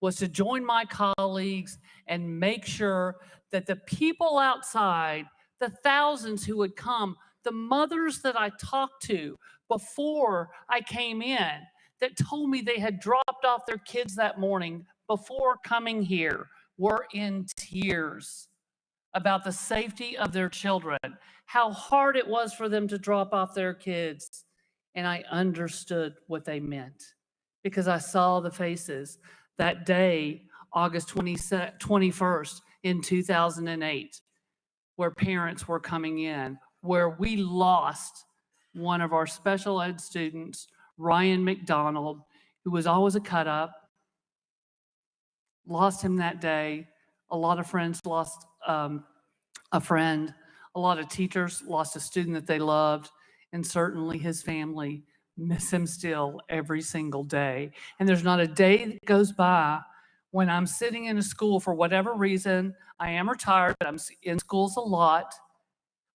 was to join my colleagues and make sure that the people outside, the thousands who would come, the mothers that I talked to before I came in that told me they had dropped off their kids that morning before coming here, were in tears. about the safety of their children, how hard it was for them to drop off their kids. And I understood what they meant because I saw the faces that day, August 21st in 2008, where parents were coming in, where we lost one of our special ed students, Ryan McDonald, who was always a cut up. Lost him that day. A lot of friends lost a friend. A lot of teachers lost a student that they loved. And certainly his family miss him still every single day. And there's not a day that goes by when I'm sitting in a school for whatever reason. I am retired, but I'm in schools a lot.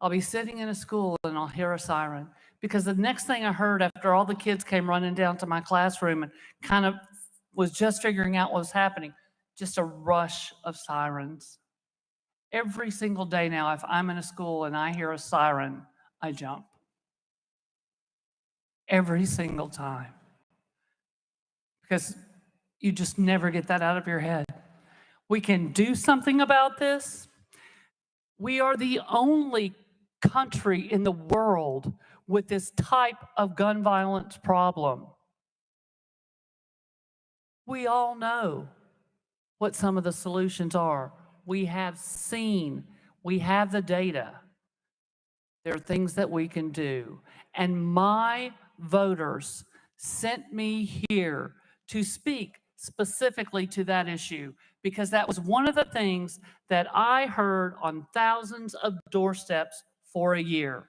I'll be sitting in a school and I'll hear a siren. Because the next thing I heard after all the kids came running down to my classroom and kind of was just figuring out what was happening, just a rush of sirens. Every single day now, if I'm in a school and I hear a siren, I jump. Every single time. Because you just never get that out of your head. We can do something about this. We are the only country in the world with this type of gun violence problem. We all know what some of the solutions are. We have seen, we have the data. There are things that we can do. And my voters sent me here to speak specifically to that issue because that was one of the things that I heard on thousands of doorsteps for a year.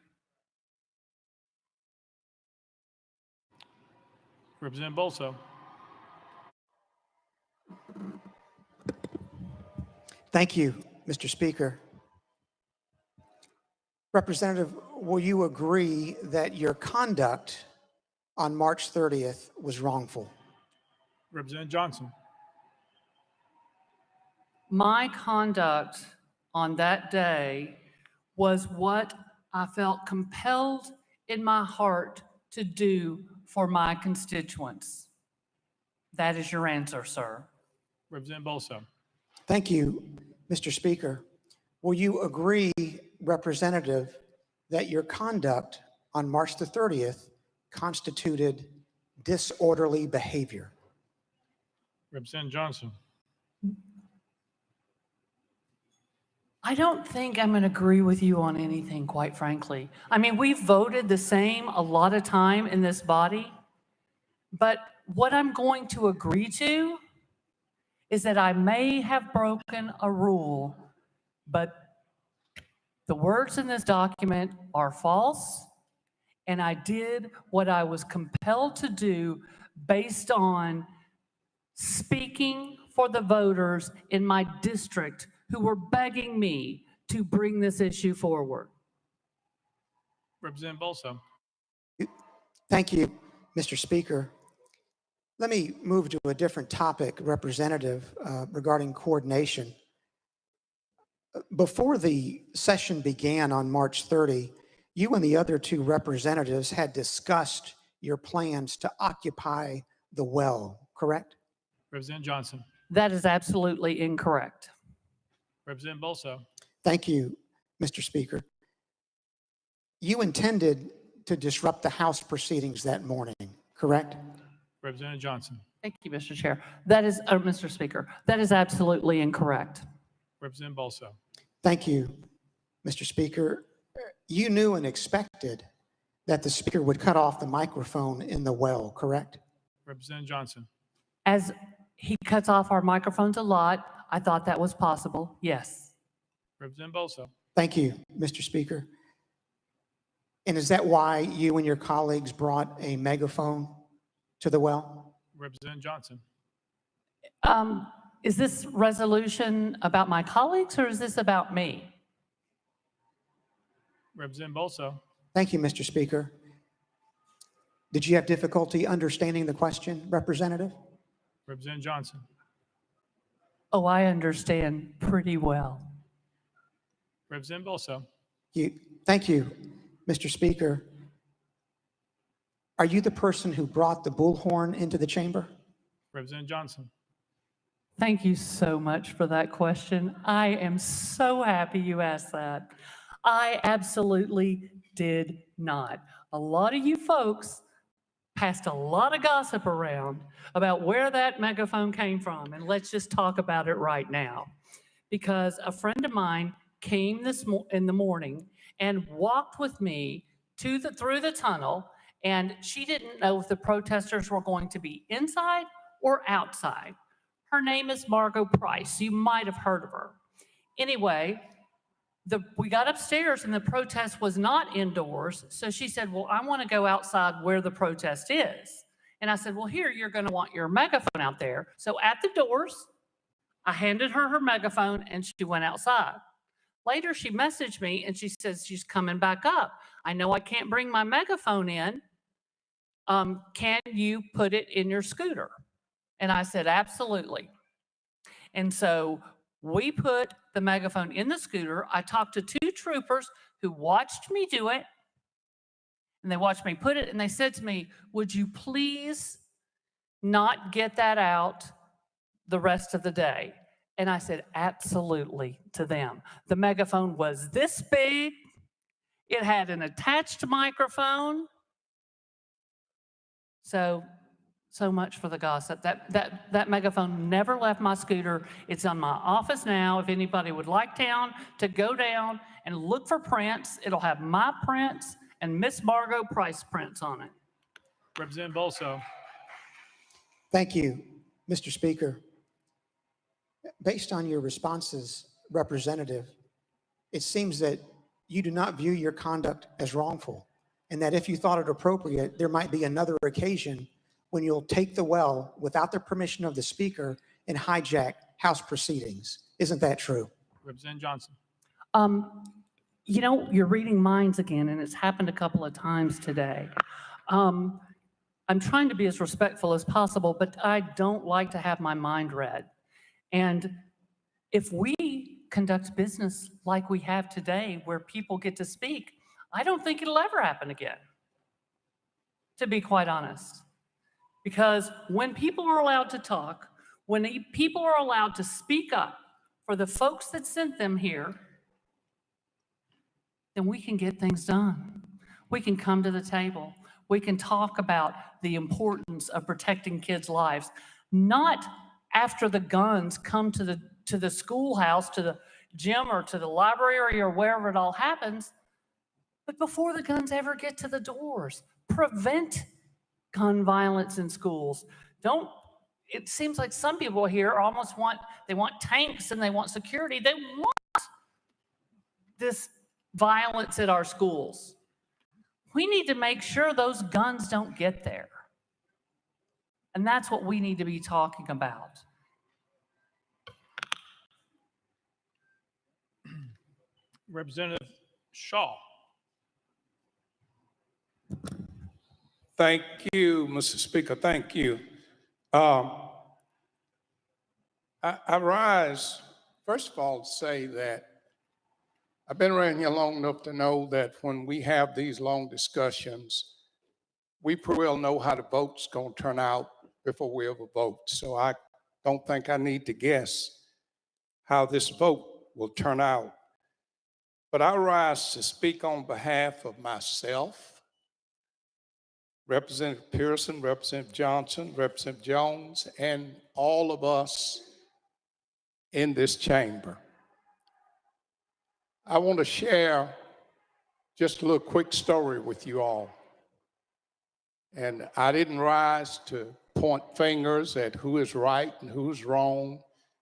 Representative Bolso. Thank you, Mr. Speaker. Representative, will you agree that your conduct on March 30th was wrongful? Representative Johnson. My conduct on that day was what I felt compelled in my heart to do for my constituents. That is your answer, sir. Representative Bolso. Thank you, Mr. Speaker. Will you agree, Representative, that your conduct on March the 30th constituted disorderly behavior? Representative Johnson. I don't think I'm going to agree with you on anything, quite frankly. I mean, we've voted the same a lot of time in this body, but what I'm going to agree to is that I may have broken a rule, but the words in this document are false, and I did what I was compelled to do based on speaking for the voters in my district who were begging me to bring this issue forward. Representative Bolso. Thank you, Mr. Speaker. Let me move to a different topic, Representative, regarding coordination. Before the session began on March 30, you and the other two representatives had discussed your plans to occupy the well, correct? Representative Johnson. That is absolutely incorrect. Representative Bolso. Thank you, Mr. Speaker. You intended to disrupt the House proceedings that morning, correct? Representative Johnson. Thank you, Mr. Chair. That is, Mr. Speaker, that is absolutely incorrect. Representative Bolso. Thank you, Mr. Speaker. You knew and expected that the speaker would cut off the microphone in the well, correct? Representative Johnson. As he cuts off our microphones a lot, I thought that was possible, yes. Representative Bolso. Thank you, Mr. Speaker. And is that why you and your colleagues brought a megaphone to the well? Representative Johnson. Is this resolution about my colleagues or is this about me? Representative Bolso. Thank you, Mr. Speaker. Did you have difficulty understanding the question, Representative? Representative Johnson. Oh, I understand pretty well. Representative Bolso. Thank you, Mr. Speaker. Are you the person who brought the bullhorn into the chamber? Representative Johnson. Thank you so much for that question. I am so happy you asked that. I absolutely did not. A lot of you folks passed a lot of gossip around about where that megaphone came from, and let's just talk about it right now. Because a friend of mine came in the morning and walked with me through the tunnel, and she didn't know if the protesters were going to be inside or outside. Her name is Margot Price. You might have heard of her. Anyway, we got upstairs and the protest was not indoors. So she said, well, I want to go outside where the protest is. And I said, well, here, you're going to want your megaphone out there. So at the doors, I handed her her megaphone and she went outside. Later, she messaged me and she says she's coming back up. I know I can't bring my megaphone in. Can you put it in your scooter? And I said, absolutely. And so we put the megaphone in the scooter. I talked to 2 troopers who watched me do it. And they watched me put it and they said to me, would you please not get that out the rest of the day? And I said, absolutely, to them. The megaphone was this big. It had an attached microphone. So much for the gossip. That megaphone never left my scooter. It's on my office now. If anybody would like to go down and look for prints, it'll have my prints and Miss Margot Price prints on it. Representative Bolso. Thank you, Mr. Speaker. Based on your responses, Representative, it seems that you do not view your conduct as wrongful, and that if you thought it appropriate, there might be another occasion when you'll take the well without the permission of the Speaker and hijack House proceedings. Isn't that true? Representative Johnson. You know, you're reading minds again, and it's happened a couple of times today. I'm trying to be as respectful as possible, but I don't like to have my mind read. And if we conduct business like we have today, where people get to speak, I don't think it'll ever happen again, to be quite honest. Because when people are allowed to talk, when people are allowed to speak up for the folks that sent them here, then we can get things done. We can come to the table. We can talk about the importance of protecting kids' lives, not after the guns come to the schoolhouse, to the gym, or to the library, or wherever it all happens, but before the guns ever get to the doors. Prevent gun violence in schools. It seems like some people here almost want tanks and they want security. They want this violence at our schools. We need to make sure those guns don't get there. And that's what we need to be talking about. Representative Shaw. Thank you, Mr. Speaker. Thank you. I rise, first of all, to say that I've been around here long enough to know that when we have these long discussions, we pretty well know how the vote's going to turn out before we ever vote. So I don't think I need to guess how this vote will turn out. But I rise to speak on behalf of myself, Representative Pearson, Representative Johnson, Representative Jones, and all of us in this chamber. I want to share just a little quick story with you all. And I didn't rise to point fingers at who is right and who's wrong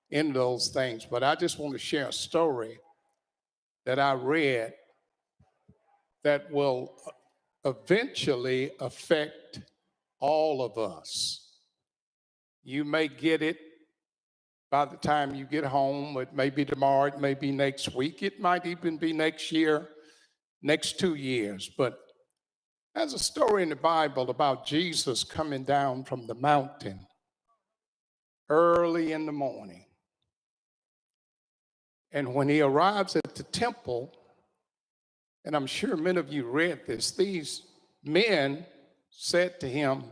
in those things, but I just want to share a story that I read that will eventually affect all of us. You may get it by the time you get home. It may be tomorrow, it may be next week, it might even be next year, next 2 years. But there's a story in the Bible about Jesus coming down from the mountain early in the morning. And when he arrives at the temple, and I'm sure many of you read this, these men said to him,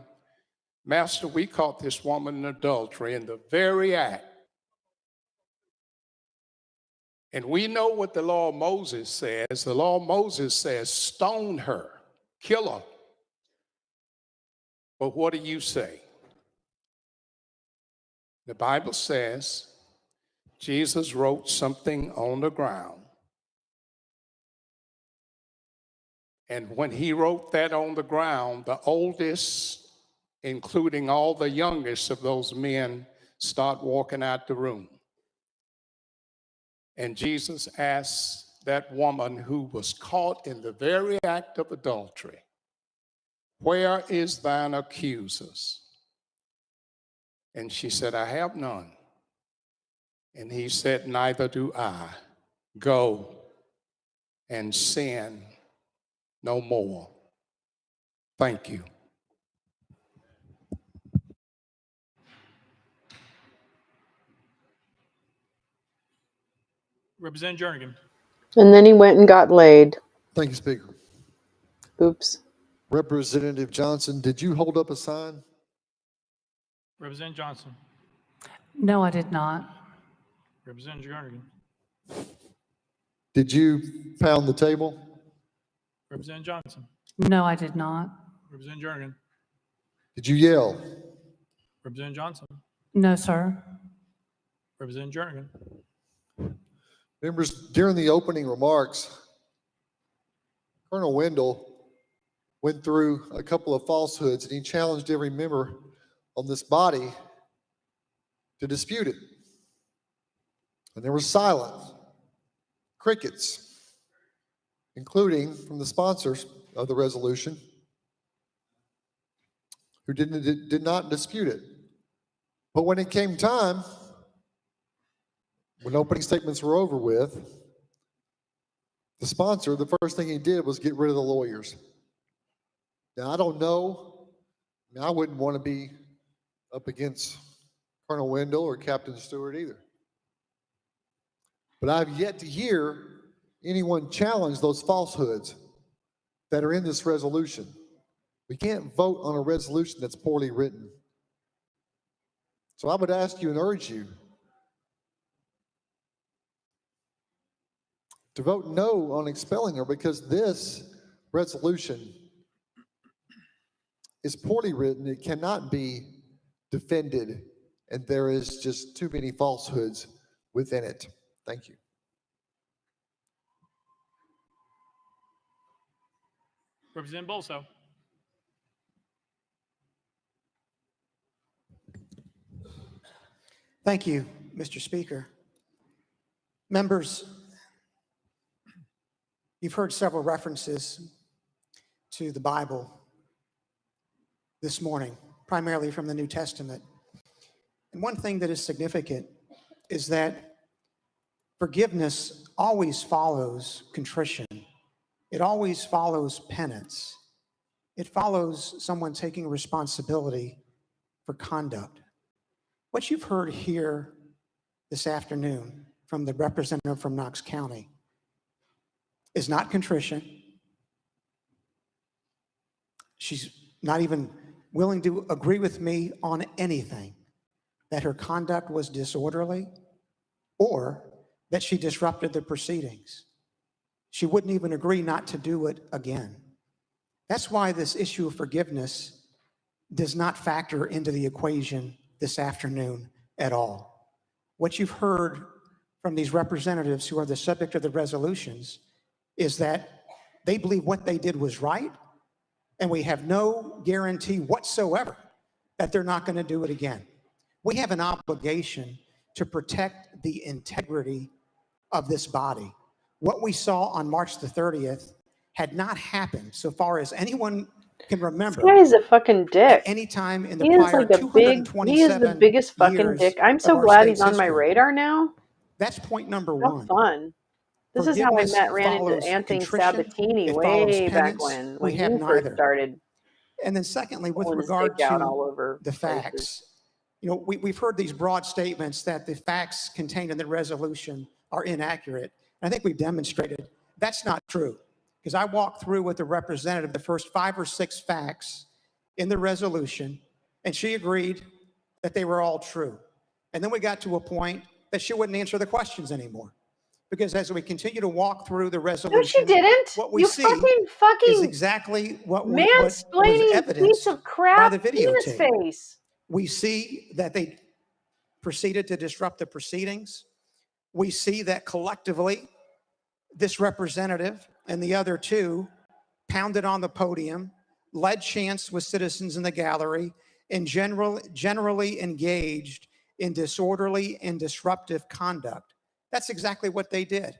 Master, we caught this woman in adultery in the very act And we know what the law of Moses says. The law of Moses says, stone her, kill her. But what do you say? The Bible says Jesus wrote something on the ground. And when he wrote that on the ground, the oldest, including all the youngest of those men, start walking out the room. And Jesus asked that woman who was caught in the very act of adultery, where is thine accusers? And she said, I have none. And he said, neither do I. Go and sin no more. Thank you. Representative Jernigan. And then he went and got laid. Thank you, Speaker. Oops. Representative Johnson, did you hold up a sign? Representative Johnson. No, I did not. Representative Jernigan. Did you pound the table? Representative Johnson. No, I did not. Representative Jernigan. Did you yell? Representative Johnson. No, sir. Representative Jernigan. Members, during the opening remarks, Colonel Wendell went through a couple of falsehoods and he challenged every member on this body to dispute it. And there was silence, crickets, including from the sponsors of the resolution, who did not dispute it. But when it came time, when opening statements were over with, the sponsor, the first thing he did was get rid of the lawyers. Now, I don't know. I wouldn't want to be up against Colonel Wendell or Captain Stewart either. But I've yet to hear anyone challenge those falsehoods that are in this resolution. We can't vote on a resolution that's poorly written. So I would ask you and urge you to vote no on expelling her, because this resolution is poorly written. It cannot be defended, and there is just too many falsehoods within it. Thank you. Representative Bolso. Thank you, Mr. Speaker. Members, you've heard several references to the Bible this morning, primarily from the New Testament. And one thing that is significant is that forgiveness always follows contrition. It always follows penance. It follows someone taking responsibility for conduct. What you've heard here this afternoon from the representative from Knox County is not contrition. She's not even willing to agree with me on anything, that her conduct was disorderly or that she disrupted the proceedings. She wouldn't even agree not to do it again. That's why this issue of forgiveness does not factor into the equation this afternoon at all. What you've heard from these representatives who are the subject of the resolutions is that they believe what they did was right, and we have no guarantee whatsoever that they're not going to do it again. We have an obligation to protect the integrity of this body. What we saw on March the 30th had not happened, so far as anyone can remember. This guy is a fucking dick. At any time in the He is prior like a big, he is the biggest fucking dick. I'm so glad he's on my radar now. That's point number How one. fun. This is how I Forgiveness ran into follows Anthony contrition, Sabatini it follows way back penance. when We he have first neither. started. And then secondly, with pulling his regard dick out to all over the places. facts, we've heard these broad statements that the facts contained in the resolution are inaccurate. And I think we've demonstrated that's not true, because I walked through with the representative the first 5 or 6 facts in the resolution, and she agreed that they were all true. And then we got to a point that she wouldn't answer the questions anymore. because as we continue to walk through the No, resolution, she didn't. what we You see fucking is exactly what was mansplaining piece evidenced of by crap the penis videotape. face. We see that they proceeded to disrupt the proceedings. We see that collectively, this representative and the other two pounded on the podium, led chants with citizens in the gallery, and generally engaged in disorderly and disruptive conduct. That's exactly what they did.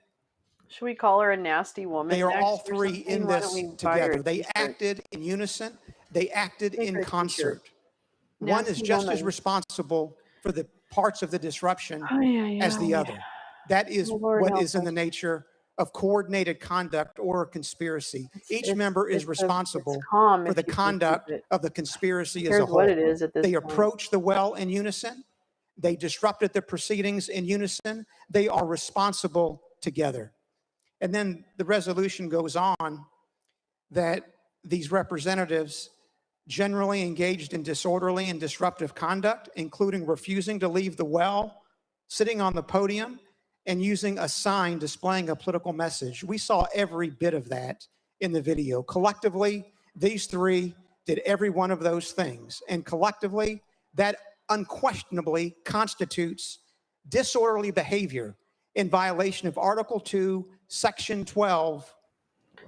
Should we call her a nasty woman? They are all next or three something? in Why don't this we buy her together. a They t-shirt? acted in unison. They acted Make in her a t-shirt. concert. One is Nasty just as woman. responsible for the parts of the disruption as the other. That is Lord what help is in us. the nature of coordinated conduct or a conspiracy. Each member is responsible calm for if the you can keep conduct it. of the conspiracy as Cares a whole. what it is at this They point. approached the well in unison. They disrupted the proceedings in unison. They are responsible together. And then the resolution goes on that these representatives generally engaged in disorderly and disruptive conduct, including refusing to leave the well, sitting on the podium, and using a sign displaying a political message. We saw every bit of that in the video. Collectively, these three did every one of those things. And collectively, that unquestionably constitutes disorderly behavior in violation of Article 2, Section 12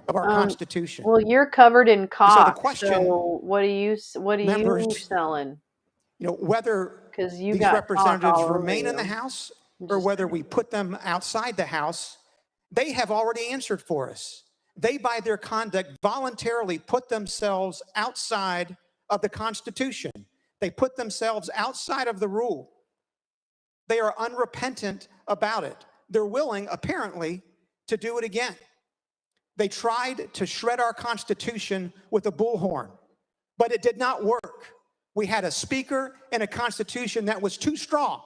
of our Constitution. Well, you're covered in cock. So the question, what are you members, selling? Whether Because you these got representatives cock all remain over in the you. House or whether we put them outside the House, they have already answered for us. They, by their conduct, voluntarily put themselves outside of the Constitution. They put themselves outside of the rule. They are unrepentant about it. They're willing, apparently, to do it again. They tried to shred our Constitution with a bullhorn, but it did not work. We had a speaker and a Constitution that was too strong.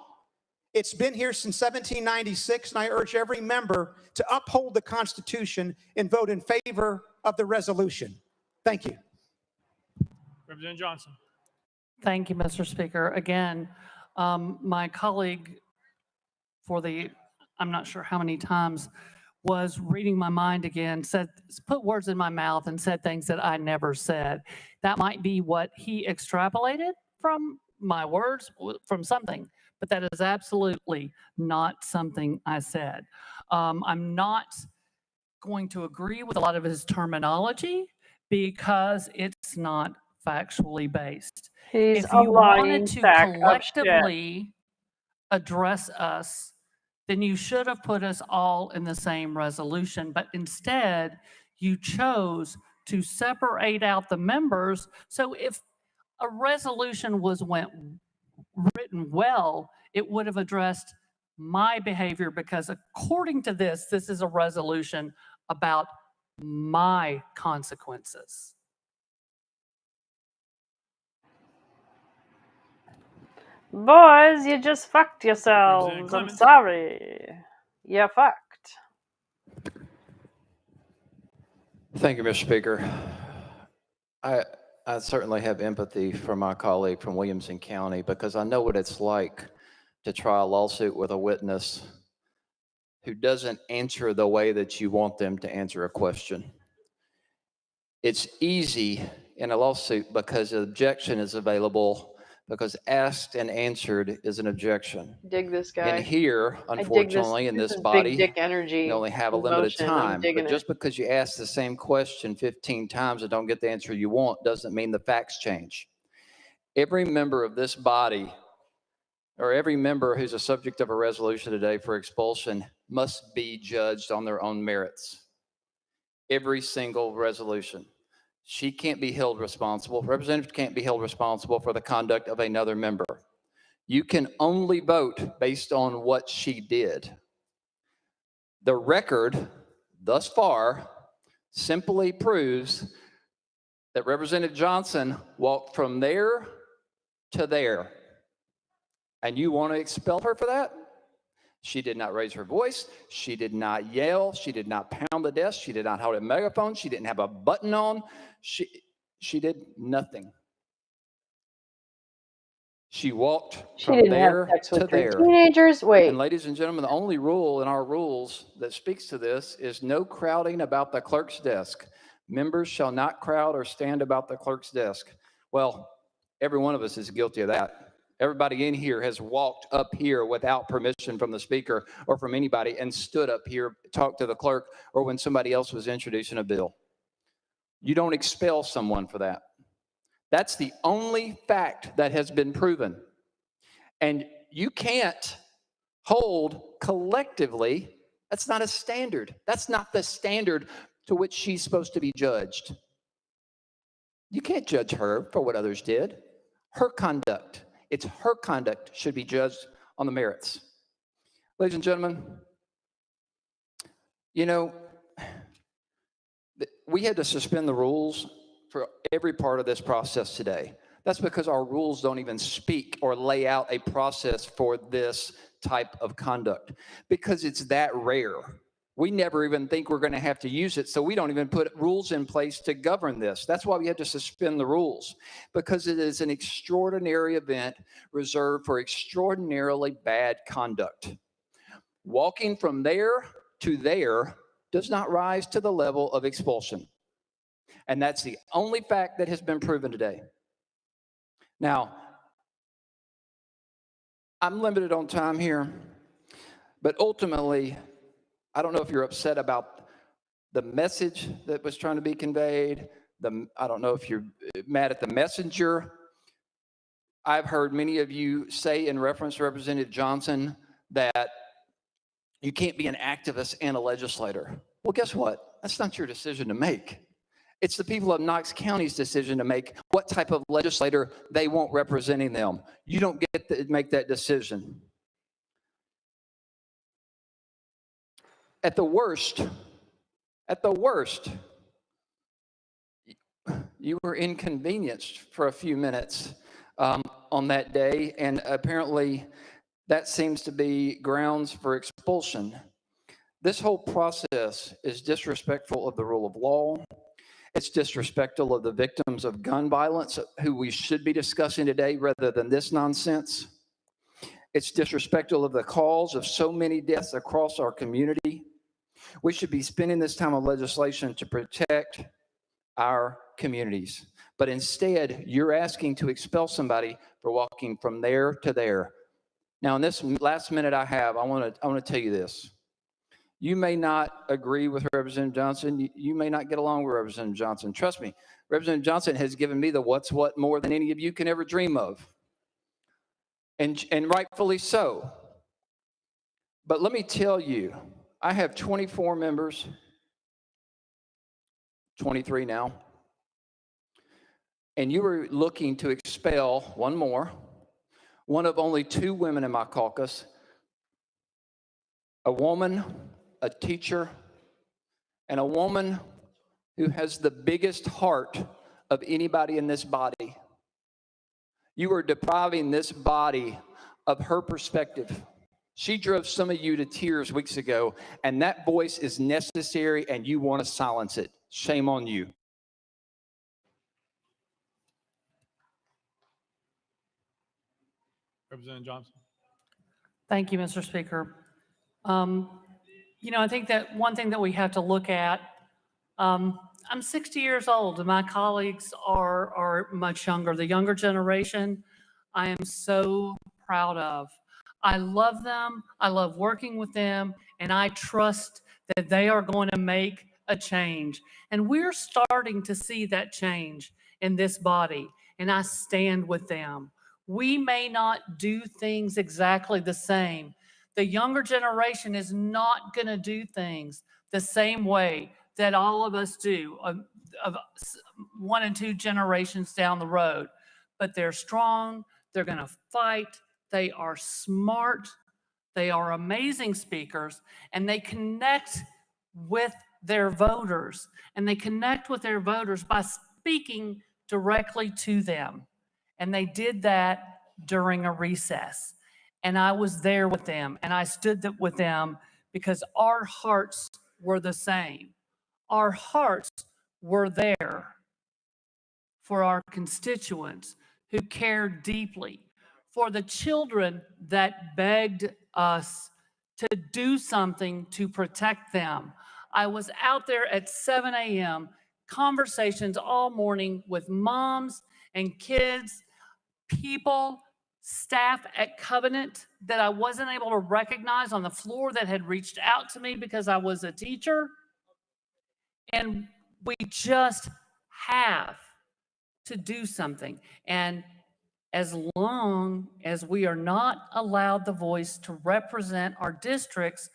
It's been here since 1796, and I urge every member to uphold the Constitution and vote in favor of the resolution. Thank you. Representative Johnson. Thank you, Mr. Speaker. Again, my colleague I'm not sure how many times, was reading my mind again, put words in my mouth and said things that I never said. That might be what he extrapolated from my words, from something, but that is absolutely not something I said. I'm not going to agree with a lot of his terminology because it's not factually based. He's If a you lying wanted to sack of shit. collectively address us, then you should have put us all in the same resolution. But instead, you chose to separate out the members. So if a resolution written well, it would have addressed my behavior, because according to this is a resolution about my consequences. Boys, you just fucked yourselves. I'm Clemens. sorry. You fucked. Thank you, Mr. Speaker. I certainly have empathy for my colleague from Williamson County, because I know what it's like to try a lawsuit with a witness who doesn't answer the way that you want them to answer a question. It's easy in a lawsuit because the objection is available, because asked and answered is an objection. Dig this guy. And here, unfortunately, in this body, big dick energy. you only have a limited Emotion. I'm time. digging But just because you ask the same question 15 times and don't get the answer you want doesn't mean the facts change. Every member of this body, or every member who's a subject of a resolution today for expulsion, must be judged on their own merits. Every single resolution. She can't be held responsible. Representatives can't be held responsible for the conduct of another member. You can only vote based on what she did. The record thus far simply proves that Representative Johnson walked from there to there. And you want to expel her for that? She did not raise her voice. She did not yell. She did not pound the desk. She did not hold a megaphone. She didn't have a button on. She did nothing. She walked She from didn't have there sex to with three there. teenagers. Wait. And ladies and gentlemen, the only rule in our rules that speaks to this is no crowding about the clerk's desk. Members shall not crowd or stand about the clerk's desk. Well, every one of us is guilty of that. Everybody in here has walked up here without permission from the speaker or from anybody and stood up here, talked to the clerk, or when somebody else was introducing a bill. You don't expel someone for that. That's the only fact that has been proven. And you can't hold collectively. That's not a standard. That's not the standard to which she's supposed to be judged. You can't judge her for what others did. Her conduct, it's her conduct should be judged on the merits. Ladies and gentlemen, you know, we had to suspend the rules for every part of this process today. That's because our rules don't even speak or lay out a process for this type of conduct, because it's that rare. We never even think we're going to have to use it, so we don't even put rules in place to govern this. That's why we had to suspend the rules, because it is an extraordinary event reserved for extraordinarily bad conduct. Walking from there to there does not rise to the level of expulsion. And that's the only fact that has been proven today. Now, I'm limited on time here, but ultimately, I don't know if you're upset about the message that was trying to be conveyed. I don't know if you're mad at the messenger. I've heard many of you say in reference to Representative Johnson that you can't be an activist and a legislator. Well, guess what? That's not your decision to make. It's the people of Knox County's decision to make what type of legislator they want representing them. You don't get to make that decision. At the worst, you were inconvenienced for a few minutes on that day, and apparently that seems to be grounds for expulsion. This whole process is disrespectful of the rule of law. It's disrespectful of the victims of gun violence, who we should be discussing today rather than this nonsense. It's disrespectful of the cause of so many deaths across our community. We should be spending this time on legislation to protect our communities. But instead, you're asking to expel somebody for walking from there to there. Now, in this last minute I have, I want to tell you this. You may not agree with Representative Johnson. You may not get along with Representative Johnson. Trust me, Representative Johnson has given me the what's what more than any of you can ever dream of. And rightfully so. But let me tell you, I have 24 members, 23 now, and you were looking to expel one more, one of only 2 women in my caucus, a woman, a teacher, and a woman who has the biggest heart of anybody in this body. You are depriving this body of her perspective. She drove some of you to tears weeks ago, and that voice is necessary, and you want to silence it. Shame on you. Representative Johnson. Thank you, Mr. Speaker. You know, I think that one thing that we have to look at, I'm 60 years old and my colleagues are much younger. The younger generation, I am so proud of. I love them, I love working with them, and I trust that they are going to make a change. And we're starting to see that change in this body, and I stand with them. We may not do things exactly the same. The younger generation is not going to do things the same way that all of us do, of 1 and 2 generations down the road. But they're strong, they're going to fight, they are smart, they are amazing speakers, and they connect with their voters. And they connect with their voters by speaking directly to them. And they did that during a recess. And I was there with them, and I stood with them because our hearts were the same. Our hearts were there for our constituents who cared deeply for the children that begged us to do something to protect them. I was out there at 7 a.m., conversations all morning with moms and kids, people, staff at Covenant that I wasn't able to recognize on the floor that had reached out to me because I was a teacher. And we just have to do something. And as long as we are not allowed the voice to represent our districts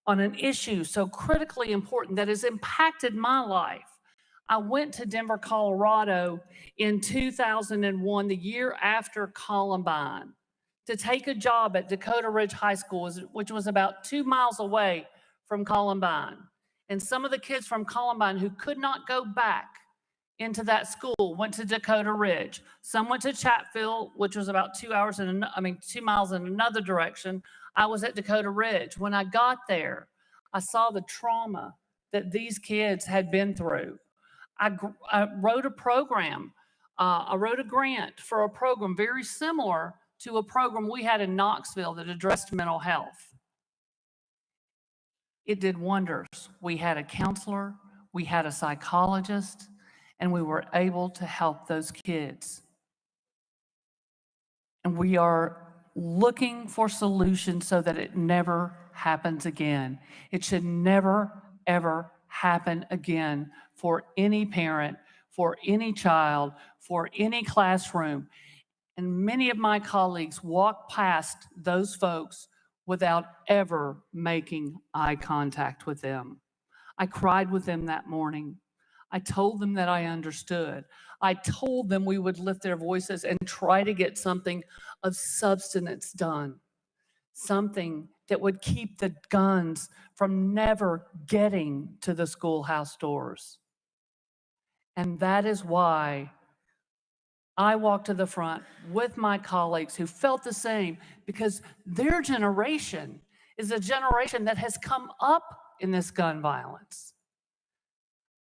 on an issue so critically important that has impacted my life. I went to Denver, Colorado in 2001, the year after Columbine, to take a job at Dakota Ridge High School, which was about 2 miles away from Columbine. And some of the kids from Columbine who could not go back into that school went to Dakota Ridge. Some went to Chatfield, which was about 2 miles in another direction. I was at Dakota Ridge. When I got there, I saw the trauma that these kids had been through. I wrote a program. I wrote a grant for a program very similar to a program we had in Knoxville that addressed mental health. It did wonders. We had a counselor, we had a psychologist, and we were able to help those kids. And we are looking for solutions so that it never happens again. It should never, ever happen again for any parent, for any child, for any classroom. And many of my colleagues walk past those folks without ever making eye contact with them. I cried with them that morning. I told them that I understood. I told them we would lift their voices and try to get something of substance done, something that would keep the guns from never getting to the schoolhouse doors. And that is why I walked to the front with my colleagues who felt the same, because their generation is a generation that has come up in this gun violence.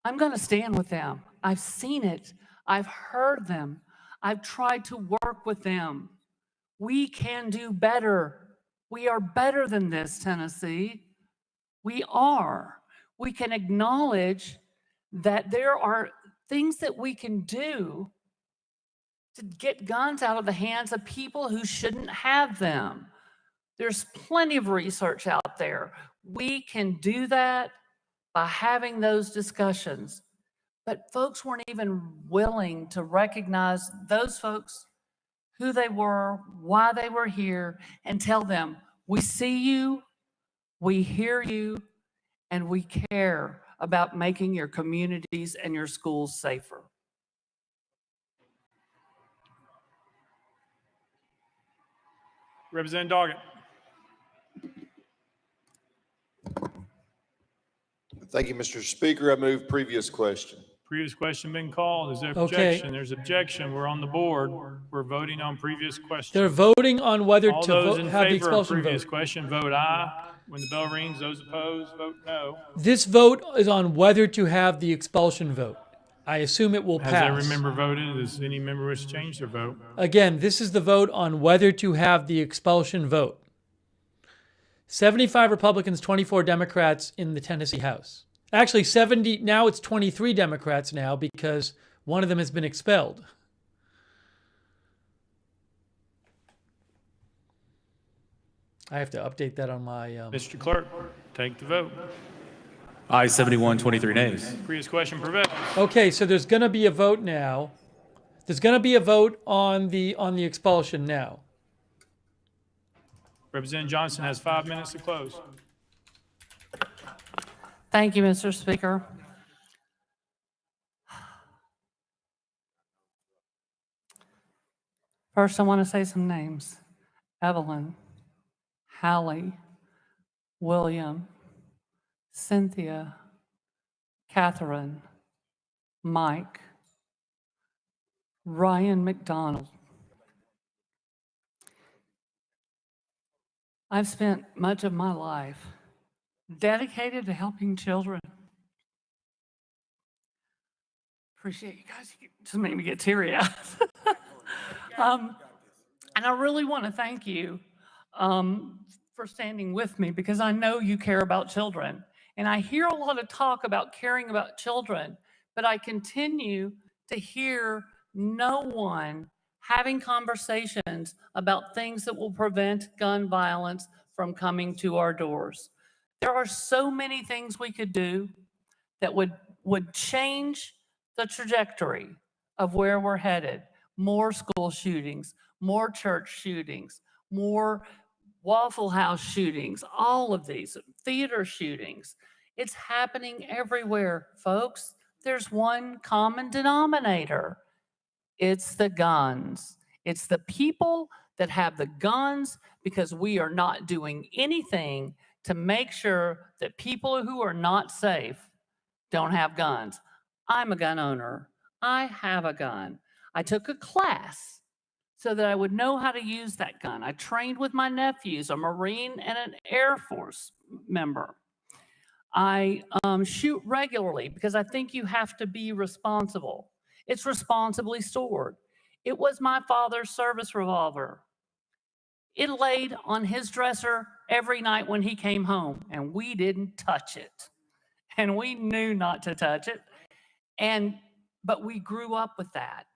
I'm going to stand with them. I've seen it. I've heard them. I've tried to work with them. We can do better. We are better than this, Tennessee. We are. We can acknowledge that there are things that we can do to get guns out of the hands of people who shouldn't have them. There's plenty of research out there. We can do that by having those discussions. But folks weren't even willing to recognize those folks, who they were, why they were here, and tell them, we see you, we hear you, and we care about making your communities and your schools safer. Representative Doggett. Thank you, Mr. Speaker. I move previous question. Previous question been called. Is there Okay. objection? There's objection. We're on the board. We're voting on previous question. They're voting on whether All to those in have the favor of expulsion previous vote. question, vote aye. When the bell rings, those opposed, vote no. This vote is on whether to have the expulsion vote. I assume it will Has pass. every member voted? Does any member wish to change their vote? Again, this is the vote on whether to have the expulsion vote. 75 Republicans, 24 Democrats in the Tennessee House. Actually, 70, now it's 23 Democrats now because one of them has been expelled. I have to update that on my... Mr. Clerk, take the vote. Aye 71, 23 nays. Previous question prevails. Okay, so there's going to be a vote now. There's going to be a vote on the expulsion now. Representative Johnson has 5 minutes to close. Thank you, Mr. Speaker. First, I want to say some names. Evelyn, Hallie, William, Cynthia, Catherine, Mike, Ryan McDonald. I've spent much of my life dedicated to helping children. Appreciate you guys. You just made me get teary-eyed. And I really want to thank you for standing with me because I know you care about children. And I hear a lot of talk about caring about children, but I continue to hear no one having conversations about things that will prevent gun violence from coming to our doors. There are so many things we could do that would change the trajectory of where we're headed. More school shootings, more church shootings, more Waffle House shootings, all of these, theater shootings. It's happening everywhere, folks. There's one common denominator. It's the guns. It's the people that have the guns because we are not doing anything to make sure that people who are not safe don't have guns. I'm a gun owner. I have a gun. I took a class so that I would know how to use that gun. I trained with my nephews, a Marine and an Air Force member. I shoot regularly because I think you have to be responsible. It's responsibly stored. It was my father's service revolver. It laid on his dresser every night when he came home, and we didn't touch it. And we knew not to touch it. But we grew up with that.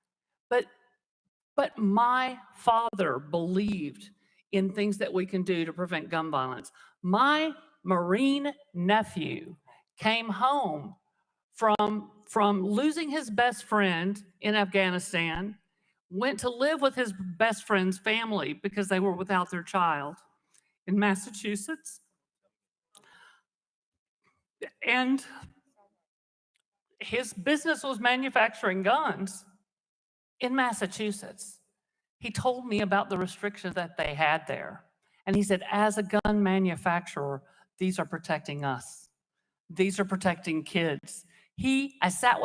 But my father believed in things that we can do to prevent gun violence. My Marine nephew came home from losing his best friend in Afghanistan, went to live with his best friend's family because they were without their child in Massachusetts. And his business was manufacturing guns in Massachusetts. He told me about the restrictions that they had there. And he said, as a gun manufacturer, these are protecting us. These are protecting kids. I sat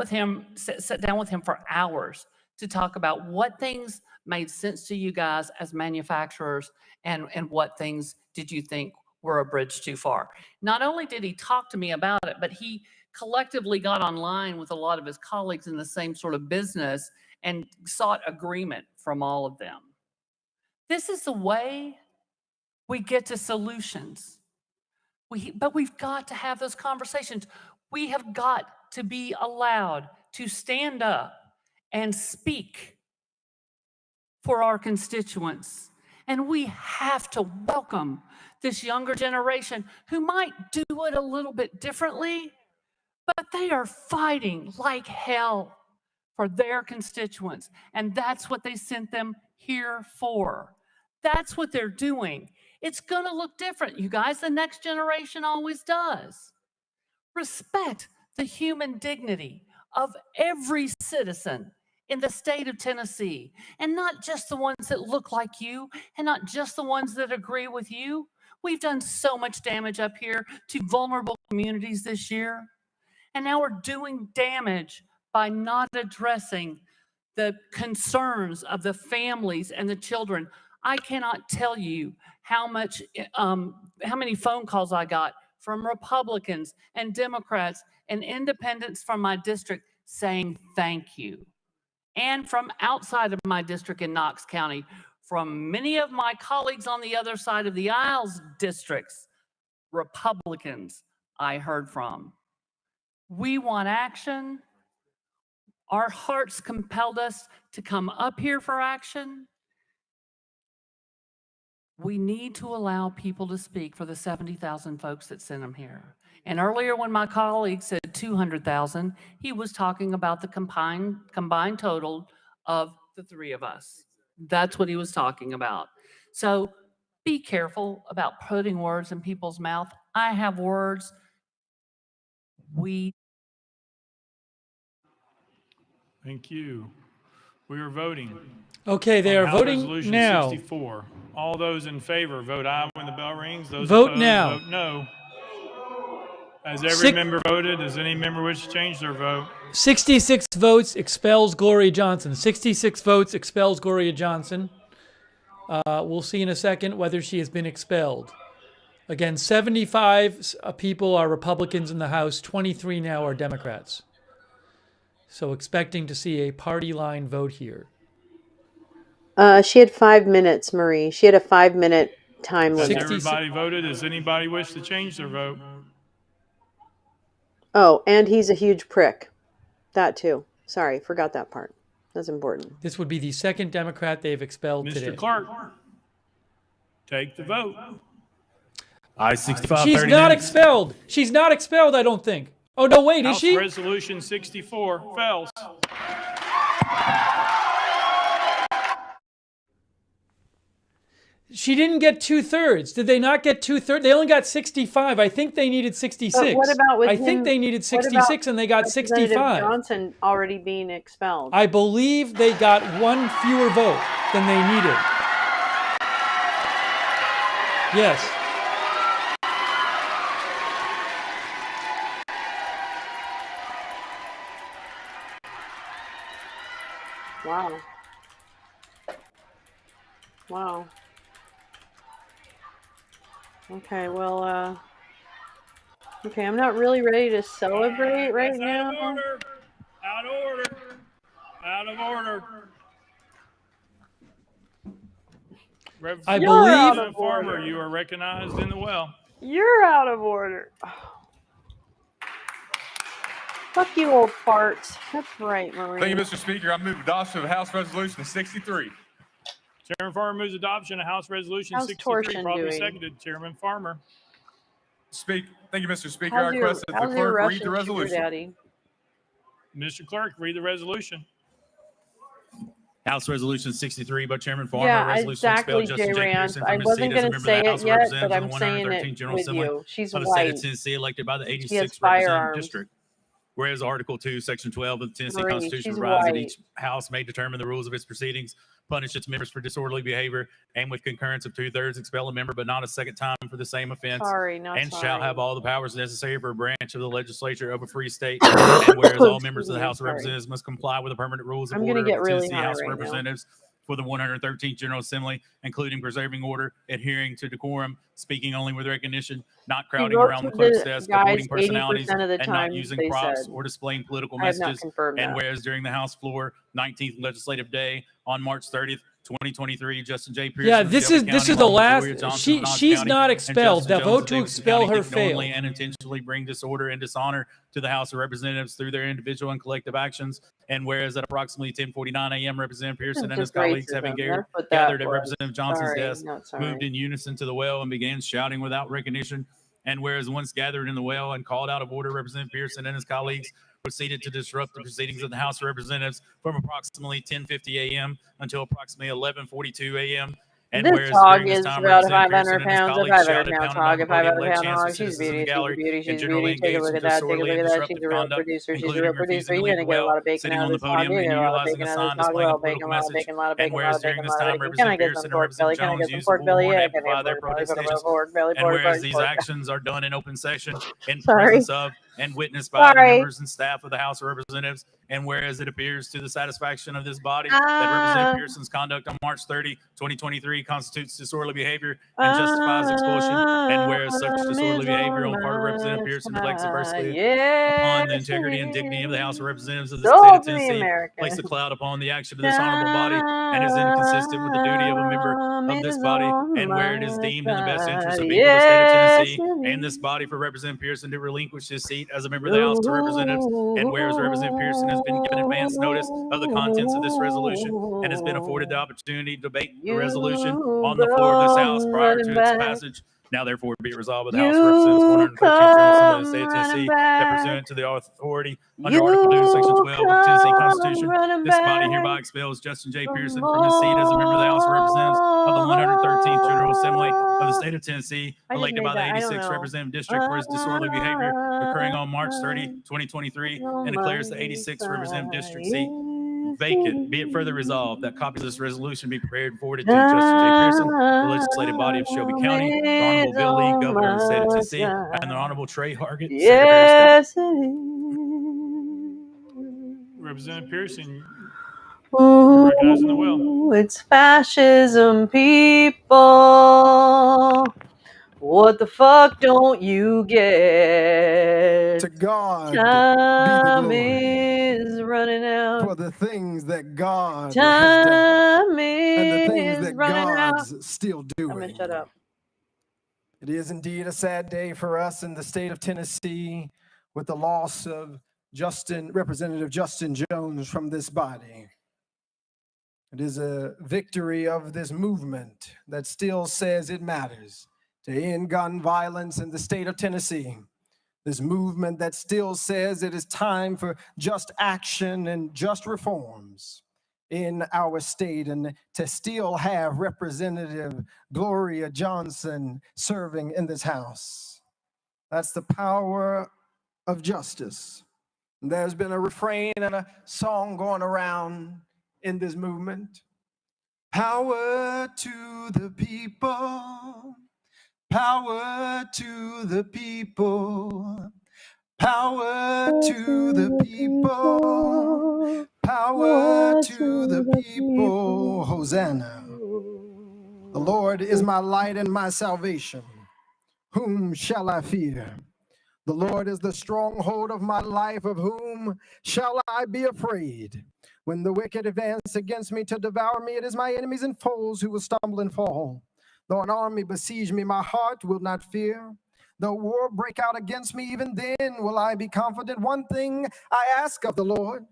down with him for hours to talk about what things made sense to you guys as manufacturers and what things did you think were a bridge too far. Not only did he talk to me about it, but he collectively got online with a lot of his colleagues in the same sort of business and sought agreement from all of them. This is the way we get to solutions. But we've got to have those conversations. We have got to be allowed to stand up and speak for our constituents. And we have to welcome this younger generation who might do it a little bit differently, but they are fighting like hell for their constituents. And that's what they sent them here for. That's what they're doing. It's going to look different, you guys. The next generation always does. Respect the human dignity of every citizen in the state of Tennessee, and not just the ones that look like you, and not just the ones that agree with you. We've done so much damage up here to vulnerable communities this year, and now we're doing damage by not addressing the concerns of the families and the children. I cannot tell you how many phone calls I got from Republicans and Democrats and independents from my district saying thank you. And from outside of my district in Knox County, from many of my colleagues on the other side of the aisles districts, Republicans I heard from. We want action. Our hearts compelled us to come up here for action. We need to allow people to speak for the 70,000 folks that sent them here. And earlier when my colleague said 200,000, he was talking about the combined total of the three of us. That's what he was talking about. So be careful about putting words in people's mouth. I have words. Thank you. We are voting. Okay, they are House voting Resolution now. 64. All those in favor, vote aye when the bell rings. Those Vote opposed, now. vote no. Has every member voted? Does any member wish to change their vote? 66 votes expels Gloria Johnson. 66 votes expels Gloria Johnson. We'll see in a second whether she has been expelled. Again, 75 people are Republicans in the House. 23 now are Democrats. So expecting to see a party line vote here. She had 5 minutes, Marie. She had a 5-minute time Has limit. everybody voted? Does anybody wish to change their vote? Oh, and he's a huge prick. That too. Sorry, forgot that part. That's important. This would be the second Democrat they've expelled Mr. today. Clerk, take the vote. I-65, She's 30 not minutes. expelled. She's not expelled, I don't think. Oh, no, wait, is House she? Resolution 64 fails. She didn't get 2/3. Did they not get 2/3? They only got 65. I think they needed 66. But what about with I him? think they needed What about 66 and they got Representative 65. Johnson already being expelled. I believe they got one fewer vote than they needed. Yes. Wow. Wow. Okay, well, okay, I'm not really ready to celebrate right now. Out of order. Out of order. Out of order. I You're believe out of Farmer, order. you are recognized in the well. You're out of order. Fuck you, old farts. That's right, Marie. Thank you, Mr. Speaker. I move adoption of House Resolution 63. Chairman Farmer moves adoption of House Resolution How's 63, Torsion properly doing? seconded. Chairman Farmer. Thank you, Mr. Speaker. How's I your, request that the how's your clerk read Russian the sugar resolution. daddy? Mr. Clerk, read the resolution. House Resolution 63 by Chairman Farmer. Yeah, Resolution exactly, expelled Justin J. J. Rand. Pearson I from his wasn't seat as a going to member of say the House it of yet, Representatives but in I'm the saying 113th it General with Assembly you. She's of the state of white. Tennessee, elected by the She has 86th Representative firearms. District. Whereas Article 2, Section 12 of the Tennessee Marie, Constitution she's provides that white. each House may determine the rules of its proceedings, punish its members for disorderly behavior, and with concurrence of 2/3 expel a member, but not a second time for the same offense, Sorry, not and sorry. shall have all the powers necessary for a branch of the legislature of a free state. And whereas all members of the Excuse me, House of sorry. Representatives must comply with the permanent rules of I'm going order to of get the really Tennessee high House of right now. Representatives for the 113th General Assembly, including preserving order, adhering to decorum, speaking only with recognition, not He crowding wrote around to the clerk's the desk, guys avoiding personalities, 80% of the and not time, using they props said. or displaying political I have not messages. confirmed And that. whereas during the House floor, 19th Legislative Day on March 30th, 2023, Justin J. Pearson Yeah, of this Shelby is County, the along with last. Gloria Johnson of Knox She's County, not and expelled. Justin The Jones vote of to Davis expel County her did knowingly failed. and intentionally bring disorder and dishonor to the House of Representatives through their individual and collective actions. And whereas at approximately 10:49 a.m., Representative Pearson and his Just colleagues, having racism. That's what that gathered at was. Representative Johnson's Sorry, desk, not sorry. moved in unison to the well and began shouting without recognition. And whereas once gathered in the well and called out of order, Representative Pearson and his colleagues proceeded to disrupt the proceedings of the House of Representatives from approximately 10:50 a.m. until approximately 11:42 a.m. And This whereas hog during this is time, about Representative 500 Pearson and his pounds, a colleagues 500 shouted, pounds pounded on hog, the a podium, 500 led pound chants hog. to She's a citizens in the beauty, she's a gallery, beauty, and she's a generally beauty. Take a engaged look in at that, take a disorderly look and at that. She's disruptive a real conduct, producer, she's a including real producer. refusing to You're leave gonna the get a well, lot of bacon sitting out on of the this hog. podium, You're and gonna get a lot of utilizing a bacon out of sign this hog. A displaying lot a of bacon, political a lot of message. bacon, a lot of And bacon, a lot whereas of bacon, during a this lot of time, bacon. Can I Representative get some Pearson and pork belly? Representative Can I Jones get some used the pork belly? bullhorn Yeah, to can I amplify have their pork belly? protest Put a stages. pork belly, And pork whereas belly, these pork. actions are done in open session in Sorry. presence of and witnessed by the Sorry. members and staff of the House of Representatives, and whereas it appears to the satisfaction of this body that Representative Pearson's conduct on March 30, 2023 constitutes disorderly behavior and justifies expulsion, and whereas such disorderly behavior on part of Representative Pearson reflects adversely upon the Yes, integrity and dignity of the House of Representatives of the sold state of to the Tennessee, place a Americans. cloud upon the action of this honorable body, and is inconsistent with the duty of a member of this body, and where it is deemed in the best interest of people of the state of Tennessee and this body for Representative Pearson to relinquish his seat as a member of the House of Representatives, and whereas Representative Pearson has been given advance notice of the contents of this resolution and has been afforded the opportunity to debate the resolution on the floor of this House prior to its passage. Now, therefore, be it resolved by the House of Representatives 113th General Assembly of the State of Tennessee that pursuant to the authority under Article 2, Section 12 of the Tennessee Constitution, this body hereby expels Justin J. Pearson from his seat as a member of the House of Representatives of the 113th General Assembly of the State of Tennessee, elected by the 86th Representative District for his disorderly behavior occurring on March 30, 2023, and declares the 86th Representative District seat vacant. Be it further resolved that copies of this resolution be prepared and forwarded to Justin J. Pearson, the legislative body of Shelby County, the Honorable Bill Lee, Governor of the State of Tennessee, and the Honorable Trey Hargett, Secretary of State. Representative Pearson, you're recognized in the well. It's fascism, people. What the fuck don't you get? To God Time be the glory is running out. for the things that God has Time done and that God's still I'm doing. gonna shut up. It is indeed a sad day for us in the state of Tennessee with the loss of Representative Justin Jones from this body. It is a victory of this movement that still says it matters to end gun violence in the state of Tennessee. This movement that still says it is time for just action and just reforms in our state, and to still have Representative Gloria Johnson serving in this House. That's the power of justice. There's been a refrain and a song going around in this movement. Power to the people. Power to the people. Power to the people. Power to the people. Hosanna. The Lord is my light and my salvation. Whom shall I fear? The Lord is the stronghold of my life. Of whom shall I be afraid? When the wicked advance against me to devour me, it is my enemies and foes who will stumble and fall. Though an army besiege me, my heart will not fear. Though war break out against me, even then will I be confident. One thing I ask of the Lord,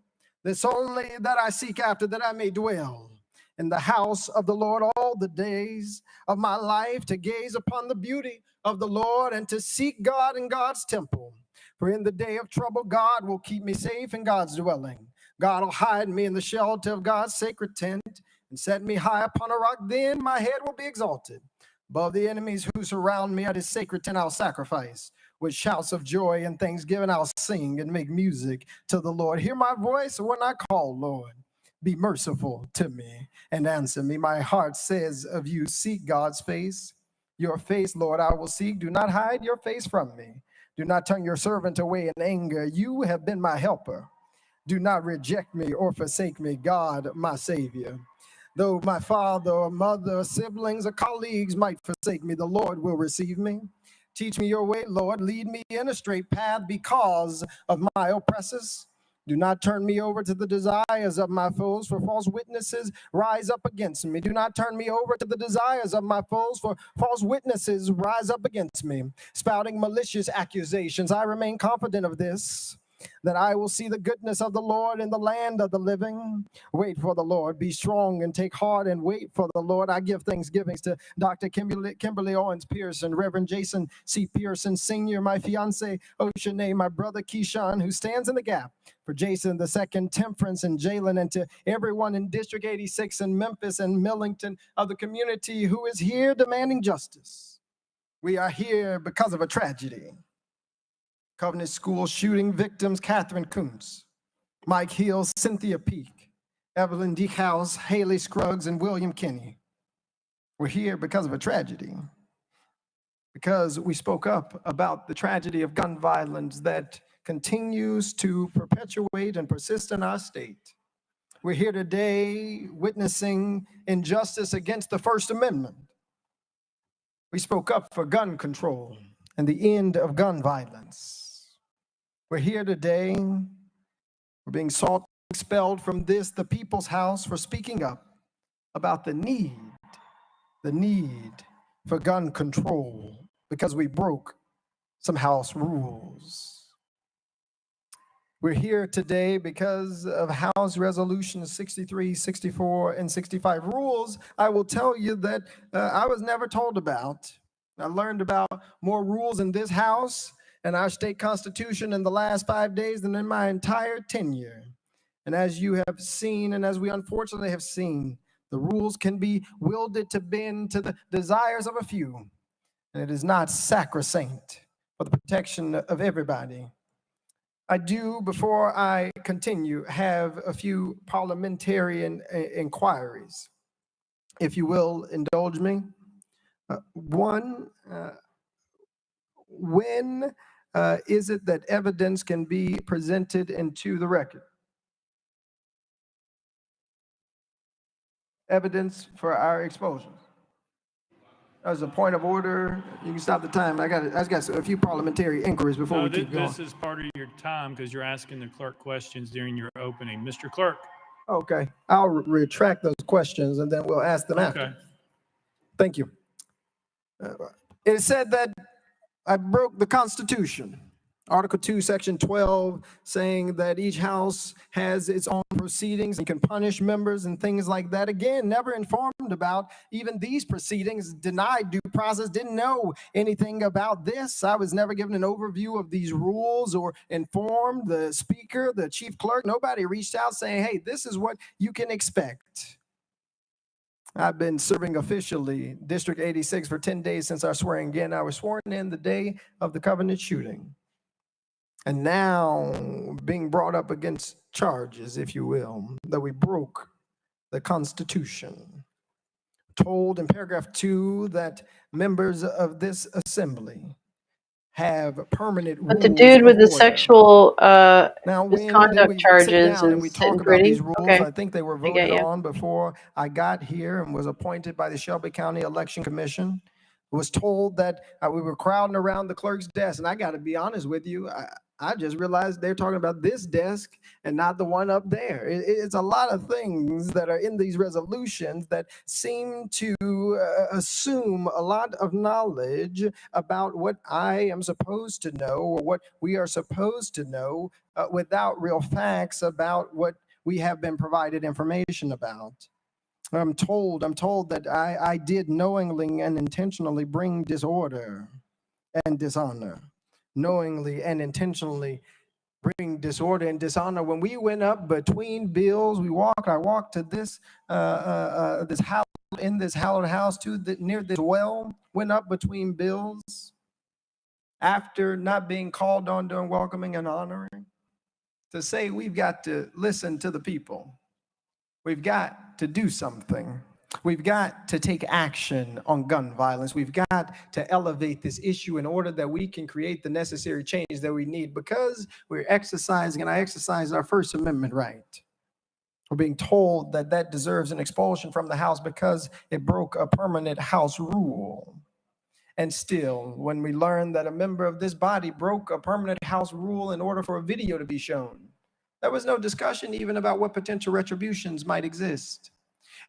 this only that I seek after, that I may dwell in the house of the Lord all the days of my life, to gaze upon the beauty of the Lord and to seek God in God's temple. For in the day of trouble, God will keep me safe in God's dwelling. God will hide me in the shelter of God's sacred tent and set me high upon a rock. Then my head will be exalted. Above the enemies who surround me at his sacred tent, I'll sacrifice. With shouts of joy and thanksgiving, I'll sing and make music to the Lord. Hear my voice when I call, Lord. Be merciful to me and answer me. My heart says of you, seek God's face. Your face, Lord, I will seek. Do not hide your face from me. Do not turn your servant away in anger. You have been my helper. Do not reject me or forsake me, God, my Savior. Though my father or mother, or siblings or colleagues might forsake me, the Lord will receive me. Teach me your way, Lord. Lead me in a straight path because of my oppressors. Do not turn me over to the desires of my foes, for false witnesses rise up against me. Do not turn me over to the desires of my foes, for false witnesses rise up against me, spouting malicious accusations. I remain confident of this, that I will see the goodness of the Lord in the land of the living. Wait for the Lord. Be strong and take heart and wait for the Lord. I give thanksgivings to Dr. Kimberly Owens Pearson, Reverend Jason C. Pearson Sr., my fiance Oceanae, my brother Keyshawn, who stands in the gap for Jason II, Temperance, and Jalen, and to everyone in District 86 in Memphis and Millington of the community who is here demanding justice. We are here because of a tragedy. Covenant School shooting victims Catherine Kuntz, Mike Hill, Cynthia Peak, Evelyn Deekhouse, Haley Scruggs, and William Kinney. We're here because of a tragedy, because we spoke up about the tragedy of gun violence that continues to perpetuate and persist in our state. We're here today witnessing injustice against the First Amendment. We spoke up for gun control and the end of gun violence. We're here today. We're being sought expelled from this, the People's House, for speaking up about the need for gun control because we broke some house rules. We're here today because of House Resolutions 63, 64, and 65. Rules, I will tell you that I was never told about. I learned about more rules in this House and our state constitution in the last 5 days than in my entire tenure. And as you have seen, and as we unfortunately have seen, the rules can be wielded to bend to the desires of a few, and it is not sacrosanct for the protection of everybody. I do, before I continue, have a few parliamentarian inquiries. If you will indulge me. One, when is it that evidence can be presented into the record? Evidence for our exposure. As a point of order, you can stop the time. I got a few parliamentary inquiries before we keep going. This is part of your time because you're asking the clerk questions during your opening. Mr. Clerk. Okay, I'll retract those questions and then we'll ask them after. Thank you. It said that I broke the Constitution. Article 2, Section 12, saying that each house has its own proceedings and can punish members and things like that. Again, never informed about even these proceedings, denied due process, didn't know anything about this. I was never given an overview of these rules or informed the speaker, the chief clerk. Nobody reached out saying, hey, this is what you can expect. I've been serving officially District 86 for 10 days since our swearing in. I was sworn in the day of the Covenant shooting. And now being brought up against charges, if you will, that we broke the Constitution. Told in paragraph 2 that members of this assembly have permanent rules. But the dude with the sexual now, misconduct we sit charges down and we is talk about pretty. these rules, Okay. I think they were I get voted you. on before I got here and was appointed by the Shelby County Election Commission. Was told that we were crowding around the clerk's desk, and I got to be honest with you, I just realized they're talking about this desk and not the one up there. It's a lot of things that are in these resolutions that seem to assume a lot of knowledge about what I am supposed to know or what we are supposed to know without real facts about what we have been provided information about. I'm told that I did knowingly and intentionally bring disorder and dishonor. Knowingly and intentionally bring disorder and dishonor. When we went up between bills, I walked to this this house, in this hallowed house near this well, went up between bills after not being called on during welcoming and honoring to say we've got to listen to the people. We've got to do something. We've got to take action on gun violence. We've got to elevate this issue in order that we can create the necessary change that we need, because we're exercising, and I exercise our First Amendment right. We're being told that that deserves an expulsion from the House because it broke a permanent House rule. And still, when we learn that a member of this body broke a permanent House rule in order for a video to be shown, there was no discussion even about what potential retributions might exist.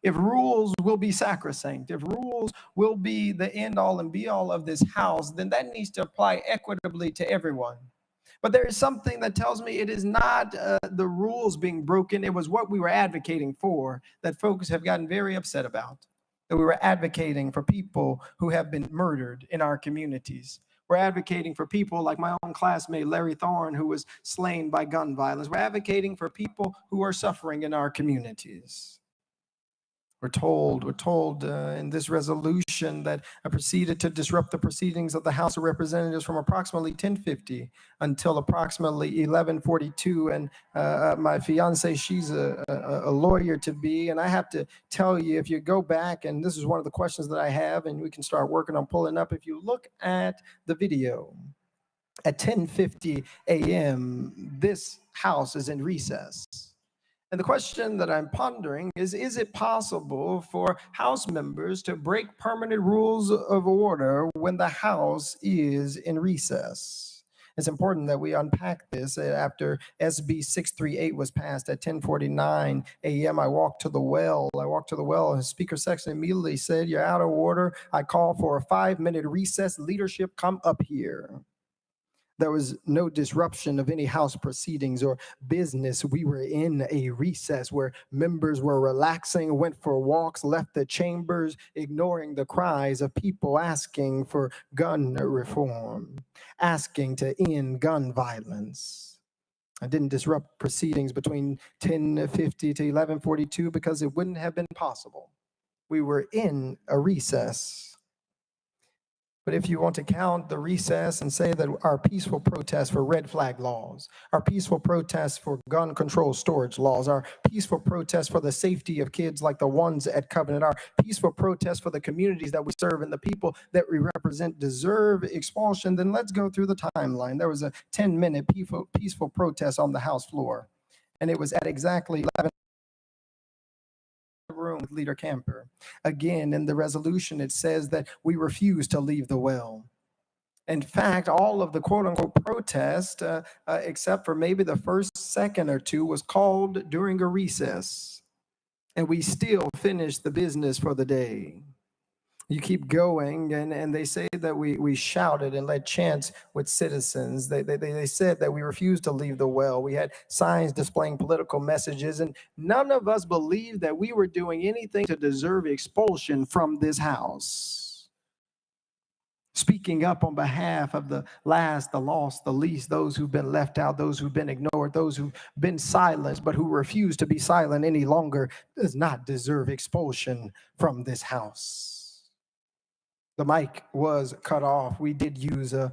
If rules will be sacrosanct, if rules will be the end all and be all of this house, then that needs to apply equitably to everyone. But there is something that tells me it is not the rules being broken. It was what we were advocating for that folks have gotten very upset about. That we were advocating for people who have been murdered in our communities. We're advocating for people like my own classmate, Larry Thorne, who was slain by gun violence. We're advocating for people who are suffering in our communities. We're told in this resolution that I proceeded to disrupt the proceedings of the House of Representatives from approximately 10:50 until approximately 11:42. And my fiance, she's a lawyer to be, and I have to tell you, if you go back, and this is one of the questions that I have, and we can start working on pulling up. If you look at the video, at 10:50 a.m., this House is in recess. And the question that I'm pondering is it possible for House members to break permanent rules of order when the House is in recess? It's important that we unpack this. After SB 638 was passed at 10:49 a.m., I walked to the well. And Speaker Sexton immediately said, "You're out of order. I call for a 5-minute recess. Leadership, come up here." There was no disruption of any House proceedings or business. We were in a recess where members were relaxing, went for walks, left the chambers, ignoring the cries of people asking for gun reform, asking to end gun violence. I didn't disrupt proceedings between 10:50 to 11:42 because it wouldn't have been possible. We were in a recess. But if you want to count the recess and say that our peaceful protests for red flag laws, our peaceful protests for gun control storage laws, our peaceful protests for the safety of kids like the ones at Covenant, our peaceful protests for the communities that we serve and the people that we represent deserve expulsion, then let's go through the timeline. There was a 10-minute peaceful protest on the House floor, and it was at exactly 11 room with Leader Camper. Again, in the resolution, it says that we refuse to leave the well. In fact, all of the quote-unquote protest, except for maybe the first second or two, was called during a recess. And we still finished the business for the day. You keep going, and they say that we shouted and led chants with citizens. They said that we refused to leave the well. We had signs displaying political messages, and none of us believed that we were doing anything to deserve expulsion from this house. Speaking up on behalf of the last, the lost, the least, those who've been left out, those who've been ignored, those who've been silenced, but who refuse to be silent any longer, does not deserve expulsion from this house. The mic was cut off. We did use a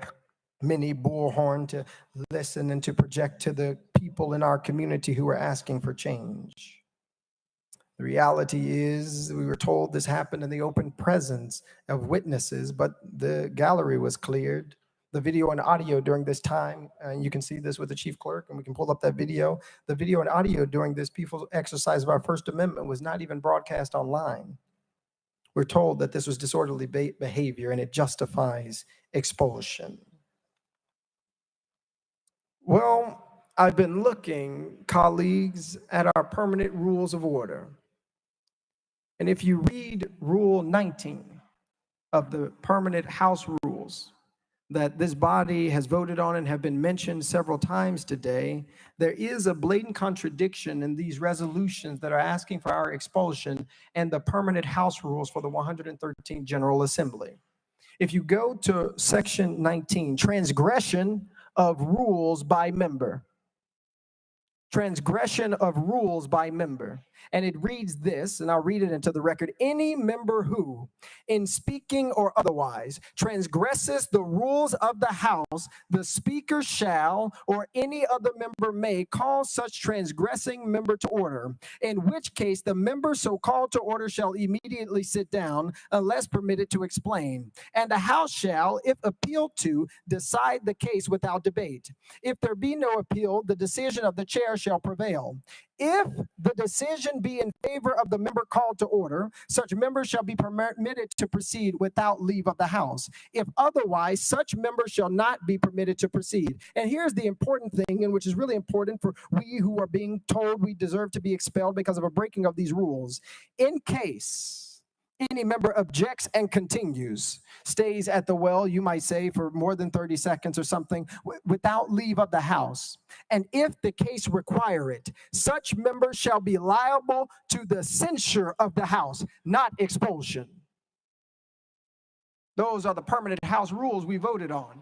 mini bullhorn to listen and to project to the people in our community who were asking for change. The reality is, we were told this happened in the open presence of witnesses, but the gallery was cleared. The video and audio during this time, and you can see this with the chief clerk, and we can pull up that video. The video and audio during this peaceful exercise of our First Amendment was not even broadcast online. We're told that this was disorderly behavior and it justifies expulsion. Well, I've been looking, colleagues, at our permanent rules of order. And if you read Rule 19 of the permanent House rules that this body has voted on and have been mentioned several times today, there is a blatant contradiction in these resolutions that are asking for our expulsion and the permanent House rules for the 113th General Assembly. If you go to section 19, transgression of rules by member. Transgression of rules by member. And it reads this, and I'll read it into the record. Any member who, in speaking or otherwise, transgresses the rules of the House, the Speaker shall, or any other member may, call such transgressing member to order, in which case the member so called to order shall immediately sit down, unless permitted to explain. And the House shall, if appealed to, decide the case without debate. If there be no appeal, the decision of the chair shall prevail. If the decision be in favor of the member called to order, such member shall be permitted to proceed without leave of the House. If otherwise, such member shall not be permitted to proceed. And here's the important thing, and which is really important for we who are being told we deserve to be expelled because of a breaking of these rules. In case any member objects and continues, stays at the well, you might say, for more than 30 seconds or something, without leave of the House. And if the case require it, such member shall be liable to the censure of the House, not expulsion. Those are the permanent House rules we voted on,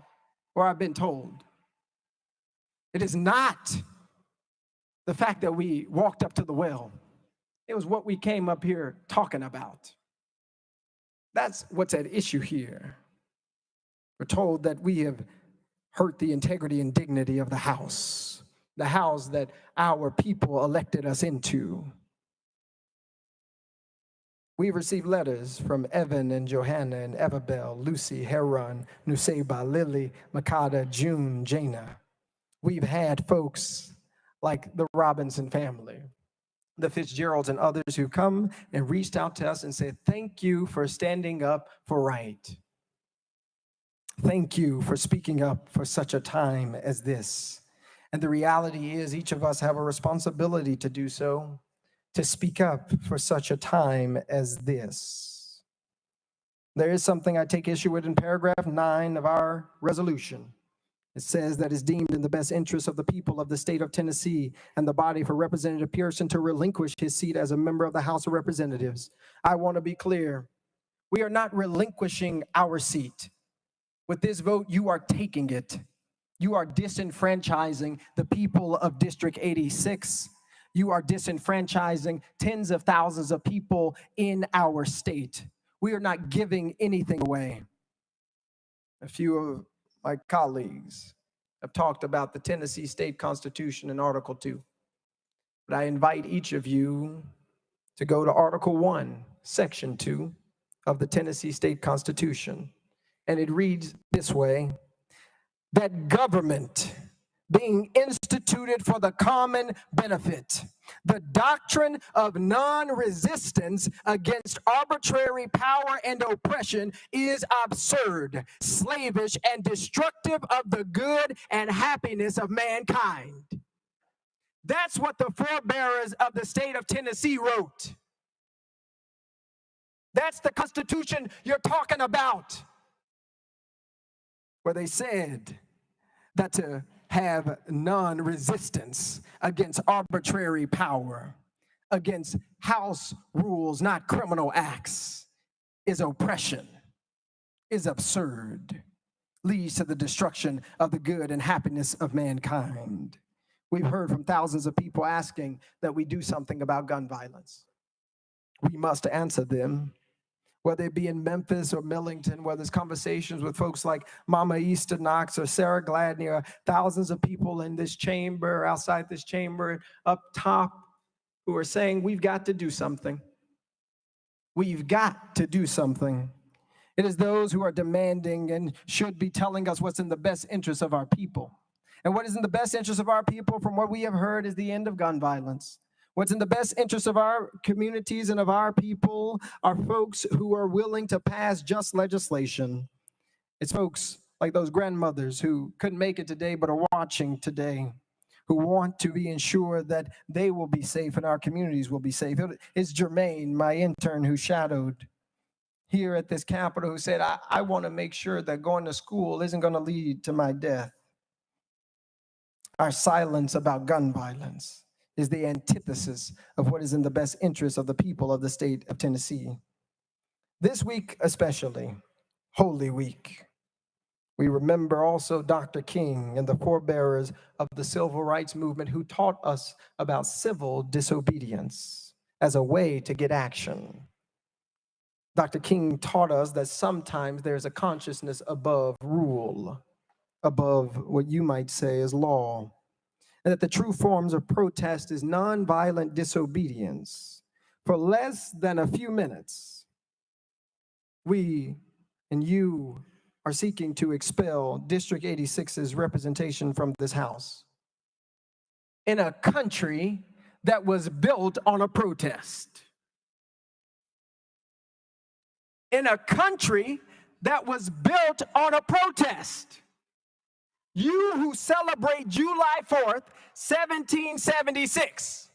or I've been told. It is not the fact that we walked up to the well. It was what we came up here talking about. That's what's at issue here. We're told that we have hurt the integrity and dignity of the House that our people elected us into. We've received letters from Evan and Johanna and Evabel, Lucy, Heron, Nuseba, Lily, Makada, June, Jana. We've had folks like the Robinson family, the Fitzgeralds and others who come and reached out to us and said, thank you for standing up for right. Thank you for speaking up for such a time as this. And the reality is each of us have a responsibility to do so, to speak up for such a time as this. There is something I take issue with in paragraph 9 of our resolution. It says that it's deemed in the best interest of the people of the state of Tennessee and the body for Representative Pearson to relinquish his seat as a member of the House of Representatives. I want to be clear. We are not relinquishing our seat. With this vote, you are taking it. You are disenfranchising the people of District 86. You are disenfranchising tens of thousands of people in our state. We are not giving anything away. A few of my colleagues have talked about the Tennessee State Constitution in Article 2. But I invite each of you to go to Article 1, Section 2 of the Tennessee State Constitution. And it reads this way, that government being instituted for the common benefit The doctrine of non-resistance against arbitrary power and oppression is absurd, slavish, and destructive of the good and happiness of mankind. That's what the forebearers of the state of Tennessee wrote. That's the Constitution you're talking about, where they said that to have non-resistance against arbitrary power, against house rules, not criminal acts, is oppression, is absurd, leads to the destruction of the good and happiness of mankind. We've heard from thousands of people asking that we do something about gun violence. We must answer them, whether it be in Memphis or Millington, whether it's conversations with folks like Mama Easter Knox or Sarah Gladney, or thousands of people in this chamber, outside this chamber, up top, who are saying we've got to do something. We've got to do something. It is those who are demanding and should be telling us what's in the best interest of our people. And what is in the best interest of our people, from what we have heard, is the end of gun violence. What's in the best interest of our communities and of our people are folks who are willing to pass just legislation. It's folks like those grandmothers who couldn't make it today but are watching today, who want to be ensured that they will be safe and our communities will be safe. It's Jermaine, my intern, who shadowed here at this Capitol, who said, I want to make sure that going to school isn't going to lead to my death. Our silence about gun violence is the antithesis of what is in the best interest of the people of the state of Tennessee. This week especially, Holy Week, we remember also Dr. King and the forebearers of the civil rights movement who taught us about civil disobedience as a way to get action. Dr. King taught us that sometimes there's a consciousness above rule, above what you might say is law, and that the true forms of protest is nonviolent disobedience. For less than a few minutes, we and you are seeking to expel District 86's representation from this House in a country that was built on a protest. In a country that was built on a protest. You who celebrate July 4th, 1776,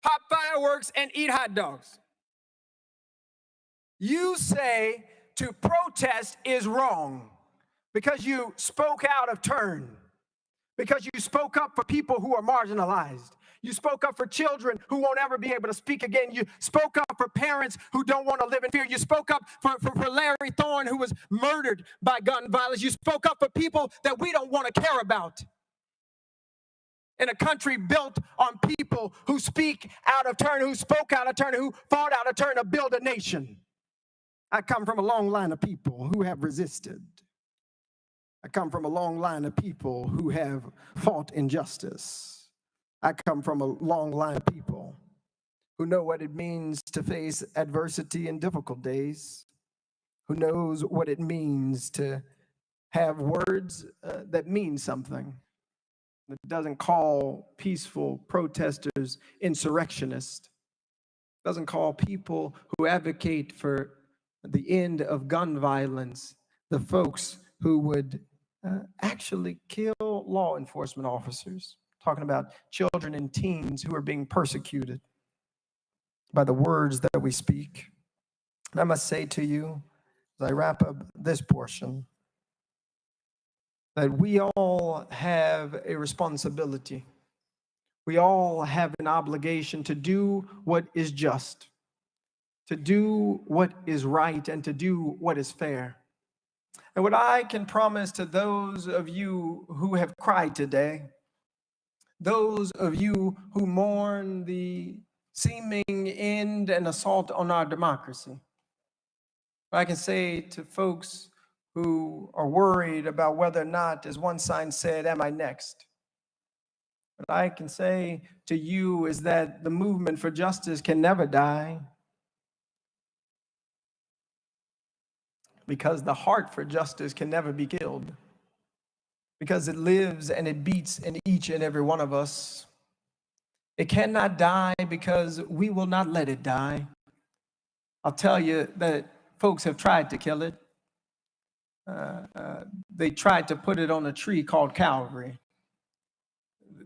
pop fireworks and eat hot dogs. You say to protest is wrong because you spoke out of turn, because you spoke up for people who are marginalized. You spoke up for children who won't ever be able to speak again. You spoke up for parents who don't want to live in fear. You spoke up for Larry Thorne, who was murdered by gun violence. You spoke up for people that we don't want to care about. In a country built on people who speak out of turn, who spoke out of turn, who fought out of turn to build a nation. I come from a long line of people who have resisted. I come from a long line of people who have fought injustice. I come from a long line of people who know what it means to face adversity in difficult days, who knows what it means to have words that mean something, that doesn't call peaceful protesters insurrectionists, doesn't call people who advocate for the end of gun violence the folks who would actually kill law enforcement officers. Talking about children and teens who are being persecuted by the words that we speak. And I must say to you, as I wrap up this portion, that we all have a responsibility. We all have an obligation to do what is just, to do what is right, and to do what is fair. And what I can promise to those of you who have cried today, those of you who mourn the seeming end and assault on our democracy, I can say to folks who are worried about whether or not, as one sign said, am I next? What I can say to you is that the movement for justice can never die, because the heart for justice can never be killed, because it lives and it beats in each and every one of us. It cannot die because we will not let it die. I'll tell you that folks have tried to kill it. They tried to put it on a tree called Calvary.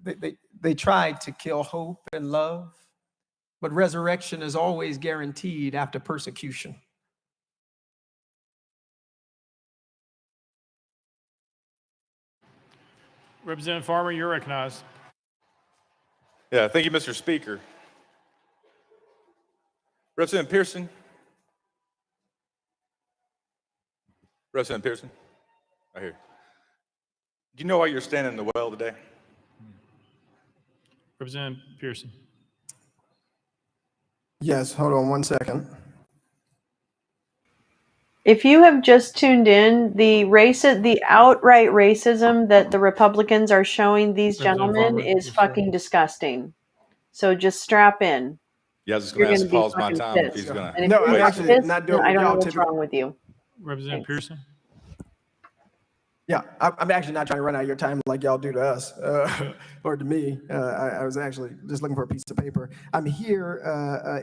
They tried to kill hope and love, but resurrection is always guaranteed after persecution. Representative Farmer, you're recognized. Yeah, thank you, Mr. Speaker. Representative Pearson. Representative Pearson, right here. Do you know why you're standing in the well today? Representative Pearson. Yes, hold on one second. If you have just tuned in, the outright racism that the Republicans are showing these gentlemen is fucking disgusting. So just strap in. Yeah, I was just You're going to going ask to be pause my fucking time if pissed. he's going to. And if No, you're I'm not actually pissed, not then doing I what don't know y'all what's typically. wrong with you. Representative Thanks. Pearson. Yeah, I'm actually not trying to run out of your time like y'all do to us or to me. I was actually just looking for a piece of paper. I'm here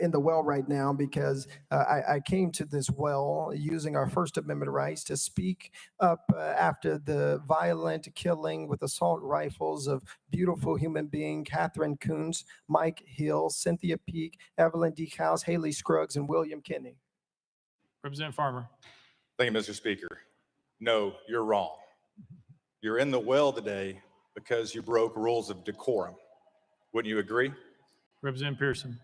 in the well right now because I came to this well using our First Amendment rights to speak up after the violent killing with assault rifles of beautiful human being Catherine Coons, Mike Hill, Cynthia Peak, Evelyn D. House, Haley Scruggs, and William Kinney. Representative Farmer. Thank you, Mr. Speaker. No, you're wrong. You're in the well today because you broke rules of decorum. Wouldn't you agree? Representative Pearson.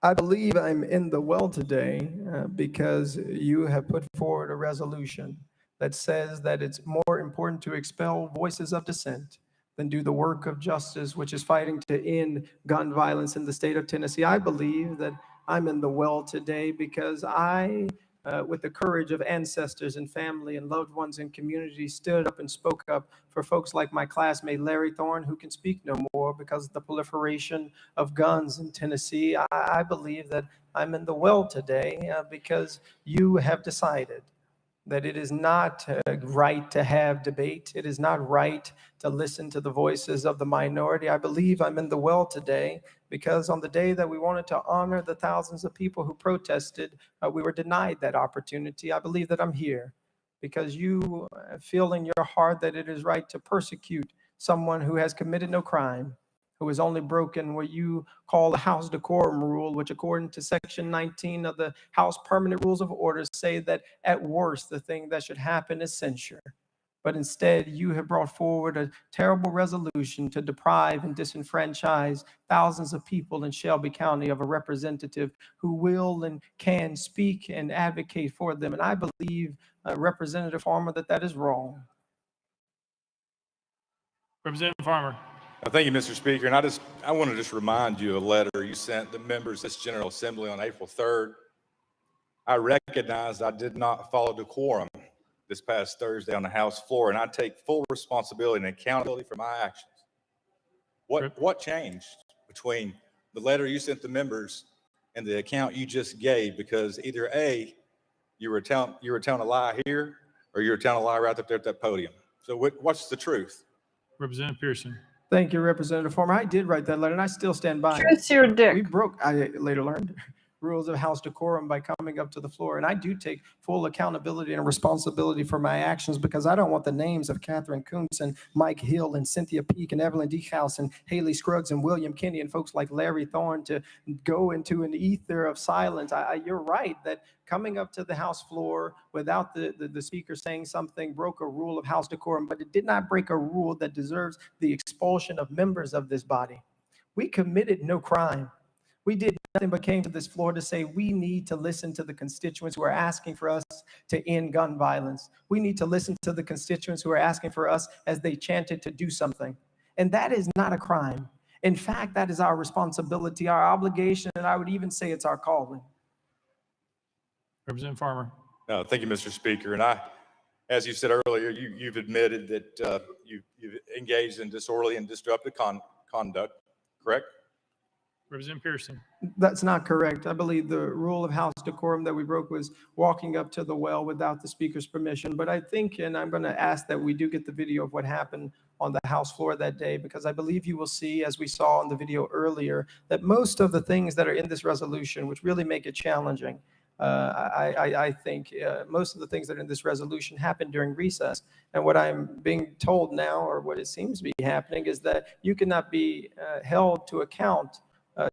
I believe I'm in the well today because you have put forward a resolution that says that it's more important to expel voices of dissent than do the work of justice, which is fighting to end gun violence in the state of Tennessee. I believe that I'm in the well today because I, with the courage of ancestors and family and loved ones and community, stood up and spoke up for folks like my classmate Larry Thorne, who can speak no more because of the proliferation of guns in Tennessee. I believe that I'm in the well today because you have decided that it is not right to have debate. It is not right to listen to the voices of the minority. I believe I'm in the well today because on the day that we wanted to honor the thousands of people who protested, we were denied that opportunity. I believe that I'm here because you feel in your heart that it is right to persecute someone who has committed no crime, who has only broken what you call the House decorum rule, which according to Section 19 of the House Permanent Rules of Order say that at worst the thing that should happen is censure. But instead, you have brought forward a terrible resolution to deprive and disenfranchise thousands of people in Shelby County of a representative who will and can speak and advocate for them. And I believe, Representative Farmer, that that is wrong. Representative Farmer. Thank you, Mr. Speaker. And I want to just remind you of a letter you sent the members of this General Assembly on April 3rd. I recognized I did not follow decorum this past Thursday on the House floor, and I take full responsibility and accountability for my actions. What changed between the letter you sent the members and the account you just gave? Because either A, you were telling a lie here, or you were telling a lie right up there at that podium. So what's the truth? Representative Pearson. Thank you, Representative Farmer. I did write that letter, and I still stand by it. Truth's your dick. We broke, I later learned, rules of House decorum by coming up to the floor. And I do take full accountability and responsibility for my actions because I don't want the names of Catherine Kuntz and Mike Hill and Cynthia Peak and Evelyn D. House and Haley Scruggs and William Kinney and folks like Larry Thorne to go into an ether of silence. You're right that coming up to the House floor without the speaker saying something broke a rule of House decorum, but it did not break a rule that deserves the expulsion of members of this body. We committed no crime. We did nothing but came to this floor to say we need to listen to the constituents who are asking for us to end gun violence. We need to listen to the constituents who are asking for us as they chanted to do something. And that is not a crime. In fact, that is our responsibility, our obligation, and I would even say it's our calling. Representative Farmer. No, thank you, Mr. Speaker. And as you said earlier, you've admitted that you've engaged in disorderly and disruptive conduct, correct? Representative Pearson. That's not correct. I believe the rule of House decorum that we broke was walking up to the well without the speaker's permission. But I think, and I'm going to ask that we do get the video of what happened on the House floor that day, because I believe you will see, as we saw in the video earlier, that most of the things that are in this resolution, which really make it challenging, I think most of the things that are in this resolution happened during recess. And what I'm being told now, or what it seems to be happening, is that you cannot be held to account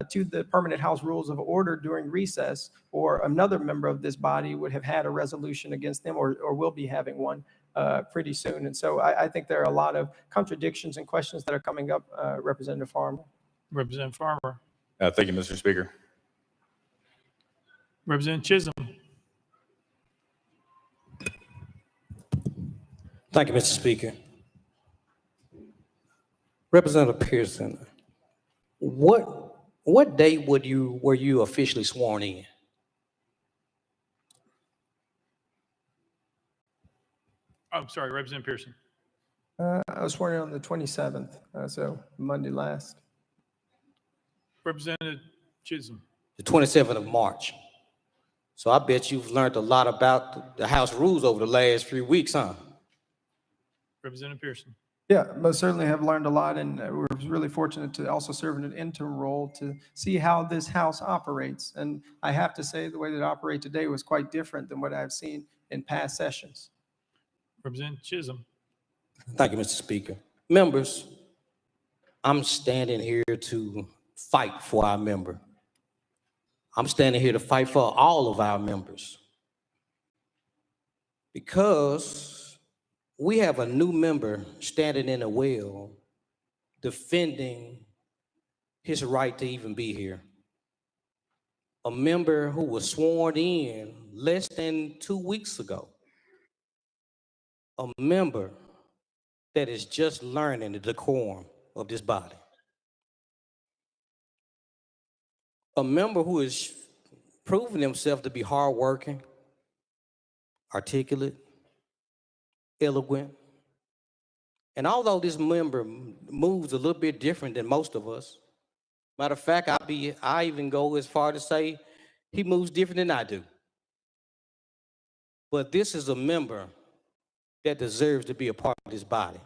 to the permanent House rules of order during recess, or another member of this body would have had a resolution against them, or will be having one pretty soon. And so I think there are a lot of contradictions and questions that are coming up, Representative Farmer. Representative Farmer. Thank you, Mr. Speaker. Representative Chisholm. Thank you, Mr. Speaker. Representative Pearson, what day were you officially sworn in? I'm sorry, Representative Pearson. I was sworn in on the 27th, so Monday last. Representative Chisholm. The 27th of March. So I bet you've learned a lot about the House rules over the last few weeks, huh? Representative Pearson. Yeah, most certainly have learned a lot, and we're really fortunate to also serve in an interim role to see how this House operates. And I have to say, the way that it operated today was quite different than what I've seen in past sessions. Representative Chisholm. Thank you, Mr. Speaker. Members, I'm standing here to fight for our member. I'm standing here to fight for all of our members, because we have a new member standing in a well defending his right to even be here. A member who was sworn in less than 2 weeks ago. A member that is just learning the decorum of this body. A member who is proving himself to be hardworking, articulate, eloquent. And although this member moves a little bit different than most of us, matter of fact, I even go as far to say he moves different than I do. But this is a member that deserves to be a part of this body.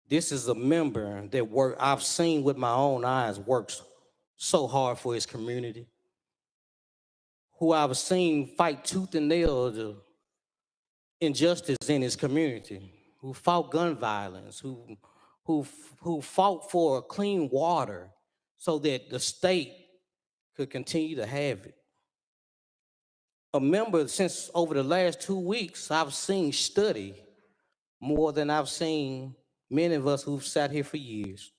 This is a member that I've seen with my own eyes works so hard for his community, who I've seen fight tooth and nail the injustice in his community, who fought gun violence, who fought for clean water so that the state could continue to have it. A member, since over the last 2 weeks, I've seen study more than I've seen many of us who've sat here for years.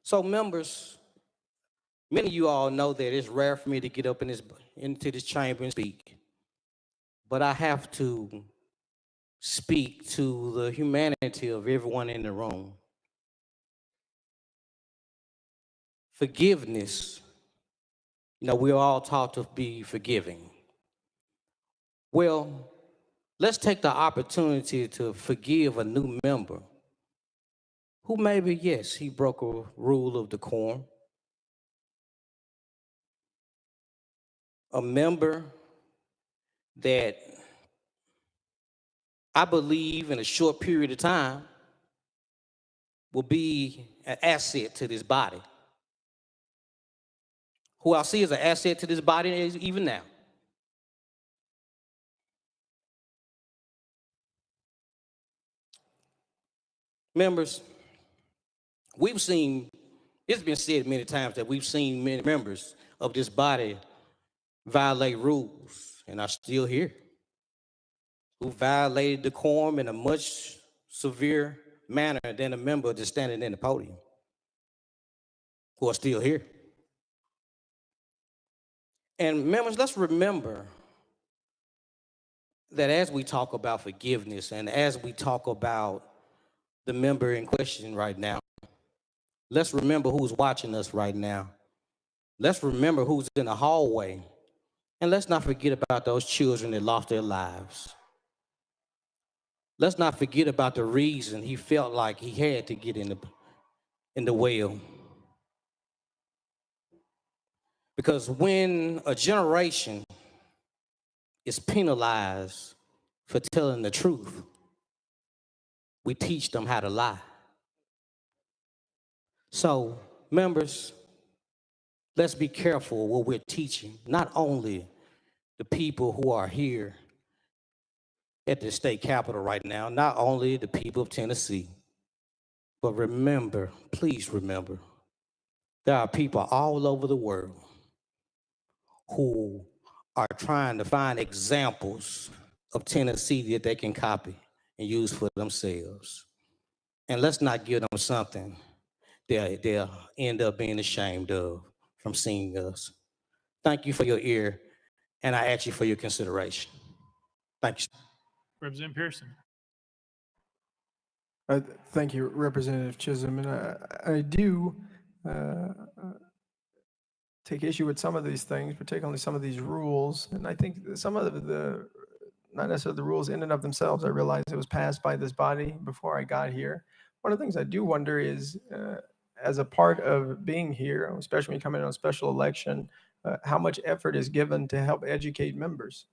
So members, many of you all know that it's rare for me to get up into this chamber and speak, but I have to speak to the humanity of everyone in the room. Forgiveness, we're all taught to be forgiving. Well, let's take the opportunity to forgive a new member who maybe, yes, he broke a rule of decorum. A member that I believe in a short period of time will be an asset to this body. Who I see as an asset to this body even now. Members, it's been said many times that we've seen many members of this body violate rules and are still here, who violated decorum in a much severe manner than a member that's standing in the podium, who are still here. And members, let's remember that as we talk about forgiveness and as we talk about the member in question right now, let's remember who's watching us right now. Let's remember who's in the hallway. And let's not forget about those children that lost their lives. Let's not forget about the reason he felt like he had to get in the well. Because when a generation is penalized for telling the truth, we teach them how to lie. So, members, let's be careful what we're teaching, not only the people who are here at the state capitol right now, not only the people of Tennessee, but remember, please remember, there are people all over the world who are trying to find examples of Tennessee that they can copy and use for themselves. And let's not give them something they'll end up being ashamed of from seeing us. Thank you for your ear, and I ask you for your consideration. Thank you. Representative Pearson. Thank you, Representative Chisholm. And I do take issue with some of these things, particularly some of these rules. And I think some of the, not necessarily the rules in and of themselves, I realize it was passed by this body before I got here. One of the things I do wonder is, as a part of being here, especially when you come in on a special election, how much effort is given to help educate members,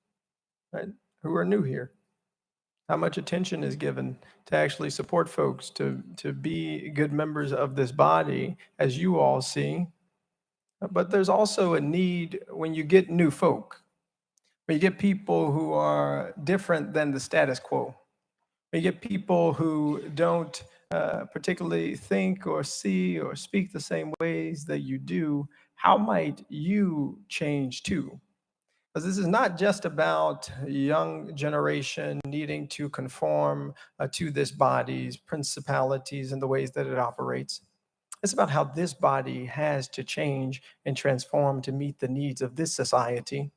right, who are new here? How much attention is given to actually support folks to be good members of this body, as you all see? But there's also a need when you get new folk, when you get people who are different than the status quo, when you get people who don't particularly think or see or speak the same ways that you do, how might you change too? Because this is not just about a young generation needing to conform to this body's principalities and the ways that it operates. It's about how this body has to change and transform to meet the needs of this society,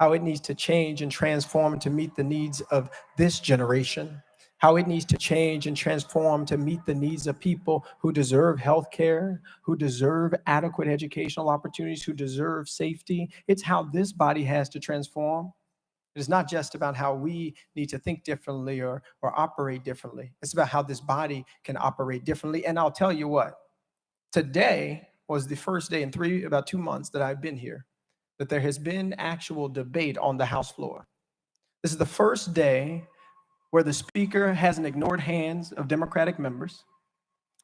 how it needs to change and transform to meet the needs of this generation, how it needs to change and transform to meet the needs of people who deserve health care, who deserve adequate educational opportunities, who deserve safety. It's how this body has to transform. It is not just about how we need to think differently or operate differently. It's about how this body can operate differently. And I'll tell you what, today was the first day in about 2 months that I've been here that there has been actual debate on the House floor. This is the first day where the Speaker hasn't ignored hands of Democratic members.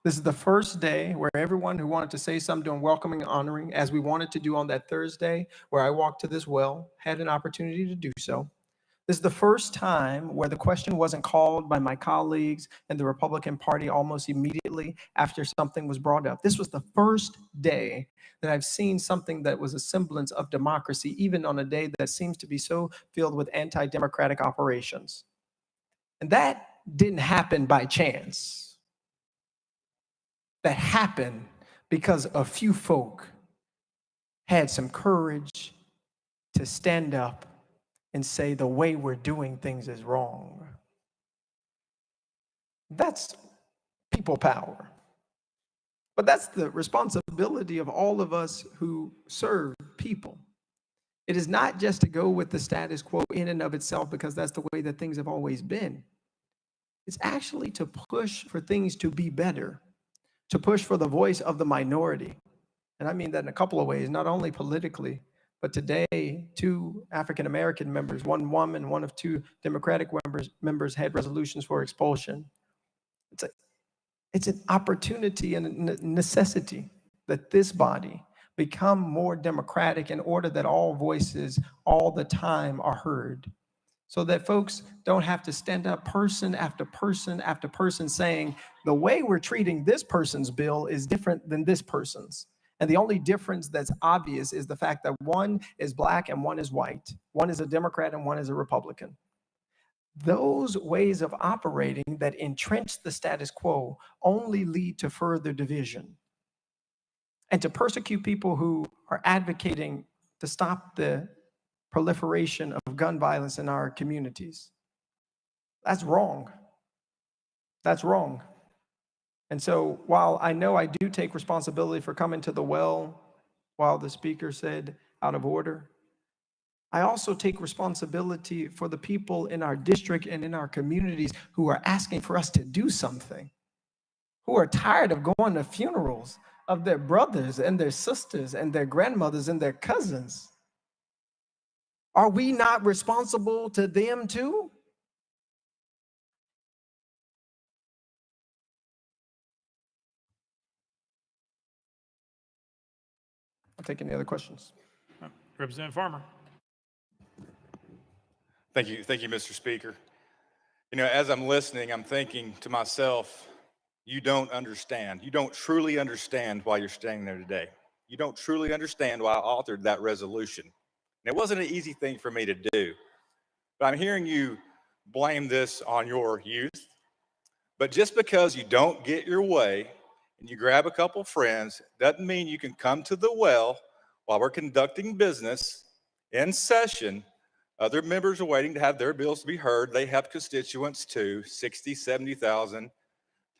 This is the first day where everyone who wanted to say something and welcoming and honoring, as we wanted to do on that Thursday, where I walked to this well, had an opportunity to do so. This is the first time where the question wasn't called by my colleagues in the Republican Party almost immediately after something was brought up. This was the first day that I've seen something that was a semblance of democracy, even on a day that seems to be so filled with anti-democratic operations. And that didn't happen by chance. That happened because a few folk had some courage to stand up and say the way we're doing things is wrong. That's people power. But that's the responsibility of all of us who serve people. It is not just to go with the status quo in and of itself because that's the way that things have always been. It's actually to push for things to be better, to push for the voice of the minority. And I mean that in a couple of ways, not only politically, but today, 2 African-American members, 1 woman, 1 of 2 Democratic members had resolutions for expulsion. It's an opportunity and a necessity that this body become more democratic in order that all voices all the time are heard, so that folks don't have to stand up person after person after person saying, the way we're treating this person's bill is different than this person's. And the only difference that's obvious is the fact that one is black and one is white. One is a Democrat and one is a Republican. Those ways of operating that entrench the status quo only lead to further division and to persecute people who are advocating to stop the proliferation of gun violence in our communities. That's wrong. That's wrong. And so while I know I do take responsibility for coming to the well while the speaker said out of order, I also take responsibility for the people in our district and in our communities who are asking for us to do something, who are tired of going to funerals of their brothers and their sisters and their grandmothers and their cousins. Are we not responsible to them too? I'll take any other questions. Representative Farmer. Thank you, Mr. Speaker. You know, as I'm listening, I'm thinking to myself, you don't understand. You don't truly understand why you're standing there today. You don't truly understand why I authored that resolution. And it wasn't an easy thing for me to do. But I'm hearing you blame this on your youth. But just because you don't get your way and you grab a couple friends doesn't mean you can come to the well while we're conducting business in session. Other members are waiting to have their bills to be heard. They have constituents too, 60, 70,000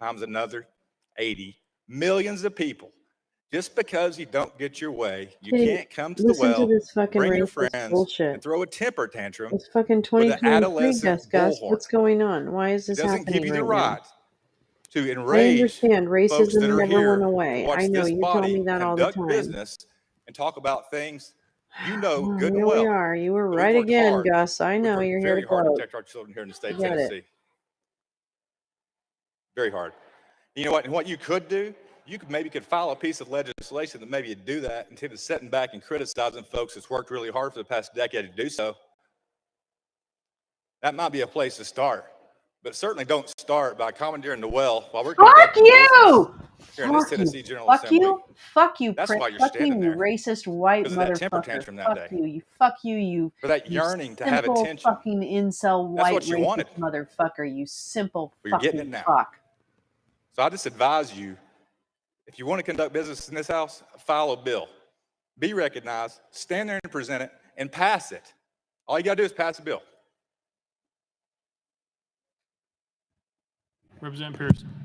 times another 80, millions of people. Just because you don't get your way, you Okay, can't come to the listen to well, this fucking bring your racist friends, bullshit. and throw a temper tantrum It's fucking with an 2023, adolescent Gus. bullhorn. What's going on? Why is It this doesn't give happening you the right now? right to I enrage understand folks that racism are never went here to away. watch I know this you tell body me that all the conduct time. business and talk about things you know Well, good and here we well. are. You were We've right worked again, hard. Gus. I We've know worked you're here to very hard to gloat. protect our children here in the state of Get it. Tennessee. Very hard. You know what? And what you could do, you could file a piece of legislation that maybe you'd do that instead of sitting back and criticizing folks that's worked really hard for the past decade to do so. That might be a place to start. But certainly don't start by commandeering the well while we're Fuck conducting business you! here in this Fuck you! Tennessee General Fuck Assembly. you! Fuck you, That's prick! why you're Fuck you, standing you there, racist white because of that temper motherfucker! tantrum that Fuck day. you! You fuck you! You For that you yearning to have simple attention. fucking incel That's white what you wanted. racist motherfucker! You simple But you're getting fucking it now. fuck! So I just advise you, if you want to conduct business in this house, file a bill. Be recognized, stand there and present it, and pass it. All you got to do is pass a bill. Representative Pearson.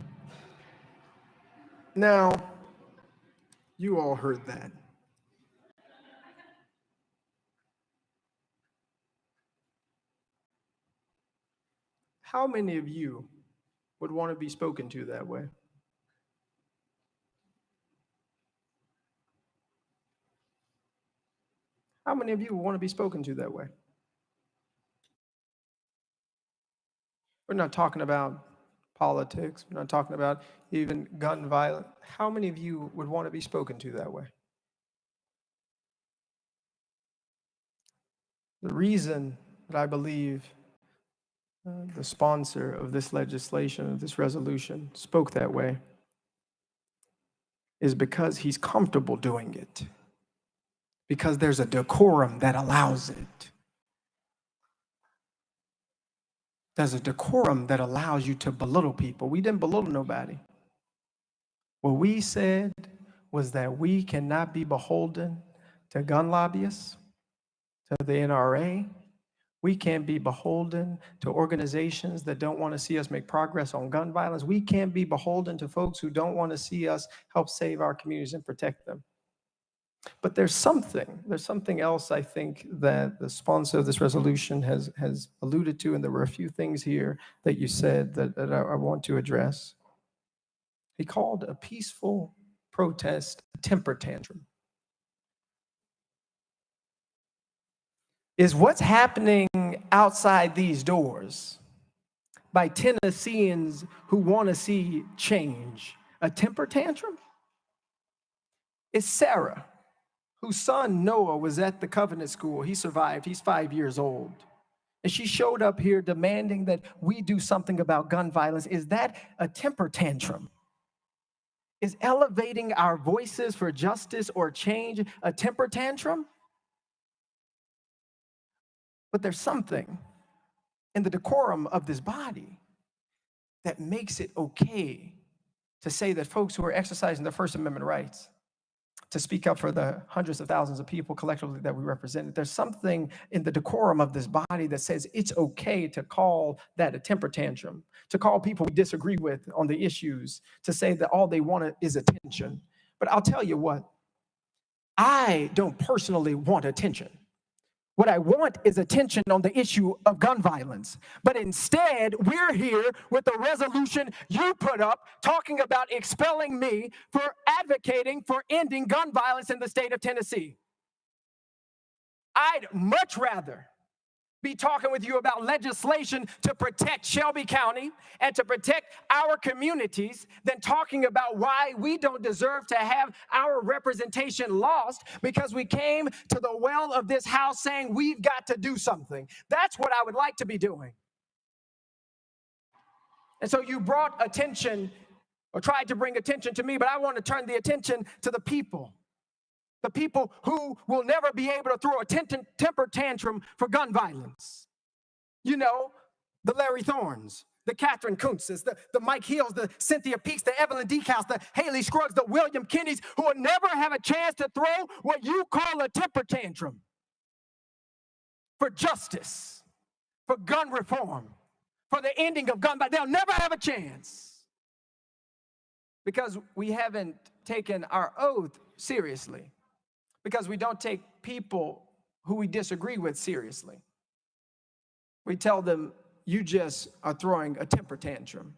Now, you all heard that. How many of you would want to be spoken to that way? How many of you want to be spoken to that way? We're not talking about politics. We're not talking about even gun violence. How many of you would want to be spoken to that way? The reason that I believe the sponsor of this legislation, of this resolution, spoke that way is because he's comfortable doing it. Because there's a decorum that allows it. There's a decorum that allows you to belittle people. We didn't belittle nobody. What we said was that we cannot be beholden to gun lobbyists, to the NRA. We can't be beholden to organizations that don't want to see us make progress on gun violence. We can't be beholden to folks who don't want to see us help save our communities and protect them. But there's something else I think that the sponsor of this resolution has alluded to, and there were a few things here that you said that I want to address. He called a peaceful protest a temper tantrum. Is what's happening outside these doors by Tennesseans who want to see change a temper tantrum? It's Sarah, whose son Noah was at the Covenant School. He survived. He's 5 years old. And she showed up here demanding that we do something about gun violence. Is that a temper tantrum? Is elevating our voices for justice or change a temper tantrum? But there's something in the decorum of this body that makes it okay to say that folks who are exercising their First Amendment rights to speak up for the hundreds of thousands of people collectively that we represent. There's something in the decorum of this body that says it's okay to call that a temper tantrum, to call people we disagree with on the issues, to say that all they want is attention. But I'll tell you what, I don't personally want attention. What I want is attention on the issue of gun violence. But instead, we're here with a resolution you put up talking about expelling me for advocating for ending gun violence in the state of Tennessee. I'd much rather be talking with you about legislation to protect Shelby County and to protect our communities than talking about why we don't deserve to have our representation lost because we came to the well of this house saying we've got to do something. That's what I would like to be doing. And so you brought attention or tried to bring attention to me, but I want to turn the attention to the people. The people who will never be able to throw a temper tantrum for gun violence. You know, the Larry Thorns, the Catherine Kuntzes, the Mike Hills, the Cynthia Peaks, the Evelyn Decaus, the Haley Scruggs, the William Kennedys, who will never have a chance to throw what you call a temper tantrum for justice, for gun reform, for the ending of gun violence. They'll never have a chance because we haven't taken our oath seriously, because we don't take people who we disagree with seriously. We tell them, you just are throwing a temper tantrum.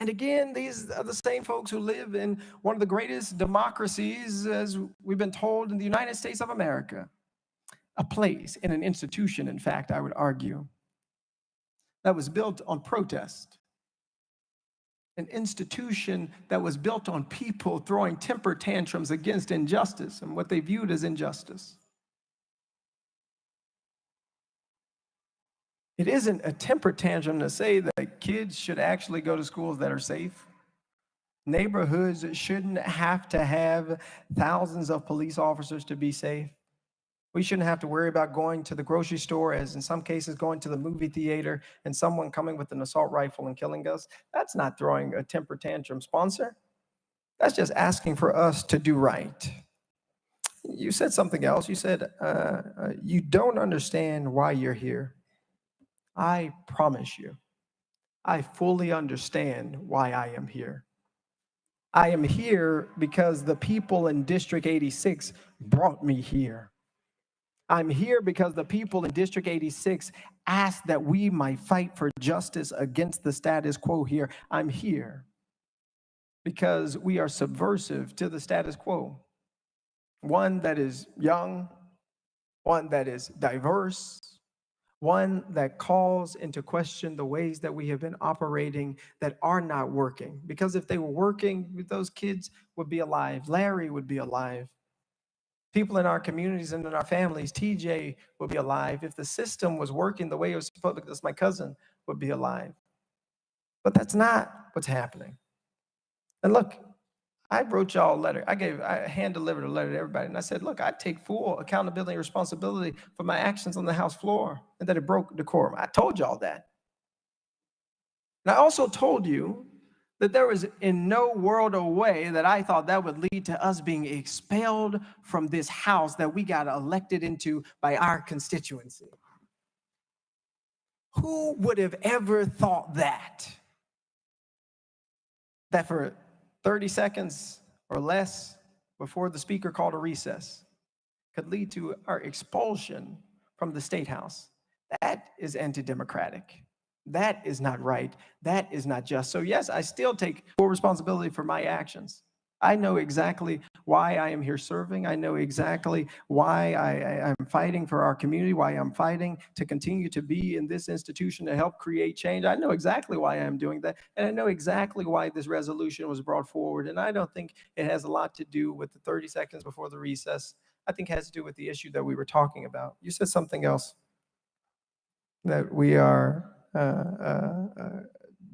And again, these are the same folks who live in one of the greatest democracies, as we've been told, in the United States of America. A place, in an institution, in fact, I would argue, that was built on protest. An institution that was built on people throwing temper tantrums against injustice and what they viewed as injustice. It isn't a temper tantrum to say that kids should actually go to schools that are safe. Neighborhoods shouldn't have to have thousands of police officers to be safe. We shouldn't have to worry about going to the grocery store, as in some cases going to the movie theater, and someone coming with an assault rifle and killing us. That's not throwing a temper tantrum, sponsor. That's just asking for us to do right. You said something else. You said, you don't understand why you're here. I promise you, I fully understand why I am here. I am here because the people in District 86 brought me here. I'm here because the people in District 86 asked that we might fight for justice against the status quo here. I'm here because we are subversive to the status quo. One that is young, one that is diverse, one that calls into question the ways that we have been operating that are not working. Because if they were working, those kids would be alive. Larry would be alive. People in our communities and in our families, TJ would be alive. If the system was working the way it was supposed to, my cousin would be alive. But that's not what's happening. And look, I wrote y'all a letter. I hand-delivered a letter to everybody. And I said, look, I take full accountability and responsibility for my actions on the House floor and that it broke decorum. I told y'all that. And I also told you that there was in no world or way that I thought that would lead to us being expelled from this house that we got elected into by our constituency. Who would have ever thought that? That for 30 seconds or less before the speaker called a recess could lead to our expulsion from the State House. That is anti-democratic. That is not right. That is not just. So yes, I still take full responsibility for my actions. I know exactly why I am here serving. I know exactly why I'm fighting for our community, why I'm fighting to continue to be in this institution to help create change. I know exactly why I'm doing that. And I know exactly why this resolution was brought forward. And I don't think it has a lot to do with the 30 seconds before the recess. I think it has to do with the issue that we were talking about. You said something else, that we are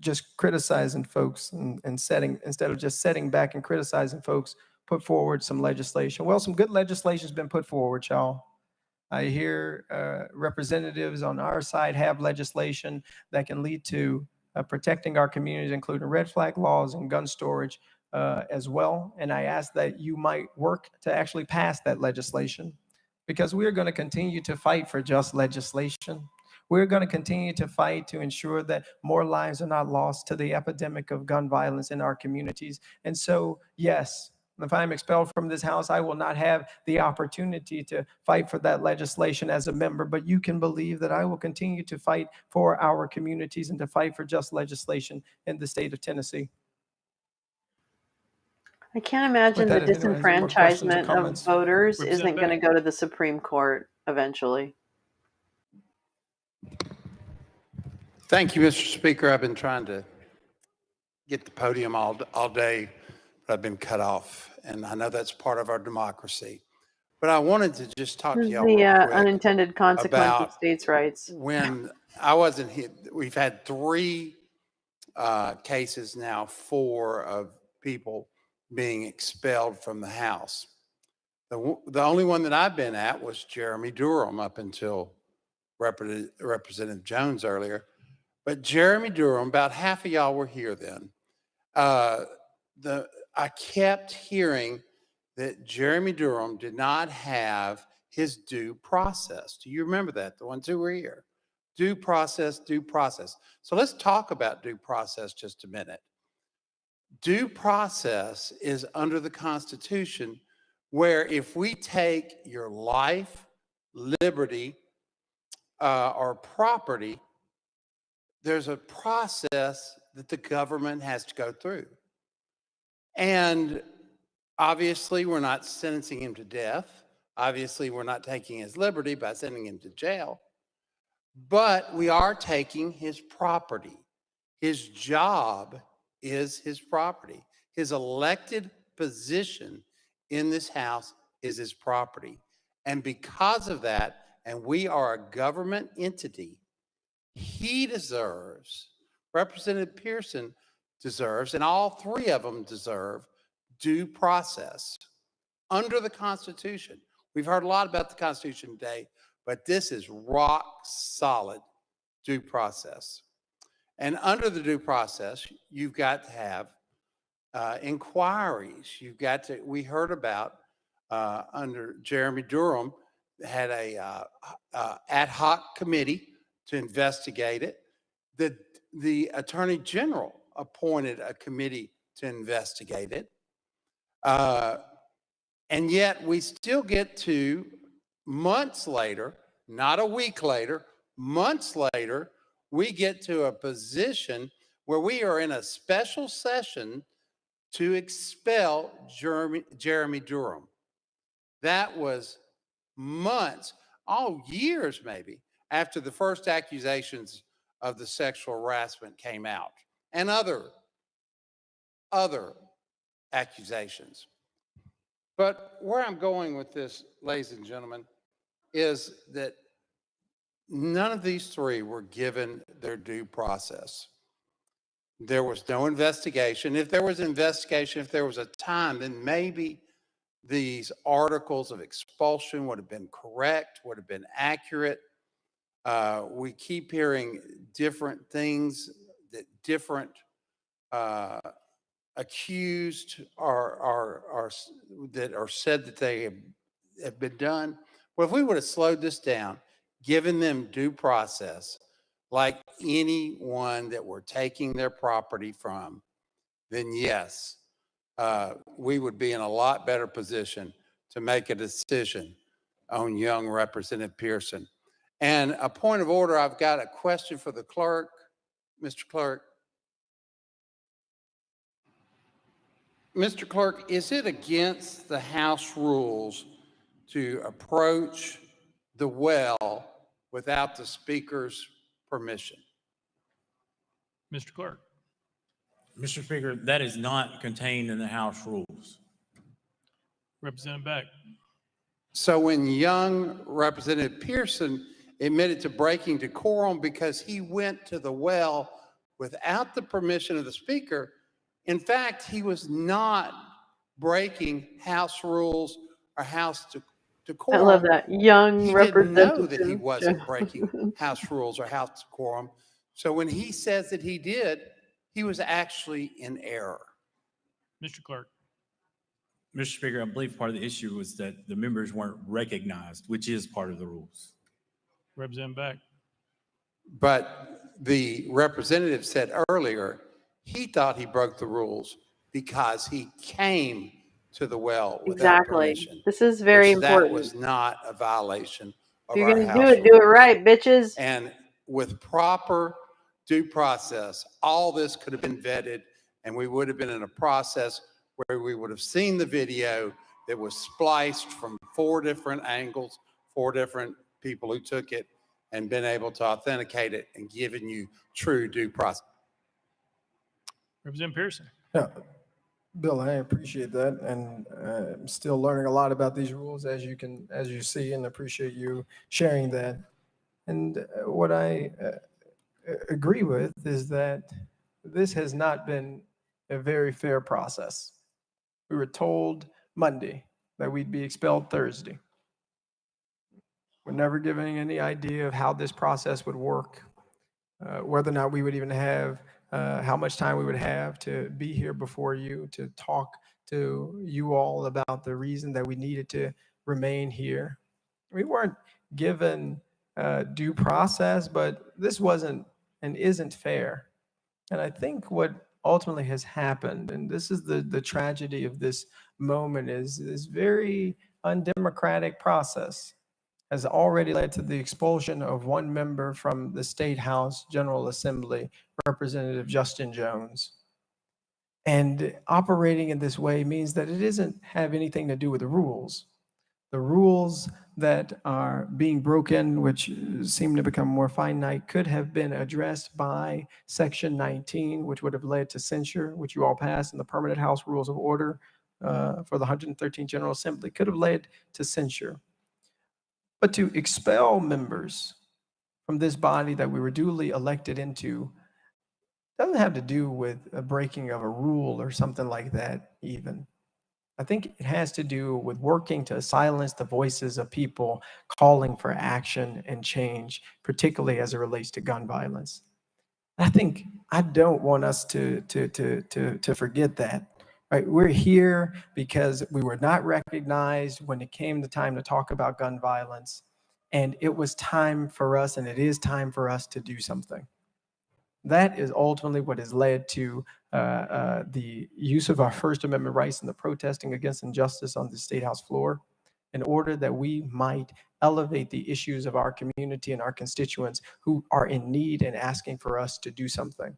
just criticizing folks and setting, instead of just setting back and criticizing folks, put forward some legislation. Well, some good legislation has been put forward, y'all. I hear representatives on our side have legislation that can lead to protecting our communities, including red flag laws and gun storage as well. And I ask that you might work to actually pass that legislation, because we are going to continue to fight for just legislation. We're going to continue to fight to ensure that more lives are not lost to the epidemic of gun violence in our communities. And so, yes, if I'm expelled from this house, I will not have the opportunity to fight for that legislation as a member, but you can believe that I will continue to fight for our communities and to fight for just legislation in the state of Tennessee. I can't imagine the disenfranchisement of voters isn't going to go to the Supreme Court eventually. Thank you, Mr. Speaker. I've been trying to get the podium all day, but I've been cut off. And I know that's part of our democracy. But I wanted to just talk This to is y'all the real quick unintended consequence of about states' rights. when I wasn't here. We've had 3 cases now, 4 of people being expelled from the House. The only one that I've been at was Jeremy Durham up until Representative Jones earlier. But Jeremy Durham, about half of y'all were here then. I kept hearing that Jeremy Durham did not have his due process. Do you remember that? The ones who were here. Due process, due process. So let's talk about due process just a minute. Due process is under the Constitution, where if we take your life, liberty, or property, there's a process that the government has to go through. And obviously, we're not sentencing him to death. Obviously, we're not taking his liberty by sending him to jail. But we are taking his property. His job is his property. His elected position in this House is his property. And because of that, and we are a government entity, he deserves, Representative Pearson deserves, and all 3 of them deserve due process under the Constitution. We've heard a lot about the Constitution today, but this is rock solid due process. And under the due process, you've got to have inquiries. You've got to, we heard about under Jeremy Durham, had a ad hoc committee to investigate it. The Attorney General appointed a committee to investigate it. And yet we still get to months later, not a week later, months later, we get to a position where we are in a special session to expel Jeremy Durham. That was months, years maybe, after the first accusations of the sexual harassment came out and other accusations. But where I'm going with this, ladies and gentlemen, is that none of these 3 were given their due process. There was no investigation. If there was an investigation, if there was a time, then maybe these articles of expulsion would have been correct, would have been accurate. We keep hearing different things that different accused that are said that they have been done. Well, if we would have slowed this down, given them due process, like anyone that we're taking their property from, then yes, we would be in a lot better position to make a decision on young Representative Pearson. And a point of order, I've got a question for the clerk. Mr. Clerk. Mr. Clerk, is it against the House rules to approach the well without the Speaker's permission? Mr. Clerk. Mr. Speaker, that is not contained in the House rules. Representative Beck. So when young Representative Pearson admitted to breaking decorum because he went to the well without the permission of the Speaker, in fact, he was not breaking House rules or House decorum. I love that. Young He Representative. didn't know that he wasn't breaking House rules or House decorum. So when he says that he did, he was actually in error. Mr. Clerk. Mr. Speaker, I believe part of the issue was that the members weren't recognized, which is part of the rules. Representative Beck. But the representative said earlier, he thought he broke the rules because he came to the well without permission. This is very important. That was not a violation of if you're our going to House do it right, bitches. And with proper due process, all this could have been vetted, and we would have been in a process where we would have seen the video that was spliced from 4 different angles, 4 different people who took it, and been able to authenticate it and given you true due process. Representative Pearson. Yeah, Bill, I appreciate that, and I'm still learning a lot about these rules, as you see, and appreciate you sharing that. And what I agree with is that this has not been a very fair process. We were told Monday that we'd be expelled Thursday. We're never given any idea of how this process would work, whether or not we would even have, how much time we would have to be here before you, to talk to you all about the reason that we needed to remain here. We weren't given due process, but this wasn't and isn't fair. And I think what ultimately has happened, and this is the tragedy of this moment, is this very undemocratic process has already led to the expulsion of one member from the State House General Assembly, Representative Justin Jones. And operating in this way means that it doesn't have anything to do with the rules. The rules that are being broken, which seem to become more finite, could have been addressed by Section 19, which would have led to censure, which you all passed in the Permanent House Rules of Order for the 113th General Assembly, could have led to censure. But to expel members from this body that we were duly elected into doesn't have to do with a breaking of a rule or something like that even. I think it has to do with working to silence the voices of people calling for action and change, particularly as it relates to gun violence. I don't want us to forget that. Right? We're here because we were not recognized when it came the time to talk about gun violence. And it was time for us, and it is time for us to do something. That is ultimately what has led to the use of our First Amendment rights and the protesting against injustice on the State House floor, in order that we might elevate the issues of our community and our constituents who are in need and asking for us to do something.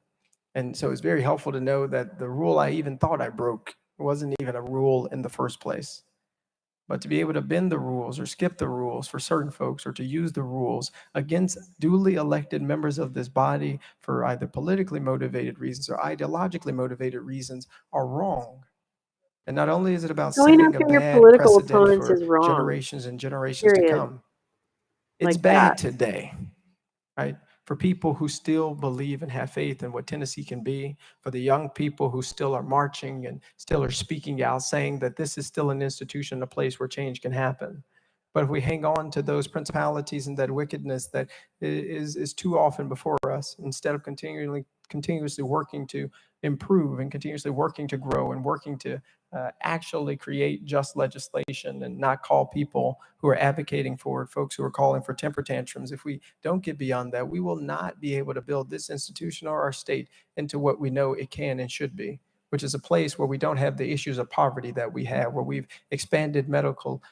And so it's very helpful to know that the rule I even thought I broke wasn't even a rule in the first place. But to be able to bend the rules or skip the rules for certain folks, or to use the rules against duly elected members of this body for either politically motivated reasons or ideologically motivated reasons, are wrong. And not only is it about Going setting a after your bad political precedent opponents for is wrong. generations and generations to Period. come, it's Like bad that. today, right? For people who still believe and have faith in what Tennessee can be, for the young people who still are marching and still are speaking out, saying that this is still an institution, a place where change can happen. But if we hang on to those principalities and that wickedness that is too often before us, instead of continuously working to improve and continuously working to grow and working to actually create just legislation and not call people who are advocating for it, folks who are calling for temper tantrums, if we don't get beyond that, we will not be able to build this institution or our state into what we know it can and should be, which is a place where we don't have the issues of poverty that we have, where we've expanded medical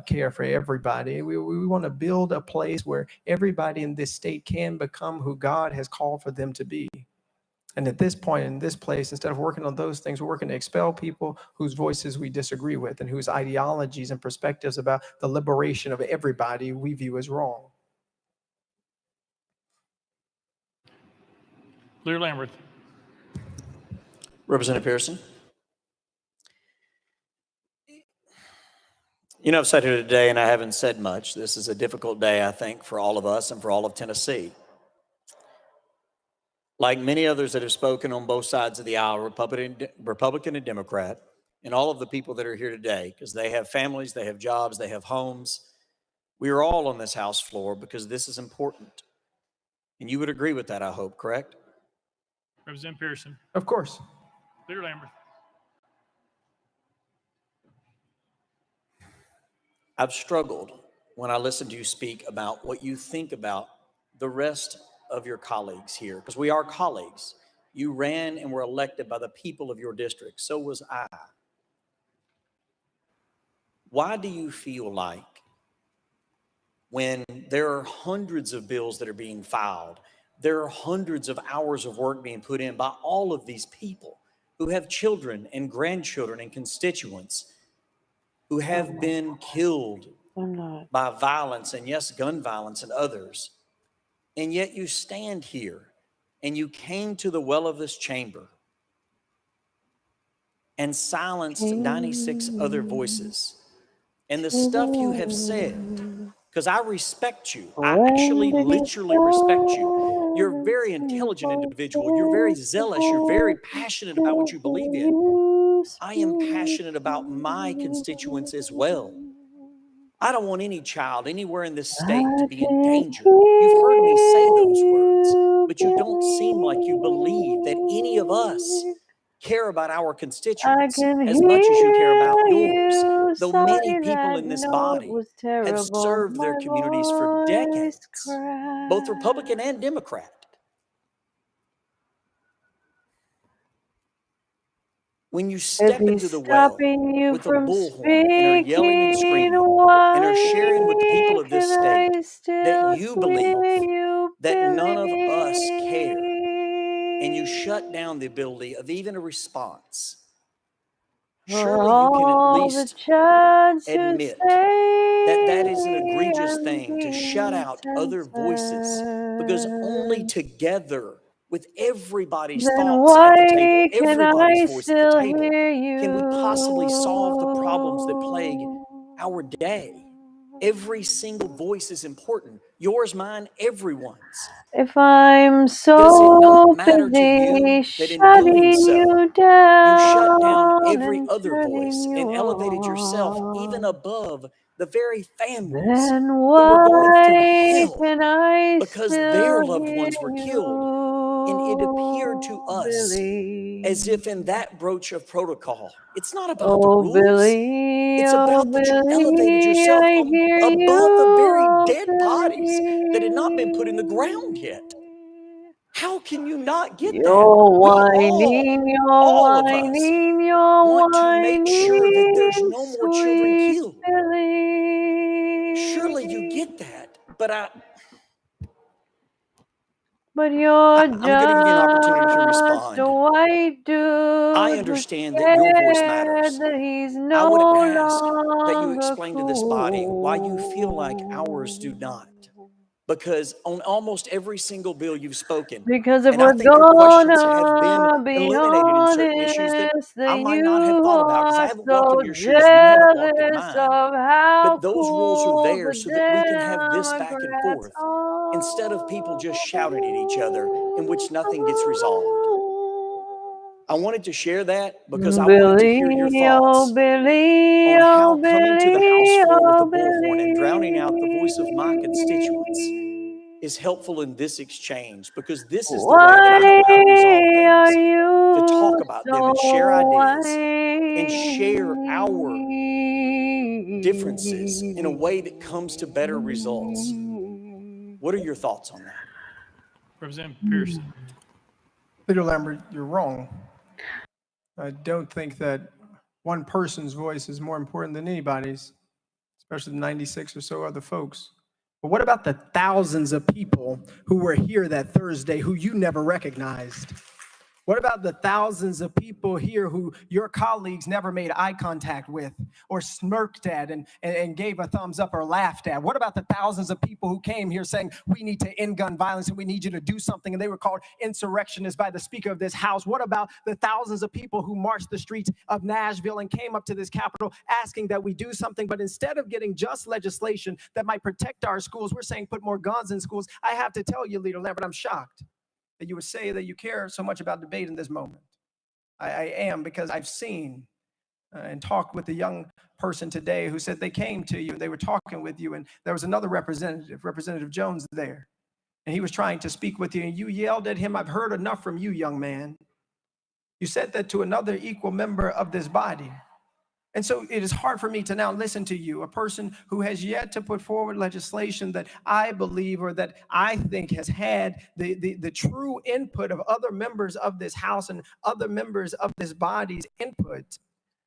care for everybody. We want to build a place where everybody in this state can become who God has called for them to be. And at this point, in this place, instead of working on those things, we're working to expel people whose voices we disagree with and whose ideologies and perspectives about the liberation of everybody we view as wrong. Lear Lambert. Representative Pearson. You know, I've sat here today and I haven't said much. This is a difficult day, I think, for all of us and for all of Tennessee. Like many others that have spoken on both sides of the aisle, Republican and Democrat, and all of the people that are here today, because they have families, they have jobs, they have homes. We are all on this House floor because this is important. And you would agree with that, I hope, correct? Representative Pearson. Of course. Leader Lambert. I've struggled when I listen to you speak about what you think about the rest of your colleagues here, because we are colleagues. You ran and were elected by the people of your district. So was I. Why do you feel like when there are hundreds of bills that are being filed, there are hundreds of hours of work being put in by all of these people who have children and grandchildren and constituents who have been killed by violence, and yes, gun violence and others, And yet you stand here and you came to the well of this chamber and silenced 96 other voices. And the stuff you have said, because I respect you. I actually literally respect you. You're a very intelligent individual. You're very zealous. You're very passionate about what you believe in. I am passionate about my constituents as well. I don't want any child anywhere in this state to be in danger. You've heard me say those words, but you don't seem like you believe that any of us care about our constituents as much as you care about yours. Though many people in this body have served their communities for decades, both Republican and Democrat. When you step into the well with a bullhorn and are yelling and screaming and are sharing with the people of this state that you believe that none of us care, and you shut down the ability of even a response, surely you can at least admit that that is an egregious thing to shut out other voices, because only together, with everybody's thoughts at the table, everybody's voice at the table, can we possibly solve the problems that plague our day. Every single voice is important. Yours, mine, everyone's. If I'm Does it not so matter to you busy that in doing shutting so, you down you shut down every and other voice turning and you elevated yourself even on, above the very families then who were going through why hell can I because their still loved hear ones were killed? And it appeared to you, us Billy? as if in that broach of protocol, it's not about the Oh, rules. Billy, It's oh, about that you elevated Billy, yourself I hear you, above the very oh, dead bodies that had not been put in the ground yet. How can you not get that? You're We whining, all of us, you're want to make sure that there's whining, no more children sweet killed. Billy. Surely you get that, but But you're I'm going to give you an opportunity to just respond. a white dude I who's understand that your voice matters. scared that he's I no would ask that you longer explain to this body why you feel like ours do not. Because on almost every single bill you've spoken, Because if and I we're think your questions have been gonna be illuminated in certain issues that honest, I then might you not have thought about because I are haven't walked in so your shoes and you haven't walked in jealous mine. of how But those rules are cool there the so that we can have this back and Democrats forth are. instead of people just shouting at each other in which nothing gets resolved. I wanted to share that because I wanted to hear your Billy, thoughts oh Billy, on oh how coming to the House Billy, floor with oh a bullhorn and drowning out the voice of my constituents Billy. is helpful in this exchange, because this is the way that I Why know how to resolve are things, to talk you about them and share so ideas and share our differences in a way that comes to better results. What are your thoughts on that? Representative Pearson. Leader Lambert, you're wrong. I don't think that one person's voice is more important than anybody's, especially the 96 or so other folks. But what about the thousands of people who were here that Thursday who you never recognized? What about the thousands of people here who your colleagues never made eye contact with or smirked at and gave a thumbs up or laughed at? What about the thousands of people who came here saying, we need to end gun violence and we need you to do something, and they were called insurrectionists by the Speaker of this House? What about the thousands of people who marched the streets of Nashville and came up to this Capitol asking that we do something, but instead of getting just legislation that might protect our schools, we're saying put more guns in schools? I have to tell you, Leader Lambert, I'm shocked that you would say that you care so much about debate in this moment. I am, because I've seen and talked with a young person today who said they came to you and they were talking with you, and there was another representative, Representative Jones, there, and he was trying to speak with you, and you yelled at him, "I've heard enough from you, young man." You said that to another equal member of this body. And so it is hard for me to now listen to you, a person who has yet to put forward legislation that I believe or that I think has had the true input of other members of this House and other members of this body's input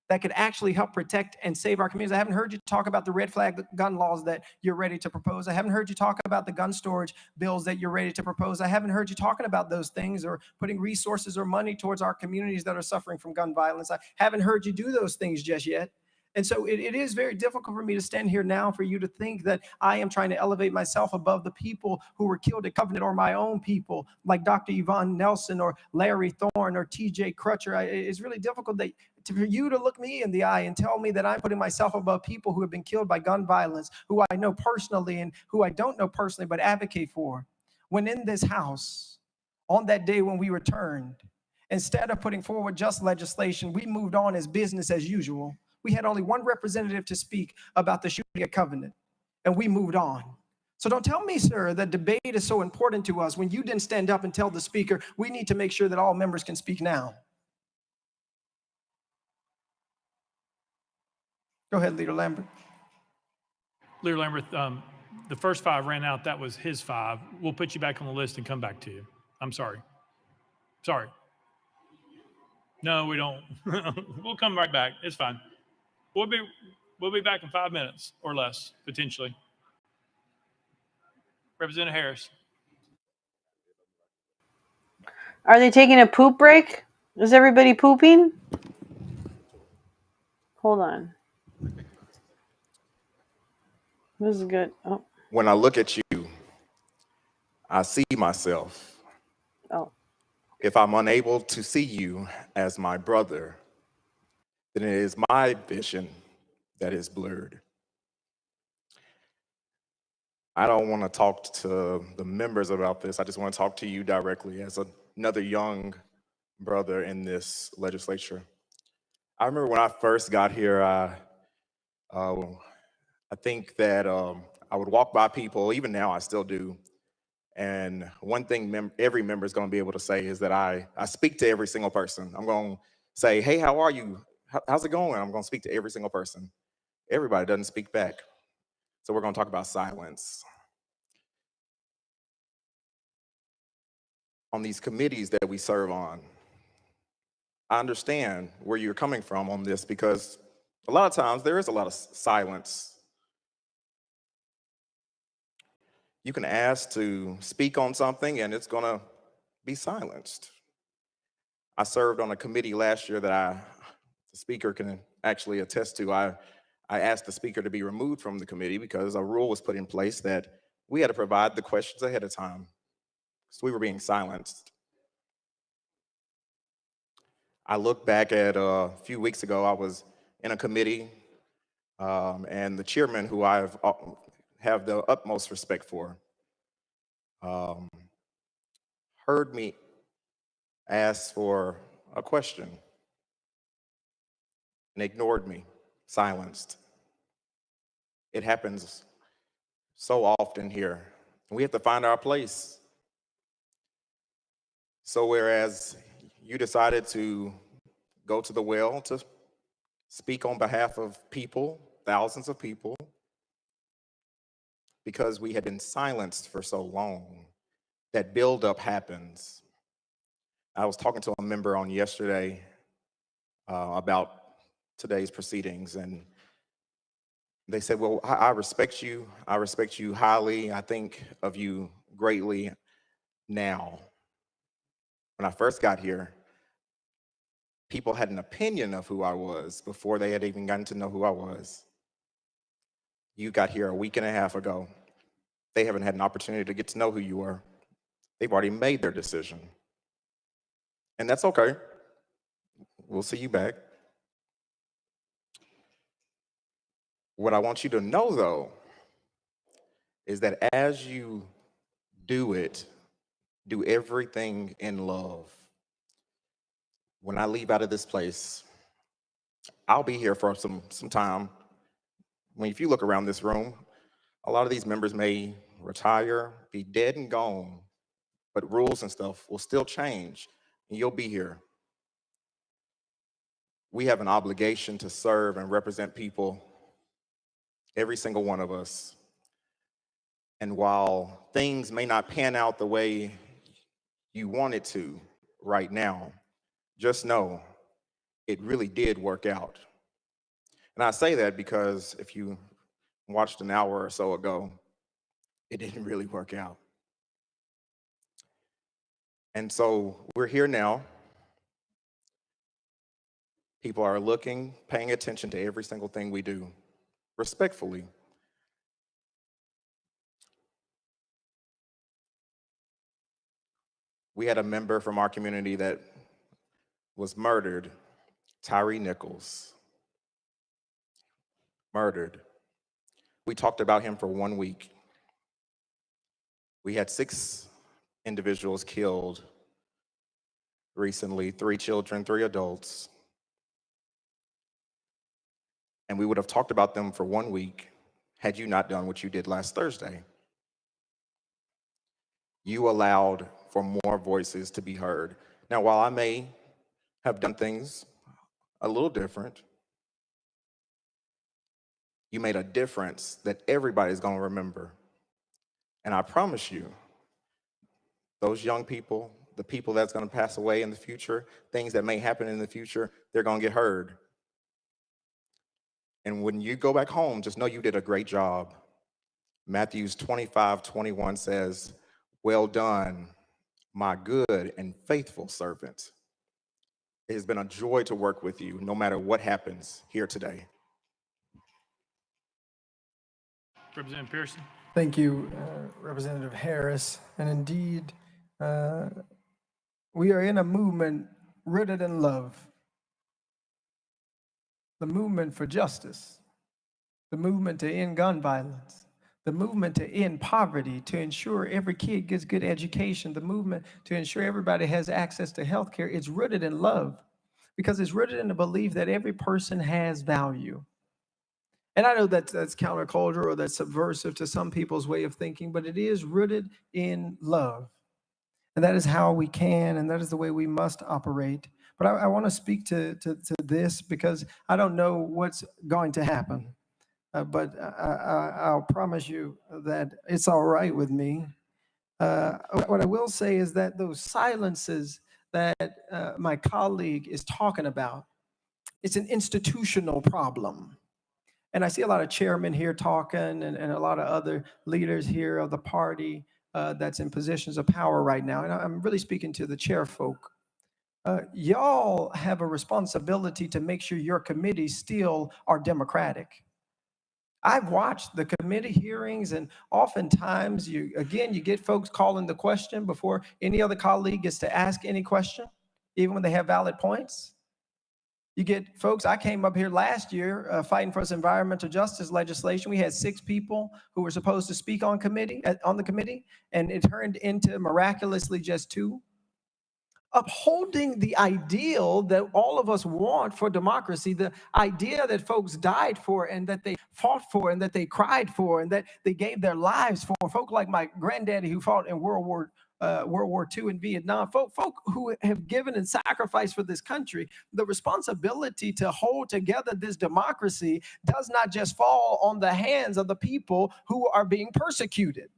that could actually help protect and save our communities. I haven't heard you talk about the red flag gun laws that you're ready to propose. I haven't heard you talk about the gun storage bills that you're ready to propose. I haven't heard you talking about those things or putting resources or money towards our communities that are suffering from gun violence. I haven't heard you do those things just yet. And so it is very difficult for me to stand here now for you to think that I am trying to elevate myself above the people who were killed at Covenant or my own people, like Dr. Yvonne Nelson or Larry Thorne or TJ Crutcher. It's really difficult for you to look me in the eye and tell me that I'm putting myself above people who have been killed by gun violence, who I know personally and who I don't know personally but advocate for. When in this house, on that day when we returned, instead of putting forward just legislation, we moved on as business as usual. We had only one representative to speak about the shooting at Covenant, and we moved on. So don't tell me, sir, that debate is so important to us when you didn't stand up and tell the speaker, we need to make sure that all members can speak now. Go ahead, Leader Lambert. Leader Lambert, the first 5 ran out. That was his 5. We'll put you back on the list and come back to you. I'm sorry. Sorry. No, we don't. We'll come right back. It's fine. We'll be back in 5 minutes or less, potentially. Representative Harris. Are they taking a poop break? Is everybody pooping? Hold on. This is good. Oh. When I look at you, I see myself. Oh. If I'm unable to see you as my brother, then it is my vision that is blurred. I don't want to talk to the members about this. I just want to talk to you directly as another young brother in this legislature. I remember when I first got here, I think that I would walk by people, even now I still do, and one thing every member is going to be able to say is that I speak to every single person. I'm going to say, hey, how are you? How's it going? I'm going to speak to every single person. Everybody doesn't speak back. So we're going to talk about silence. On these committees that we serve on, I understand where you're coming from on this because a lot of times there is a lot of silence. You can ask to speak on something and it's going to be silenced. I served on a committee last year that the speaker can actually attest to. I asked the speaker to be removed from the committee because a rule was put in place that we had to provide the questions ahead of time. So we were being silenced. I look back at a few weeks ago, I was in a committee and the chairman, who I have the utmost respect for, heard me ask for a question and ignored me, silenced. It happens so often here. We have to find our place. So whereas you decided to go to the well to speak on behalf of people, thousands of people, because we had been silenced for so long, that buildup happens. I was talking to a member on yesterday about today's proceedings, and they said, well, I respect you. I respect you highly. I think of you greatly now. When I first got here, people had an opinion of who I was before they had even gotten to know who I was. You got here a week and a half ago. They haven't had an opportunity to get to know who you are. They've already made their decision. And that's okay. We'll see you back. What I want you to know, though, is that as you do it, do everything in love. When I leave out of this place, I'll be here for some time. I mean, if you look around this room, a lot of these members may retire, be dead and gone, but rules and stuff will still change, and you'll be here. We have an obligation to serve and represent people, every single one of us. And while things may not pan out the way you want it to right now, just know it really did work out. And I say that because if you watched an hour or so ago, it didn't really work out. And so we're here now. People are looking, paying attention to every single thing we do, respectfully. We had a member from our community that was murdered, Tyree Nichols, murdered. We talked about him for 1 week. We had 6 individuals killed recently, 3 children, 3 adults. And we would have talked about them for 1 week had you not done what you did last Thursday. You allowed for more voices to be heard. Now, while I may have done things a little different, you made a difference that everybody's going to remember. And I promise you, those young people, the people that's going to pass away in the future, things that may happen in the future, they're going to get heard. And when you go back home, just know you did a great job. Matthew 25:21 says, "Well done, my good and faithful servant." It has been a joy to work with you, no matter what happens here today. Representative Pearson. Thank you, Representative Harris. And indeed, we are in a movement rooted in love. The movement for justice, the movement to end gun violence, the movement to end poverty, to ensure every kid gets good education, the movement to ensure everybody has access to health care. It's rooted in love because it's rooted in the belief that every person has value. And I know that's countercultural or that's subversive to some people's way of thinking, but it is rooted in love. And that is how we can, and that is the way we must operate. But I want to speak to this because I don't know what's going to happen. But I'll promise you that it's all right with me. What I will say is that those silences that my colleague is talking about, it's an institutional problem. And I see a lot of chairmen here talking and a lot of other leaders here of the party that's in positions of power right now. And I'm really speaking to the chair folk. Y'all have a responsibility to make sure your committees still are democratic. I've watched the committee hearings, and oftentimes you get folks calling the question before any other colleague gets to ask any question, even when they have valid points. You get folks, I came up here last year fighting for this environmental justice legislation. We had 6 people who were supposed to speak on the committee, and it turned into miraculously just 2. Upholding the ideal that all of us want for democracy, the idea that folks died for and that they fought for and that they cried for and that they gave their lives for. Folk like my granddaddy who fought in World War II in Vietnam, folk who have given and sacrificed for this country. The responsibility to hold together this democracy does not just fall on the hands of the people who are being persecuted.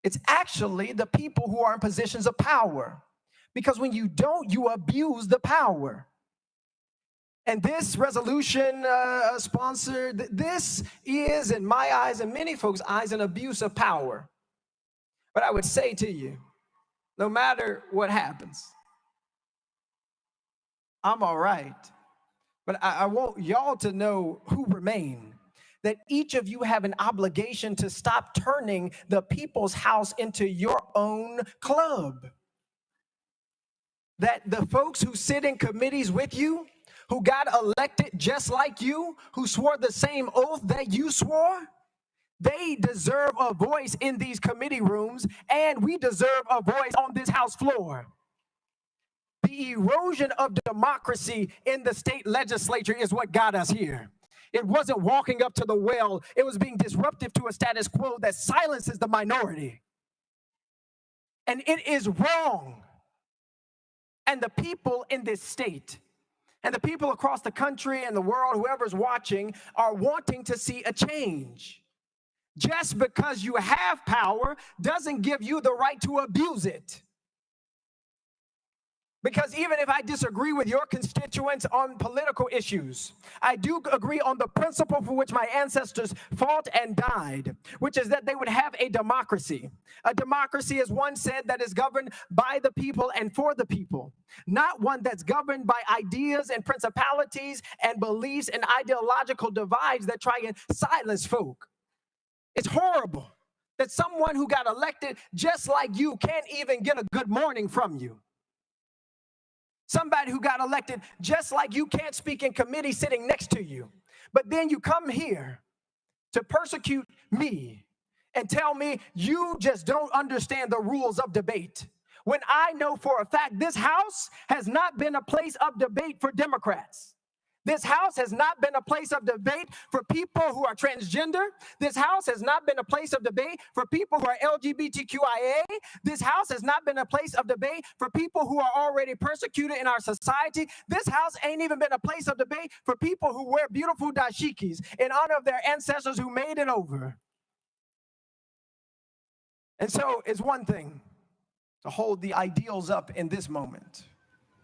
It's actually the people who are in positions of power. Because when you don't, you abuse the power. And this resolution sponsored, this is, in my eyes and many folks' eyes, an abuse of power. But I would say to you, no matter what happens, I'm all right. But I want y'all to know who remain. That each of you have an obligation to stop turning the people's house into your own club. That the folks who sit in committees with you, who got elected just like you, who swore the same oath that you swore, they deserve a voice in these committee rooms, and we deserve a voice on this House floor. The erosion of democracy in the state legislature is what got us here. It wasn't walking up to the well. It was being disruptive to a status quo that silences the minority. And it is wrong. And the people in this state and the people across the country and the world, whoever's watching, are wanting to see a change. Just because you have power doesn't give you the right to abuse it. Because even if I disagree with your constituents on political issues, I do agree on the principle for which my ancestors fought and died, which is that they would have a democracy. A democracy, as one said, that is governed by the people and for the people, not one that's governed by ideas and principalities and beliefs and ideological divides that try and silence folk. It's horrible that someone who got elected just like you can't even get a good morning from you. Somebody who got elected just like you can't speak in committee sitting next to you. But then you come here to persecute me and tell me you just don't understand the rules of debate. When I know for a fact this House has not been a place of debate for Democrats. This House has not been a place of debate for people who are transgender. This House has not been a place of debate for people who are LGBTQIA. This House has not been a place of debate for people who are already persecuted in our society. This House ain't even been a place of debate for people who wear beautiful dashikis in honor of their ancestors who made it over. And so it's one thing to hold the ideals up in this moment.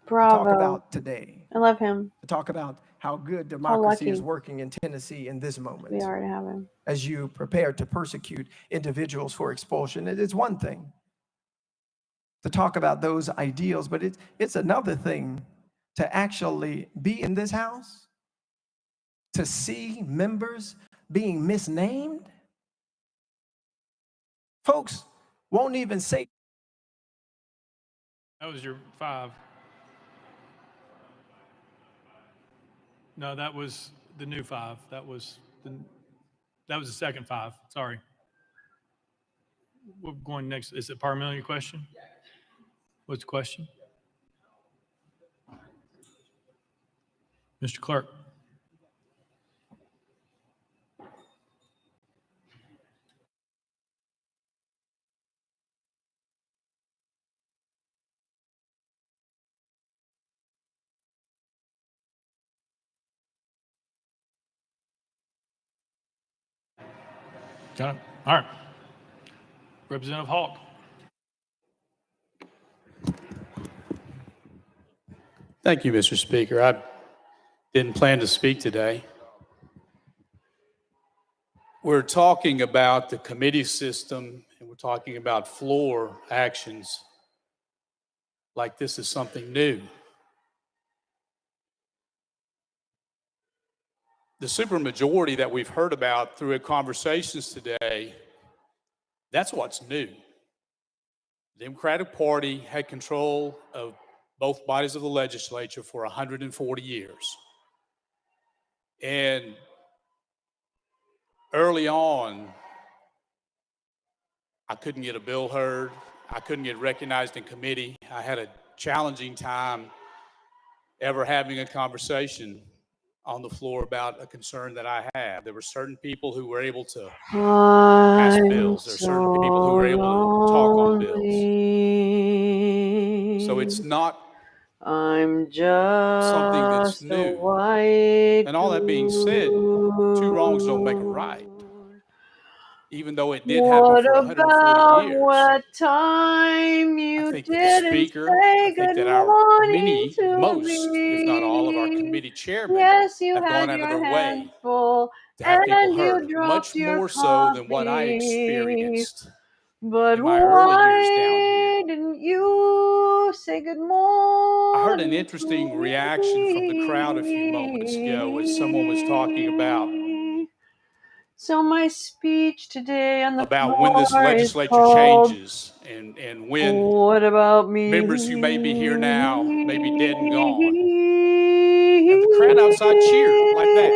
Bravo. To talk about today. I love him. To talk about how good democracy is working in Tennessee in this moment. We are to have him. As you prepare to persecute individuals for expulsion, it's one thing to talk about those ideals, but it's another thing to actually be in this house, to see members being misnamed. Folks won't even say. That was your 5. No, that was the new 5. That was the second 5. Sorry. We're going next. Is it Parmel, your question? What's the question? Mr. Clerk. Got it. All right. Representative Hawk. Thank you, Mr. Speaker. I didn't plan to speak today. We're talking about the committee system, and we're talking about floor actions like this is something new. The supermajority that we've heard about through conversations today, that's what's new. The Democratic Party had control of both bodies of the legislature for 140 years. And early on, I couldn't get a bill heard. I couldn't get recognized in committee. I had a challenging time ever having a conversation on the floor about a concern that I had. There were certain people who were able to pass bills. There are certain people who were able to talk on bills. So it's not I'm just something that's new. And all that being said, 2 wrongs don't make a right. Even though it did happen for 140 years. What time you I think that the didn't Speaker, say I think good that our morning to most, me. if not all of our committee chairmen Yes, you have had gone out of your their hands way full to have people and you heard, dropped much your more so than what I coffee. experienced But in my early years down why here. didn't you say good morning? I heard an interesting reaction from the crowd a few moments ago as someone was talking about So my speech today on the when this floor is legislature called, changes and when what about me? members who may be here now may be dead and gone. And the crowd outside cheered like that.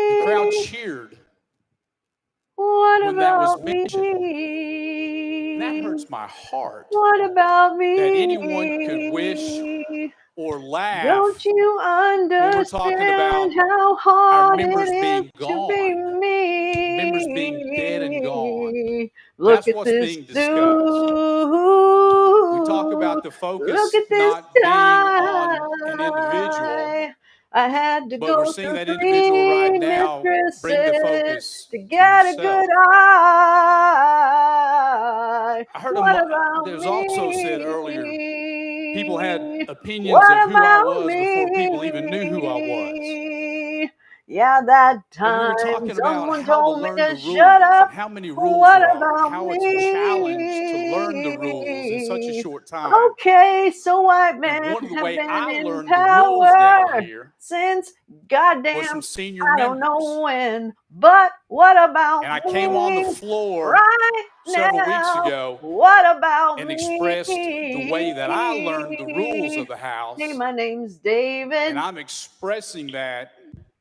The crowd cheered when that was mentioned. And that hurts my heart. What about me? That anyone could wish or laugh Don't you when we're talking about understand how our hard members it is being to gone, be me? members being dead and gone. Look That's at what's this being dude. discussed. We talk about the Look focus at this not being on an individual, tie. I had to but we're go seeing through that individual 3 right now bring the mistresses focus to to get a himself. good eye. I heard What about there's also said earlier, me? people people had opinions What of who I about was before people even knew who I was. me? Yeah, that And we were time talking about someone how to told me learn to the shut rules up. and how many rules What there are and about how it's a challenge to learn the rules in such a me? short time. Okay, so white men And one of the have way been I in learned the rules down power here since was from goddamn senior I don't know members. when. But what about And I came on the me floor right several weeks now? ago What about and me? expressed the way that I learned the rules of the Hey, House. my name's David. And I'm expressing that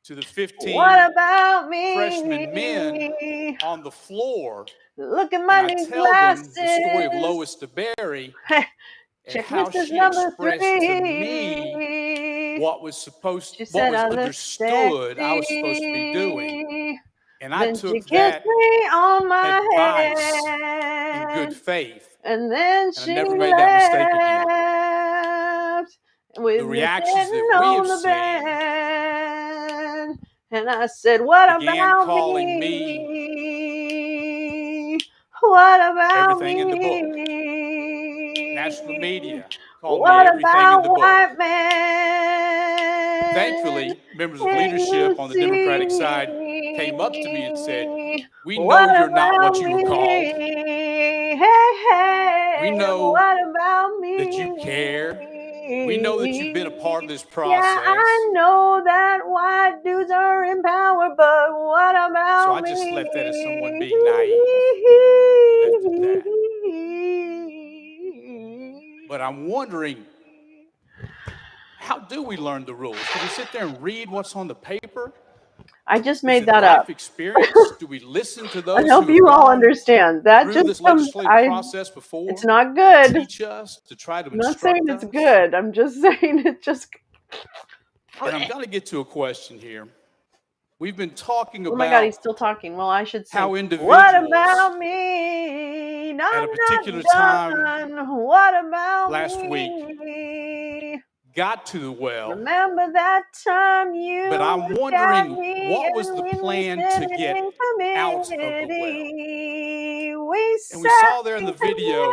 to the 15 What about freshman men me? on the floor. Look at And my I new tell them the story of glasses. Lois DeBerry and how Checklists she number expressed to me 3. what was She what said was I look understood I was supposed to be doing. sexy. And I Then she took kissed that me on my advice in good head. faith. And then And I she never made that mistake again. left with The me reactions sitting that we on have the seen bed. And I said, what began about calling me me? What about everything in the book. National me? media called me What everything in about the book. white men? Thankfully, members of Can you leadership on the Democratic side came up to me and said, see? we know What you're not about what you were called. me? Hey, We hey, know what about that you care. We know that you've been a part of this process. Yeah, I know that white dudes are in power, but what about So I me? just left that as someone being naive. Left it at that. But I'm wondering, how do we learn the rules? Do we sit there and read what's on the paper? I just Is made it that life up. experience? Do we listen to I those hope who have you all gone understand. That through just this comes, legislative process before? it's not To good. teach us, to try to I'm not saying instruct it's us? good. I'm just saying it just. And I'm going to get to a question here. We've been talking Oh my God, he's about still talking. Well, I should sing. how What individuals about me? No, at a I'm particular not time done. What about last week me? got to the well. Remember that time you But I'm looked at wondering, me what was and the when we plan said to it get ain't out of the well? committee, we And we sat saw there in in the video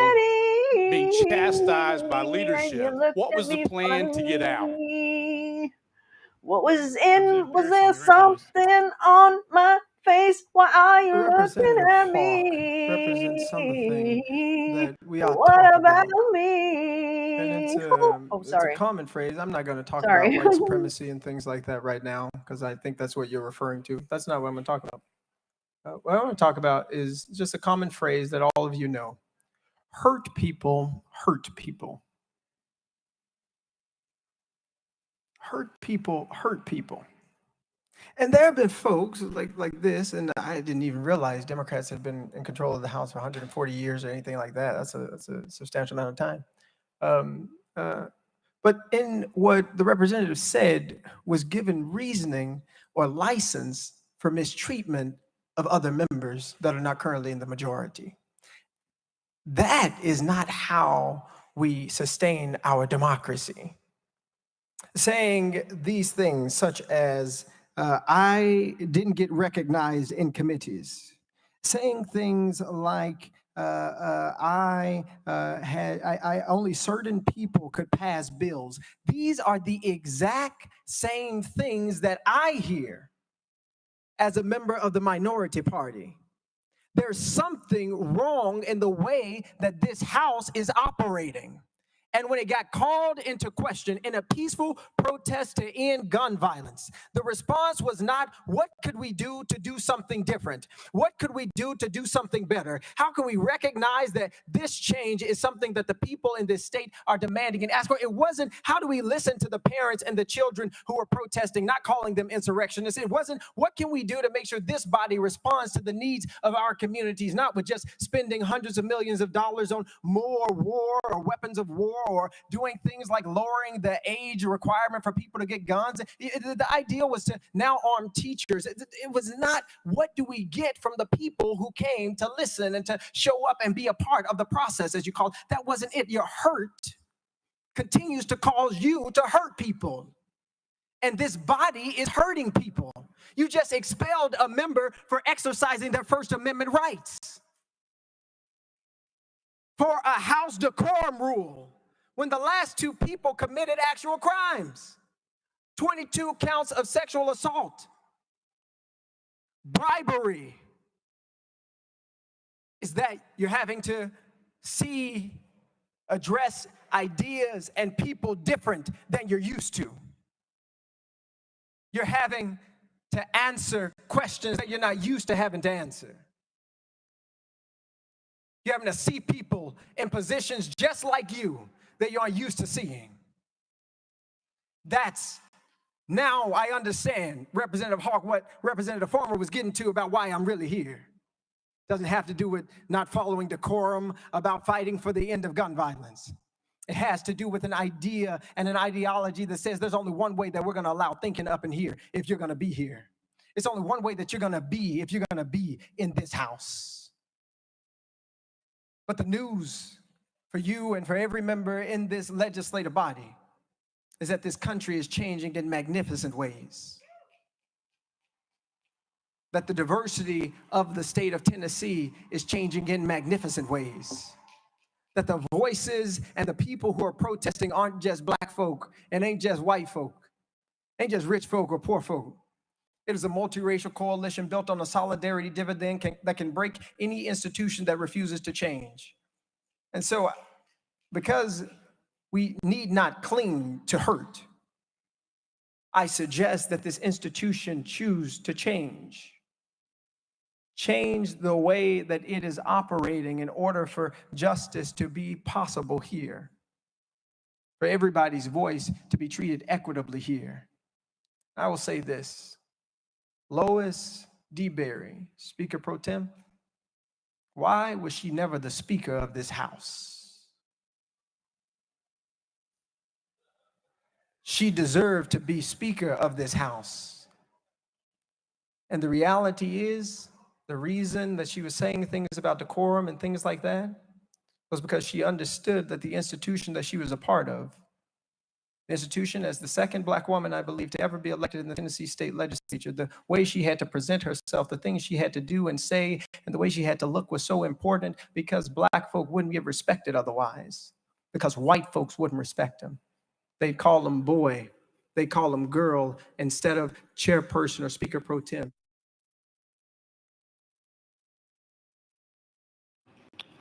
being chastised by committee and you leadership. looked What at was the me plan to get out? funny. What was Representative was Pearson, there you recognize. something on my face? Why are you looking Representative at Hawk represents something me? that we ought to What talk about about. And me? Oh, it's a sorry. common phrase. I'm not going to talk about Sorry. white supremacy and things like that right now, because I think that's what you're referring to. That's not what I'm going to talk about. What I want to talk about is just a common phrase that all of you know. Hurt people hurt people. Hurt people hurt people. And there have been folks like this, and I didn't even realize Democrats have been in control of the House for 140 years or anything like that. That's a substantial amount of time. But in what the representative said was given reasoning or license for mistreatment of other members that are not currently in the majority. That is not how we sustain our democracy. Saying these things such as, I didn't get recognized in committees. Saying things like, only certain people could pass bills. These are the exact same things that I hear as a member of the minority party. There's something wrong in the way that this House is operating. And when it got called into question in a peaceful protest to end gun violence, the response was not, what could we do to do something different? What could we do to do something better? How can we recognize that this change is something that the people in this state are demanding and ask for? It wasn't, how do we listen to the parents and the children who are protesting, not calling them insurrectionists? It wasn't, what can we do to make sure this body responds to the needs of our communities, not with just spending hundreds of millions of dollars on more war or weapons of war, or doing things like lowering the age requirement for people to get guns. The idea was to now arm teachers. It was not, what do we get from the people who came to listen and to show up and be a part of the process, as you call it. That wasn't it. Your hurt continues to cause you to hurt people. And this body is hurting people. You just expelled a member for exercising their First Amendment rights, for a House decorum rule, when the last two people committed actual crimes. 22 counts of sexual assault, bribery. Is that you're having to address ideas and people different than you're used to. You're having to answer questions that you're not used to having to answer. You're having to see people in positions just like you that you aren't used to seeing. Now I understand, Representative Hawk, what Representative Farmer was getting to about why I'm really here. Doesn't have to do with not following decorum, about fighting for the end of gun violence. It has to do with an idea and an ideology that says there's only one way that we're going to allow thinking up in here if you're going to be here. It's only one way that you're going to be if you're going to be in this house. But the news for you and for every member in this legislative body is that this country is changing in magnificent ways. That the diversity of the state of Tennessee is changing in magnificent ways. That the voices and the people who are protesting aren't just black folk and ain't just white folk, ain't just rich folk or poor folk. It is a multiracial coalition built on a solidarity dividend that can break any institution that refuses to change. And so, because we need not cling to hurt, I suggest that this institution choose to change. Change the way that it is operating in order for justice to be possible here, for everybody's voice to be treated equitably here. I will say this. Lois D. Berry, Speaker Pro Tem, why was she never the Speaker of this House? She deserved to be Speaker of this House. And the reality is, the reason that she was saying things about decorum and things like that was because she understood that the institution that she was a part of, the institution as the second black woman, I believe, to ever be elected in the Tennessee State Legislature, the way she had to present herself, the things she had to do and say, and the way she had to look was so important because black folk wouldn't get respected otherwise, because white folks wouldn't respect them. They'd call them boy, they'd call them girl instead of chairperson or Speaker Pro Tem.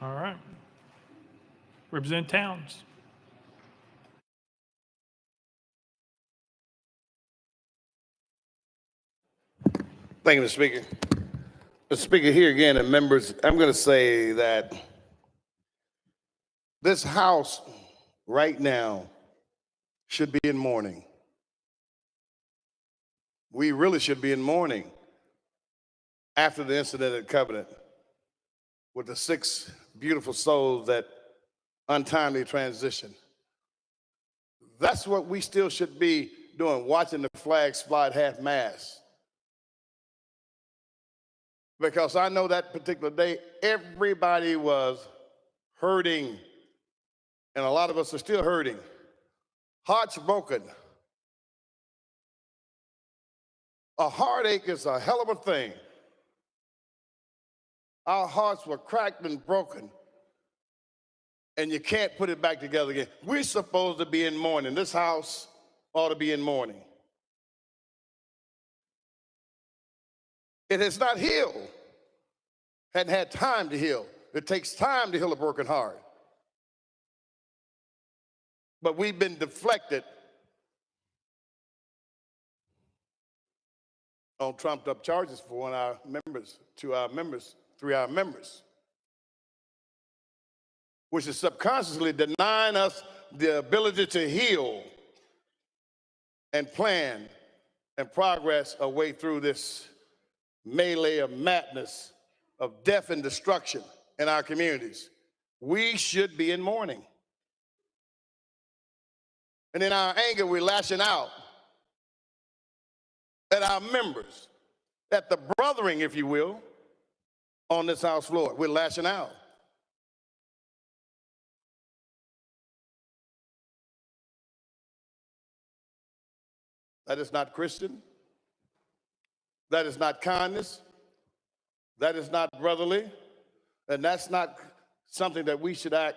All right. Representative Towns. Thank you, Mr. Speaker. Mr. Speaker, here again, and members, I'm going to say that this House right now should be in mourning. We really should be in mourning after the incident at Covenant with the 6 beautiful souls that untimely transitioned. That's what we still should be doing, watching the flags fly at half-mast. Because I know that particular day, everybody was hurting, and a lot of us are still hurting. Hearts broken. A heartache is a hell of a thing. Our hearts were cracked and broken, and you can't put it back together again. We're supposed to be in mourning. This house ought to be in mourning. It has not healed, hadn't had time to heal. It takes time to heal a broken heart. But we've been deflected on trumped up charges for 1 of our members, 2 of our members, 3 of our members, which is subconsciously denying us the ability to heal and plan and progress our way through this melee of madness, of death and destruction in our communities. We should be in mourning. And in our anger, we're lashing out at our members, at the brothering, if you will, on this House floor. We're lashing out. That is not Christian. That is not kindness. That is not brotherly. And that's not something that we should act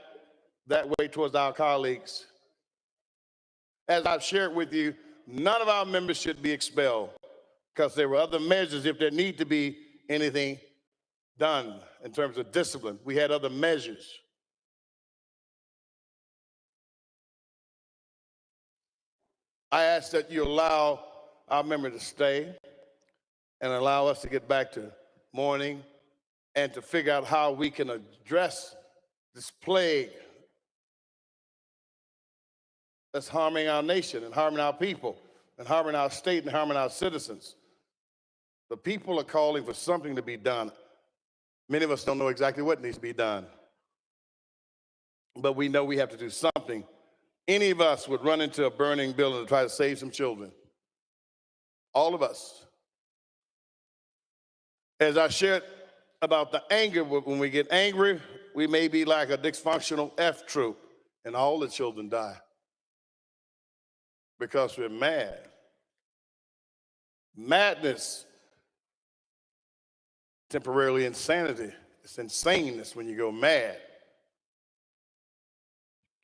that way towards our colleagues. As I've shared with you, none of our members should be expelled because there were other measures if there need to be anything done in terms of discipline. We had other measures. I ask that you allow our member to stay and allow us to get back to mourning and to figure out how we can address this plague that's harming our nation and harming our people and harming our state and harming our citizens. The people are calling for something to be done. Many of us don't know exactly what needs to be done, but we know we have to do something. Any of us would run into a burning building to try to save some children. All of us. As I shared about the anger, when we get angry, we may be like a dysfunctional F troop and all the children die because we're mad. Madness, temporarily insanity. It's insaneness when you go mad.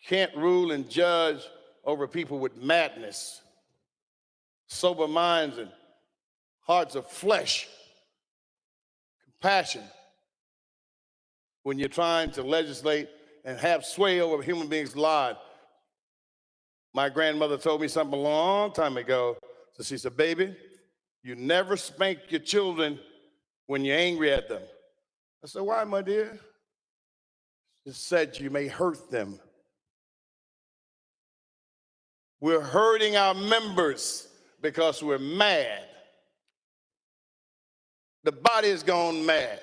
Can't rule and judge over people with madness, sober minds and hearts of flesh, compassion. When you're trying to legislate and have sway over human beings' lives. My grandmother told me something a long time ago. So she said, baby, you never spank your children when you're angry at them. I said, why, my dear? She said you may hurt them. We're hurting our members because we're mad. The body has gone mad.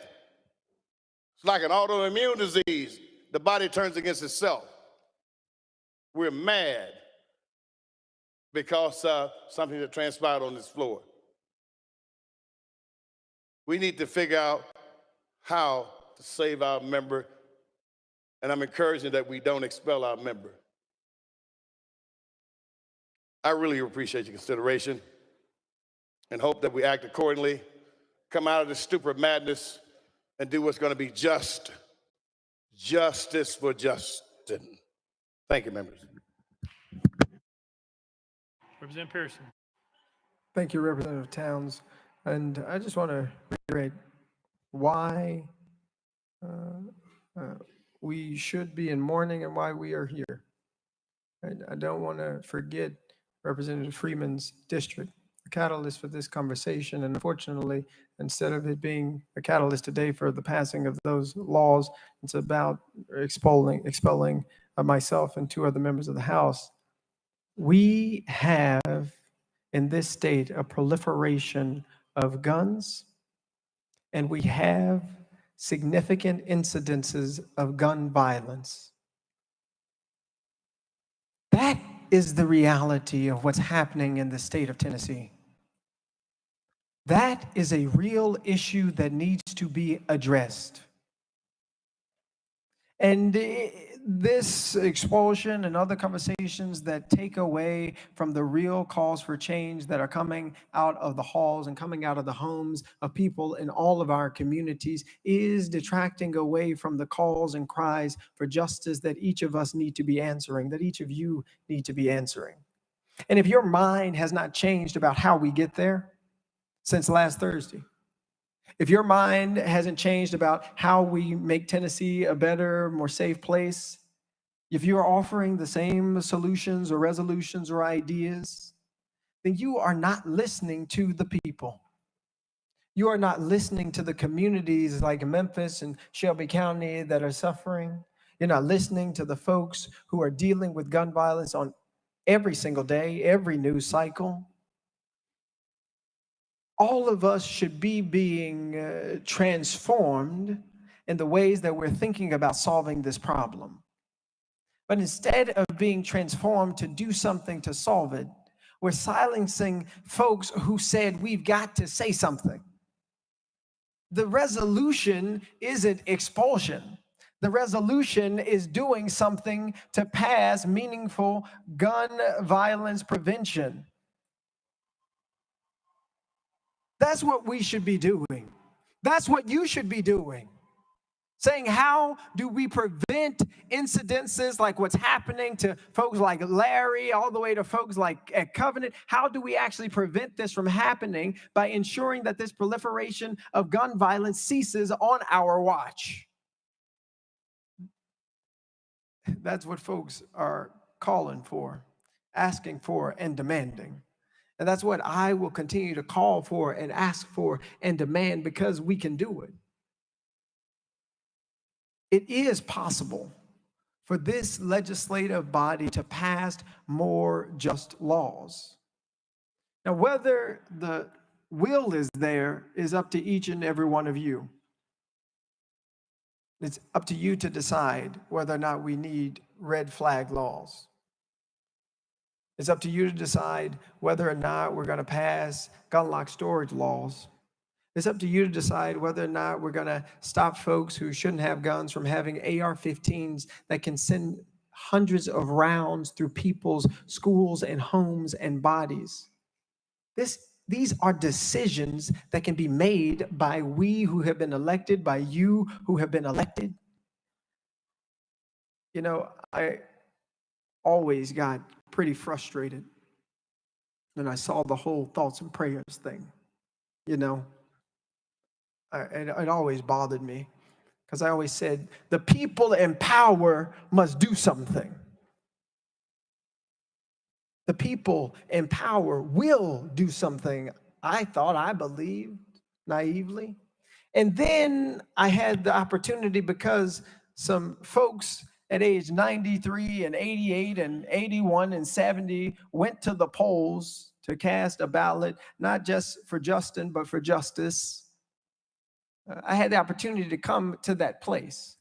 It's like an autoimmune disease. The body turns against itself. We're mad because of something that transpired on this floor. We need to figure out how to save our member, and I'm encouraging that we don't expel our member. I really appreciate your consideration and hope that we act accordingly, come out of this stupid madness, and do what's going to be just. Justice for Justin. Thank you, members. Representative Pearson. Thank you, Representative Towns. And I just want to reiterate why we should be in mourning and why we are here. I don't want to forget Representative Freeman's district, the catalyst for this conversation. And unfortunately, instead of it being a catalyst today for the passing of those laws, it's about expelling myself and two other members of the House. We have in this state a proliferation of guns, and we have significant incidences of gun violence. That is the reality of what's happening in the state of Tennessee. That is a real issue that needs to be addressed. And this expulsion and other conversations that take away from the real calls for change that are coming out of the halls and coming out of the homes of people in all of our communities is detracting away from the calls and cries for justice that each of us need to be answering, that each of you need to be answering. And if your mind has not changed about how we get there since last Thursday, if your mind hasn't changed about how we make Tennessee a better, more safe place, if you're offering the same solutions or resolutions or ideas, then you are not listening to the people. You are not listening to the communities like Memphis and Shelby County that are suffering. You're not listening to the folks who are dealing with gun violence on every single day, every news cycle. All of us should be being transformed in the ways that we're thinking about solving this problem. But instead of being transformed to do something to solve it, we're silencing folks who said we've got to say something. The resolution isn't expulsion. The resolution is doing something to pass meaningful gun violence prevention. That's what we should be doing. That's what you should be doing. saying, how do we prevent incidences like what's happening to folks like Larry, all the way to folks like at Covenant? How do we actually prevent this from happening by ensuring that this proliferation of gun violence ceases on our watch? That's what folks are calling for, asking for, and demanding. And that's what I will continue to call for and ask for and demand, because we can do it. It is possible for this legislative body to pass more just laws. Now, whether the will is there is up to each and every one of you. It's up to you to decide whether or not we need red flag laws. It's up to you to decide whether or not we're going to pass gun lock storage laws. It's up to you to decide whether or not we're going to stop folks who shouldn't have guns from having AR-15s that can send hundreds of rounds through people's schools and homes and bodies. These are decisions that can be made by we who have been elected, by you who have been elected. You know, I always got pretty frustrated when I saw the whole thoughts and prayers thing, you know. It always bothered me, because I always said, the people in power must do something. The people in power will do something, I thought, I believed, naively. And then I had the opportunity, because some folks at age 93 and 88 and 81 and 70 went to the polls to cast a ballot, not just for Justin, but for justice. I had the opportunity to come to that place,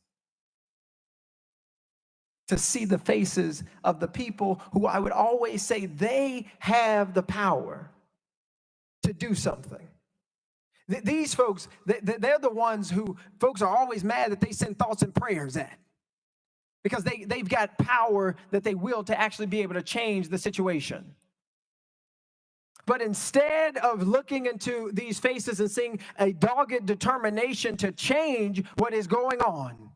to see the faces of the people who I would always say they have the power to do something. These folks, they're the ones who folks are always mad that they send thoughts and prayers at, because they've got power that they will to actually be able to change the situation. But instead of looking into these faces and seeing a dogged determination to change what is going on,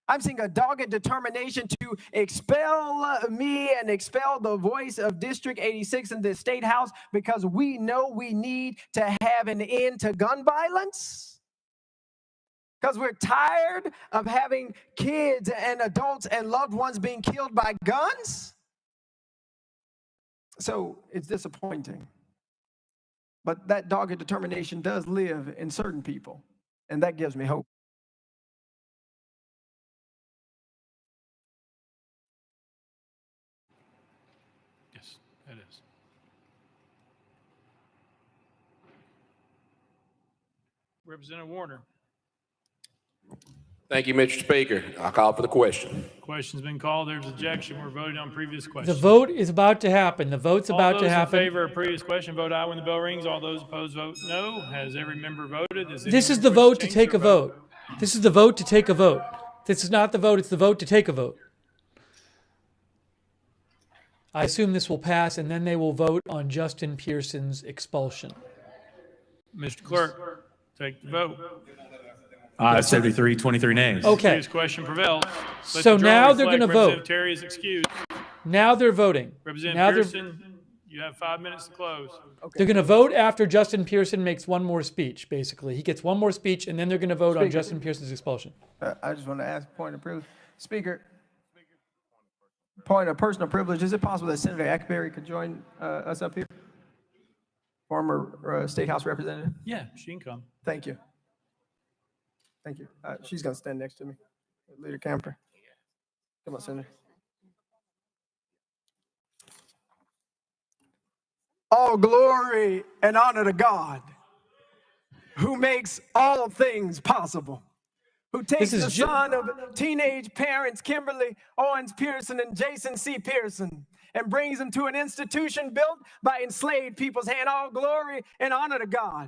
I'm seeing a dogged determination to expel me and expel the voice of District 86 in this state house, because we know we need to have an end to gun violence. Because we're tired of having kids and adults and loved ones being killed by guns. So it's disappointing. But that dogged determination does live in certain people, and that gives me hope. Yes, that is. Representative Warner. Thank you, Mr. Speaker. I call for the question. Question's been called. There's objection. We're voting on previous question. The vote is about to happen. The vote's about to happen. All those in favor of previous question, vote aye when the bell rings. All those opposed, vote no. Has every member voted? This is the vote to take a vote. This is the vote to take a vote. This is not the vote. It's the vote to take a vote. I assume this will pass, and then they will vote on Justin Pearson's expulsion. Mr. Clerk, take the vote. Ayes 73, 23 nays. Okay. This question prevails. So now they're going to vote. Representative Terry is excused. Now they're voting. Representative Pearson, you have 5 minutes to close. Okay. They're going to vote after Justin Pearson makes one more speech, basically. He gets one more speech, and then they're going to vote on Justin Pearson's expulsion. I just want to ask a point of privilege. Speaker, point of personal privilege. Is it possible that Senator Ackberry could join us up here? Former State House Representative? Yeah, she can come. Thank you. Thank you. She's going to stand next to me. Leader Camper. Come on, Senator. All glory and honor to God, who makes all things possible, who takes the son of teenage parents Kimberly Owens Pearson and Jason C. Pearson and brings him to an institution built by enslaved people's hand. All glory and honor to God.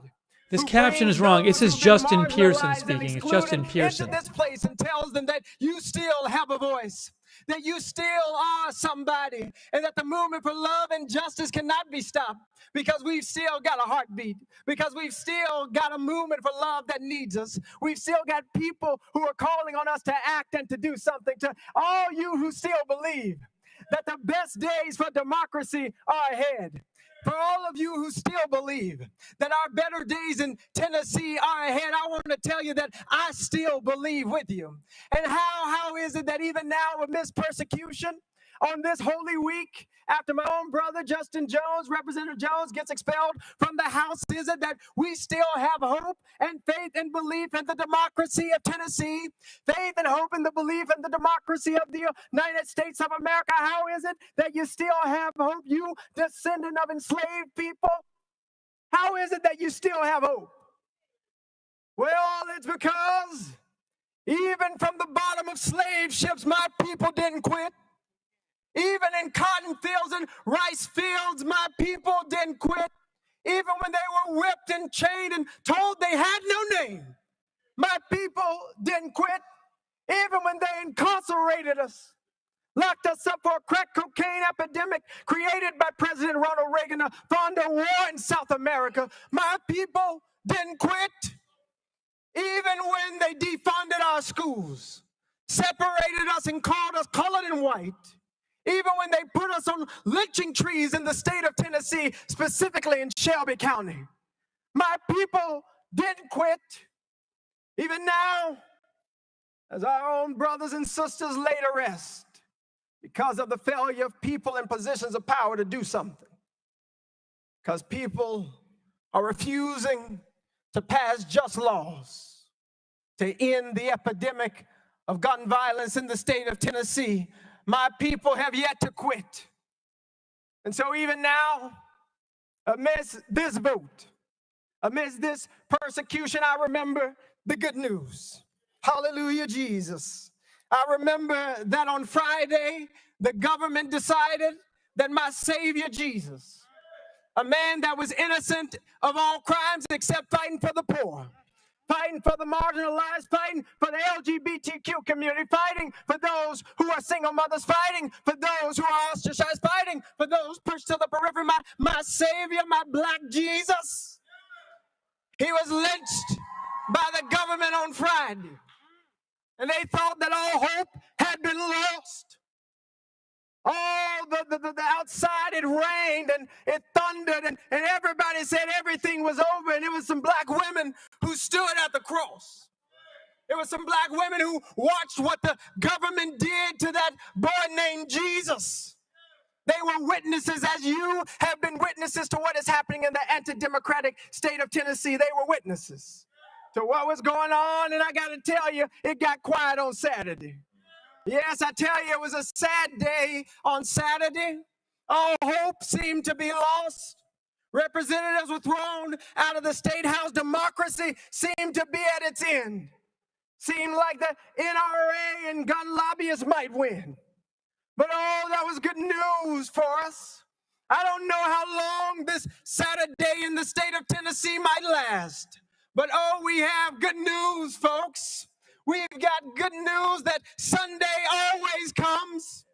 This caption is wrong. It says Justin Pearson speaking. It's Justin Pearson. Into this place and tells them that you still have a voice. that you still are somebody, and that the movement for love and justice cannot be stopped because we've still got a heartbeat, because we've still got a movement for love that needs us. We've still got people who are calling on us to act and to do something. To all you who still believe that the best days for democracy are ahead. For all of you who still believe that our better days in Tennessee are ahead, I want to tell you that I still believe with you. And how is it that even now amidst persecution on this Holy Week, after my own brother Justin Jones, Representative Jones, gets expelled from the House, is it that we still have hope and faith and belief in the democracy of Tennessee, faith and hope in the belief in the democracy of the United States of America? How is it that you still have hope, you descendant of enslaved people? How is it that you still have hope? Well, it's because even from the bottom of slave ships, my people didn't quit. Even in cotton fields and rice fields, my people didn't quit. Even when they were whipped and chained and told they had no name, my people didn't quit. Even when they incarcerated us, locked us up for a crack cocaine epidemic created by President Ronald Reagan to fund a war in South America, my people didn't quit. Even when they defunded our schools, separated us and called us colored and white, even when they put us on lynching trees in the state of Tennessee, specifically in Shelby County, my people didn't quit. Even now, as our own brothers and sisters lay to rest because of the failure of people in positions of power to do something, because people are refusing to pass just laws to end the epidemic of gun violence in the state of Tennessee, my people have yet to quit. And so even now, amidst this vote, amidst this persecution, I remember the good news. Hallelujah, Jesus. I remember that on Friday, the government decided that my Savior Jesus, a man that was innocent of all crimes except fighting for the poor, fighting for the marginalized, fighting for the LGBTQ community, fighting for those who are single mothers, fighting for those who are ostracized, fighting for those pushed to the periphery. My Savior, my black Jesus, he was lynched by the government on Friday. And they thought that all hope had been lost. All the outside, it rained and it thundered, and everybody said everything was over, and it was some black women who stood at the cross. It was some black women who watched what the government did to that boy named Jesus. They were witnesses, as you have been witnesses to what is happening in the anti-democratic state of Tennessee. They were witnesses to what was going on, and I got to tell you, it got quiet on Saturday. Yes, I tell you, it was a sad day on Saturday. All hope seemed to be lost. Representatives were thrown out of the State House. Democracy seemed to be at its end. Seemed like the NRA and gun lobbyists might win. But oh, that was good news for us. I don't know how long this Saturday in the state of Tennessee might last. But oh, we have good news, folks. We've got good news that Sunday always comes.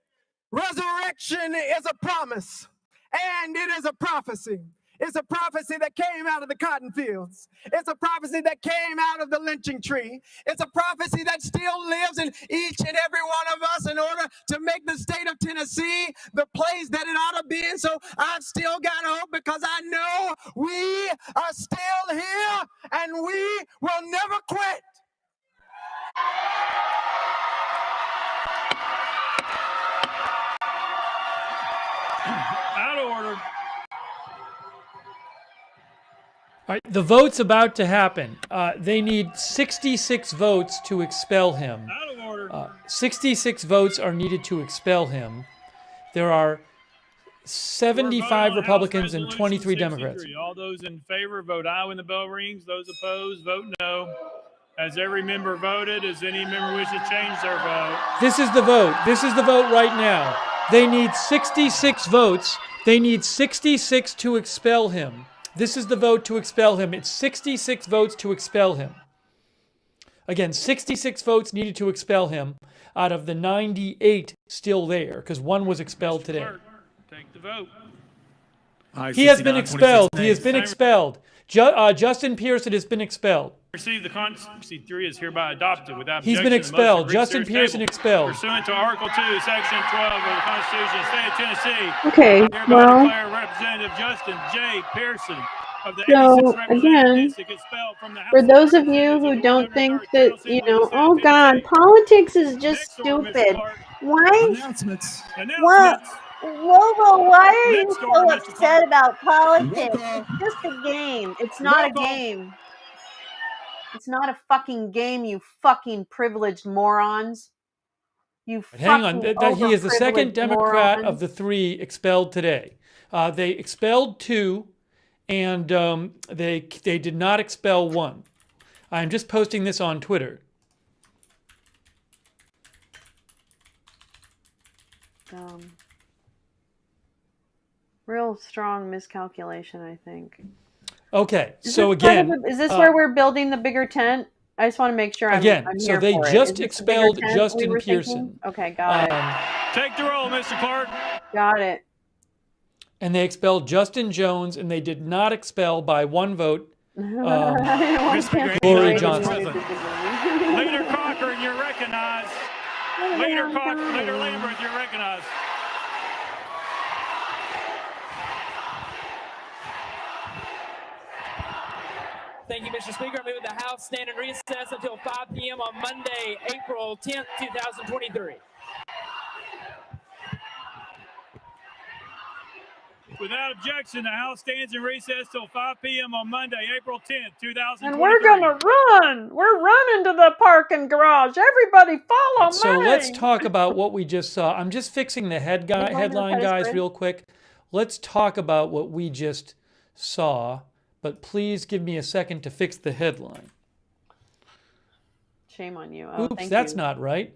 Resurrection is a promise, and it is a prophecy. It's a prophecy that came out of the cotton fields. It's a prophecy that came out of the lynching tree. It's a prophecy that still lives in each and every one of us in order to make the state of Tennessee the place that it ought to be. And so I've still got hope because I know we are still here and we will never quit. Out of order. All right, the vote's about to happen. They need 66 votes to expel him. Out of order. 66 votes are needed to expel him. There are 75 Republicans and 23 Democrats. All those in favor, vote aye when the bell rings. Those opposed, vote no. Has every member voted? Does any member wish to change their vote? This is the vote. This is the vote right now. They need 66 votes. They need 66 to expel him. This is the vote to expel him. It's 66 votes to expel him. Again, 66 votes needed to expel him out of the 98 still there, because one was expelled today. Clerk, take the vote. He has been expelled. He has been expelled. Justin Pearson has been expelled. Receive the Constitution 3 is hereby adopted without He's objection. been expelled. The motion Justin reads Pearson table. expelled. Pursuant to Article 2, Section 12 of the Constitution of the State of Tennessee. Okay, Hereby well, declare Representative Justin J. Pearson of the so 86th again, Representative expelled from the House for of those of you who don't think that, oh God, politics is just stupid. Why? Announcements. What? Lolo, why are you Next order, so Mr. upset Clerk. about politics? It's just a game. It's not a game. It's not a fucking game, you fucking privileged morons. You Hang on, fucking he is the second overprivileged Democrat of morons. the 3 expelled today. They expelled 2, and they did not expel 1. I'm just posting this on Twitter. Real strong miscalculation, I think. Okay, so again, is this where we're building the bigger tent? I just want to make sure I'm again. here So they for it. just Is this the bigger expelled tent we Justin were thinking? Pearson. Okay, got it. Take the roll, Mr. Clerk. Got it. And they expelled Justin Jones, and they did not expel by 1 vote Gloria Johnson. Leader Cochran, you're recognized. Leader Lambert, you're recognized. Thank you, Mr. Speaker. I move the House stand in recess until 5 p.m. on Monday, April 10th, 2023. Without objection, the House stands in recess till 5 p.m. on Monday, April 10th, 2023. And we're gonna run. We're running to the parking garage. Everybody follow me. So let's talk about what we just saw. I'm just fixing the headline, guys, real quick. Let's talk about what we just saw, but please give me a second to fix the headline. Shame on you. Oh, Oops, that's not right.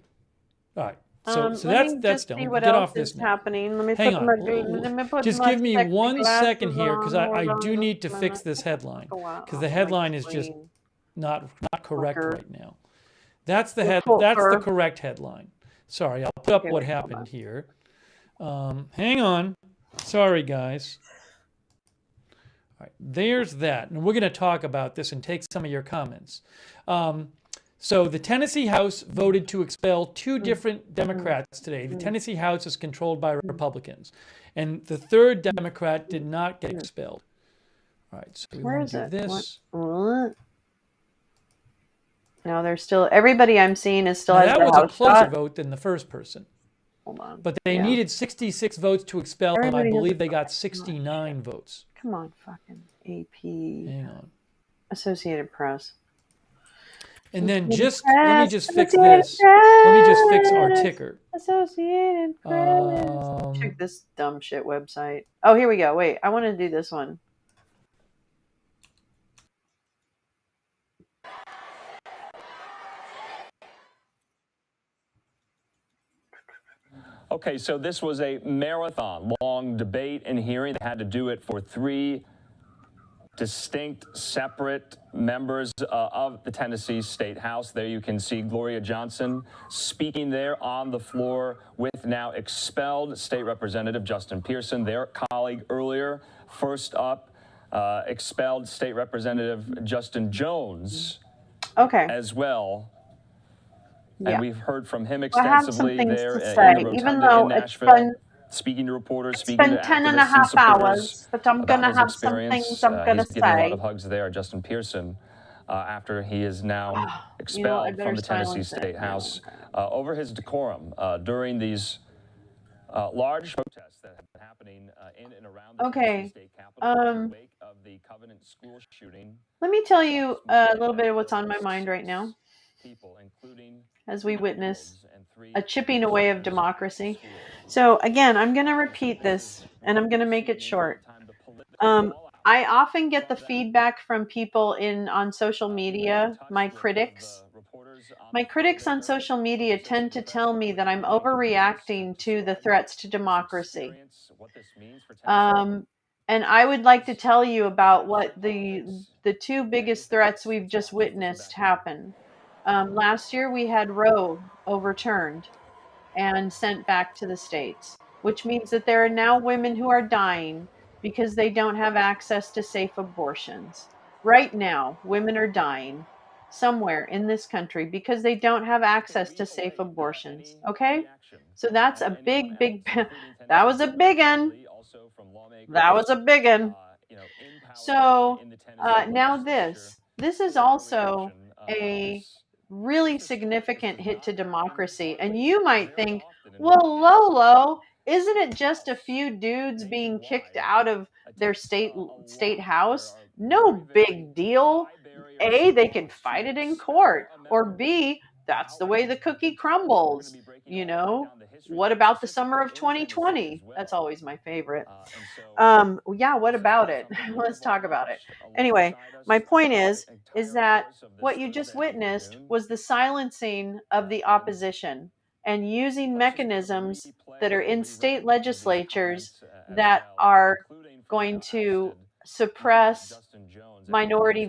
All right. So that's done. See what Get else off this is now. happening. Let me Hang put on. let me put Just my give me sexy 1 second glasses here, because on. I Hold do on need to just a fix minute. this headline, Go out because the off my headline is just screen. not correct right now. That's the correct headline. Sorry, I'll put up what happened here. Hang on. Sorry, guys. All right, there's that. And we're going to talk about this and take some of your comments. So the Tennessee House voted to expel 2 different Democrats today. The Tennessee House is controlled by Republicans. And the 3rd Democrat did not get expelled. All right, so we want to do this. What? No, there's still, everybody I'm seeing is still Now, has that their was a house closer shot. vote than the first person. Hold on. But they needed 66 votes to expel him. I believe they got 69 votes. Come on, fucking AP. Hang on. Associated Press. And then let me just fix this. Let me just fix our ticker. Associated Press. Check this dumb shit website. Oh, here we go. Wait, I want to do this one. Okay, so this was a marathon, long debate and hearing. They had to do it for 3 distinct, separate members of the Tennessee State House. There you can see Gloria Johnson speaking there on the floor with now expelled State Representative Justin Pearson, their colleague earlier. First up, expelled State Representative Justin Jones as well. Yeah. And we've heard from him Well, I have some extensively things there to in say, the even Rotunda though in it's Nashville, been speaking to reporters, It's speaking been to 10 and a activists and half supporters hours, but I'm about going to his have some experience. things I'm going to He's getting a lot say. of hugs there, Justin Pearson, after he is now You know, I expelled better from the Tennessee silence it. State House over his decorum during these large protests that have been happening in and around the Tennessee State Capitol in the wake of the Covenant school shooting. Let me tell you a little bit of what's on my mind right now as we witness a chipping away of democracy. So again, I'm going to repeat this and I'm going to make it short. I often get the feedback from people on social media, my critics. My critics on social media tend to tell me that I'm overreacting to the threats to democracy. And I would like to tell you about what the 2 biggest threats we've just witnessed happen. Last year we had Roe overturned and sent back to the states, which means that there are now women who are dying because they don't have access to safe abortions. Right now, women are dying somewhere in this country because they don't have access to safe abortions. Okay? So that's a big, that was a big one. That was a big one. So now this is also a really significant hit to democracy. And you might think, well, Lolo, isn't it just a few dudes being kicked out of their state house? No big deal. A, they can fight it in court, or B, that's the way the cookie crumbles. You know, what about the summer of 2020? That's always my favorite. Yeah, what about it? Let's talk about it. Anyway, my point is that what you just witnessed was the silencing of the opposition and using mechanisms that are in state legislatures that are going to suppress minority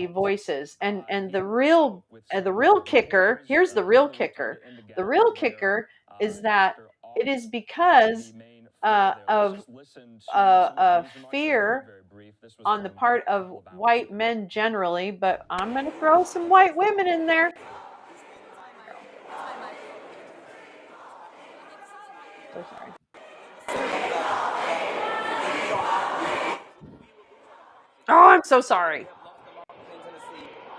voices. And the real kicker, here's the real kicker. The real kicker is that it is because of fear on the part of white men generally, but I'm going to throw some white women in there. So sorry. Oh, I'm so sorry. And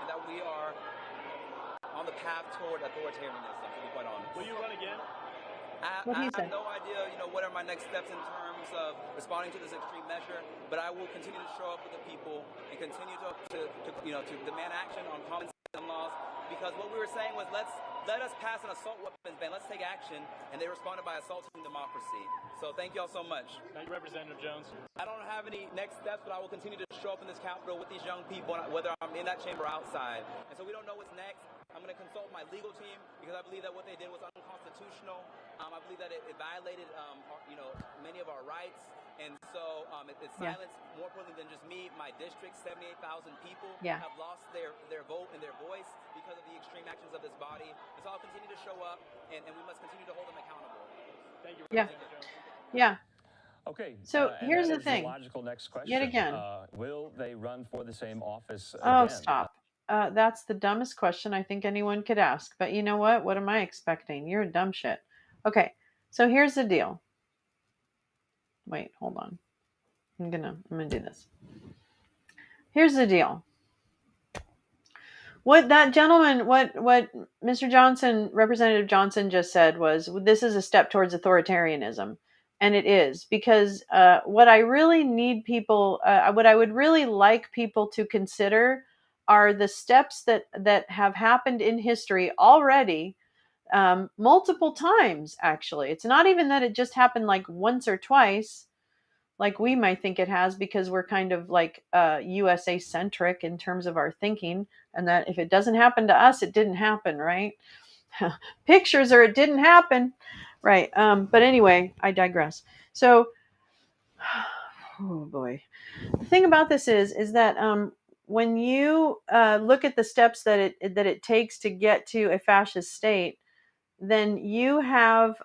that we are on the path toward authoritarianism, to be quite honest. Will you run again? I have no idea, what are my next steps in terms of responding to this extreme measure, but I will continue to show up for the people and continue to demand action on common sense laws, because what we were saying was let us pass an assault weapons ban, let's take action, and they responded by assaulting democracy. So thank you all so much. Thank you, Representative Jones. I don't have any next steps, but I will continue to show up in this Capitol with these young people, whether I'm in that chamber or outside. And so we don't know what's next. I'm going to consult my legal team because I believe that what they did was unconstitutional. I believe that it violated, many of our rights. And so it silenced, more importantly than just me, my district, 78,000 people have lost their vote and their voice because of the extreme actions of this body. And so I'll continue to show up, and we must continue to hold them accountable. Thank you, Representative Jones. Yeah. Okay. So here's that the is thing. Logical next question. Yet again. Will they run for the same office Oh, again? stop. That's the dumbest question I think anyone could ask. But you know what? What am I expecting? You're a dumb shit. Okay. So here's the deal. Wait, hold on. I'm gonna do this. Here's the deal. What that gentleman, what Mr. Johnson, Representative Johnson just said was, this is a step towards authoritarianism. And it is, because what I really need people, what I would really like people to consider are the steps that have happened in history already, multiple times, actually. It's not even that it just happened like once or twice, like we might think it has, because we're kind of like USA centric in terms of our thinking, and that if it doesn't happen to us, it didn't happen, right? Pictures or it didn't happen, right? But anyway, I digress. So, oh boy, the thing about this is that when you look at the steps that it takes to get to a fascist state, then you have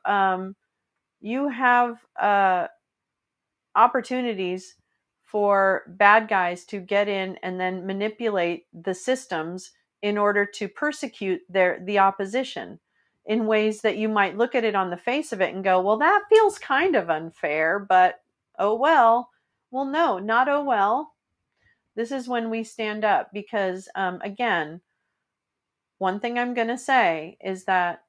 opportunities for bad guys to get in and then manipulate the systems in order to persecute the opposition in ways that you might look at it on the face of it and go, well, that feels kind of unfair, but oh well. Well, no, not oh well. This is when we stand up, because again, one thing I'm going to say is that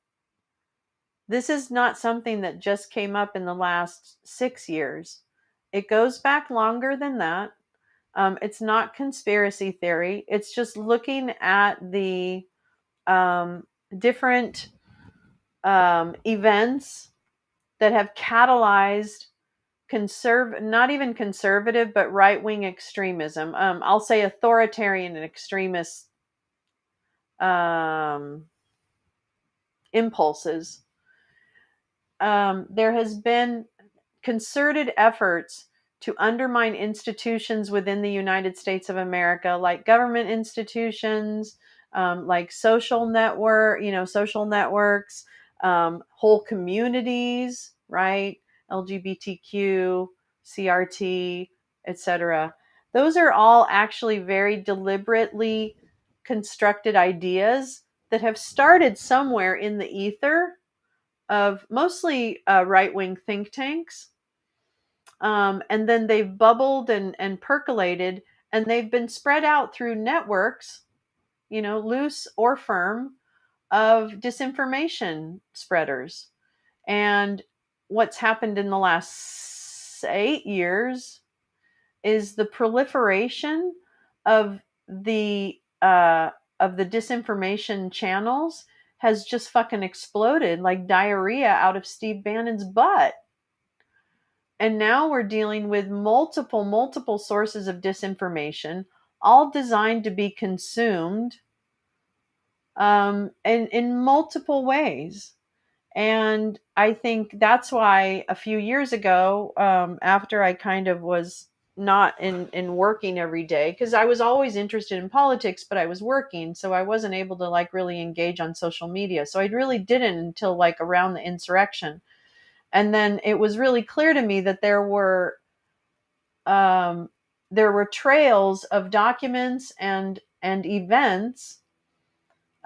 this is not something that just came up in the last 6 years. It goes back longer than that. It's not conspiracy theory. It's just looking at the different events that have catalyzed not even conservative, but right-wing extremism. I'll say authoritarian and extremist impulses. There has been concerted efforts to undermine institutions within the United States of America, like government institutions, like social networks, whole communities, right? LGBTQ, CRT, etc. Those are all actually very deliberately constructed ideas that have started somewhere in the ether of mostly right-wing think tanks. And then they've bubbled and percolated, and they've been spread out through networks, loose or firm, of disinformation spreaders. And what's happened in the last 8 years is the proliferation of the disinformation channels has just fucking exploded like diarrhea out of Steve Bannon's butt. And now we're dealing with multiple sources of disinformation, all designed to be consumed in multiple ways. And I think that's why a few years ago, after I kind of was not in working every day, because I was always interested in politics, but I was working, so I wasn't able to like really engage on social media. So I really didn't until like around the insurrection. And then it was really clear to me that there were trails of documents and events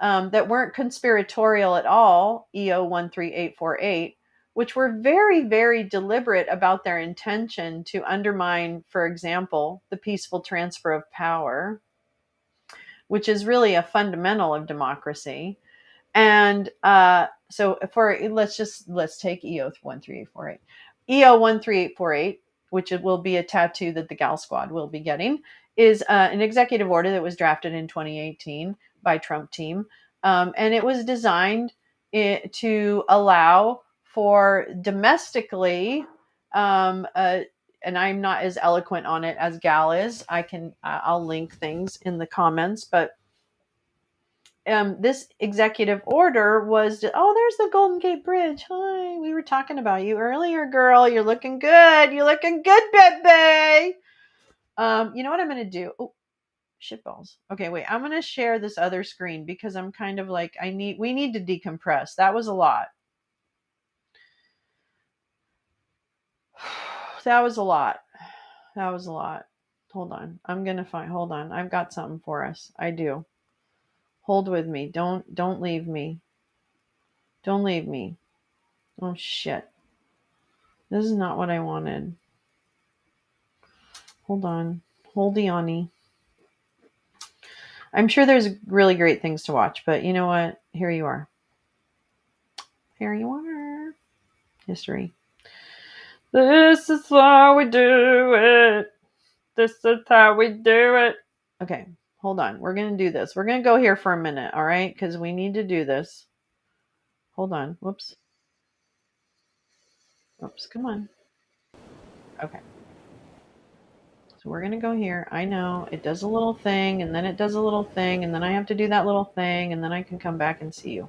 that weren't conspiratorial at all, EO 13848, which were very, very deliberate about their intention to undermine, for example, the peaceful transfer of power, which is really a fundamental of democracy. And so let's take EO 13848. EO 13848, which will be a tattoo that the Gal Squad will be getting, is an executive order that was drafted in 2018 by Trump team. And it was designed to allow for domestically, and I'm not as eloquent on it as Gal is. I'll link things in the comments, but this executive order was there's the Golden Gate Bridge. Hi, we were talking about you earlier, girl. You're looking good. You're looking good, baby. You know what I'm gonna do? Oh, shitballs. Okay, wait. I'm gonna share this other screen because I'm kind of like we need to decompress. That was a lot. That was a lot. Hold on. Hold on. I've got something for us. I do. Hold with me. Don't leave me. Don't leave me. Oh shit. This is not what I wanted. Hold on. Holdy on. I'm sure there's really great things to watch, but you know what? Here you are. Here you are. History. This is how we do it. This is how we do it. Okay, hold on. We're going to do this. We're going to go here for a minute, all right? Because we need to do this. Hold on. Whoops. Oops, come on. Okay. So we're going to go here. I know it does a little thing, and then it does a little thing, and then I have to do that little thing, and then I can come back and see you.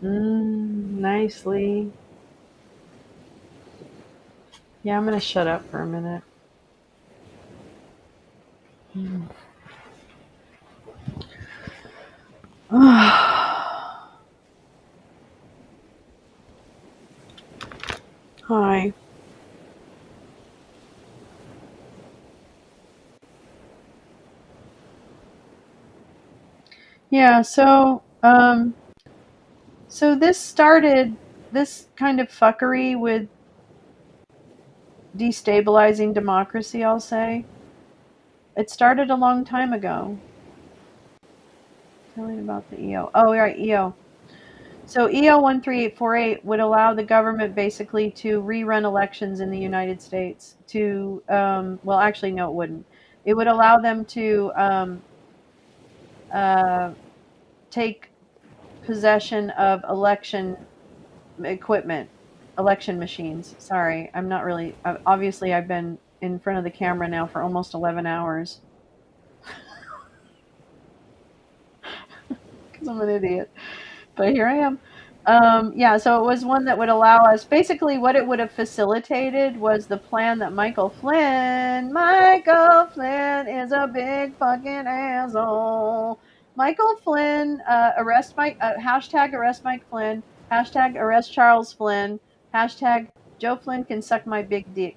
Nicely. Yeah, I'm going to shut up for a minute. Hi. Yeah, so this started, this kind of fuckery with destabilizing democracy, I'll say. It started a long time ago. Telling about the EO. Oh, right, EO. So EO 13848 would allow the government basically to rerun elections in the United States to, well, actually, no, it wouldn't. It would allow them to take possession of election equipment, election machines. Sorry, I'm not really. Obviously, I've been in front of the camera now for almost 11 hours because I'm an idiot. But here I am. Yeah, so it was one that would allow us. Basically, what it would have facilitated was the plan that Michael Flynn is a big fucking asshole. Michael Flynn, arrest Mike, hashtag arrest Mike Flynn, hashtag arrest Charles Flynn, hashtag Joe Flynn can suck my big dick.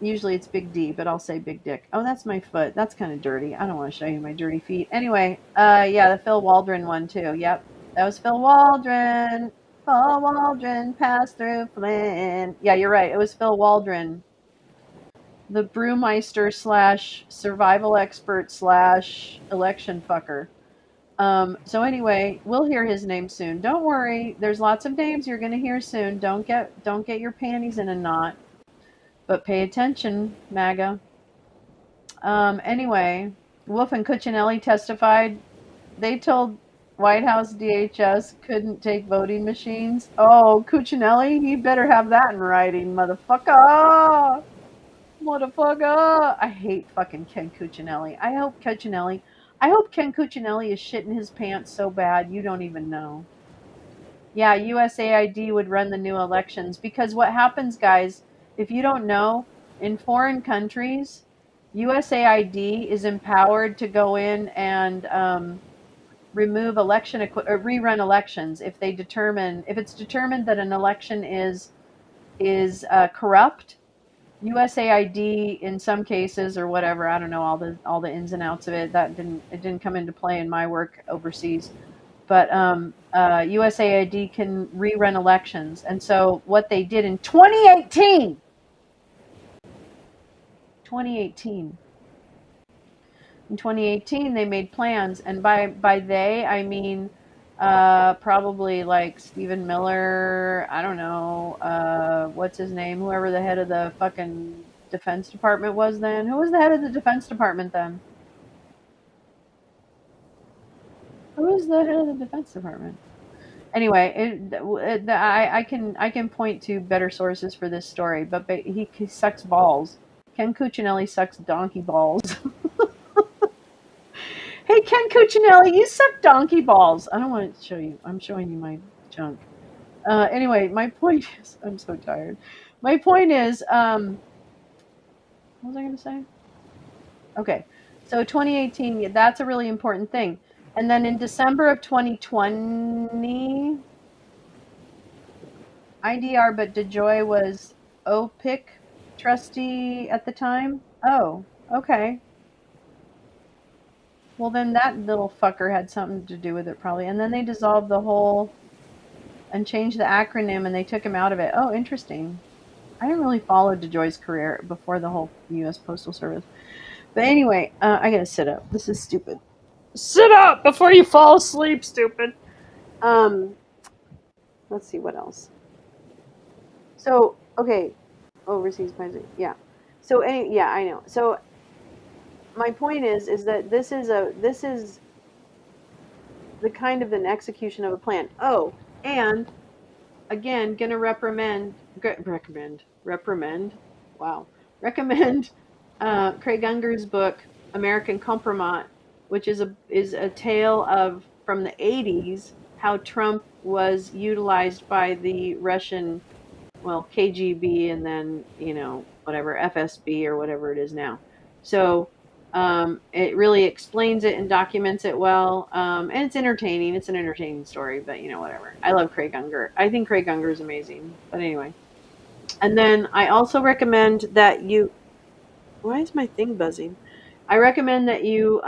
Usually it's big D, but I'll say big dick. Oh, that's my foot. That's kind of dirty. I don't want to show you my dirty feet. Anyway, yeah, the Phil Waldron one too. Yep. That was Phil Waldron. Phil Waldron passed through Flynn. Yeah, you're right. It was Phil Waldron, the brewmeister slash survival expert slash election fucker. So anyway, we'll hear his name soon. Don't worry. There's lots of names you're gonna hear soon. Don't get your panties in a knot. But pay attention, MAGA. Anyway, Wolf and Cuccinelli testified. They told White House DHS couldn't take voting machines. Oh, Cuccinelli, he better have that in writing, motherfucker. Motherfucker. I hate fucking Ken Cuccinelli. I hope Ken Cuccinelli is shitting his pants so bad you don't even know. Yeah, USAID would run the new elections because what happens, guys, if you don't know, in foreign countries, USAID is empowered to go in and remove or rerun elections if it's determined that an election is corrupt. USAID in some cases or whatever, I don't know all the ins and outs of it. It didn't come into play in my work overseas, but USAID can rerun elections. And so what they did in 2018, in 2018, they made plans. And by they, I mean probably like Stephen Miller, I don't know, what's his name, whoever the head of the fucking Defense Department was then. Who was the head of the Defense Department then? Who was the head of the Defense Department? Anyway, I can point to better sources for this story, but he sucks balls. Ken Cuccinelli sucks donkey balls. Hey, Ken Cuccinelli, you suck donkey balls. I don't want to show you. I'm showing you my junk. Anyway, my point is, I'm so tired. My point is, what was I going to say? Okay, so 2018, that's a really important thing. And then in December of 2020, IDR, but DeJoy was OPIC trustee at the time. Oh, okay. Well, then that little fucker had something to do with it, probably. And then they dissolved the whole and changed the acronym, and they took him out of it. Oh, interesting. I didn't really follow DeJoy's career before the whole U.S. Postal Service. But anyway, I gotta sit up. This is stupid. Sit up before you fall asleep, stupid. Let's see what else. So, okay, overseas president. Yeah. So, yeah, I know. So, my point is that this is the kind of an execution of a plan. Oh, and again, gonna wow, recommend Craig Unger's book American Compromat, which is a tale of from the 80s how Trump was utilized by the Russian, well, KGB, and then whatever FSB or whatever it is now. So it really explains it and documents it well, and it's entertaining. It's an entertaining story, but whatever. I love Craig Unger. I think Craig Unger is amazing. But anyway, and then I also recommend that you. Why is my thing buzzing? I recommend that you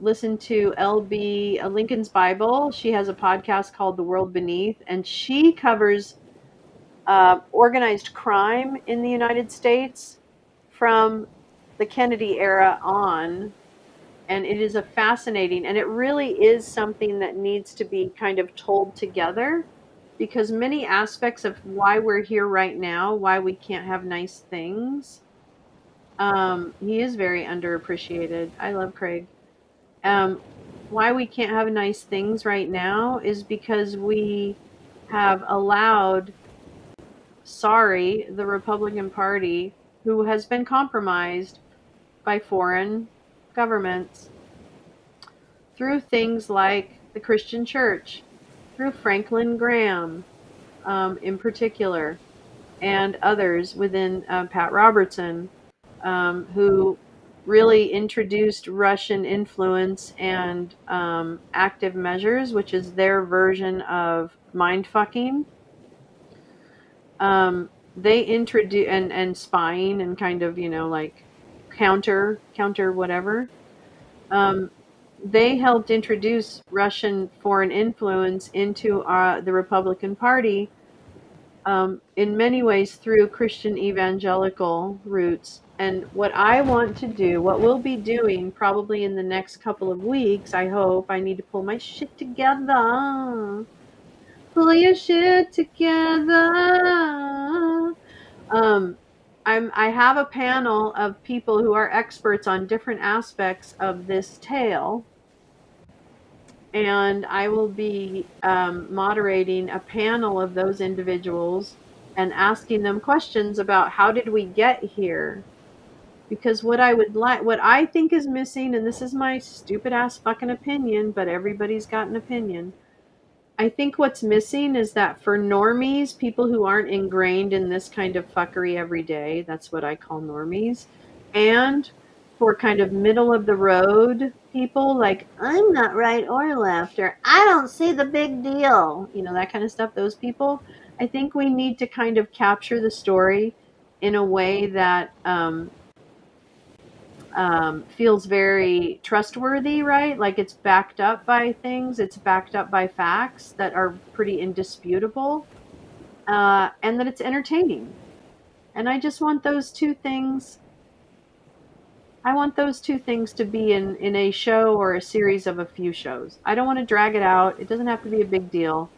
listen to LB Lincoln's Bible. She has a podcast called The World Beneath, and she covers organized crime in the United States from the Kennedy era on. And it is a fascinating, and it really is something that needs to be kind of told together, because many aspects of why we're here right now, why we can't have nice things, he is very underappreciated. I love Craig. Why we can't have nice things right now is because we have allowed sorry, the Republican Party, who has been compromised by foreign governments through things like the Christian Church, through Franklin Graham in particular, and others within Pat Robertson, who really introduced Russian influence and active measures, which is their version of mind fucking. They introduce and spying and kind of like counter whatever. Um, they helped introduce Russian foreign influence into the Republican Party, in many ways through Christian evangelical roots. And what I want to do, what we'll be doing probably in the next couple of weeks, I hope, I need to pull my shit together. Pull your shit together. Um, I have a panel of people who are experts on different aspects of this tale, and I will be moderating a panel of those individuals and asking them questions about how did we get here? Because what I think is missing, and this is my stupid ass fucking opinion, but everybody's got an opinion. I think what's missing is that for normies, people who aren't ingrained in this kind of fuckery every day, that's what I call normies, and for kind of middle of the road people, like, I'm not right or left, or I don't see the big deal, that kind of stuff, those people, I think we need to kind of capture the story in a way that feels very trustworthy, right? Like it's backed up by things, it's backed up by facts that are pretty indisputable, and that it's entertaining. And I just want those two things. I want those two things to be in a show or a series of a few shows. I don't want to drag it out. It doesn't have to be a big deal.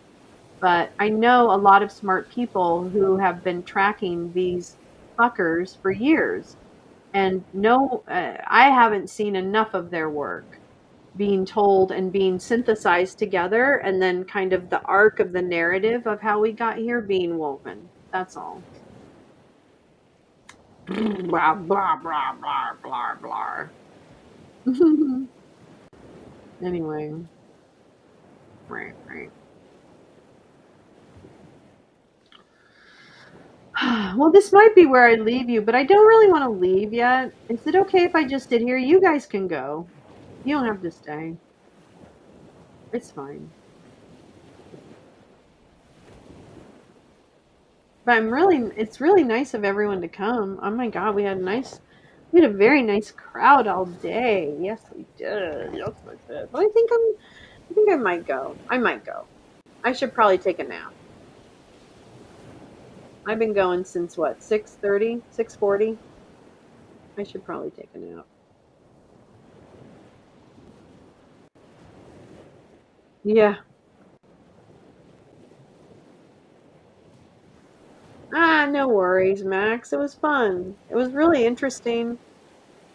But I know a lot of smart people who have been tracking these fuckers for years. And no, I haven't seen enough of their work being told and being synthesized together, and then kind of the arc of the narrative of how we got here being woven. That's all. Blah, blah, blah, blah, blah, blah. Anyway. Right. Well, this might be where I leave you, but I don't really want to leave yet. Is it okay if I just sit here? You guys can go. You don't have to stay. It's fine. But it's really nice of everyone to come. Oh my God, we had a very nice crowd all day. Yes, we did. Yes, we did. But I think I might go. I should probably take a nap. I've been going since what, 6:30, 6:40? I should probably take a nap. Yeah. No worries, Max. It was fun. It was really interesting.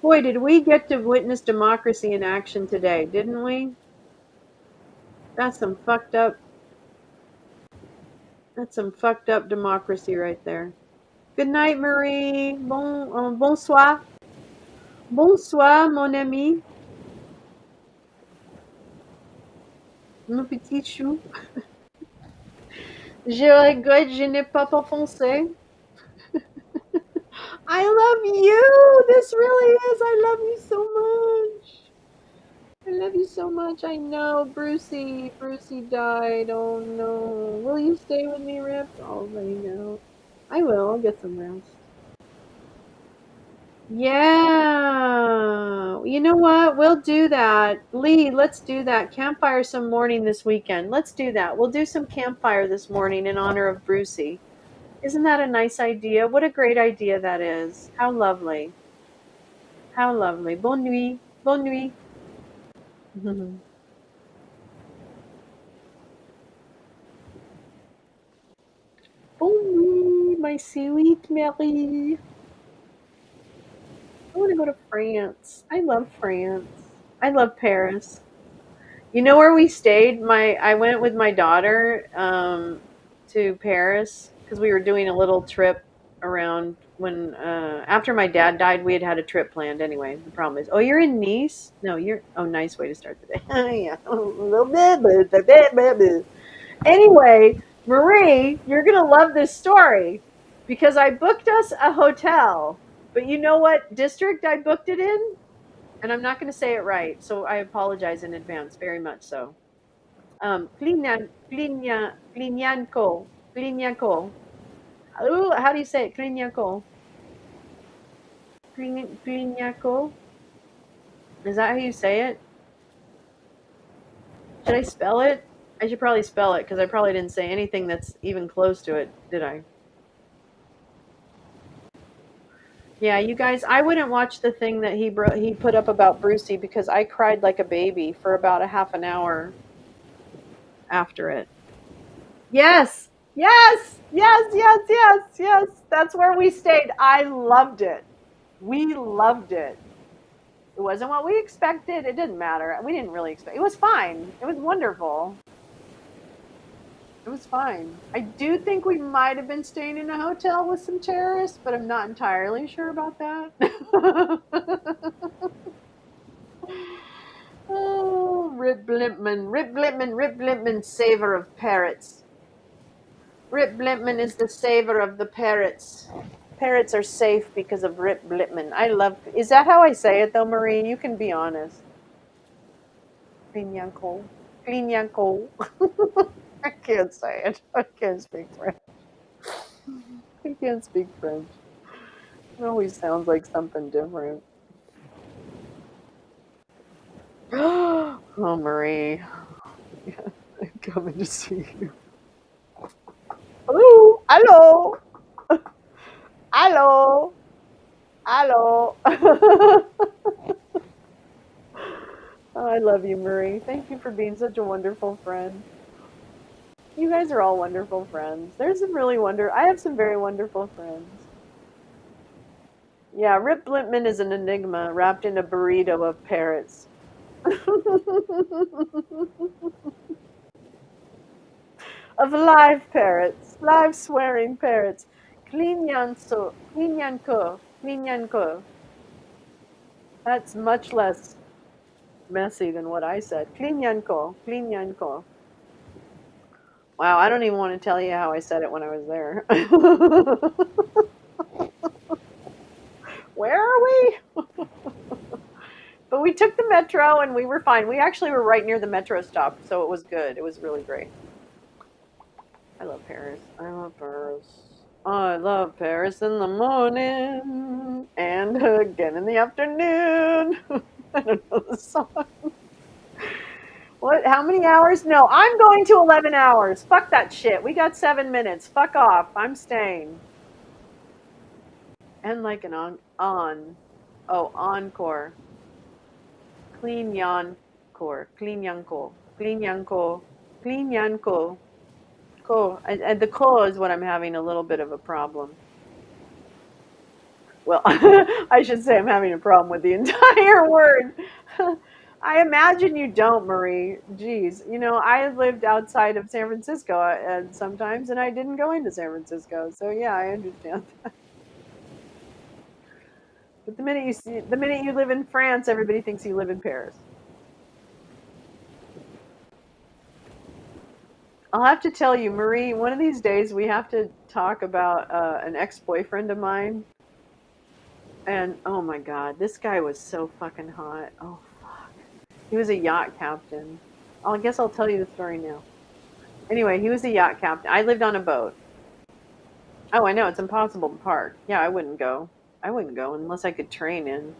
Boy, did we get to witness democracy in action today, didn't we? That's some fucked up democracy right there. Good night, Marie. Bonsoir. Bonsoir, mon ami. Mon petit chou. Je regrette, je n'ai pas français. I love you. This really is. I love you so much. I love you so much. I know. Brucey died. Oh no. Will you stay with me, Rip? Oh, I know. I will. I'll get some rest. Yeah. You know what? We'll do that. Lee, let's do that. Campfire some morning this weekend. Let's do that. We'll do some campfire this morning in honor of Brucey. Isn't that a nice idea? What a great idea that is. How lovely. How lovely. Bonne nuit. Bonne nuit. Bonne nuit, my sweet Mary. I want to go to France. I love France. I love Paris. You know where we stayed? I went with my daughter to Paris because we were doing a little trip around when after my dad died. We had a trip planned anyway. The problem is, oh, you're in Nice? No, you're, oh, nice way to start the day. Yeah, a little bit. Anyway, Marie, you're gonna love this story because I booked us a hotel, but you know what district I booked it in? And I'm not going to say it right, so I apologize in advance, very much so. Klinyanko. Ooh, how do you say it? Klinyanko. Klinyanko. Is that how you say it? Should I spell it? I should probably spell it because I probably didn't say anything that's even close to it, did I? Yeah, you guys, I wouldn't watch the thing that he put up about Brucey because I cried like a baby for about a half an hour after it. Yes, yes, yes, yes, yes, yes. That's where we stayed. I loved it. We loved it. It wasn't what we expected. It didn't matter. We didn't really expect. It was fine. It was wonderful. It was fine. I do think we might have been staying in a hotel with some terrorists, but I'm not entirely sure about that. Oh, Rip Blimpman, Rip Blimpman, Rip Blimpman, saver of parrots. Rip Blimpman is the saver of the parrots. Parrots are safe because of Rip Blimpman. I love. Is that how I say it though, Marie? You can be honest. Clean Cleanyanko. I can't say it. I can't speak French. I can't speak French. It always sounds like something different. Oh, Marie. Yeah, I'm coming to see you. Hello. Hello. Hello. Hello. Oh, I love you, Marie. Thank you for being such a wonderful friend. You guys are all wonderful friends. There's some really I have some very wonderful friends. Yeah, Rip Blimpman is an enigma wrapped in a burrito of parrots. Of live parrots, live swearing parrots. Klinyanko. That's much less messy than what I said. Klinyanko. Wow, I don't even want to tell you how I said it when I was there. Where are we? But we took the metro and we were fine. We actually were right near the metro stop, so it was good. It was really great. I love Paris. I love Paris. I love Paris in the morning and again in the afternoon. I don't know the song. What? How many hours? No, I'm going to 11 hours. Fuck that shit. We got 7 minutes. Fuck off. I'm staying. And like an encore. Clean Yanko. And the ko is what I'm having a little bit of a problem. Well, I should say I'm having a problem with the entire word. I imagine you don't, Marie. Jeez, I lived outside of San Francisco and sometimes, and I didn't go into San Francisco. So yeah, I understand that. But the minute you live in France, everybody thinks you live in Paris. I'll have to tell you, Marie, one of these days we have to talk about an ex-boyfriend of mine. And oh my God, this guy was so fucking hot. Oh fuck. He was a yacht captain. I guess I'll tell you the story now. Anyway, he was a yacht captain. I lived on a boat. Oh, I know, it's impossible to park. Yeah, I wouldn't go. I wouldn't go unless I could train in.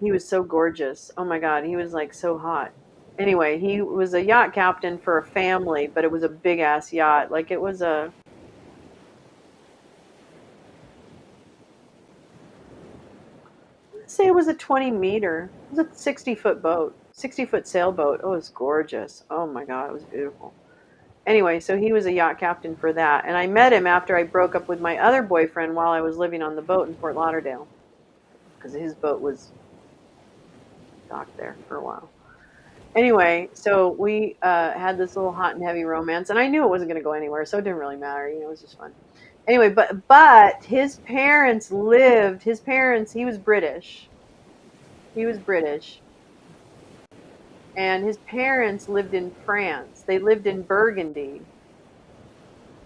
He was so gorgeous. Oh my God, he was like so hot. Anyway, he was a yacht captain for a family, but it was a big ass yacht. Like it was say it was a 20-meter. It was a 60-foot boat, 60-foot sailboat. Oh, it was gorgeous. Oh my God, it was beautiful. Anyway, so he was a yacht captain for that. And I met him after I broke up with my other boyfriend while I was living on the boat in Fort Lauderdale because his boat was docked there for a while. Anyway, so we had this little hot and heavy romance, and I knew it wasn't going to go anywhere, so it didn't really matter. It was just fun. Anyway, but his parents lived. His parents, he was British. He was British, and his parents lived in France. They lived in Burgundy.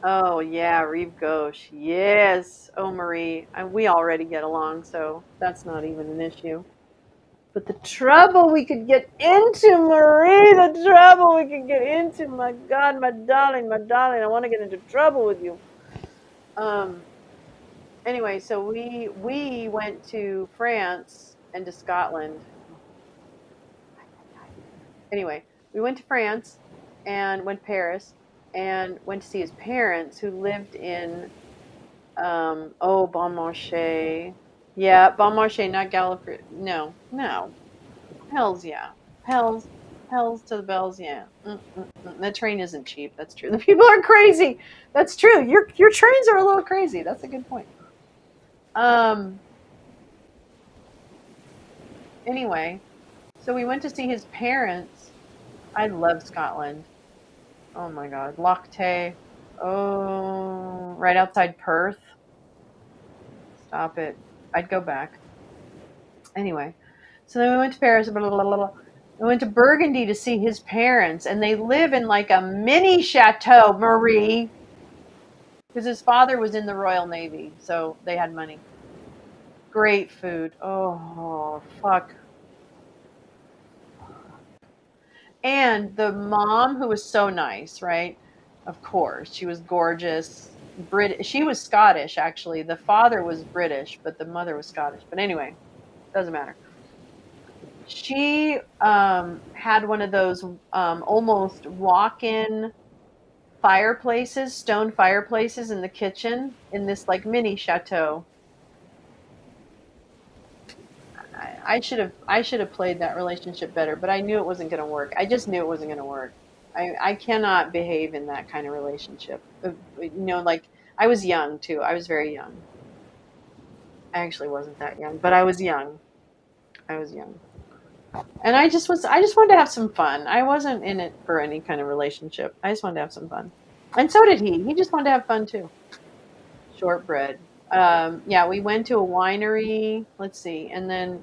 Oh yeah, Rive Gauche. Yes. Oh Marie, we already get along, so that's not even an issue. But the trouble we could get into, Marie, the trouble we could get into. My God, my darling, I want to get into trouble with you. Um. Anyway, so we went to France and to Scotland. Anyway, we went to France and went to Paris and went to see his parents who lived in Bon Marché. Yeah, Bon Marché, not Gallifrey. No, no. Hells yeah. Hells hells to the bells, yeah. The train isn't cheap. That's true. The people are crazy. That's true. Your trains are a little crazy. That's a good point. Um anyway, so we went to see his parents. I love Scotland. Oh my God. Loch Tay. Oh, right outside Perth. Stop it. I'd go back. Anyway, so then we went to Paris. Blah, blah, blah, blah. We went to Burgundy to see his parents, and they live in like a mini chateau, Marie, because his father was in the Royal Navy, so they had money. Great food. Oh, fuck. And the mom, who was so nice, right? Of course, she was gorgeous. She was Scottish, actually. The father was British, but the mother was Scottish. But anyway, doesn't matter. She had one of those almost walk-in fireplaces, stone fireplaces in the kitchen in this like mini chateau. I should have played that relationship better, but I knew it wasn't going to work. I just knew it wasn't going to work. I cannot behave in that kind of relationship. Like I was young too. I was very young. I actually wasn't that young, but I was young. I was young. And I just wanted to have some fun. I wasn't in it for any kind of relationship. I just wanted to have some fun. And so did he. He just wanted to have fun too. Shortbread. Yeah, we went to a winery. Let's see. And then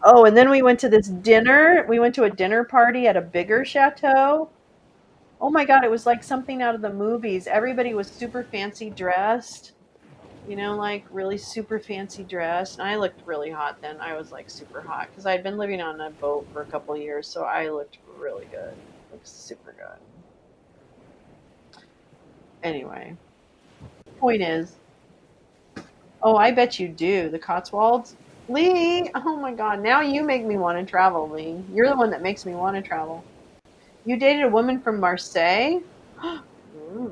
and then we went to this dinner. We went to a dinner party at a bigger chateau. Oh my God, it was like something out of the movies. Everybody was super fancy dressed, like really super fancy dressed. And I looked really hot then. I was like super hot because I'd been living on a boat for a couple years. So I looked really good, like super good. Anyway, point is, oh, I bet you do. The Cotswolds. Lee, oh my God. Now you make me want to travel, Lee. You're the one that makes me want to travel. You dated a woman from Marseille? Mm.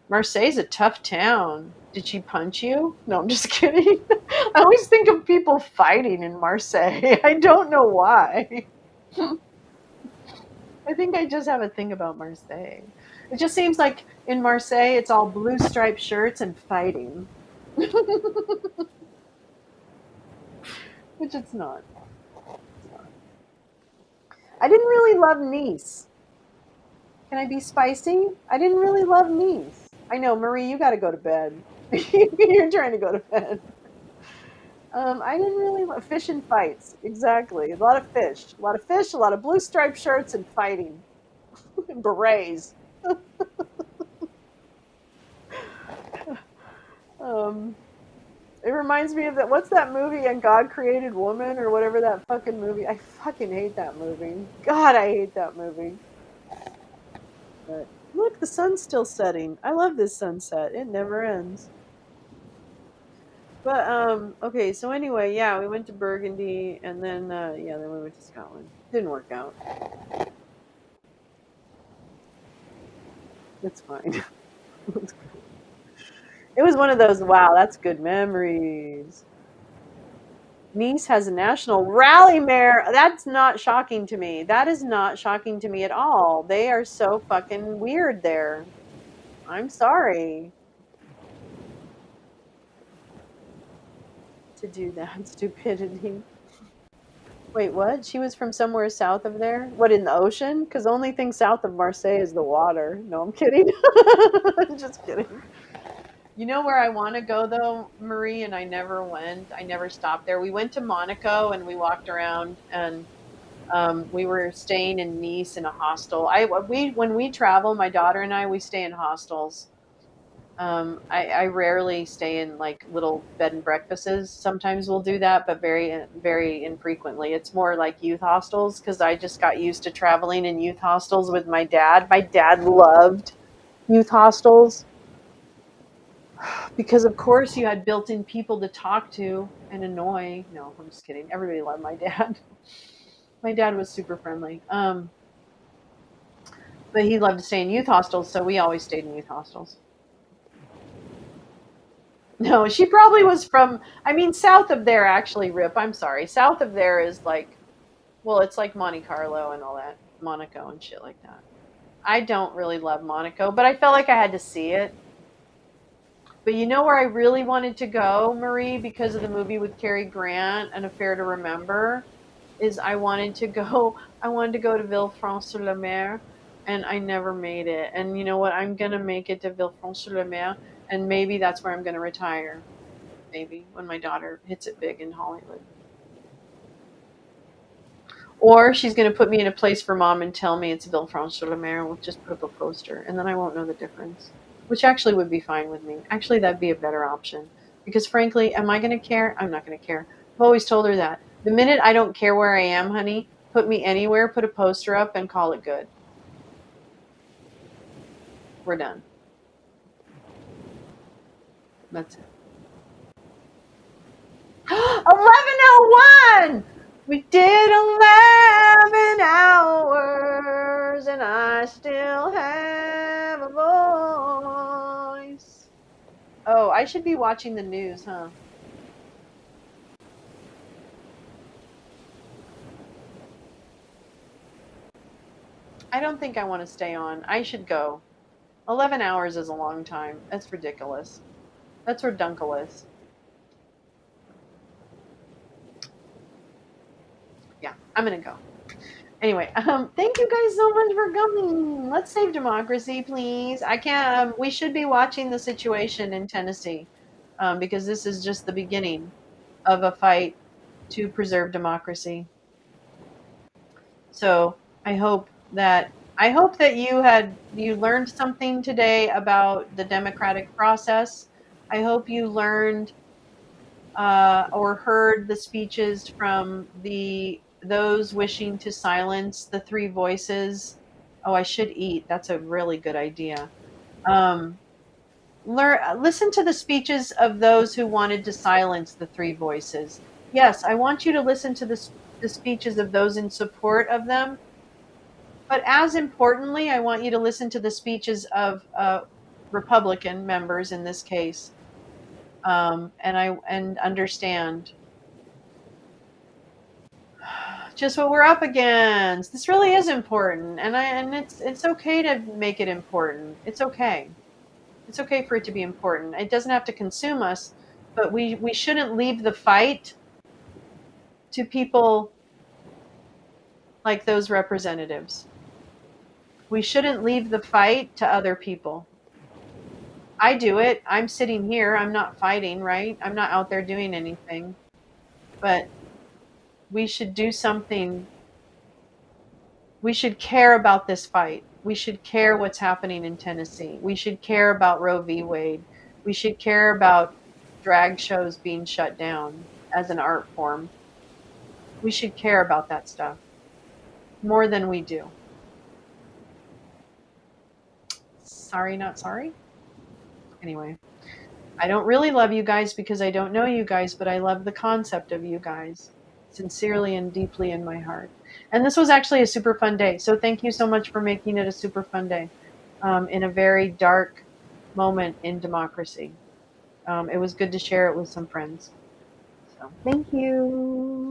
Marseille's a tough town. Did she punch you? No, I'm just kidding. I always think of people fighting in Marseille. I don't know why. I think I just have a thing about Marseille. It just seems like in Marseille, it's all blue striped shirts and fighting. Which it's not. It's not. I didn't really love Nice. Can I be spicy? I didn't really love Nice. I know, Marie, you got to go to bed. You're trying to go to bed. I didn't really love fish and fights. Exactly. A lot of fish. A lot of fish, a lot of blue striped shirts and fighting. And berets. um, it reminds me of that. What's that movie? And God Created Woman or whatever that fucking movie. I fucking hate that movie. God, I hate that movie. But look, the sun's still setting. I love this sunset. It never ends. But okay, so anyway, yeah, we went to Burgundy and then then we went to Scotland. Didn't work out. It's fine. It was one of those, wow, that's good memories. Nice has a national rally mare. That's not shocking to me. That is not shocking to me at all. They are so fucking weird there. I'm sorry to do that stupidity. Wait, what? She was from somewhere south of there? What, in the ocean? Because the only thing south of Marseille is the water. No, I'm kidding. Just kidding. You know where I want to go though, Marie, and I never went. I never stopped there. We went to Monaco and we walked around, and we were staying in Nice in a hostel. When we travel, my daughter and I, we stay in hostels. I rarely stay in like little bed and breakfasts. Sometimes we'll do that, but very infrequently. It's more like youth hostels because I just got used to traveling in youth hostels with my dad. My dad loved youth hostels because, of course, you had built-in people to talk to and annoy. No, I'm just kidding. Everybody loved my dad. My dad was super friendly. But he loved to stay in youth hostels, so we always stayed in youth hostels. No, she probably was from, I mean, south of there, actually, Rip. I'm sorry. South of there is like, well, it's like Monte Carlo and all that, Monaco and shit like that. I don't really love Monaco, but I felt like I had to see it. But you know where I really wanted to go, Marie, because of the movie with Cary Grant, An Affair to Remember, is I wanted to go to Villefranche-sur-la-Mer, and I never made it. And you know what? I'm gonna make it to Villefranche-sur-la-Mer, and maybe that's where I'm gonna retire. Maybe when my daughter hits it big in Hollywood. Or she's going to put me in a place for mom and tell me it's Villefranche-sur-la-Mer, and we'll just put up a poster, and then I won't know the difference, which actually would be fine with me. Actually, that'd be a better option because, frankly, am I going to care? I'm not going to care. I've always told her that. The minute I don't care where I am, honey, put me anywhere, put a poster up, and call it good. We're done. That's it. 11:01. We did 11 hours and I still have a voice. Oh, I should be watching the news, huh? I don't think I want to stay on. I should go. 11 hours is a long time. That's ridiculous. That's redunculous. Yeah, I'm going to go. Anyway, thank you guys so much for coming. Let's save democracy, please. I can't. We should be watching the situation in Tennessee, because this is just the beginning of a fight to preserve democracy. So I hope that you learned something today about the democratic process. I hope you learned or heard the speeches from those wishing to silence the three voices. Oh, I should eat. That's a really good idea. Um, listen to the speeches of those who wanted to silence the three voices. Yes, I want you to listen to the speeches of those in support of them. But as importantly, I want you to listen to the speeches of Republican members in this case, and understand just what we're up against. This really is important, and it's okay to make it important. It's okay. It's okay for it to be important. It doesn't have to consume us, but we shouldn't leave the fight to people like those representatives. We shouldn't leave the fight to other people. I do it. I'm sitting here. I'm not fighting, right? I'm not out there doing anything. But we should do something. We should care about this fight. We should care what's happening in Tennessee. We should care about Roe v. Wade. We should care about drag shows being shut down as an art form. We should care about that stuff more than we do. Sorry, not sorry. Anyway, I don't really love you guys because I don't know you guys, but I love the concept of you guys sincerely and deeply in my heart. And this was actually a super fun day. So thank you so much for making it a super fun day in a very dark moment in democracy. It was good to share it with some friends. So thank you.